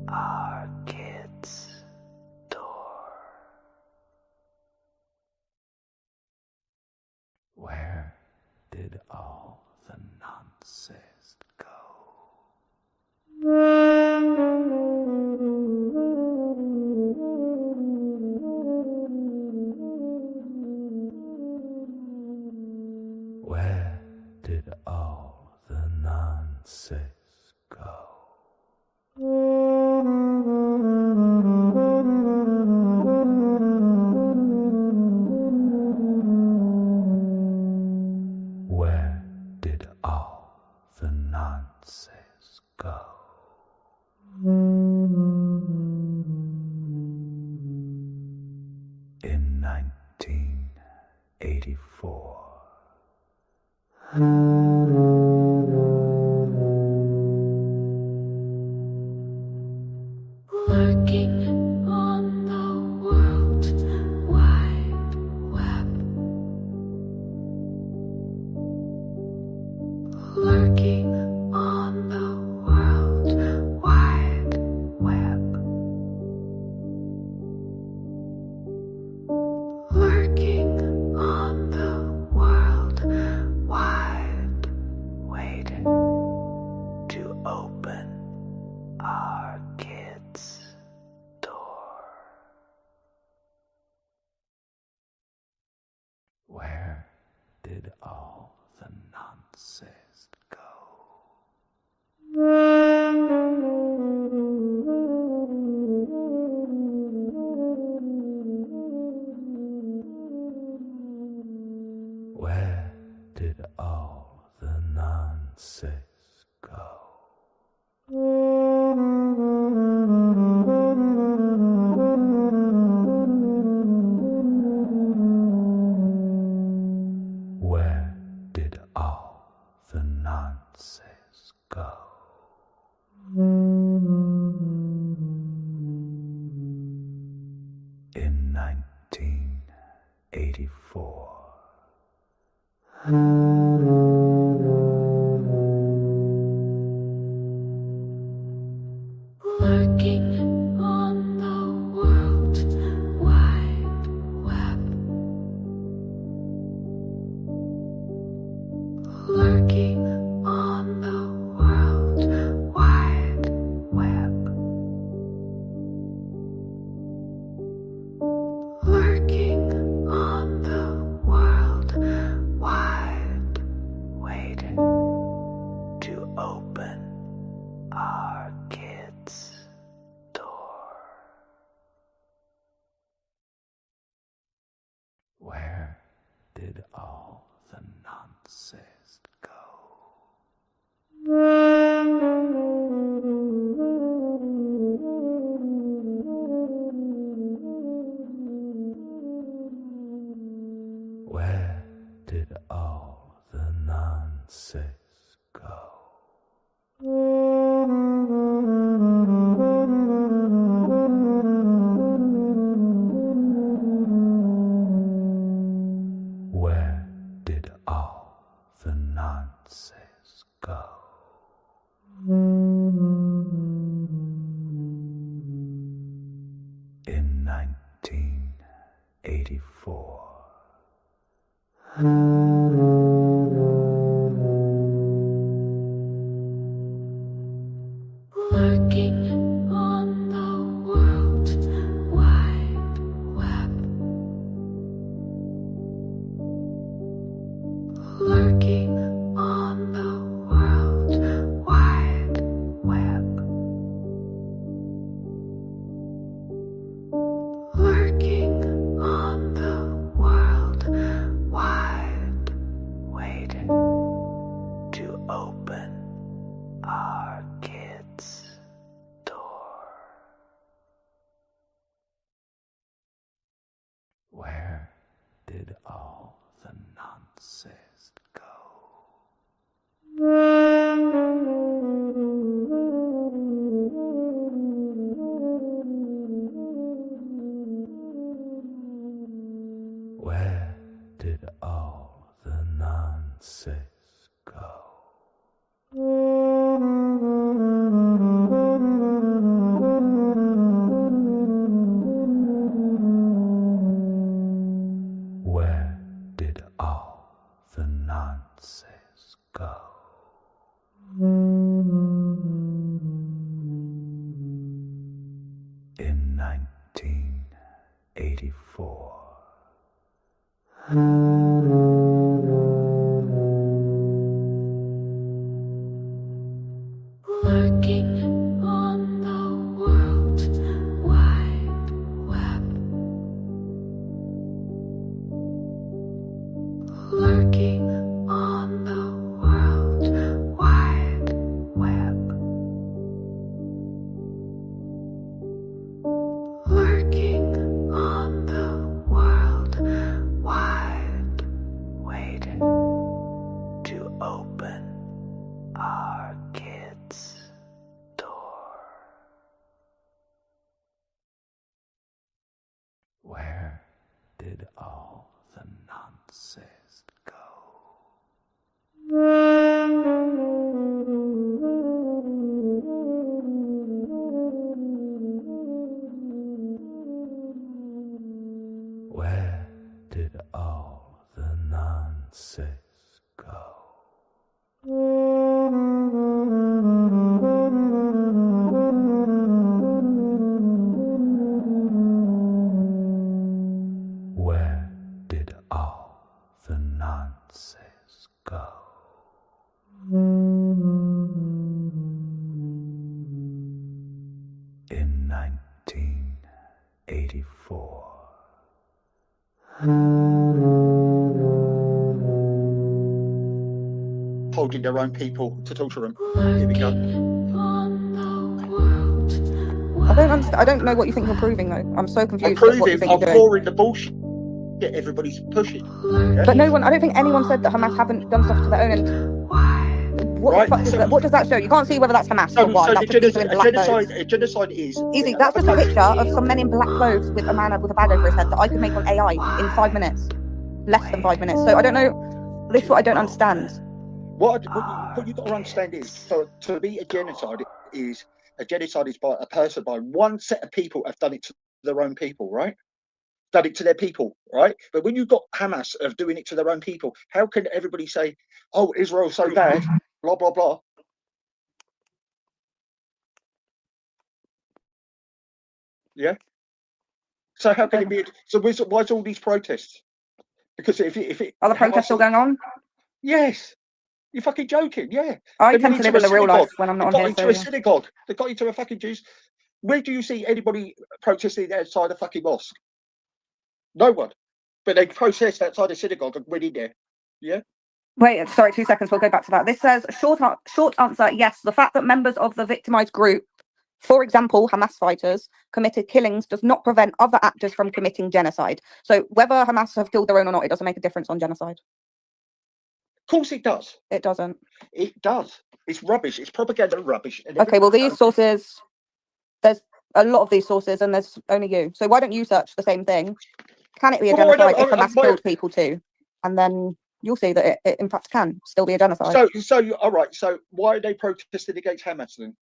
our kids' door. Where did all the nonsense go? Where did all the nonsense go? Where did all the nonsense go? In 1984. Lurking on the World Wide Web. Lurking on the World Wide Web. Lurking on the World Wide, waiting to open our kids' door. Where did all the nonsense go? Where did all the nonsense go? Where did all the nonsense go? In 1984. Lurking on the World Wide Web. Lurking on the World Wide Web. did all the nonsense go? Where did all the nonsense go? Where did all the nonsense go? In 1984. Lurking on the World Wide Web. Lurking on the World Wide Web. Lurking on the World Wide, waiting to open our kids' door. Where did all the nonsense go? Where did all the nonsense go? Where did all the nonsense go? In 1984. Lurking on the World Wide Web. Lurking on the World Wide Web. Lurking on the World Wide, waiting to open our kids' door. Where did all the nonsense go? Where did all the nonsense go? Where did all the nonsense go? In 1984. Holding their own people to torture them. Here we go. I don't understand. I don't know what you think you're proving, though. I'm so confused. I'm what you proving, think I'm you're doing. pouring the bullshit everybody's pushing. Yeah? But no one, I don't think anyone said that Hamas haven't done stuff to their own. And what Right, the fuck so- what does that show? You can't see whether that's Hamas So, or what. so That's the just people in black clothes. genocide is Easy. That's just a picture of some men in black clothes with a man with a bag over his head that I could make on AI in 5 minutes, less than 5 minutes. So I don't know. This is what I don't understand. What you've got to understand is, so to be a genocide is by a person, by one set of people have done it to their own people, right? Done it to their people, right? But when you've got Hamas of doing it to their own people, how can everybody say, "Oh, Israel's so bad," blah blah blah? Yeah. So how can it be? So why's all these protests? Because if it Are the protests still going on? Yes. You're fucking joking, yeah. I They tend went to into live in a the real synagogue. life when I'm not They on got here. into So, a yeah. synagogue. They got into a fucking Jews. Where do you see anybody protesting outside a fucking mosque? No one. But they protest outside the synagogue and went in there. Yeah. Wait, sorry, 2 seconds. We'll go back to that. This says short answer. Yes, the fact that members of the victimized group, for example, Hamas fighters, committed killings does not prevent other actors from committing genocide. So whether Hamas have killed their own or not, it doesn't make a difference on genocide. Of course it does. It doesn't. It does. It's rubbish. It's propaganda rubbish. Okay, well, these sources, there's a lot of these sources and there's only you. So why don't you search the same thing? Can it be a genocide if Hamas killed people too? And then you'll see that it in fact can still be a genocide. So all right. So why are they protesting against Hamas then?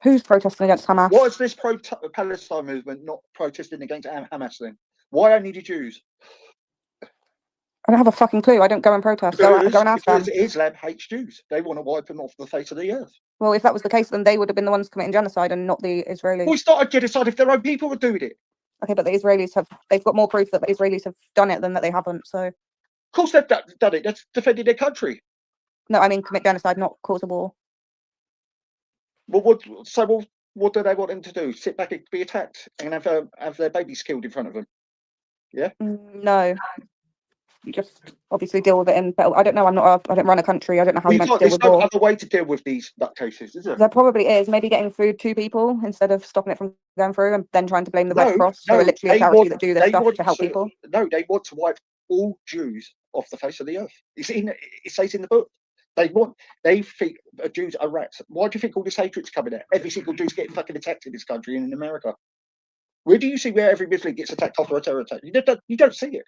Who's protesting against Hamas? Why is this pro-Palestine movement not protesting against Hamas then? Why only the Jews? I don't have a fucking clue. I don't go and protest. Go and ask them. Because Islam hates Jews. They want to wipe them off the face of the earth. Well, if that was the case, then they would have been the ones committing genocide and not the Israelis. Well, it's not a genocide if their own people were doing it. Okay, but the Israelis they've got more proof that the Israelis have done it than that they haven't. So, of course they've done it. That's defending their country. No, I mean commit genocide, not cause a war. Well, what do they want them to do? Sit back and be attacked and have their babies killed in front of them? Yeah. No. You just obviously deal with it in. But I don't know. I don't run a country. I don't know how you meant to deal with war. There's no other way to deal with these nutcases, is there? There probably is. Maybe getting food to people instead of stopping it from going through, and then trying to blame the Red Cross, who are literally a charity that do this stuff to help people. No, they want to wipe all Jews off the face of the earth. It says in the book. They think Jews are rats. Why do you think all this hatred's coming out? Every single Jew's getting fucking attacked in this country and in America. Where do you see where every Muslim gets attacked after a terror attack? You don't see it.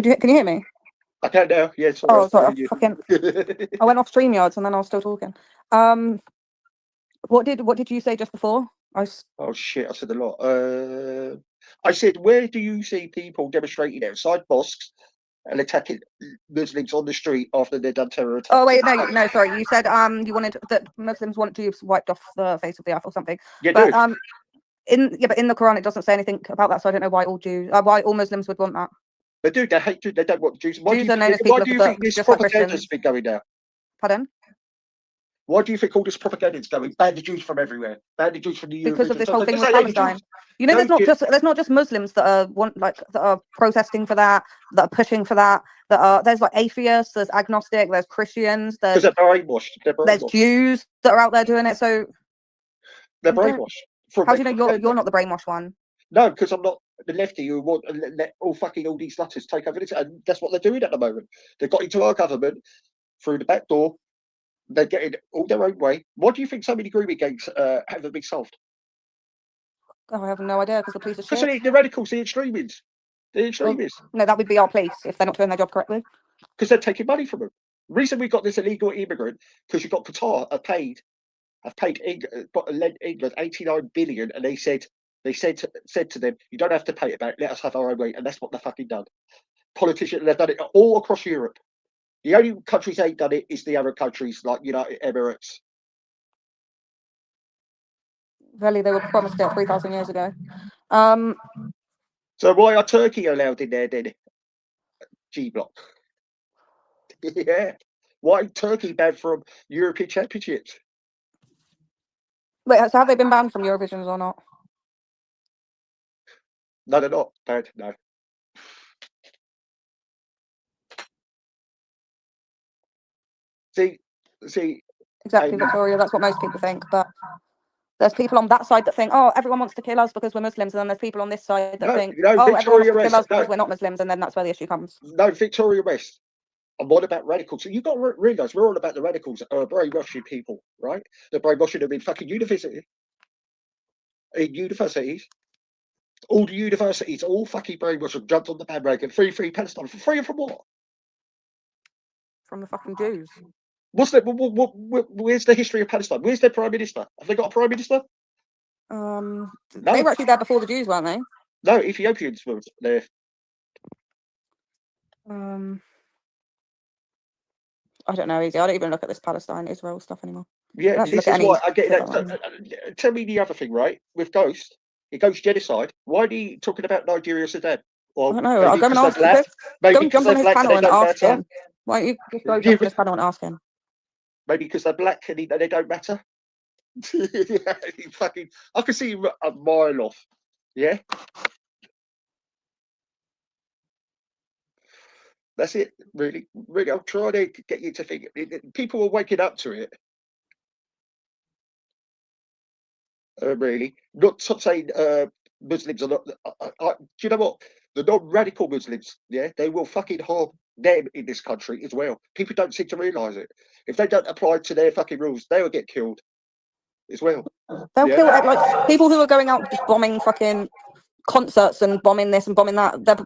Can you hear me? I can't now. Yeah, sorry. Oh, sorry. I went off Streamyard and then I was still talking. What did you say just before? Oh shit! I said a lot. I said, where do you see people demonstrating outside mosques and attacking Muslims on the street after they've done terror attacks? Oh wait, no, sorry. You said you wanted that Muslims want Jews wiped off the face of the earth or something. Yeah, but in the Quran it doesn't say anything about that, so I don't know why all Muslims would want that. They do. They hate Jews. They don't want Jews. Why do you think this propaganda's been going down? Pardon? Why do you think all this propaganda is going? Ban the Jews from everywhere. Ban the Jews from the Europe. Because of this whole thing with Palestine. You know, there's not just Muslims that are protesting for that are pushing for that. There's like atheists, there's agnostic, there's Christians, because they're brainwashed. There's Jews that are out there doing it. So they're brainwashed. How do you know you're not the brainwashed one? No, because I'm not the lefty who want to let all these nutters take over this, and that's what they're doing at the moment. They got into our government through the back door. They're getting all their own way. Why do you think so many grooming gangs haven't been solved? Oh, I have no idea, because the police are shit. Because the radicals, the extremists. The extremists. No, that would be our police if they're not doing their job correctly. Because they're taking money from them. The reason we got this illegal immigrant, because you got Qatar have paid England 89 billion, and they said to them, you don't have to pay it back, let us have our own way, and that's what they've fucking done. Politicians, they've done it all across Europe. The only countries that ain't done it is the Arab countries like United Emirates. Really, they were promised it 3,000 years ago. So why are Turkey allowed in there then? G Block. Yeah. Why Turkey banned from European Championships? Wait, so have they been banned from Eurovisions or not? No, they're not banned. No. See. Exactly, Victoria. That's what most people think. But there's people on that side that think, oh, everyone wants to kill us because we're Muslims, and then there's people on this side that think, oh, everyone wants to kill us because we're not Muslims, and then that's where the issue comes. No, Victoria West. I'm all about radicals. So you've got to realise we're all about the radicals that are brainwashing people, right? They're brainwashing them in fucking universities. All the universities, all fucking brainwashed, jumped on the bandwagon. Free Palestine. Free from what? From the fucking Jews. Where's the history of Palestine? Where's their prime minister? Have they got a prime minister? No. They were actually there before the Jews, weren't they? No, Ethiopians were there. I don't know, Easy. I don't even look at this Palestine, Israel stuff anymore. Yeah, Let's this look at is any why I get killer that. ones. Tell me the other thing, right? With Ghost, it goes genocide. Why are you talking about Nigeria, Sudan? I Or don't know. I'll maybe go and because they're ask. black. Go Maybe and because jump on they're his black and panel they and don't ask matter. him. Why don't you just go Yeah, jump on his panel and ask him? maybe because they're black and they don't matter. Yeah, fucking, I can see him a mile off. Yeah, that's it. Really, really. I'm trying to get you to think. People are waking up to it. Really, not saying Muslims are not. Do you know what? The non-radical Muslims, yeah, they will fucking harm them in this country as well. People don't seem to realise it. If they don't apply to their fucking rules, they will get killed as well. They'll Yeah. kill like people who are going out just bombing fucking concerts and bombing this and bombing that. They're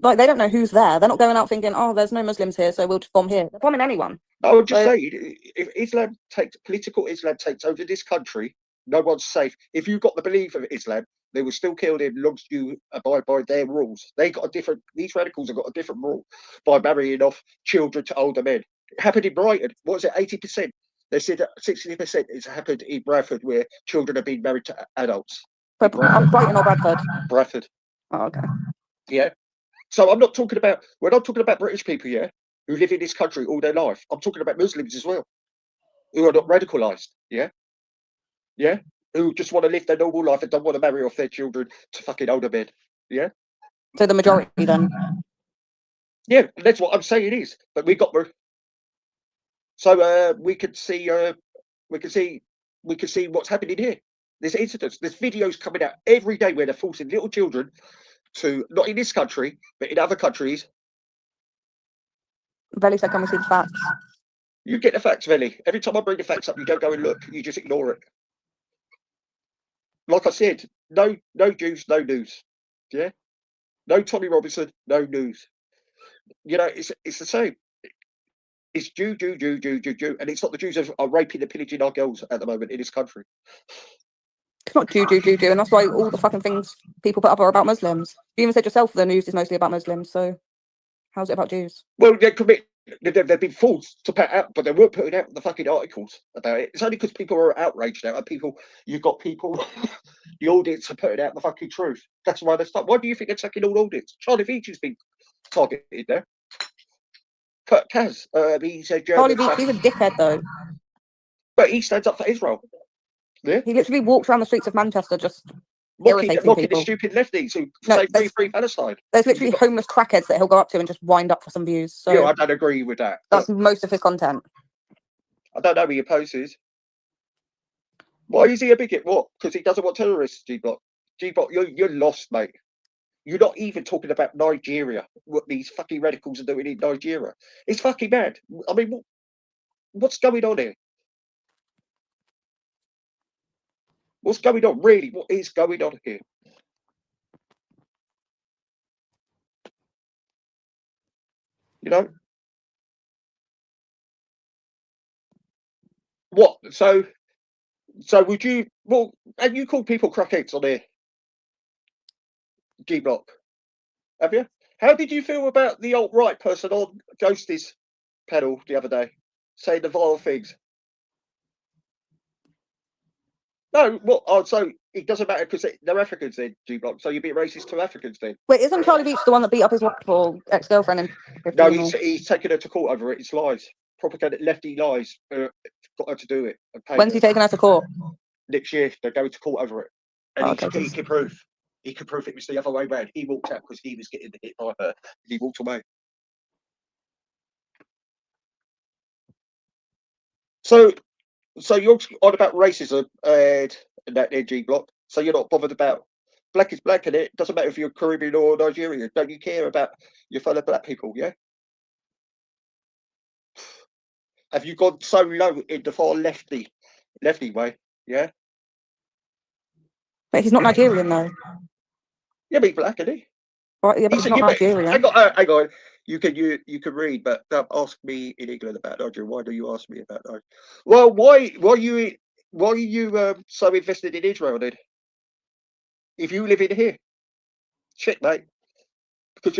like, they don't know who's there. They're not going out thinking, oh, there's no Muslims here, so we'll just bomb here. They're bombing anyone. I would just So- say, if political Islam takes over this country, no one's safe. If you've got the belief of Islam, they will still kill them as long as you abide by their rules. They got a different. These radicals have got a different rule by marrying off children to older men. It happened in Brighton. What was it? 80%. They said 60%. It's happened in Bradford, where children have been married to adults. Brighton or Bradford? Bradford. Oh, okay. Yeah. So I'm not talking about. We're not talking about British people, yeah, who live in this country all their life. I'm talking about Muslims as well, who are not radicalised. Yeah. Yeah. Who just want to live their normal life and don't want to marry off their children to fucking older men. Yeah. So the majority then. Yeah, that's what I'm saying is. But we got so we could see what's happening here. There's incidents, there's videos coming out every day where they're forcing little children to, not in this country, but in other countries. Velly said, can we see the facts? You get the facts, Velly. Every time I bring the facts up, you don't go and look. You just ignore it. Like I said, no Jews, no news. Yeah, no Tommy Robinson, no news. You know, it's the same. It's Jew, and it's not the Jews are raping and pillaging our girls at the moment in this country. It's not Jew, and that's why all the fucking things people put up are about Muslims. You even said yourself the news is mostly about Muslims, so how's it about Jews? Well, they've been forced to put out, but they weren't putting out the fucking articles about it. It's only because people are outraged now, and you've got people, the audience are putting out the fucking truth. That's why they start. Why do you think they're taking all audience? Charlie Veitch's been targeted there. Kaz, he's a German. Charlie Veitch, he's a dickhead though. But he stands up for Israel. Yeah. He literally walks around the streets of Manchester just mocking irritating the people. stupid lefties who say free Palestine. There's literally homeless crackheads that he'll go up to and just wind up for some views. So yeah, I don't agree with that. That's most of his content. I don't know who he opposes. Why is he a bigot? What? Because he doesn't want terrorists, G-Block. G-Block, you're lost, mate. You're not even talking about Nigeria, what these fucking radicals are doing in Nigeria. It's fucking mad. I mean, what's going on here? What's going on, really? What is going on here? You know? What? So would you, well, and you call people crackheads on here? G-Block. Have you? How did you feel about the alt-right person on Ghostie's panel the other day, saying the vile things? No, what? Oh, so it doesn't matter because they're Africans then, G-Block. So you'd be racist to Africans then? Wait, isn't Charlie Veitch the one that beat up his wife or ex-girlfriend? No, he's taken her to court over it. It's lies. Propaganda, lefty lies. Got her to do it. When's he taking her to court? Next year. They're going to court over it. And okay, he can prove. He could prove it was the other way round. He walked out because he was getting hit by her. He walked away. So you're on about racism and that G-Block. So you're not bothered about black is black, and it doesn't matter if you're Caribbean or Nigerian. Don't you care about your fellow black people? Yeah. Have you gone so low in the far lefty way? Yeah. But he's not Nigerian though. Yeah, but he's black, isn't he? Right, yeah, but he's not Nigerian. Hang on. You can read, but don't ask me in England about Nigeria. Why do you ask me about Nigeria? Well, why are you so invested in Israel then? If you live in here, shit, mate, because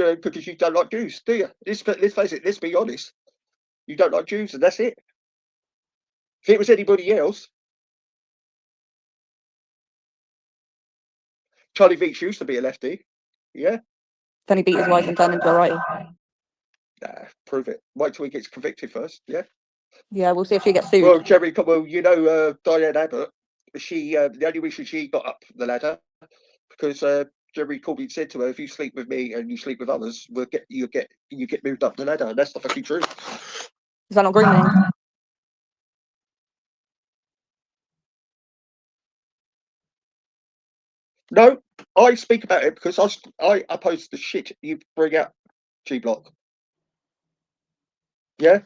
you don't like Jews, do you? Let's face it. Let's be honest. You don't like Jews, and that's it. If it was anybody else, Charlie Veach used to be a lefty. Yeah. Then he beat his wife and turned into a righty. Nah, prove it. Wait till he gets convicted first. Yeah. Yeah, we'll see if she gets sued. Well, Jerry, well, you know, Diane Abbott. She the only reason she got up the ladder because Jerry Corbyn said to her, "If you sleep with me and you sleep with others, you get moved up the ladder." And that's the fucking truth. Is that not grooming? No, I speak about it because I oppose the shit you bring out, G-Block. Yeah,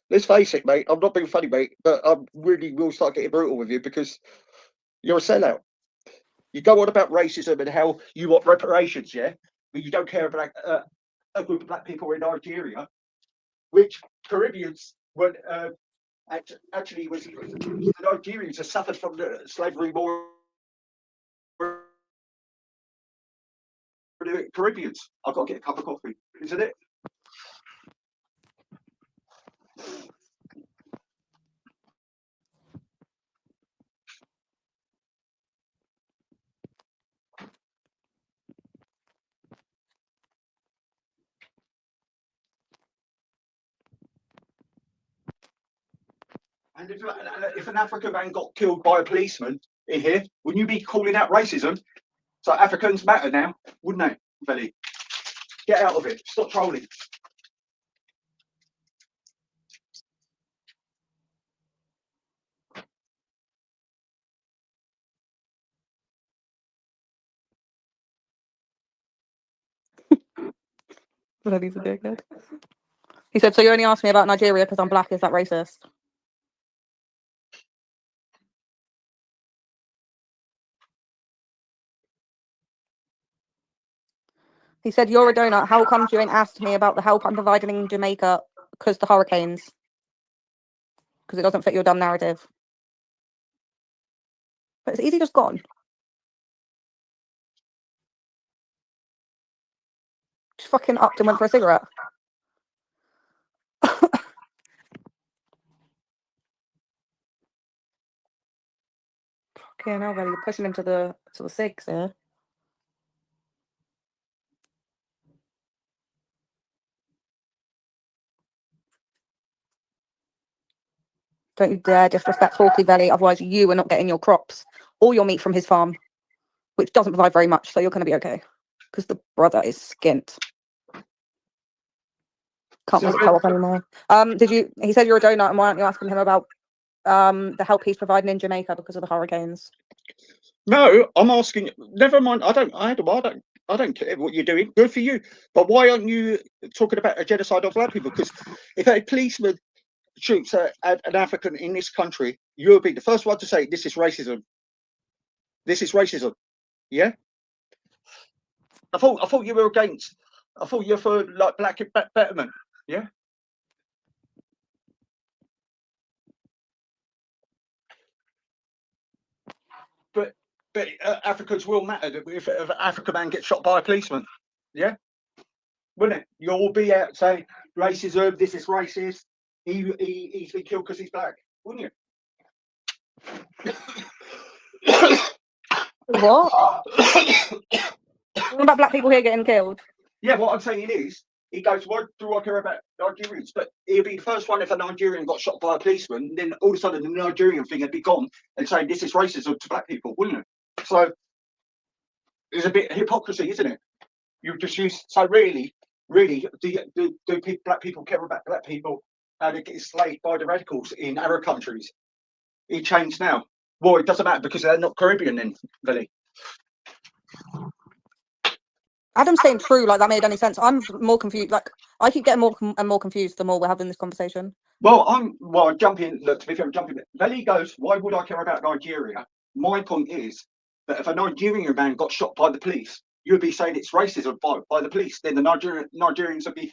let's face it, mate. I'm not being funny, mate, but I really will start getting brutal with you because you're a sellout. You go on about racism and how you want reparations, yeah, but you don't care about a group of black people in Nigeria, which Caribbeans were actually was the Nigerians have suffered from the slavery more. Caribbeans. I've got to get a cup of coffee, isn't it? And if an African man got killed by a policeman in here, wouldn't you be calling out racism? So Africans matter now, wouldn't they, Billy? Get out of it. Stop trolling. Bloody dickhead. He said, "So you only asked me about Nigeria because I'm black. Is that racist?" He said, "You're a donut. How come you ain't asked me about the help I'm providing in Jamaica because the hurricanes? Because it doesn't fit your dumb narrative." But is he just gone? Just fucking upped and went for a cigarette. Okay, now, you're pushing him to the six here. Don't you dare disrespect Hawkley Belly, otherwise you are not getting your crops or your meat from his farm, which doesn't provide very much, so you're going to be okay. Because the brother is skint. Can't visit co-op anymore. He said you're a donut, and why aren't you asking him about the help he's providing in Jamaica because of the hurricanes? No, I'm asking. Never mind. I don't care what you're doing. Good for you. But why aren't you talking about a genocide of black people? Because if a policeman shoots at an African in this country, you'll be the first one to say this is racism. This is racism. Yeah. I thought you were against. I thought you're for like black betterment. Yeah. But Africans will matter if an African man gets shot by a policeman. Yeah. Wouldn't it? You'll all be out saying racism. This is racist. He's been killed because he's black. Wouldn't you? What? What about black people here getting killed? Yeah, what I'm saying is, he goes, "Why do I care about Nigerians?" But he'll be the first one if a Nigerian got shot by a policeman, then all of a sudden the Nigerian thing would be gone and saying this is racism to black people, wouldn't it? So there's a bit of hypocrisy, isn't it? You just use so really, do black people care about black people? How they get enslaved by the radicals in Arab countries? It changed now. Well, it doesn't matter because they're not Caribbean then, really. Adam's saying true, like that made any sense. I'm more confused. Like I keep getting more and more confused the more we're having this conversation. Well, I'm jumping. Look, to be fair, I'm jumping. Belly goes, "Why would I care about Nigeria?" My point is that if a Nigerian man got shot by the police, you would be saying it's racism by the police. Then the Nigerians would be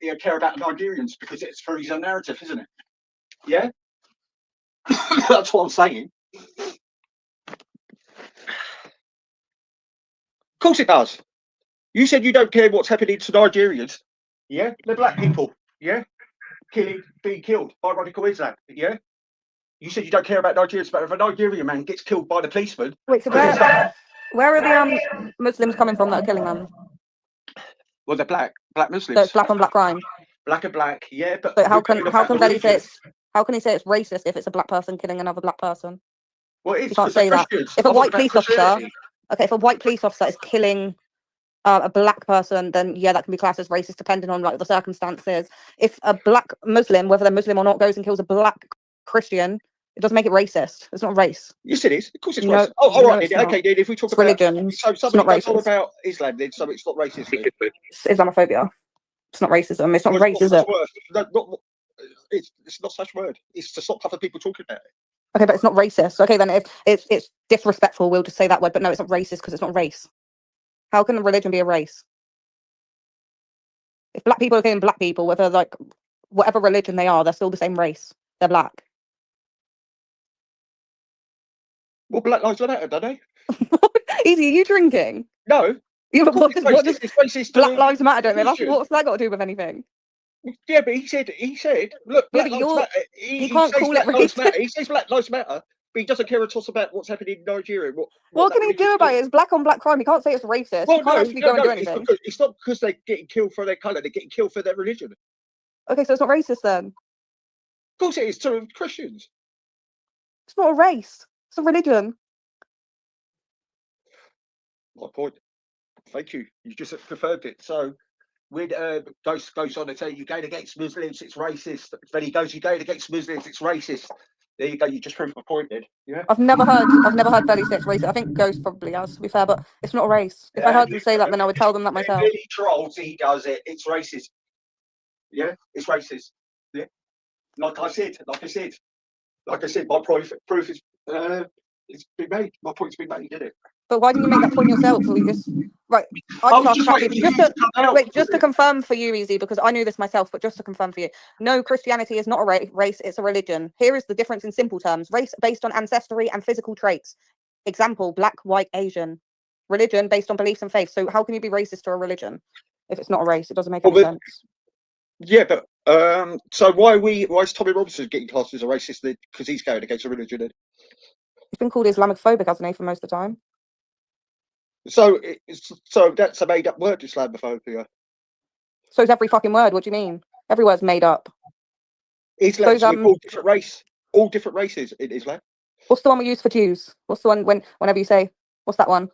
they care about Nigerians because it's for his own narrative, isn't it? Yeah, that's what I'm saying. Of course it does. You said you don't care what's happening to Nigerians. Yeah, they're black people. Yeah. being killed by radical Islam. Yeah. You said you don't care about Nigerians, but if a Nigerian man gets killed by the policeman, Wait, so where are the Muslims coming from that are killing them? well, they're black Muslims. So it's black on black crime. Black and black, yeah. But So how can Belly say it's racist if it's a black person killing another black person? Well, it's you can't say that. If a white police officer, if a white police officer is killing a black person, then yeah, that can be classed as racist depending on like the circumstances. If a black Muslim, whether they're Muslim or not, goes and kills a black Christian, it doesn't make it racist. It's not race. Yes, it is. Of course, it's racist. Oh, all right. Then. Okay, then if we talk about religion, so something that's all about Islam, then so it's not racist. It's Islamophobia. It's not racism. It's not race, is it? It's not such a word. It's to stop other people talking about it. Okay, but it's not racist. Okay, then if it's disrespectful, we'll just say that word. But no, it's not racist because it's not race. How can a religion be a race? If black people are killing black people, whether like whatever religion they are, they're still the same race. They're black. Well, Black Lives Matter, don't they? Easy, are you drinking? No. What does Black Lives Matter, don't they? What's that got to do with anything? Yeah, but he said, look, Black Lives Matter. He can't call it racist. He says Black Lives Matter, but he doesn't care at all about what's happening in Nigeria. What can he do about it? It's black on black crime. He can't say it's racist. Well, he can't actually go and do anything. It's not because they're getting killed for their colour. They're getting killed for their religion. Okay, so it's not racist then? Of course it is to Christians. It's not a race. It's a religion. My point. Thank you. You just confirmed it. So when Ghost goes on to tell you going against Muslims, it's racist. Then he goes, you're going against Muslims, it's racist. There you go. You just proved my point, then. Yeah. I've never heard Belly say it's racist. I think Ghost probably has, to be fair, but it's not a race. If I heard them say that, then I would tell them that myself. He trolls, he does it. It's racist. Yeah, it's racist. Yeah. Like I said, my proof is it's been made. My point's been made, didn't it? But why didn't you make that point yourself? Right. Just to confirm for you, Easy, because I knew this myself, but just to confirm for you, no, Christianity is not a race, it's a religion. Here is the difference in simple terms. Race based on ancestry and physical traits. Example, black, white, Asian. Religion based on beliefs and faith. So how can you be racist to a religion if it's not a race? It doesn't make any sense. Yeah, but so why is Tommy Robinson getting classed as a racist? Because he's going against a religion. He's been called Islamophobic, hasn't he, for most of the time? So that's a made-up word, Islamophobia. So is every fucking word. What do you mean? Every word's made up. Islam's all different races in Islam. What's the one we use for Jews? What's the one whenever you say, what's that one?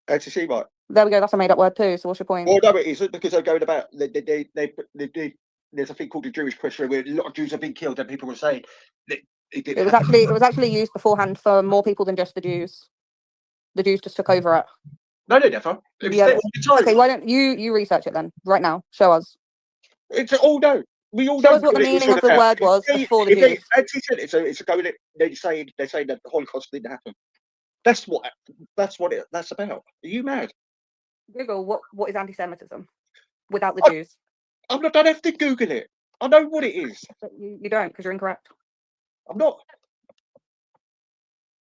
Anti-Semite. There we go. That's a made-up word too. So what's your point? Well, no, it isn't, because they're going about there's a thing called the Jewish pressure where a lot of Jews have been killed, and people were saying that it was actually used beforehand for more people than just the Jews. The Jews just took over it. No, they never. Okay, why don't you research it then? Right now, show us. It's all no. We all show know us what the meaning of the word was before the Jews. It's going. They're saying that the Holocaust didn't happen. That's that's about. Are you mad? Google what is anti-Semitism without the Jews. I don't have to Google it. I know what it is. But you don't, because you're incorrect. I'm not.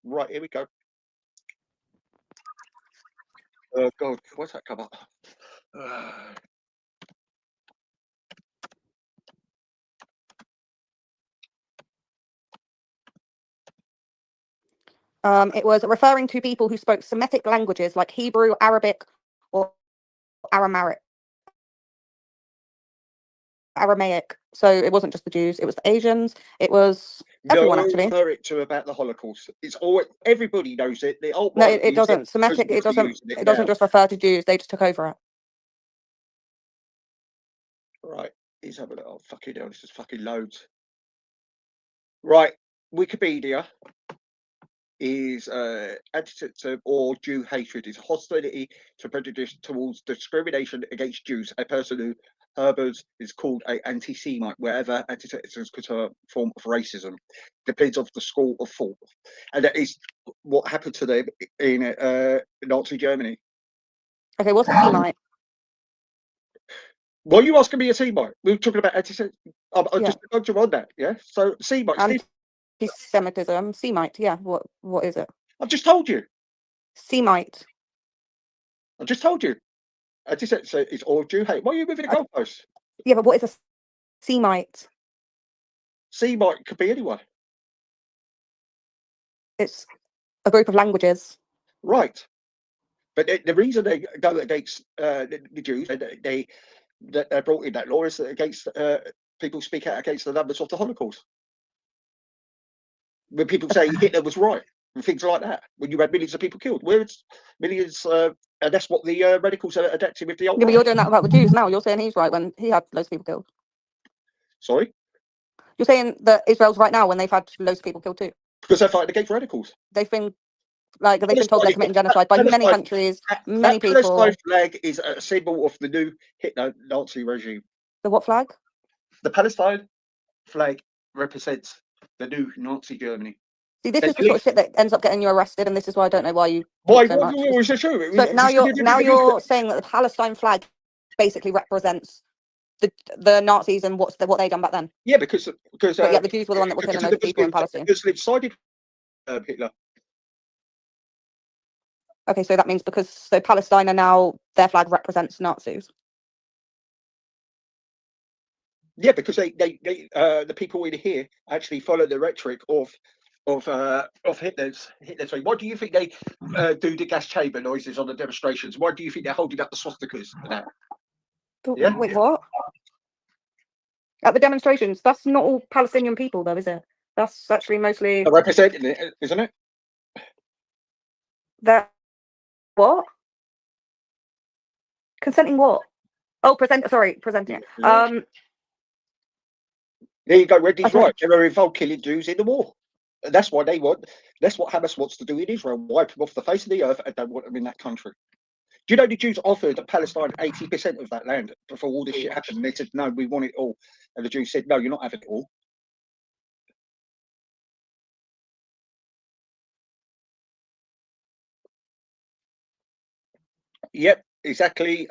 Right, here we go. Oh God, what's that come up? It was referring to people who spoke Semitic languages like Hebrew, Arabic, or Aramaic. So it wasn't just the Jews; it was the Asians. It was everyone actually. Refer it to about the Holocaust. It's all everybody knows it. No, it doesn't. Semitic. It doesn't. It doesn't just refer to Jews. They just took over it. Right. He's having oh fucking hell. This is fucking loads. Right. Wikipedia is anti-Semitism or Jew hatred is hostility to prejudice towards discrimination against Jews. A person who Herbert is called an anti-Semite, wherever anti-Semitism is a form of racism. Depends on the school of thought. And that is what happened to them in Nazi Germany. Okay, what's a Semite? Why are you asking me a Semite? We were talking about anti-Semitism. I'm just going to run that, yeah? So Semite. Anti-Semitism, Semite, yeah. What is it? I've just told you. Semite. I just told you. I just said so it's all Jew hate. Why are you moving the goalposts? Yeah, but what is a Semite? Semite could be anyone. It's a group of languages. Right. But the reason they go against the Jews, they brought in that law is against people speak out against the numbers of the Holocaust. When people say Hitler was right and things like that, when you had millions of people killed, where it's millions, and that's what the radicals are adapting with the old. Yeah, but you're doing that about the Jews now. You're saying he's right when he had loads of people killed. Sorry? You're saying that Israel's right now when they've had loads of people killed too. Because they're fighting against radicals. They've been told they're committing genocide by many countries, many people. The Palestine flag is a symbol of the new Hitler Nazi regime. The what flag? The Palestine flag represents the new Nazi Germany. See, this is the sort of shit that ends up getting you arrested, and this is why I don't know why you. Why? So much. Was it true? So now you're saying that the Palestine flag basically represents the Nazis and what they done back then. Yeah, because but yeah, the Jews were the one that were killing those people in Palestine. Because they've sided Hitler. Okay, so that means so Palestine are now their flag represents Nazis. Yeah, because they the people in here actually follow the rhetoric of Hitler's way. Why do you think they do the gas chamber noises on the demonstrations? Why do you think they're holding up the swastikas and that? Yeah? Wait, what? At the demonstrations, that's not all Palestinian people, though, is it? That's actually mostly they're representing it, isn't it? That what? Consenting what? Oh, presenting it. Yeah. There you go. Reddy's right. They were involved killing Jews in the war. And that's why they want. That's what Hamas wants to do in Israel: wipe them off the face of the earth, and don't want them in that country. Do you know the Jews offered Palestine 80% of that land before all this shit happened? And they said, "No, we want it all." And the Jews said, "No, you're not having it all." Yep, exactly.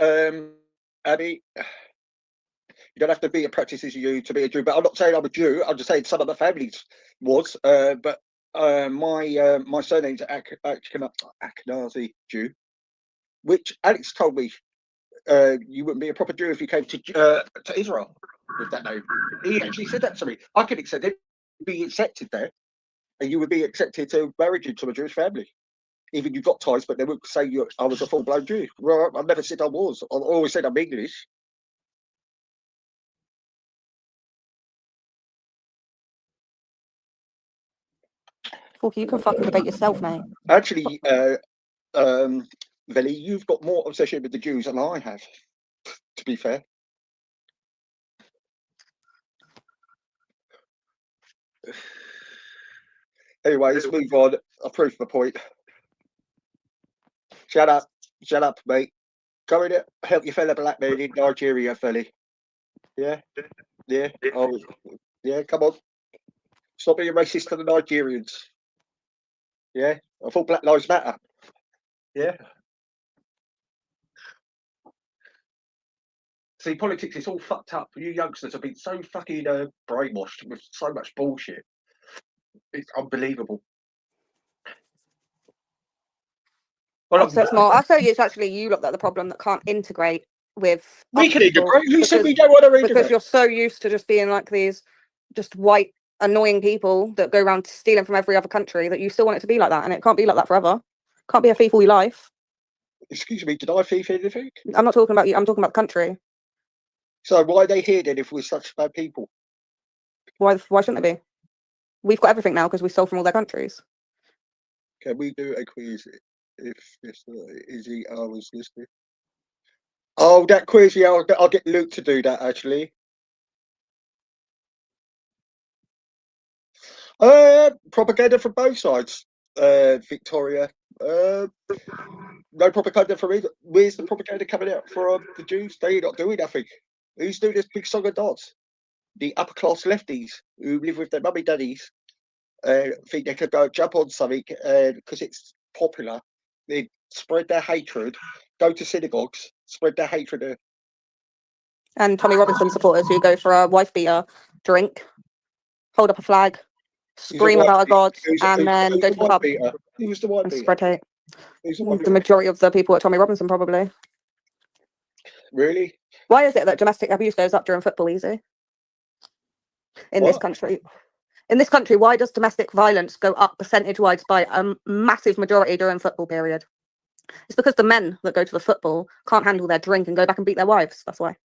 Abby, you don't have to be a practice Jew to be a Jew. But I'm not saying I'm a Jew. I'm just saying some of the families was. But my surname's Ashkenazi Jew, which Alex told me you wouldn't be a proper Jew if you came to Israel with that name. He actually said that to me. I could accept it, be accepted there, and you would be accepted to marriage into a Jewish family. Even you got ties, but they would say I was a full-blown Jew. Well, I never said I was. I always said I'm English. Forky, you can fucking debate yourself, mate. Actually, Veli, you've got more obsession with the Jews than I have, to be fair. Anyway, let's move on. I've proved my point. Shut up, mate. Go in it, help your fellow black man in Nigeria, Veli. Yeah? Yeah? Oh, yeah, come on. Stop being racist to the Nigerians. Yeah? I thought Black Lives Matter. Yeah? See, politics is all fucked up. You youngsters have been so fucking brainwashed with so much bullshit. It's unbelievable. Well, I'll tell you, it's actually you lot that are the problem that can't integrate with. We can integrate. You said we don't want to integrate. Because you're so used to just being like these just white, annoying people that go around stealing from every other country that you still want it to be like that. And it can't be like that forever. Can't be a thief all your life. Excuse me, did I thief anything? I'm not talking about you. I'm talking about the country. So why are they here then if we're such bad people? Why shouldn't they be? We've got everything now because we stole from all their countries. Can we do a quiz if this Izzy was listening? Oh, that quiz, yeah, I'll get Luke to do that actually. Propaganda from both sides, Victoria. No propaganda from either. Where's the propaganda coming out for the Jews? They're not doing nothing. Who's doing this big song and dance? The upper class lefties who live with their mummy daddies think they could go jump on something because it's popular. They spread their hatred, go to synagogues, spread their hatred. And Tommy Robinson supporters who go for a wife beater, drink, hold up a flag, scream about a god, and then go to the pub Who's the wife and beater? spread hate. The majority of the people at Tommy Robinson, probably. Really? Why is it that domestic abuse goes up during football, Easy? in this country. In this country, why does domestic violence go up percentage-wise by a massive majority during football period? It's because the men that go to the football can't handle their drink and go back and beat their wives. That's why.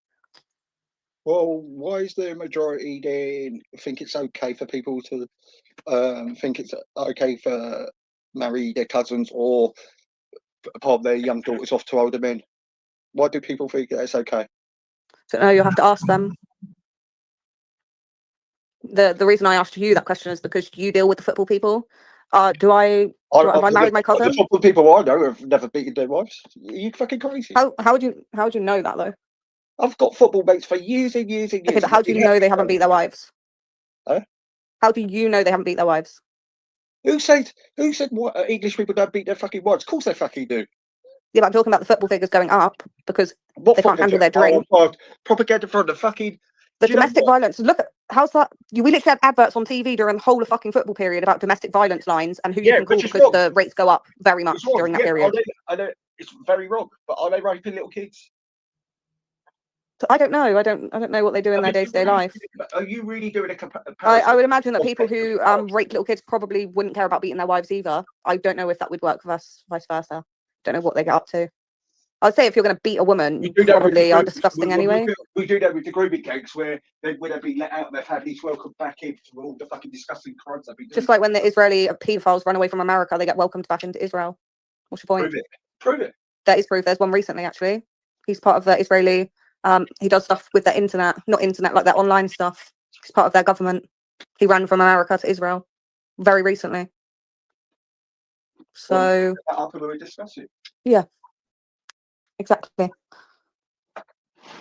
Well, why is the majority then think it's okay for people to think it's okay for marry their cousins or part of their young daughters off to older men? Why do people think that's okay? So no, you'll have to ask them. The reason I asked you that question is because you deal with the football people. Have I married my cousin? The football people I know have never beaten their wives. Are you fucking crazy? How would you know that though? I've got football mates for years and years and years. Okay, but how do you know they haven't beat their wives? Huh? How do you know they haven't beat their wives? Who said what English people don't beat their fucking wives? Of course they fucking do. Yeah, but I'm talking about the football figures going up because they can't handle their drink. Propaganda from the fucking... The domestic violence. Look at how's that? We literally had adverts on TV during the whole of fucking football period about domestic violence lines and who you can call because the rates go up very much during that period. I know it's very wrong, but are they raping little kids? So I don't know. I don't know what they do in their day-to-day life. Are you really doing a comparison? I would imagine that people who rape little kids probably wouldn't care about beating their wives either. I don't know if that would work for us, vice versa. Don't know what they get up to. I'd say if you're going to beat a woman, you probably are disgusting anyway. We do that with the grooming gangs where they've been let out, their families welcomed back in for all the fucking disgusting crimes they've been doing. Just like when the Israeli paedophiles run away from America, they get welcomed back into Israel. What's your point? Prove it. That is proof. There's one recently, actually. He's part of the Israeli... he does stuff with their internet, not internet, like their online stuff. He's part of their government. He ran from America to Israel very recently. So... we discuss it. Yeah. Exactly.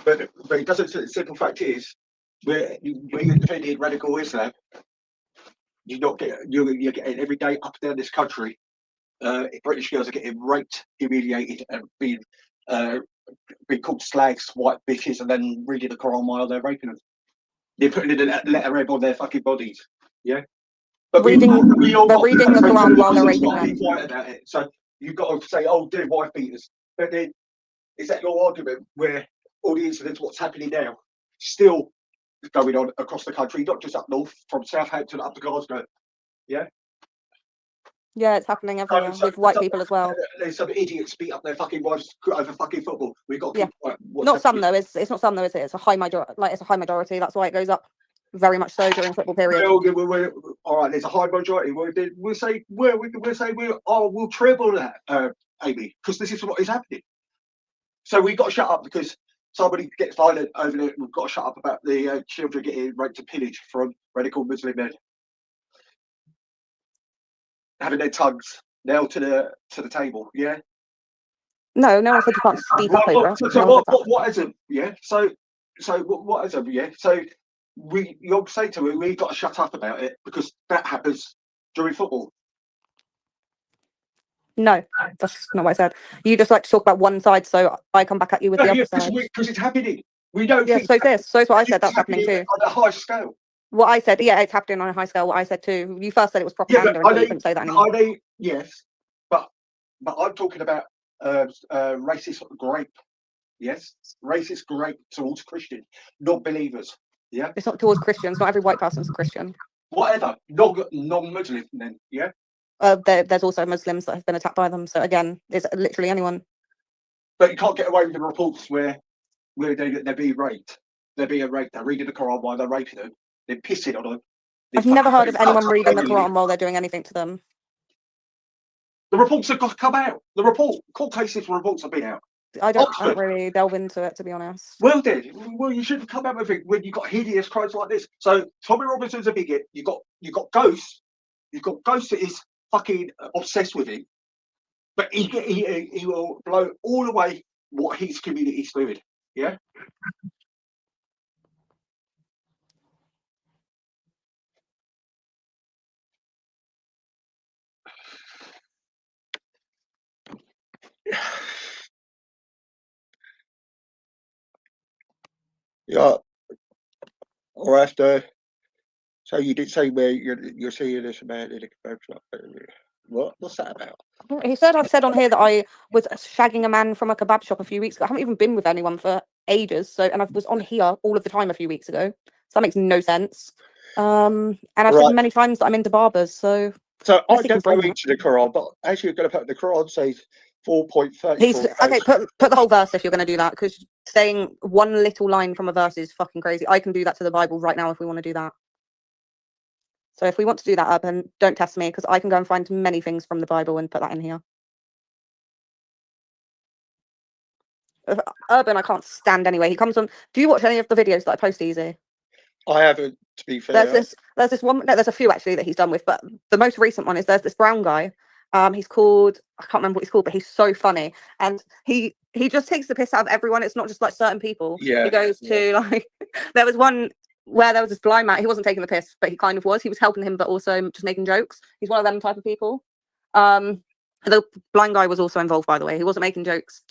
But it doesn't. The simple fact is, when you're defending radical Islam, you're getting every day up and down this country. British girls are getting raped, humiliated, and being called slags, white bitches, and then reading the Quran while they're raping them. They're putting in a letter on their fucking bodies. Yeah. But reading the Quran while they're raping them. Quiet about it. So you've got to say, "Oh, do wife beaters," but then. Is that your argument where all the incidents, what's happening now, still going on across the country, not just up north, from Southampton up to Glasgow? Yeah? Yeah, it's happening everywhere with white people as well. There's some idiots beat up their fucking wives over fucking football. We've got to keep not some though. It's not some though, is it? It's a high majority. Like it's a high majority. That's why it goes up very much so during football period. All right, there's a high majority. We'll say we'll treble that, Amy, because this is what is happening. So we've got to shut up because somebody gets violent over it. We've got to shut up about the children getting raped and pillaged from radical Muslim men, having their tongues nailed to the table. Yeah. No one said you can't speak up over. So what is it? Yeah. So what is it? Yeah. So you'll say to me, we've got to shut up about it because that happens during football. No, that's not what I said. You just like to talk about one side, so I come back at you with the other side. Because it's happening. We don't. Yeah, so it's what I said. That's happening too. On a high scale. What I said, yeah, it's happening on a high scale. What I said too. You first said it was propaganda, and you couldn't say that anymore. Yes, but I'm talking about racist grape. Yes, racist grape towards Christians, not believers. Yeah, it's not towards Christians. Not every white person's a Christian. Whatever, non-Muslim then. Yeah. There's also Muslims that have been attacked by them. So again, it's literally anyone. But you can't get away with the reports where they're being raped. They're being raped. They're reading the Quran while they're raping them. They're pissing on them. I've never heard of anyone reading the Quran while they're doing anything to them. The reports have got to come out. Court cases reports have been out. I don't really delve into it, to be honest. Well, you shouldn't come out with it when you've got hideous crimes like this. So Tommy Robinson's a bigot. You got Ghost. You've got Ghost that is fucking obsessed with him, but he will blow all away what his community's doing. Yeah. Yeah. Or after. So you did say where you're seeing this man in a kebab shop. What's that about? He said I've said on here that I was shagging a man from a kebab shop a few weeks ago. I haven't even been with anyone for ages. And I was on here all of the time a few weeks ago. So that makes no sense. And I've said many times that I'm into barbers, so I don't go into the Quran, but as you're going to put the Quran says 4.34. he's okay. Put the whole verse if you're going to do that, because saying one little line from a verse is fucking crazy. I can do that to the Bible right now if we want to do that. So if we want to do that, Urban, don't test me, because I can go and find many things from the Bible and put that in here. Urban, I can't stand anyway. He comes on. Do you watch any of the videos that I post, Easy? I haven't, to be fair. There's this one. No, there's a few actually that he's done with, but the most recent one is there's this brown guy. He's called, I can't remember what he's called, but he's so funny, and he just takes the piss out of everyone. It's not just like certain people. Yeah. He goes to like, there was one where there was this blind man. He wasn't taking the piss, but he kind of was. He was helping him, but also just making jokes. He's one of them type of people. The blind guy was also involved, by the way. He wasn't making jokes.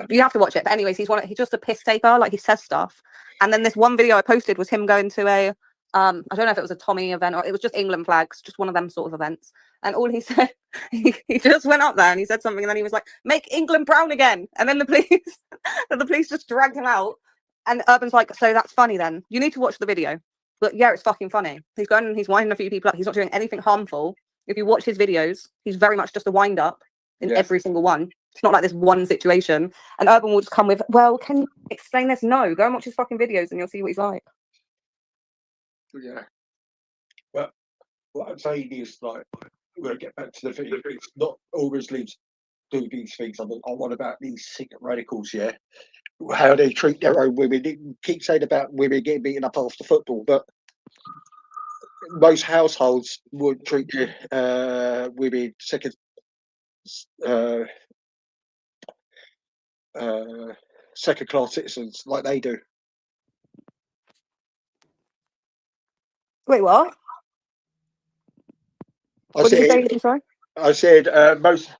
You have to watch it. But anyways, he's just a piss taker. Like, he says stuff. And then this one video I posted was him going to a, I don't know if it was a Tommy event or it was just England flags, just one of them sort of events. And all he said, he just went up there and he said something, and then he was like, "Make England brown again." And then the police just dragged him out. And Urban's like, "So that's funny then. You need to watch the video." But yeah, it's fucking funny. He's going and he's winding a few people up. He's not doing anything harmful. If you watch his videos, he's very much just a wind up in every single one. It's not like this one situation. And Urban will just come with, "Well, can you explain this?" No, go and watch his fucking videos and you'll see what he's like. Yeah. But what I'm saying is, like, we're going to get back to the thing. It's not always leads do these things. I'm on about these sick radicals, yeah. How they treat their own women. They keep saying about women getting beaten up after football, but most households would treat their women second class citizens like they do. Wait, what? I said most,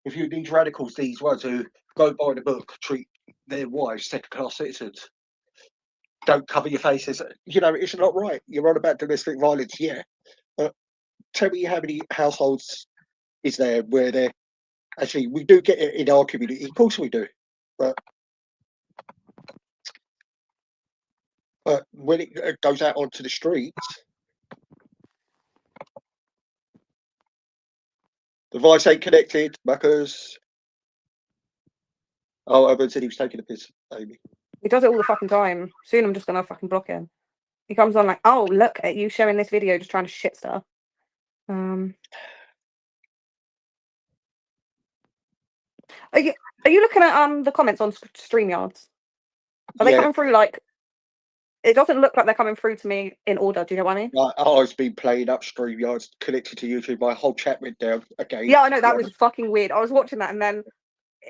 if you these radicals, these ones who go by the book, treat their wives second class citizens. Don't cover your faces. You know, it's not right. You're on about domestic violence, yeah. But tell me how many households is there where they're actually, we do get it in our community. Of course we do. But when it goes out onto the streets, the voice ain't connected because Urban said he was taking a piss, Amy. He does it all the fucking time. Soon I'm just gonna fucking block him. He comes on like, "Oh, look at you showing this video, just trying to shit stuff." Are you looking at the comments on Streamyards? Are they coming through like? It doesn't look like they're coming through to me in order. Do you know what I mean? Like, I've been playing up Streamyards connected to YouTube. My whole chat went down again. Yeah, I know, that was fucking weird. I was watching that and then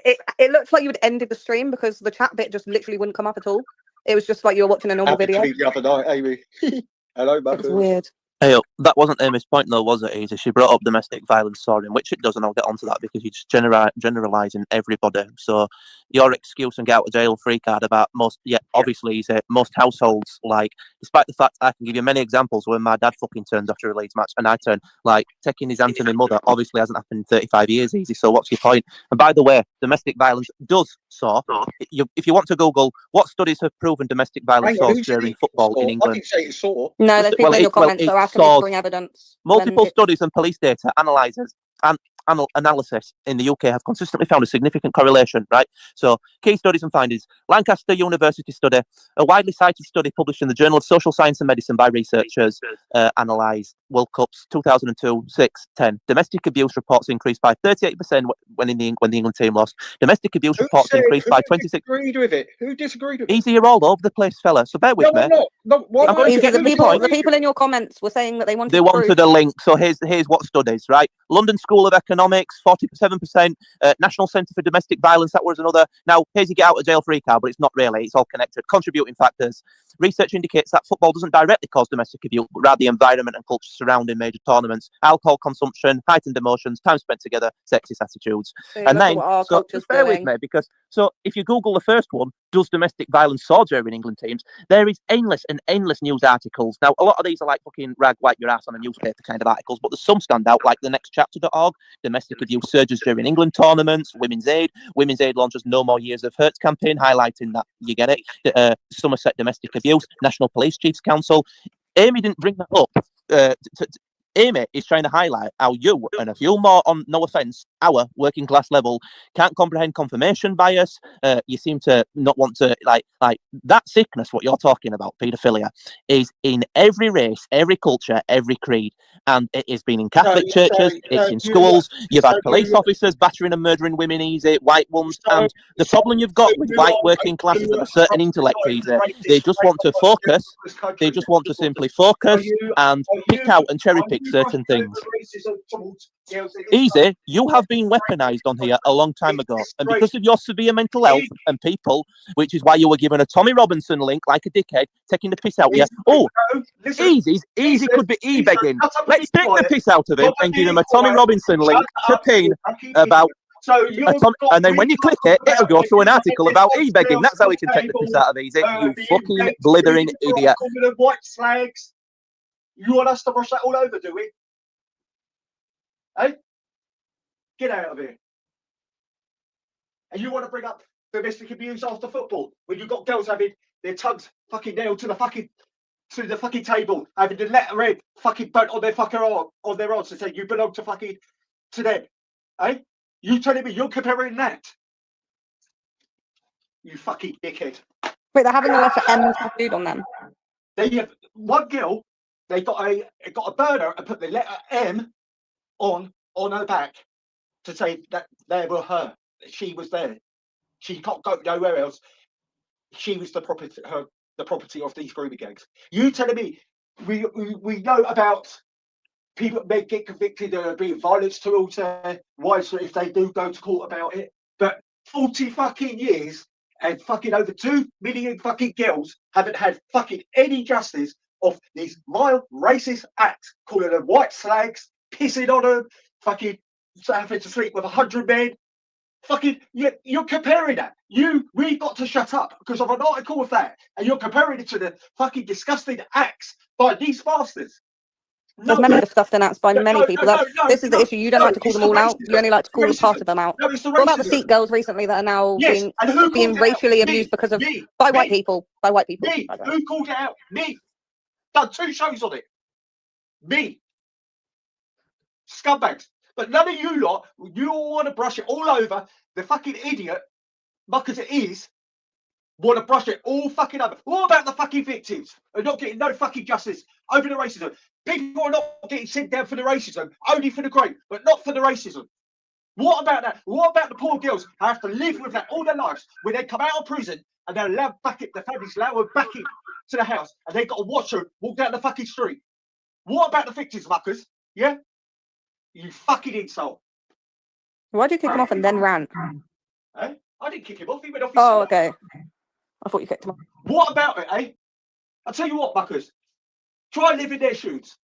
it looks like you had ended the stream because the chat bit just literally wouldn't come up at all. It was just like you were watching a normal video. The other night, Amy. Hello, Marcus. It was weird. Hey, that wasn't Amy's point though, was it, Easy? She brought up domestic violence soaring, which it does, and I'll get onto that because you're just generalising everybody. So your excuse and get out of jail free card about obviously, most households, like, despite the fact I can give you many examples when my dad fucking turns after a Leeds match and I turn, like, taking his hand to my mother obviously hasn't happened in 35 years, Easy. So what's your point? And by the way, domestic violence does soar. If you want to Google what studies have proven domestic violence soars during football in England. I didn't say it soar. No, there's people in your comments, so ask them to bring evidence. Multiple studies and police data analysis in the UK have consistently found a significant correlation, right? So, key studies and findings. Lancaster University study, a widely cited study published in the Journal of Social Science and Medicine by researchers, analysed World Cups 2002, 6, 10. Domestic abuse reports increased by 38% when the England team lost. Domestic abuse reports increased by 26%. Who disagreed with it? Who disagreed with it? Easy, you're all over the place, fella, so bear with me. The people in your comments were saying that they wanted a link. So here's what studies, right? London School of Economics, 47%. National Centre for Domestic Violence, that was another. Now, here's your get out of jail free card, but it's not really. It's all connected. Contributing factors. Research indicates that football doesn't directly cause domestic abuse, but rather the environment and culture surrounding major tournaments. Alcohol consumption, heightened emotions, time spent together, sexist attitudes. And then, just bear with me, because if you Google the first one, does domestic violence soar during England teams? There is endless news articles. Now, a lot of these are like fucking rag wipe your ass on a newspaper kind of articles, but there's some stand out, like thenextchapter.org, domestic abuse surges during England tournaments, Women's Aid launches No More Years of Hurts campaign, highlighting that, you get it, Somerset domestic abuse, National Police Chiefs Council. Amy didn't bring that up. Amy is trying to highlight how you and a few more, on no offence, our working class level can't comprehend confirmation bias. You seem to not want to like that sickness. What you're talking about, paedophilia, is in every race, every culture, every creed, and it has been in Catholic churches. It's in schools. You've had police officers battering and murdering women easy, white ones, and the problem you've got with white working classes of a certain intellect is they just want to focus. They just want to simply focus and pick out and cherry pick certain things. Easy, you have been weaponized on here a long time ago, and because of your severe mental health and people, which is why you were given a Tommy Robinson link like a dickhead, taking the piss out of you. Oh, easy could be e-begging. Let's take the piss out of him and give him a Tommy Robinson link to pin about and then when you click it, it'll go to an article about e-begging. That's how we can take the piss out of Easy, you fucking blithering idiot. White slags. You want us to brush that all over, do we? Hey? Get out of here. And you want to bring up domestic abuse after football when you've got girls having their tongues fucking nailed to the fucking table, having the letter red fucking burnt on their fucking arm, on their arms to say you belong to fucking to them. Hey? You telling me you're comparing that? You fucking dickhead. Wait, they're having a letter M tattooed on them. They have one girl. They got a burner and put the letter M on her back to say that they were her. She was there. She can't go nowhere else. She was the property of these grooming gangs. You telling me we know about people may get convicted of being violence towards their wives if they do go to court about it, but 40 fucking years and fucking over 2 million fucking girls haven't had fucking any justice of these mild racist acts, calling them white slags, pissing on them, fucking having to sleep with 100 men. Fucking, you're comparing that. We got to shut up because of an article of that, and you're comparing it to the fucking disgusting acts by these bastards. There's many disgusting acts by many people. This is the issue. You don't like to call them all out. You only like to call a part of them out. What about the Sikh girls recently that are now being racially abused because of by white people? By white people. Me. Who called it out? Me. Done 2 shows on it. Me. Scumbags. But none of you lot, you all want to brush it all over the fucking idiot, muck as it is, want to brush it all fucking over. What about the fucking victims are not getting no fucking justice over the racism? People are not getting sent down for the racism, only for the great, but not for the racism. What about that? What about the poor girls who have to live with that all their lives when they come out of prison and they're allowed back in, the family's allowed back in to the house and they've got to watch her walk down the fucking street? What about the victims, muckers? Yeah? You fucking insult. Why do you kick him off and then rant? Eh? I didn't kick him off. He went off his Oh, okay. I thought you kicked him off. What about it, eh? I'll tell you what, muckers. Try and live in their shoes.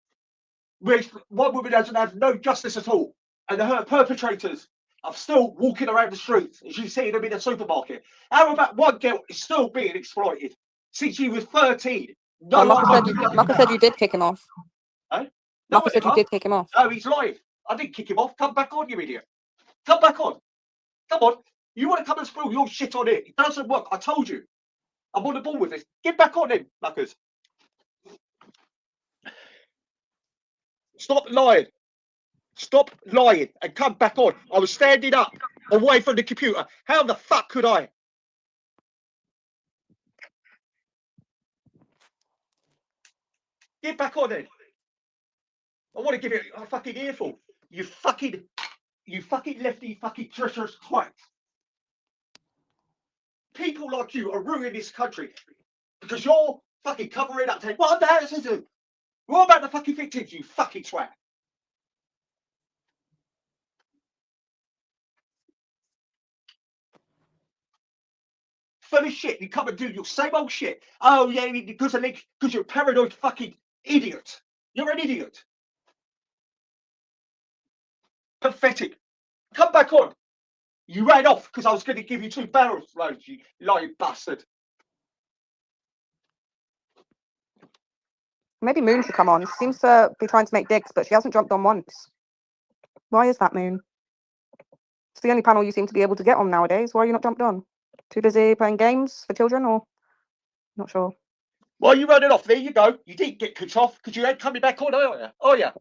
Where one woman doesn't have no justice at all. And her perpetrators are still walking around the streets as you see them in the supermarket. How about one girl is still being exploited since she was 13? No, Marcus said you did kick him off. Eh? Marcus said you did kick him off. Oh, he's lying. I didn't kick him off. Come back on, you idiot. Come back on. Come on. You want to come and spill your shit on it? It doesn't work. I told you. I'm on the ball with this. Get back on him, muckers. Stop lying. Stop lying and come back on. I was standing up away from the computer. How the fuck could I? Get back on then. I want to give you a fucking earful. You fucking lefty fucking treacherous twat. People like you are ruining this country because you're fucking covering up. What about racism? What about the fucking victims, you fucking twat? Full of shit. You come and do your same old shit. Oh yeah, because you're a paranoid fucking idiot. You're an idiot. Pathetic. Come back on. You ran off because I was going to give you 2 barrels loads, you lying bastard. Maybe Moon should come on. She seems to be trying to make digs, but she hasn't jumped on once. Why is that, Moon? It's the only panel you seem to be able to get on nowadays. Why are you not jumped on? Too busy playing games for children, or not sure? Why are you running off? There you go. You didn't get kicked off because you ain't coming back on, are you? Oh, yeah.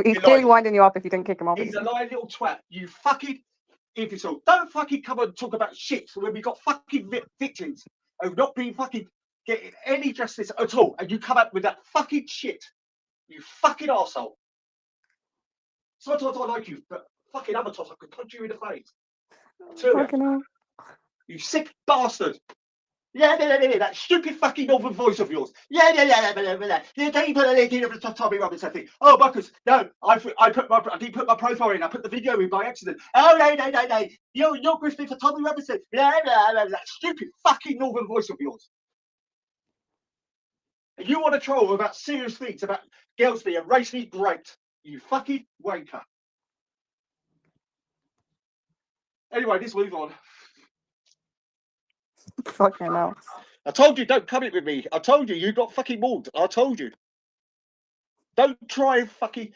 He's clearly winding you up if you didn't kick him off. He's a lying little twat. You fucking imbecile. Don't fucking come and talk about shit when we got fucking victims who've not been fucking getting any justice at all. And you come up with that fucking shit. You fucking arsehole. Sometimes I like you, but fucking other times I could punch you in the face. Fucking hell. You sick bastard. Yeah, that stupid fucking northern voice of yours. Yeah. You don't put a link in the Tommy Robinson thing. Oh, Marcus, no, I didn't put my profile in. I put the video in by accident. Oh, no. You're grifting for Tommy Robinson. That stupid fucking northern voice of yours. And you want to troll about serious things about girls being racially great. You fucking wanker. Anyway, let's move on. Fucking hell. I told you, don't come in with me. I told you, you got fucking mauled. I told you. Don't try and fucking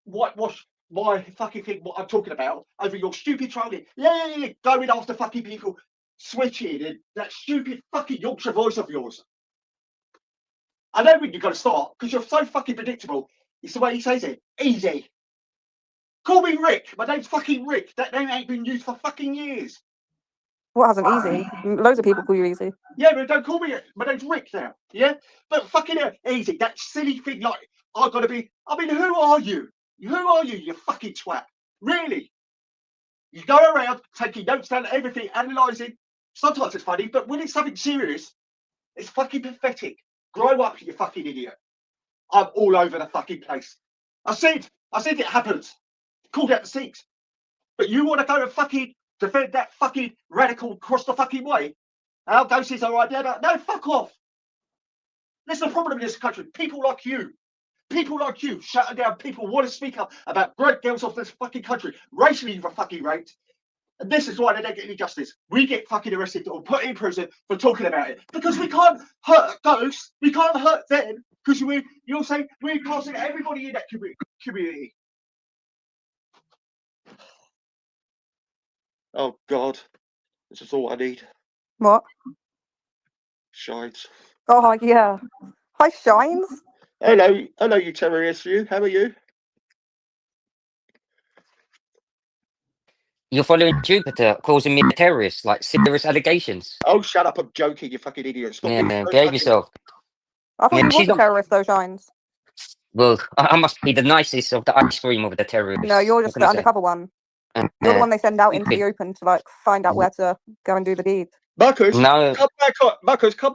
whitewash my fucking thing, what I'm talking about, over your stupid trolling. Yeah, going after fucking people, switching, and that stupid fucking Yorkshire voice of yours. I know when you're going to start, because you're so fucking predictable. It's the way he says it. Easy. Call me Rick. My name's fucking Rick. That name ain't been used for fucking years. What hasn't easy? Loads of people call you Easy. Yeah, but don't call me it. My name's Rick now. Yeah? But fucking Easy. That silly thing like, I've got to be... I mean, who are you? Who are you, you fucking twat? Really? You go around taking notes down everything, analysing. Sometimes it's funny, but when it's something serious, it's fucking pathetic. Grow up, you fucking idiot. I'm all over the fucking place. I said it happens. Called out the six. But you want to go and fucking defend that fucking radical across the fucking way? Our ghost is all right there, but no, fuck off. There's the problem in this country. People like you shutting down people who want to speak up about great girls off this fucking country, racially for fucking raped. And this is why they don't get any justice. We get fucking arrested or put in prison for talking about it. Because we can't hurt ghosts. We can't hurt them. Because you're saying we're casting everybody in that community. Oh, God. This is all I need. What? Shines. Oh, yeah. Hi, Shines. Hello, you terrorists. How are you? You're following Jupiter, causing me a terrorist, like serious allegations. Oh, shut up. I'm joking, you fucking idiot. Stop Yeah, being man, so behave fucking... yourself. I thought Yeah, you was a terrorist, though, Shines. Well, I must be the nicest of the ice cream of the terrorists. No, you're just the undercover one. You're the one they send out into okay. the open to, like, find out where to go and do the deed. Marcus, No. come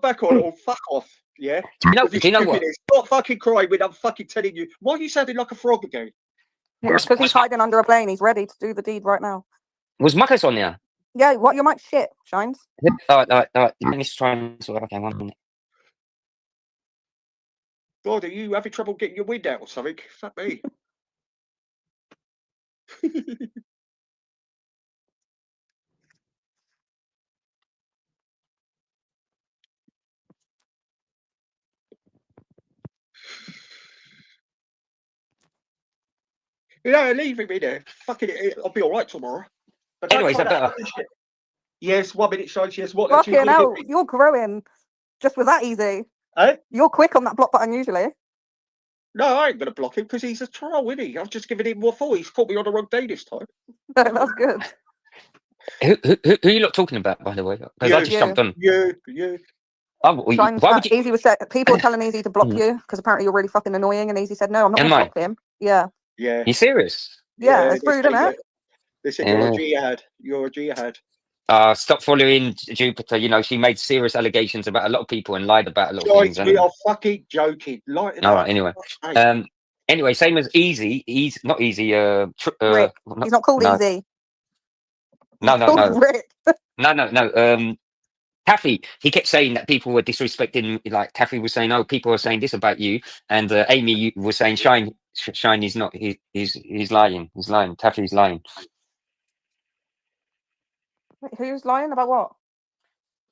back on or fuck off. Yeah? Do you know what? Stop fucking crying when I'm fucking telling you. Why are you sounding like a frog again? Yeah, because he's hiding under a plane. He's ready to do the deed right now. Was Marcus on there? Yeah, what? Your mic's shit, Shines. All right. Let me just try and sort it. Okay, 1 minute. God, are you having trouble getting your wind out or something? Fuck me. Leave him in there. Fucking it. I'll be all right tomorrow. But anyway, is that better? Yes, 1 minute, Shines. Yes, what? Fucking hell, you're growing. Just with that easy. Eh? You're quick on that block button usually. No, I ain't going to block him because he's a troll, isn't he? I've just given him more for. He's caught me on the wrong day this time. No, that's good. Who are you lot talking about, by the way? Because I just jumped on. You. Oh, why would you? Easy was said, people were telling Easy to block you because apparently you're really fucking annoying, and Easy said, "No, I'm not going to block him." Yeah. Yeah. You serious? Yeah, it's rude, isn't it? They said you're a jihad. You're a jihad. Stop following Jupiter. You know, she made serious allegations about a lot of people and lied about a lot of things. We are fucking joking. All right, anyway. Anyway, same as Easy. He's not Easy. Rick. He's not called Easy. No. Rick. No. Taffy, he kept saying that people were disrespecting, like Taffy was saying, oh, people are saying this about you. And Amy was saying, Shine is not, he's lying. He's lying. Taffy's lying. Wait, who's lying about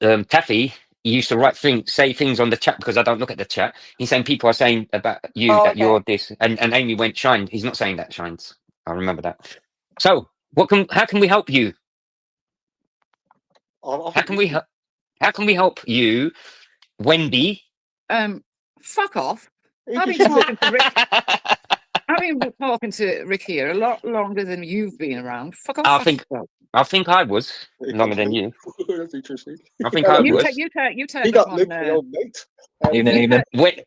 what? Taffy used to say things on the chat because I don't look at the chat. He's saying people are saying about you that you're this. And Amy went, Shine. He's not saying that, Shines. I remember that. So how can we help you? How can we help you, Wendy? Fuck off. He I've been just- talking to Rick. I've been talking to Rick here a lot longer than you've been around. Fuck off. I think I was longer than you. That's interesting. I think I You was. turned He got up Luke, on. the old mate. Evening.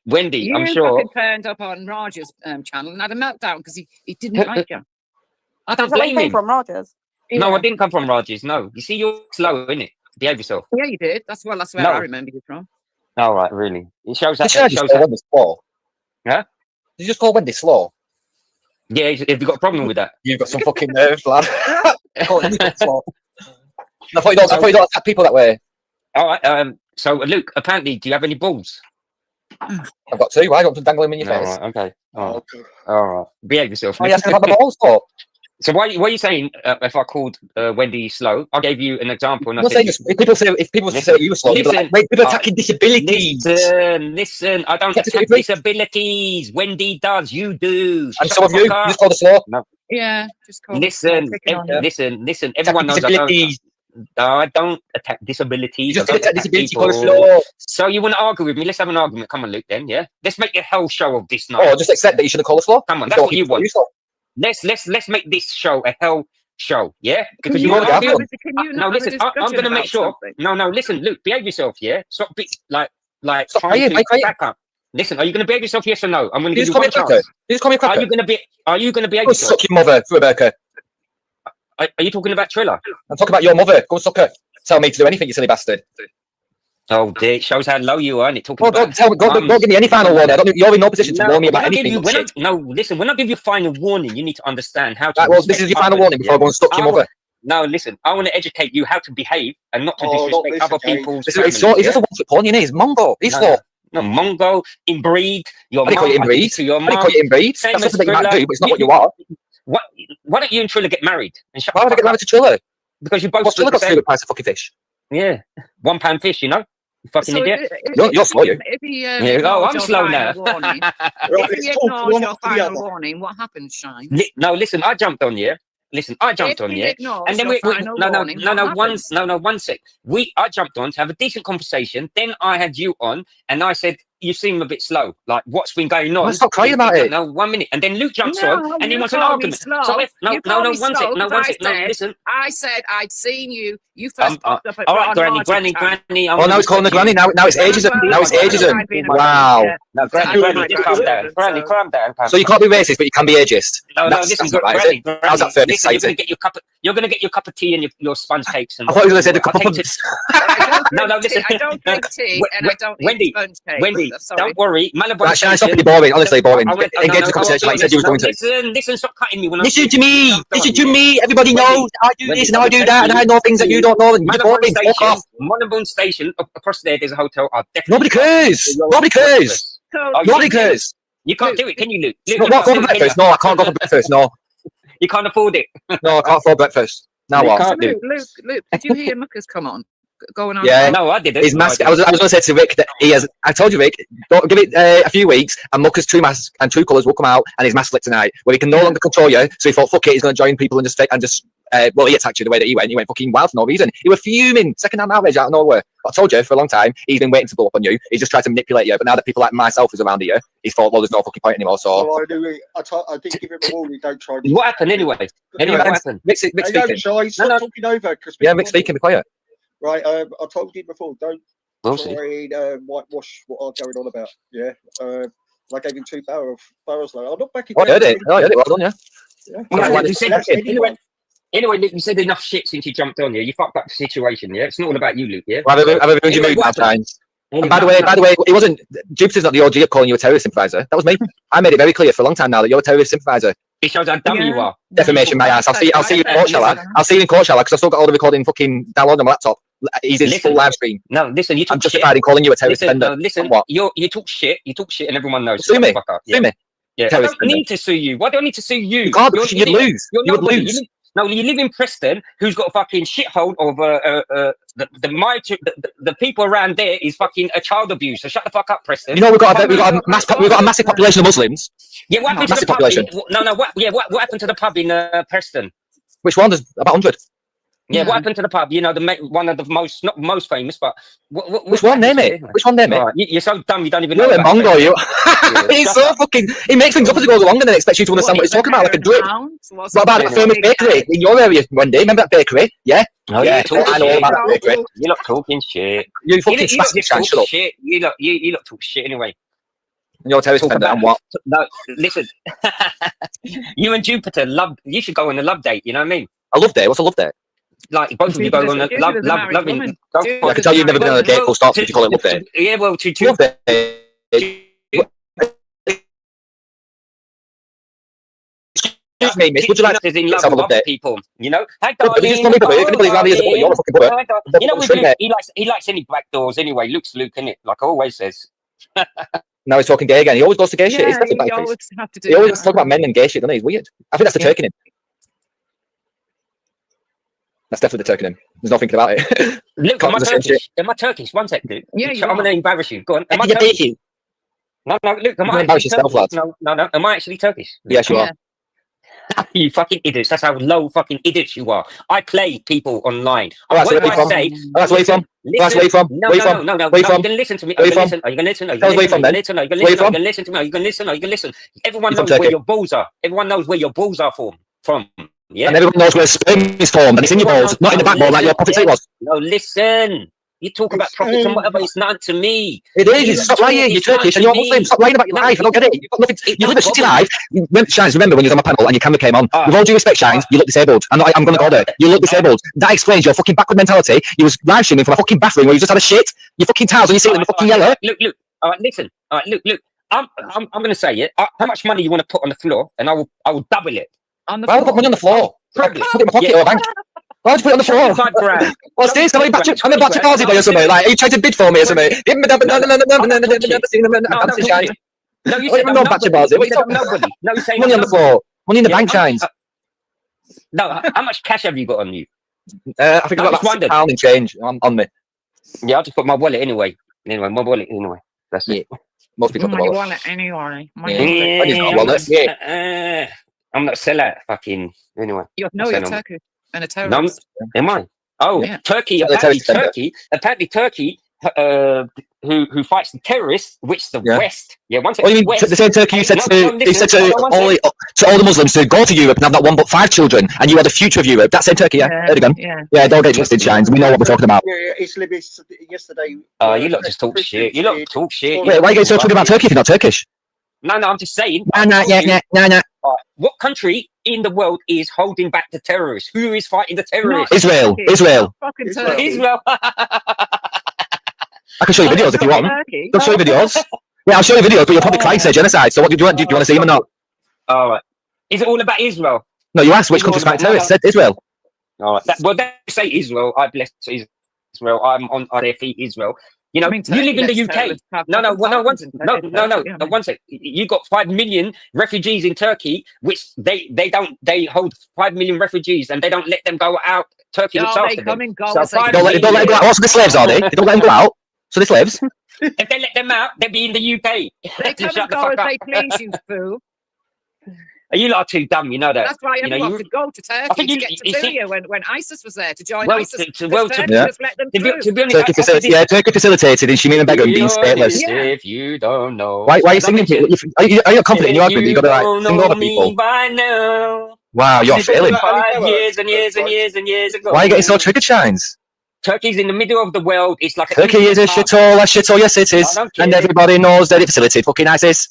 Wendy, I'm You sure. fucking turned up on Raj's channel and had a meltdown because he didn't like you. I don't Is that where you blame came him. from, Rogers? No, Yeah. I didn't come from Raj's. No, you see, you're slow, innit? Behave yourself. Yeah, you did. That's where No. I remember you from. All right, really. It shows that. Did you just call Wendy slow? Huh? Did you just call Wendy slow? Yeah, have you got a problem with that? You've got some fucking nerves, lad. Call Wendy slow. I thought you don't attack people that way. All right. So, Luke, apparently, do you have any balls? I've got two. Why don't you dangle them in your All face? right, okay. All right. Behave yourself. Why are you asking about the balls for? So what are you saying? If I called Wendy slow, I gave you an example. And I I'm said, saying if people say you were slow, you'd be like, wait, people attacking disabilities. Listen, I don't attack disabilities. Wendy does, you do. And so have you. You just called her slow. No. Yeah, just call Listen, listen. Everyone knows I don't attack disabilities. You just I don't attack attack disabilities, people. you call her slow. So you want to argue with me? Let's have an argument. Come on, Luke. Then, yeah. Let's make a hell show of this night. Oh, just accept that you should have called her slow. Come on, that's what you want. Let's make this show a hell show, yeah? Because you want to argue. No, listen, I'm going to make sure. No, listen, Luke, behave yourself, yeah? Stop, like trying to back up. Listen, are you going to behave yourself? Yes or no? I'm going to give you one chance. You just call me a cracker. Are you going to behave Go yourself? suck your mother, Rebecca. Are you talking about Triller? I'm talking about your mother. Go suck her. Tell me to do anything, you silly bastard. Oh, dear, it shows how low you are, and it talking don't give me any final warning. You're in no position to warn me about anything. Listen, when I give you final warning, you need to understand how to. Right, well, this is your final warning before I go and suck your mother. No, listen, I want to educate you how to behave and not to disrespect other people's He's just a one-trick pony, he's Mongo. He's slow. No, Mongo, inbreed. I didn't call you inbreed. I didn't call you inbreed. That's something that you might do, but it's not what you are. Why don't you and Triller get married? Why would I get married to Triller? Because you both. What's Triller got to do with the price of fucking fish? Yeah, £1 fish, you know. You fucking idiot. You're slow, you. I'm slow now. If he ignores your final warning, what happens, Shine? No, listen, I jumped on you. Listen, I jumped on you, and then one sec. I jumped on to have a decent conversation. Then I had you on, and I said you seem a bit slow. Like what's been going on? Stop crying about it. No, 1 minute, and then Luke jumps on, and he wants an argument. So one sec. Listen. I said I'd seen you. You first popped up at all right, Granny. Oh, now it's calling the Granny. Now it's ageism. Now it's ageism. Wow. No, Granny, just calm down. Granny, calm down. So you can't be racist, but you can be ageist. No, listen, Granny. How's that fair? You're going to get your cup of tea and your sponge cakes. And I thought you were going to say the cup of. No, listen. I don't drink tea and I don't eat sponge cakes. Wendy, don't worry. Right, Shine, stop it, boring. Honestly, boring. Engage the conversation like you said you were going to. Listen, stop cutting me. Listen to me. Listen to me. Everybody knows I do this and I do that, and I know things that you don't know. And you're boring. Fuck off. Monauban Station, across there's a hotel. Nobody cares. Nobody cares. Nobody cares. You can't do it, can you, Luke? Go for breakfast. No, I can't go for breakfast. No. You can't afford it. No, I can't afford breakfast. Now what? Luke, did you hear Mucker's come on? Going on. Yeah, no, I didn't. His mask. I was going to say to Rick that he has. I told you, Rick, don't give it a few weeks, and Mucker's true mask and true colours will come out, and his mask slipped tonight, where he can no longer control you. So he thought, fuck it, he's going to join people and just. Well, he attacked you the way that he went. He went fucking wild for no reason. He was fuming, second-hand outrage out of nowhere. But I told you for a long time, he's been waiting to blow up on you. He's just tried to manipulate you. But now that people like myself is around here, he's thought, well, there's no fucking point anymore. So I did give him a warning. Don't try. What happened anyway? What happened? Mick speaking. Stop talking over. Yeah, Mick speaking. Be quiet. Right, I told you before, don't try and whitewash what I'm going on about. Yeah, I gave him 2 barrels. I'm not backing down. I heard it. Well done, yeah. Anyway, Luke, you said enough shit since you jumped on here. You fucked up the situation, yeah? It's not all about you, Luke, yeah? Well, I've ruined your mood sometimes. And by the way, it wasn't Jupiter's not the OG of calling you a terrorist sympathiser. That was me. I made it very clear for a long time now that you're a terrorist sympathiser. It shows how dumb you are. Defamation, my ass. I'll see you in court, shall I? I'll see you in court, shall I? Because I've still got all the recording fucking downloaded on my laptop. He's in full live stream. No, listen, you talk I'm justified in calling you a terrorist defender. No, listen, you talk shit, and everyone knows. Sue me. Sue me. Yeah. I don't need to sue you. Why do I need to sue you? You can't, because you'd lose. You would lose. No, you live in Preston, who's got a fucking shithole of the people around there is fucking a child abuse. So shut the fuck up, Preston. You know we've got a massive population of Muslims. Yeah, what happened to the pub? Population. What happened to the pub in Preston? Which one? There's about 100. Yeah, what happened to the pub? You know, one of the most, not most famous, but Which one? Name it. Which one? Name it. You're so dumb, you don't even know. You're a about mongo, you. Yeah, He's shut so up. fucking. He makes things up as he goes along and then expects you to understand what he's talking about like a drip. What about that famous bakery in your area, Wendy? Remember that bakery? Yeah. Oh, yeah, you talk I know shit. about that bakery. You lot talking shit. You fucking you lot spastic talk shut up. shit. You lot talk shit anyway. You're a terrorist Talk offender about and what? No, listen. You and Jupiter love. You should go on a love date. You know what I mean? A love date? What's a love date? Like both of you go on a loving. I can tell you've never been on a date. Full stop. Did you call it love date? Yeah, well, to love date. Excuse me, miss. Would you like to in love have a with love other date? people? You know, hey, But you just told me about it. If anybody's around here, you're a fucking bullet. you know, with Luke, he likes any black doors anyway. Luke's Luke, innit? Like I always says. Now he's talking gay again. He always goes to gay shit. Yeah, He's definitely you blackface. always have to do He always that. talks about men and gay shit, doesn't he? He's weird. I think that's the Turk in him. That's definitely the Turk in him. There's no thinking about it. Luke, am I Turkish? Am I Turkish? One sec, Luke. Yeah, you I'm are. gonna embarrass you. Go on. Am I You're Turkish? baking. No, Luke, am Don't I embarrass actually yourself, Turkish? lad. No. Am I actually Turkish? Yes, you are. You fucking idiots. That's how low fucking idiots you are. I play people online. Oh, that's What where do you're I from. say? Oh, that's where you're from. Listen, That's where you're from. No, Where you no, from? no, no. Where you No, from? you're gonna listen to me. Where Are you you gonna from? listen? Are you gonna listen? Are you Tell us gonna where you from, then. listen? Are you gonna Where you listen? Are from? you gonna listen to me? Are you gonna listen? Are you gonna listen? Everyone You're from knows where Turkey. your balls are. Everyone knows where your balls are from. Yeah. And everyone knows where sperm is formed, and it's in your balls, not in the backbone like your prophet said it was. No, listen. You talk about profits and whatever. It's not to me. It is. Stop lying. You're Turkish and you're Muslim. Stop lying about your life. I don't get it. You've got nothing. You live a shitty life. Shines, remember when you was on my panel and your camera came on? With all due respect, Shines, you look disabled. I'm going to go there. You look disabled. That explains your fucking backward mentality. You was live streaming from a fucking bathroom where you just had a shit. Your fucking towels on your ceiling were fucking yellow. Look. All right, listen. All right, look. I'm going to say it. How much money you want to put on the floor, and I will double it. On the Why would I put money on the floor? Put it in my pocket or a bank. Why would you put it on the floor? What's this? I'm in Batch Party Boy or something. Like, are you trying to bid for me or something? Give me No, you said said Batch Party. What are you talking about? nobody. No, you say Money on the floor. Money in the bank, Shines. No, how much cash have you got on you? I think I've got about £6 in change on me. Yeah, I'll just put my wallet anyway. My wallet anyway. That's it. Most people have My a wallet anyway. I'm not a sellout. Fucking anyway. You're Turkish and a No, terrorist. am I? Oh, Yeah. Turkey. Apparently Turkey. Who fights the terrorists? Which the West? Yeah, once. Oh, you mean the same Turkey you said to all the Muslims to go to Europe and have not one but 5 children, and you are the future of Europe. That same Turkey, yeah. Erdogan. Yeah, don't get twisted, Shines. We know what we're talking about. Yeah, Islamists yesterday. Oh, you lot just talk shit. You lot talk shit. Wait, why are you getting so triggered about Turkey if you're not Turkish? No, I'm just saying. Nah. What country in the world is holding back the terrorists? Who is fighting the terrorists? Israel. Israel. I can show you videos if you want. I'll show you videos. Yeah, I'll show you videos, but you'll probably cry say genocide. So what do you want? Do you want to see them or not? All right. Is it all about Israel? No, you asked which country's fighting terrorists. Said Israel. All right. Well, they say Israel. I bless Israel. I'm on their feet, Israel. You know, you live in the UK. No, one sec. You got 5 million refugees in Turkey, which they hold 5 million refugees and they don't let them go out. Turkey looks after them. They don't let them go out. Also, the slaves, are they? They don't let them go out. So the slaves. If they let them out, they'll be in the UK. They come and go as they please, you fool. You lot are too dumb, you know that. That's why everyone could go to Turkey to get to Syria when ISIS was there, to join ISIS. Just let them through. Turkey facilitated in Shimeen and Begum being stateless. If you don't know. Why are you singing? Are you confident in your argument? You've got to sing over people. By now. Wow, you're failing. 5 years and years ago. Why are you getting so triggered, Shines? Turkey's in the middle of the world. It's like Turkey is a shithole, yes it is. And everybody knows that it facilitated fucking ISIS.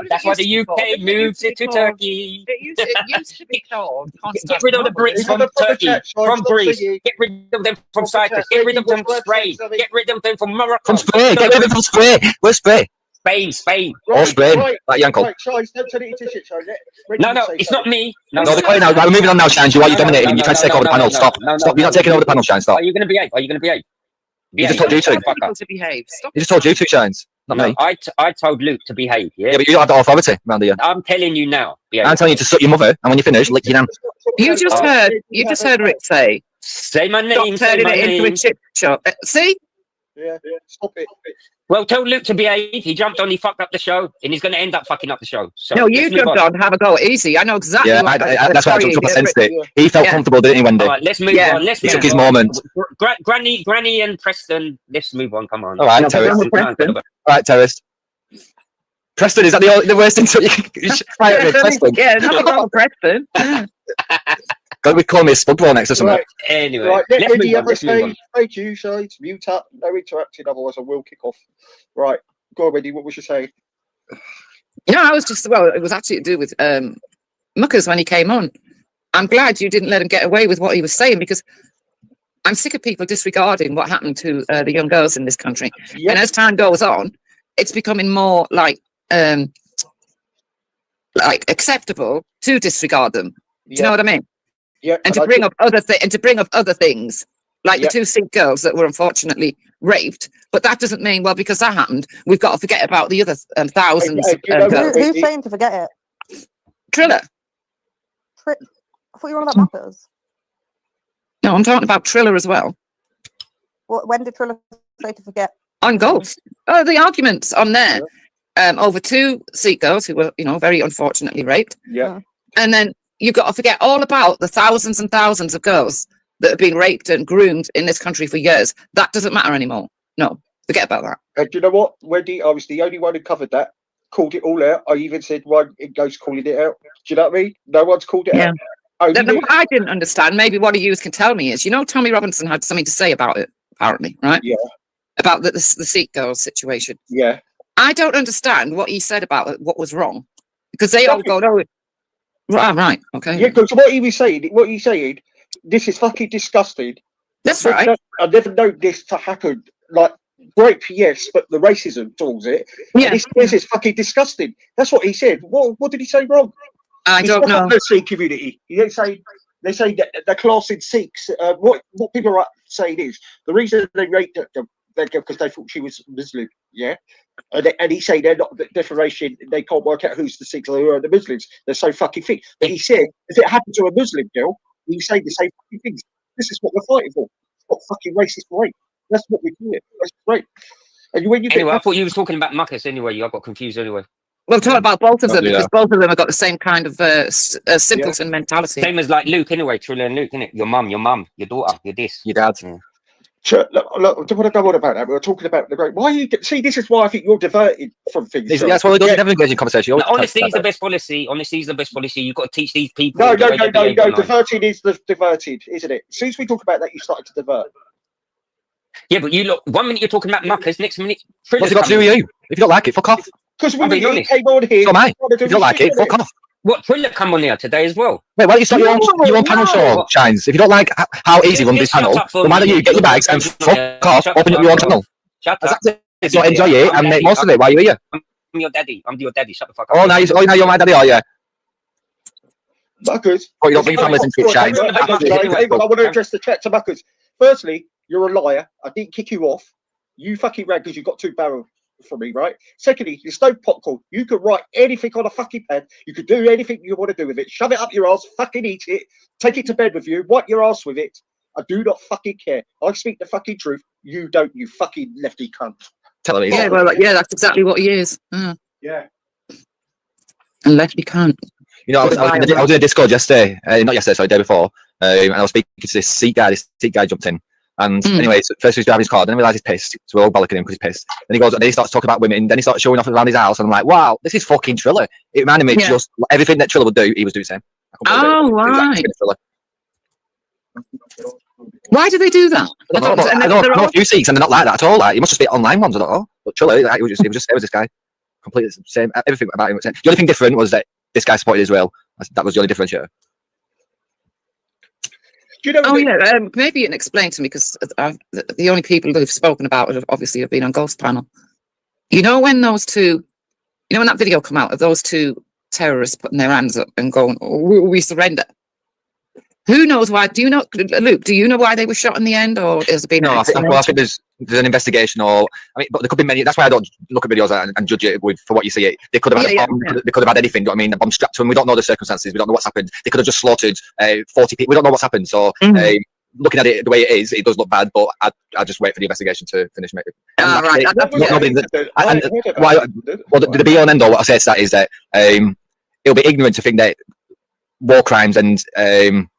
That's why the UK moved it to Turkey. It used to be called Get rid of the Brits from Turkey, from Greece. Get rid of them from Cyprus. Get rid of them from Spain. Get rid of them from Morocco. From Spain. Get rid of them from Spain. Where's Spain? Spain. Or Spain. Like Yankel. No, it's not me. No, they're calling out. Right, we're moving on now, Shines. You are dominating. You're trying to take over the panel. Stop. Stop. You're not taking over the panel, Shines. Stop. Are you going to behave? He just told you to. He just told you to, Shines. Not me. I told Luke to behave. Yeah, but you don't have the authority around here. I'm telling you now. I'm telling you to suck your mother, and when you finish, lick your hand. You just heard Rick say my name. Stop turning it into a chip shop. See? Yeah, stop it. Well, tell Luke to behave. He jumped on, he fucked up the show, and he's going to end up fucking up the show. So No, you jumped on. Have a go. Easy. I know exactly. Yeah, what that's why I jumped up. I sensed it. He felt comfortable, didn't he, Wendy? All right, let's move on. Let's He move took his on. moment. Granny and Preston, let's move on. Come on. All right, terrorist. All right, terrorist. Preston, is that the worst insult you can fire at Preston? Yeah, nothing wrong with Preston. God, we call me a spudball next or something. Right. Anyway, Right, let's let move Eddie on. have a Let's move on. say. Thank you, sides. Mute up. No interrupting, otherwise I will kick off. Right, go on, Eddie. What was you saying? No, I was just, well, it was actually to do with Muckers when he came on. I'm glad you didn't let him get away with what he was saying, because I'm sick of people disregarding what happened to the young girls in this country. Yep. And as time goes on, it's becoming more like acceptable to disregard them. Do you know what I mean? Yeah. And to bring up other things, like the two Sikh girls that were unfortunately raped. But that doesn't mean, well, because that happened, we've got to forget about the other thousands. Who's saying to forget it? Triller. I thought you were on about Muckers. No, I'm talking about Triller as well. When did Triller say to forget? On Ghost. Oh, the arguments on there over two Sikh girls who were, very unfortunately raped. Yeah. And then you've got to forget all about the thousands and thousands of girls that have been raped and groomed in this country for years. That doesn't matter anymore. No, forget about that. And do you know what, Wendy? I was the only one who covered that, called it all out. I even said one in Ghost calling it out. Do you know what I mean? No one's called it out. What I didn't understand, maybe one of you can tell me, is, Tommy Robinson had something to say about it, apparently, right? Yeah. About the Sikh girls situation. Yeah. I don't understand what he said about it, what was wrong. Because they all go, no, right, okay. Yeah, because what he's saying, this is fucking disgusting. That's right. I never known this to happen. Like, rape, yes, but the racism towards it. Yeah. This is fucking disgusting. That's what he said. What did he say wrong? I don't know. The Sikh community. They say that the class in Sikhs. What people are saying is the reason they raped them because they thought she was Muslim. Yeah. And he said they're not defamation. They can't work out who's the Sikhs or who are the Muslims. They're so fucking thick. But he said if it happened to a Muslim girl, he say the same fucking things. This is what we're fighting for. Not fucking racist rape. That's what we do it. That's great. And when you Anyway, I thought you was talking about Muckers anyway. I got confused anyway. Well, talk about both of them, because both of them have got the same kind of simpleton mentality. Same as like Luke anyway, Triller and Luke, innit? Your mum, your daughter, your this, your dad. Look, don't want to go on about that. We're talking about the great. Why you see? This is why I think you're diverted from things. That's why we don't never engage in conversation. No, honesty is the best policy. Honesty is the best policy. You've got to teach these people. No. Diverted is the diverted, isn't it? As soon as we talk about that, you started to divert. Yeah, but you look. 1 minute you're talking about Muckers, next minute. What's it got to do with you? If you don't like it, fuck off. Because I'm being we honest. came on here. So am I. If you don't like it, fuck off. What, Triller come on here today as well? Wait, why don't you start your own panel show, Shines? If you don't like how easy run this panel, then why don't you get your bags and fuck off, open up your own channel? Shut up. So enjoy it and make most of it. Why are you here? I'm your daddy. I'm your daddy. Shut the fuck up. Oh, now you're my daddy, are you? Muckers. Oh, you don't bring families into it, Shines. I want to address the chat to Muckers. Firstly, you're a liar. I didn't kick you off. You fucking ran because you got 2 barrels from me, right? Secondly, there's no popcorn. You can write anything on a fucking pad. You can do anything you want to do with it. Shove it up your ass, fucking eat it, take it to bed with you, wipe your ass with it. I do not fucking care. I speak the fucking truth. You don't, you fucking lefty cunt. Tell me. Yeah, well, that's exactly what he is. Yeah. And lefty cunt. I was in a Discord yesterday, not yesterday, sorry, the day before, and I was speaking to this Sikh guy. This Sikh guy jumped in. And anyway, so first he was driving his car, then I realised he's pissed. So we're all bollocking him because he's pissed. Then he goes, and then he starts talking about women, then he starts showing off around his house, and I'm like, wow, this is fucking Triller. It reminded me just everything that Triller would do, he was doing the same. Oh, right. Why do they do that? I know a few Sikhs, and they're not like that at all. Like, you must just be online ones, I don't know. But Triller, like, he was just there was this guy. Completely the same. Everything about him was the same. The only thing different was that this guy supported Israel. That was the only differentiator. Do you know maybe you can explain to me, because the only people who've spoken about it obviously have been on Ghost Panel. When those two, when that video come out of those two terrorists putting their hands up and going, oh, we surrender. Who knows why? Do you know, Luke? Do you know why they were shot in the end, or has it been? No, I think there's an investigation, but there could be many. That's why I don't look at videos and judge it for what you see. They could have had a bomb. They could have had anything. Do you know what I mean? A bomb strapped to them. We don't know the circumstances. We don't know what's happened. They could have just slaughtered 40 people. We don't know what's happened. So looking at it the way it is, it does look bad. But I just wait for the investigation to finish. Right. The be all and end all. What I say to that is that it'll be ignorant to think that war crimes and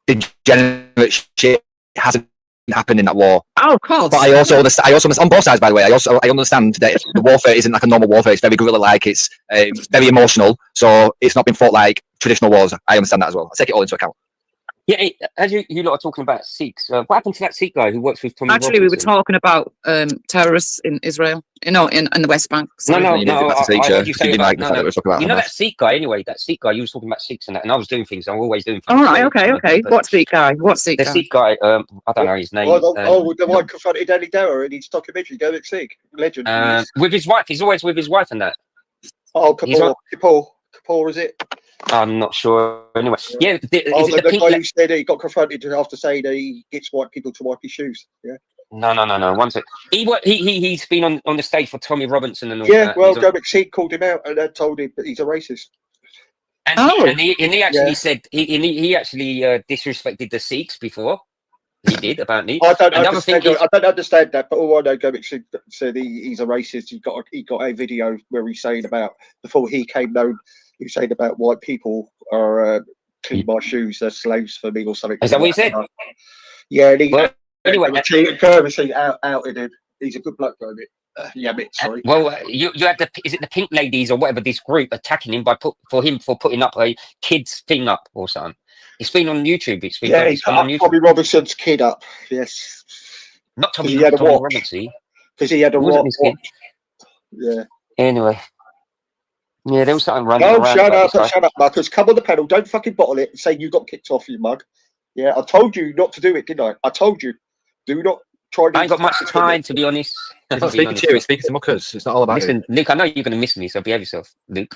degenerate shit hasn't happened in that war. Oh, of course. But I also understand on both sides, by the way. I understand that the warfare isn't like a normal warfare. It's very guerrilla-like. It's very emotional. So it's not been fought like traditional wars. I understand that as well. I take it all into account. Yeah, as you lot are talking about Sikhs, what happened to that Sikh guy who works with Tommy Actually, we were Robinson? talking about terrorists in Israel, in the West Bank. No, Sorry. I heard you say about, you know Hamas. that Sikh guy anyway, that Sikh guy, you was talking about Sikhs and that, and I was doing things, I'm always doing things. All right, okay. What Sikh guy? The Sikh guy, I don't know his name. The one confronted Danny Dower in his documentary, Go Sikh, legend. With his wife, he's always with his wife and that. Oh, Kapoor, is it? I'm not sure. Anyway, yeah. The guy who said he got confronted after saying that he gets white people to wipe his shoes. Yeah. No. One sec. He's been on the stage for Tommy Robinson and all Yeah, that. well, Joe McSeed called him out and told him that he's a racist. And he actually said he actually disrespected the Sikhs before. He did apparently. I don't understand that, but all I know, Joe McSeed said he's a racist. He got a video where he's saying about before he came known. He was saying about white people are clean my shoes, they're slaves for me or something. Is that what he said? Yeah, and anyway, Kermit outed him. He's a good bloke, Kermit. Sorry. Well, you had is it the Pink Ladies or whatever this group attacking him for putting up a kid's thing up or something. It's been on YouTube. It's been on YouTube. Tommy Robinson's kid up. Yes. Not Tommy Robinson. Because he had a watch. Yeah. Anyway. Yeah, there was something running around. Shut up, Marcus. Come on the panel. Don't fucking bottle it and say you got kicked off, you mug. Yeah, I told you not to do it, didn't I? I told you. Do not try to... I ain't got much time, to be honest. It's not speaking to you, it's speaking to Muckers. It's not all about Listen, Luke, I know you're going to miss me, so behave yourself, Luke.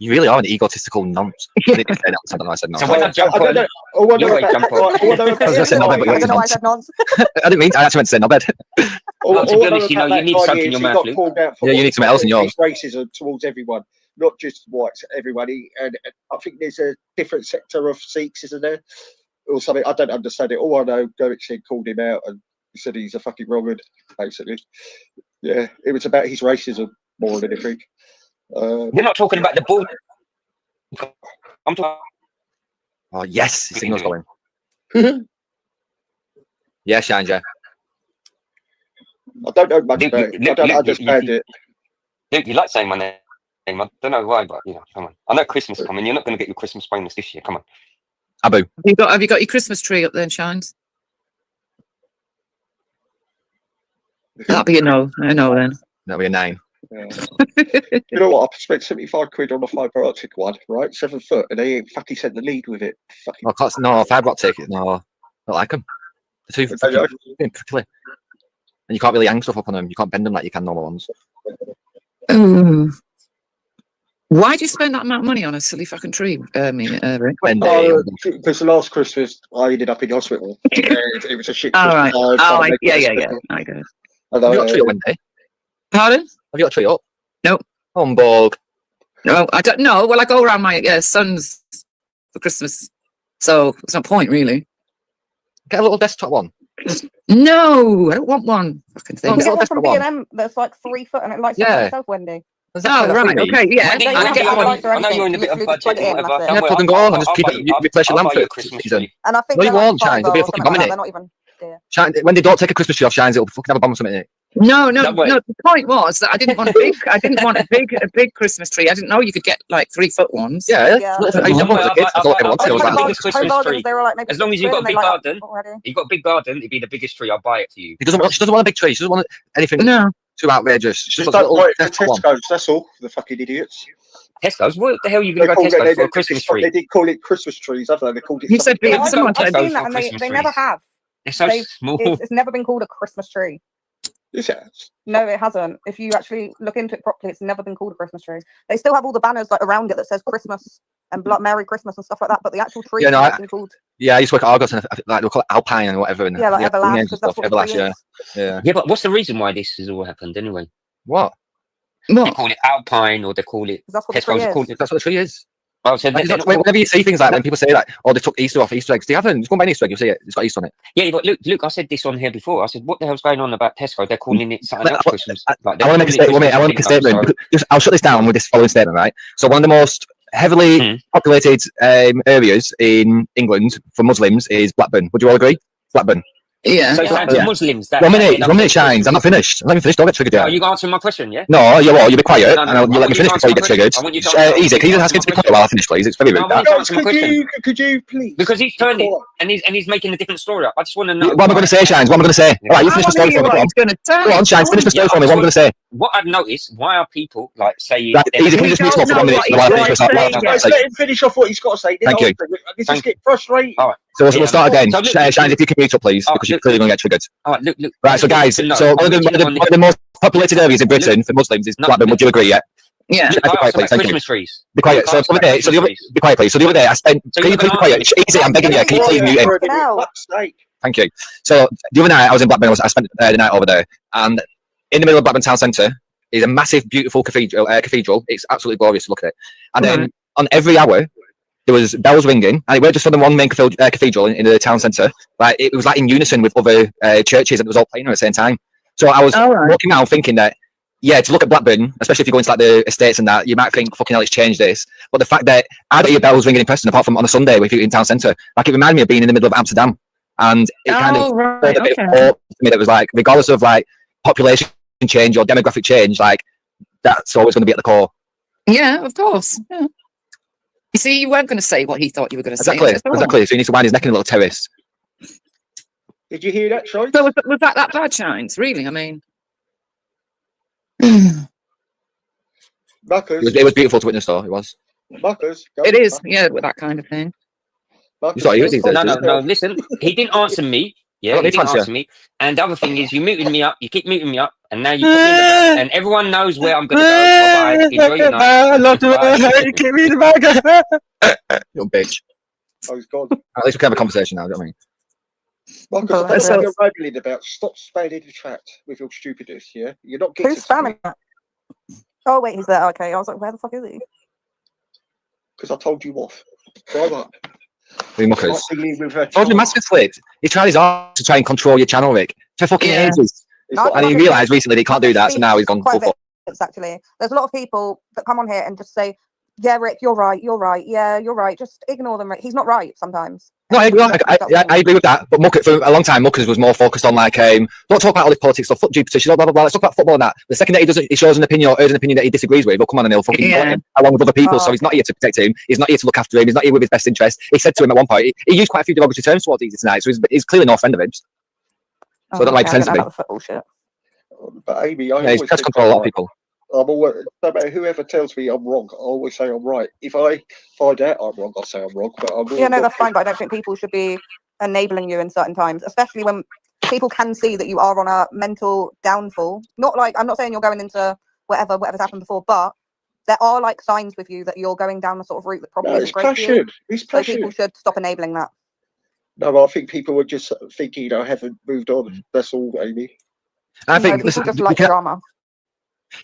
You really are an egotistical nonce. I didn't say that. I don't know. I said no. So when I jump on, you always jump on. I was going to say no, but I don't know why I said nonce. I didn't mean. I actually meant to say no bed. Well, to be honest, you need something in your mouth, Luke. Yeah, you need something else in yours. Racism towards everyone, not just whites. Everybody, and I think there's a different sector of Sikhs, isn't there, or something? I don't understand it. All I know, Govic called him out and said he's a fucking wrong one, basically. Yeah, it was about his racism more than anything. You're not talking about the ball. I'm talking. Oh yes, the signal's going. Yeah, Shanja. I don't know much about it. I don't understand it. Luke, you like saying my name. I don't know why, but come on. I know Christmas is coming. You're not going to get your Christmas bonus this year. Come on. Abu. Have you got your Christmas tree up there, Shines? That'll be a no. I know then. That'll be a 9. Yeah. You know what? I spent 75 quid on a fibre optic one, right? 7 foot, and they ain't fucking sent the lead with it. Fucking... No, fibre optic. No, I don't like them. They're too prickly. And you can't really hang stuff up on them. You can't bend them like you can normal ones. Why do you spend that amount of money on a silly fucking tree? Rick? Because last Christmas I ended up in hospital. It was a shit. All right. Yeah. I get it. Have you got a tree up, Wendy? Pardon? Have you got a tree up? Nope. Humbug. No, I don't know. Well, I go around my son's for Christmas, so there's no point really. Get a little desktop one. No, I don't want one. Fucking thing. Get one from B&M that's like 3 foot and it lights up itself, Wendy. Oh, right, okay, yeah. I know you're in a bit of budget or whatever. Yeah, plug and go on and just keep it, replace your lamp for Christmas season. And I think no, you won't, Shines. There'll be a fucking bomb in it. Shine, when they don't take a Christmas tree off, Shines, it'll fucking have a bomb or something in it. No. The point was that I didn't want a big Christmas tree. I didn't know you could get like 3 foot ones. Yeah. As long as you've got a big garden, it'd be the biggest tree. I'll buy it for you. She doesn't want a big tree. She doesn't want anything too outrageous. She just don't want it for Tesco's. That's all. The fucking idiots. Tesco's? What the hell are you going to go to Tesco's for a Christmas tree? They didn't call it Christmas trees, have they? They called it. You said someone said that, and they never have. It's so small. It's never been called a Christmas tree. Yes, it has. No, it hasn't. If you actually look into it properly, it's never been called a Christmas tree. They still have all the banners like around it that says Christmas and Merry Christmas and stuff like that, but the actual tree has been called. Yeah, I used to work at Argos and like they'll call it Alpine and whatever. And yeah, like Everlast, because that's what Everlast, the tree is. Yeah, but what's the reason why this has all happened anyway? What? They call it Alpine or they call it That's what the tree is. That's what the tree is. Well, so whenever you see things like when people say like, "Oh, they took Easter off Easter eggs," they haven't. Just go and buy an Easter egg, you'll see it. It's got Easter on it. Yeah, but look, I said this on here before. I said, what the hell's going on about Tesco? They're calling it something else Christmas. Like, I want to make a statement. I want to make a statement. I'll shut this down with this following statement, right? So one of the most heavily populated areas in England for Muslims is Blackburn. Would you all agree? Blackburn. Yeah. So it's Muslims. 1 minute, Shines. I'm not finished. Let me finish. Don't get triggered yet. Are you answering my question? Yeah. No, you will. You be quiet, No, and you let me finish before you get triggered. Easy. Can you just ask him to be quiet while I finish, please? It's very rude. Could you please? Because he's turning and he's making a different story up. I just want to know. What am I going to say, Shines? What am I going to say? All right, you finish the story for me. Go on, Shines. Finish the story for me. What am I going to say? What I've noticed, why are people like saying? Right, Easy. Can you just finish off for 1 minute? Let him finish off what he's got to say. Thank you. This is getting frustrating. All right. So we'll start again. Shines, if you can mute up, please, because you're clearly going to get triggered. All right, look. Right, so guys, so one of the most populated areas in Britain for Muslims is Blackburn. Would you agree? Yeah. Yeah. Be quiet, please. Thank you. Christmas trees. Be quiet. So the other day, be quiet, please. So the other day, I spent. Can you please be quiet? Easy, I'm begging you. Can you please mute him? Thank you. So the other night, I was in Blackburn. I spent the night over there, and in the middle of Blackburn town centre is a massive, beautiful cathedral. It's absolutely glorious to look at it. And then on every hour, there was bells ringing, and it weren't just from the one main cathedral in the town centre. Like it was like in unison with other churches, and it was all playing at the same time. So I was walking out thinking that, yeah, to look at Blackburn, especially if you go into like the estates and that, you might think, fucking hell, it's changed this. But the fact that I don't hear bells ringing in Preston, apart from on a Sunday if you're in town centre, like it reminded me of being in the middle of Amsterdam, and it kind of a bit of hope to me that was like, regardless of like population change or demographic change, like that's always going to be at the core. Yeah, of course. Yeah. You see, you weren't going to say what he thought you were going to say. Exactly. So he needs to wind his neck in a little terrace. Did you hear that, Shines? So was that bad, Shines? Really? I mean, it was beautiful to witness, though. It was. It is, yeah, with that kind of thing. No, listen, he didn't answer me. Yeah, he didn't answer me. And the other thing is, you muted me up. You keep muting me up, and now you put me in the back, and everyone knows where I'm going to go. Bye-bye. Enjoy your night. I love to keep me in the bag. You bitch. Oh, he's gone. At least we can have a conversation now. Do you know what I mean? Marcus, that's what you're rambling about. Stop spamming the chat with your stupidness. Yeah, you're not getting. Who's spamming that? Oh wait, he's there. Okay, I was like, where the fuck is he? Because I told you off. Drive up. We muckers. Told you Master Slid. He tried his arm to try and control your channel, Rick, for fucking ages. And he realised recently that he can't do that, so now he's gone full. Actually, there's a lot of people that come on here and just say, "Yeah, Rick, you're right. You're right. Yeah, you're right." Just ignore them, Rick. He's not right sometimes. No, I agree with that. But Muckers, for a long time, Muckers was more focused on like, don't talk about all this politics stuff. Fuck Jupiter, blah blah blah. Let's talk about football and that. The second that he shows an opinion or urges an opinion that he disagrees with, he'll come on and he'll fucking go him along with other people. So he's not here to protect him. He's not here to look after him. He's not here with his best interest. He said to him at one point, he used quite a few derogatory terms towards Easy tonight. So he's clearly no friend of him. So I don't like sense of him. But Amy, he's trying to control a lot of people. I'm always, no matter whoever tells me I'm wrong, I always say I'm right. If I find out I'm wrong, I'll say I'm wrong. But that's fine. But I don't think people should be enabling you in certain times, especially when people can see that you are on a mental downfall. Not like, I'm not saying you're going into whatever's happened before, but there are like signs with you that you're going down the sort of route that probably isn't great for you. It's so people should stop enabling that. No, I think people are just thinking I haven't moved on. That's all, Amy. I think listen, just like drama.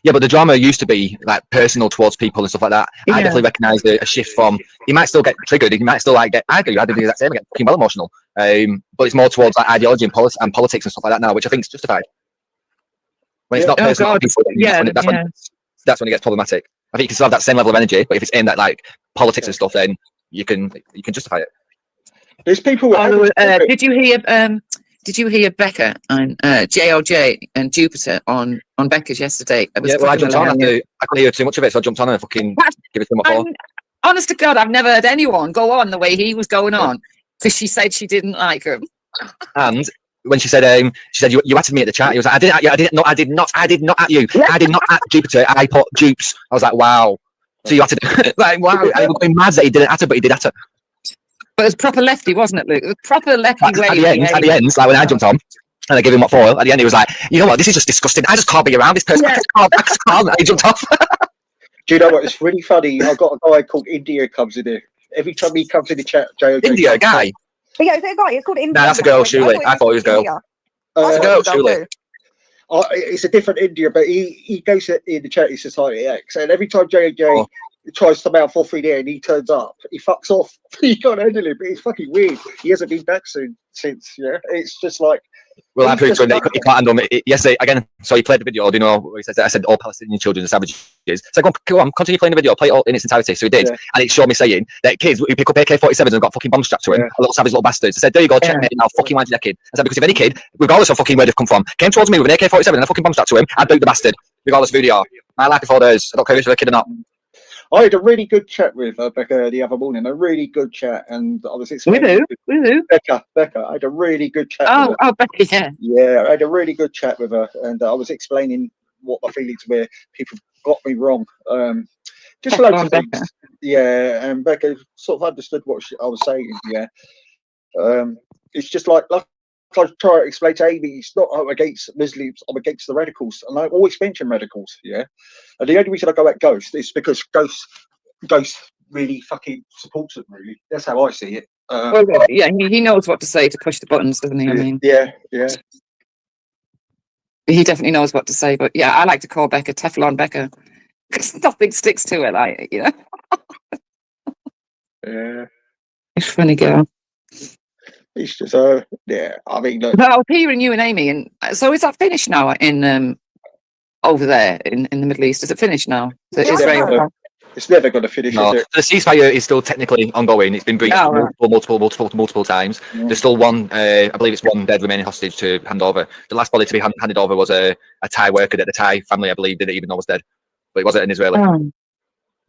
Yeah, but the drama used to be like personal towards people and stuff like that. I definitely recognise a shift from. You might still get triggered. You might still like get angry. I do the exact same. I get fucking well emotional. But it's more towards like ideology and politics and stuff like that now, which I think is justified. When it's not personal, people, that's when it gets problematic. I think you can still have that same level of energy, but if it's aimed at like politics and stuff, then you can justify it. There's people. Did you hear Becca and JLJ and Jupiter on Becca's yesterday? Yeah, well, I jumped on. I couldn't hear too much of it, so I jumped on and fucking give it to my phone. Honest to God, I've never heard anyone go on the way he was going on because she said she didn't like him. And when she said you atted me at the chat, he was like, I did not at you. I did not at Jupiter. I put Jupes. I was like, wow. So you atted like wow. I was going mad that he didn't at her, but he did at her. But it was proper lefty, wasn't it, Luke? It was proper lefty way. At the end, like when I jumped on and I gave him what for, at the end he was like, you know what, this is just disgusting. I just can't be around this person. I just can't. And he jumped off. Do you know what? It's really funny. I've got a guy called India comes in here. Every time he comes in the chat, JOJ. India, guy? But yeah, is it a guy? It's called India. No, that's a girl, Shuli. I thought it was a girl. That's a girl, Shuli. It's a different India, but he goes in the chat, he's Society X. And every time JOJ tries to mouth off in there and he turns up. He fucks off. You can't handle it, but it's fucking weird. He hasn't been back since. Yeah, it's just like. Well, I'm pretty sure that he can't handle it. Yesterday, again, so he played the video, do you know, where he says that I said all Palestinian children are savages. So go on, continue playing the video, play it all in its entirety. So he did. And it showed me saying that kids who pick up AK-47s and got fucking bombs strapped to him, little savage little bastards. I said, there you go, checkmate, now fucking mind your kid. I said, because if any kid, regardless of fucking where they've come from, came towards me with an AK-47 and a fucking bomb strapped to him, I'd boot the bastard, regardless of who they are. My life before theirs. I don't care if it's a kid or not. I had a really good chat with Becca the other morning, a really good chat, and I was explaining. With who? Becca. I had a really good chat with her. Becca, yeah. Yeah, I had a really good chat with her, and I was explaining what my feelings were. People got me wrong. Just loads of things. Becca. Yeah, and Becca sort of understood what I was saying, yeah. It's just like I try to explain to Amy, it's not I'm against Muslims, I'm against the radicals. And I always mention radicals, yeah. And the only reason I go at Ghost is because Ghost really fucking supports it, really. That's how I see it. Well, yeah, he knows what to say to push the buttons, doesn't he? I mean, yeah. He definitely knows what to say. But yeah, I like to call Becca Teflon Becca because nothing sticks to it, like, you know. Yeah. It's a funny girl. It's just, yeah. I mean, look. But I was hearing you and Amy, and so is that finished now in over there in the Middle East? Is it finished now? Israel. It's never going to finish. No, is it? the ceasefire is still technically ongoing. It's been breached multiple times. Yeah. There's still one, I believe it's one dead remaining hostage to hand over. The last body to be handed over was a Thai worker that the Thai family, I believe, didn't even know was dead, but it wasn't an Israeli.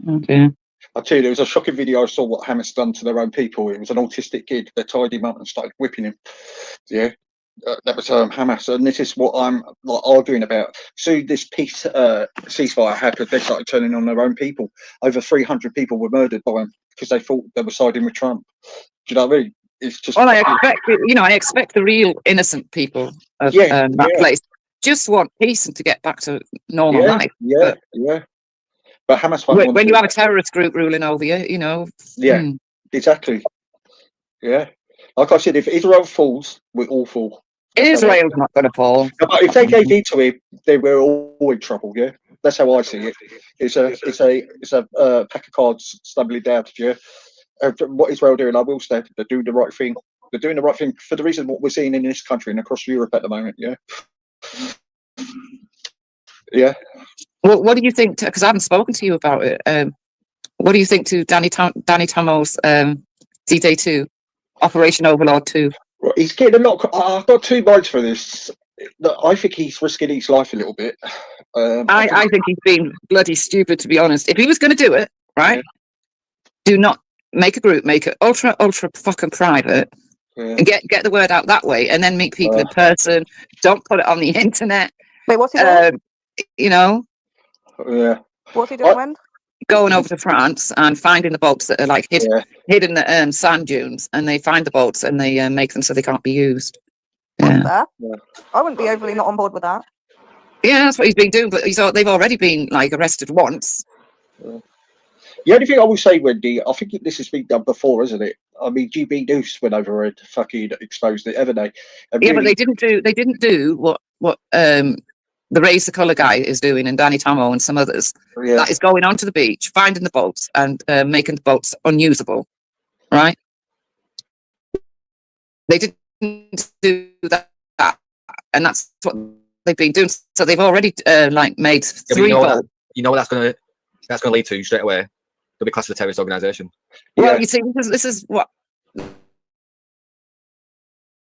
Okay. I'll tell you, there was a shocking video I saw what Hamas done to their own people. It was an autistic kid. They tied him up and started whipping him. Yeah, that was Hamas, and this is what I'm like arguing about. Soon this peace ceasefire happened, they started turning on their own people. Over 300 people were murdered by them because they thought they were siding with Trump. Do you know what I mean? It's just. Well, I expect the real innocent people of that place just want peace and to get back to normal life. Yeah. But Hamas when you have a terrorist group ruling over you, you know. Yeah, exactly. Yeah, like I said, if Israel falls, we all fall. Israel's not going to fall. But if they gave in to it, they were all in trouble. Yeah, that's how I see it. It's a pack of cards stumbling down to you. What Israel doing, I will say, they're doing the right thing. They're doing the right thing for the reason what we're seeing in this country and across Europe at the moment. Yeah. Yeah. Well, what do you think? Because I haven't spoken to you about it. What do you think to Danny Tomo's D-Day 2, Operation Overlord 2? Well, he's getting a lot. I've got two minds for this. I think he's risking his life a little bit. I think he's been bloody stupid, to be honest. If he was going to do it, right, do not make a group, make it ultra fucking private, and get the word out that way, and then meet people in person. Don't put it on the internet. Wait, what's he doing? You know. Yeah. What's he doing when? Going over to France and finding the boats that are like hidden the sand dunes, and they find the boats and they make them so they can't be used. Yeah. I wouldn't be overly not on board with that. Yeah, that's what he's been doing, but they've already been like arrested once. Yeah. The only thing I will say, Wendy, I think this has been done before, isn't it? I mean, GB News went over and fucking exposed it, haven't they? And yeah, really... but they didn't do what the Raise the Colour guy is doing, and Danny Tomo and some others. Yeah. That is going onto the beach, finding the boats and making the boats unusable, right? They didn't do that, and that's what they've been doing. So they've already made 3 boats. You know what that's going to lead to straight away. They'll be classed as a terrorist organisation. Well, you see, this is what.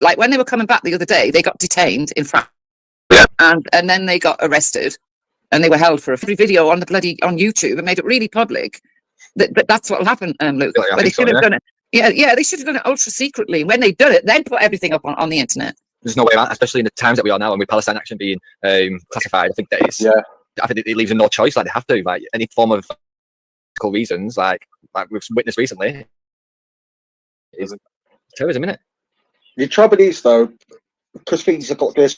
Like when they were coming back the other day, they got detained in France. Yeah. And then they got arrested, and they were held for a free video on YouTube and made it really public. That's what will happen, Luke. But they should have done it. Yeah, they should have done it ultra secretly. When they've done it, then put everything up on the internet. There's no way around, especially in the times that we are now, and with Palestine action being classified. I think that it's. Yeah. I think it leaves them no choice. Like they have to, like any form of reasons, like we've witnessed recently, is terrorism, isn't it? The trouble is, though, because things have got this.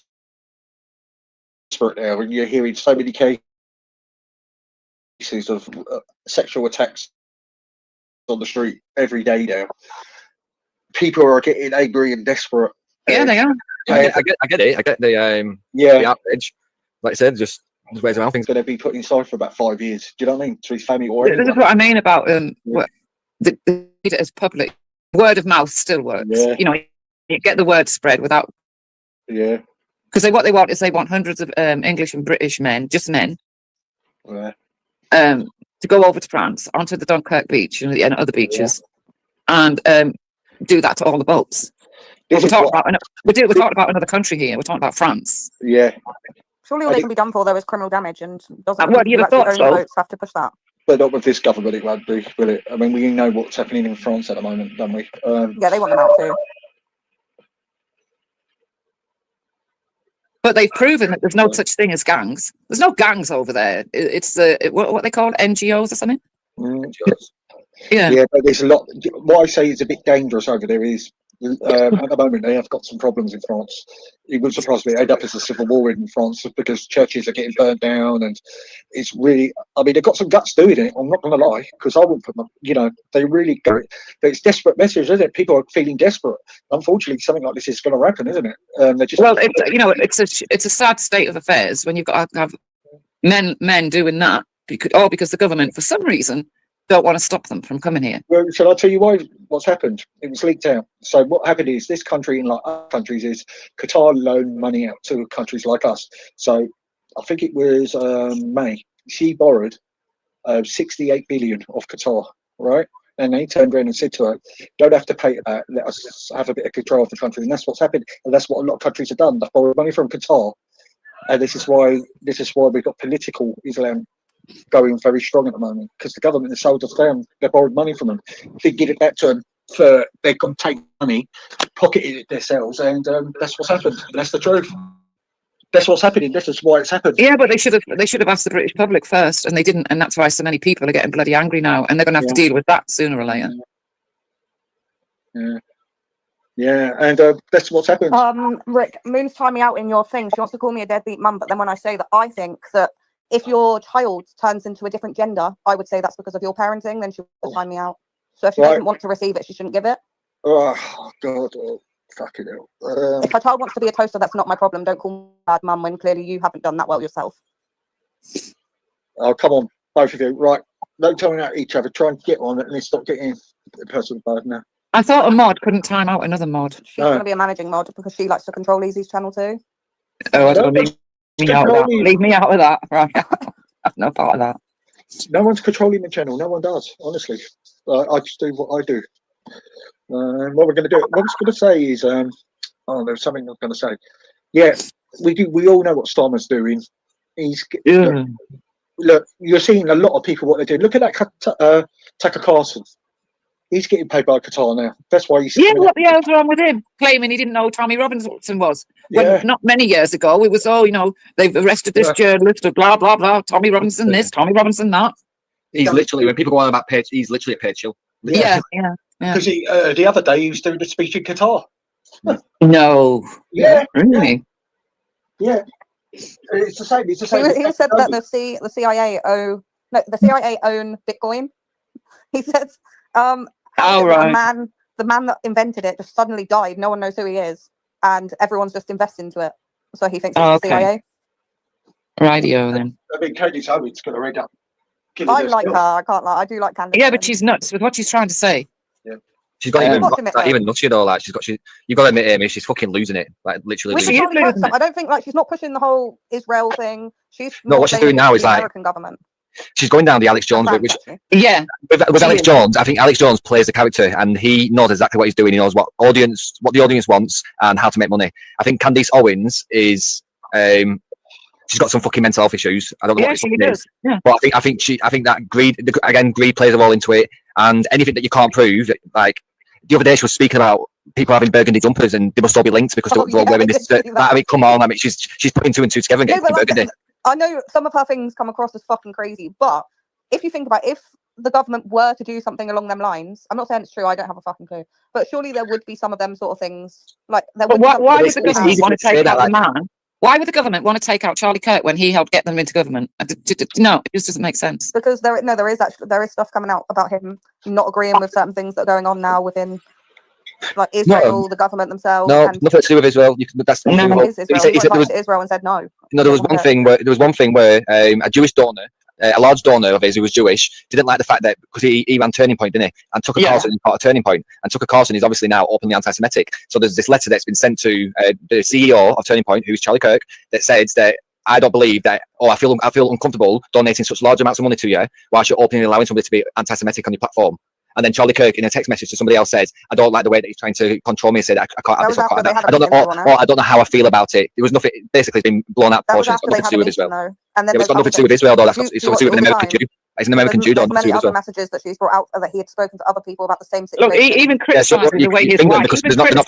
Now, and you're hearing so many cases of sexual attacks on the street every day now. People are getting angry and desperate. Yeah, they are. I get it. I get the outrage. Like I said, just There's ways around things. Going to be put inside for about 5 years. Do you know what I mean? To his family or This anyone. is what I mean about what the data is public. Word of mouth still works. Yeah. You know, you get the word spread without. Yeah. Because what they want is they want hundreds of English and British men, just men, Yeah. to go over to France onto the Dunkirk beach and other beaches, and do that to all the boats. We're talking about another country here. We're talking about France. Yeah. Surely all they can be done for though is criminal damage, and doesn't Well, you'd have thought so. boats have to push that. But not with this government, it won't be, will it? I mean, we know what's happening in France at the moment, don't we? Yeah, they want them out too. But they've proven that there's no such thing as gangs. There's no gangs over there. It's what they call NGOs or something. Yeah. Yeah, but there's a lot. What I say is a bit dangerous over there is at the moment they have got some problems in France. It would surprise me. It end up as a civil war in France because churches are getting burned down, and it's really. I mean, they've got some guts doing it. I'm not going to lie, because I wouldn't put them. You know, they really go. But it's desperate message, isn't it? People are feeling desperate. Unfortunately, something like this is going to happen, isn't it? They're just it's a sad state of affairs when you've got to have men doing that because the government, for some reason, don't want to stop them from coming here. Well, shall I tell you what's happened? It was leaked out. So what happened is this country, and like other countries, is Qatar loaned money out to countries like us. So I think it was May. She borrowed 68 billion off Qatar, right? And they turned around and said to her, "Don't have to pay it back. Let us have a bit of control of the country." And that's what's happened. And that's what a lot of countries have done. They've borrowed money from Qatar, and this is why we've got political Islam going very strong at the moment, because the government has sold us down. They borrowed money from them. They give it back to them for they've got to take money, pocket it themselves, and that's what's happened. That's the truth. That's what's happening. This is why it's happened. Yeah, but they should have asked the British public first, and they didn't, and that's why so many people are getting bloody angry now, and they're going to have to deal with that sooner or later. Yeah, and that's what's happened. Rick, Moon's tying me out in your thing. She wants to call me a deadbeat mum, but then when I say that I think that if your child turns into a different gender, I would say that's because of your parenting, then she will time me out. So if she doesn't want to receive it, she shouldn't give it. Oh, God. Oh, fucking hell. If her child wants to be a toaster, that's not my problem. Don't call me bad mum when clearly you haven't done that well yourself. Oh, come on, both of you. Right. Don't tell me out each other. Try and get on it and stop getting personal bad now. I thought a mod couldn't time out another mod. She's going to be a managing mod because she likes to control Easy's channel too. Oh, I don't know. Leave me out of that. Right. I've no part of that. No one's controlling the channel. No one does, honestly. I just do what I do. What we're going to do, what I was going to say is, there's something I was going to say. Yeah, we all know what Starmer's doing. Look, you're seeing a lot of people what they're doing. Look at that Tucker Carlson. He's getting paid by Qatar now. That's why he's... Yeah, what the hell's wrong with him? Claiming he didn't know who Tommy Robinson was. When not many years ago, it was, they've arrested this journalist, blah, blah, blah. Tommy Robinson this, Tommy Robinson that. He's literally, when people go on about page, he's literally a page shill. Yeah. Because the other day he was doing a speech in Qatar. No. Yeah. Really? Yeah. It's the same. It's the same. He said that the CIA own Bitcoin. He said, the man that invented it just suddenly died. No one knows who he is, and everyone's just invested into it. So he thinks it's the CIA. Radio then. I mean, Candace Owens going to end up. I like her. I can't lie. I do like Candace. Yeah, but she's nuts with what she's trying to say. Yeah. She's got even nuttier though. Like you've got to admit, Amy, she's fucking losing it. Like literally. Losing it. I don't think she's not pushing the whole Israel thing. What she's doing now is like American government. She's going down the Alex Jones route, with Alex Jones, I think Alex Jones plays the character and he knows exactly what he's doing. He knows what the audience wants and how to make money. I think Candace Owens is she's got some fucking mental health issues. I don't know what it is. Yeah. But I think that greed plays a role into it, and anything that you can't prove, like the other day she was speaking about people having burgundy jumpers and they must all be linked because they're all wearing this. I mean, come on, I mean she's putting two and two together and getting burgundy. I know some of her things come across as fucking crazy, but if you think about if the government were to do something along them lines, I'm not saying it's true, I don't have a fucking clue, but surely there would be some of them sort of things. Like, there would why would the government want to take out the man? Why would the government want to take out Charlie Kirk when he helped get them into government? No, it just doesn't make sense. Because there is stuff coming out about him not agreeing with certain things that are going on now within Like Israel, the government themselves. No, and nothing to do with Israel. That's it is Israel. He went to Israel and said no. No, there was one thing where a Jewish donor, a large donor of his who was Jewish, didn't like the fact that because he ran Turning Point, didn't he? And Tucker Carlson part of Turning Point, and Tucker Carlson is obviously now openly anti-Semitic. So there's this letter that's been sent to the CEO of Turning Point, who's Charlie Kirk, that says that I don't believe that, or I feel uncomfortable donating such large amounts of money to you whilst you're openly allowing somebody to be anti-Semitic on your platform. And then Charlie Kirk in a text message to somebody else says, I don't like the way that he's trying to control me and said, I can't have this, I can't have that. I don't know, or I don't know how I feel about it. It was nothing, basically it's been blown out proportions. It's got nothing to do with Israel. And then it's got nothing to do with Israel though, it's something to do with an American Jew. It's an American Jew, there's many other messages that she's brought out that he had spoken to other people about the same situation. Look, even criticising the way his wife, because they're not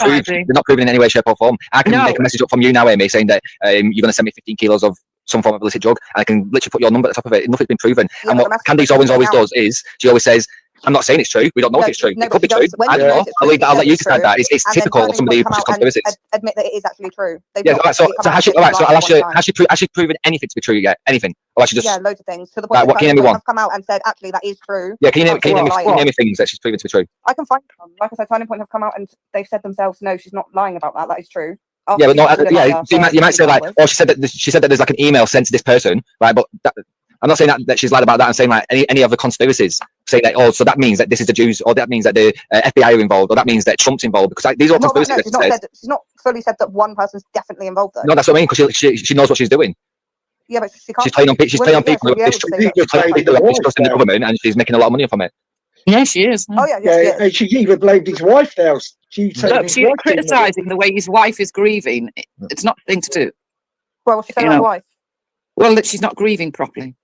proven in any way, shape or form. I can make a message up from you now, Amy, saying that you're going to send me 15 kilos of some form of illicit drug, and I can literally put your number at the top of it. Nothing's been proven. And what Candice Owens always does is, she always says, I'm not saying it's true. We don't know if it's true. It could be true. I don't know. I'll let you decide that. It's typical of somebody who pushes conspiracies. Admit that it is actually true. Yeah, all right, so has she proven anything to be true yet? Anything? Or has she just... Yeah, loads of things. To the point that have come out and said, actually, that is true. Yeah, can you name me things that she's proven to be true? I can find them. Like I said, Turning Point have come out and they've said themselves, no, she's not lying about that. That is true. Yeah, but no, you might say like, oh, she said that there's like an email sent to this person, right? But I'm not saying that she's lied about that. I'm saying like any other conspiracies, saying that, oh, so that means that this is the Jews, or that means that the FBI are involved, or that means that Trump's involved, because these are all conspiracies. She's not fully said that one person's definitely involved though. No, that's what I mean, because she knows what she's doing. Yeah, but she can't. She's playing on people who distrust in the government, and she's making a lot of money from it. Yeah, she is. Oh yeah, and she even blamed his wife now. She's criticising the way his wife is grieving. It's not a thing to do. Well, she said about wife. Well, that she's not grieving properly.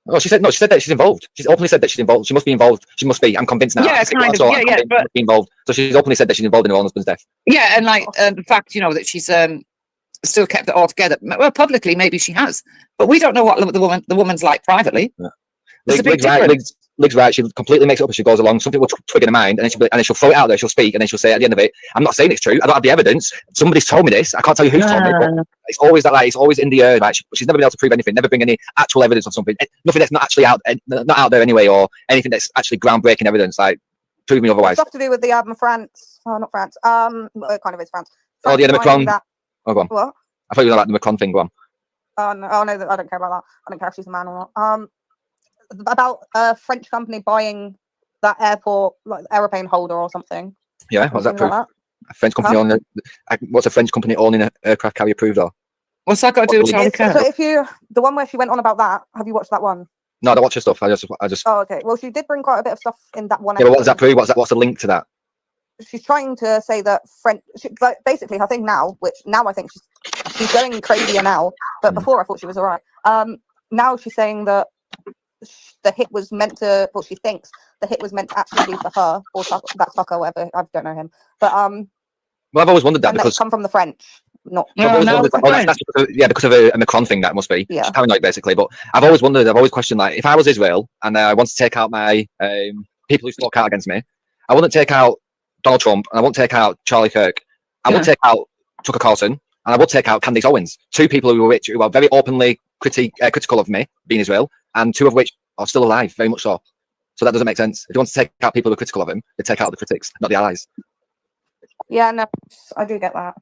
Oh, she said that she's involved. She's openly said that she's involved. She must be involved. She must be. I'm convinced now. Yeah, kind of. Yeah, but involved. So she's openly said that she's involved in her husband's death. Yeah, and like the fact, that she's still kept it all together. Well, publicly, maybe she has, but we don't know what the woman's like privately. Yeah. Lig's right. She completely makes it up as she goes along. Something will trigger in her mind, and then she'll throw it out there. She'll speak, and then she'll say at the end of it, "I'm not saying it's true. I don't have the evidence. Somebody's told me this. I can't tell you who's told me." But it's always that, like, it's always in the air. Like she's never been able to prove anything. Never bring any actual evidence of something. Nothing that's not actually not out there anyway, or anything that's actually groundbreaking evidence. Like prove me otherwise. Stuff to do with the France. Oh, not France. It kind of is France. Oh, the Macron. Oh, go on. What? I thought you were like the Macron thing. Go on. No, I don't care about that. I don't care if she's a man or not. About a French company buying that airport, like aeroplane holder or something. Yeah, what's that proof? Like a French company owning what's a French company owning an aircraft carrier proved though? What's that got to do with Charlie Kirk? So the one where she went on about that, have you watched that one? No, I don't watch her stuff. I just. Oh, okay. Well, she did bring quite a bit of stuff in that one. Yeah, but what does that prove? What's the link to that? She's trying to say that basically her thing now, which now I think she's going crazier now, but before I thought she was alright. Now she's saying that the hit was meant to. Well, she thinks the hit was meant to actually be for her or that Tucker, whatever. I don't know him, but well, I've always wondered that because it's come from the French. Not because of a Macron thing. That must be. Yeah. She's paranoid basically. But I've always wondered. I've always questioned, like, if I was Israel and I wanted to take out my people who spoke out against me, I wouldn't take out Donald Trump and I wouldn't take out Charlie Kirk. I would take out Tucker Carlson and I would take out Candice Owens. Two people who are very openly critical of me being Israel, and two of which are still alive, very much so. So that doesn't make sense. If you want to take out people who are critical of him, they take out the critics, not the allies. Yeah, no, I do get that.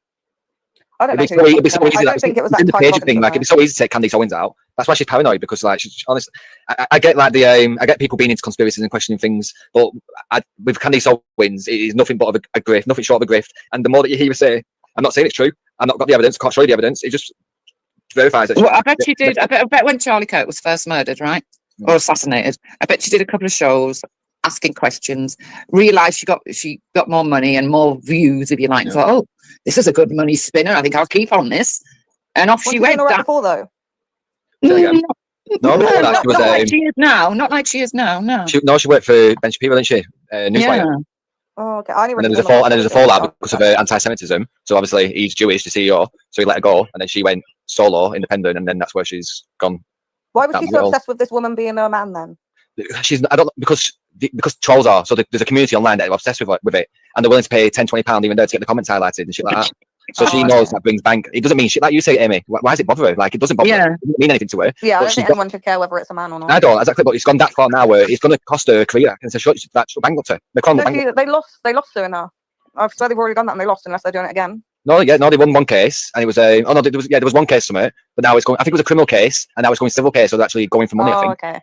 I don't think it was that page thing. Like, it'd be so easy to take Candice Owens out. That's why she's paranoid, because, like, honestly, I get like I get people being into conspiracies and questioning things, but with Candice Owens, it is nothing but a grift, nothing short of a grift. And the more that you hear her say, "I'm not saying it's true. I've not got the evidence. Can't show you the evidence," it just verifies it. Well, I bet she did. I bet when Charlie Kirk was first murdered, right, or assassinated, I bet she did a couple of shows asking questions. Realised she got more money and more views, if you like. Thought, oh, this is a good money spinner. I think I'll keep on this. And off she went. Before though. Not like she is now. Not like she is now. No. She worked for Ben Shapiro, didn't she? Newswire. Yeah. Oh, okay. And then there's a fallout because of anti-Semitism. So obviously he's Jewish, the CEO, so he let her go, and then she went solo, independent, and then that's where she's gone. Why was she so obsessed with this woman being a man then? Because trolls are. So there's a community online that are obsessed with it, and they're willing to pay £10-20 even though to get the comments highlighted and shit like that. So she knows that brings bank. It doesn't mean shit like you say, Amy. Why does it bother her? Like, it doesn't bother her. It doesn't mean anything to her. Yeah, I don't think anyone should care whether it's a man or not. I don't, exactly, but it's gone that far now where it's going to cost her a career. And so she'll bankrupt her. They lost her in her. I've said they've already done that and they lost unless they're doing it again. No, yeah, no, they won one case, and it was there was one case from it, but now it's going. I think it was a criminal case, and now it's going civil case, so they're actually going for money. I think. Okay.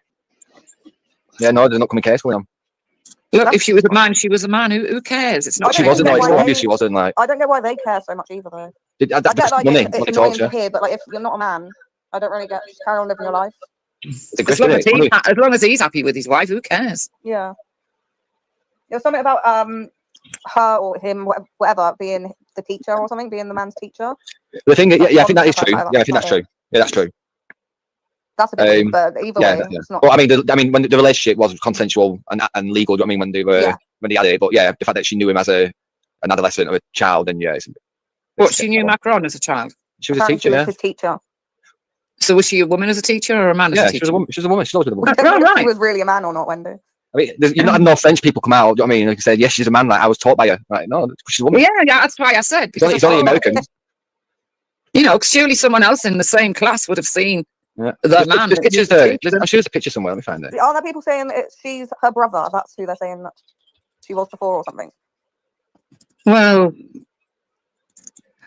Yeah, no, there's not coming case going on. Look, if she was a man, she was a man. Who cares? It's not. She wasn't. Like, it's not obvious she wasn't. Like. I don't get why they care so much either, though. I get like money. it's Money annoying talks, to yeah. hear, but like if you're not a man, I don't really get. Just carry on living your life. As long as he's happy with his wife, who cares? Yeah. There was something about her or him, whatever, being the teacher or something, being the man's teacher. The thing, yeah, I think that is true. Yeah, I think that's true. Yeah, that's true. That's a bit weird, but either way, it's not. Well, I mean, when the relationship was consensual and legal, do you know what I mean, when they were when they had it, but yeah, the fact that she knew him as an adolescent or a child, then yeah. What, she knew Macron as a child? She was a teacher. She was his teacher. So was she a woman as a teacher or a man as a teacher? She was a woman. She was a woman. She's always been a woman. I don't know if she was really a man or not, Wendy. I mean, you're not no French people come out. Do you know what I mean? Like I said, yes, she's a man. Like I was taught by her. Like no, she's a woman. Yeah, that's why I said. It's only Americans. You know, surely someone else in the same class would have seen the man. There's pictures there. I'm sure there's a picture somewhere. Let me find it. Aren't there people saying that she's her brother? That's who they're saying that she was before or something. Well,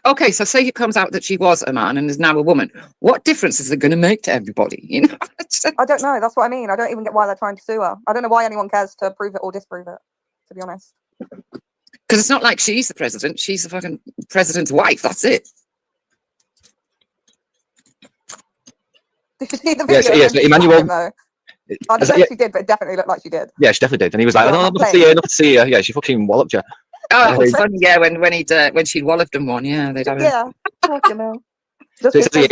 okay, so say it comes out that she was a man and is now a woman. What difference is it going to make to everybody? You know, I don't know. That's what I mean. I don't even get why they're trying to sue her. I don't know why anyone cares to prove it or disprove it, to be honest. Because it's not like she's the president. She's the fucking president's wife. That's it. Did you see the video? Yes, Emmanuel. I don't know if she did, but it definitely looked like she did. Yeah, she definitely did. And he was like, "Oh, not to see her. Yeah, she fucking walloped you." Oh, it was funny, yeah, when she'd walloped him one, yeah, they'd have Yeah, fucking hell. So it says here,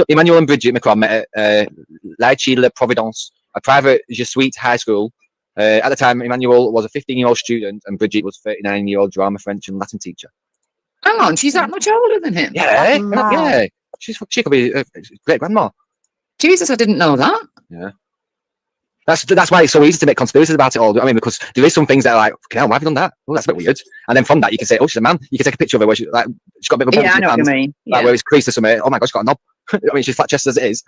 Emmanuel and Bridget Macron met at La Chile Providence, a private Jesuit high school. At the time, Emmanuel was a 15-year-old student, and Bridget was a 39-year-old drama, French, and Latin teacher. Hang on, she's that much older than him. Yeah, yeah. She could be a great grandma. Jesus, I didn't know that. Yeah. That's why it's so easy to make conspiracies about it all. I mean, because there is some things that are like, okay, why have you done that? Oh, that's a bit weird. And then from that, you can say, oh, she's a man. You can take a picture of her where she's got a bit of a bump. Yeah, I know what you mean. Like where it's creased or something. Oh my God, she's got a knob. I mean, she's flat chested as it is.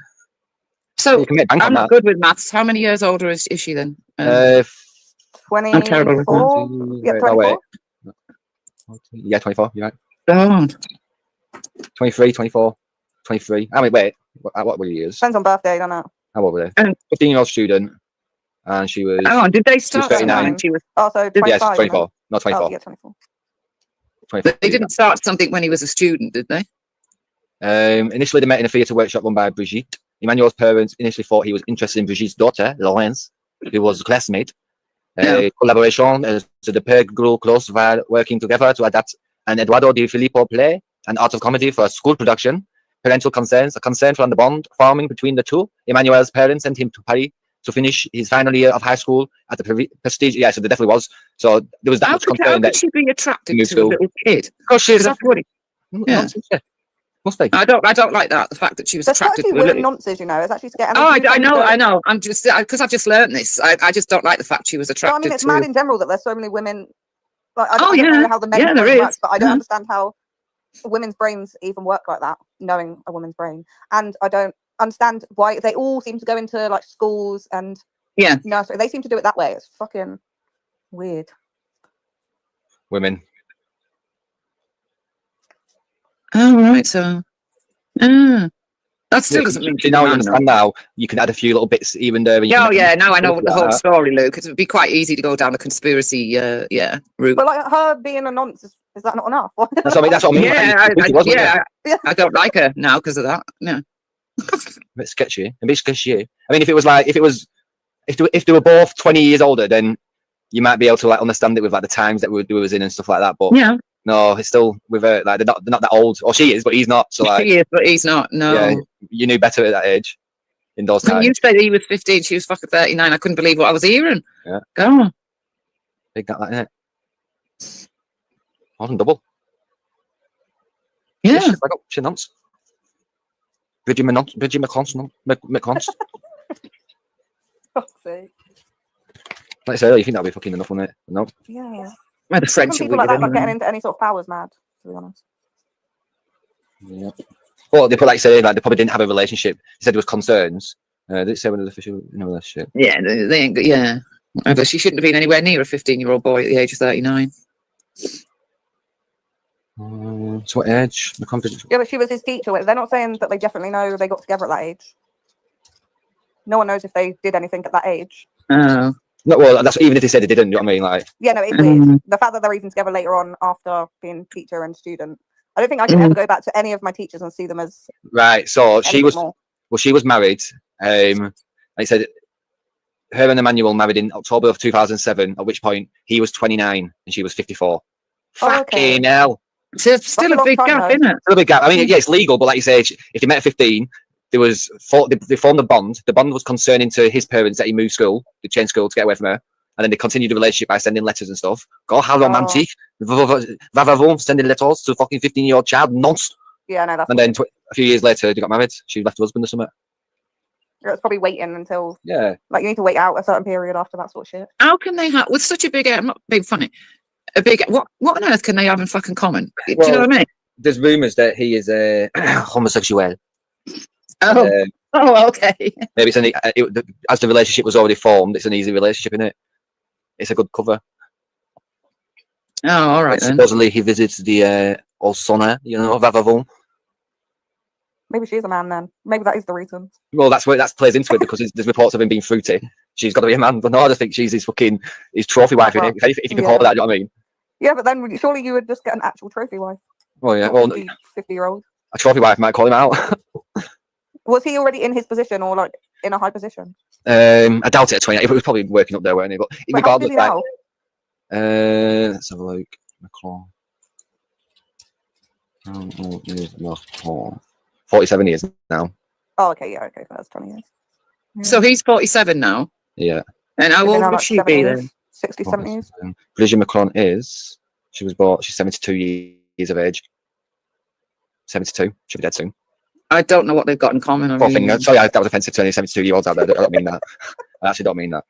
So I'm not good with maths. How many years older is she then? 24. I'm terrible with maths. Yeah, 24. Yeah, 24. You're right. God. 23, 24, 23. I mean, wait. What were your years? Depends on birthday, don't know. How old were they? 15-year-old student. And she was. Hang on, did they start 39? She was. Oh, so 25. Yes, 24. No, 24. Oh, yeah, 24. 24. They didn't start something when he was a student, did they? Initially, they met in a theatre workshop run by Brigitte. Emmanuel's parents initially thought he was interested in Brigitte's daughter, Laurence, who was a classmate. Collaboration as the pair grew close while working together to adapt an Eduardo Di Filippo play, an art of comedy for a school production. Parental concerns, a concern from the bond forming between the two. Emmanuel's parents sent him to Paris to finish his final year of high school at the prestige. Yeah, so there definitely was. So there was that much concern that she be attracted to school. a little kid? Because she's a yeah. Must be. I don't like that. The fact that she was attracted to a little. Nonsense, you know. It's actually to get. Oh, I know. I'm just because I've just learned this. I just don't like the fact she was attracted. No, I mean, it's to... mad in general that there's so many women. Like, I don't know how the men there is. works, but I don't understand how women's brains even work like that. Knowing a woman's brain, and I don't understand why they all seem to go into like schools and nursery. They seem to do it that way. It's fucking weird. Women. Oh, right. So, that still doesn't mean. Now you understand. Now you can add a few little bits even there. Now I know the whole story, Luke. It would be quite easy to go down the conspiracy, route. But like her being a nonce, is that not enough? That's what I mean. I don't like her now because of that. No. A bit sketchy. I mean, if they were both 20 years older, then you might be able to like understand it with like the times that we was in and stuff like that. But no, it's still with her. Like they're not that old, or she is, but he's not. So like, she is, but he's not. No, yeah, you knew better at that age. In those times, you said he was 15, she was fucking 39. I couldn't believe what I was hearing. Yeah, go on. Big that, isn't it? Wasn't double. Yeah, she nonce. Bridget McCons. Fuck's sake. Like I said, you think that'd be fucking enough, wouldn't it? No. Yeah. The French people like that not getting into any sort of powers mad, to be honest. Yeah. Well, they like say like they probably didn't have a relationship. They said there was concerns. Did it say when it was official in a relationship? Yeah, they ain't. Yeah, but she shouldn't have been anywhere near a 15-year-old boy at the age of 39. So what age? The confidence. Yeah, but she was his teacher. They're not saying that they definitely know they got together at that age. No one knows if they did anything at that age. No, well, that's even if they said they didn't. You know what I mean? Like, Yeah, no, it's weird. The fact that they're even together later on after being teacher and student. I don't think I can ever go back to any of my teachers and see them as right. So she was. more. Well, she was married. Like I said, her and Emmanuel married in October of 2007. At which point he was 29 and she was 54. Fucking hell! It's still a big gap, isn't it? Still a big gap. I mean, yeah, it's legal, but like you say, if they met at 15, there was they formed a bond. The bond was concerning to his parents that he moved school, they changed school to get away from her, and then they continued the relationship by sending letters and stuff. God, how romantic! Va sending letters to a fucking 15-year-old child, nonsense. Yeah, no, that's. And then a few years later, they got married. She left her husband or something. It's probably waiting until. Yeah. Like you need to wait out a certain period after that sort of shit. How can they have with such a big? I'm not being funny. A big. What on earth can they have in fucking common? Do you know what I mean? There's rumours that he is homosexual. Oh, okay. Maybe it's as the relationship was already formed, it's an easy relationship, isn't it? It's a good cover. Oh, all right then. Supposedly he visits the Olsona, Vavavon. Maybe she's a man then. Maybe that is the reason. Well, that plays into it because there's reports of him being fruity. She's got to be a man, but no, I just think she's his trophy wife. If you can call it that, you know what I mean? Yeah, but then surely you would just get an actual trophy wife. Well, yeah. Well, 50-year-old. A trophy wife might call him out. Was he already in his position or like in a high position? I doubt it at 28. He was probably working up there, weren't he? But regardless, how old is he now? Let's have a look. McClaw. How old is McClaw? 47 years now. Oh, okay, yeah, okay, that's 20 years. Yeah. So he's 47 now. Yeah. And how old would she be then? 60, 70 years. Brigitte Macron she's 72 years of age. 72. She'll be dead soon. I don't know what they've got in common. Sorry, that was offensive to any 72-year-olds out there. I don't mean that. I actually don't mean that.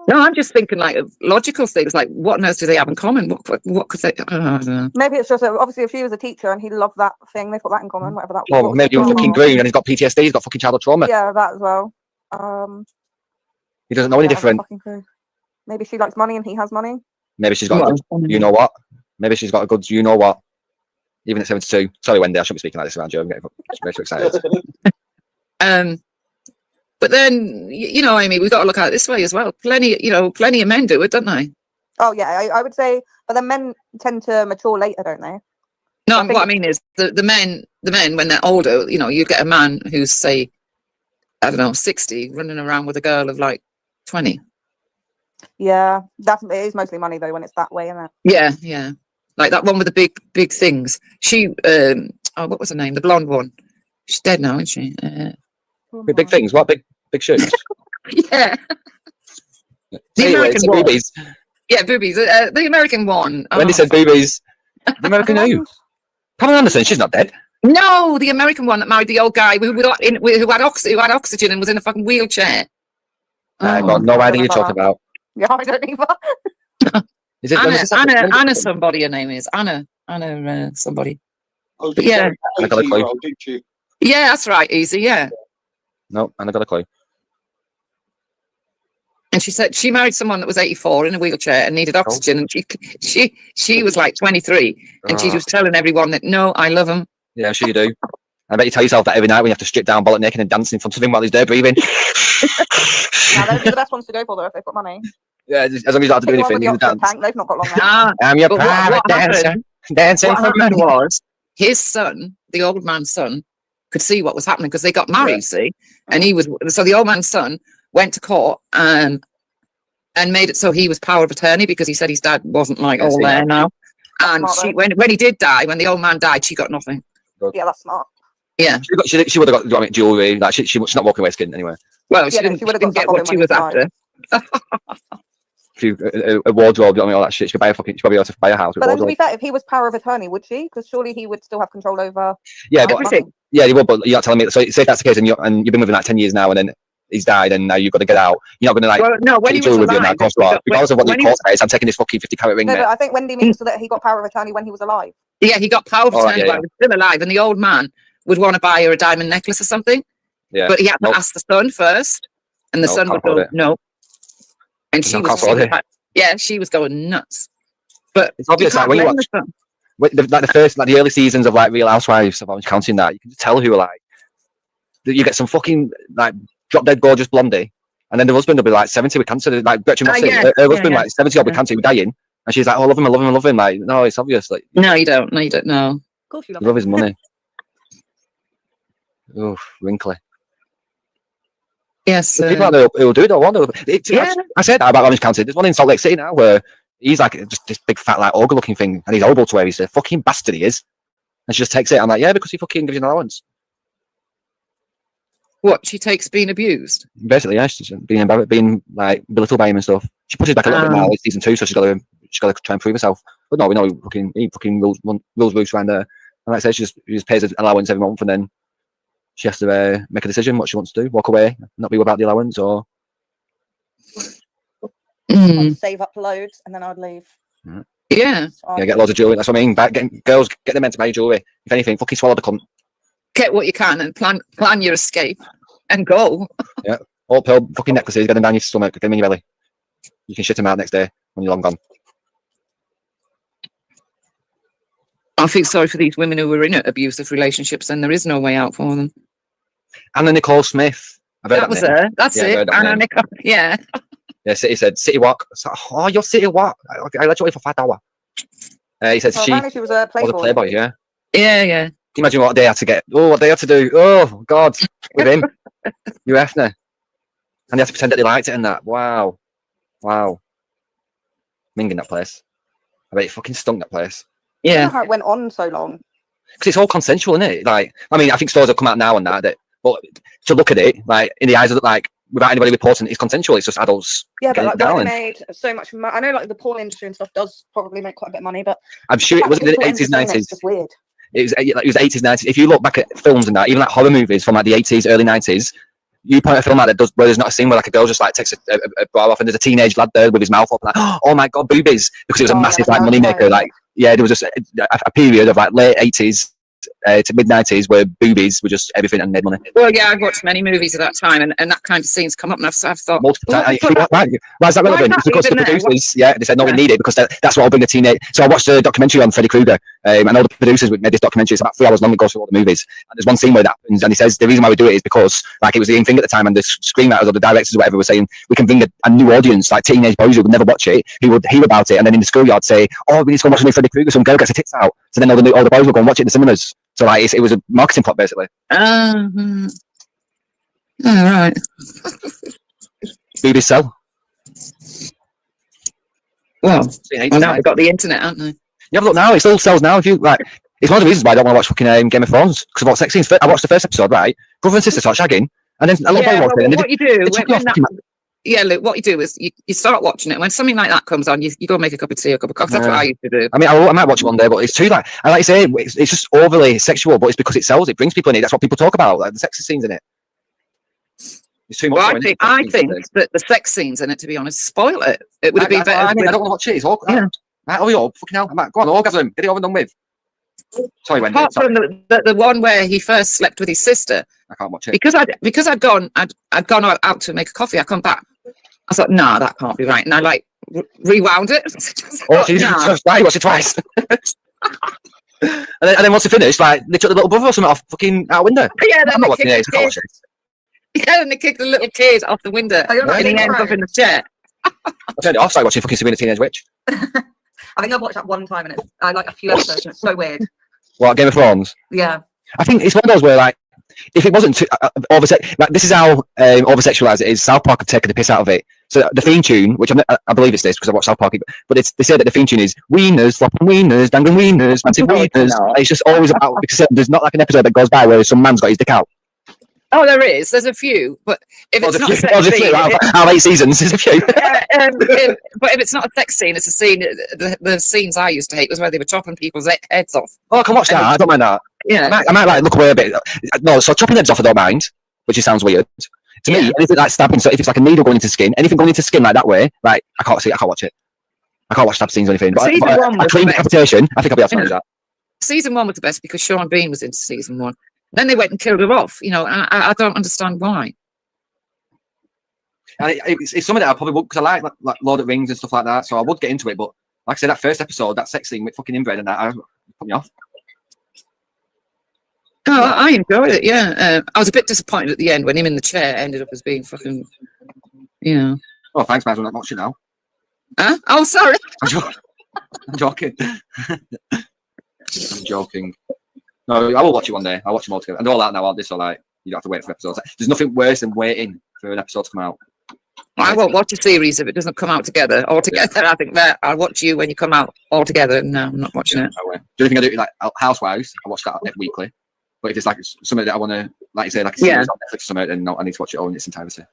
No, I'm just thinking like logical things, like what on earth do they have in common? What could they? I don't know. Maybe it's just obviously if she was a teacher and he loved that thing, they've got that in common. Whatever that. Oh, maybe you're fucking green and he's got PTSD. He's got fucking childhood trauma. Yeah, that as well. He doesn't know any different. Maybe she likes money and he has money. Maybe she's got a good, you know what? Maybe she's got a good, you know what? Even at 72. Sorry, Wendy, I shouldn't be speaking like this around you. I'm getting very too excited. But then, Amy, we've got to look at it this way as well. Plenty of men do it, don't they? Oh, yeah, I would say, but the men tend to mature later, don't they? No, what I mean is the men, when they're older, you get a man who's, say, I don't know, 60, running around with a girl of like 20. Yeah, it is mostly money though when it's that way, isn't it? Yeah, yeah. Like that one with the big things. She, what was her name? The blonde one. She's dead now, isn't she? Big things. What big shoes? Yeah. The American one. Boobies. Yeah, boobies. The American one. Wendy said boobies. The American who? Pamela Anderson. She's not dead. No, the American one that married the old guy who had oxygen and was in a fucking wheelchair. I've got no idea you're talking about. Yeah, I don't either. Is it Anna somebody her name is. Anna somebody. Oh, but yeah. I got a clue. Yeah, that's right, easy, yeah. No, and I got a clue. And she said she married someone that was 84 in a wheelchair and needed oxygen, and she was like 23, and she was telling everyone that no, I love him. Yeah, I'm sure you do. I bet you tell yourself that every night when you have to strip down bollock naked and dance in front of him while he's there breathing. Now, those are the best ones to go for though if they've got money. Yeah, as long as you don't have to do anything, you dance. They've not got long hair. I'm your private dancer. Dancing for money. Was his son, the old man's son, could see what was happening because they got married, see, and so the old man's son went to court and made it so he was power of attorney because he said his dad wasn't like all there now. And when he did die, when the old man died, she got nothing. Yeah, that's smart. Yeah, she would have got jewelry. Like she's not walking away skin anyway. Well, she didn't get what she was after. A wardrobe, all that shit. She could probably able to buy a house. But then, to be fair, if he was power of attorney, would she? Because surely he would still have control over. Yeah, but yeah, he would. But you're not telling me. So say if that's the case, and you've been with him like 10 years now, and then he's died, and now you've got to get out. You're not going to like. Well, no, when he was alive, because of what the court says, I'm taking this fucking 50-carat ring. No, but I think Wendy means that he got power of attorney when he was alive. Yeah, he got power of attorney while he was still alive, and the old man would want to buy her a diamond necklace or something. Yeah, but he had to ask the son first, and the son would go no. And she was. Yeah, she was going nuts. But it's obvious, like when you watch the early seasons of like Real Housewives of Orange County and that, you can just tell who are like, you get some fucking like drop dead gorgeous blondie, and then the husband will be like 70 with cancer, like Gretchen Mossy, her husband like 70 odd with cancer, with dying, and she's like, oh, I love him, I love him, I love him. Like, no, it's obvious. Like, no, you don't know. Of course you love his money. Oh, wrinkly. Yes, people out there who'll do it, don't want to. I said that about Orange County. There's one in Salt Lake City now where he's like just this big fat like ogre looking thing, and he's horrible to her. He's a fucking bastard, he is. And she just takes it. I'm like, yeah, because he fucking gives you an allowance. What, she takes being abused? Basically, yeah, she's being like belittled by him and stuff. She pushes back a little bit now. It's season 2, so she's got to try and prove herself. But no, we know he fucking rules around there. And like I said, she just pays an allowance every month, and then she has to make a decision what she wants to do: walk away, not be about the allowance, or I'd save up loads and then I'd leave. Yeah, get loads of jewelry. That's what I mean. Girls, get them men to buy jewelry. If anything, fucking swallow the cunt. Get what you can and plan your escape and go. Yeah, all pearl fucking necklaces. Get them down your stomach. Get them in your belly. You can shit them out next day when you're long gone. I feel sorry for these women who are in abusive relationships, and there is no way out for them. Anna Nicole Smith. That was her. That's it. Anna Nicole. Yeah. Yeah, City said City Walk. So, oh, you're City Walk. I let you wait for 5 hours. He said she was a Playboy. Yeah. Yeah. Can you imagine what they had to get? Oh, what they had to do. Oh, God. With him. You Hefner. And they had to pretend that they liked it and that. Wow. Minging that place. I bet it fucking stunk, that place. I don't know how it went on so long. Because it's all consensual, isn't it? Like, I mean, I think stores have come out now and that, but to look at it, like, in the eyes of, like, without anybody reporting, it's consensual. It's just adults. Yeah, but like, they made so much money. I know, like, the porn industry and stuff does probably make quite a bit of money, but I'm sure it wasn't in the 80s, 90s. It's just weird. It was 80s, 90s. If you look back at films and that, even like horror movies from like the 80s, early 90s, you point a film out where there's not a scene where like a girl just like takes a bra off and there's a teenage lad there with his mouth open, like, oh my God, boobies, because it was a massive like money maker. Like, yeah, there was just a period of like late 80s to mid 90s where boobies were just everything and made money. Well, yeah, I've watched many movies at that time, and that kind of scene's come up, and I've thought multiple times. Why is that relevant? It's because the producers, they said no, we need it because that's what will bring the teenage. So I watched a documentary on Freddy Krueger, and all the producers made this documentary. It's about 3 hours long. It goes through all the movies, and there's one scene where that happens, and he says the reason why we do it is because like it was the in thing at the time, and the screenwriters or the directors or whatever were saying we can bring a new audience, like teenage boys who would never watch it, who would hear about it, and then in the schoolyard say, oh, we need to go watch a new Freddy Krueger. Some girl gets her tits out, so then all the boys will go and watch it in the cinemas. So like it was a marketing plot basically. All right. Boobies sell. Well, now they've got the internet, haven't they? Yeah, but look now, it still sells now. If you like, it's one of the reasons why I don't want to watch fucking Game of Thrones because of what sex scenes. I watched the first episode, right? Brother and sister start shagging, and then a little boy walks in. What you do look, what you do is you start watching it. When something like that comes on, you go make a cup of tea or a cup of coffee. That's what I used to do. I mean, I might watch it one day, but it's too like I say, it's just overly sexual. But it's because it sells. It brings people in it. That's what people talk about, like the sexy scenes in it. It's too much. Well, I think that the sex scenes in it, to be honest, spoil it. It would have been better. I don't want to watch it. It's awkward. Yeah. Right, hurry up, fucking hell! Go on, orgasm. Get it over and done with. Sorry, Wendy. Apart from the one where he first slept with his sister, I can't watch it because I'd gone out to make a coffee. I come back. I thought, nah, that can't be right. And I like rewound it. Oh, Jesus Christ, I watched it twice. and then once it finished, like they took the little brother or something off fucking out window. Yeah, then they kicked the little kid off the window, and he ends up in the chair. I turned it off. Started watching fucking Sabrina Teenage Witch. I think I've watched that one time, and I like a few episodes, and it's so weird. What, Game of Thrones? Yeah. I think it's one of those where like, if it wasn't too like this is how over-sexualized it is. South Park have taken the piss out of it. So the theme tune, which I believe it's this because I watched South Park, but they say that the theme tune is wieners, flopping wieners, dangling wieners, massive wieners. It's just always about because there's not like an episode that goes by where some man's got his dick out. Oh, there is. There's a few, but if it's not a sex scene, our 8 seasons, there's a few. But if it's not a sex scene, it's a scene. The scenes I used to hate was where they were chopping people's heads off. Oh, I can watch that. I don't mind that. Yeah, I might like look away a bit. No, so chopping heads off, I don't mind, which it sounds weird to me. Anything like stabbing, so if it's like a needle going into skin, anything going into skin like that way, like I can't watch it. I can't watch stab scenes or anything. But a clean decapitation, I think I'll be able to manage that. Season 1 was the best because Sean Bean was into season 1. Then they went and killed her off, and I don't understand why. And it's something that I probably would, because I like Lord of the Rings and stuff like that, so I would get into it, but Like I said, that first episode, that sex scene with fucking inbred and that put me off. Oh, I enjoyed it. Yeah, I was a bit disappointed at the end when him in the chair ended up as being fucking, you know. Oh, thanks, man. I'm not watching now. Huh? Oh, sorry. I'm joking. I'm joking. No, I will watch it one day. I'll watch them all together. And all out now, aren't they? So like, you don't have to wait for episodes. There's nothing worse than waiting for an episode to come out. I won't watch a series if it doesn't come out together. Altogether, I think that I'll watch you when you come out all together. No, I'm not watching it. No way. The only thing I do, like Housewives, I watch that weekly. But if it's like something that I want to, like you say, like a series on Netflix or something, then no, I need to watch it all in its entirety.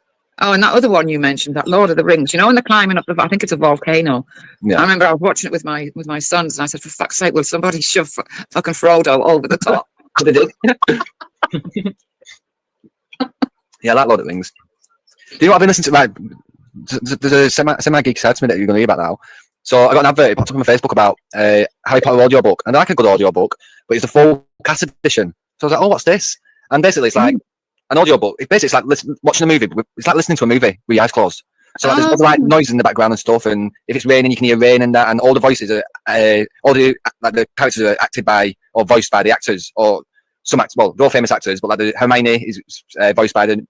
Oh, and that other one you mentioned, that Lord of the Rings, you know, when they're climbing up I think it's a volcano. Yeah. I remember I was watching it with my sons, and I said, for fuck's sake, will somebody shove fucking Frodo over the top? They did. Yeah, I like Lord of the Rings. Do you know what I've been listening to? Like, there's a semi-geek side to me that you're going to hear about now. So I got an advert popped up on my Facebook about Harry Potter audiobook, and I like a good audiobook, but it's a full cast edition. So I was like, oh, what's this? And basically, it's like an audiobook. It's like watching a movie. It's like listening to a movie with your eyes closed. So like, there's like noises in the background and stuff, and if it's raining, you can hear rain and that, and all the voices are, all the characters are acted by or voiced by the actors, or some actors. Well, they're all famous actors, but like the Hermione is voiced by the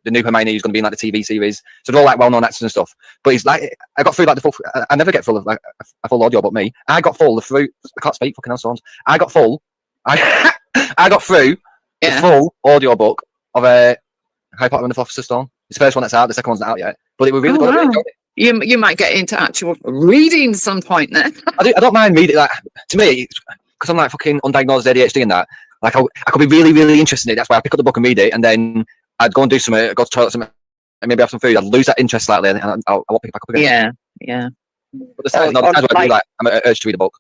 new Hermione who's going to be in like the TV series. So they're all like well-known actors and stuff. But it's like I got through like the full. I never get full of like a full audio, but me, I got full through. I can't speak fucking songs. I got full. I got through the full audio book of Harry Potter and the Philosopher's Stone. It's the first one that's out. The second one's not out yet. But it was really good. I really enjoyed it. You might get into actual reading some point then. I don't mind reading. Like, to me, because I'm like fucking undiagnosed ADHD and that. Like I could be really, really interested in it. That's why I pick up the book and read it, and then I'd go and do something, I'd go to the toilet or something, and maybe have some food. I'd lose that interest slightly, and I won't pick it back up again. Yeah. But the times I do, like, I'm an urge to read a book.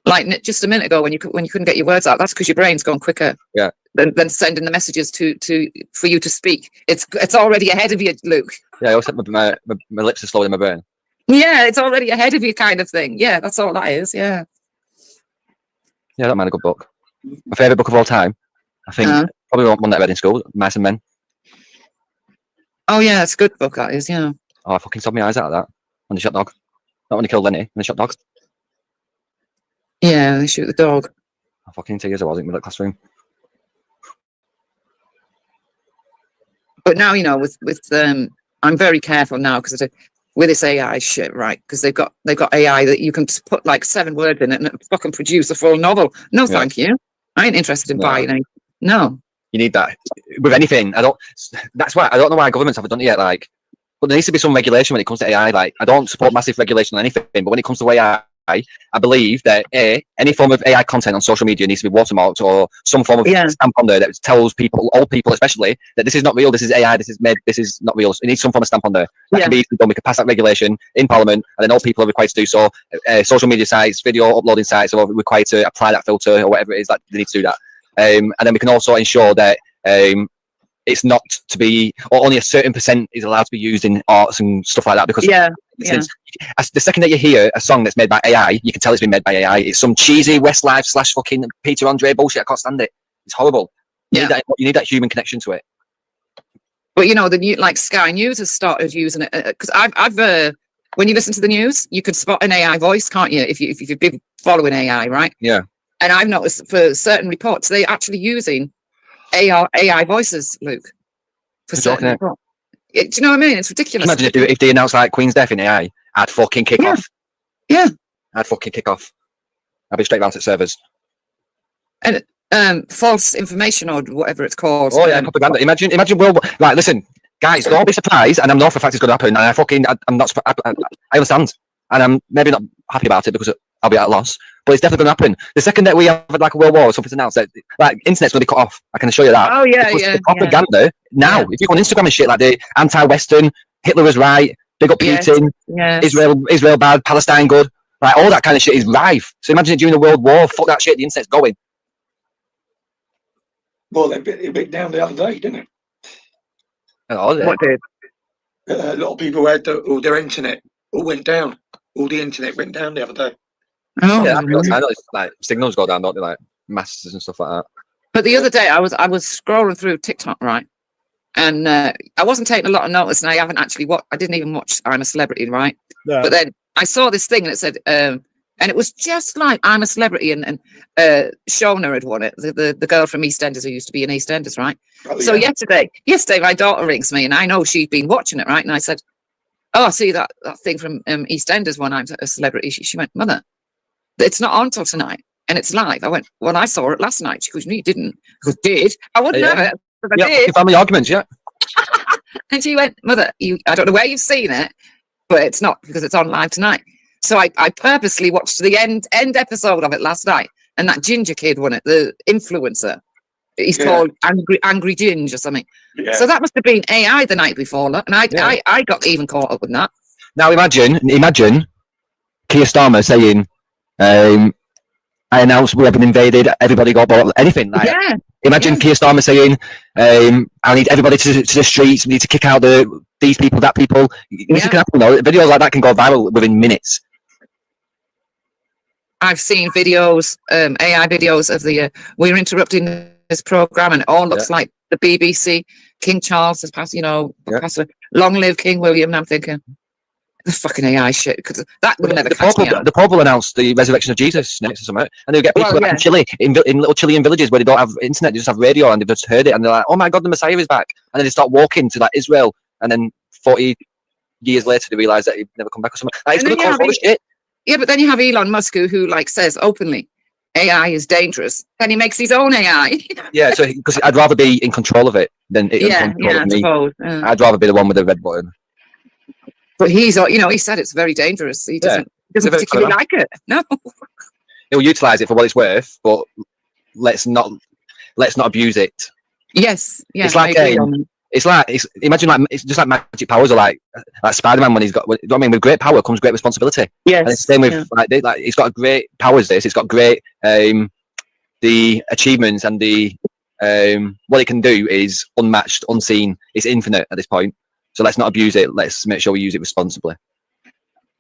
Like just a minute ago when you couldn't get your words out, that's because your brain's going quicker. Yeah. Than sending the messages for you to speak. It's already ahead of you, Luke. Yeah, I always think my lips are slower than my brain. Yeah, it's already ahead of you, kind of thing. Yeah, that's all that is. Yeah. Yeah, I don't mind a good book. My favourite book of all time, I think, probably one that I read in school, Mice and Men. Oh yeah, it's a good book, that is, yeah. Oh, I fucking sobbed my eyes out of that. When they shot dog. Not when they killed Lenny, when they shot dog. Yeah, they shoot the dog. I fucking tears I was in the classroom. But now, you know, with I'm very careful now because with this AI shit, right? Because they've got AI that you can just put like 7 words in it and it fucking produce a full novel. No, thank you. I ain't interested in buying any. No. You need that with anything. That's why I don't know why governments haven't done it yet. Like, but there needs to be some regulation when it comes to AI. Like, I don't support massive regulation on anything, but when it comes to AI, I believe that any form of AI content on social media needs to be watermarked or some form of stamp on there that tells people, old people especially, that this is not real, this is AI, this is made, this is not real. It needs some form of stamp on there. That can be easily done. We could pass that regulation in Parliament, and then all people are required to do so. Social media sites, video uploading sites are required to apply that filter or whatever it is that they need to do that. And then we can also ensure that it's not to be, or only a certain % is allowed to be used in arts and stuff like that. Because the second that you hear a song that's made by AI, you can tell it's been made by AI. It's some cheesy Westlife / fucking Peter Andre bullshit. I can't stand it. It's horrible. You need that human connection to it. But you know, like Sky News has started using it because I've when you listen to the news, you can spot an AI voice, can't you? If you've been following AI, right? Yeah. And I've noticed for certain reports, they're actually using AI voices, Luke. For certain reports. Do you know what I mean? It's ridiculous. Imagine if they announced like Queen's death in AI, I'd fucking kick off. Yeah. I'd fucking kick off. I'd be straight round to servers. And false information or whatever it's called. Oh yeah, propaganda. Imagine world. Right, listen, guys, don't be surprised, and I'm not for a fact it's going to happen. And I'm not. I understand, and I'm maybe not happy about it because I'll be at a loss. But it's definitely going to happen. The second that we have like a world war or something's announced, that like internet's going to be cut off. I can assure you that. Oh yeah, because the propaganda now. If you go on Instagram and shit like the anti-Western, Hitler was right, big up Putin, Israel bad, Palestine good, like all that kind of shit is rife. So imagine it during the World War. Fuck that shit. The internet's going. Well, it went down the other day, didn't it? What did? A lot of people had all their internet all went down. All the internet went down the other day. Oh, yeah, I know it's like signals go down, don't they? Like masses and stuff like that. But the other day, I was scrolling through TikTok, right, and I wasn't taking a lot of notice, and I haven't actually I didn't even watch I'm a Celebrity, right? Yeah. But then I saw this thing and it said, and it was just like I'm a Celebrity, and Shona had won it, the girl from EastEnders who used to be in EastEnders, right? Oh, So yeah. yesterday, my daughter rings me, and I know she'd been watching it, right? And I said, "Oh, I see that thing from EastEnders when I'm a Celebrity." She went, "Mother, it's not on till tonight, and it's live." I went, "Well, I saw it last night." She goes, "No, you didn't." I goes, "Did? I wouldn't have it. But I did." Family arguments, yeah. And she went, "Mother, I don't know where you've seen it, but it's not because it's on live tonight." So I purposely watched the end episode of it last night, and that ginger kid won it, the influencer. He's called Angry Ginge or something. Yeah. So that must have been AI the night before, look, and I got even caught up with that. Now imagine Keir Starmer saying, "I announced we have been invaded. Everybody got bought." Anything like that. Imagine Keir Starmer saying, "I need everybody to the streets. We need to kick out these people, that people." This can happen, though. Videos like that can go viral within minutes. I've seen videos, AI videos of the we're interrupting this program, and it all looks like the BBC. King Charles has passed, passed away. Long live King William. And I'm thinking, the fucking AI shit, because that would never catch me out. The Pope will announce the resurrection of Jesus next or something, and they'll get people in Chile, in little Chilean villages where they don't have internet, they just have radio, and they've just heard it, and they're like, "Oh my God, the Messiah is back!" And then they start walking to Israel, and then 40 years later they realise that he'd never come back or something. It's going to cause all this shit. Yeah, but then you have Elon Musk who like says openly, AI is dangerous. Then he makes his own AI. Yeah, so because I'd rather be in control of it than it in control of me. I'd rather be the one with the red button. But he's, he said it's very dangerous. He doesn't particularly like it. No. He'll utilise it for what it's worth, but let's not abuse it. Yes. Yeah. It's just like magic powers, or like Spider-Man when he's got. You know what I mean? With great power comes great responsibility. Yes. And it's the same with like it's got great powers. It's got great the achievements, and the what it can do is unmatched, unseen. It's infinite at this point. So let's not abuse it. Let's make sure we use it responsibly.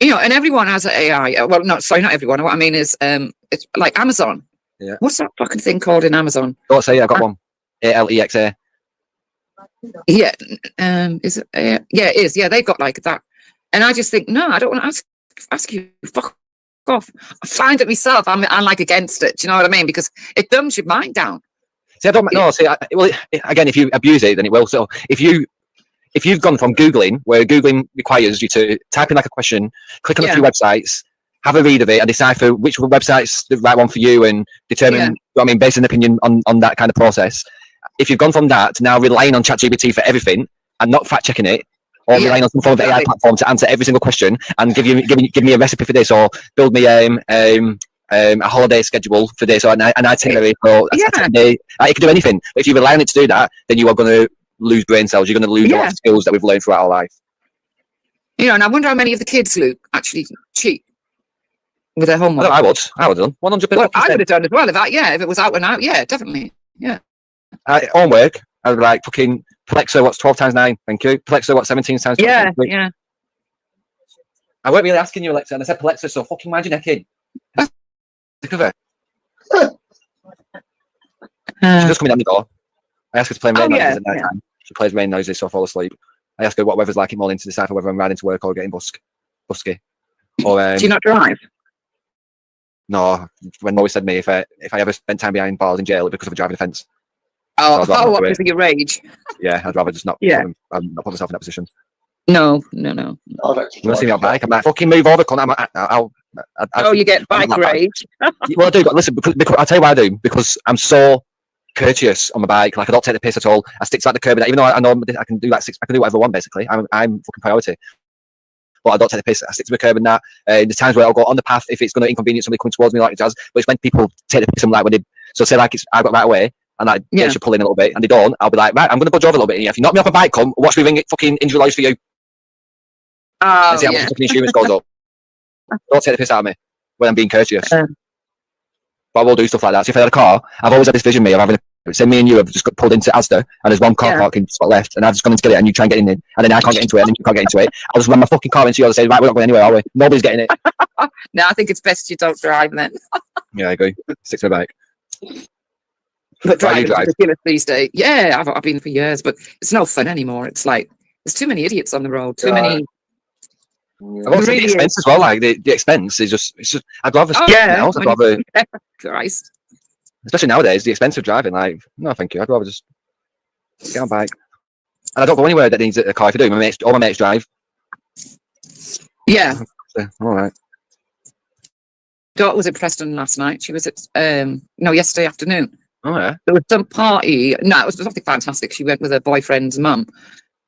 And everyone has an AI. Well, not everyone. What I mean is, it's like Amazon. Yeah. What's that fucking thing called in Amazon? Don't say I got one. Alexa. Yeah. Is it? Yeah, it is. Yeah, they've got like that. And I just think, no, I don't want to ask you. Fuck off. I find it myself. I'm like against it. Do you know what I mean? Because it dumbs your mind down. See, I don't know. See, again, if you abuse it, then it will. So if you've gone from Googling, where Googling requires you to type in like a question, click on a few websites, have a read of it, and decipher which website's the right one for you, and determine, based an opinion on that kind of process. If you've gone from that to now relying on ChatGPT for everything and not fact checking it, or relying on some form of AI platform to answer every single question and give me a recipe for this, or build me a holiday schedule for this, or an itinerary for a day, it can do anything. But if you rely on it to do that, then you are going to lose brain cells. You're going to lose a lot of skills that we've learned throughout our life. And I wonder how many of the kids, Luke, actually cheat with their homework. I would have done 100%. Well, I would have done as well if it was out and out. Yeah, definitely. Yeah. Homework, I would be like, fucking Plexa, what's 12 times 9? Thank you. Plexa, what's 17 times 12? Yeah. I weren't really asking you, Alexa, and I said Plexa, so fucking mind your neck in. Sick of her. She just coming down the door. I ask her to play rain noises at night time. She plays rain noises, so I fall asleep. I ask her what weather's like in the morning to decipher whether I'm riding to work or getting busky. Or, do you not drive? No, when Lois said to me if I ever spent time behind bars in jail, it's because of a driving offence. Oh, what, because of your rage? Yeah, I'd rather just not put myself in that position. No. Oh, you want to see me on bike? I'm like, fucking move over, cunt. You get bike rage. Well, I do, but listen, because I'll tell you why I do. Because I'm so courteous on my bike. Like, I don't take the piss at all. I stick to like the curb, even though I know I can do like I can do whatever I want. Basically, I'm fucking priority. But I don't take the piss. I stick to the curb and that. There's times where I'll go on the path if it's going to inconvenience somebody coming towards me like jazz. But it's when people take the piss. I'm like, say like I got right away. And like, they should pull in a little bit, and they don't. I'll be like, right, I'm going to budge over a little bit. And if you knock me off a bike, come watch me ring it fucking injury lawyers for you. And see how much the insurance goes up. Don't take the piss out of me when I'm being courteous. But I will do stuff like that. So if I had a car, I've always had this vision of having say me and you have just got pulled into Asda, and there's one car parking spot left, and I've just gone in to get it, and you try and get in it, and then I can't get into it, and then you can't get into it. I'll just run my fucking car into you and say, right, we're not going anywhere, are we? Nobody's getting it. No, I think it's best you don't drive then. Yeah, I agree. Stick to the bike. But driving is ridiculous these days. Yeah, I've been for years, but it's no fun anymore. It's like there's too many idiots on the road. Too many. I've also the expense as well. Like the expense is just. I'd rather. Yeah. I'd rather. Christ. Especially nowadays, the expense of driving. Like, no, thank you. I'd rather just get on bike. And I don't go anywhere that needs a car. If I do, all my mates drive. Yeah. So, all right. Daughter was in Preston last night. She was at yesterday afternoon. Oh yeah. There was some party. No, it was something fantastic. She went with her boyfriend's mum.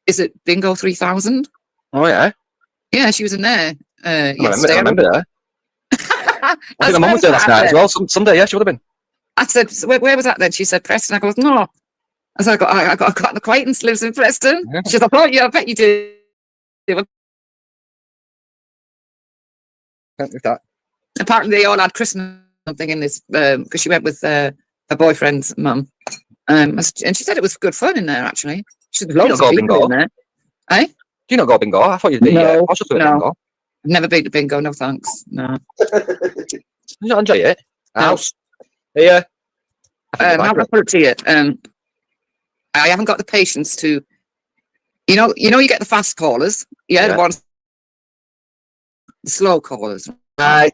Is it Bingo 3000? Oh yeah. Yeah, she was in there yesterday. I remember that. I think my mum was there last night as well. Someday, yeah, she would have been. I said, where was that then? She said Preston. I go, no. I said, I got an acquaintance lives in Preston. Yeah. She said, I bet you do. That. Apparently, they all had Christmas something in this because she went with her boyfriend's mum, and she said it was good fun in there. Actually, she said loads of people in there. Eh? Do you not go bingo? I thought you'd be. No, I should do bingo. Never been to bingo. No thanks. No. You not enjoy it? House. Yeah. How can I put it to you? I haven't got the patience to. You get the fast callers. Yeah. The ones. The slow callers. Right.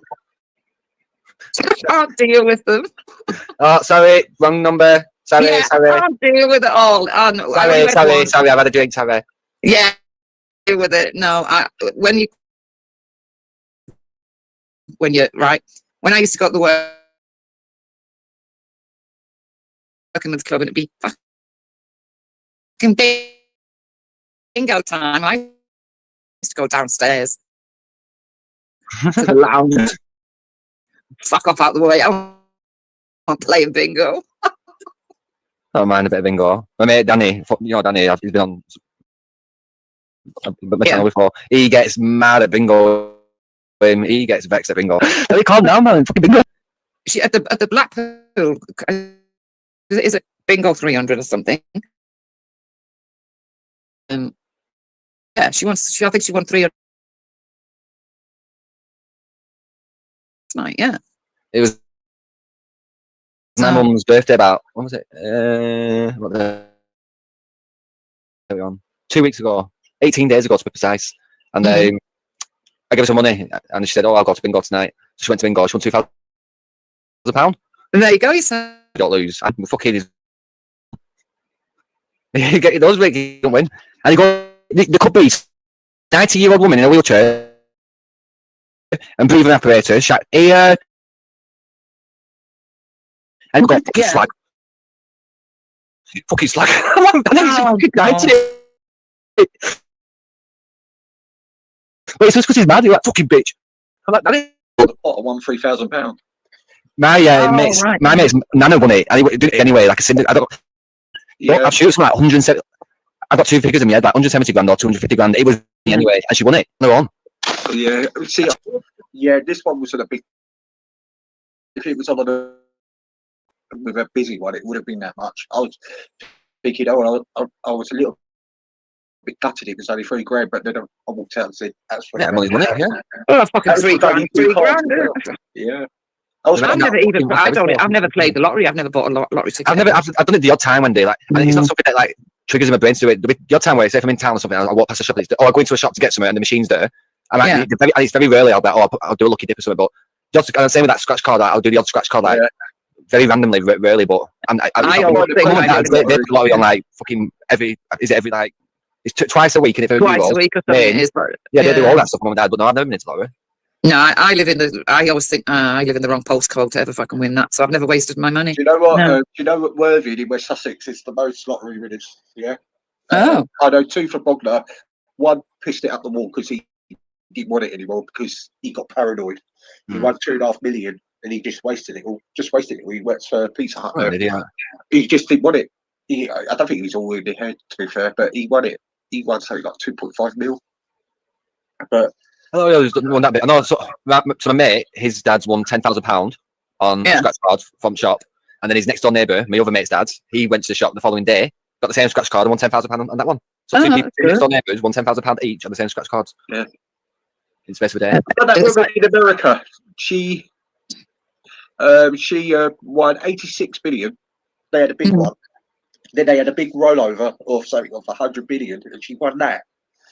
I can't deal with them. Oh, sorry, wrong number. Sorry. I can't deal with it all. Oh, no, sorry, I've had a drink, sorry. Yeah, deal with it. No, when I used to go to the working at the club and it'd be fucking bingo time. I used to go downstairs to the lounge. Fuck off out the way. I'm playing bingo. I don't mind a bit of bingo. My mate Danny, Danny, he's been on my channel before. He gets mad at bingo. He gets vexed at bingo. Hey, calm down, man. Fucking bingo. She at the Blackpool. Is it bingo 300 or something? Yeah, I think she won 300 night. Yeah. It was my mum's birthday about, when was it? 2 weeks ago, 18 days ago to be precise. And I gave her some money and she said, I'll go to bingo tonight. So she went to bingo, she won £2,000. And there you go, you said. Don't lose. I'm fucking. Those Rick, you don't win. And you go, there could be 90-year-old woman in a wheelchair and breathing apparatus, here. And got fucking slag. Fucking slag. But it's just because he's mad, you're like, fucking bitch. I'm like, Danny. I won £3,000. My mate's Nana won it, and he did it anyway, like a syndicate. I've shoots from like 170. I've got two figures in my head, like 170 grand or 250 grand. It was me anyway, and she won it. No one. Yeah, see, this one was a big. If it was on with a busy one, it would have been that much. I was thinking, I was a little bit gutted. It was only £3 grand, but then I walked out and said, "That's for money's money." Yeah. Oh, fucking £3 grand. Yeah. I've never played the lottery. I've never bought a lottery ticket. I've done it the odd time one day, like, and it's not something that like triggers in my brain to do it. The odd time where, say, if I'm in town or something, I walk past a shop, I go into a shop to get something, and the machine's there. And it's very rarely I'll be like, I'll do a lucky dip or something. But and same with that scratch card, I'll do the odd scratch card, like very randomly, rarely. But I always think they do lottery on like fucking every like it's twice a week, and if twice a week or something. They do all that stuff, mum and dad. But no, I've never been into lottery. No, I live in the. I always think I live in the wrong postcode to ever fucking win that. So I've never wasted my money. Do you know what? Do you know what Worthing in West Sussex is the most lottery winners? Yeah. Oh. I know two from Bognor. One pissed it up the wall because he didn't want it anymore because he got paranoid. He won $2.5 million and he just wasted it all. He works for Pizza Hut. He just didn't want it. I don't think he was all in the head, to be fair, but he won it. He won something like 2.5 mil. But. I won that bit. I know. So my mate, his dad's won £10,000 on scratch card from shop, and then his next door neighbour, my other mate's dad, he went to the shop the following day, got the same scratch card and won £10,000 on that one. So two next door neighbours won £10,000 each on the same scratch cards. Yeah. In space of a day. That woman in America, she won 86 billion. They had a big one. Then they had a big rollover of something of 100 billion, and she won that.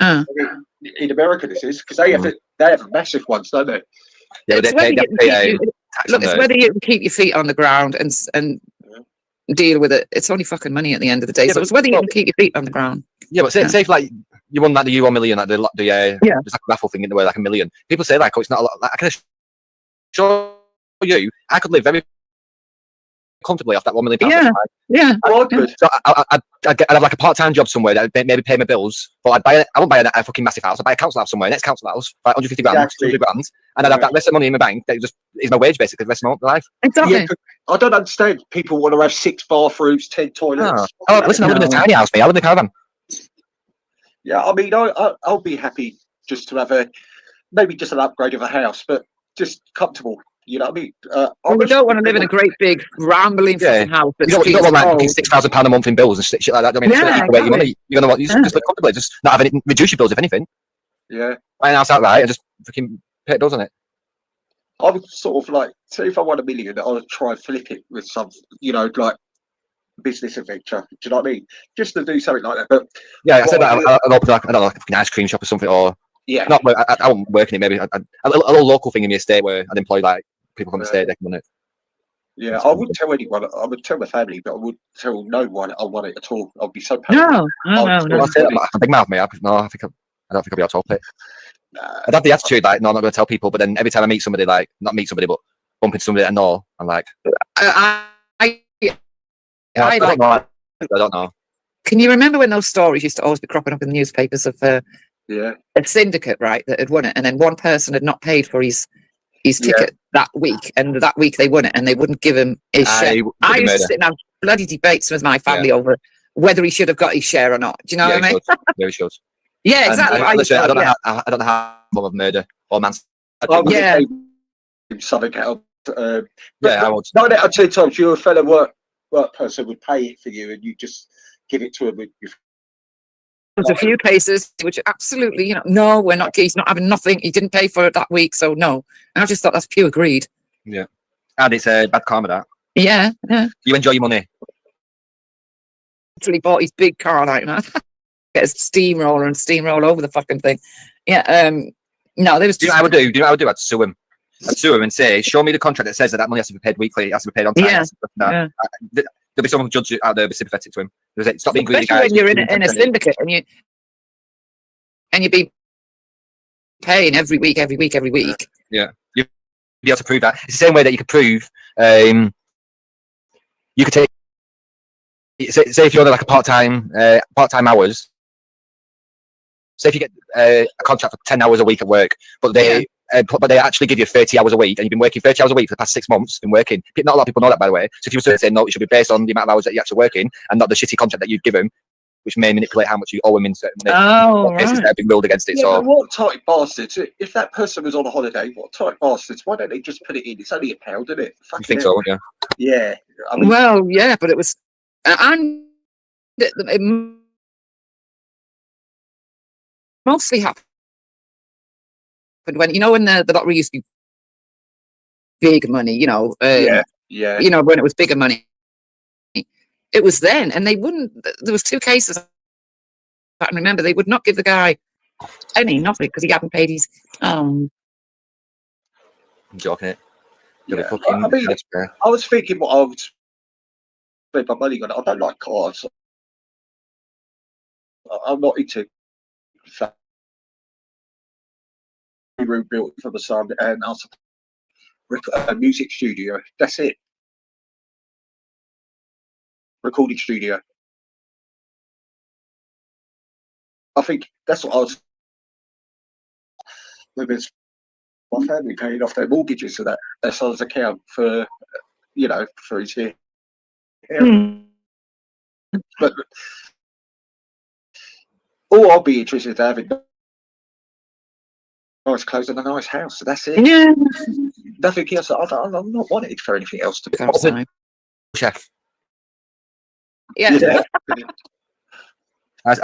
In America, this is because they have massive ones, don't they? Yeah, It's whether it's whether you can keep your feet on the ground and deal with it. It's only fucking money at the end of the day. Yeah, So it's whether you can keep your feet on the ground. Yeah, but say if like you won like the Euro Million, like the there's like a raffle thing in the way like $1 million. People say like, oh, it's not a lot. Like, I can assure you, I could live very comfortably off that £1 million. Yeah. So I'd have like a part-time job somewhere that would maybe pay my bills, but I wouldn't buy a fucking massive house. I'd buy a council house somewhere, next council house, for like 150 grand, 200 grand, and I'd have that rest of money in my bank that just is my wage basically the rest of my life. Exactly. Yeah, I don't understand. People want to have 6 bathrooms, 10 toilets. Oh, listen, I live in a tiny house, me. I live in a caravan. Yeah, I mean, I'll be happy just to have maybe just an upgrade of a house, but just comfortable. You know what I mean? We don't want to live in a great big rambling fucking house. You don't want like £6,000 a month in bills and shit like that. I mean, it's gonna take away your money. You're gonna want just live comfortably, just not have any, reduce your bills if anything. Yeah. Buy an house outright and just fucking pay bills on it. I would sort of like, say if I won $1 million, I would try and flip it with some, you know, like business adventure. Do you know what I mean? Just to do something like that. But yeah, I said that I'd open like, I don't know, like a fucking ice cream shop or something, or not. I won't work in it. Maybe a little local thing in the estate where I'd employ like people from the state. They can run it. Yeah, I wouldn't tell anyone. I would tell my family, but I wouldn't tell no one I want it at all. I'd be so paranoid. No. I say that, I'm a big mouth, mate. No, I don't think I'll be able to talk it. I'd have the attitude like, no, I'm not going to tell people. But then every time I meet somebody, like not meet somebody, but bump into somebody I know, I'm like, I don't know. Can you remember when those stories used to always be cropping up in the newspapers of a syndicate, right, that had won it, and then one person had not paid for his ticket that week, and that week they won it, and they wouldn't give him his share. I used to sit and have bloody debates with my family over whether he should have got his share or not. Do you know what I mean? Yeah, he should. Yeah, exactly. I don't know how form of murder or manslaughter. Something else. I would. 9 out of 10 times your fellow work person would pay it for you, and you just give it to him. There's a few cases which absolutely, you know, no, we're not. He's not having nothing. He didn't pay for it that week, so no. And I just thought that's pure greed. Yeah, and it's bad karma. That. Yeah. You enjoy your money. Until he bought his big car, like man, get a steamroller and steamroll over the fucking thing. Yeah. No, there was. Do you know what I would do? I'd sue him. I'd sue him and say, show me the contract that says that money has to be paid weekly. It has to be paid on time. There'll be some judge out there be sympathetic to him. Stop being greedy, guys. When you're in a syndicate and you be paying every week. Yeah, you'd be able to prove that. It's the same way that you could prove. You could take. Say if you're like a part-time hours. Say if you get a contract for 10 hours a week at work, but they actually give you 30 hours a week, and you've been working 30 hours a week for the past 6 months. Been working. Not a lot of people know that, by the way. So if you were to say no, it should be based on the amount of hours that you're actually working, and not the shitty contract that you'd give them, which may manipulate how much you owe them in certain cases that have been ruled against it. Yeah, so what tight bastards? If that person was on a holiday, what tight bastards? Why don't they just put it in? It's only £1, isn't it? You think so? Yeah. Yeah. I mean, well, yeah, but it was, and it mostly happened when, you know, when the lottery used to be big money, you know, you know, when it was bigger money, it was then, and they wouldn't. There was 2 cases I can remember. They would not give the guy nothing because he hadn't paid his. I'm joking. Yeah. I mean, I was thinking what I would spend my money on. I don't like cars. I'm not into room built for the son, and also a music studio. That's it. Recording studio. I think that's what I was. With my family paying off their mortgages to their son's account for, you know, for his year. But all I'll be interested in having nice clothes and a nice house. So that's it. Yeah. Nothing else. I'm not wanted for anything else to be. Chef. Yeah. I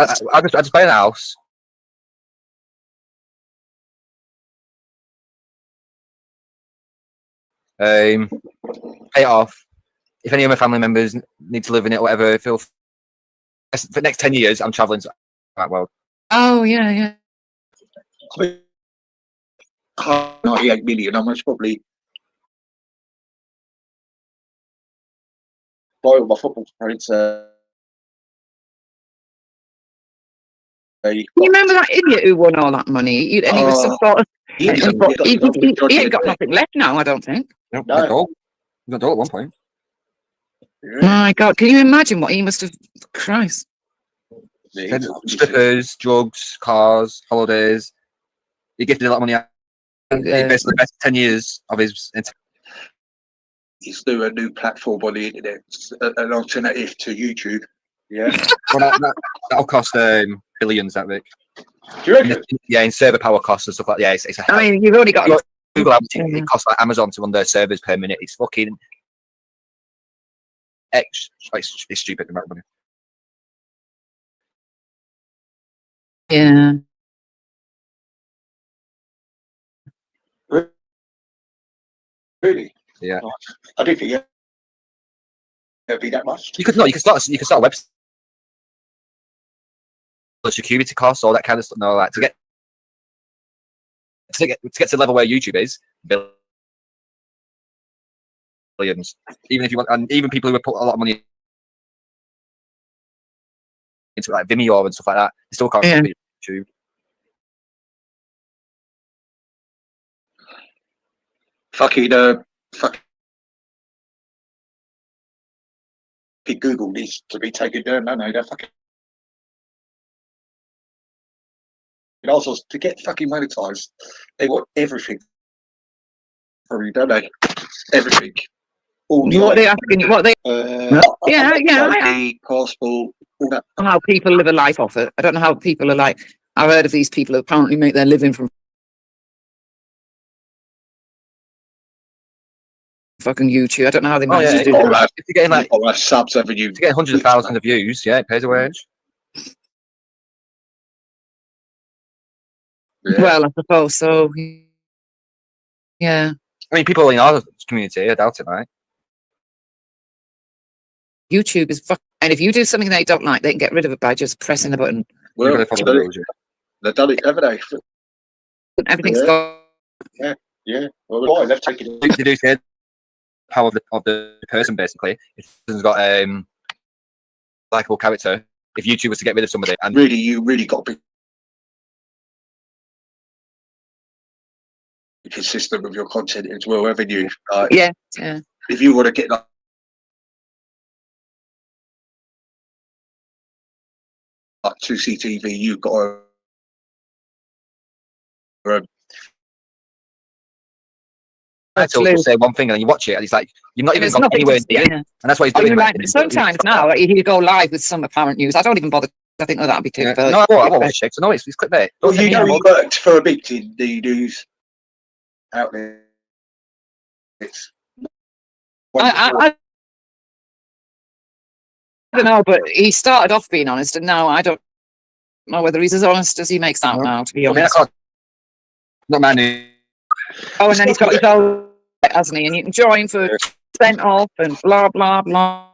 just buy a house. Pay it off. If any of my family members need to live in it or whatever, for the next 10 years, I'm traveling to that world. Oh, yeah, yeah. I mean, 98 million. I most probably buy all my football parents. You remember that idiot who won all that money? And he was some sort of. He ain't got nothing left now, I don't think. No, he got all at one point. My God, can you imagine what he must have? Christ. Strippers, drugs, cars, holidays. He gifted a lot of money out. He basically the best 10 years of his. He's doing a new platform on the internet, an alternative to YouTube. Yeah. Well, that'll cost billions, that Rick. Do you reckon? Yeah, in server power costs and stuff like that. Yeah, it's I mean, you've only got Google out. It costs like Amazon to run their servers per minute. It's fucking it's stupid amount of money. Yeah. Really? Yeah. I didn't think it'd be that much. You could start a website. Security costs, all that kind of stuff. No, like to get to the level where YouTube is, billions. Even if you want, and even people who have put a lot of money into like Vimeo and stuff like that, they still can't be YouTube. Fucking Google needs to be taken down. No, they're fucking. And also, to get fucking monetized, they want everything from you, don't they? Everything. All what they asking you? What they? ID, passport, all that. How people live a life off it. I don't know how people are like. I've heard of these people who apparently make their living from fucking YouTube. I don't know how they manage to do that. If you're getting like subs every you, to get hundreds of thousands of views, yeah, it pays a wage. Yeah. Well, I suppose so. Yeah. I mean, people in our community, I doubt it, right? YouTube is and if you do something they don't like, they can get rid of it by just pressing the button. Well, they've done it, haven't they? Everything's gone. Yeah. Well, why they've taken it. They do say the power of the person, basically. If the person's got likable character, if YouTube was to get rid of somebody, and you really got to be consistent with your content as well, haven't you? Yeah. If you want to get like 2CTV, you've got to. Absolutely. Say one thing and then you watch it, and it's like you're not even gone anywhere near it, and that's what he's doing. Like, sometimes now you go live with some apparent news. I don't even bother. I think that'd be too. No, I won't watch it. So no, it's clickbait. Well, you know, he worked for a big in the news outlet. I don't know, but he started off being honest, and now I don't know whether he's as honest as he makes out now. To be honest, not many. Oh, and then he's got his own, hasn't he? And you can join for sent off and blah blah blah.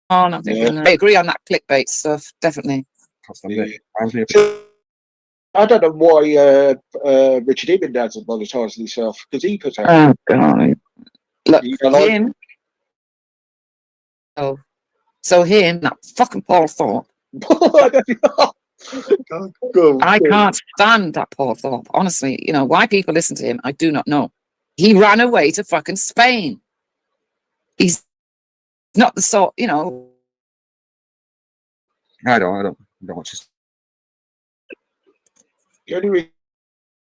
I agree on that clickbait stuff, definitely. I don't know why Richard Eben hasn't monetised himself, because he puts out. Oh God! Look, him. Oh, so him, that fucking Paul Thorpe. I can't stand that Paul Thorpe. Honestly, you know why people listen to him. I do not know. He ran away to fucking Spain. He's not the sort, you know. I don't watch this. The only reason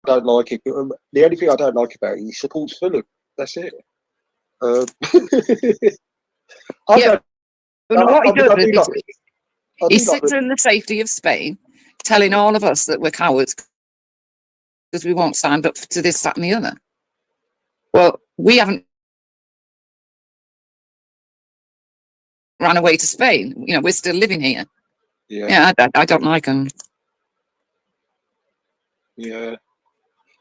I don't like it, the only thing I don't like about it, he supports Fulham. That's it. What he does is he sits in the safety of Spain, telling all of us that we're cowards because we won't stand up to this, that, and the other. Well, we haven't ran away to Spain. You know, we're still living here. Yeah, I don't like him. Yeah.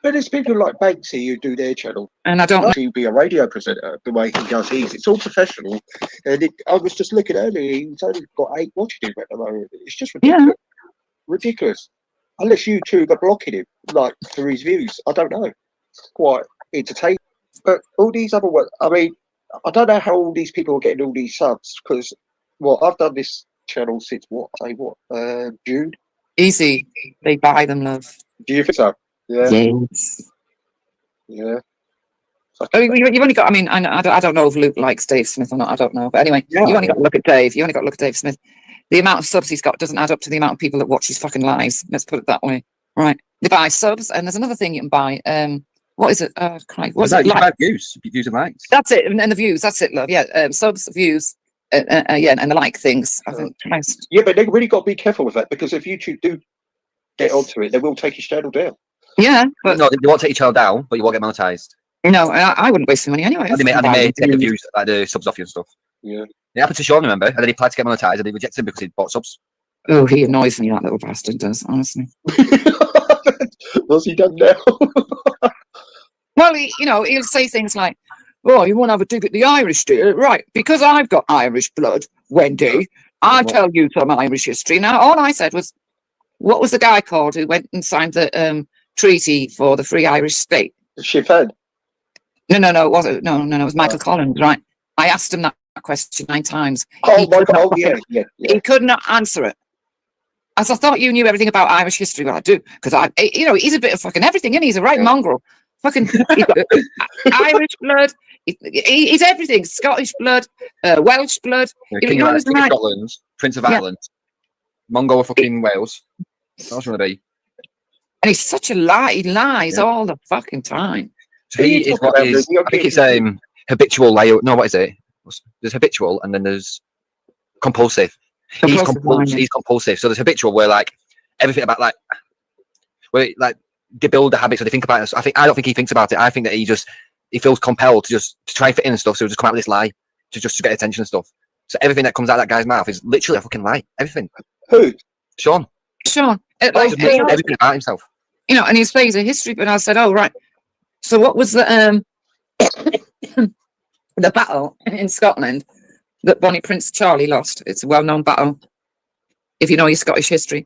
But there's people like Banksy who do their channel. And I don't like to be a radio presenter the way he does his. It's all professional. And I was just looking earlier, he's only got 8 watching him at the moment. It's just ridiculous. ridiculous. Unless YouTube are blocking him, like, for his views. I don't know. It's quite entertaining. But all these other ones, I mean, I don't know how all these people are getting all these subs, because, well, I've done this channel since, June? Easy. They buy them, love. Do you think so? Yeah. Yes. Yeah. I mean, you've only got, I mean, I don't know if Luke likes Dave Smith or not, I don't know. But anyway, Yeah. you only got to look at Dave. You only got to look at Dave Smith. The amount of subs he's got doesn't add up to the amount of people that watch his fucking lives. Let's put it that way. Right. They buy subs, and there's another thing you can buy. What is it? What's it? You buy views and likes. That's it. And the views. That's it, love. Yeah. Subs, views, yeah, and the like things. I think. Christ. Yeah, but they really got to be careful with that, because if YouTube do get onto it, they will take his channel down. Yeah, but no, you won't take your channel down, but you won't get monetized. No, I wouldn't waste money anyway. And they may take the views, like the subs off you and stuff. Yeah. It happened to Sean, remember? And then he applied to get monetized, and they rejected him because he bought subs. Oh, he annoys me, that little bastard does, honestly. What's he done now? Well, he'll say things like, "Oh, you want to have a dig at the Irish, do you? Right, because I've got Irish blood, Wendy, I'll tell you some Irish history." Now, all I said was, what was the guy called who went and signed the treaty for the Free Irish State? Shifhead. No, it wasn't. No, it was Michael Collins, right? I asked him that question 9 times. Oh, yeah. He could not answer it. As I thought you knew everything about Irish history. Well, I do, because he's a bit of fucking everything, and he's a right mongrel. Fucking he's got Irish blood. He's everything. Scottish blood, Welsh blood. King of Scotland, Prince of Ireland, Mongol of fucking Wales. What else want to be? And he's such a lie. He lies all the fucking time. So he is what is. I think it's habitual liar. No, what is it? There's habitual, and then there's compulsive. He's compulsive. So there's habitual, where like everything about where like they build the habits, or they think about it. So I don't think he thinks about it. I think that he feels compelled to try and fit in and stuff. So he'll just come out with this lie to get attention and stuff. So everything that comes out of that guy's mouth is literally a fucking lie. Everything. Who? Sean. Everything about himself. And he's phase of history. But I said, oh right. So what was the the battle in Scotland that Bonnie Prince Charlie lost? It's a well-known battle. If you know your Scottish history.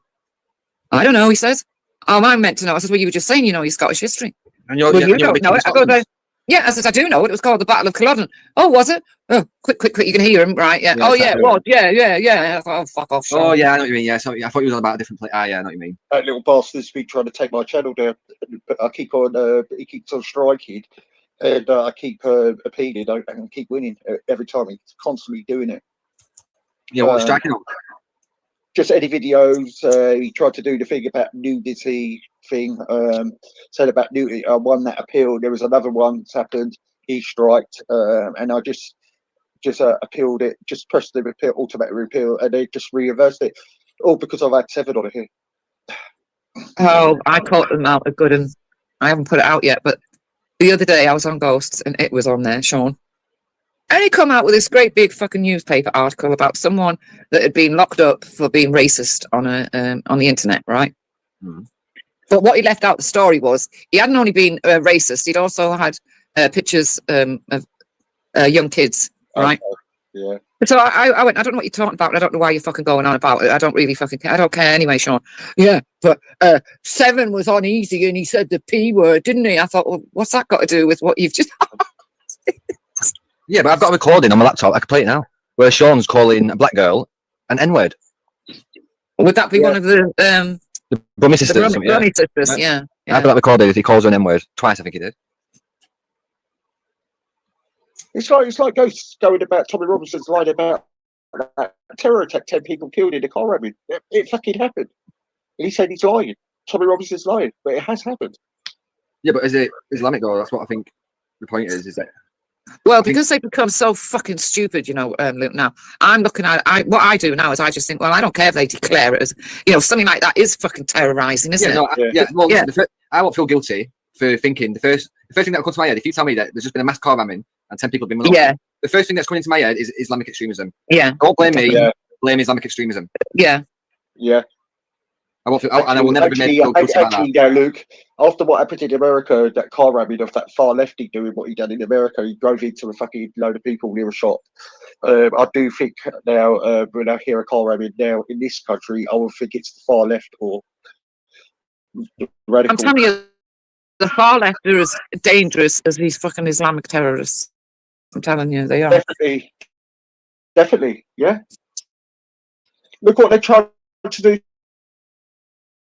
I don't know, he says. Oh, I'm meant to know. I said, well, you were just saying you know your Scottish history. And you don't know it. I go there. Yeah, I said, I do know it. It was called the Battle of Culloden. Oh, was it? Oh, quick, you can hear him, right? Yeah. Oh, yeah, it was. Yeah. I thought, oh, fuck off, Sean. Oh, yeah, I know what you mean. Yeah, so I thought you was on about a different place. Yeah, I know what you mean. That little bastard's been trying to take my channel down. I keep on, he keeps on striking, and I keep appealing, and keep winning every time. He's constantly doing it. Yeah, what was striking on? Just any videos. He tried to do the thing about nudity thing. Said about nudity. One that appealed. There was another one that's happened. He striked, and I just appealed it. Just pressed the repeal, automatic repeal, and they just reversed it. All because I've had 7 on it here. Oh, I caught them out a good one. I haven't put it out yet, but the other day I was on Ghosts and it was on there, Sean. And he come out with this great big fucking newspaper article about someone that had been locked up for being racist on the internet, right? Mm. But what he left out the story was he hadn't only been racist; he'd also had pictures of young kids, right? Yeah. So I went, I don't know what you're talking about. I don't know why you're fucking going on about it. I don't really fucking care. I don't care anyway, Sean. Yeah, but 7 was on easy and he said the P word, didn't he? I thought, well, what's that got to do with what you've just... Yeah, but I've got a recording on my laptop. I can play it now. Where Sean's calling a black girl an N-word. Would that be one of the Brummy sisters? The Brummy sisters, yeah. I've got that recorded. He calls her an N-word twice. I think he did. It's like Ghosts going about Tommy Robinson's line about that terror attack, 10 people killed in a car rapid. It fucking happened. And he said he's lying. Tommy Robinson's lying, but it has happened. Yeah, but is it Islamic though? That's what I think the point is that. Well, because they become so fucking stupid, Luke, now, I'm looking at what I do now is I just think, well, I don't care if they declare it as, something like that is fucking terrorising, isn't it? I won't feel guilty for thinking the first thing that will come to my head, if you tell me that there's just been a mass car ramming and 10 people have been molested, the first thing that's coming into my head is Islamic extremism. Yeah. Don't blame me, blame Islamic extremism. Yeah. Yeah. I won't. And I will never be made feel guilty about that. Actually, now, Luke, after what happened in America, that car ramming of that far lefty doing what he done in America, he drove into a fucking load of people near a shop. I do think now, when I hear a car ramming now in this country, I would think it's the far left or radical. I'm telling you, the far left are as dangerous as these fucking Islamic terrorists. I'm telling you, they are. Definitely, yeah. Look what they're trying to do.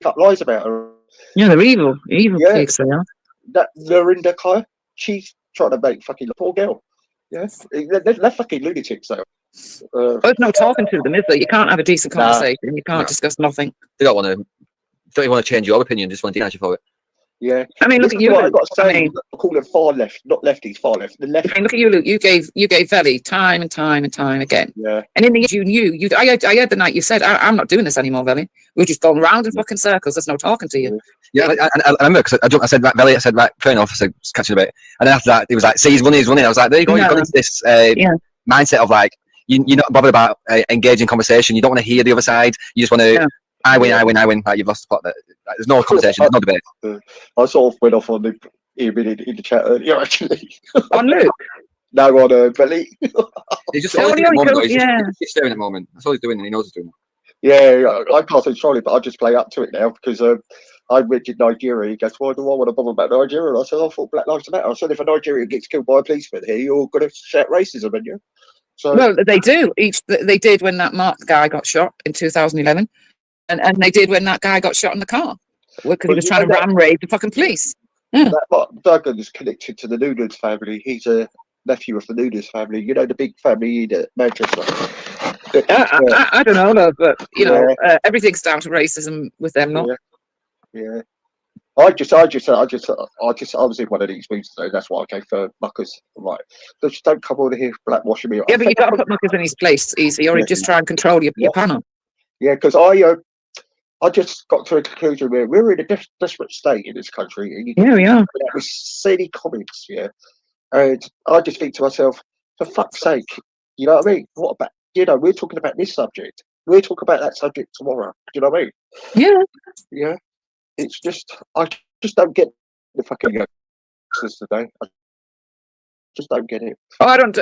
Up lies about her. Yeah, they're evil pigs, they are. That Lorinda Kaya, she's trying to make fucking the poor girl. Yes, they're fucking lunatics though. There's no talking to them, is there? You can't have a decent conversation. You can't discuss nothing. They don't even want to change your opinion. Just want to deny you for it. Yeah, I mean, look at you. I've got to say, I call them far left, not lefties, far left. The left. I mean, look at you, Luke. You gave Velly time and time and time again. Yeah. And in the end, you knew. I heard the night you said, "I'm not doing this anymore, Velly. We're just going round in fucking circles. There's no talking to you." Yeah, I remember because I said, right, Velly, I said, right, fair enough. I said, just catching a bit. And then after that, he was like, "See, he's running. I was like, there you go. You've got into this mindset of like, you're not bothered about engaging conversation. You don't want to hear the other side. You just want to. I win. Like, you've lost the plot. There's no conversation. There's no debate. I sort of went off on the in the chat earlier, actually. On Luke? No, on Belly. He's just staring at the moment. That's all he's doing, and he knows he's doing it. Yeah, I can't control it, but I just play up to it now because I mentioned Nigeria. He goes, "Why do I want to bother about Nigeria?" And I said, "I thought Black Lives Matter." I said, "If a Nigerian gets killed by a policeman here, you're going to shout racism, aren't you?" So, well, they do. They did when that Mark guy got shot in 2011. And they did when that guy got shot in the car because he was trying to ram raid the fucking police. Yeah. That Mark Duggan is connected to the Nunes family. He's a nephew of the Nunes family. You know, the big family in Manchester. I don't know, no, but you know, everything's down to racism with them, not. Yeah. I was in one of these meetings today. That's why I came for muckers. I'm like, just don't come over here blackwashing me. Yeah, but you got to put muckers in his place, easy, or he'd just try and control your panel. Yeah, because I just got to a conclusion where we're in a desperate state in this country. And yeah, we are. With silly comments, and I just think to myself, for fuck's sake, you know what I mean? What about, we're talking about this subject. We'll talk about that subject tomorrow. Do you know what I mean? Yeah. Yeah. It's just, I just don't get the fucking youngsters today. I just don't get it. Oh, I don't,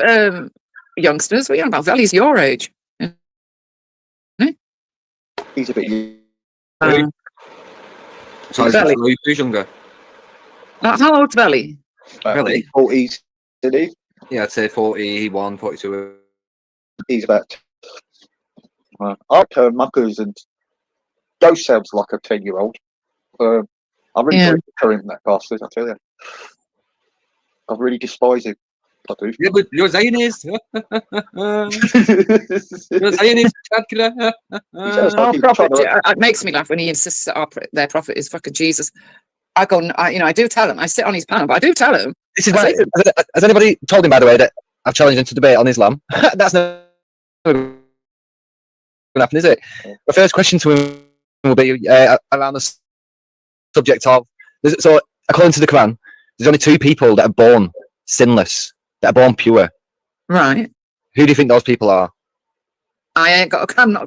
youngsters, what are you on about? Valley's your age. He's a bit who's younger? How old's Velly? Velly? 40s, isn't he? Yeah, I'd say 41, 42. He's about. I like muckers and Ghost sounds like a 10-year-old. I really him, that bastard, I tell you. I really despise him. I do. Yeah, but you're Zionist. You're Zionist, killer. It makes me laugh when he insists that their prophet is fucking Jesus. I go, I do tell him. I sit on his panel, but I do tell him. This is why. Has anybody told him, by the way, that I've challenged him to debate on Islam? That's never going to happen, is it? The first question to him will be around the subject of. So, according to the Quran, there's only two people that are born sinless, that are born pure. Right. Who do you think those people are? I don't know.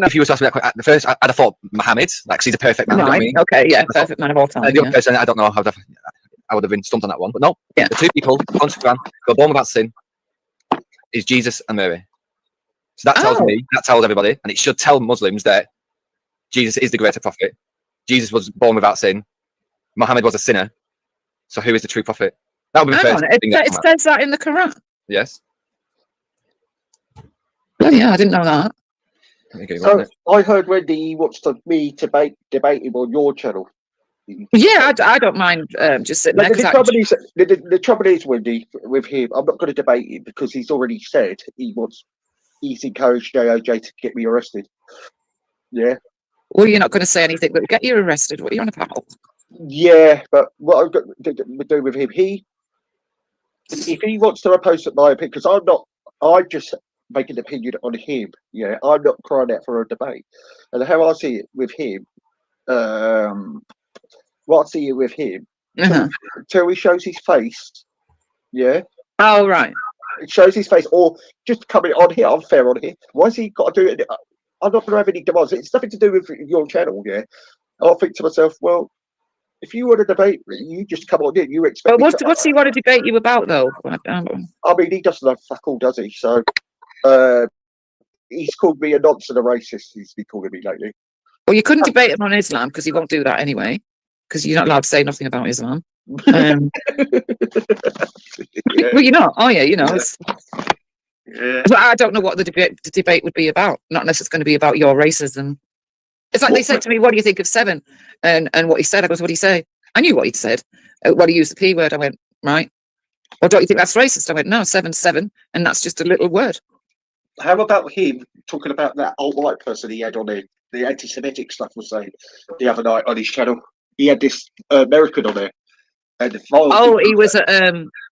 If you were to ask me that at first, I'd have thought Muhammad, like, 'cause he's a perfect man. Right. You know what I mean? Okay, yeah, perfect man of all time. The other person, I don't know how I would have been stumped on that one, but no. Yeah. The two people on Instagram who are born without sin is Jesus and Mary. So that tells me, that tells everybody, and it should tell Muslims that Jesus is the greater prophet. Jesus was born without sin. Muhammad was a sinner. So who is the true prophet? That would be the first thing it says that in the Quran. Yes. Oh, yeah, I didn't know that. So I heard Wendy watched me debate him on your channel. Yeah, I don't mind just sitting there. The trouble is, Wendy, with him, I'm not going to debate him because he's already said he's encouraged JOJ to get me arrested. Yeah. Well, you're not going to say anything that will get you arrested. What are you on about? Yeah, but what I've got to do with him, if he wants to oppose my opinion, because I just make an opinion on him. Yeah, I'm not crying out for a debate. And how I see it with him, until he shows his face. Yeah. Oh, right. It shows his face, or just coming on here. I'm fair on here. Why has he got to do it I'm not going to have any demands. It's nothing to do with your channel, yeah. I think to myself, well, if you want to debate, you just come on in. You expect. But what's he want to debate you about, though? I mean, he doesn't know fuck all, does he? So, he's called me a nonce and a racist. He's been calling me lately. Well, you couldn't debate him on Islam because he won't do that anyway. Because you're not allowed to say nothing about Islam. Yeah. Well, you're not, are you? You know. It's, Yeah. but I don't know what the debate would be about. Not unless it's going to be about your racism. It's like they said to me, "What do you think of Seven?" And what he said, I goes, "What did he say?" I knew what he'd said. Well, he used the P word. I went, right. Well, don't you think that's racist? I went, no, 7's 7, and that's just a little word. How about him talking about that alt-right person he had on there? The anti-Semitic stuff was saying the other night on his channel. He had this American on there. And he was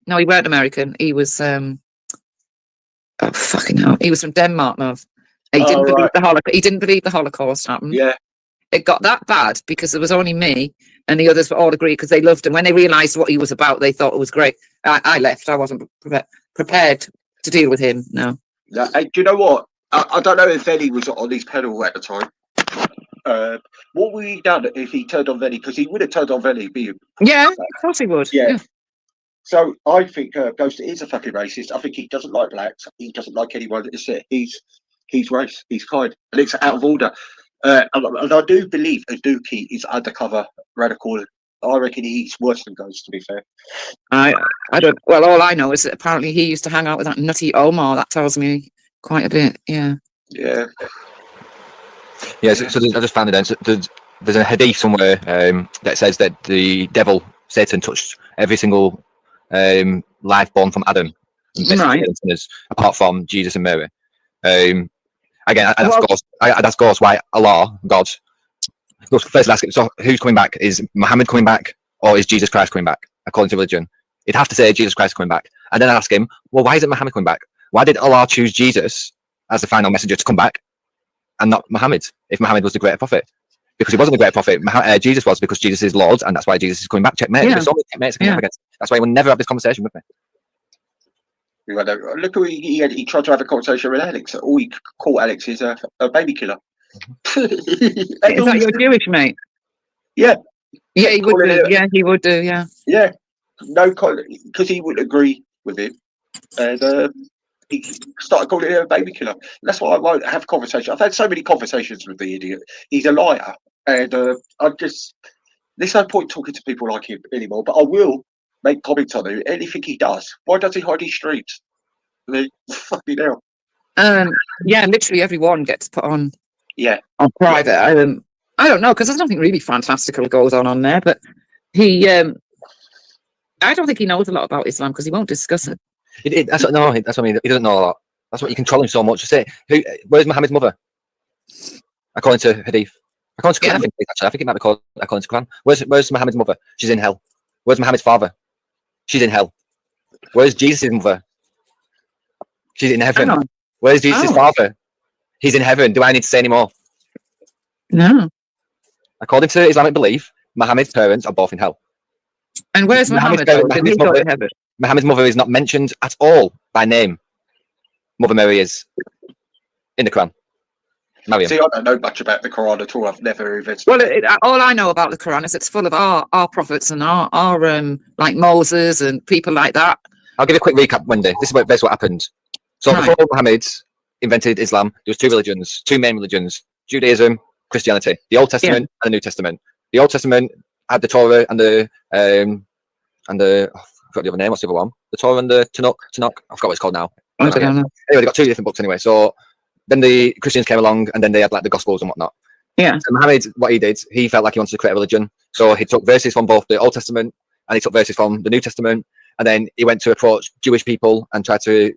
no, he weren't American. He was oh fucking hell. He was from Denmark, love. He didn't believe the Holocaust. He didn't believe the Holocaust happened. Yeah. It got that bad because there was only me and the others were all agreed because they loved him. When they realised what he was about, they thought it was great. I left. I wasn't prepared to deal with him. No. Hey, do you know what? I don't know if Venny was on his panel at the time. What would he done if he turned on Venny? Because he would have turned on Venny. Yeah, of course he would. Yeah. So I think Ghost is a fucking racist. I think he doesn't like blacks. He doesn't like anyone. He's race. He's kind, and it's out of order. And I do believe a Dookie is undercover radical. I reckon he's worse than Ghost, to be fair. I don't. Well, all I know is that apparently he used to hang out with that nutty Omar. That tells me quite a bit. Yeah. Yeah. Yeah. So I just found it. So there's a hadith somewhere that says that the devil, Satan, touched every single life born from Adam, right, apart from Jesus and Mary. Again, that's goes why Allah, God. First, ask it. So, who's coming back? Is Muhammad coming back, or is Jesus Christ coming back? According to religion, it'd have to say Jesus Christ coming back, and then I'd ask him, well, why isn't Muhammad coming back? Why did Allah choose Jesus as the final messenger to come back, and not Muhammad? If Muhammad was the greater prophet, because he wasn't the greater prophet, Jesus was, because Jesus is Lord, and that's why Jesus is coming back. Checkmate. Yeah. There's so many checkmates coming up against. That's why he will never have this conversation with me. Look who he tried to have a conversation with Alex. All he called Alex is a baby killer. Is that your Jewish mate? Yeah. Yeah, he would do. Yeah, he would do. Yeah. Yeah. No, because he wouldn't agree with him, and he started calling him a baby killer. That's why I won't have conversations. I've had so many conversations with the idiot. He's a liar, and there's no point talking to people like him anymore. But I will make comments on him. Anything he does. Why does he hide his streams? Fucking hell. Yeah, literally everyone gets put on. Yeah. On private. I don't know, because there's nothing really fantastical goes on there. But he, I don't think he knows a lot about Islam because he won't discuss it. That's what I mean. He doesn't know a lot. That's what you control him so much. Say, where's Muhammad's mother? According to Hadith. According to Quran, I think it might be called according to Quran. Where's Muhammad's mother? She's in hell. Where's Muhammad's father? She's in hell. Where's Jesus' mother? She's in heaven. Where's Jesus' father? He's in heaven. Do I need to say any more? No. According to Islamic belief, Muhammad's parents are both in hell. And where's Muhammad? Muhammad's mother is not mentioned at all by name. Mother Mary is in the Quran. Maryam. See, I don't know much about the Quran at all. I've never even. Well, all I know about the Quran is it's full of our prophets and our like Moses and people like that. I'll give you a quick recap, Wendy. This is what happened. So before Muhammad invented Islam, there was two main religions: Judaism, Christianity. The Old Testament and the New Testament. The Old Testament had the Torah and the I forgot the other name. What's the other one? The Torah and the Tanakh. I forgot what it's called now. I don't know. Anyway, they got two different books anyway. So then the Christians came along, and then they had like the Gospels and whatnot. Yeah. So Muhammad, what he did, he felt like he wanted to create a religion. So he took verses from both the Old Testament and he took verses from the New Testament, and then he went to approach Jewish people and tried to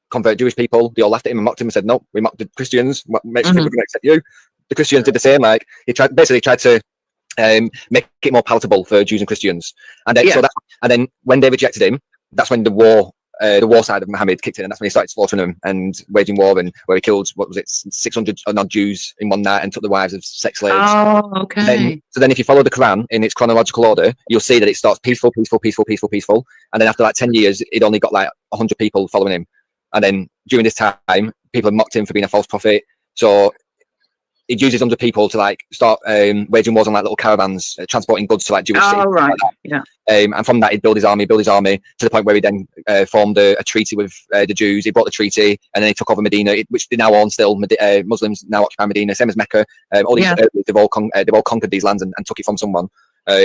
convert Jewish people. They all laughed at him and mocked him and said, "No, we mocked the Christians. What makes you think we're going to accept you?" The Christians did the same. Like he tried to make it more palatable for Jews and Christians, and then and then when they rejected him, that's when the war side of Muhammad kicked in, and that's when he started slaughtering them and waging war, and where he killed 600 odd Jews in one night and took the wives of sex slaves. Oh, okay. So then if you follow the Quran in its chronological order, you'll see that it starts peaceful, and then after like 10 years, it only got like 100 people following him, and then during this time, people have mocked him for being a false prophet. So it uses 100 people to like start waging wars on like little caravans, transporting goods to like Jewish cities. Oh, right. Yeah. And from that, he'd build his army to the point where he then formed a treaty with the Jews. He brought the treaty, and then he took over Medina, which they now own still. Muslims now occupy Medina, same as Mecca. All these they've all conquered these lands and took it from someone. So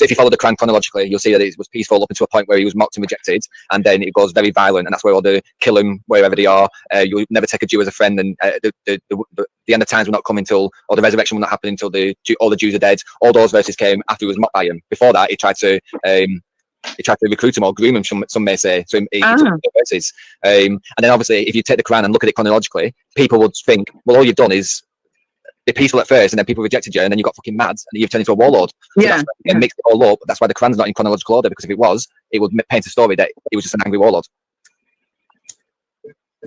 if you follow the Quran chronologically, you'll see that it was peaceful up until a point where he was mocked and rejected, and then it goes very violent, and that's where all the kill them wherever they are. You'll never take a Jew as a friend, and the end of times will not come until, or the resurrection will not happen until all the Jews are dead. All those verses came after he was mocked by him. Before that, he tried to recruit him or groom him, some may say. So he took the verses. And then obviously, if you take the Quran and look at it chronologically, people would think, well, all you've done is be peaceful at first, and then people rejected you, and then you got fucking mad, and you've turned into a warlord. So it mixed it all up. That's why the Quran's not in chronological order, because if it was, it would paint a story that he was just an angry warlord.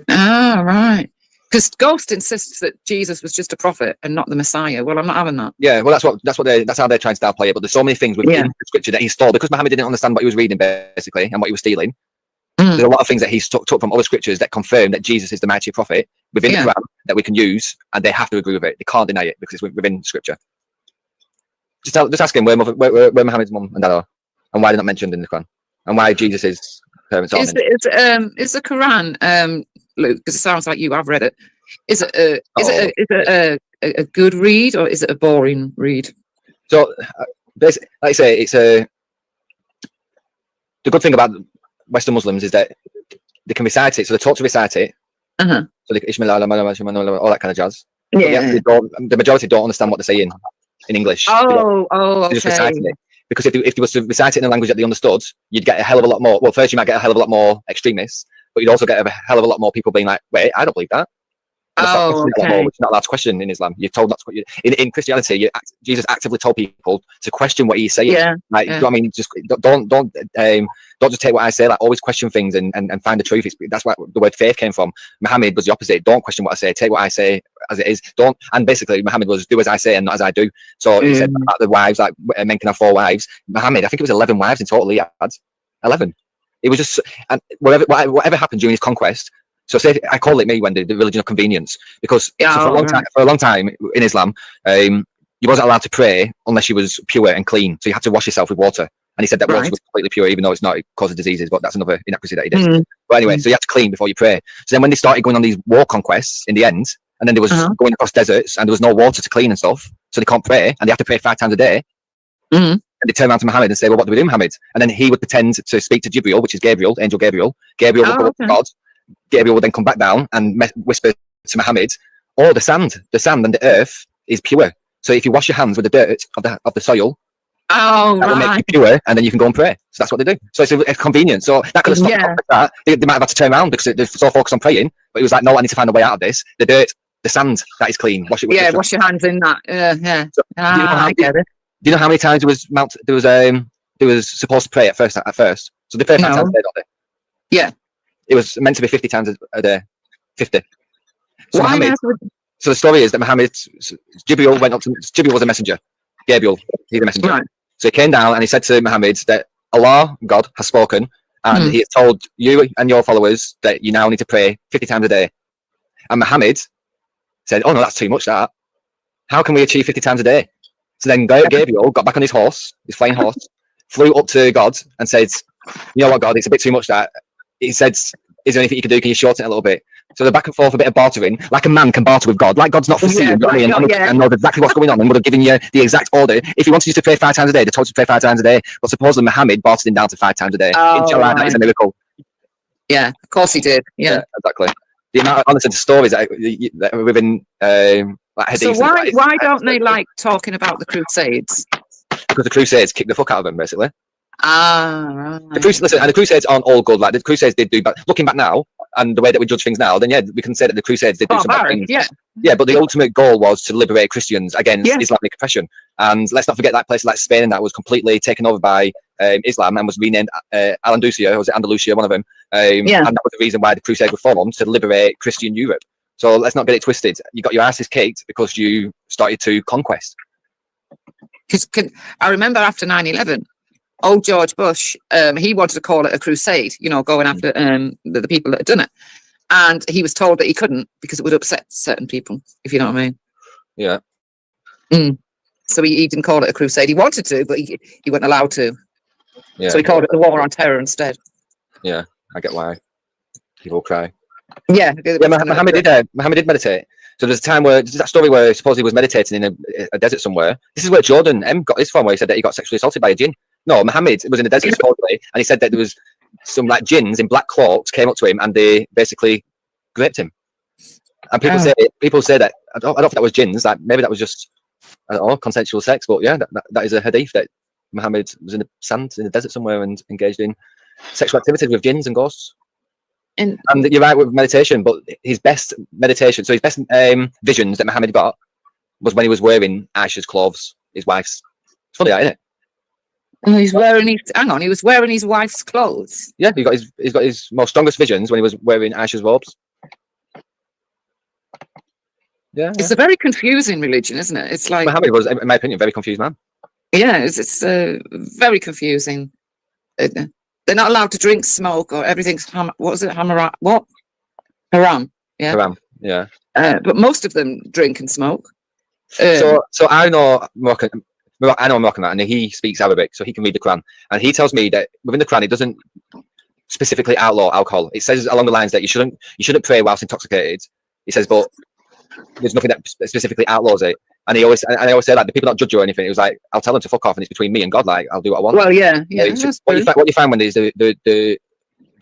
Ah, right. Because Ghost insists that Jesus was just a prophet and not the Messiah. Well, I'm not having that. Yeah, well, that's how they're trying to downplay it. But there's so many things within the scripture that he stole, because Muhammad didn't understand what he was reading basically and what he was stealing. There's a lot of things that he's took from other scriptures that confirm that Jesus is the mighty prophet within the Quran that we can use, and they have to agree with it. They can't deny it because it's within scripture. Just ask him where Muhammad's mum and dad are, and why they're not mentioned in the Quran, and why Jesus' parents are. Is the Quran, Luke? Because it sounds like you have read it. Is it a good read, or is it a boring read? So, basically, like I say, it's the good thing about Western Muslims is that they can recite it, so they're taught to recite it. So they Ishmael, all that kind of jazz. Yeah. The majority don't understand what they're saying in English. Okay. Just reciting it. Because if they was to recite it in a language that they understood, you'd get a hell of a lot more. Well, first you might get a hell of a lot more extremists, but you'd also get a hell of a lot more people being like, "Wait, I don't believe that." Which you're not allowed to question in Islam. You're told not to. In Christianity, Jesus actively told people to question what he's saying. You know what I mean? Just don't just take what I say. Like, always question things and find the truth. That's where the word faith came from. Muhammad was the opposite. Don't question what I say. Take what I say as it is. And basically, Muhammad was do as I say and not as I do. So he said about the wives, like men can have 4 wives. Muhammad, I think it was 11 wives in total. He had 11. It was just, and whatever happened during his conquest. So say I call it me when the religion of convenience, because for a long time in Islam, you wasn't allowed to pray unless you was pure and clean. So you had to wash yourself with water. And he said that water was completely pure, even though it's not, it causes diseases, but that's another inaccuracy that he did. But anyway, so you had to clean before you pray. So then when they started going on these war conquests in the end, and then there was going across deserts and there was no water to clean and stuff, so they can't pray, and they have to pray 5 times a day. And they turn around to Muhammad and say, well, what do we do, Muhammad? And then he would pretend to speak to Jibril, which is Gabriel, angel Gabriel. Gabriel would go up to God. Gabriel would then come back down and whisper to Muhammad, "Oh, the sand and the earth is pure. So if you wash your hands with the dirt of the soil, that will make you pure, and then you can go and pray." So that's what they do. So it's convenient. So that could have stopped like that. They might have had to turn around because they're so focused on praying. But it was like, no, I need to find a way out of this. The dirt, the sand, that is clean. Wash it with wash your hands in that. So, I get it. Do you know how many times there was supposed to pray at first? So the first 5 times a day, don't they? Yeah. It was meant to be 50 times a day. 50. So, so the story is that Jibril was a messenger. Gabriel, he's a messenger. Right. So he came down and he said to Muhammad that Allah, God, has spoken, and he has told you and your followers that you now need to pray 50 times a day. And Muhammad said, "Oh no, that's too much, that. How can we achieve 50 times a day?" So then Gabriel got back on his flying horse, flew up to God and said, "You know what, God, it's a bit too much, that." He said, "Is there anything you can do? Can you shorten it a little bit?" So the back and forth, a bit of bartering, like a man can barter with God. Like God's not foreseen, and knows exactly what's going on, and would have given you the exact order. If he wanted you to pray 5 times a day, they told you to pray 5 times a day. But supposedly Muhammad bartered him down to 5 times a day. That is a miracle. Yeah, of course he did. Yeah, exactly. The amount of honestly stories that are within like hadiths. So why don't they like talking about the Crusades? Because the Crusades kicked the fuck out of them, basically. Right. The Crusades aren't all good. Like the Crusades did do, but looking back now and the way that we judge things now, then we can say that the Crusades did do some bad things. Yeah, but the ultimate goal was to liberate Christians against Islamic oppression. And let's not forget that places like Spain and that was completely taken over by Islam and was renamed Al-Andalusia, or was it Andalusia, one of them? And that was the reason why the Crusades were formed, to liberate Christian Europe. So let's not get it twisted. You got your asses kicked because you started to conquest. I remember after 9/11. Old George Bush, he wanted to call it a crusade, going after the people that had done it. And he was told that he couldn't because it would upset certain people, if you know what I mean. Yeah. So he didn't call it a crusade. He wanted to, but he wasn't allowed to. Yeah. So he called it the war on terror instead. Yeah, I get why people cry. Yeah, Muhammad did meditate. So there's a time where there's that story where supposedly he was meditating in a desert somewhere. This is where Jordan M got this from, where he said that he got sexually assaulted by a jinn. No, Muhammad was in the desert supposedly, and he said that there was some like jinns in black cloaks came up to him and they basically raped him. And people say that I don't know if that was jinns. Like maybe that was just consensual sex. But yeah, that is a hadith that Muhammad was in the sand in the desert somewhere and engaged in sexual activities with jinns and ghosts. And you're right with meditation, but his best meditation, so his best visions that Muhammad got was when he was wearing Aisha's clothes, his wife's. It's funny, isn't it? And he was wearing his wife's clothes. Yeah, he's got his most strongest visions when he was wearing Aisha's robes. Yeah, it's a very confusing religion, isn't it? It's like Muhammad was, in my opinion, a very confused man. Yeah, it's very confusing. They're not allowed to drink, smoke, or everything's what was it? Haram? What? Haram. Yeah. Haram. Yeah. But most of them drink and smoke. So I know Moroccan, and he speaks Arabic, so he can read the Quran, and he tells me that within the Quran it doesn't specifically outlaw alcohol. It says along the lines that you shouldn't pray whilst intoxicated. He says, but there's nothing that specifically outlaws it. And I always say like the people don't judge you or anything. It was like I'll tell them to fuck off, and it's between me and God. Like I'll do what I want. Well, yeah. What you find when there's the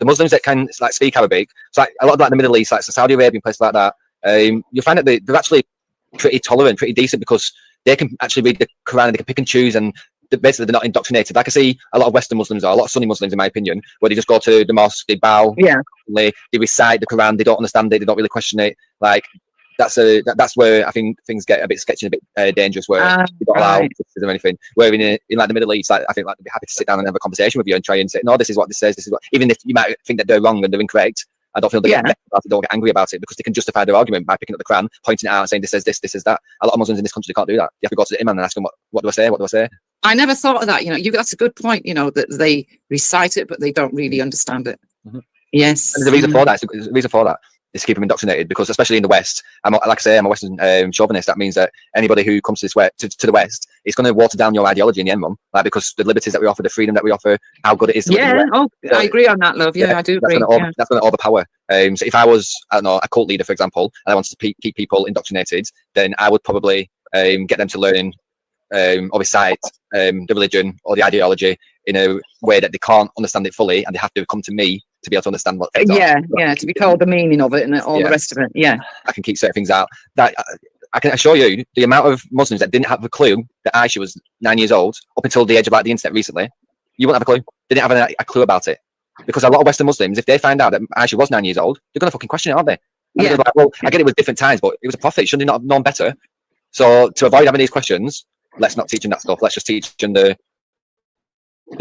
Muslims that can like speak Arabic, it's like a lot of like the Middle East, like Saudi Arabia, places like that. You find that they're actually pretty tolerant, pretty decent, because they can actually read the Quran and they can pick and choose, and basically they're not indoctrinated. Like I see a lot of Western Muslims, or a lot of Sunni Muslims, in my opinion, where they just go to the mosque, they bow, they recite the Quran, they don't understand it, they don't really question it. Like that's where I think things get a bit sketchy and a bit dangerous, where you don't allow criticism or anything. Where in like the Middle East, like, I think like they'd be happy to sit down and have a conversation with you and try and say, no, this is what this says, this is what, even if you might think that they're wrong and they're incorrect. I don't feel they get vexed about it, don't get angry about it, because they can justify their argument by picking up the Quran, pointing it out and saying this says this is that. A lot of Muslims in this country can't do that. You have to go to the imam and ask them, what do I say? What do I say? I never thought of that. That's a good point. That they recite it, but they don't really understand it. Yes. And there's a reason for that. Is to keep them indoctrinated, because especially in the West, like I say, I'm a Western chauvinist. That means that anybody who comes to the West, it's going to water down your ideology in the end, Mum. Like, because the liberties that we offer, the freedom that we offer, how good it is. I agree on that, love. Yeah, I do agree. That's going to overpower. So if I was, I don't know, a cult leader, for example, and I wanted to keep people indoctrinated, then I would probably get them to learn or recite the religion or the ideology in a way that they can't understand it fully, and they have to come to me to be able to understand what. To be told the meaning of it and all the rest of it. Yeah, I can keep certain things out. That I can assure you, the amount of Muslims that didn't have a clue that Aisha was 9 years old up until the age of like the internet recently, you wouldn't have a clue. They didn't have a clue about it, because a lot of Western Muslims, if they find out that Aisha was 9 years old, they're gonna fucking question it, aren't they? They're like, well, I get it was different times, but it was a prophet. Should they not have known better? So to avoid having these questions, let's not teach them that stuff. Let's just teach them the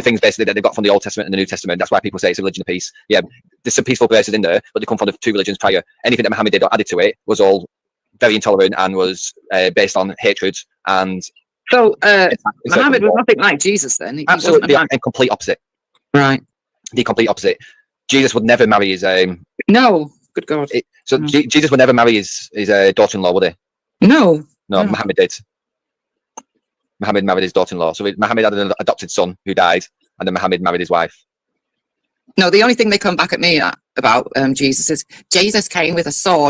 things basically that they got from the Old Testament and the New Testament. That's why people say it's a religion of peace. Yeah, there's some peaceful places in there, but they come from the two religions prior. Anything that Muhammad did or added to it was all very intolerant and was based on hatred. And so Muhammad was nothing like Jesus then. Absolutely, the complete opposite. Right. The complete opposite. Jesus would never marry his. No, good God. Jesus would never marry his daughter-in-law, would he? No. Muhammad did. Muhammad married his daughter-in-law. So Muhammad had an adopted son who died, and then Muhammad married his wife. No, the only thing they come back at me about Jesus is Jesus came with a sword.